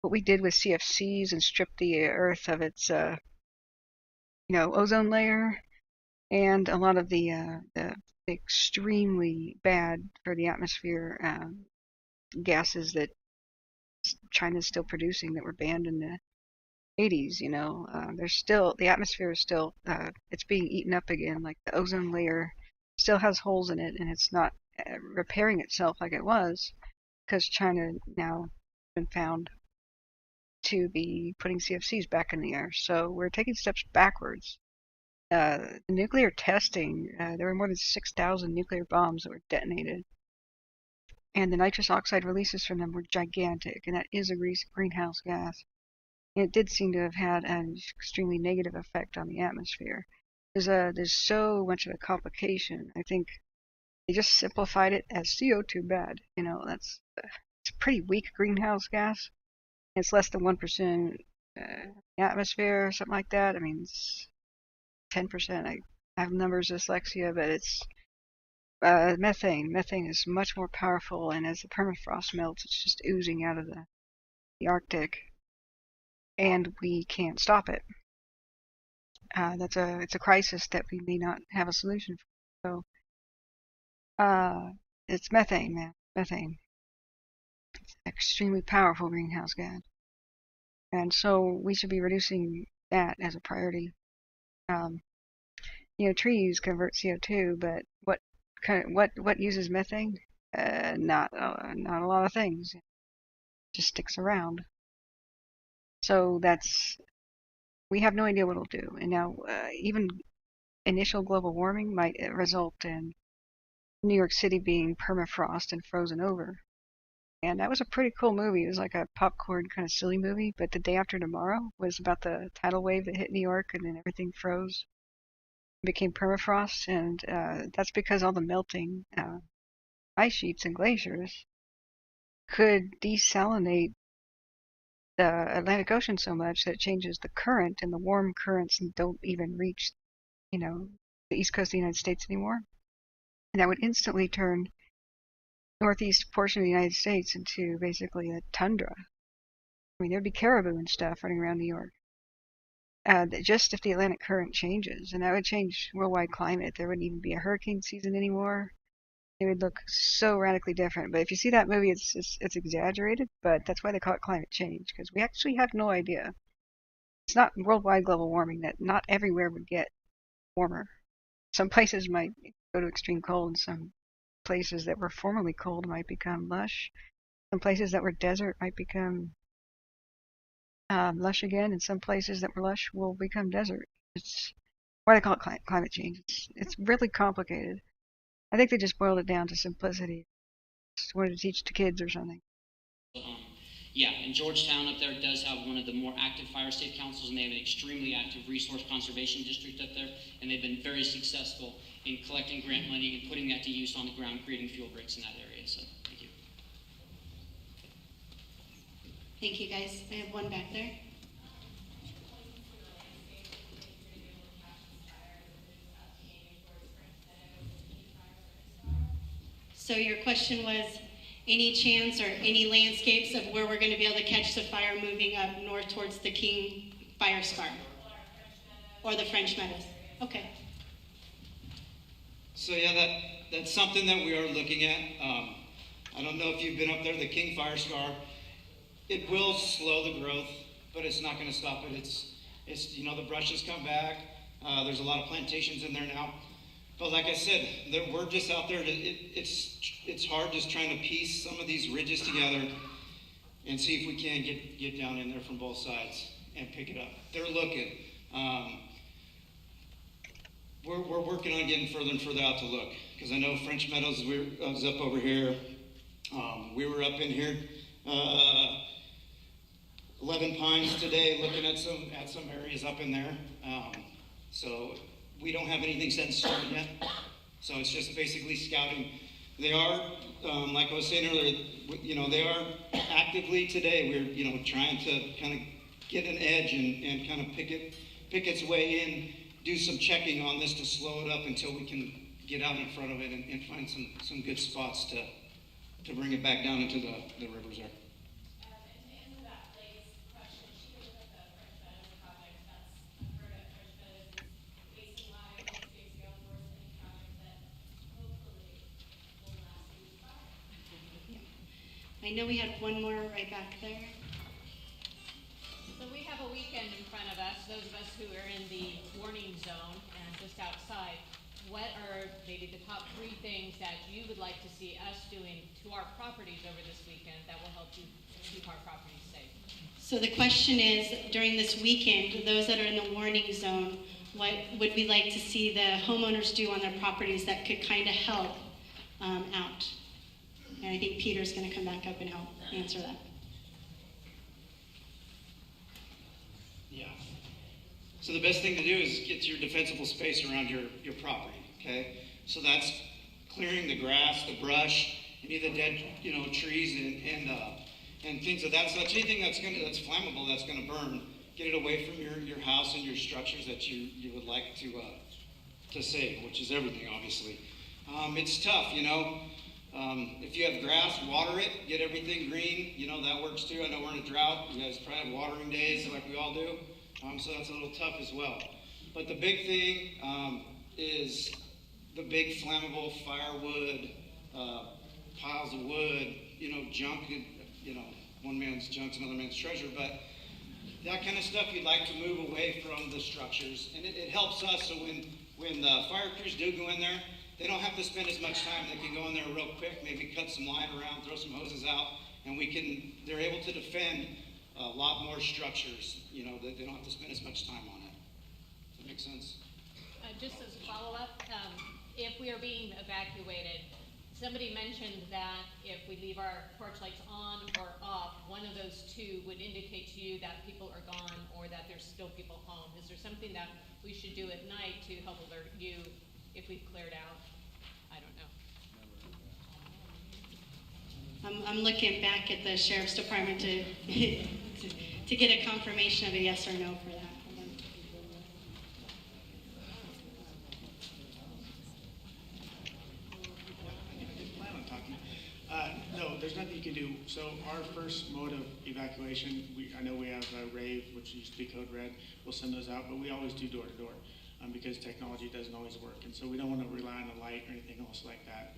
what we did with CFCs and stripped the Earth of its, ozone layer, and a lot of the extremely bad for the atmosphere gases that China's still producing that were banned in the 80s. There's still, the atmosphere is still, it's being eaten up again. Like the ozone layer still has holes in it, and it's not repairing itself like it was, because China now has been found to be putting CFCs back in the air. So we're taking steps backwards. The nuclear testing, there were more than 6,000 nuclear bombs that were detonated, and the nitrous oxide releases from them were gigantic, and that is a greenhouse gas. And it did seem to have had an extremely negative effect on the atmosphere. There's so much of a complication. I think they just simplified it as CO2 bad. It's a pretty weak greenhouse gas. It's less than 1% atmosphere or something like that. I mean, it's 10%. I have numbers dyslexia, but it's methane. Methane is much more powerful, and as the permafrost melts, it's just oozing out of the Arctic, and we can't stop it. It's a crisis that we may not have a solution for. So it's methane, man. Methane. It's an extremely powerful greenhouse gas, and so we should be reducing that as a priority. Trees convert CO2, but what uses methane? Not a lot of things. It just sticks around. So we have no idea what it'll do. And now even initial global warming might result in New York City being permafrost and frozen over. And that was a pretty cool movie. It was like a popcorn kind of silly movie, but The Day After Tomorrow was about the tidal wave that hit New York, and then everything froze, became permafrost, and that's because all the melting ice sheets and glaciers could desalinate the Atlantic Ocean so much that it changes the current, and the warm currents don't even reach, the east coast of the United States anymore. And that would instantly turn northeast portion of the United States into basically a tundra. I mean, there'd be caribou and stuff running around New York. Just if the Atlantic current changes, and that would change worldwide climate. There wouldn't even be a hurricane season anymore. It would look so radically different. But if you see that movie, it's exaggerated, but that's why they call it climate change, because we actually have no idea. It's not worldwide global warming, that not everywhere would get warmer. Some places might go to extreme cold, and some places that were formerly cold might become lush. Some places that were desert might become lush again, and some places that were lush will become desert. It's why they call it climate change. It's really complicated. I think they just boiled it down to simplicity. Just wanted to teach the kids or something. Yeah, and Georgetown up there does have one of the more active fire safe councils, and they have an extremely active resource conservation district up there, and they've been very successful in collecting grant money and putting that to use on the ground, creating fuel breaks in that area. So thank you. Thank you, guys. I have one back there. So your question was, any chance or any landscapes of where we're going to be able to catch the fire moving up north towards the King Fire Scar? Or the French Meadows? Okay. So yeah, that's something that we are looking at. I don't know if you've been up there, the King Fire Scar it will slow the growth, but it's not going to stop it. It's the brush has come back. There's a lot of plantations in there now. But like I said, we're just out there. It's hard just trying to piece some of these ridges together and see if we can get down in there from both sides and pick it up. They're looking. We're working on getting further and further out to look, because I know French Meadows was up over here. We were up in here, 11 Pines today, looking at some areas up in there. So we don't have anything set in stone yet. So it's just basically scouting. They are, like I was saying earlier, they are actively today. We're trying to kind of get an edge and kind of pick its way in, do some checking on this to slow it up until we can get out in front of it and find some good spots to bring it back down into the rivers there. I know we had one more right back there. So we have a weekend in front of us, those of us who are in the warning zone and just outside. What are maybe the top 3 things that you would like to see us doing to our properties over this weekend that will help you keep our properties safe? So the question is, during this weekend, those that are in the warning zone, what would we like to see the homeowners do on their properties that could kind of help out? And I think Peter's going to come back up and help answer that. Yeah. So the best thing to do is get your defensible space around your property, okay? So that's clearing the grass, the brush, any of the dead, trees and things of that such. Anything that's flammable, that's going to burn, get it away from your house and your structures that you would like to save, which is everything, obviously. It's tough, if you have grass, water it, get everything green, that works too. I know we're in a drought. You guys probably have watering days like we all do. So that's a little tough as well. But the big thing is the big flammable firewood, piles of wood, junk, one man's junk's another man's treasure, but that kind of stuff you'd like to move away from the structures. And it helps us, so when the fire crews do go in there, they don't have to spend as much time. They can go in there real quick, maybe cut some line around, throw some hoses out, and they're able to defend a lot more structures. They don't have to spend as much time on it. Does that make sense? Just as a follow-up, if we are being evacuated, somebody mentioned that if we leave our porch lights on or off, one of those 2 would indicate to you that people are gone or that there's still people home. Is there something that we should do at night to help alert you if we've cleared out? I don't know. I'm looking back at the Sheriff's Department to get a confirmation of a yes or no for that. No, there's nothing you can do. So our first mode of evacuation, I know we have RAVE, which used to be Code Red. We'll send those out, but we always do door to door. Because technology doesn't always work. And so we don't want to rely on a light or anything else like that.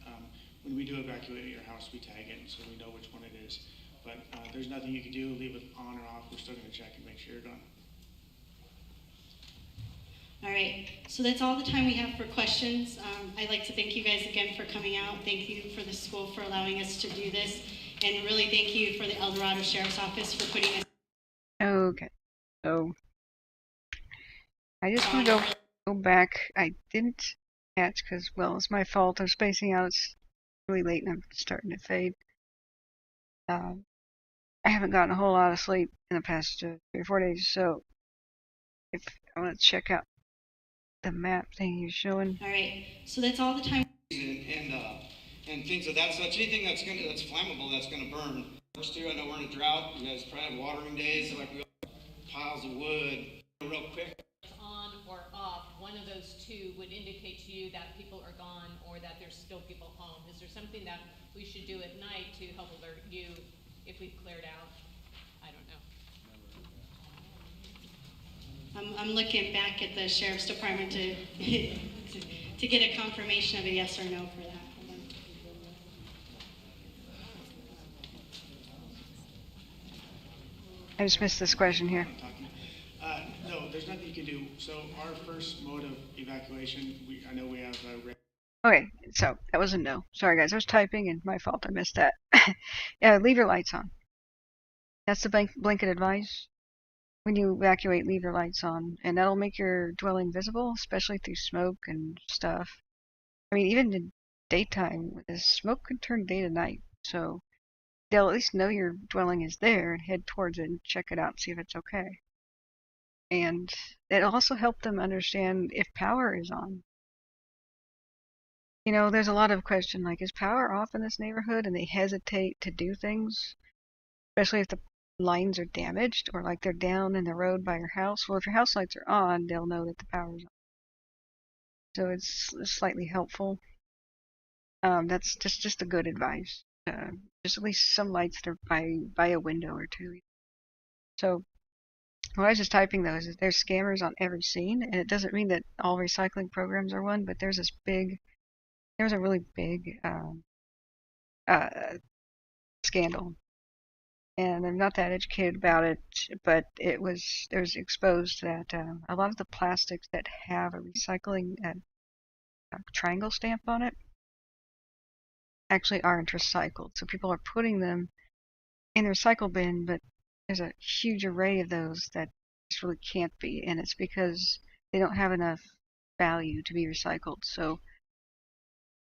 When we do evacuate your house, we tag it so we know which one it is. But there's nothing you can do, leave it on or off. We're still going to check and make sure you're done. All right, so that's all the time we have for questions. I'd like to thank you guys again for coming out. Thank you for the school for allowing us to do this. And really thank you for the El Dorado Sheriff's Office for putting us. Okay, so I just want to go back. I didn't catch because, well, it's my fault. I'm spacing out. It's really late and I'm starting to fade. I haven't gotten a whole lot of sleep in the past 3 or 4 days, so if I want to check out the map thing you're showing. All right, so that's all the time. And things of that such. Anything that's flammable, that's going to burn. First too, I know we're in a drought. You guys probably have watering days like we all have piles of wood. Real quick. On or off, one of those 2 would indicate to you that people are gone or that there's still people home. Is there something that we should do at night to help alert you if we've cleared out? I don't know. I'm looking back at the Sheriff's Department to get a confirmation of a yes or no for that. I just missed this question here. No, there's nothing you can do. So our first mode of evacuation, I know we have Okay, so that was a no. Sorry guys, I was typing and my fault. I missed that. Yeah, leave your lights on. That's the blanket advice. When you evacuate, leave your lights on, and that'll make your dwelling visible, especially through smoke and stuff. I mean, even in daytime, the smoke can turn day to night, so they'll at least know your dwelling is there and head towards it and check it out and see if it's okay. And it'll also help them understand if power is on. You know, there's a lot of question like, is power off in this neighborhood? And they hesitate to do things, especially if the lines are damaged or like they're down in the road by your house. Well, if your house lights are on, they'll know that the power's on. So it's slightly helpful. That's just a good advice. Just at least some lights that are by a window or two. So what I was just typing though is that there's scammers on every scene, and it doesn't mean that all recycling programs are one, but there's a really big scandal, and I'm not that educated about it, but there's exposed that a lot of the plastics that have a recycling triangle stamp on it actually aren't recycled. So people are putting them in the recycle bin, but there's a huge array of those that just really can't be, and it's because they don't have enough value to be recycled. So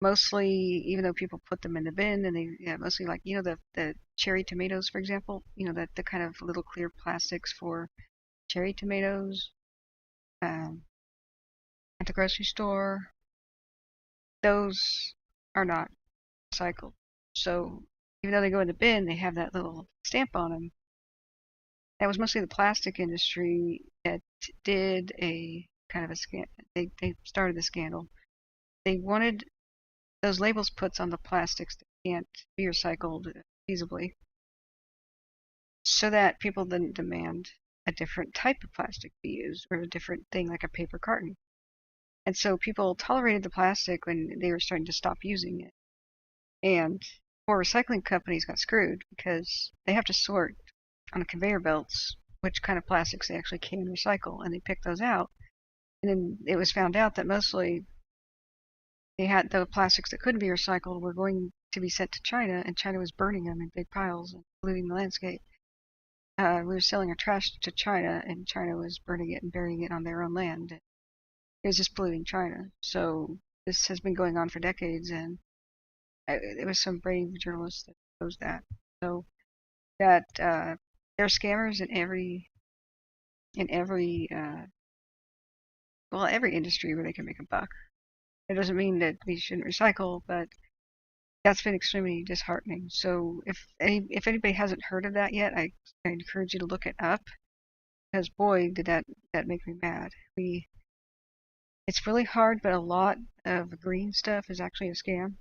mostly, even though people put them in the bin, and mostly like, you know, the cherry tomatoes, for example, you know, the kind of little clear plastics for cherry tomatoes at the grocery store, those are not recycled. So even though they go in the bin, they have that little stamp on them. That was mostly the plastic industry that did a kind of a scandal. They started the scandal. They wanted those labels put on the plastics that can't be recycled feasibly, so that people didn't demand a different type of plastic be used or a different thing like a paper carton. And so people tolerated the plastic when they were starting to stop using it. And poor recycling companies got screwed because they have to sort on the conveyor belts which kind of plastics they actually can recycle, and they picked those out. And then it was found out that mostly they had the plastics that couldn't be recycled were going to be sent to China, and China was burning them in big piles and polluting the landscape. We were selling our trash to China, and China was burning it and burying it on their own land. It was just polluting China. So this has been going on for decades, and there was some brave journalists that exposed that. So that there are scammers in every every industry where they can make a buck. It doesn't mean that we shouldn't recycle, but that's been extremely disheartening. So if anybody hasn't heard of that yet, I encourage you to look it up, because boy, did that make me mad. It's really hard, but a lot of green stuff is actually a scam,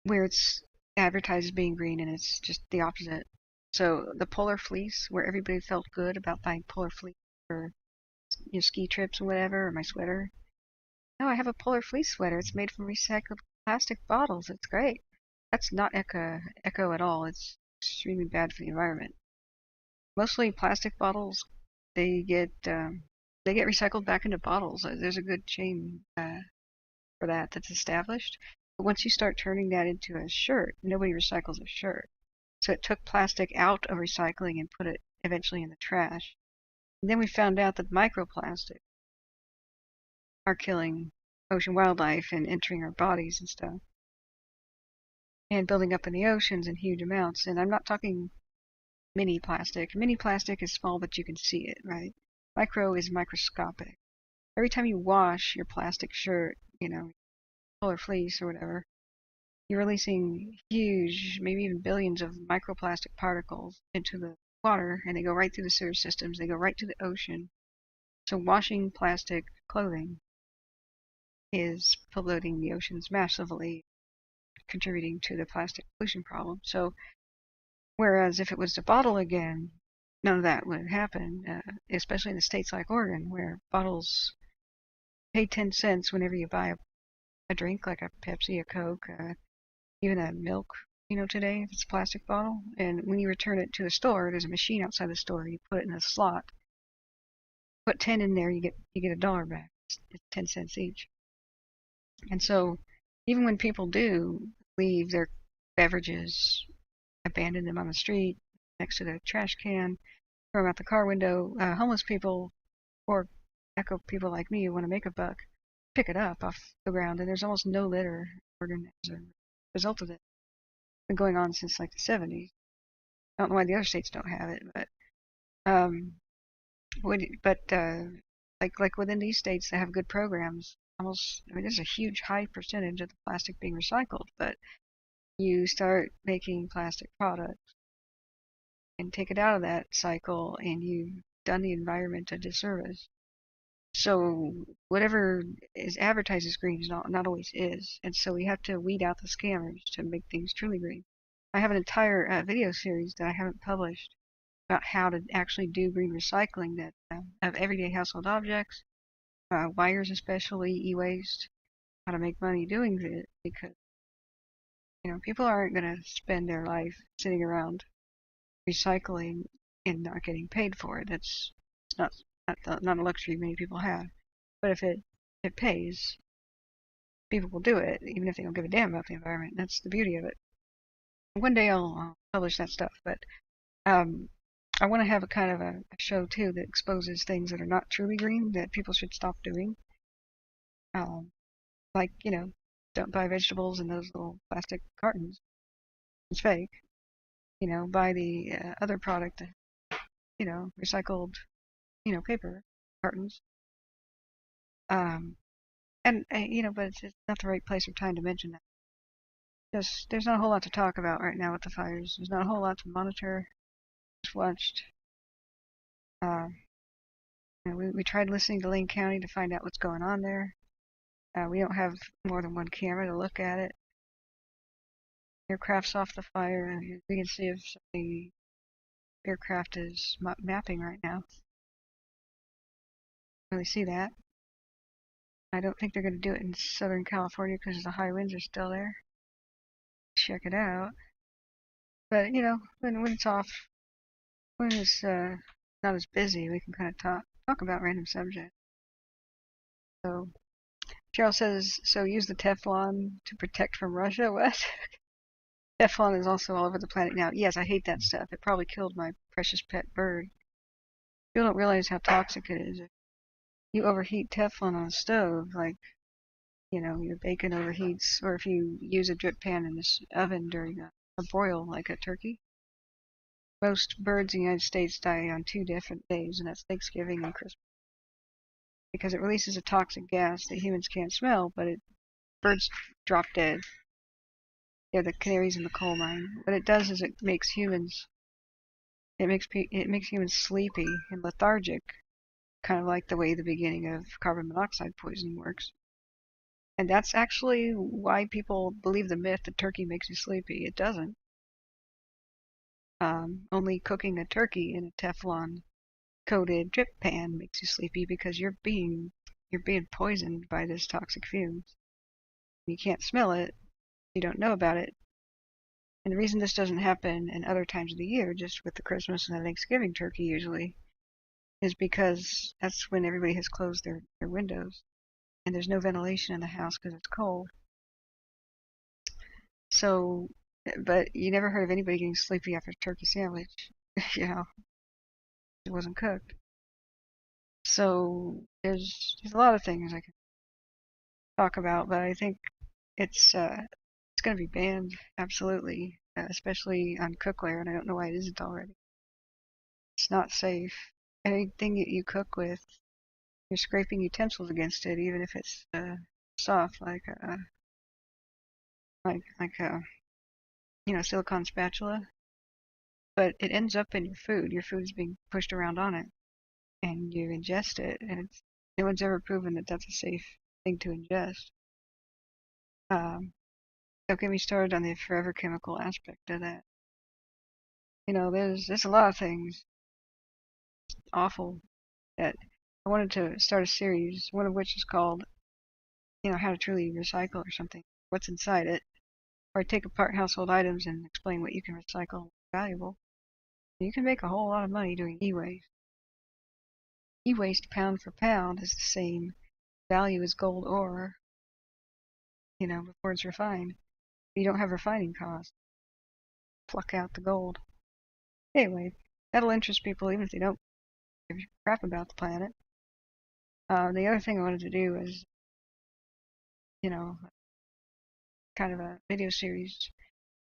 where it's advertised as being green and it's just the opposite. So the polar fleece, where everybody felt good about buying polar fleece for ski trips or whatever, or my sweater. No, I have a polar fleece sweater. It's made from recycled plastic bottles. It's great. That's not eco at all. It's extremely bad for the environment. Mostly plastic bottles, they get recycled back into bottles. There's a good chain for that's established. But once you start turning that into a shirt, nobody recycles a shirt. So it took plastic out of recycling and put it eventually in the trash. And then we found out that microplastics are killing ocean wildlife and entering our bodies and stuff, and building up in the oceans in huge amounts. And I'm not talking mini plastic. Mini plastic is small, but you can see it, right? Micro is microscopic. Every time you wash your plastic shirt, you know, polar fleece or whatever, you're releasing huge, maybe even billions of microplastic particles into the water, and they go right through the sewer systems. They go right to the ocean. So washing plastic clothing is polluting the oceans massively, contributing to the plastic pollution problem. So whereas if it was a bottle again, none of that would happen, especially in the states like Oregon, where bottles pay 10 cents whenever you buy a drink like a Pepsi, a Coke, even a milk today, if it's a plastic bottle. And when you return it to the store, there's a machine outside the store. You put it in a slot. Put 10 in there, you get $1 back. It's 10 cents each. And so, even when people do leave their beverages, abandon them on the street next to the trash can, throw them out the car window, homeless people or eco people like me who want to make a buck pick it up off the ground, and there's almost no litter Oregon as a result of it. It's been going on since like the 70s. I don't know why the other states don't have it, but like within these states, they have good programs. There's a huge high percentage of the plastic being recycled, but you start making plastic products and take it out of that cycle, and you've done the environment a disservice. So whatever is advertised as green is not always is, and so we have to weed out the scammers to make things truly green. I have an entire video series that I haven't published about how to actually do green recycling that of everyday household objects, wires especially, e-waste, how to make money doing it, because people aren't going to spend their life sitting around recycling and not getting paid for it. That's not a luxury many people have. But if it pays, people will do it, even if they don't give a damn about the environment. That's the beauty of it. One day I'll publish that stuff, but I want to have a kind of a show too that exposes things that are not truly green that people should stop doing. Like, don't buy vegetables in those little plastic cartons. It's fake. Buy the other product, recycled, paper cartons. But it's not the right place or time to mention that. There's not a whole lot to talk about right now with the fires. There's not a whole lot to monitor. Just watched. We tried listening to Lane County to find out what's going on there. We don't have more than one camera to look at it. Aircraft's off the fire, and we can see if the aircraft is mapping right now. Really see that. I don't think they're going to do it in Southern California because the high winds are still there. Check it out. But when it's off, when it's not as busy, we can kind of talk about random subjects. So Cheryl says, so use the Teflon to protect from Russia. What? Teflon is also all over the planet now. Yes, I hate that stuff. It probably killed my precious pet bird. People don't realize how toxic it is. If you overheat Teflon on a stove, like, your bacon overheats, or if you use a drip pan in this oven during a broil, like a turkey. Most birds in the United States die on 2 different days, and that's Thanksgiving and Christmas. Because it releases a toxic gas that humans can't smell, but birds drop dead. They're the canaries in the coal mine. What it does is it makes humans sleepy and lethargic, kind of like the way the beginning of carbon monoxide poisoning works. And that's actually why people believe the myth that turkey makes you sleepy. It doesn't. Only cooking a turkey in a Teflon coated drip pan makes you sleepy because you're being poisoned by this toxic fumes. You can't smell it. You don't know about it. And the reason this doesn't happen in other times of the year, just with the Christmas and the Thanksgiving turkey usually, is because that's when everybody has closed their windows and there's no ventilation in the house because it's cold. So, but you never heard of anybody getting sleepy after a turkey sandwich, it wasn't cooked. So there's a lot of things I can talk about, but I think it's going to be banned, absolutely, especially on cookware, and I don't know why it isn't already. It's not safe. Anything that you cook with, you're scraping utensils against it, even if it's soft, like a silicone spatula. But it ends up in your food. Your food is being pushed around on it, and you ingest it, and no one's ever proven that that's a safe thing to ingest. Don't get me started on the forever chemical aspect of that. There's a lot of things awful that I wanted to start a series, one of which is called, how to truly recycle or something. What's inside it? or take apart household items and explain what you can recycle valuable. You can make a whole lot of money doing e-waste. E-waste pound for pound is the same value as gold ore, before it's refined. You don't have refining costs. Pluck out the gold. Anyway, that'll interest people even if they don't give a crap about the planet. The other thing I wanted to do is, kind of a video series.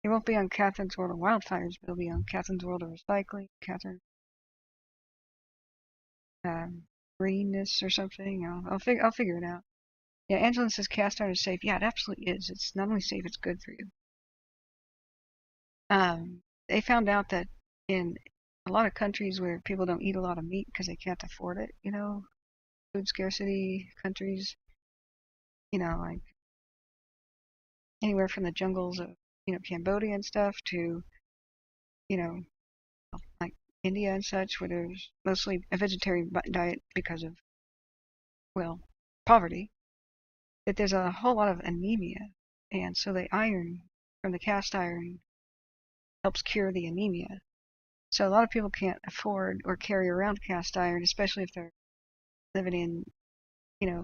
It won't be on Kathryn's World of Wildfires, but it'll be on Kathryn's World of Recycling, Kathryn greenness or something. I'll figure it out. Yeah, Angela says cast iron is safe. Yeah, it absolutely is. It's not only safe, it's good for you. They found out that in a lot of countries where people don't eat a lot of meat because they can't afford it, food scarcity countries, like anywhere from the jungles of, Cambodia and stuff to, like India and such, where there's mostly a vegetarian diet because of, poverty, that there's a whole lot of anemia. And so the iron from the cast iron helps cure the anemia. So a lot of people can't afford or carry around cast iron, especially if they're living in,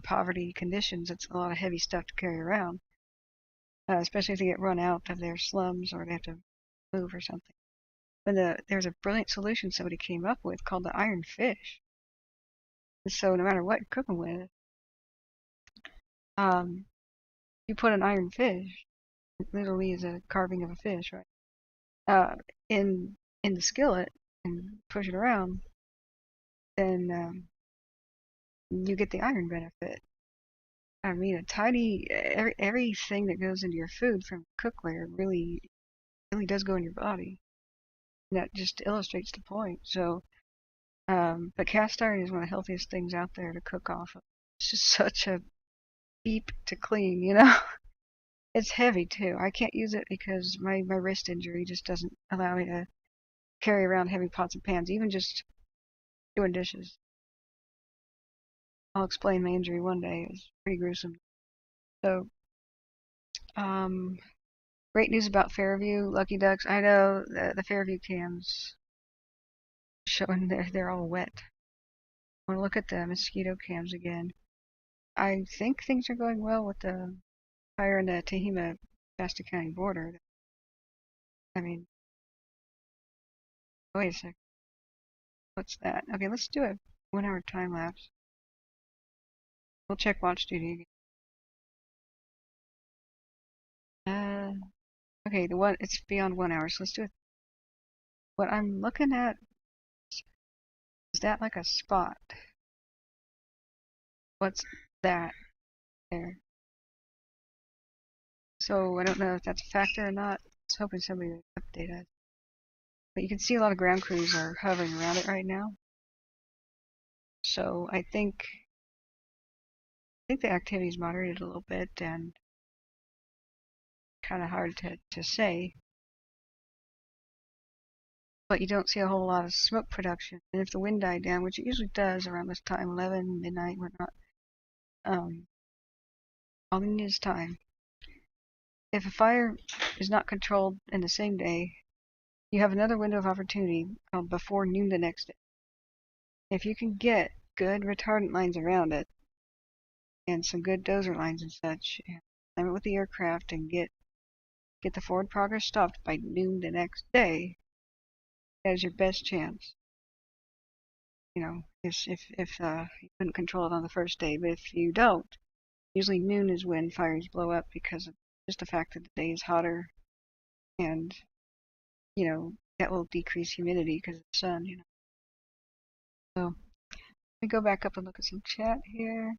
poverty conditions. It's a lot of heavy stuff to carry around, especially if they get run out of their slums or they have to move or something. But there's a brilliant solution somebody came up with called the iron fish. And so no matter what you're cooking with, you put an iron fish, it literally is a carving of a fish, right? In the skillet and push it around, then you get the iron benefit. I mean, a tiny everything that goes into your food from cookware really does go in your body. And that just illustrates the point. So, but cast iron is one of the healthiest things out there to cook off of. It's just such a beep to clean, It's heavy too. I can't use it because my wrist injury just doesn't allow me to carry around heavy pots and pans, even just doing dishes. I'll explain my injury one day. It was pretty gruesome. So, great news about Fairview, Lucky Ducks. I know the Fairview cams showing they're all wet. I want to look at the mosquito cams again. I think things are going well with the fire in the Tehama-Shasta County border. I mean, wait a sec. What's that? Okay, let's do a 1 hour time lapse. We'll check watch duty again. Okay, it's beyond 1 hour, so let's do it. What I'm looking at, is that like a spot? What's that there? So I don't know if that's a factor or not. I was hoping somebody would update us. But you can see a lot of ground crews are hovering around it right now. So I think the activity is moderated a little bit and kind of hard to say. But you don't see a whole lot of smoke production. And if the wind died down, which it usually does around this time, 11, midnight, whatnot, all you need is time. If a fire is not controlled in the same day, you have another window of opportunity before noon the next day. If you can get good retardant lines around it and some good dozer lines and such, and climb it with the aircraft and get the forward progress stopped by noon the next day, that is your best chance. If you couldn't control it on the first day, but if you don't, usually noon is when fires blow up because of just the fact that the day is hotter, and that will decrease humidity because of the sun. So let me go back up and look at some chat here.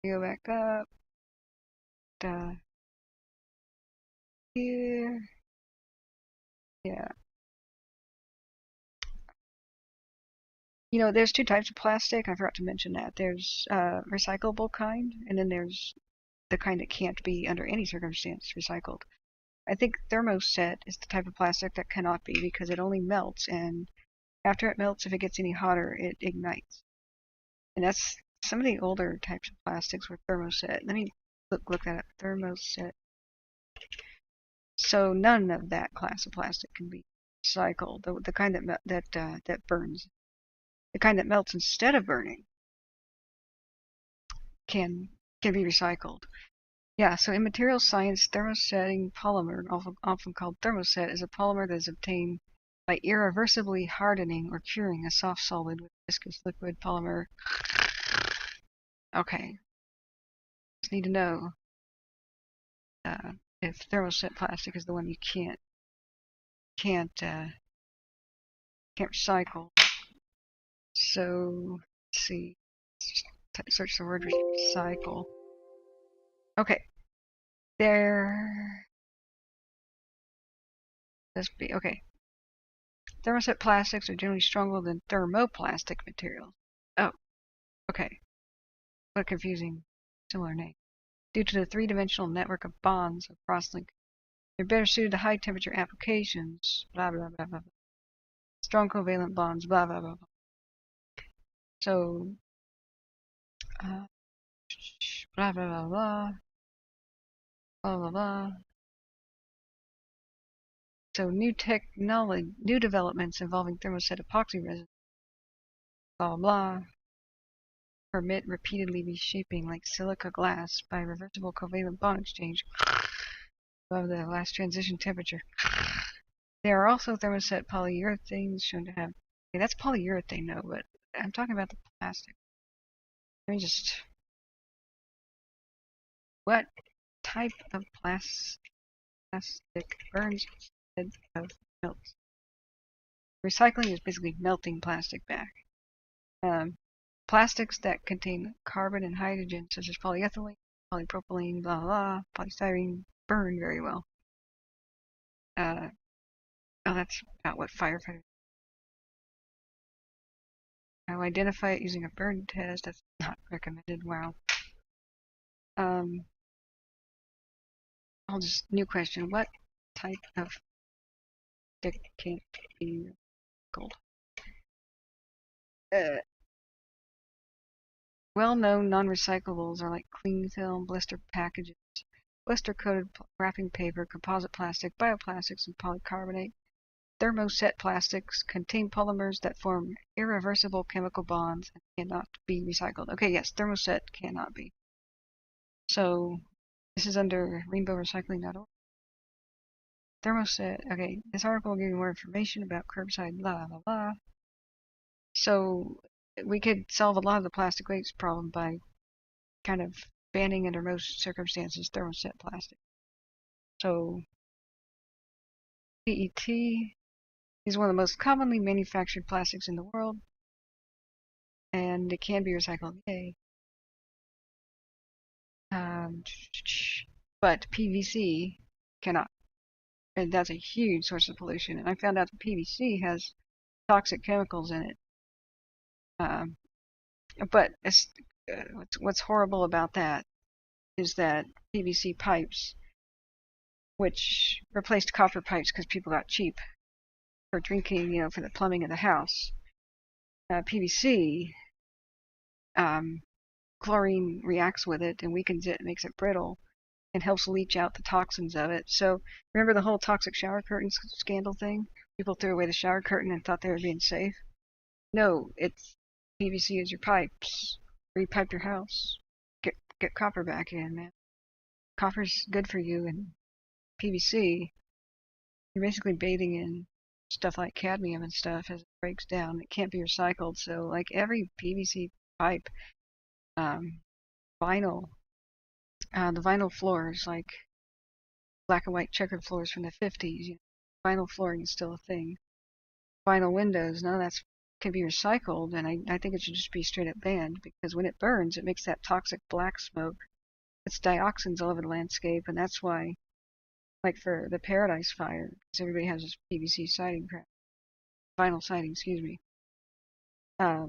Go back up. Here. Yeah. There's two types of plastic. I forgot to mention that. There's recyclable kind, and then there's the kind that can't be under any circumstance recycled. I think thermoset is the type of plastic that cannot be because it only melts, and after it melts, if it gets any hotter, it ignites. And that's some of the older types of plastics were thermoset. Let me look that up. Thermoset. So none of that class of plastic can be recycled. The kind that burns, the kind that melts instead of burning, can be recycled. Yeah. So in material science, thermosetting polymer, often called thermoset, is a polymer that is obtained by irreversibly hardening or curing a soft solid with viscous liquid polymer. Okay. Just need to know if thermoset plastic is the one you can't recycle. So let's see. Let's search the word recycle. Okay. There. This be okay. Thermoset plastics are generally stronger than thermoplastic materials. Oh, okay. What a confusing similar name. Due to the three-dimensional network of bonds of crosslink, they're better suited to high-temperature applications. Blah blah blah blah. Strong covalent bonds. Blah blah blah. So, blah blah blah blah. Blah blah blah. So new developments involving thermoset epoxy resin. Blah blah blah. Permit repeatedly reshaping like silica glass by reversible covalent bond exchange above the last transition temperature. There are also thermoset polyurethanes shown to have. Okay, that's polyurethane, no, but I'm talking about the plastic. Let me just. What type of plastic burns instead of melts? Recycling is basically melting plastic back. Plastics that contain carbon and hydrogen, such as polyethylene, polypropylene, blah blah, polystyrene, burn very well. Oh, that's about what firefighters. How identify it using a burn test? That's not recommended. Wow. I'll just new question. What type of stick can't be recycled? Well-known non-recyclables are like cling film, blister packages, blister-coated wrapping paper, composite plastic, bioplastics, and polycarbonate. Thermoset plastics contain polymers that form irreversible chemical bonds and cannot be recycled. Okay, yes, thermoset cannot be. So this is under rainbowrecycling.org. Thermoset. Okay, this article will give you more information about curbside blah blah blah. So we could solve a lot of the plastic waste problem by kind of banning under most circumstances thermoset plastic. So PET is one of the most commonly manufactured plastics in the world, and it can be recycled. Yay. But PVC cannot, and that's a huge source of pollution. And I found out that PVC has toxic chemicals in it. But what's horrible about that is that PVC pipes, which replaced copper pipes because people got cheap for drinking, for the plumbing of the house. PVC, chlorine reacts with it and weakens it, makes it brittle, and helps leach out the toxins of it. So remember the whole toxic shower curtain scandal thing? People threw away the shower curtain and thought they were being safe. No, it's PVC is your pipes. Repipe your house. Get copper back in, man. Copper's good for you, and PVC, you're basically bathing in stuff like cadmium and stuff as it breaks down. It can't be recycled, so like every PVC pipe, vinyl, the vinyl floors, like black and white checkered floors from the 50s, vinyl flooring is still a thing. Vinyl windows, none of that can be recycled, and I think it should just be straight up banned, because when it burns, it makes that toxic black smoke. It's dioxins all over the landscape, and that's why, like for the Paradise Fire, because everybody has this PVC siding crap, vinyl siding, excuse me. Not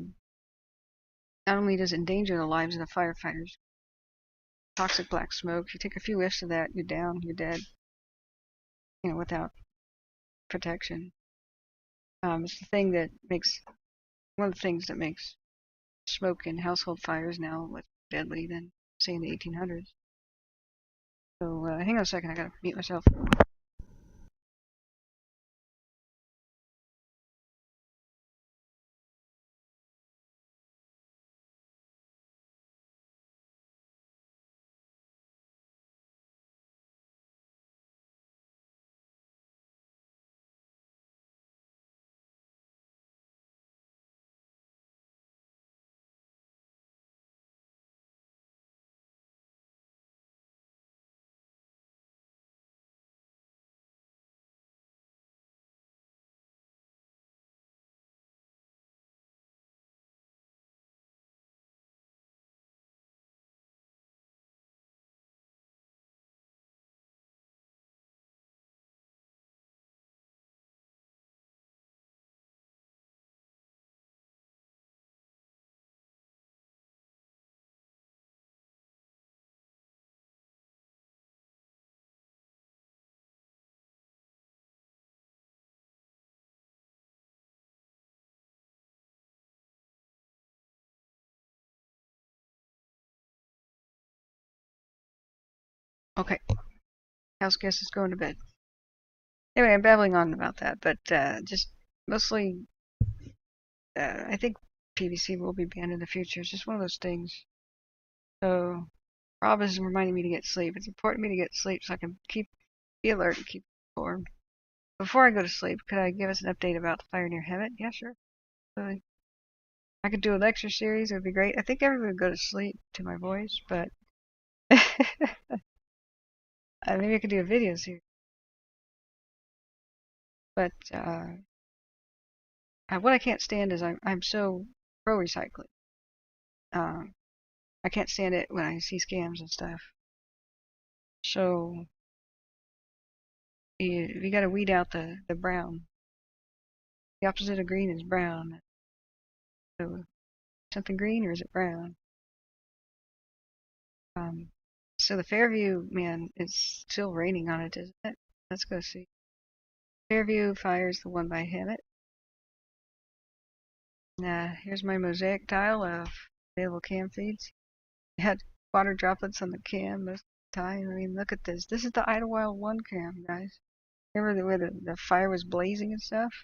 only does it endanger the lives of the firefighters, toxic black smoke, if you take a few whiffs of that, you're down, you're dead, without protection. It's the thing that makes, one of the things that makes smoke in household fires now less deadly than, say, in the 1800s. So hang on a second, I gotta mute myself. Okay. House guest is going to bed. Anyway, I'm babbling on about that, but just mostly, I think PVC will be banned in the future. It's just one of those things. So, Rob is reminding me to get sleep. It's important for me to get sleep so I can be alert and keep informed. Before I go to sleep, could I give us an update about the fire near Hemet? Yeah, sure. I could do a lecture series. It would be great. I think everyone would go to sleep to my voice, but maybe I could do a video series. But what I can't stand is I'm so pro recycling. I can't stand it when I see scams and stuff. So we got to weed out the brown. The opposite of green is brown. So something green or is it brown? So the Fairview, man, it's still raining on it, isn't it? Let's go see. Fairview Fire is the one by Hemet. Here's my mosaic tile of available cam feeds. It had water droplets on the cam most of the time. I mean, look at this. This is the Idlewild 1 cam, guys. Remember where the fire was blazing and stuff?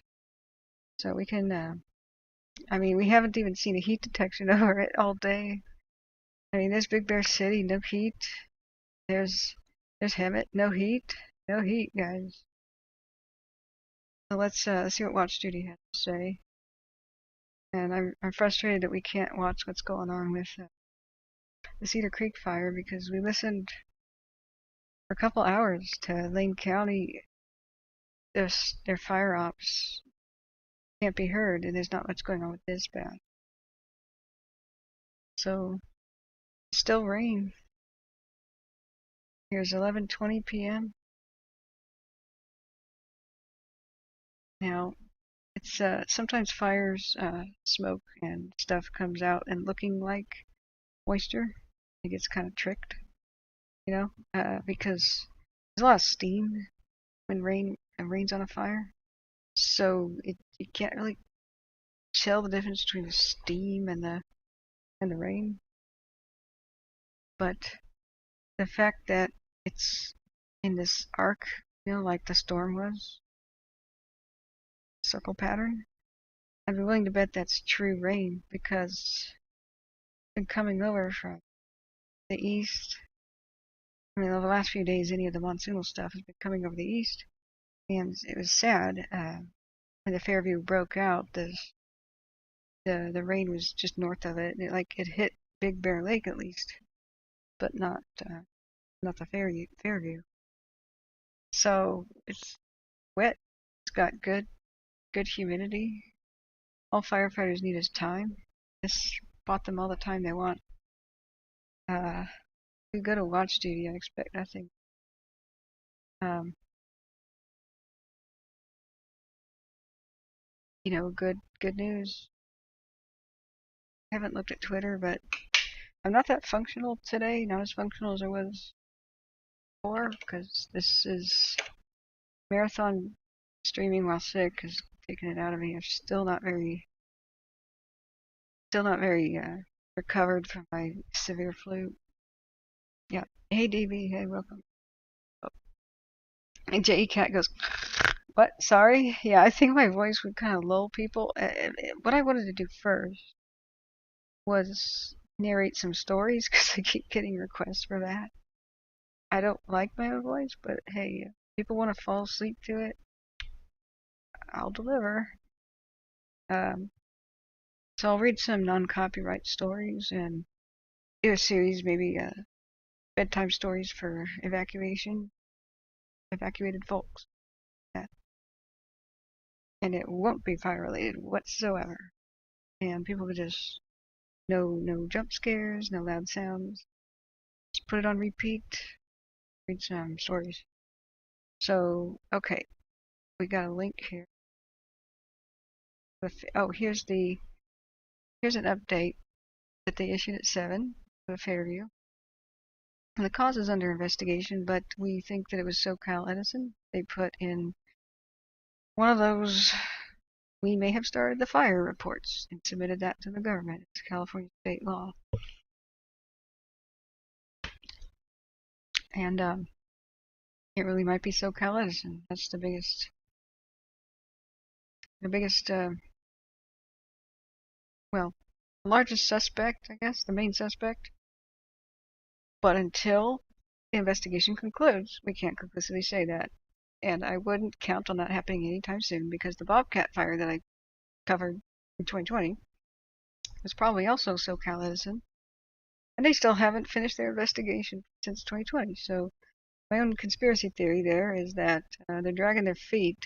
So we can, I mean, we haven't even seen a heat detection over it all day. I mean, there's Big Bear City, no heat. There's Hemet, no heat. No heat, guys. So let's see what Watch Duty has to say. And I'm frustrated that we can't watch what's going on with the Cedar Creek fire because we listened for a couple hours to Lane County. Their fire ops can't be heard, and there's not much going on with dispatch. So still rain. Here's 11:20 p.m. Now it's sometimes fires, smoke and stuff comes out and looking like moisture. It gets kind of tricked, you know, because there's a lot of steam when rains on a fire. So you can't really tell the difference between the steam and the rain. But the fact that it's in this arc, you know, like the storm was, circle pattern, I'd be willing to bet that's true rain because it's been coming over from the east. I mean, over the last few days, any of the monsoonal stuff has been coming over the east. And it was sad when the Fairview broke out. The rain was just north of it. It hit Big Bear Lake at least, but not the Fairview. So it's wet. It's got good humidity. All firefighters need is time. This bought them all the time they want. We go to watch duty. I expect nothing. You know, good news. I haven't looked at Twitter, but I'm not that functional today. Not as functional as I was before, because this is marathon streaming while sick has taken it out of me. I'm still not very recovered from my severe flu. Yeah. Hey DB, hey, welcome. Oh. And J Cat goes, what? Sorry? Yeah, I think my voice would kind of lull people. What I wanted to do first was narrate some stories because I keep getting requests for that. I don't like my own voice, but hey, if people want to fall asleep to it, I'll deliver. So I'll read some non-copyright stories and do a series, maybe bedtime stories for evacuated folks. And it won't be fire related whatsoever. And people could just no jump scares, no loud sounds. Just put it on repeat. Read some stories. So okay, we got a link here. Oh, here's an update that they issued at 7 for Fairview. And the cause is under investigation, but we think that it was SoCal Edison. They put in one of those we may have started the fire reports and submitted that to the government. It's California state law. And it really might be SoCal Edison. That's the biggest, well, the largest suspect, I guess, the main suspect. But until the investigation concludes, we can't conclusively say that. And I wouldn't count on that happening anytime soon, because the Bobcat fire that I covered in 2020 was probably also SoCal Edison. And they still haven't finished their investigation since 2020. So my own conspiracy theory there is that they're dragging their feet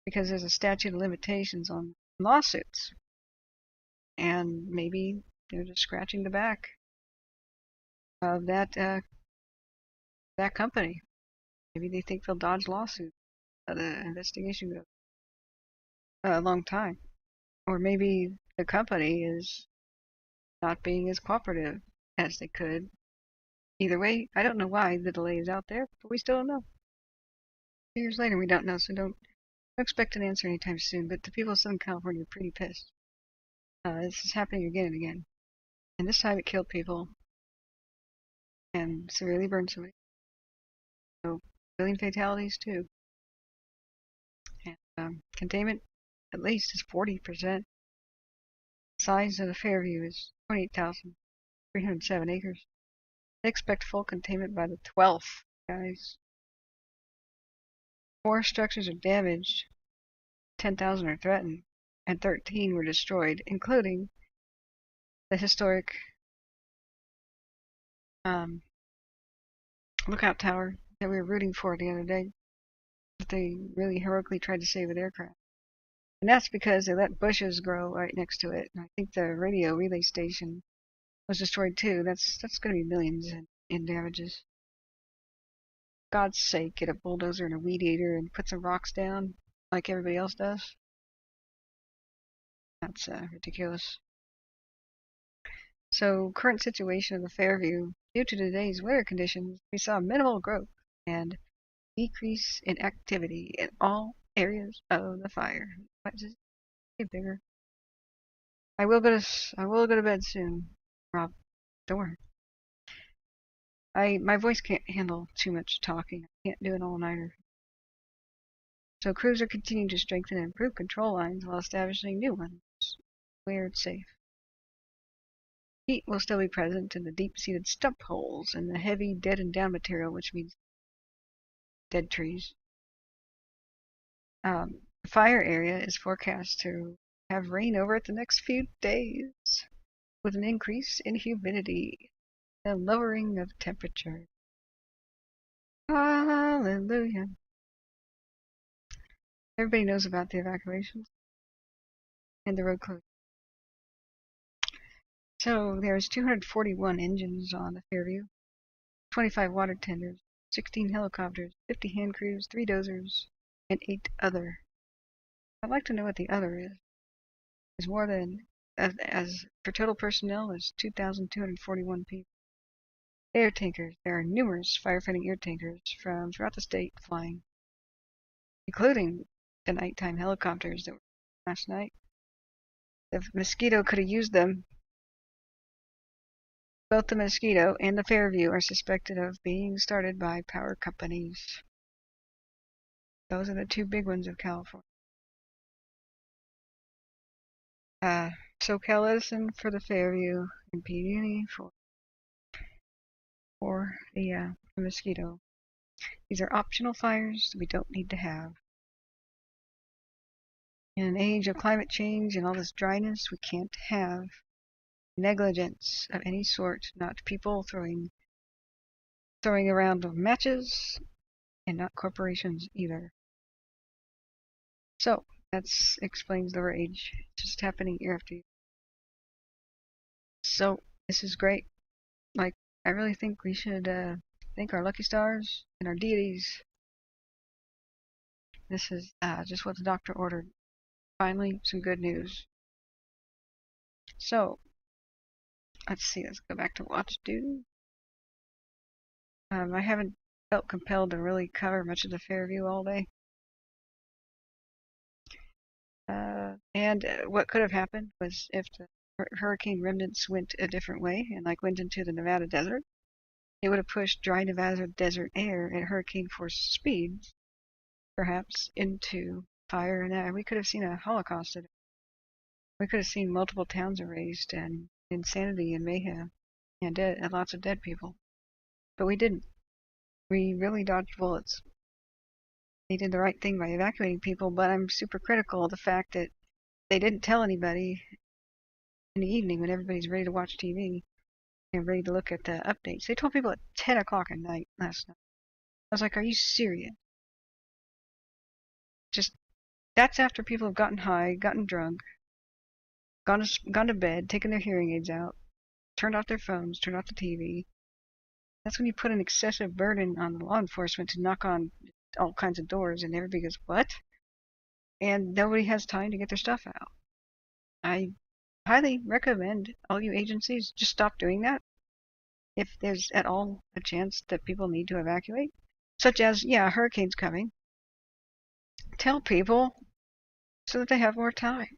because there's a statute of limitations on lawsuits. And maybe they're just scratching the back of that company. Maybe they think they'll dodge lawsuits. The investigation goes a long time. Or maybe the company is not being as cooperative as they could. Either way, I don't know why the delay is out there, but we still don't know. 2 years later, we don't know, so don't expect an answer anytime soon. But the people of Southern California are pretty pissed. This is happening again and again. And this time it killed people and severely burned somebody. So, million fatalities too. And containment, at least, is 40%. Size of the Fairview is 28,307 acres. They expect full containment by the 12th, guys. 4 structures are damaged, 10,000 are threatened, and 13 were destroyed, including the historic lookout tower that we were rooting for the other day, that they really heroically tried to save with aircraft. And that's because they let bushes grow right next to it. And I think the radio relay station was destroyed too. That's going to be millions in damages. God's sake, get a bulldozer and a weed eater and put some rocks down like everybody else does. That's ridiculous. So, current situation of the Fairview. Due to today's weather conditions, we saw minimal growth and decrease in activity in all areas of the fire. But just get bigger. I will go to bed soon, Rob. Don't worry. My voice can't handle too much talking. I can't do an all-nighter. So crews are continuing to strengthen and improve control lines while establishing new ones where it's safe. Heat will still be present in the deep-seated stump holes and the heavy dead and down material, which means dead trees. The fire area is forecast to have rain over it the next few days, with an increase in humidity and lowering of temperature. Hallelujah. Everybody knows about the evacuations and the road closure. So there's 241 engines on the Fairview, 25 water tenders, 16 helicopters, 50 hand crews, 3 dozers, and 8 other. I'd like to know what the other is. There's more than, as for total personnel, there's 2,241 people. Air tankers. There are numerous firefighting air tankers from throughout the state flying, including the nighttime helicopters that were last night. The Mosquito could have used them. Both the Mosquito and the Fairview are suspected of being started by power companies. Those are the 2 big ones of California. SoCal Edison for the Fairview and PG&E for the Mosquito. These are optional fires that we don't need to have. In an age of climate change and all this dryness, we can't have negligence of any sort, not people throwing around matches, and not corporations either. So, that explains the rage. It's just happening year after year. So, this is great. Like, I really think we should thank our lucky stars and our deities. This is just what the doctor ordered. Finally, some good news. So, let's see, let's go back to watch duty. I haven't felt compelled to really cover much of the Fairview all day. And what could have happened was if the hurricane remnants went a different way and went into the Nevada desert, it would have pushed dry Nevada desert air at hurricane force speeds, perhaps, into fire, and we could have seen a Holocaust today. We could have seen multiple towns erased and insanity and mayhem and lots of dead people. But we didn't. We really dodged bullets. They did the right thing by evacuating people, but I'm super critical of the fact that they didn't tell anybody in the evening when everybody's ready to watch TV and ready to look at the updates. They told people at 10 o'clock at night last night. I was like, are you serious? Just, that's after people have gotten high, gotten drunk, gone to bed, taken their hearing aids out, turned off their phones, turned off the TV. That's when you put an excessive burden on the law enforcement to knock on all kinds of doors, and everybody goes, what? And nobody has time to get their stuff out. I highly recommend all you agencies just stop doing that if there's at all a chance that people need to evacuate. Such as, yeah, a hurricane's coming. Tell people so that they have more time.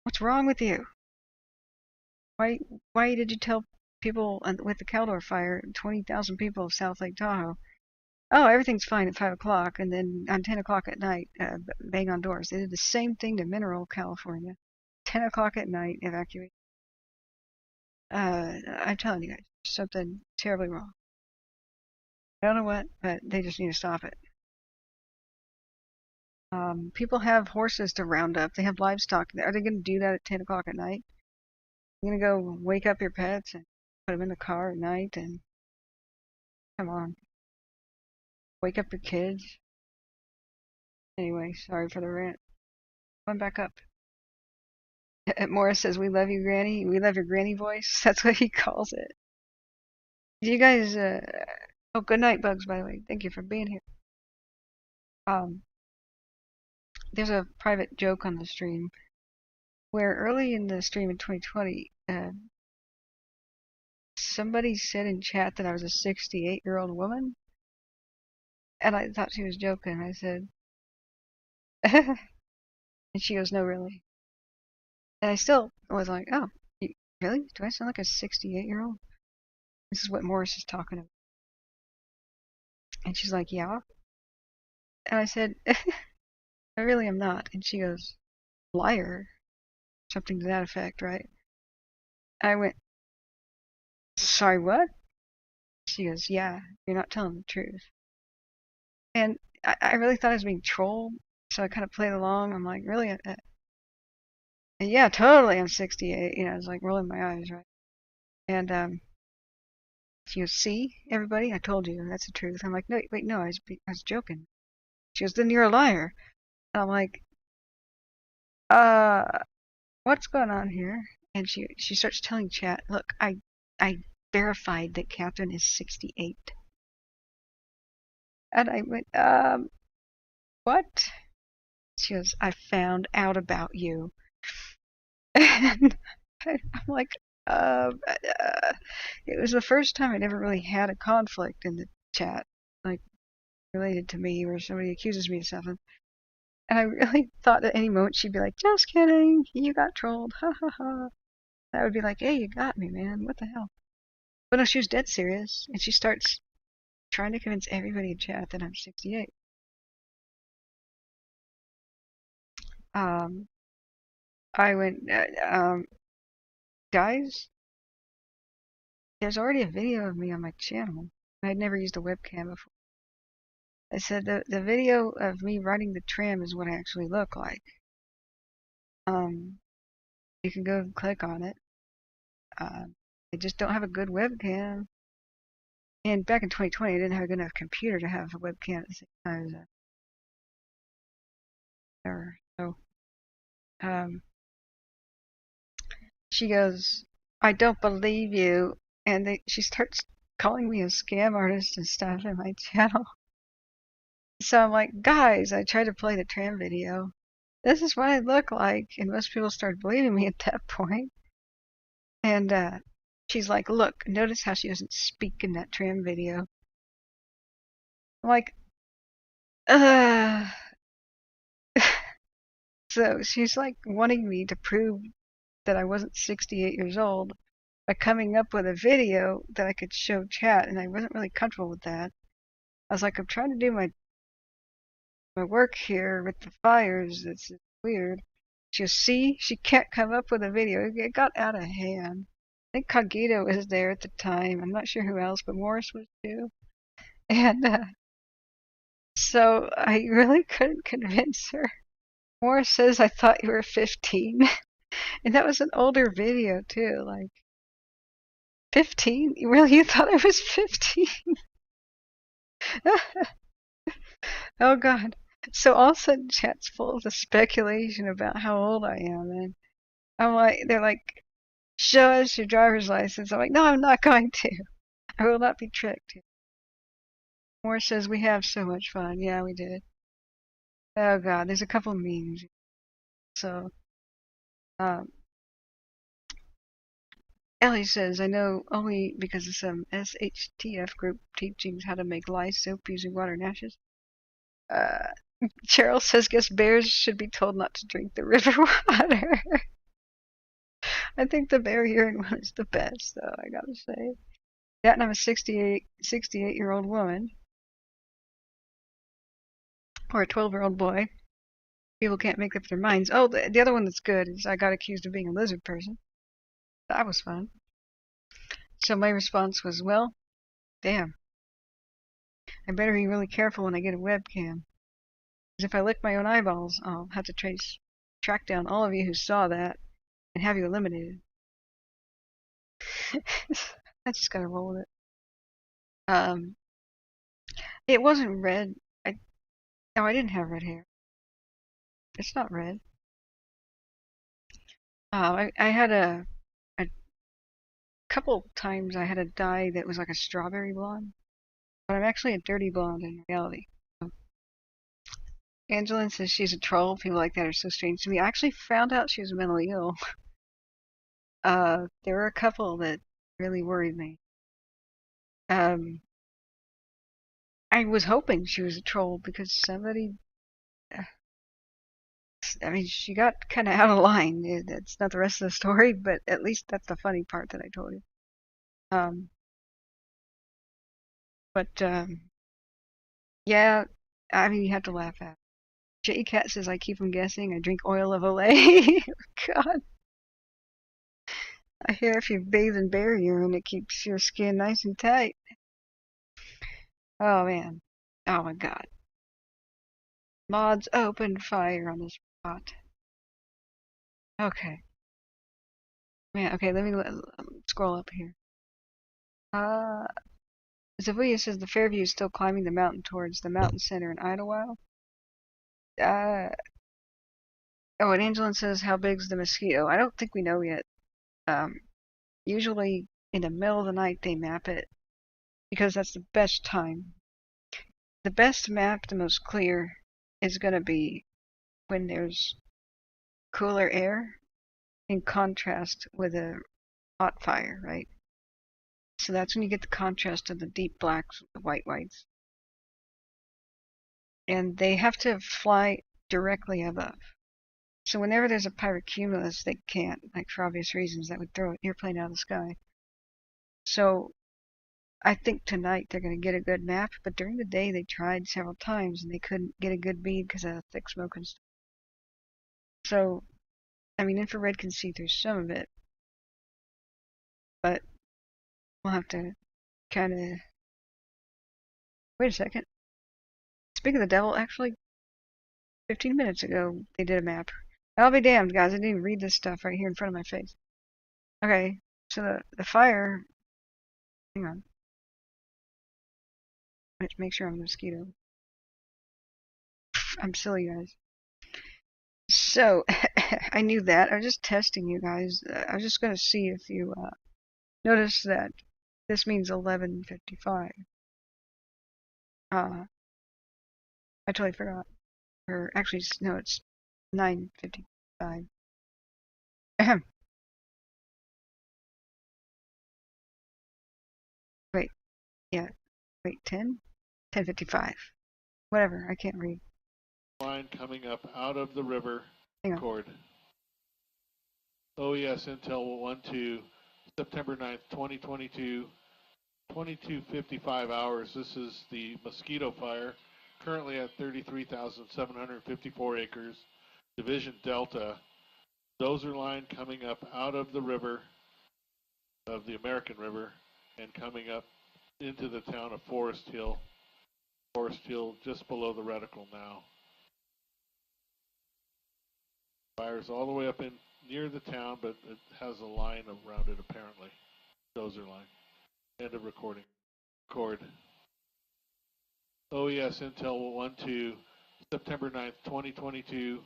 What's wrong with you? Why did you tell people with the Caldor fire, 20,000 people of South Lake Tahoe, oh, everything's fine at 5 o'clock, and then on 10 o'clock at night, bang on doors. They did the same thing to Mineral, California. 10 o'clock at night, evacuate. I'm telling you guys, something terribly wrong. I don't know what, but they just need to stop it. People have horses to round up. They have livestock. Are they going to do that at 10 o'clock at night? You're going to go wake up your pets and put them in the car at night and come on. Wake up your kids. Anyway, sorry for the rant. Come back up. Morris says, we love you, Granny. We love your granny voice. That's what he calls it. You guys, oh, good night, Bugs, by the way. Thank you for being here. There's a private joke on the stream where early in the stream in 2020, somebody said in chat that I was a 68-year-old woman. And I thought she was joking. I said, and she goes, no, really. And I still was like, oh, really? Do I sound like a 68-year-old? This is what Morris is talking about. And she's like, yeah. And I said, I really am not. And she goes, liar. Something to that effect, right? I went, sorry, what? She goes, yeah, you're not telling the truth. And I really thought I was being trolled, so I kind of played along. I'm like, really? Yeah, totally, I'm 68. You know, I was like rolling my eyes, right? And she goes, see, everybody, I told you, that's the truth. I'm like, no, wait, no, I was joking. She goes, then you're a liar. And I'm like, what's going on here? And she starts telling chat, look, I verified that Kathryn is 68. And I went, what? She goes, I found out about you. And I'm like, it was the first time I'd ever really had a conflict in the chat, like related to me, where somebody accuses me of something. And I really thought at any moment she'd be like, just kidding, you got trolled, ha ha ha. I would be like, hey, you got me, man, what the hell? But no, she was dead serious, and she starts trying to convince everybody in chat that I'm 68. I went, guys, there's already a video of me on my channel. I'd never used a webcam before. I said the video of me riding the tram is what I actually look like. You can go and click on it. I just don't have a good webcam. And back in 2020, I didn't have a good enough computer to have a webcam at the same time as a So, she goes, I don't believe you. And she starts calling me a scam artist and stuff in my channel. So I'm like, guys, I tried to play the tram video. This is what I look like. And most people started believing me at that point. And she's like, look, notice how she doesn't speak in that tram video. I'm like, So she's like wanting me to prove that I wasn't 68 years old coming up with a video that I could show chat, and I wasn't really comfortable with that. I was like, I'm trying to do my work here with the fires. It's weird. She goes, see, she can't come up with a video. It got out of hand. I think Cogito was there at the time. I'm not sure who else, but Morris was too. And so I really couldn't convince her. Morris says, I thought you were 15. And that was an older video too. Like, 15? Really? You thought I was 15? Oh God. So all of a sudden chat's full of the speculation about how old I am. And I'm like, they're like, show us your driver's license. I'm like, no, I'm not going to. I will not be tricked. Morris says, we have so much fun. Yeah, we did. Oh God, there's a couple memes. So, Ellie says, I know only because of some SHTF group teachings how to make lye soap using water and ashes. Cheryl says, guess bears should be told not to drink the river water. I think the bear urine one is the best, though, I gotta say. That, and I'm a 68-year-old woman. Or a 12-year-old boy. People can't make up their minds. Oh, the other one that's good is I got accused of being a lizard person. That was fun. So my response was, well, damn. I better be really careful when I get a webcam. Because if I lick my own eyeballs, I'll have to track down all of you who saw that and have you eliminated. I just gotta roll with it. It wasn't red. I didn't have red hair. It's not red. I had a couple times I had a dye that was like a strawberry blonde, but I'm actually a dirty blonde in reality. Angeline says she's a troll. People like that are so strange to me. I actually found out she was mentally ill. There were a couple that really worried me. I was hoping she was a troll because somebody, I mean, she got kind of out of line. That's not the rest of the story, but at least that's the funny part that I told you. Yeah, I mean, you have to laugh at it. J Cat says, I keep them guessing. I drink oil of Olay. God. I hear if you bathe in bear urine, it keeps your skin nice and tight. Oh, man. Oh, my God. Mods open fire on this spot. Okay. Man, okay, let me scroll up here. Zavuya says the Fairview is still climbing the mountain towards the mountain center in Idlewild. Oh, and Angelin says, how big's the mosquito? I don't think we know yet. Usually in the middle of the night they map it because that's the best time. The best map, the most clear, is going to be when there's cooler air in contrast with a hot fire, right? So that's when you get the contrast of the deep blacks with the whites. And they have to fly directly above. So whenever there's a pyrocumulus, they can't, like for obvious reasons, that would throw an airplane out of the sky. So I think tonight they're going to get a good map, but during the day they tried several times and they couldn't get a good bead because of thick smoke and stuff. So, I mean, infrared can see through some of it, but we'll have to kind of... Wait a second. Speaking of the devil, actually, 15 minutes ago they did a map. I'll be damned, guys, I didn't even read this stuff right here in front of my face. Okay, so the fire... Hang on. Let's make sure I'm a mosquito. I'm silly, guys. So, I knew that. I was just testing you guys. I was just going to see if you notice that this means 11:55. I totally forgot. Or actually, no, it's 9:55. Wait, yeah. Wait, 10:55. Whatever, I can't read. Line coming up out of the river Hang on. cord. OES Intel 1-2, September 9th, 2022, 22:55 hours. This is the Mosquito Fire, currently at 33,754 acres, Division Delta. Dozer line coming up out of the river, of the American River, and coming up into the town of Forest Hill. Forest Hill just below the reticle now. Fire's all the way up in near the town, but it has a line around it apparently. Dozer line. End of recording. Record. OES Intel 1-2, September 9th, 2022,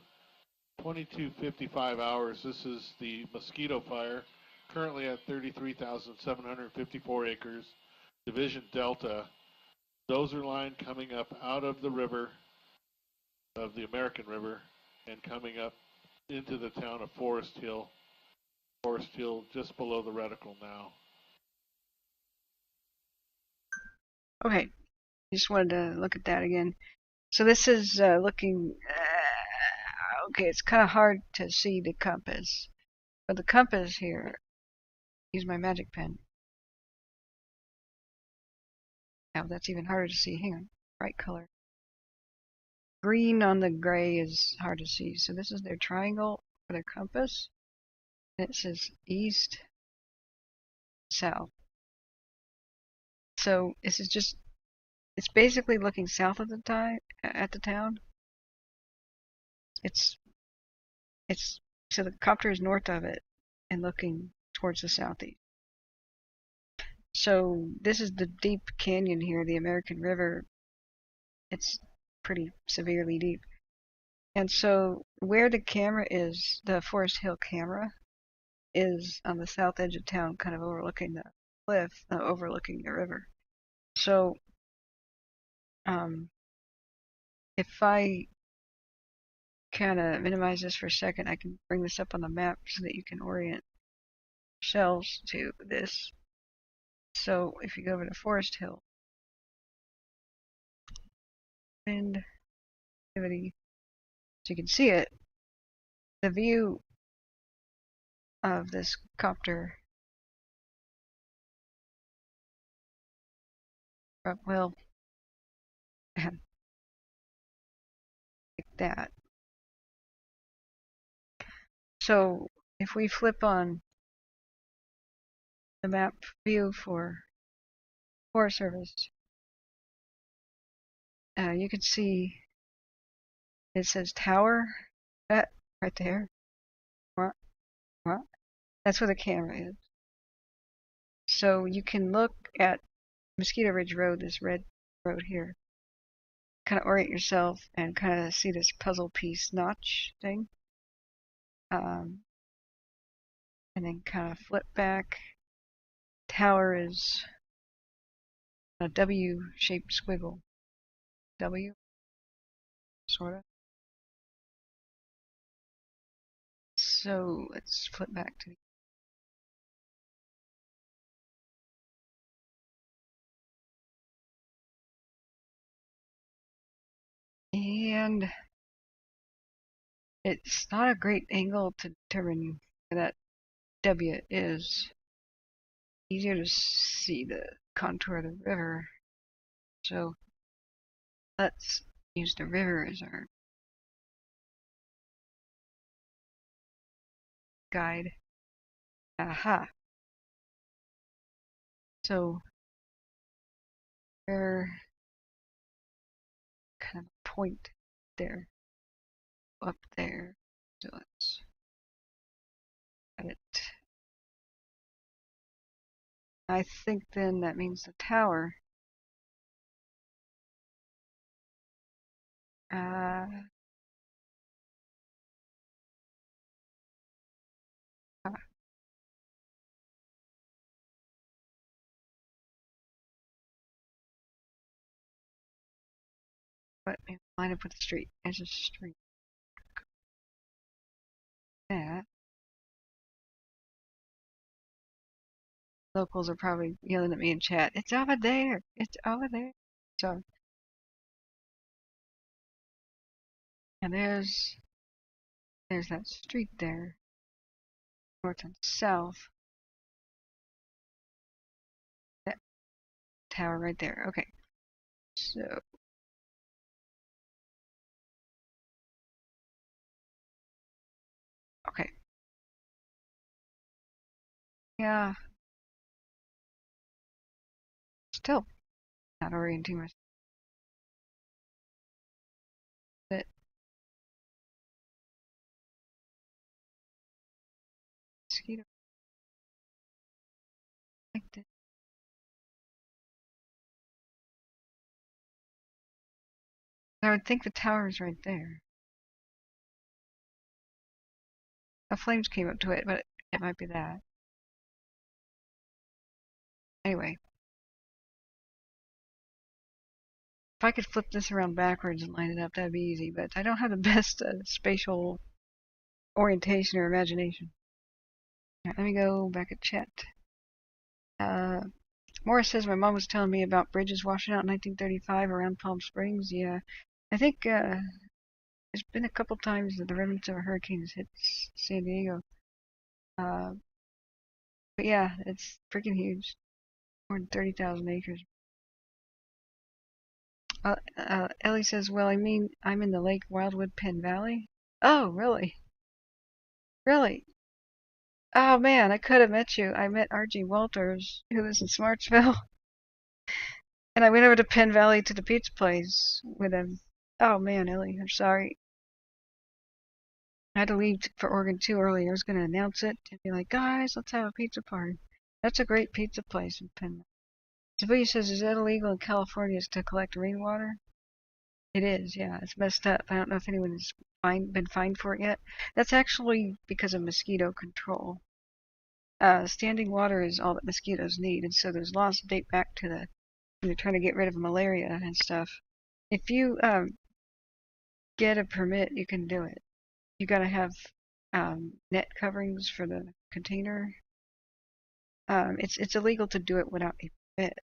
22:55 hours. This is the Mosquito Fire, currently at 33,754 acres, Division Delta. Dozer line coming up out of the river, of the American River, and coming up into the town of Forest Hill. Forest Hill just below the reticle now. Okay, just wanted to look at that again. So this is looking, okay, it's kind of hard to see the compass. But the compass here, use my magic pen. Now that's even harder to see. Hang on, bright color. Green on the gray is hard to see. So this is their triangle for their compass. And it says east, south. So this is just, it's basically looking south of the town. It's so the copter is north of it and looking towards the southeast. So this is the deep canyon here, the American River. It's pretty severely deep. And so where the camera is, the Forest Hill camera, is on the south edge of town, kind of overlooking the cliff, overlooking the river. So if I kind of minimize this for a second, I can bring this up on the map so that you can orient yourselves to this. So if you go over to Forest Hill, wind activity, so you can see it, the view of this copter, well, like that. So if we flip on the map view for Forest Service, you can see it says tower, that right there. That's where the camera is. So you can look at Mosquito Ridge Road, this red road here, kind of orient yourself and kind of see this puzzle piece notch thing. And then kind of flip back. Tower is a W-shaped squiggle. W, sort of. So let's flip back to and it's not a great angle to determine where that W is. Easier to see the contour of the river. So let's use the river as our guide. Aha. So river kind of point there, up there. So let's add it. I think then that means the tower. But maybe line up with the street. There's a street. That. Locals are probably yelling at me in chat. It's over there. It's over there. So, and there's that street there, north and south. tower right there. Okay. So. Okay. Yeah. Still not orienting myself. But mosquito. Like this. I would think the tower is right there. The flames came up to it, but it might be that. Anyway. If I could flip this around backwards and line it up, that'd be easy, but I don't have the best spatial orientation or imagination. Right, let me go back at chat. Morris says my mom was telling me about bridges washing out in 1935 around Palm Springs. Yeah, I think there's been a couple times that the remnants of a hurricane has hit San Diego. But yeah, it's freaking huge. More than 30,000 acres. Ellie says, well, I mean, I'm in the Lake Wildwood Penn Valley. Oh, really? Really? Oh man, I could have met you. I met R.G. Walters, who lives in Smartsville. And I went over to Penn Valley to the pizza place with him. Oh man, Ellie, I'm sorry. I had to leave for Oregon too early. I was going to announce it and be like, guys, let's have a pizza party. That's a great pizza place in Penn Valley. Sabine says, is that illegal in California to collect rainwater? It is, yeah. It's messed up. I don't know if anyone has been fined for it yet. That's actually because of mosquito control. Standing water is all that mosquitoes need, and so those laws date back to when they're trying to get rid of malaria and stuff. If you get a permit, you can do it. You gotta have net coverings for the container. It's illegal to do it without a permit,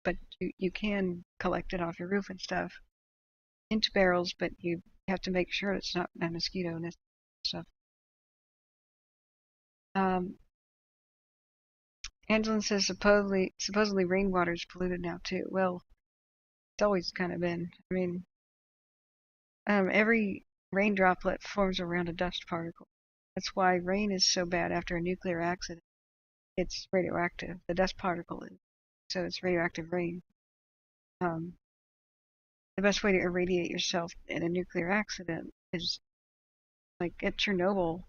but you can collect it off your roof and stuff into barrels, but you have to make sure it's not a mosquito and stuff. Angelin says supposedly rainwater is polluted now too. Well, it's always kind of been. I mean, every rain droplet forms around a dust particle. That's why rain is so bad after a nuclear accident. It's radioactive. The dust particle is. So it's radioactive rain. The best way to irradiate yourself in a nuclear accident is like at Chernobyl.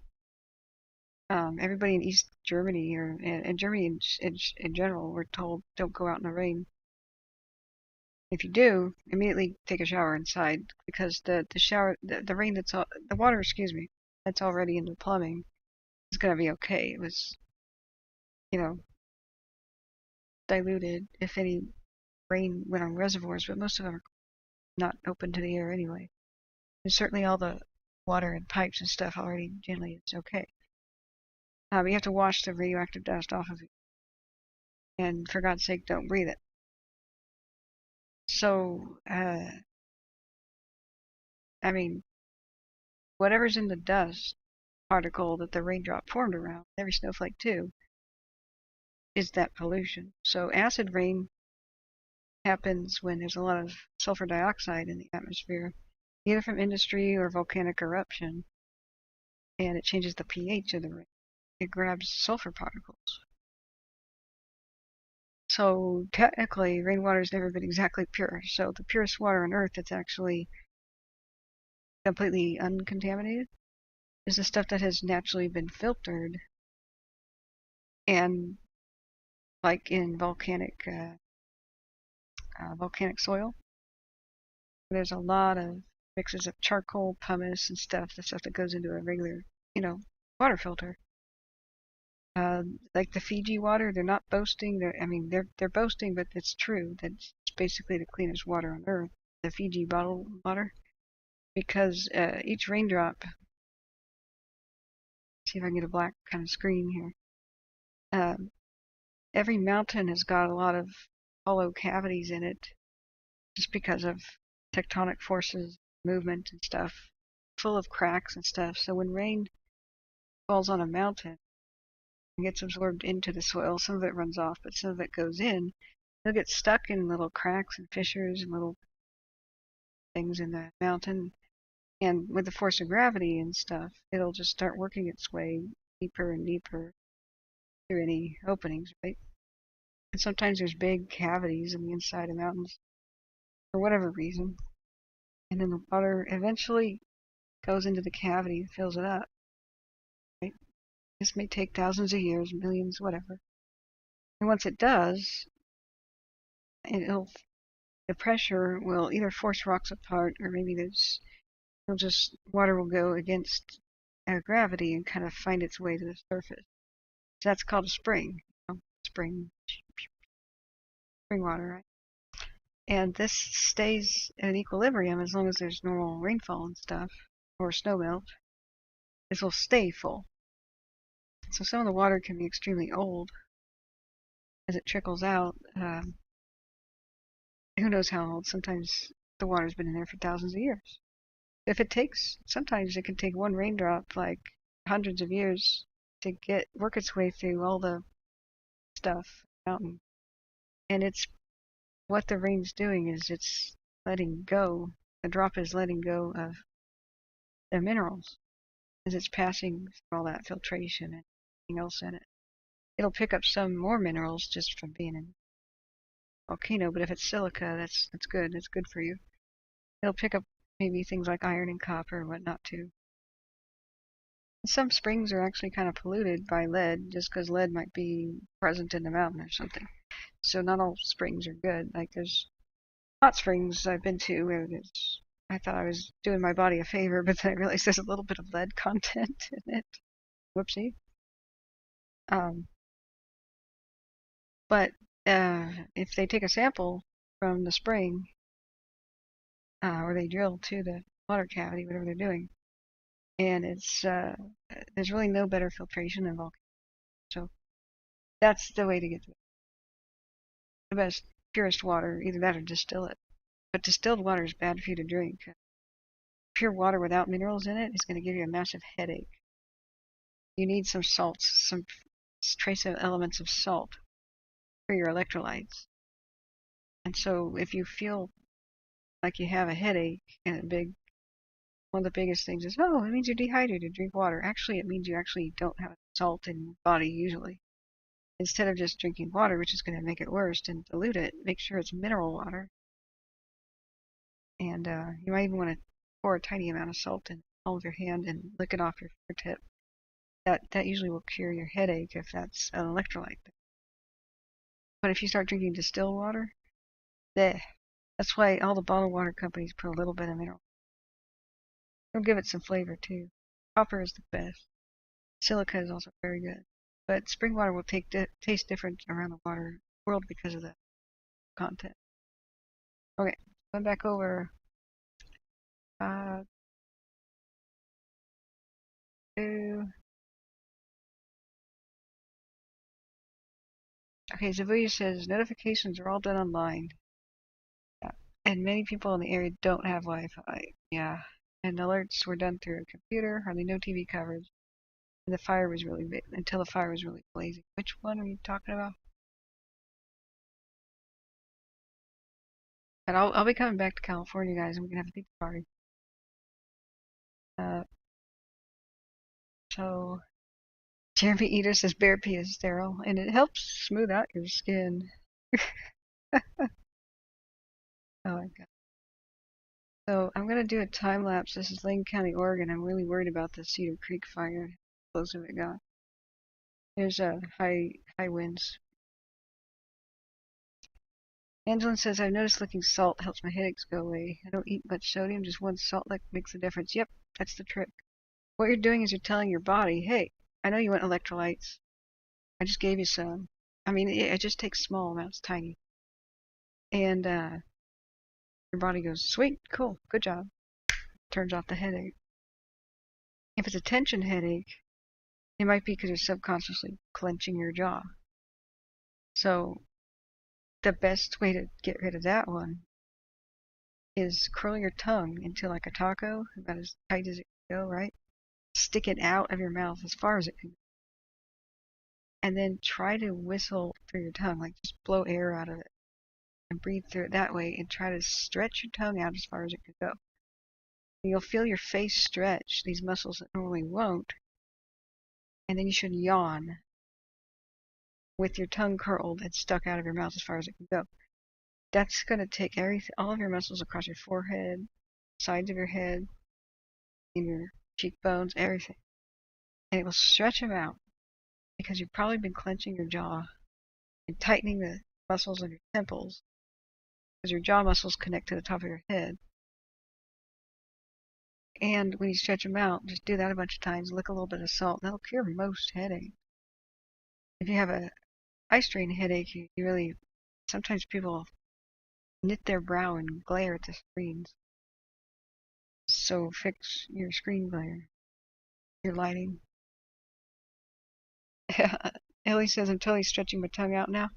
Everybody in East Germany and Germany in general were told don't go out in the rain. If you do, immediately take a shower inside because the rain the water, that's already in the plumbing is gonna be okay. It was, diluted if any rain went on reservoirs, but most of them are not open to the air anyway. And certainly all the water and pipes and stuff already generally is okay. You have to wash the radioactive dust off of it. And for God's sake, don't breathe it. So, I mean, whatever's in the dust particle that the raindrop formed around, every snowflake too, is that pollution. So acid rain happens when there's a lot of sulfur dioxide in the atmosphere, either from industry or volcanic eruption, and it changes the pH of the rain. It grabs sulfur particles. So technically, rainwater has never been exactly pure. So the purest water on Earth that's actually completely uncontaminated is the stuff that has naturally been filtered, and like in volcanic soil, there's a lot of mixes of charcoal, pumice, and stuff. The stuff that goes into a regular, water filter. Like the Fiji water, they're not boasting. They're boasting, but it's true. That's basically the cleanest water on Earth. The Fiji bottled water, because each raindrop. See if I can get a black kind of screen here. Every mountain has got a lot of hollow cavities in it, just because of tectonic forces, movement and stuff, full of cracks and stuff. So when rain falls on a mountain and gets absorbed into the soil, some of it runs off, but some of it goes in, They'll get stuck in little cracks and fissures and little things in the mountain. And with the force of gravity and stuff, it'll just start working its way deeper and deeper through any openings, right? And sometimes there's big cavities in the inside of mountains for whatever reason. And then the water eventually goes into the cavity and fills it up, right? This may take thousands of years, millions, whatever. And once it does, the pressure will either force rocks apart, or maybe water will go against gravity and kind of find its way to the surface. So that's called a spring. Spring water, right? And this stays at an equilibrium as long as there's normal rainfall and stuff, or snowmelt. This will stay full. So some of the water can be extremely old as it trickles out. Who knows how old? Sometimes the water's been in there for thousands of years. Sometimes it can take one raindrop like hundreds of years to work its way through all the stuff, mountain. And what the rain's doing is it's letting go. The drop is letting go of the minerals as it's passing through all that filtration and everything else in it. It'll pick up some more minerals just from being in a volcano, but if it's silica, that's good. It's good for you. It'll pick up maybe things like iron and copper and whatnot too. Some springs are actually kind of polluted by lead, just because lead might be present in the mountain or something. So not all springs are good. Like there's hot springs I've been to where I thought I was doing my body a favor, but then I realized there's a little bit of lead content in it. Whoopsie. But if they take a sample from the spring, or they drill to the water cavity, whatever they're doing, and there's really no better filtration than volcano. So that's the way to get the best, purest water. Either that or distill it. But distilled water is bad for you to drink. Pure water without minerals in it is going to give you a massive headache. You need some salts, some trace elements of salt for your electrolytes. And so if you feel like you have a headache, and one of the biggest things is, oh, it means you're dehydrated, drink water. Actually, it means you actually don't have salt in your body usually. Instead of just drinking water, which is going to make it worse and dilute it, make sure it's mineral water. And you might even want to pour a tiny amount of salt in the palm of your hand and lick it off your fingertip. That usually will cure your headache if that's an electrolyte. But if you start drinking distilled water, that's why all the bottled water companies put a little bit of mineral. They'll give it some flavor too. Copper is the best. Silica is also very good. But spring water will taste different around the world because of the content. Okay, going back over. Okay, Zavuya says notifications are all done online. Yeah. And many people in the area don't have Wi-Fi. Yeah. And alerts were done through a computer, hardly no TV coverage. And the fire was really big until the fire was really blazing. Which one are you talking about? But I'll be coming back to California, guys, and we can have a pizza party. So Jeremy Eater says bear pee is sterile, and it helps smooth out your skin. Oh my god. So I'm going to do a time lapse. This is Lane County, Oregon. I'm really worried about the Cedar Creek fire. How explosive it got. There's high winds. Angelin says, I've noticed licking salt helps my headaches go away. I don't eat much sodium, just one salt lick makes a difference. Yep, that's the trick. What you're doing is you're telling your body, hey, I know you want electrolytes. I just gave you some. I mean, it just takes small amounts, tiny. And your body goes, sweet, cool, good job. Turns off the headache. If it's a tension headache, it might be because you're subconsciously clenching your jaw. So the best way to get rid of that one is curl your tongue into like a taco, about as tight as it can go, right? Stick it out of your mouth as far as it can go. And then try to whistle through your tongue, like just blow air out of it. and breathe through it that way, and try to stretch your tongue out as far as it can go. You'll feel your face stretch, these muscles that normally won't, and then you should yawn with your tongue curled and stuck out of your mouth as far as it can go. That's going to take all of your muscles across your forehead, sides of your head, in your cheekbones, everything. And it will stretch them out because you've probably been clenching your jaw and tightening the muscles of your temples because your jaw muscles connect to the top of your head. And when you stretch them out, just do that a bunch of times, lick a little bit of salt, and that'll cure most headaches. If you have a eye strain headache, you really, sometimes people knit their brow and glare at the screens. So fix your screen glare, your lighting. Ellie says, I'm totally stretching my tongue out now.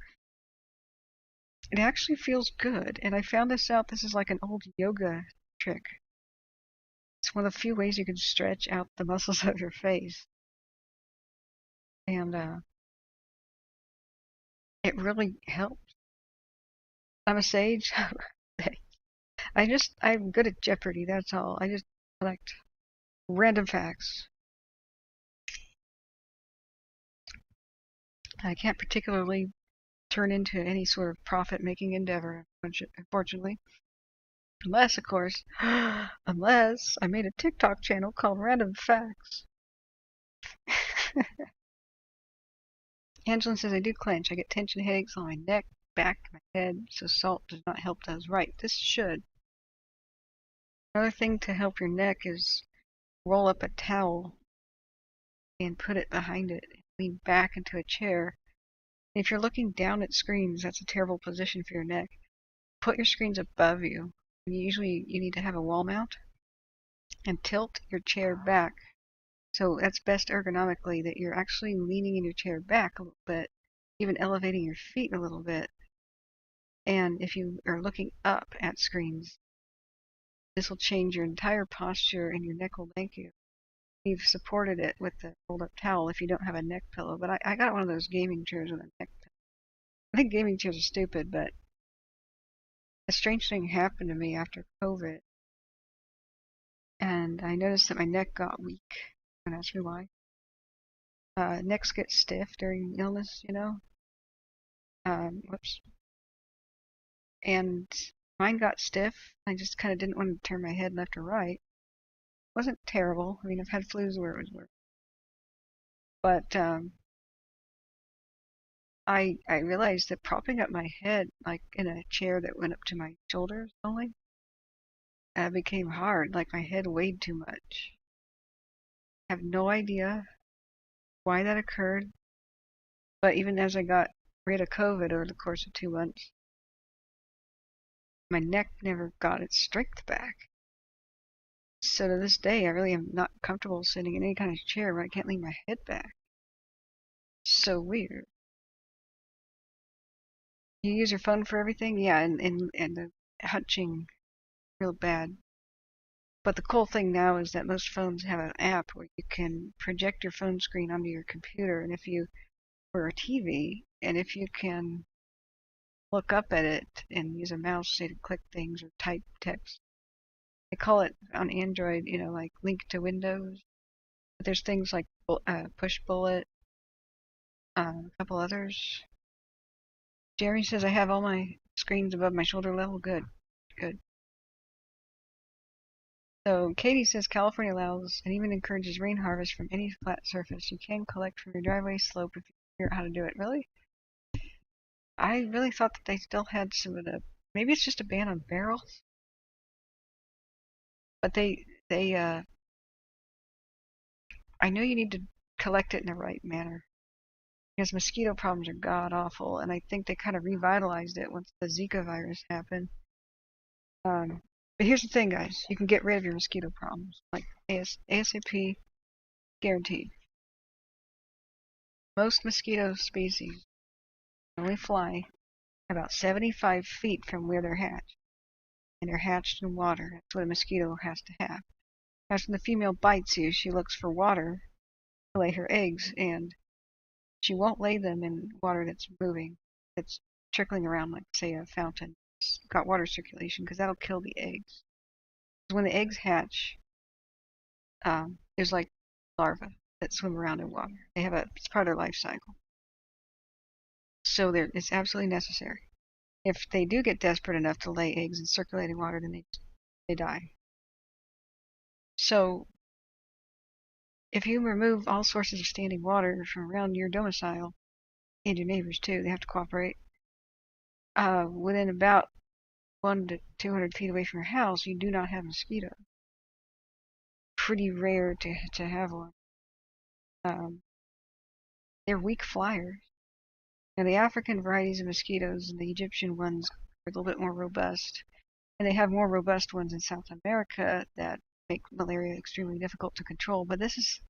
It actually feels good, and I found this out. This is like an old yoga trick. It's one of the few ways you can stretch out the muscles of your face. And it really helps. I'm a sage. I'm good at Jeopardy, that's all. I just collect random facts. I can't particularly turn into any sort of profit-making endeavor, unfortunately. Unless, of course, unless I made a TikTok channel called Random Facts. Angelin says, I do clench. I get tension headaches on my neck, back, my head, so salt does not help those. Right, this should. Another thing to help your neck is roll up a towel and put it behind it and lean back into a chair. If you're looking down at screens, that's a terrible position for your neck. Put your screens above you. Usually you need to have a wall mount and tilt your chair back. So that's best ergonomically, that you're actually leaning in your chair back a little bit, even elevating your feet a little bit. And if you are looking up at screens, this will change your entire posture and your neck will thank you. You've supported it with the rolled up towel if you don't have a neck pillow. But I got one of those gaming chairs with a neck pillow. I think gaming chairs are stupid, but a strange thing happened to me after COVID. And I noticed that my neck got weak. Don't ask me why. Necks get stiff during illness, you know. Whoops. And mine got stiff. I just kind of didn't want to turn my head left or right. It wasn't terrible. I mean, I've had flus where it was worse. But I realized that propping up my head, like in a chair that went up to my shoulders only, became hard. Like my head weighed too much. I have no idea why that occurred. But even as I got rid of COVID over the course of 2 months, my neck never got its strength back. So to this day, I really am not comfortable sitting in any kind of chair where I can't lean my head back. So weird. You use your phone for everything? Yeah, and the hunching real bad. But the cool thing now is that most phones have an app where you can project your phone screen onto your computer, and or a TV, and if you can look up at it and use a mouse, say, to click things or type text. They call it on Android, like link to Windows. But there's things like push bullet, a couple others. Jeremy says I have all my screens above my shoulder level. Good. So Katie says California allows and even encourages rain harvest from any flat surface. You can collect from your driveway slope if you figure out how to do it. Really? I really thought that they still had some of the. Maybe it's just a ban on barrels. But I know you need to collect it in the right manner. Because mosquito problems are god awful, and I think they kind of revitalized it once the Zika virus happened. But here's the thing, guys. You can get rid of your mosquito problems. Like ASAP, guaranteed. Most mosquito species only fly about 75 feet from where they're hatched. And they're hatched in water. That's what a mosquito has to have. As when the female bites you, she looks for water to lay her eggs, and she won't lay them in water that's moving, that's trickling around like, say, a fountain. got water circulation, because that'll kill the eggs. When the eggs hatch, there's like larvae that swim around in water. It's part of their life cycle. So it's absolutely necessary. If they do get desperate enough to lay eggs in circulating water, then they die. So if you remove all sources of standing water from around your domicile, and your neighbors too, they have to cooperate, within about 100 to 200 feet away from your house, you do not have mosquitoes. Pretty rare to have one. They're weak flyers. Now, the African varieties of mosquitoes and the Egyptian ones are a little bit more robust. And they have more robust ones in South America that make malaria extremely difficult to control. But this is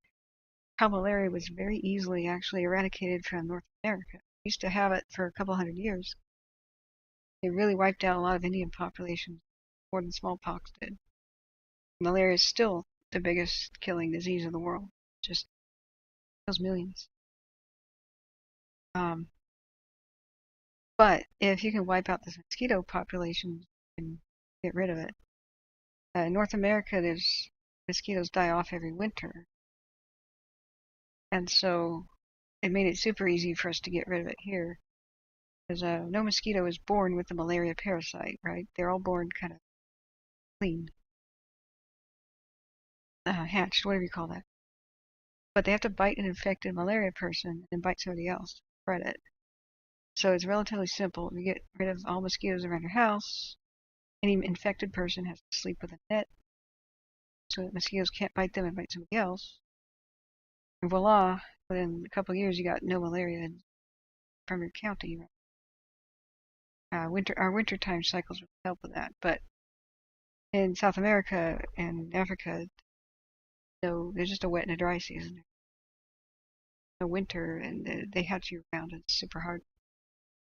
how malaria was very easily actually eradicated from North America. We used to have it for a couple hundred years. It really wiped out a lot of Indian populations, more than smallpox did. Malaria is still the biggest killing disease of the world. Just kills millions. But if you can wipe out this mosquito population and get rid of it, in North America, mosquitoes die off every winter. And so it made it super easy for us to get rid of it here. Because no mosquito is born with the malaria parasite, right? They're all born kind of clean. Hatched, whatever you call that. But they have to bite an infected malaria person and bite somebody else to spread it. So it's relatively simple. You get rid of all mosquitoes around your house. Any infected person has to sleep with a net so that mosquitoes can't bite them and bite somebody else. And voila, within a couple of years you got no malaria from your county. Our wintertime cycles would help with that. But in South America and Africa, no, there's just a wet and a dry season. No winter, and they hatch year round. It's super hard.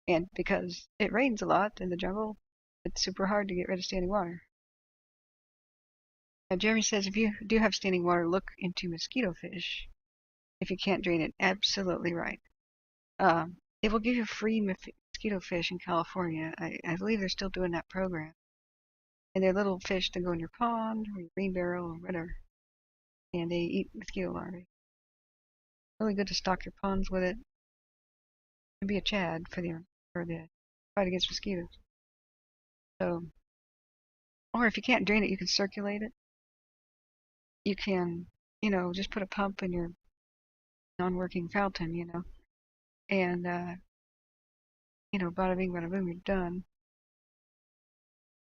And because it rains a lot in the jungle, it's super hard to get rid of standing water. Now, Jeremy says if you do have standing water, look into mosquito fish. If you can't drain it, absolutely right. It will give you free mosquito fish in California. I believe they're still doing that program. And they're little fish that go in your pond or your rain barrel or whatever. And they eat mosquito larvae. Really good to stock your ponds with it. And be a Chad for the fight against mosquitoes. So, or if you can't drain it, you can circulate it. You can, just put a pump in your non-working fountain, and, bada bing, bada boom, you're done.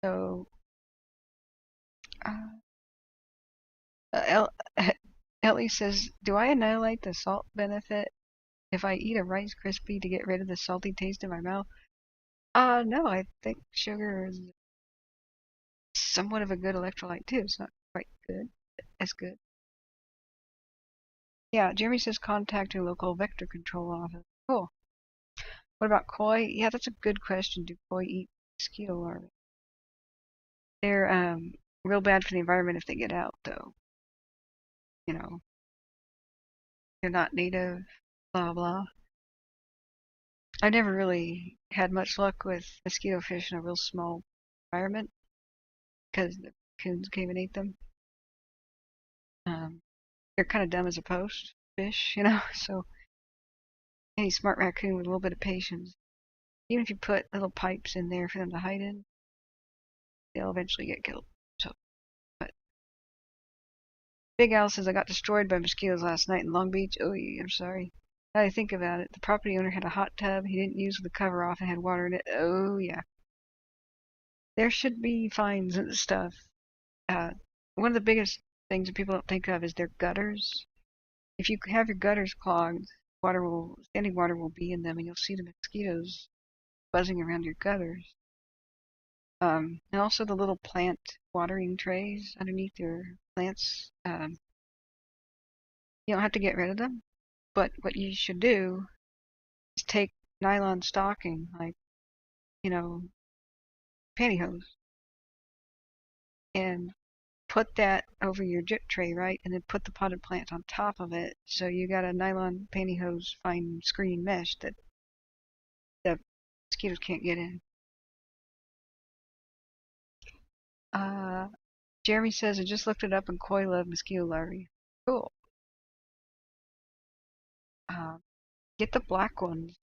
So, Ellie says, do I annihilate the salt benefit if I eat a Rice Krispie to get rid of the salty taste in my mouth? No, I think sugar is somewhat of a good electrolyte too. It's not quite good. As good. Yeah, Jeremy says contact your local vector control office. Cool. What about koi? Yeah, that's a good question. Do koi eat mosquito larvae? They're real bad for the environment if they get out, though. They're not native, blah blah. I never really had much luck with mosquito fish in a real small environment because the raccoons came and ate them. They're kind of dumb as a post fish, so any smart raccoon with a little bit of patience, even if you put little pipes in there for them to hide in, they'll eventually get killed. So, but Big Al says I got destroyed by mosquitoes last night in Long Beach. Oh, I'm sorry. Now I think about it, the property owner had a hot tub he didn't use with the cover off and had water in it. Oh yeah. There should be fines and stuff. One of the biggest things that people don't think of is their gutters. If you have your gutters clogged, standing water will be in them, and you'll see the mosquitoes buzzing around your gutters. And also the little plant watering trays underneath your plants. You don't have to get rid of them, but what you should do is take nylon stocking, like, pantyhose, and put that over your drip tray, right? And then put the potted plant on top of it. So you got a nylon pantyhose fine screen mesh that the mosquitoes can't get in. Jeremy says I just looked it up and koi love mosquito larvae. Cool. Get the black ones,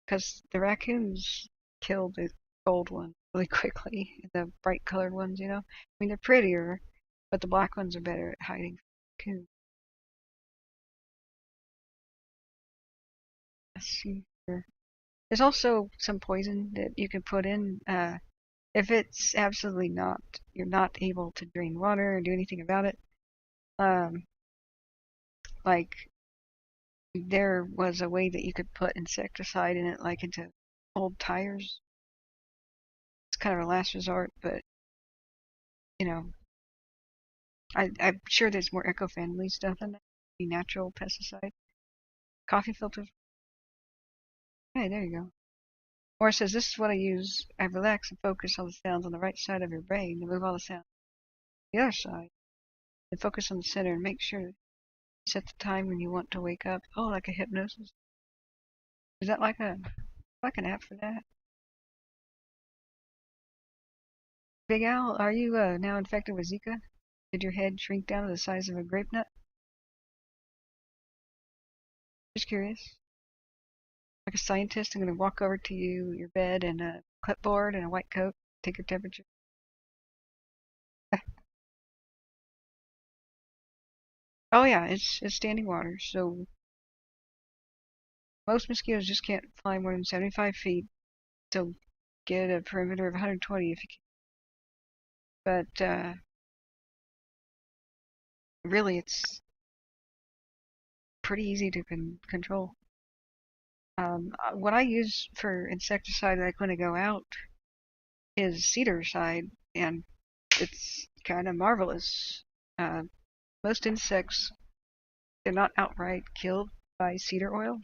because the raccoons kill the gold ones really quickly. The bright colored ones, you know. I mean, they're prettier, but the black ones are better at hiding raccoons. Let's see here. There's also some poison that you can put in. If it's absolutely not, you're not able to drain water or do anything about it. Like there was a way that you could put insecticide in it, like into old tires. It's kind of a last resort, but you know, I'm sure there's more eco-friendly stuff in there. The natural pesticide, coffee filters. Hey, there you go. Or it says, this is what I use. I relax and focus on the sounds on the right side of your brain to move all the sounds to the other side. And focus on the center and make sure you set the time when you want to wake up. Oh, like a hypnosis. Is that like an app for that? Big Al, are you now infected with Zika? Did your head shrink down to the size of a grape nut? Just curious. Like a scientist, I'm going to walk over to your bed, and a clipboard and a white coat, take your temperature. Oh yeah, it's standing water, so most mosquitoes just can't fly more than 75 feet. So get a perimeter of 120 if you can. But really, it's pretty easy to control. What I use for insecticide, like when I go out, is Cedar side, and it's kind of marvelous. Most insects, they're not outright killed by cedar oil.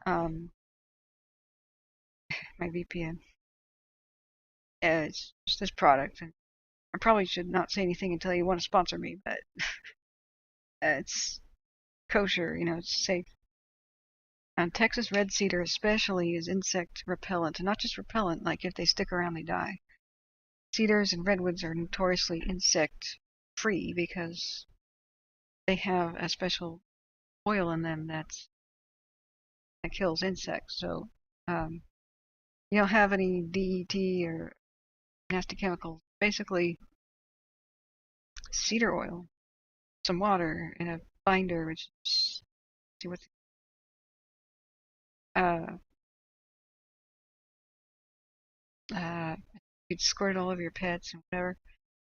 My VPN. It's just this product, and I probably should not say anything until you want to sponsor me, but it's kosher, you know, it's safe. Texas red cedar especially is insect repellent, and not just repellent, like if they stick around they die. Cedars and redwoods are notoriously insect free because they have a special oil in them that kills insects. So you don't have any DET or nasty chemicals. Basically, cedar oil, some water, and a binder, which is, see what you'd squirt it all over your pets and whatever.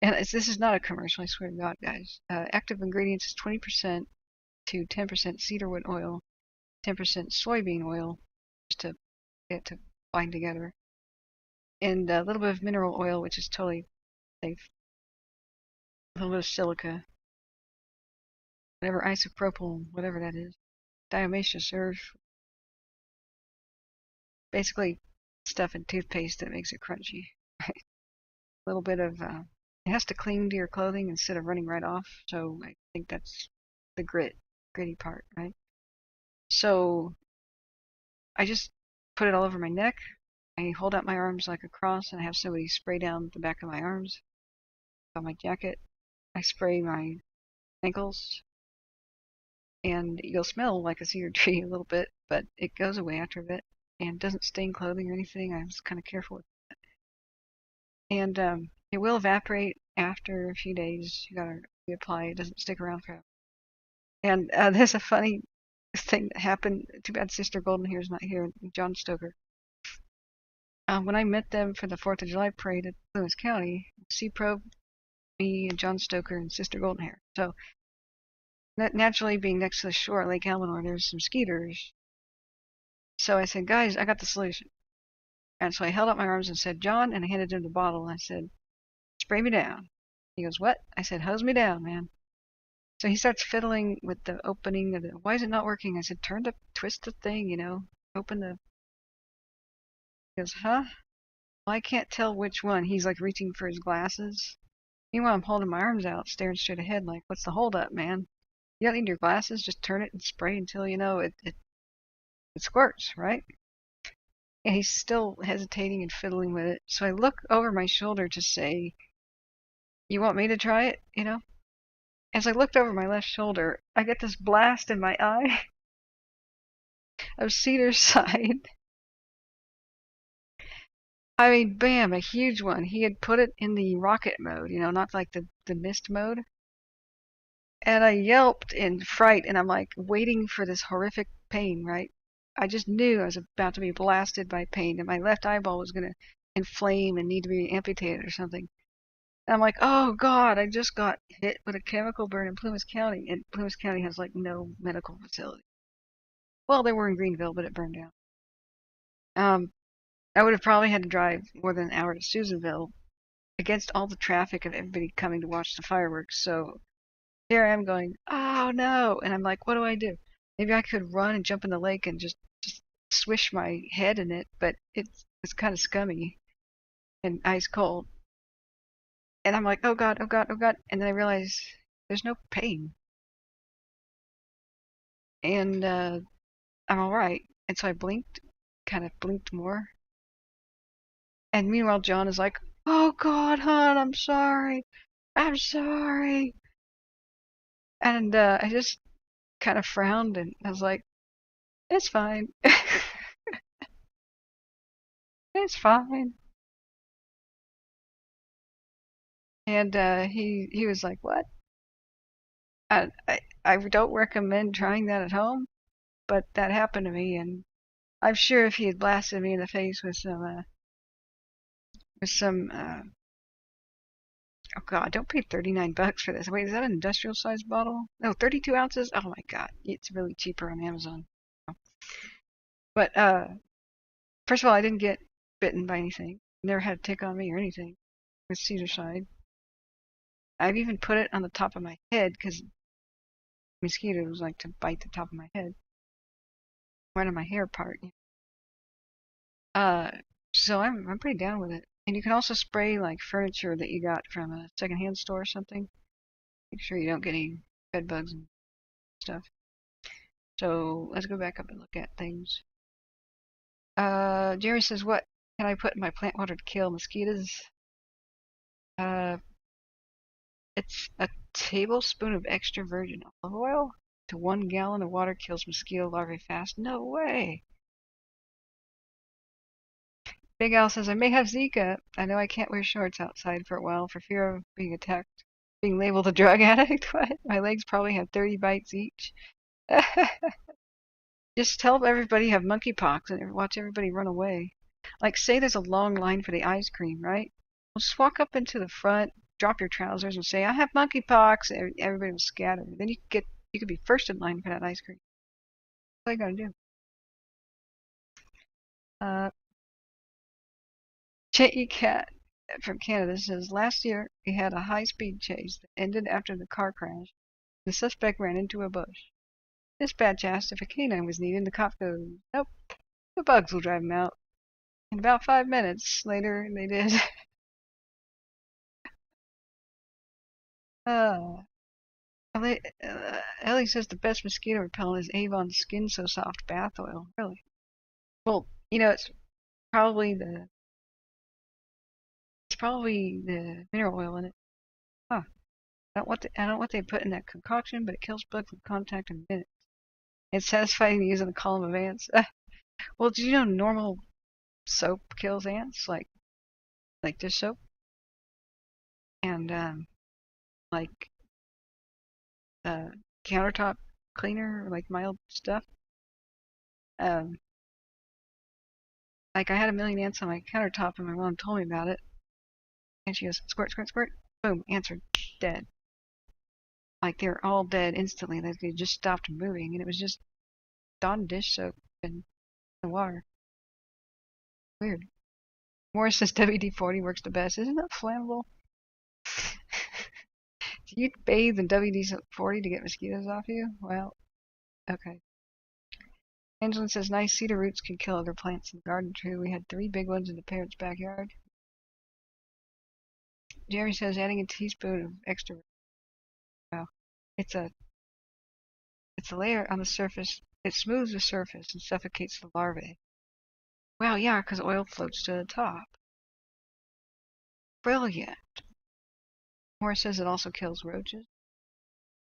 And this is not a commercial, I swear to God, guys. Active ingredients is 20% to 10% cedarwood oil, 10% soybean oil, just to get to bind together, and a little bit of mineral oil, which is totally safe. A little bit of silica, whatever, isopropyl, whatever that is, diatomaceous earth. Basically, stuff in toothpaste that makes it crunchy. A little bit of it has to cling to your clothing instead of running right off. So I think that's the gritty part, right? So I just put it all over my neck. I hold out my arms like a cross, and I have somebody spray down the back of my arms. On my jacket, I spray my ankles, and you'll smell like a cedar tree a little bit, but it goes away after a bit and doesn't stain clothing or anything. I was kind of careful with that. And it will evaporate after a few days. You gotta reapply. It doesn't stick around forever. And there's a funny thing that happened. Too bad Sister Golden Hair's not here. John Stoker. When I met them for the 4th of July parade at Lewis County, C-Probe, me, and John Stoker, and Sister Golden Hair. So naturally, being next to the shore at Lake Almanor, there's some skeeters. So I said, guys, I got the solution. And so I held out my arms and said, John, and I handed him the bottle, and I said, spray me down. He goes, what? I said, hose me down, man. So he starts fiddling with the opening of the, why is it not working? I said, twist the thing, you know, open the, he goes, huh? Well, I can't tell which one. He's like reaching for his glasses. Meanwhile, I'm holding my arms out, staring straight ahead, like, what's the holdup, man? You don't need your glasses, just turn it and spray until, you know, it squirts, right? And he's still hesitating and fiddling with it. So I look over my shoulder to say, "You want me to try it?" You know? As I looked over my left shoulder, I get this blast in my eye of Cedar's side. I mean, bam, a huge one. He had put it in the rocket mode, you know, not like the mist mode. And I yelped in fright, and I'm like waiting for this horrific pain, right? I just knew I was about to be blasted by pain, and my left eyeball was going to inflame and need to be amputated or something. And I'm like, oh God, I just got hit with a chemical burn in Plumas County, and Plumas County has like no medical facility. Well, they were in Greenville, but it burned down. I would have probably had to drive more than an hour to Susanville against all the traffic of everybody coming to watch the fireworks. So here I am going, oh no, and I'm like, what do I do? Maybe I could run and jump in the lake and just swish my head in it, but it's kind of scummy and ice cold. And I'm like, oh God, oh God, oh God, and then I realize there's no pain, and I'm all right. And so I blinked, kind of blinked more, and meanwhile John is like, oh God, hon, I'm sorry, I'm sorry, and I just kind of frowned and I was like, it's fine. It's fine. And he was like, what? I don't recommend trying that at home, but that happened to me, and I'm sure if he had blasted me in the face with some oh God, don't pay $39 for this. Wait, is that an industrial sized bottle? No, 32 ounces? Oh my God, it's really cheaper on Amazon. But first of all, I didn't get bitten by anything. Never had a tick on me or anything with Cedar side. I've even put it on the top of my head because mosquitoes like to bite the top of my head, right on my hair part. So I'm pretty down with it. And you can also spray like furniture that you got from a secondhand store or something. Make sure you don't get any bed bugs and stuff. So let's go back up and look at things. Jerry says, what can I put in my plant water to kill mosquitoes? It's a tablespoon of extra virgin olive oil to 1 gallon of water kills mosquito larvae fast. No way. Big Al says, I may have Zika. I know I can't wear shorts outside for a while for fear of being attacked, being labeled a drug addict. What? My legs probably have 30 bites each. Just tell everybody you have monkeypox and watch everybody run away. Like, say there's a long line for the ice cream, right? Well, just walk up into the front, drop your trousers, and say, I have monkeypox. Everybody will scatter. Then you could be first in line for that ice cream. That's all you gotta do. J.E. Cat from Canada says, last year we had a high-speed chase that ended after the car crash. The suspect ran into a bush. Dispatch asked if a canine was needed, and the cop goes, nope, the bugs will drive him out. In about 5 minutes later, they did. Ellie says the best mosquito repellent is Avon Skin So Soft bath oil. Really? Well, you know, it's probably the mineral oil in it. Huh. I don't know what they put in that concoction, but it kills bugs with contact in minutes. It's satisfying to use in a column of ants. Well, did you know normal soap kills ants, like dish soap, and like countertop cleaner, like mild stuff. Like I had a million ants on my countertop, and my mom told me about it, and she goes, squirt, squirt, squirt, boom, ants are dead. Like they're all dead instantly. They just stopped moving, and it was just Dawn dish soap and the water. Weird. Morris says WD-40 works the best. Isn't that flammable? Do you bathe in WD-40 to get mosquitoes off you? Well, okay. Angelin says nice cedar roots can kill other plants in the garden. True, we had 3 big ones in the parents' backyard. Jerry says adding a teaspoon of extra. Well, it's a layer on the surface. It smooths the surface and suffocates the larvae. Well, yeah, because oil floats to the top. Brilliant. Morris says it also kills roaches.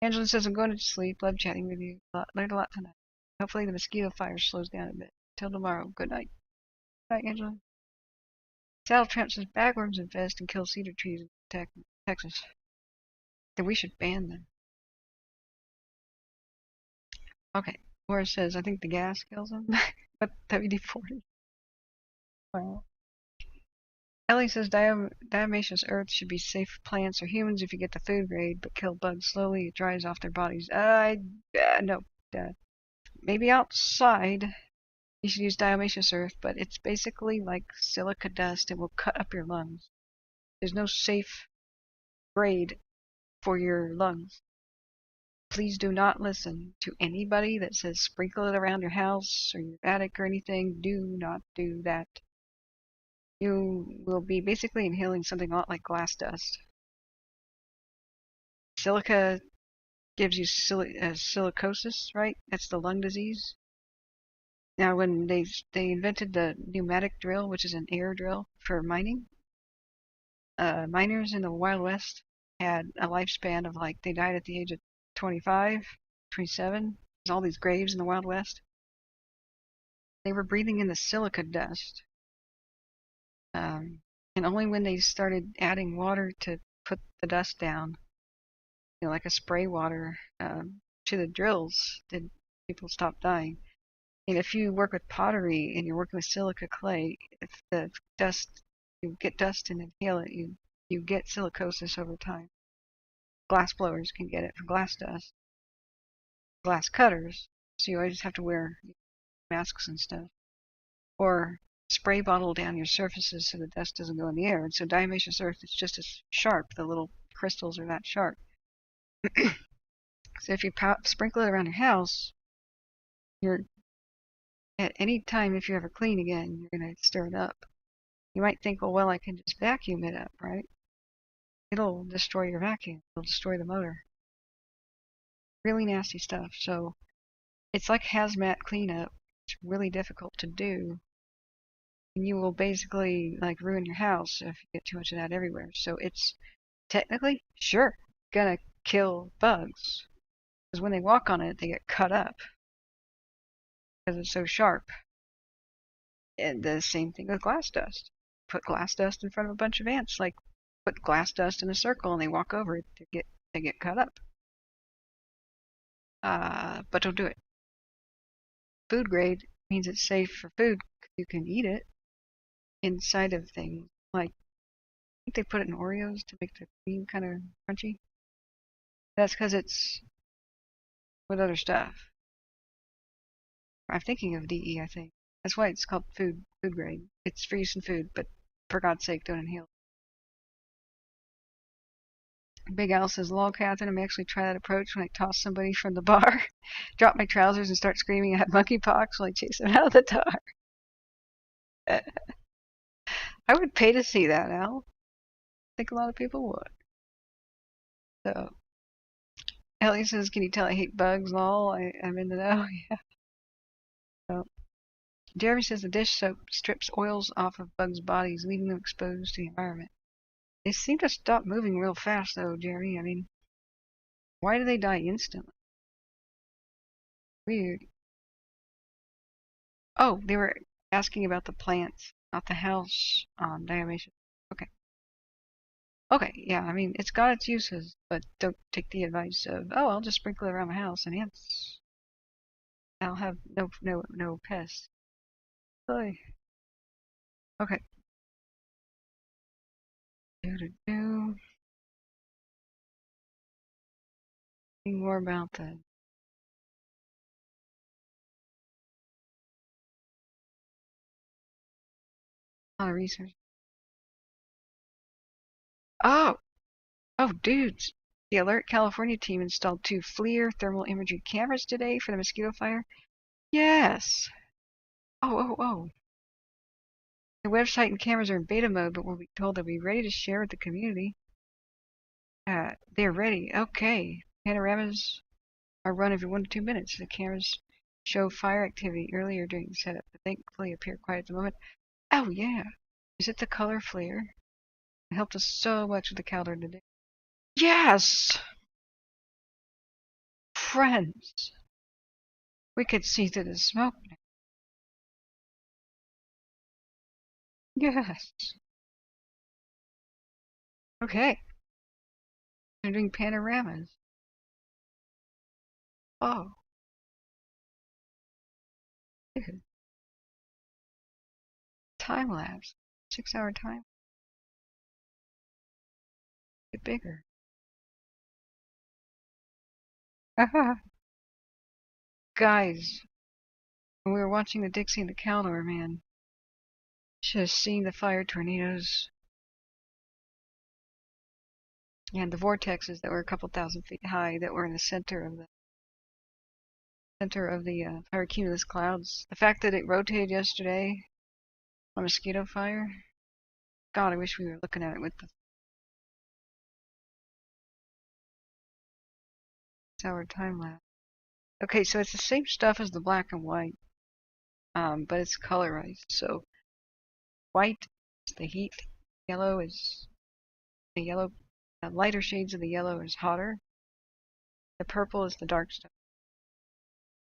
Angela says, I'm going to sleep. Love chatting with you. Learned a lot tonight. Hopefully the mosquito fire slows down a bit. Till tomorrow. Good night. Good night, Angela. Saddle Tramp says, bagworms infest and kill cedar trees in Texas. Then we should ban them. Okay. Morris says, I think the gas kills them. But WD-40. Wow. Ellie says diatomaceous earth should be safe for plants or humans if you get the food grade, but kill bugs slowly. It dries off their bodies. No. Maybe outside you should use diatomaceous earth, but it's basically like silica dust. It will cut up your lungs. There's no safe grade for your lungs. Please do not listen to anybody that says sprinkle it around your house or your attic or anything. Do not do that. You will be basically inhaling something a lot like glass dust. Silica gives you silicosis, right? That's the lung disease. Now, when they invented the pneumatic drill, which is an air drill for mining, miners in the Wild West had a lifespan of they died at the age of 25, 27. There's all these graves in the Wild West. They were breathing in the silica dust. And only when they started adding water to put the dust down, like a spray water, to the drills, did people stop dying. And if you work with pottery and you're working with silica clay, if the dust, you get dust and inhale it, you get silicosis over time. Glass blowers can get it from glass dust. Glass cutters, so you always have to wear masks and stuff. Or spray bottle down your surfaces so the dust doesn't go in the air. And so diatomaceous earth is just as sharp. The little crystals are that sharp. So if you sprinkle it around your house, you're at any time, if you ever clean again, you're going to stir it up. You might think, well, I can just vacuum it up, right? It'll destroy your vacuum. It'll destroy the motor. Really nasty stuff. So it's like hazmat cleanup. It's really difficult to do. And you will basically ruin your house if you get too much of that everywhere. So it's technically, sure, gonna kill bugs. Because when they walk on it, they get cut up. Because it's so sharp. And the same thing with glass dust. Put glass dust in front of a bunch of ants. Put glass dust in a circle and they walk over it, they get cut up. But don't do it. Food grade means it's safe for food. You can eat it inside of things. I think they put it in Oreos to make the cream kind of crunchy. That's because it's with other stuff. I'm thinking of DE, I think. That's why it's called food grade. It's for use in food, but for God's sake, don't inhale. Big Al says, lol, Kathryn, I may actually try that approach when I toss somebody from the bar, drop my trousers and start screaming I have monkeypox while I chase them out of the bar. I would pay to see that, Al. I think a lot of people would. So, Ellie says, can you tell I hate bugs? Lol, I'm in the know. Yeah. So, Jeremy says the dish soap strips oils off of bugs' bodies, leaving them exposed to the environment. They seem to stop moving real fast, though, Jeremy. I mean, why do they die instantly? Weird. Oh, they were asking about the plants, not the house diatomaceous. Okay. Okay, yeah, I mean, it's got its uses, but don't take the advice of, oh, I'll just sprinkle it around my house and ants. I'll have no pests. Okay. Anything more about that? A lot of research. Oh, dudes. The Alert California team installed 2 FLIR thermal imagery cameras today for the Mosquito Fire. Yes. Oh. The website and cameras are in beta mode, but we'll be told they'll be ready to share with the community. They're ready. Okay. Panoramas are run every 1 to 2 minutes. The cameras show fire activity earlier during the setup, but thankfully appear quiet at the moment. Oh yeah. Is it the color flare? It helped us so much with the calendar today. Yes! Friends! We could see through the smoke now. Yes. Okay. They're doing panoramas. Oh. Dude. Time lapse. 6-hour time. Get bigger. Guys, when we were watching the Dixie and the Caldor, man, should have seen the fire tornadoes and the vortexes that were a couple thousand feet high that were in the center of the pyrocumulus clouds. The fact that it rotated yesterday on Mosquito Fire, God, I wish we were looking at it with the 6-hour time lapse. Okay, so it's the same stuff as the black and white, but it's colorized. So white is the heat, yellow is the yellow, lighter shades of the yellow is hotter. The purple is the dark stuff.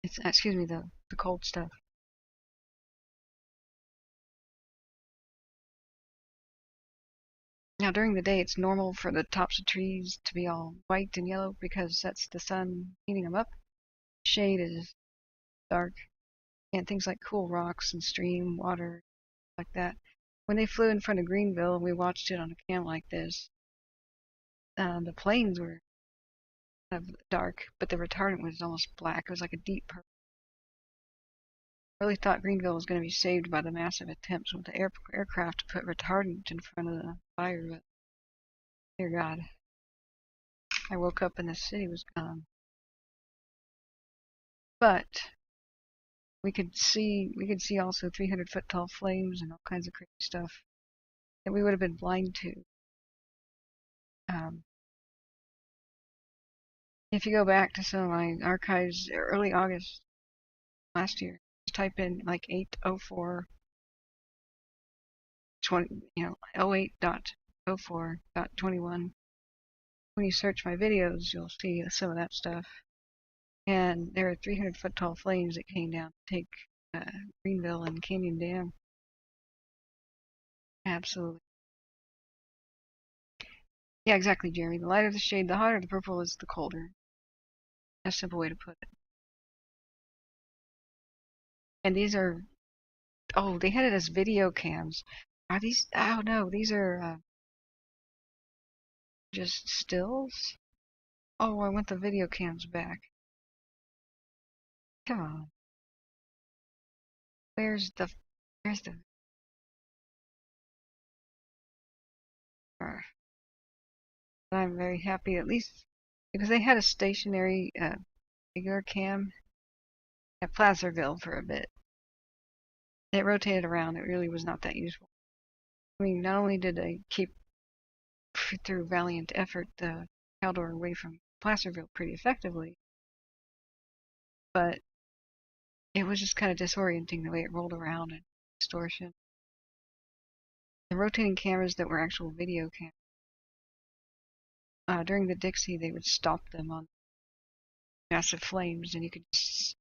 It's, excuse me, the cold stuff. Now during the day it's normal for the tops of trees to be all white and yellow because that's the sun heating them up. Shade is dark, and things like cool rocks and stream water like that. When they flew in front of Greenville and we watched it on a cam like this, the planes were kind of dark, but the retardant was almost black. It was like a deep purple. I really thought Greenville was going to be saved by the massive attempts with the aircraft to put retardant in front of the fire, but dear God, I woke up and the city was gone. But we could see also 300-foot tall flames and all kinds of crazy stuff that we would have been blind to. If you go back to some of my archives, early August last year, just type in like 804 08.04.21. When you search my videos, you'll see some of that stuff. And there are 300-foot tall flames that came down to take Greenville and Canyon Dam. Absolutely. Yeah, exactly, Jeremy. The lighter the shade, the hotter the purple is, the colder. That's a simple way to put it. And these are, oh, they had it as video cams. Are these, oh no, these are just stills? Oh, I want the video cams back. Come on. Where's the I'm very happy, at least because they had a stationary regular cam at Placerville for a bit. It rotated around. It really was not that useful. I mean, not only did they keep, through valiant effort, the Caldor away from Placerville pretty effectively, but it was just kind of disorienting the way it rolled around and distortion. The rotating cameras that were actual video cameras, during the Dixie, they would stop them on massive flames, and you could just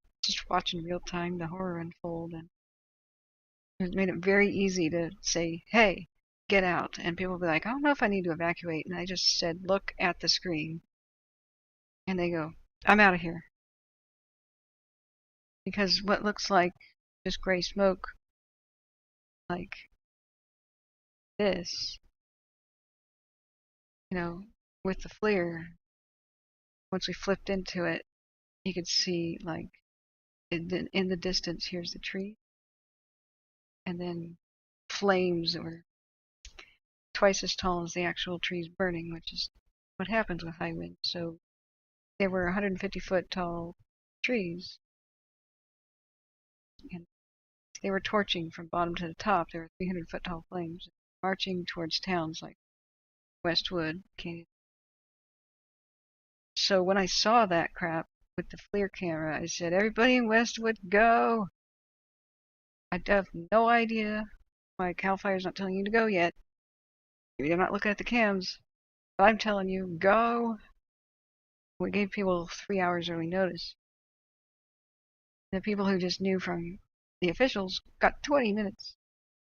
watch in real time the horror unfold. And it made it very easy to say, hey, get out. And people would be like, I don't know if I need to evacuate. And I just said, look at the screen. And they go, I'm out of here. Because what looks like just gray smoke, like this, with the FLIR, once we flipped into it, you could see, like, in the distance, here's the tree. And then flames that were twice as tall as the actual trees burning, which is what happens with high wind. So there were 150-foot tall trees, and they were torching from bottom to the top. There were 300-foot tall flames marching towards towns like Westwood, Canyon. So when I saw that crap with the FLIR camera. I said, everybody in Westwood, go. I have no idea why CAL FIRE's not telling you to go yet. Maybe they're not looking at the cams. But I'm telling you, go. We gave people 3 hours early notice. The people who just knew from the officials got 20 minutes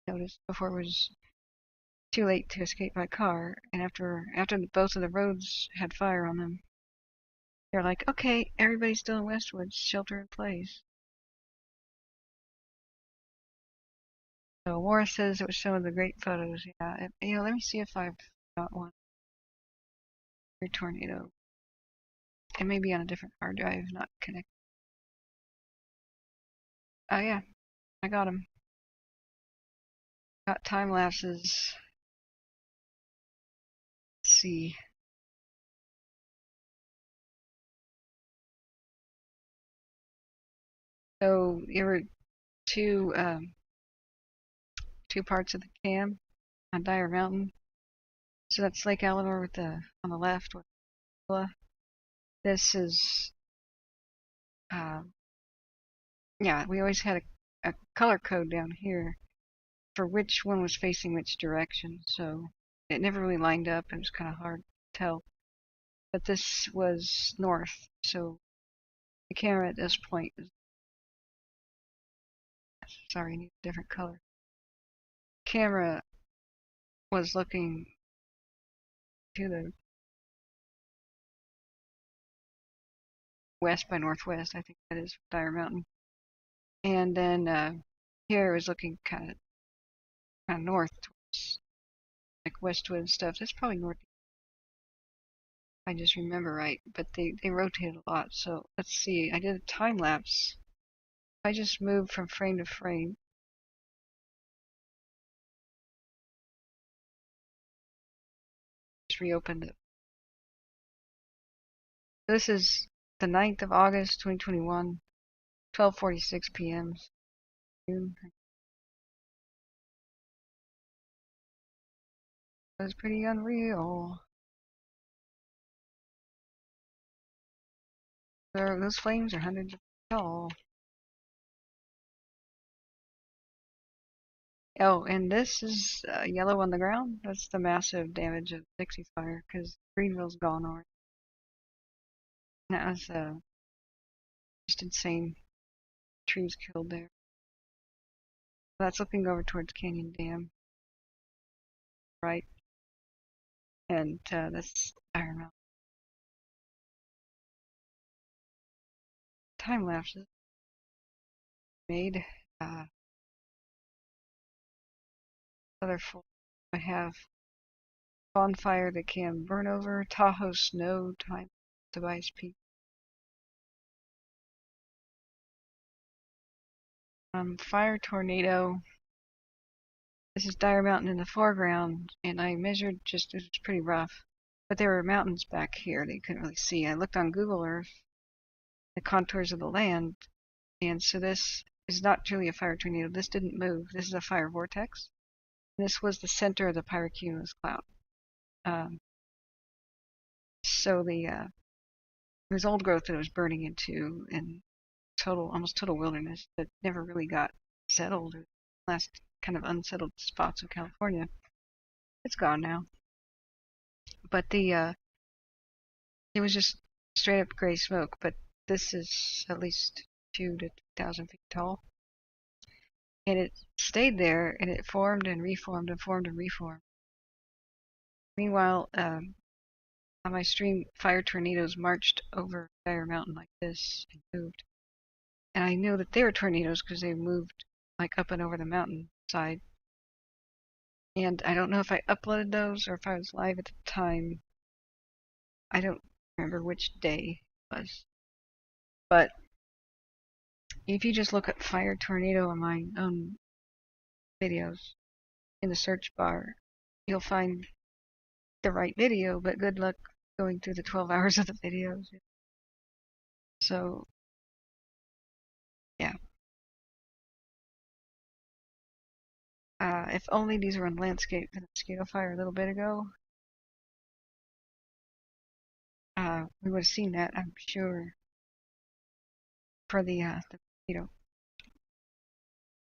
notice before it was too late to escape by car. And after both of the roads had fire on them, they're like, okay, everybody's still in Westwood, shelter in place. So Morris says it was some of the great photos. Yeah, let me see if I've got one. Your tornado. It may be on a different hard drive, not connected. Oh yeah, I got them. Got time lapses. Let's see. So there were two parts of the cam on Dyer Mountain. So that's Lake Eleanor with on the left with this is yeah, we always had a color code down here for which one was facing which direction, so it never really lined up and it was kind of hard to tell. But this was north, so the camera at this point is, sorry, I need a different color. Camera was looking to the west by northwest, I think that is Dyer Mountain. And then here it was looking kind of north towards like Westwood and stuff. That's probably north. I just remember right, but they rotated a lot. So let's see. I did a time lapse. I just moved from frame to frame. Just reopened it. This is the 9th of August, 2021, 12:46 p.m. It was pretty unreal. Those flames are hundreds of feet tall. Oh, and this is yellow on the ground. That's the massive damage of Dixie Fire because Greenville's gone already. That was just insane. Trees killed there. That's looking over towards Canyon Dam, right? And that's Iron Mountain. Time lapses made. Other full. I have bonfire that can burn over, Tahoe snow, time Tobias Peak. Fire tornado. This is Dyer Mountain in the foreground, and I measured it was pretty rough. But there were mountains back here that you couldn't really see. I looked on Google Earth, the contours of the land, and so this is not truly a fire tornado. This didn't move. This is a fire vortex. This was the center of the pyrocumulus cloud. So there was old growth that it was burning into, and almost total wilderness that never really got settled. Last kind of unsettled spots of California. It's gone now. But it was just straight up gray smoke. But this is at least 2,000 to 3,000 feet tall, and it stayed there, and it formed and reformed and formed and reformed. Meanwhile, on my stream, fire tornadoes marched over Dyer Mountain like this and moved. And I knew that they were tornadoes because they moved like up and over the mountain side. And I don't know if I uploaded those or if I was live at the time. I don't remember which day it was. But if you just look at fire tornado on my own videos in the search bar, you'll find the right video, but good luck going through the 12 hours of the videos. So, yeah. If only these were on landscape in the Mosquito Fire a little bit ago, we would have seen that, I'm sure. for the mosquito.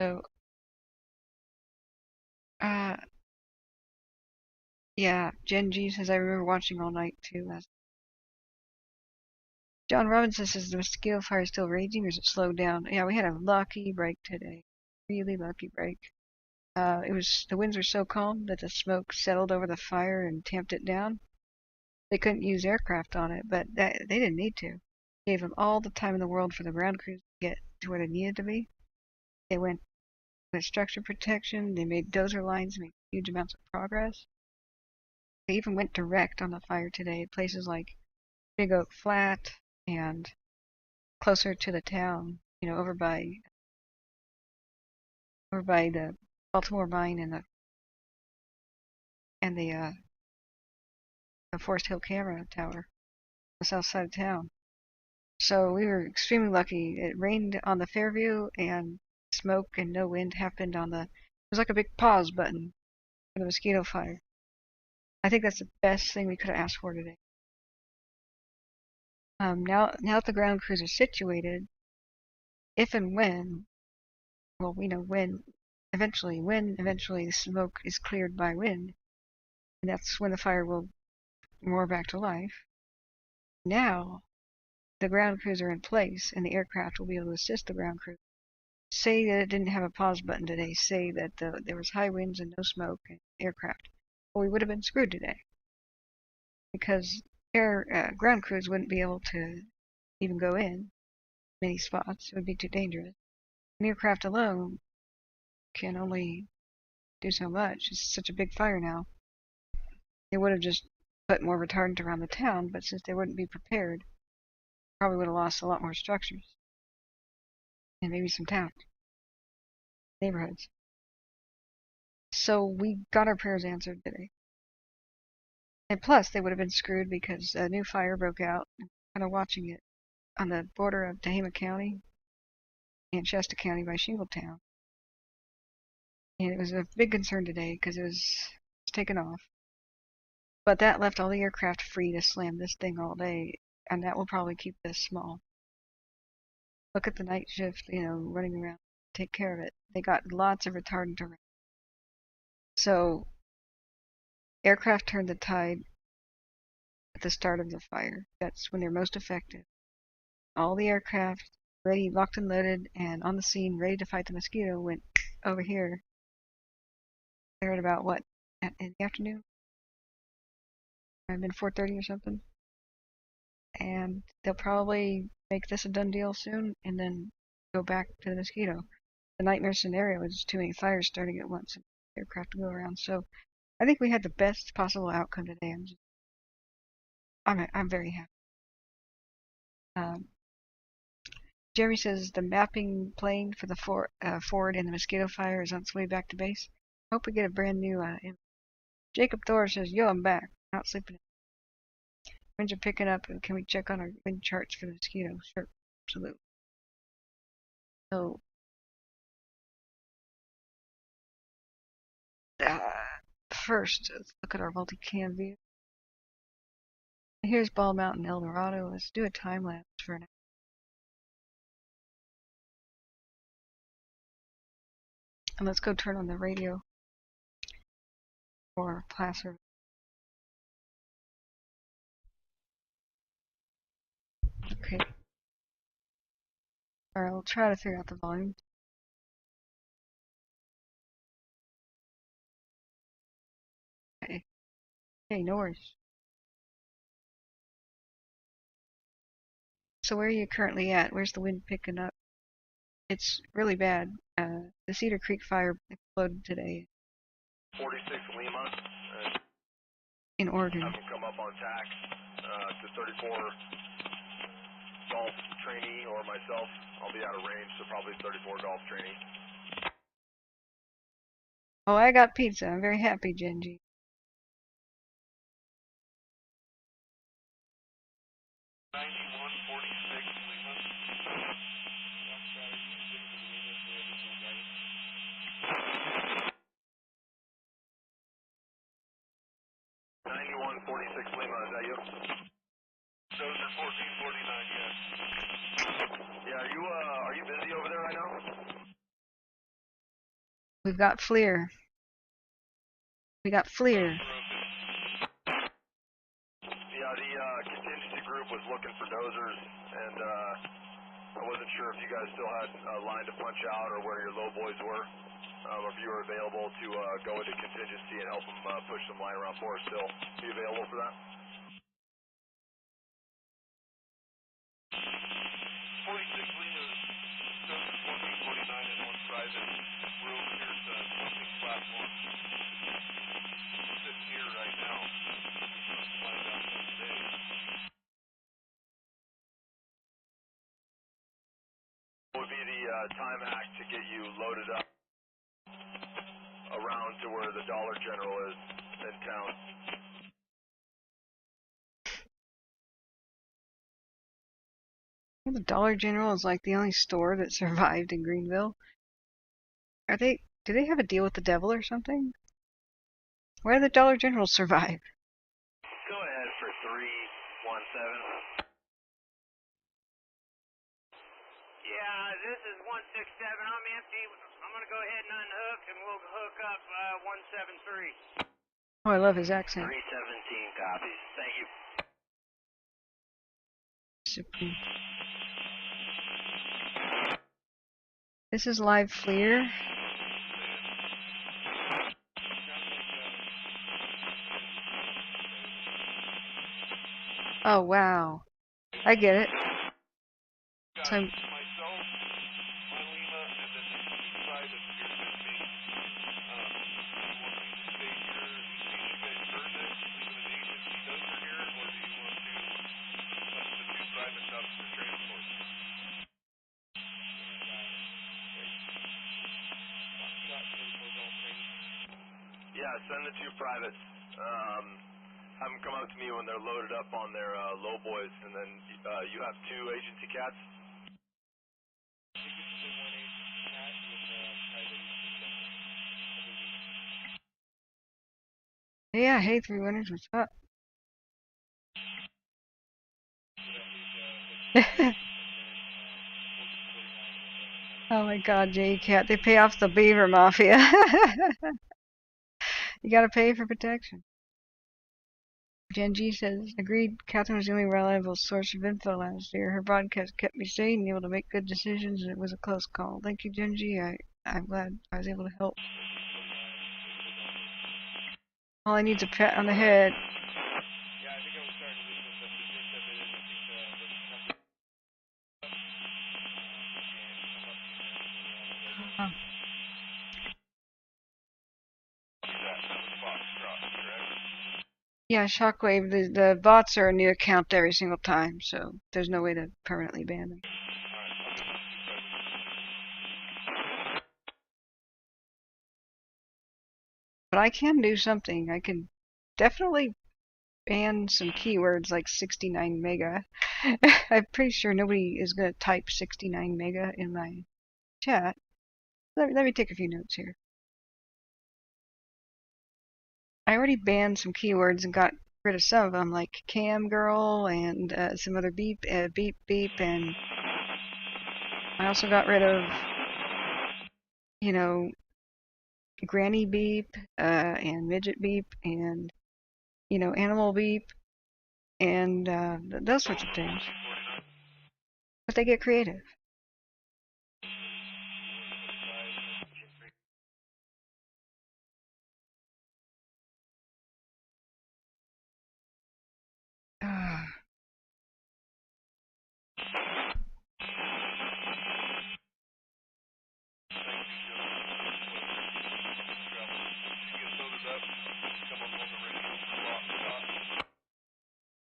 So, yeah, Gen G says I remember watching all night too. John Robinson says the mosquito fire is still raging or is it slowed down? Yeah, we had a lucky break today. Really lucky break. The winds were so calm that the smoke settled over the fire and tamped it down. They couldn't use aircraft on it, but they didn't need to. Gave them all the time in the world for the ground crews to get to where they needed to be. They went with structure protection. They made dozer lines, made huge amounts of progress. They even went direct on the fire today at places like Big Oak Flat and closer to the town, over by the Baltimore mine and the Forest Hill camera tower, on the south side of town. So we were extremely lucky. It rained on the Fairview, and smoke and no wind happened on it was like a big pause button for the Mosquito Fire. I think that's the best thing we could have asked for today. Now that the ground crews are situated, if and when, well, we know when eventually the smoke is cleared by wind, and that's when the fire will roar back to life. Now, the ground crews are in place, and the aircraft will be able to assist the ground crew. Say that it didn't have a pause button today, say that there was high winds and no smoke and aircraft. Well, we would have been screwed today, because ground crews wouldn't be able to even go in many spots. It would be too dangerous. An aircraft alone can only do so much. It's such a big fire now. They would have just put more retardant around the town, but since they wouldn't be prepared, probably would have lost a lot more structures. And maybe some towns. Neighborhoods. So we got our prayers answered today. And plus, they would have been screwed because a new fire broke out. I'm kind of watching it on the border of Tehama County and Shasta County by Shingletown. And it was a big concern today because it was taken off. But that left all the aircraft free to slam this thing all day, and that will probably keep this small. Look at the night shift, running around, take care of it. They got lots of retardant around. So, aircraft turned the tide at the start of the fire. That's when they're most effective. All the aircraft ready, locked and loaded, and on the scene, ready to fight the mosquito, went over here. They're at about what? In the afternoon? Might have been 4:30 or something. And they'll probably make this a done deal soon, and then go back to the mosquito. The nightmare scenario is too many fires starting at once and aircraft to go around. So I think we had the best possible outcome today. I'm very happy. Jeremy says the mapping plane for the Ford and the Mosquito Fire is on its way back to base. I hope we get a brand new image. Jacob Thor says, yo, I'm back. Not sleeping. Winds are picking up, and can we check on our wind charts for the mosquito? Sure, absolutely. So, first, let's look at our multi-cam view. Here's Bald Mountain, El Dorado. Let's do a time lapse for now. And let's go turn on the radio for Placer. Okay. Alright, we'll try to figure out the volume. Okay. Hey, no worries. So where are you currently at? Where's the wind picking up? It's really bad. The Cedar Creek fire exploded today. 46 Lima. In Oregon. Have them come up on tax to 34 golf trainee or myself. I'll be out of range, so probably 34 golf trainee. Oh, I got pizza. I'm very happy, Genji. Lima, is that you? Dozer 1449, yes. Yeah, are you busy over there right now? We've got FLIR. We got FLIR. Yeah, the contingency group was looking for dozers, and I wasn't sure if you guys still had a line to punch out or where your low boys were, or if you were available to go into contingency and help them push some line around for us still. Are you available for that? 46 Lima, dozer 1449 and one private. We're over here at the pumping platform. Sitting here right now. Find out today. Would be the time hack to get you loaded up around to where the Dollar General is in town. The Dollar General is like the only store that survived in Greenville. Do they have a deal with the devil or something? Why do the Dollar Generals survive? Go ahead for 317. Yeah, this is 167. I'm empty. I'm going to go ahead and unhook, and we'll hook up 173. Oh, I love his accent. 317 copies. Thank you. Super. This is live FLIR. Oh, wow. I get it. So Myself, my Lima, and then the private here with me. You want me to stay here in case you guys burn this, leave an agency dozer here, or do you want to send the two privates up for transport? Yeah, send the two privates. Have them come up to me when they're loaded up on their low boys, and then you have two agency cats. yeah, hey, Three Winners, what's up? Oh my God, J-Cat, they pay off the Beaver Mafia. You gotta pay for protection. Jen G says, agreed, Kathryn was the only reliable source of info last year. Her broadcast kept me sane and able to make good decisions, and it was a close call. Thank you, Jen G. I'm glad I was able to help. All I need is a pat on the head. Huh. Yeah, Shockwave, the bots are a new account every single time, so there's no way to permanently ban them. But I can do something. I can definitely ban some keywords like 69 mega. I'm pretty sure nobody is going to type 69 mega in my chat. Let me take a few notes here. I already banned some keywords and got rid of some of them, like cam girl and some other beep, beep, beep, and I also got rid of, you know, granny beep, and midget beep, and, you know, animal beep, and those sorts of things. But they get creative.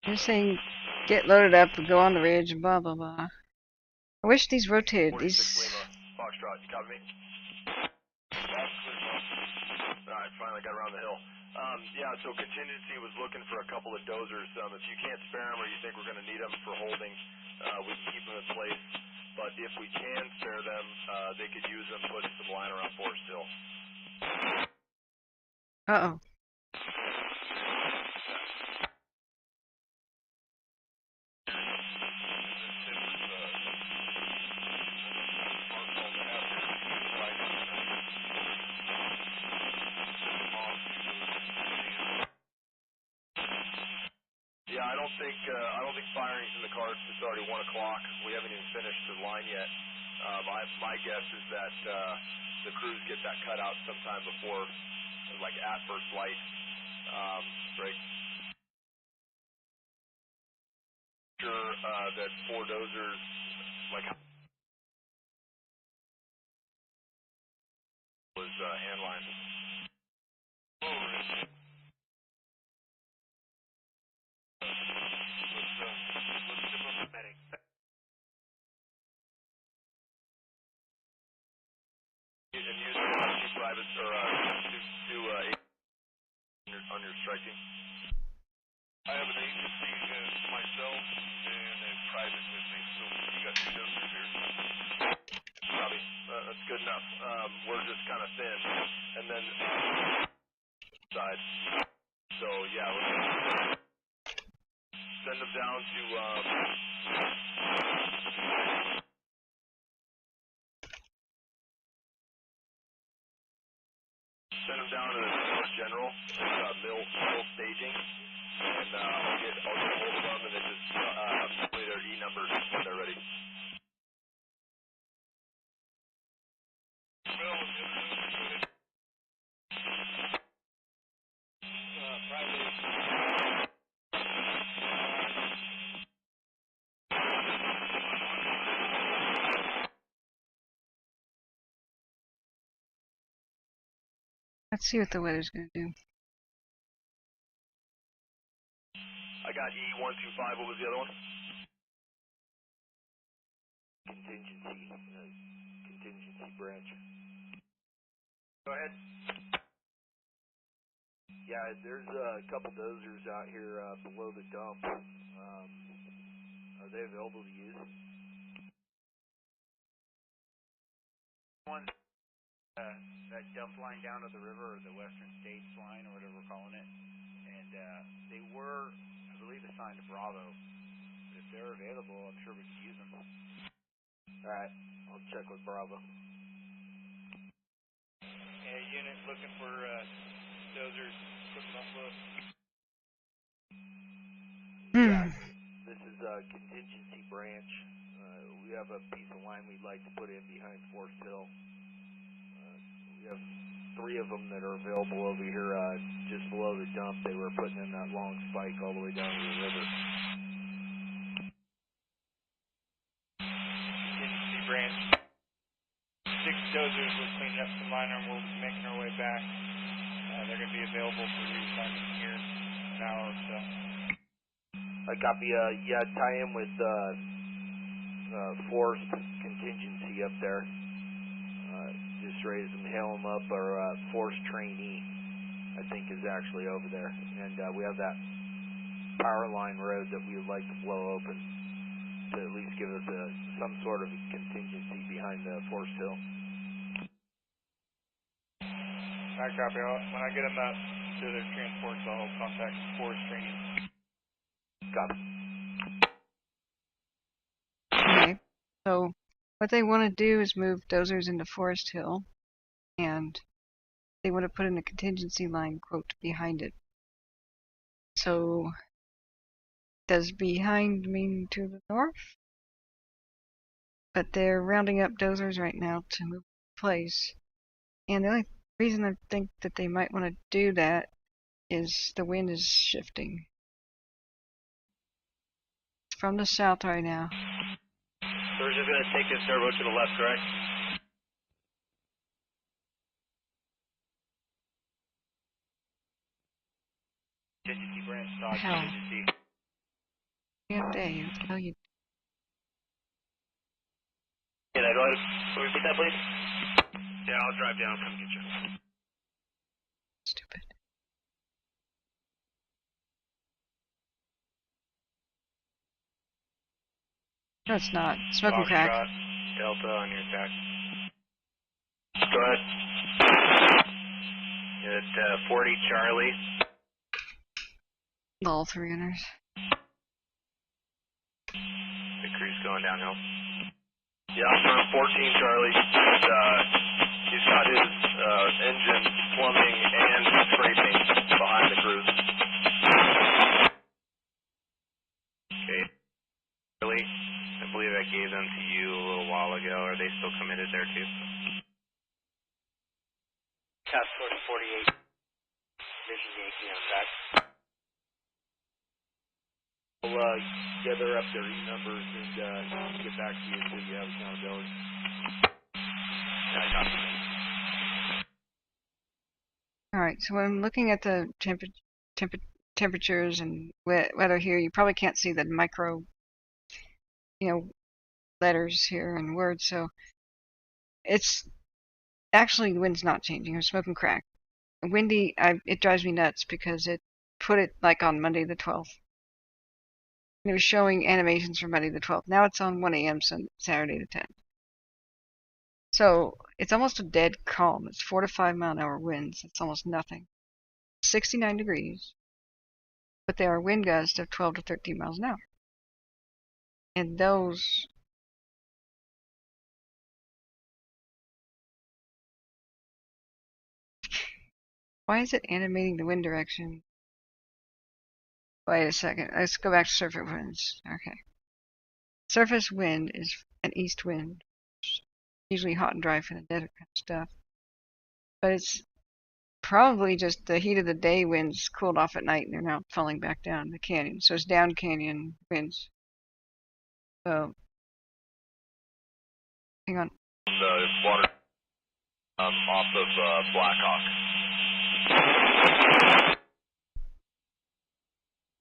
They're saying get loaded up and go on the ridge and blah blah blah. I wish these rotated. These. Foxtrot, you copy me? Alright, finally got around the hill. Yeah, so contingency was looking for a couple of dozers. If you can't spare them or you think we're going to need them for holding, we can keep them in place. But if we can spare them, they could use them, put some line around for us still. Uh-oh. Yeah, I don't think firing's in the cards. It's already 1 o'clock. We haven't even finished the line yet. My guess is that the crews get that cut out sometime before, like at first light. Right. Sure that 4 dozers, like, was hand lined. And use two privates or two on your striking. I have an agency myself and a private with me, so you got 2 dozers here. Probably that's good enough. We're just kind of thin, and then side. So yeah, let's send them down to. Send them down to the general, mill staging, and I'll get a hold of them and then just play their E numbers when they're ready. Let's see what the weather's going to do. I got E125. What was the other one? Contingency branch. Go ahead. Yeah, there's a couple dozers out here below the dump. Are they available to use? One. That dump line down to the river, or the Western States line, or whatever we're calling it, and they were, I believe, assigned to Bravo. But if they're available, I'm sure we could use them. All right, I'll check with Bravo. Unit looking for dozers, equipment on foot. Yeah, this is a contingency branch. We have a piece of line we'd like to put in behind Forest Hill. We have 3 of them that are available over here just below the dump. They were putting in that long spike all the way down to the river. Contingency branch. 6 dozers. We're cleaning up some liner and we're making our way back. They're going to be available for reassignment here in an hour or so. I copy. Yeah, tie in with Forest contingency up there. Just raise them, hail them up, or Force Trainee, I think, is actually over there. And we have that power line road that we would like to blow open to at least give us some sort of contingency behind the Forest Hill. I copy. When I get them up to their transports, I'll contact Force Trainee. Copy. Okay, so what they want to do is move dozers into Forest Hill, and they want to put in a contingency line, quote, behind it. So, does behind mean to the north? But they're rounding up dozers right now to move in place. And the only reason I think that they might want to do that is the wind is shifting. It's from the south right now. So we're just going to take this turbo to the left, correct? Contingency branch, dog, Hell. contingency. Damn day, that's how you... Can I go ahead and repeat that, please? Yeah, I'll drive down and come get you. Stupid. No, it's not. Smoking crack. Delta on your attack. Go ahead. At 40 Charlie. All 300s. The crew's going downhill. Yeah, I'm from 14 Charlie. He's got his engine, plumbing, and scraping behind the cruise. gave them to you a little while ago. Are they still committed there too? Task Force 48, Vision Yankee on track. We'll gather up their E-numbers and get back to you so you have accountability. All right, so when I'm looking at the temperatures and weather here, you probably can't see the micro, letters here and words. So it's actually the wind's not changing. I'm smoking crack. Windy, it drives me nuts because it put it like on Monday the 12th. And it was showing animations for Monday the 12th. Now it's on 1 a.m. Saturday the 10th. So it's almost a dead calm. It's 4 to 5 mile an hour winds. It's almost nothing. 69 degrees. But they are wind gusts of 12 to 13 miles an hour. And those why is it animating the wind direction? Wait a second. Let's go back to surface winds. Okay. Surface wind is an east wind. Usually hot and dry for the desert kind of stuff. But it's probably just the heat of the day winds cooled off at night and they're now falling back down the canyon. So it's down canyon winds. So, hang on. The water off of Blackhawk.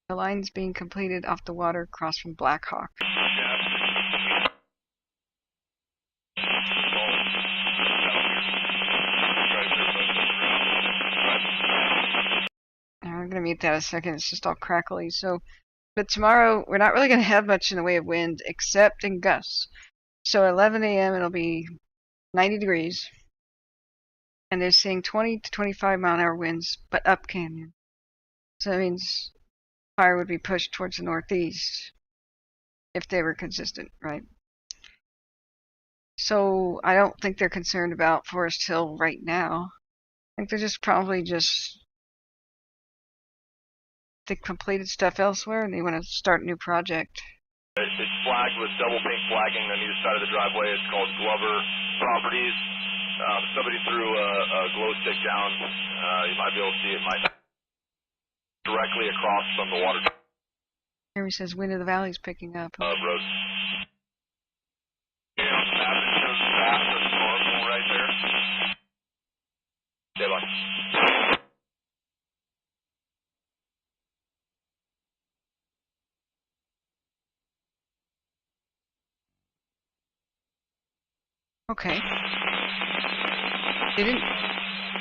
The line's being completed off the water across from Blackhawk. I'm going to mute that a second. It's just all crackly. So, but tomorrow we're not really going to have much in the way of wind except in gusts. So at 11 a.m. it'll be 90 degrees. And they're seeing 20 to 25 mile an hour winds, but up canyon. So that means fire would be pushed towards the northeast if they were consistent, right? So I don't think they're concerned about Forest Hill right now. I think they're just probably they completed stuff elsewhere and they want to start a new project. It's flagged with double pink flagging on either side of the driveway. It's called Glover Properties. Somebody threw a glow stick down. You might be able to see it. Might directly across from the water. Here he says wind of the valley's picking up. Road. Yeah, on the map it shows the path of the normal right there. Okay, bye. Okay. They didn't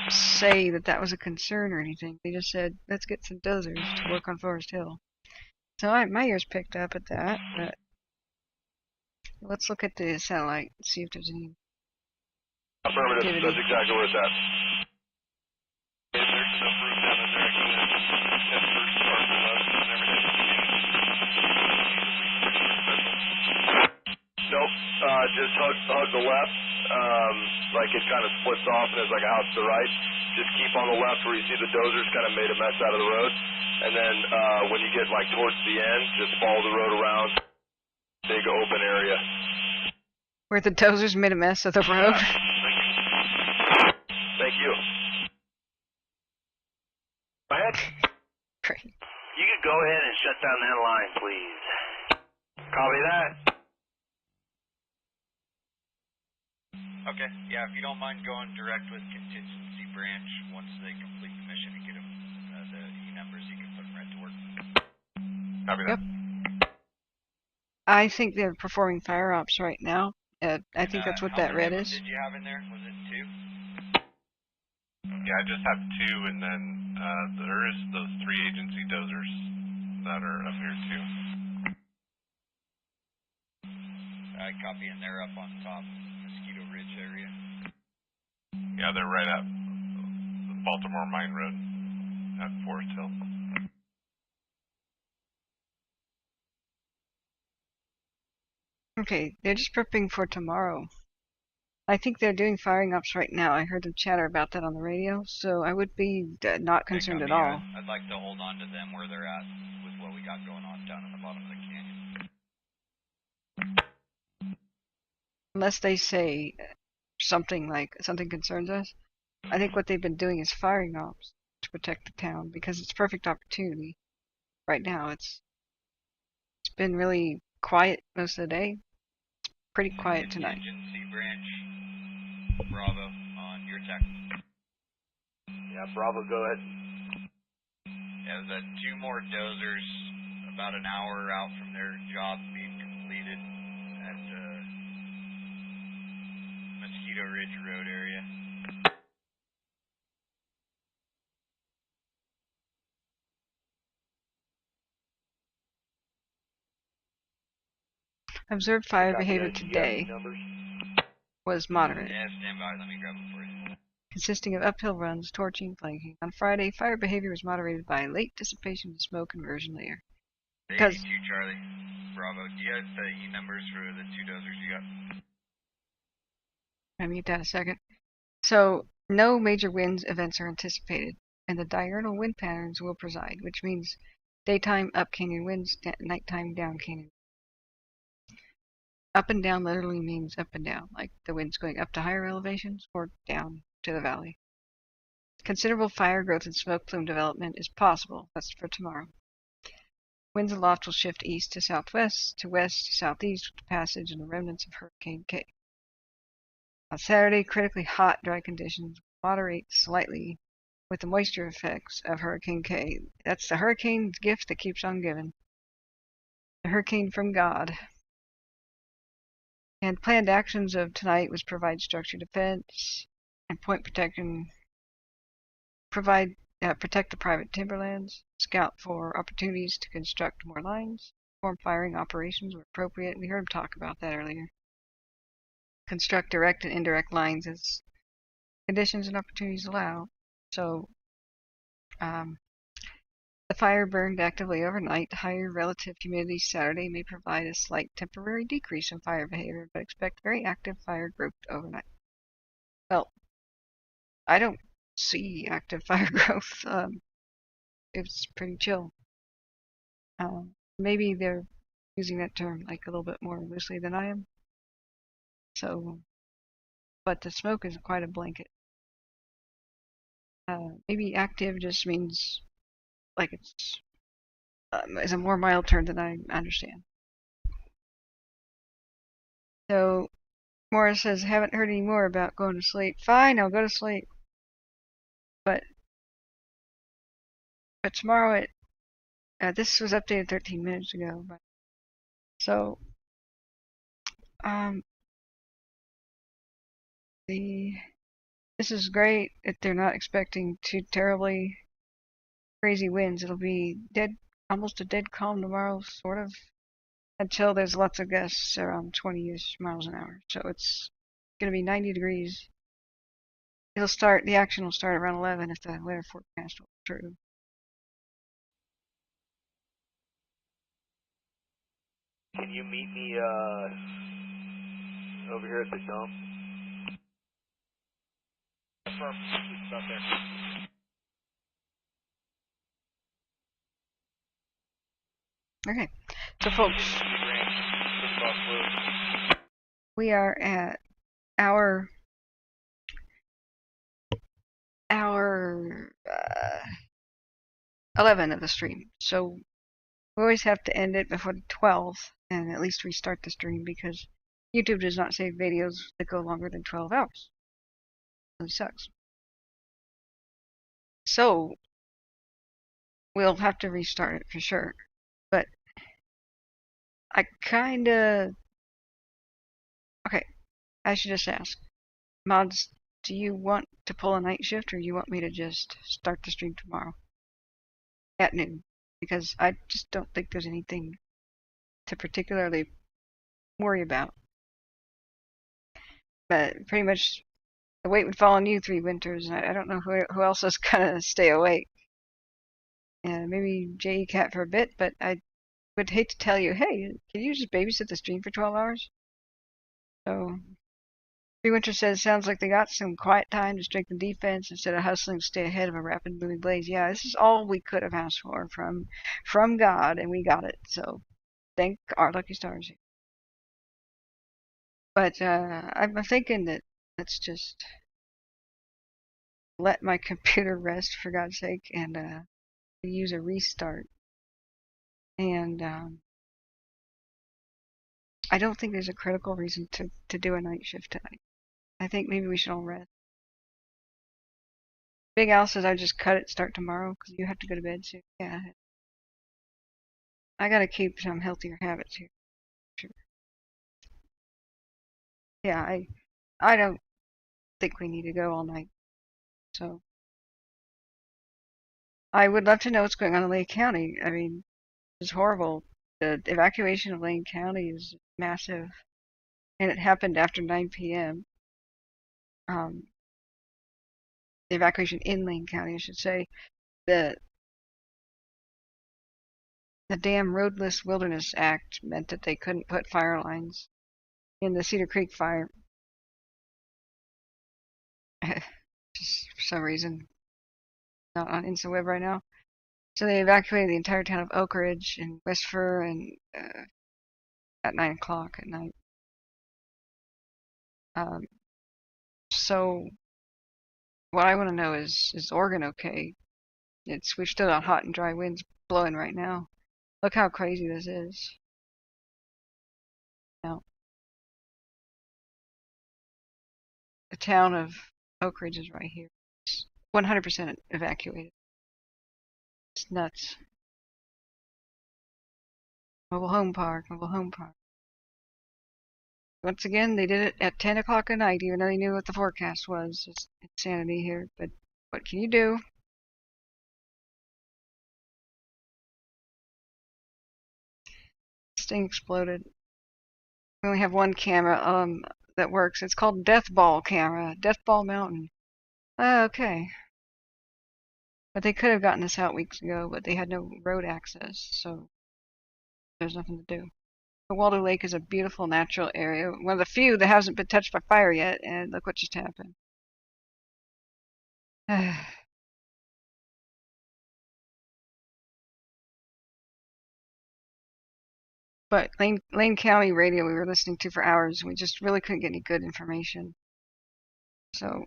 say that was a concern or anything. They just said, let's get some dozers to work on Forest Hill. So my ears picked up at that, but let's look at the satellite and see if there's any Affirmative, activity. that's exactly where it's at. There's some fruit down in there. That fruit starts with us and everything. Nope, just hug the left. Like it kind of splits off and there's like a house to the right. Just keep on the left where you see the dozers kind of made a mess out of the road. And then when you get like towards the end, just follow the road around. Big open area. Where the dozers made a mess of the road. Thank you. Go ahead. Great. You could go ahead and shut down that line, please. Copy that. Okay, yeah, if you don't mind going direct with contingency branch, once they complete the mission and get them the E-numbers, you can put them right to work. Copy that. Yep. I think they're performing fire ops right now. I think that's what that red is. Did you have in there? Was it 2? Yeah, I just have 2, and then there is those 3 agency dozers that are up here too. I copy, and they're up on top, Mosquito Ridge area. Yeah, they're right at the Baltimore Mine Road at Forest Hill. Okay, they're just prepping for tomorrow. I think they're doing firing ops right now. I heard them chatter about that on the radio, so I would be not concerned at all. I'd like to hold on to them where they're at with what we got going on down in the bottom of the canyon. unless they say something like something concerns us, I think what they've been doing is firing ops to protect the town because it's a perfect opportunity. Right now, it's been really quiet most of the day. It's pretty quiet tonight. Agency branch, Bravo, on your tech. Yeah, Bravo, go ahead. Yeah, there's two more dozers about an hour out from their job being completed at Mosquito Ridge Road area. Observed fire Copy behavior that. Do you have today numbers? was moderate, Yeah, stand by. Let me grab them for you. consisting of uphill runs, torching, flanking. On Friday, fire behavior was moderated by late dissipation of smoke and version layer. Because 82 Charlie, Bravo. Do you have the E numbers for the two dozers you got? I mute that a second. So no major winds events are anticipated, and the diurnal wind patterns will preside, which means daytime up canyon winds, nighttime down canyon. Up and down literally means up and down, like the wind's going up to higher elevations or down to the valley. Considerable fire growth and smoke plume development is possible. That's for tomorrow. Winds aloft will shift east to southwest, to west to southeast with the passage and the remnants of Hurricane K. On Saturday, critically hot, dry conditions will moderate slightly with the moisture effects of Hurricane K. That's the hurricane's gift that keeps on giving. The hurricane from God. And planned actions of tonight was provide structure defense and point protection, protect the private timberlands, scout for opportunities to construct more lines, perform firing operations where appropriate. We heard him talk about that earlier. Construct direct and indirect lines as conditions and opportunities allow. So the fire burned actively overnight. Higher relative humidity Saturday may provide a slight temporary decrease in fire behavior, but expect very active fire growth overnight. Well, I don't see active fire growth. It's pretty chill. Maybe they're using that term like a little bit more loosely than I am. So, but the smoke is quite a blanket. Maybe active just means like it's is a more mild term than I understand. So Morris says, haven't heard any more about going to sleep. Fine, I'll go to sleep. But tomorrow this was updated 13 minutes ago. But, so this is great if they're not expecting too terribly crazy winds. It'll be almost a dead calm tomorrow, sort of, until there's lots of gusts around 20-ish miles an hour. So it's going to be 90 degrees. The action will start around 11 if the weather forecast holds true. Can you meet me over here at the dump? It's out there. Okay, so folks, we are at hour 11 of the stream. So we always have to end it before 12 and at least restart the stream because YouTube does not save videos that go longer than 12 hours. It sucks. So we'll have to restart it for sure. But I should just ask. Mods, do you want to pull a night shift or do you want me to just start the stream tomorrow at noon? Because I just don't think there's anything to particularly worry about. But pretty much the weight would fall on you 3 winters, and I don't know who else is gonna stay awake. And maybe J.E. Cat for a bit, but I would hate to tell you, hey, can you just babysit the stream for 12 hours? So 3 Winters says, sounds like they got some quiet time to strengthen defense instead of hustling to stay ahead of a rapid moving blaze. Yeah, this is all we could have asked for from God, and we got it. So thank our lucky stars. But I'm thinking that let's just let my computer rest for God's sake and use a restart. And I don't think there's a critical reason to do a night shift tonight. I think maybe we should all rest. Big Al says I just cut it, start tomorrow because you have to go to bed soon. Yeah. I gotta keep some healthier habits here. Sure. Yeah, I don't think we need to go all night. So I would love to know what's going on in Lake County. I mean, it's horrible. The evacuation of Lane County is massive, and it happened after 9 p.m. The evacuation in Lane County, I should say. The damn Roadless Wilderness Act meant that they couldn't put fire lines in the Cedar Creek fire. Just for some reason, not on InstaWeb right now. So they evacuated the entire town of Oak Ridge and West Fir and at 9 o'clock at night. So what I want to know is Oregon okay? We've still got hot and dry winds blowing right now. Look how crazy this is. Now, the town of Oak Ridge is right here. It's 100% evacuated. It's nuts. Mobile home park, mobile home park. Once again, they did it at 10 o'clock at night, even though they knew what the forecast was. It's insanity here, but what can you do? This thing exploded. We only have one camera that works. It's called Death Ball camera, Death Ball Mountain. Okay. But they could have gotten this out weeks ago, but they had no road access, so there's nothing to do. The Waldo Lake is a beautiful natural area, one of the few that hasn't been touched by fire yet, and look what just happened. But Lane County radio we were listening to for hours, and we just really couldn't get any good information. So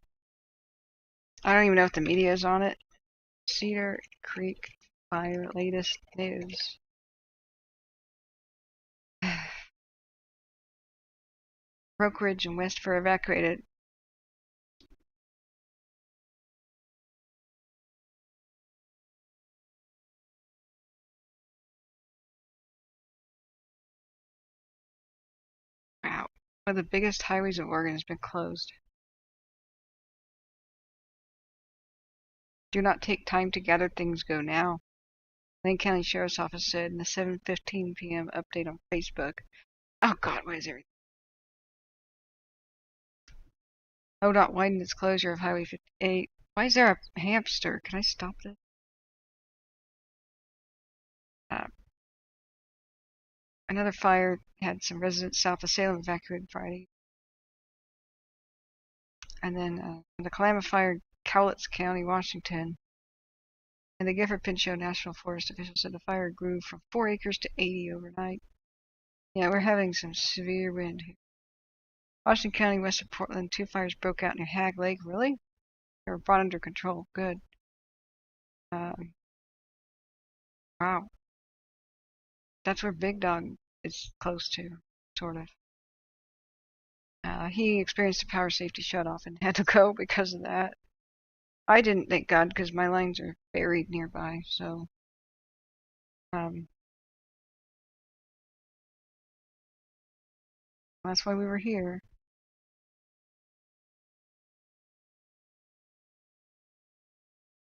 I don't even know if the media is on it. Cedar Creek fire, latest news. Oak Ridge and West Fir evacuated. Wow. One of the biggest highways of Oregon has been closed. Do not take time to gather things, go now. Lane County Sheriff's Office said in the 7:15 p.m. update on Facebook. Oh God, what is everything? ODOT widened its closure of Highway 58. Why is there a hamster? Can I stop this? Another fire had some residents south of Salem evacuated Friday. And then the Kalama Fire in Cowlitz County, Washington. And the Gifford-Pinchot National Forest officials said the fire grew from 4 acres to 80 overnight. Yeah, we're having some severe wind here. Washington County, west of Portland, 2 fires broke out near Hag Lake. Really? They were brought under control. Good. Wow. That's where Big Dog is close to, sort of. He experienced a power safety shutoff and had to go because of that. I didn't, thank God, because my lines are buried nearby, so that's why we were here.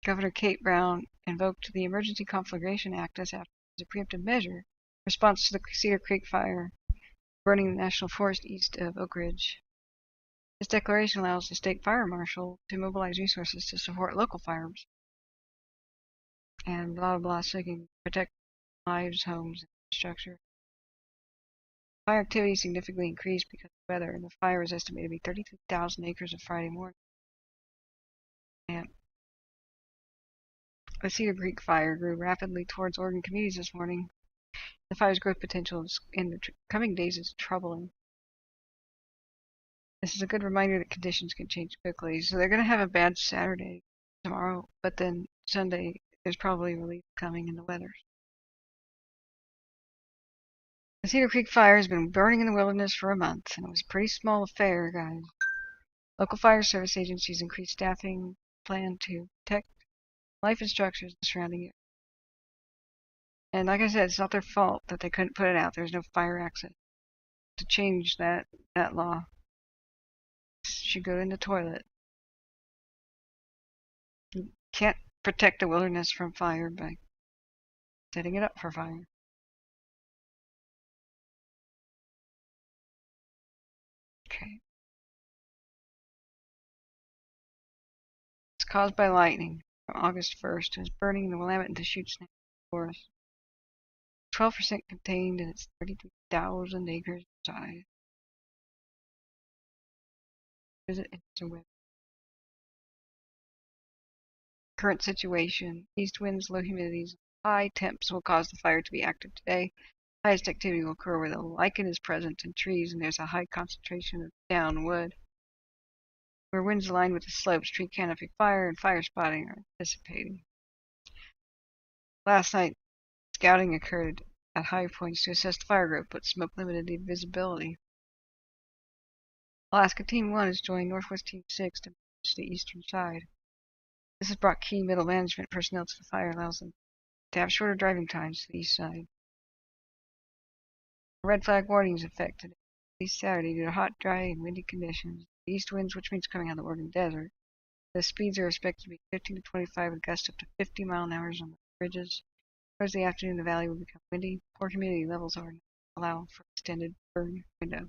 Governor Kate Brown invoked the Emergency Conflagration Act as a preemptive measure in response to the Cedar Creek fire burning the national forest east of Oak Ridge. This declaration allows the state fire marshal to mobilize resources to support local fires and blah blah blah, so they can protect lives, homes, and infrastructure. Fire activity significantly increased because of weather, and the fire is estimated to be 32,000 acres of Friday morning. And the Cedar Creek fire grew rapidly towards Oregon communities this morning. The fire's growth potential in the coming days is troubling. This is a good reminder that conditions can change quickly. So they're going to have a bad Saturday tomorrow, but then Sunday there's probably relief coming in the weather. The Cedar Creek fire has been burning in the wilderness for a month, and it was a pretty small affair, guys. Local fire service agencies increased staffing plan to protect life and structures in the surrounding area. And like I said, it's not their fault that they couldn't put it out. There's no fire access. To change that law, should go in the toilet. You can't protect the wilderness from fire by setting it up for fire. Okay. It's caused by lightning from August 1st and is burning the Willamette into Deschutes National Forest. 12% contained and it's 33,000 acres size. Visit interweb. Current situation: east winds, low humidities, high temps will cause the fire to be active today. Highest activity will occur where the lichen is present in trees and there's a high concentration of down wood. Where winds align with the slopes, tree canopy fire and fire spotting are anticipating. Last night, scouting occurred at high points to assess the fire group, but smoke limited the visibility. Alaska Team 1 has joined Northwest Team 6 to manage the eastern side. This has brought key middle management personnel to the fire, allows them to have shorter driving times to the east side. A red flag warning is affected this Saturday due to hot, dry, and windy conditions. The east winds, which means coming out of the Oregon Desert. The speeds are expected to be 15 to 25 with gusts up to 50 mile an hour on the ridges. Towards the afternoon, the valley will become windy. Poor humidity levels are allow for extended burn window.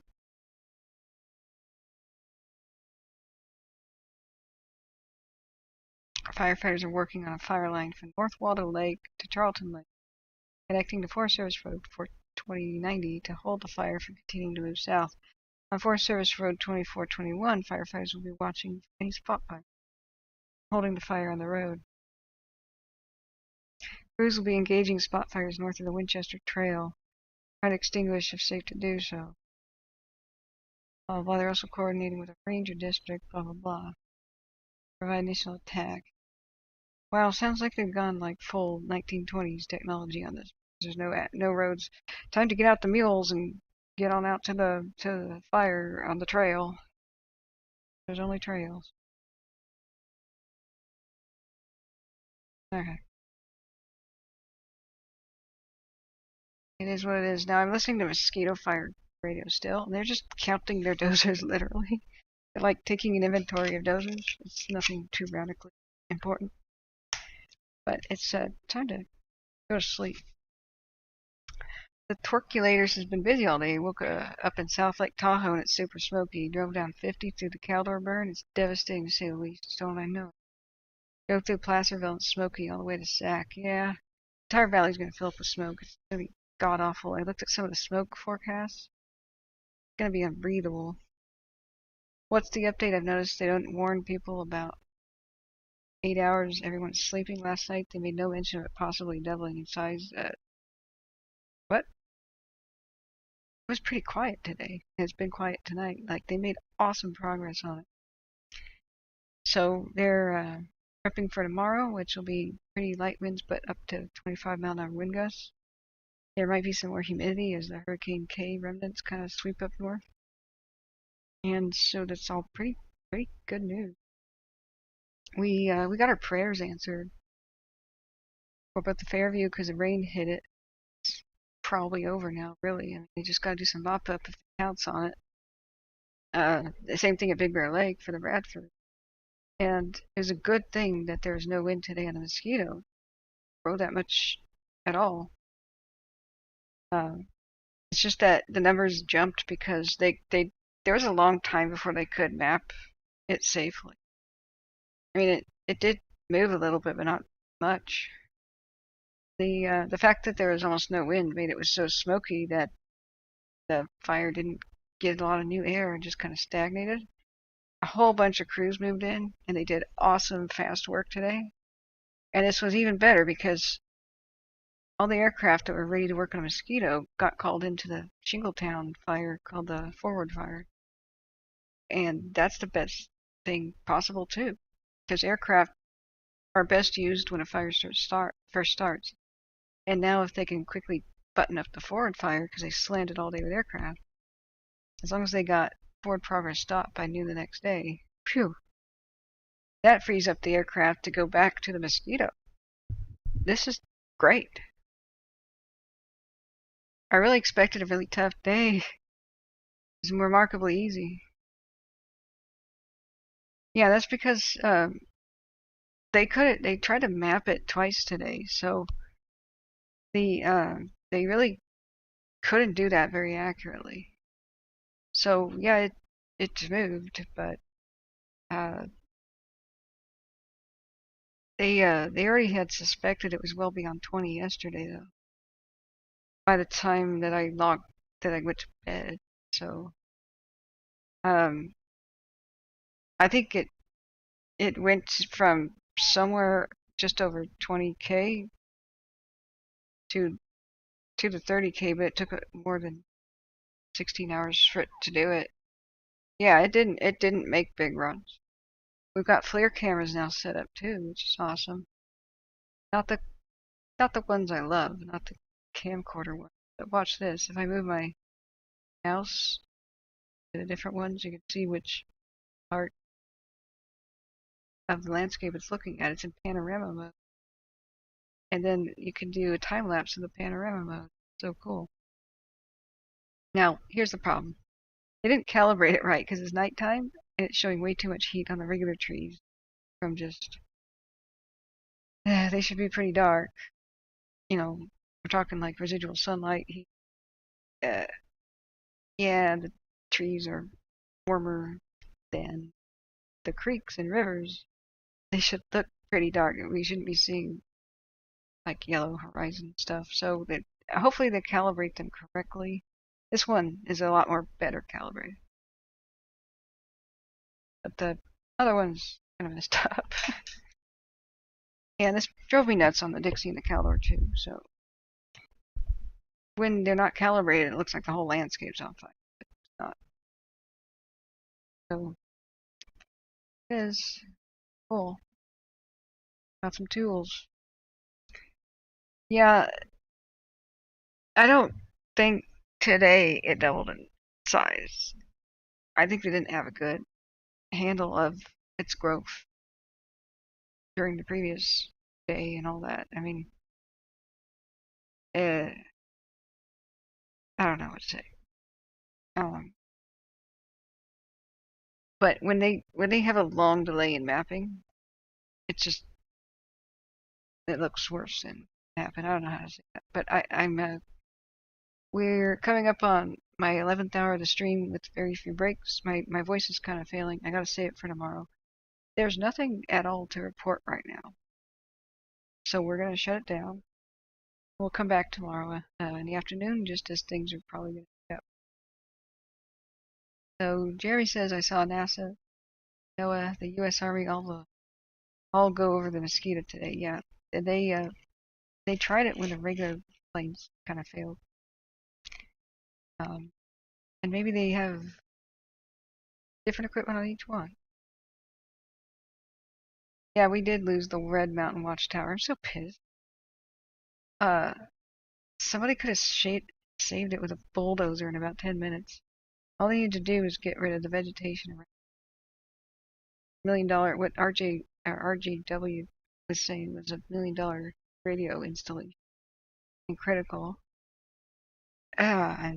Firefighters are working on a fire line from North Waldo Lake to Charlton Lake, connecting to Forest Service Road 2090 to hold the fire from continuing to move south. On Forest Service Road 2421, firefighters will be watching for any spot fire, holding the fire on the road. Crews will be engaging spot fires north of the Winchester Trail, trying to extinguish if safe to do so. While they're also coordinating with a ranger district, blah blah blah. Provide initial attack. Wow, sounds like they've gone like full 1920s technology on this. There's no roads. Time to get out the mules and get on out to the fire on the trail. There's only trails. Okay. It is what it is. Now I'm listening to Mosquito Fire radio still, and they're just counting their dozers literally. They're like taking an inventory of dozers. It's nothing too radically important. But it's time to go to sleep. The Torculators has been busy all day. Woke up in South Lake Tahoe and it's super smoky. Drove down 50 through the Caldor burn. It's devastating to say the least. Don't I know? Drove through Placerville and smoky all the way to Sac. Yeah, the entire valley's going to fill up with smoke. It's going to be god awful. I looked at some of the smoke forecasts. It's going to be unbreathable. What's the update? I've noticed they don't warn people about 8 hours everyone's sleeping last night. They made no mention of it possibly doubling in size. What? It was pretty quiet today. It's been quiet tonight. Like, they made awesome progress on it. So they're prepping for tomorrow, which will be pretty light winds, but up to 25 mile an hour wind gusts. There might be some more humidity as the Hurricane K remnants kind of sweep up north. And so that's all pretty good news. We got our prayers answered for both the Fairview because the rain hit it. It's probably over now, really. I mean, they just got to do some mop up if it counts on it. The same thing at Big Bear Lake for the Radford. And it was a good thing that there was no wind today on the Mosquito. Grow that much at all. It's just that the numbers jumped because there was a long time before they could map it safely. I mean, it did move a little bit, but not much. The fact that there was almost no wind made it was so smoky that the fire didn't get a lot of new air and just kind of stagnated. A whole bunch of crews moved in, and they did awesome fast work today. And this was even better because all the aircraft that were ready to work on a Mosquito got called into the Shingletown fire called the Forward Fire. And that's the best thing possible too, because aircraft are best used when a fire first starts. And now if they can quickly button up the forward fire because they slammed it all day with aircraft, as long as they got forward progress stopped by noon the next day, phew, that frees up the aircraft to go back to the Mosquito. This is great. I really expected a really tough day. It was remarkably easy. Yeah, that's because they tried to map it twice today, so they really couldn't do that very accurately. So yeah, it's moved, but they already had suspected it was well beyond 20 yesterday though. By the time that I went to bed, so I think it went from somewhere just over 20K to the 30K, but it took more than 16 hours for it to do it. Yeah, it didn't make big runs. We've got FLIR cameras now set up too, which is awesome. Not the ones I love, not the camcorder ones. But watch this. If I move my mouse to the different ones, you can see which part of the landscape it's looking at. It's in panorama mode. And then you can do a time lapse of the panorama mode. So cool. Now, here's the problem. They didn't calibrate it right because it's nighttime and it's showing way too much heat on the regular trees from just they should be pretty dark. You know, we're talking like residual sunlight heat. Yeah, the trees are warmer than the creeks and rivers. They should look pretty dark. We shouldn't be seeing like yellow horizon stuff. So that hopefully they calibrate them correctly. This one is a lot more better calibrated. But the other one's kind of messed up. And this drove me nuts on the Dixie and the Caldor too. So when they're not calibrated, it looks like the whole landscape's on fire. But it's not. So it is cool. Got some tools. Yeah, I don't think today it doubled in size. I think they didn't have a good handle of its growth during the previous day and all that. I mean, I don't know what to say. But when they have a long delay in mapping, it's just it looks worse than mapping. I don't know how to say that, but we're coming up on my 11th hour of the stream with very few breaks. My voice is kind of failing. I gotta save it for tomorrow. There's nothing at all to report right now, so we're gonna shut it down. We'll come back tomorrow in the afternoon, just as things are probably gonna pick up. So Jerry says I saw NASA, NOAA, the U.S. Army, all go over the Mosquito today. Yeah, they tried it when the regular planes kind of failed. And maybe they have different equipment on each one. Yeah, we did lose the Red Mountain Watchtower. I'm so pissed. Somebody could have saved it with a bulldozer in about 10 minutes. All they need to do is get rid of the vegetation around. $1 million, what RJW was saying was $1 million radio installation. And critical. That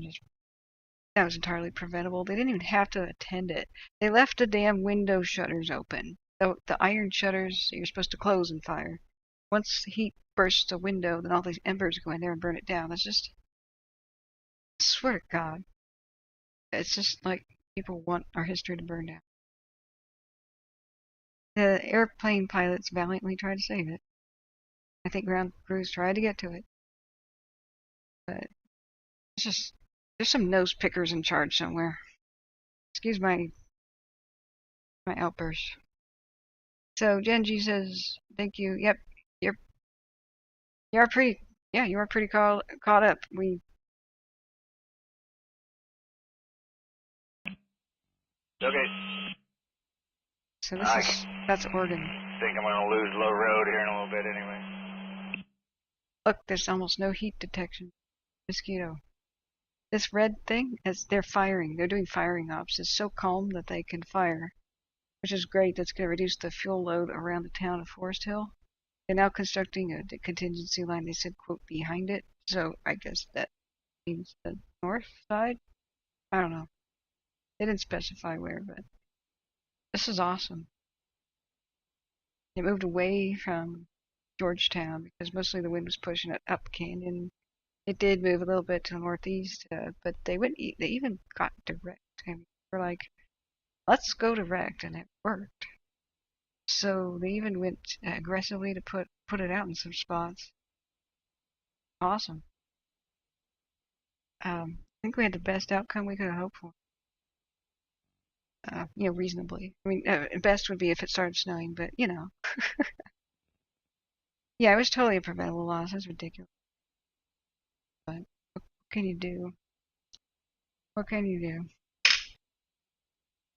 was entirely preventable. They didn't even have to attend it. They left the damn window shutters open. The iron shutters that you're supposed to close and fire. Once the heat bursts a window, then all these embers go in there and burn it down. That's just, I swear to God, it's just like people want our history to burn down. The airplane pilots valiantly tried to save it. I think ground crews tried to get to it. But it's just, there's some nose pickers in charge somewhere. Excuse my outburst. So Genji says, thank you. Yep, you are pretty caught up. Okay. So that's Oregon. Think I'm gonna lose low road here in a little bit anyway. Look, there's almost no heat detection. Mosquito. This red thing, as they're firing, they're doing firing ops. It's so calm that they can fire, which is great. That's going to reduce the fuel load around the town of Forest Hill. They're now constructing a contingency line, they said, quote, behind it. So I guess that means the north side? I don't know. They didn't specify where, but this is awesome. It moved away from Georgetown because mostly the wind was pushing it up canyon. It did move a little bit to the northeast, but they even got direct. I mean, we're like, let's go direct, and it worked. So they even went aggressively to put it out in some spots. Awesome. I think we had the best outcome we could have hoped for. Reasonably. I mean, best would be if it started snowing, but yeah, it was totally a preventable loss. That's ridiculous. But what can you do? What can you do?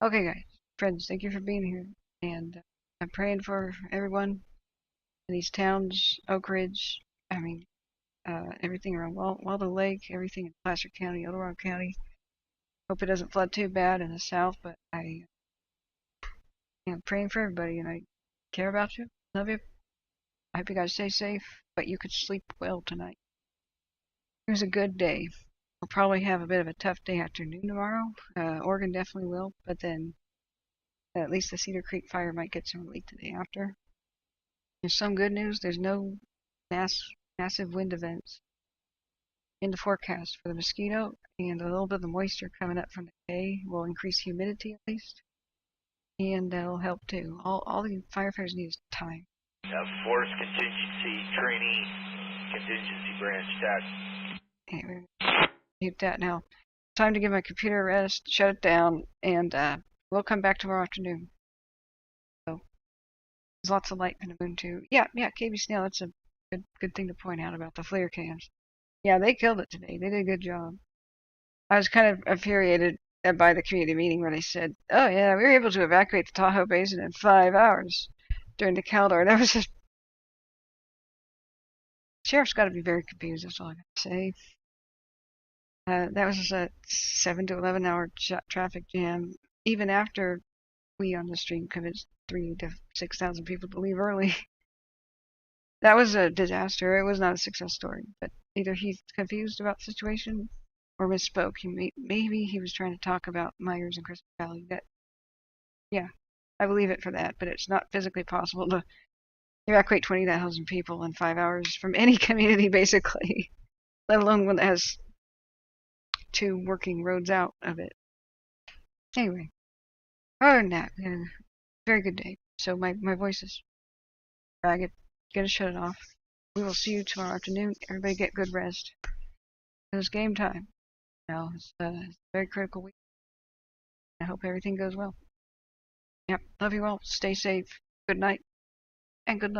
Okay, guys, friends, thank you for being here, and I'm praying for everyone in these towns, Oak Ridge. I mean, everything around Waldo Lake, everything in Placer County, Dorado County. Hope it doesn't flood too bad in the south, but I'm praying for everybody, and I care about you, love you. I hope you guys stay safe, but you could sleep well tonight. It was a good day. We'll probably have a bit of a tough day afternoon tomorrow. Oregon definitely will, but then at least the Cedar Creek fire might get some relief the day after. There's some good news. There's no massive wind events in the forecast for the Mosquito, and a little bit of the moisture coming up from the Bay will increase humidity at least, and that'll help too. All the firefighters need is time. Force contingency, Trinity, contingency branch tax. Anyway, mute that now. Time to give my computer a rest, shut it down, and we'll come back tomorrow afternoon. So there's lots of light in the moon too. Yeah, KB Snail, that's a good thing to point out about the flare cams. Yeah, they killed it today. They did a good job. I was kind of infuriated by the community meeting where they said, oh yeah, we were able to evacuate the Tahoe Basin in 5 hours during the Caldor. That was just... Sheriff's got to be very confused, that's all I got to say. That was just a 7 to 11 hour traffic jam, even after we on the stream convinced 3,000 to 6,000 people to leave early. That was a disaster. It was not a success story, but either he's confused about the situation or misspoke. Maybe he was trying to talk about Myers and Crystal Valley. Yeah, I believe it for that, but it's not physically possible to evacuate 20,000 people in 5 hours from any community, basically, let alone one that has 2 working roads out of it. Anyway, other than that, very good day. So my voice is ragged. Gotta shut it off. We will see you tomorrow afternoon. Everybody get good rest. It was game time. Now it's a very critical week. I hope everything goes well. Yep. Love you all. Stay safe. Good night. And good luck.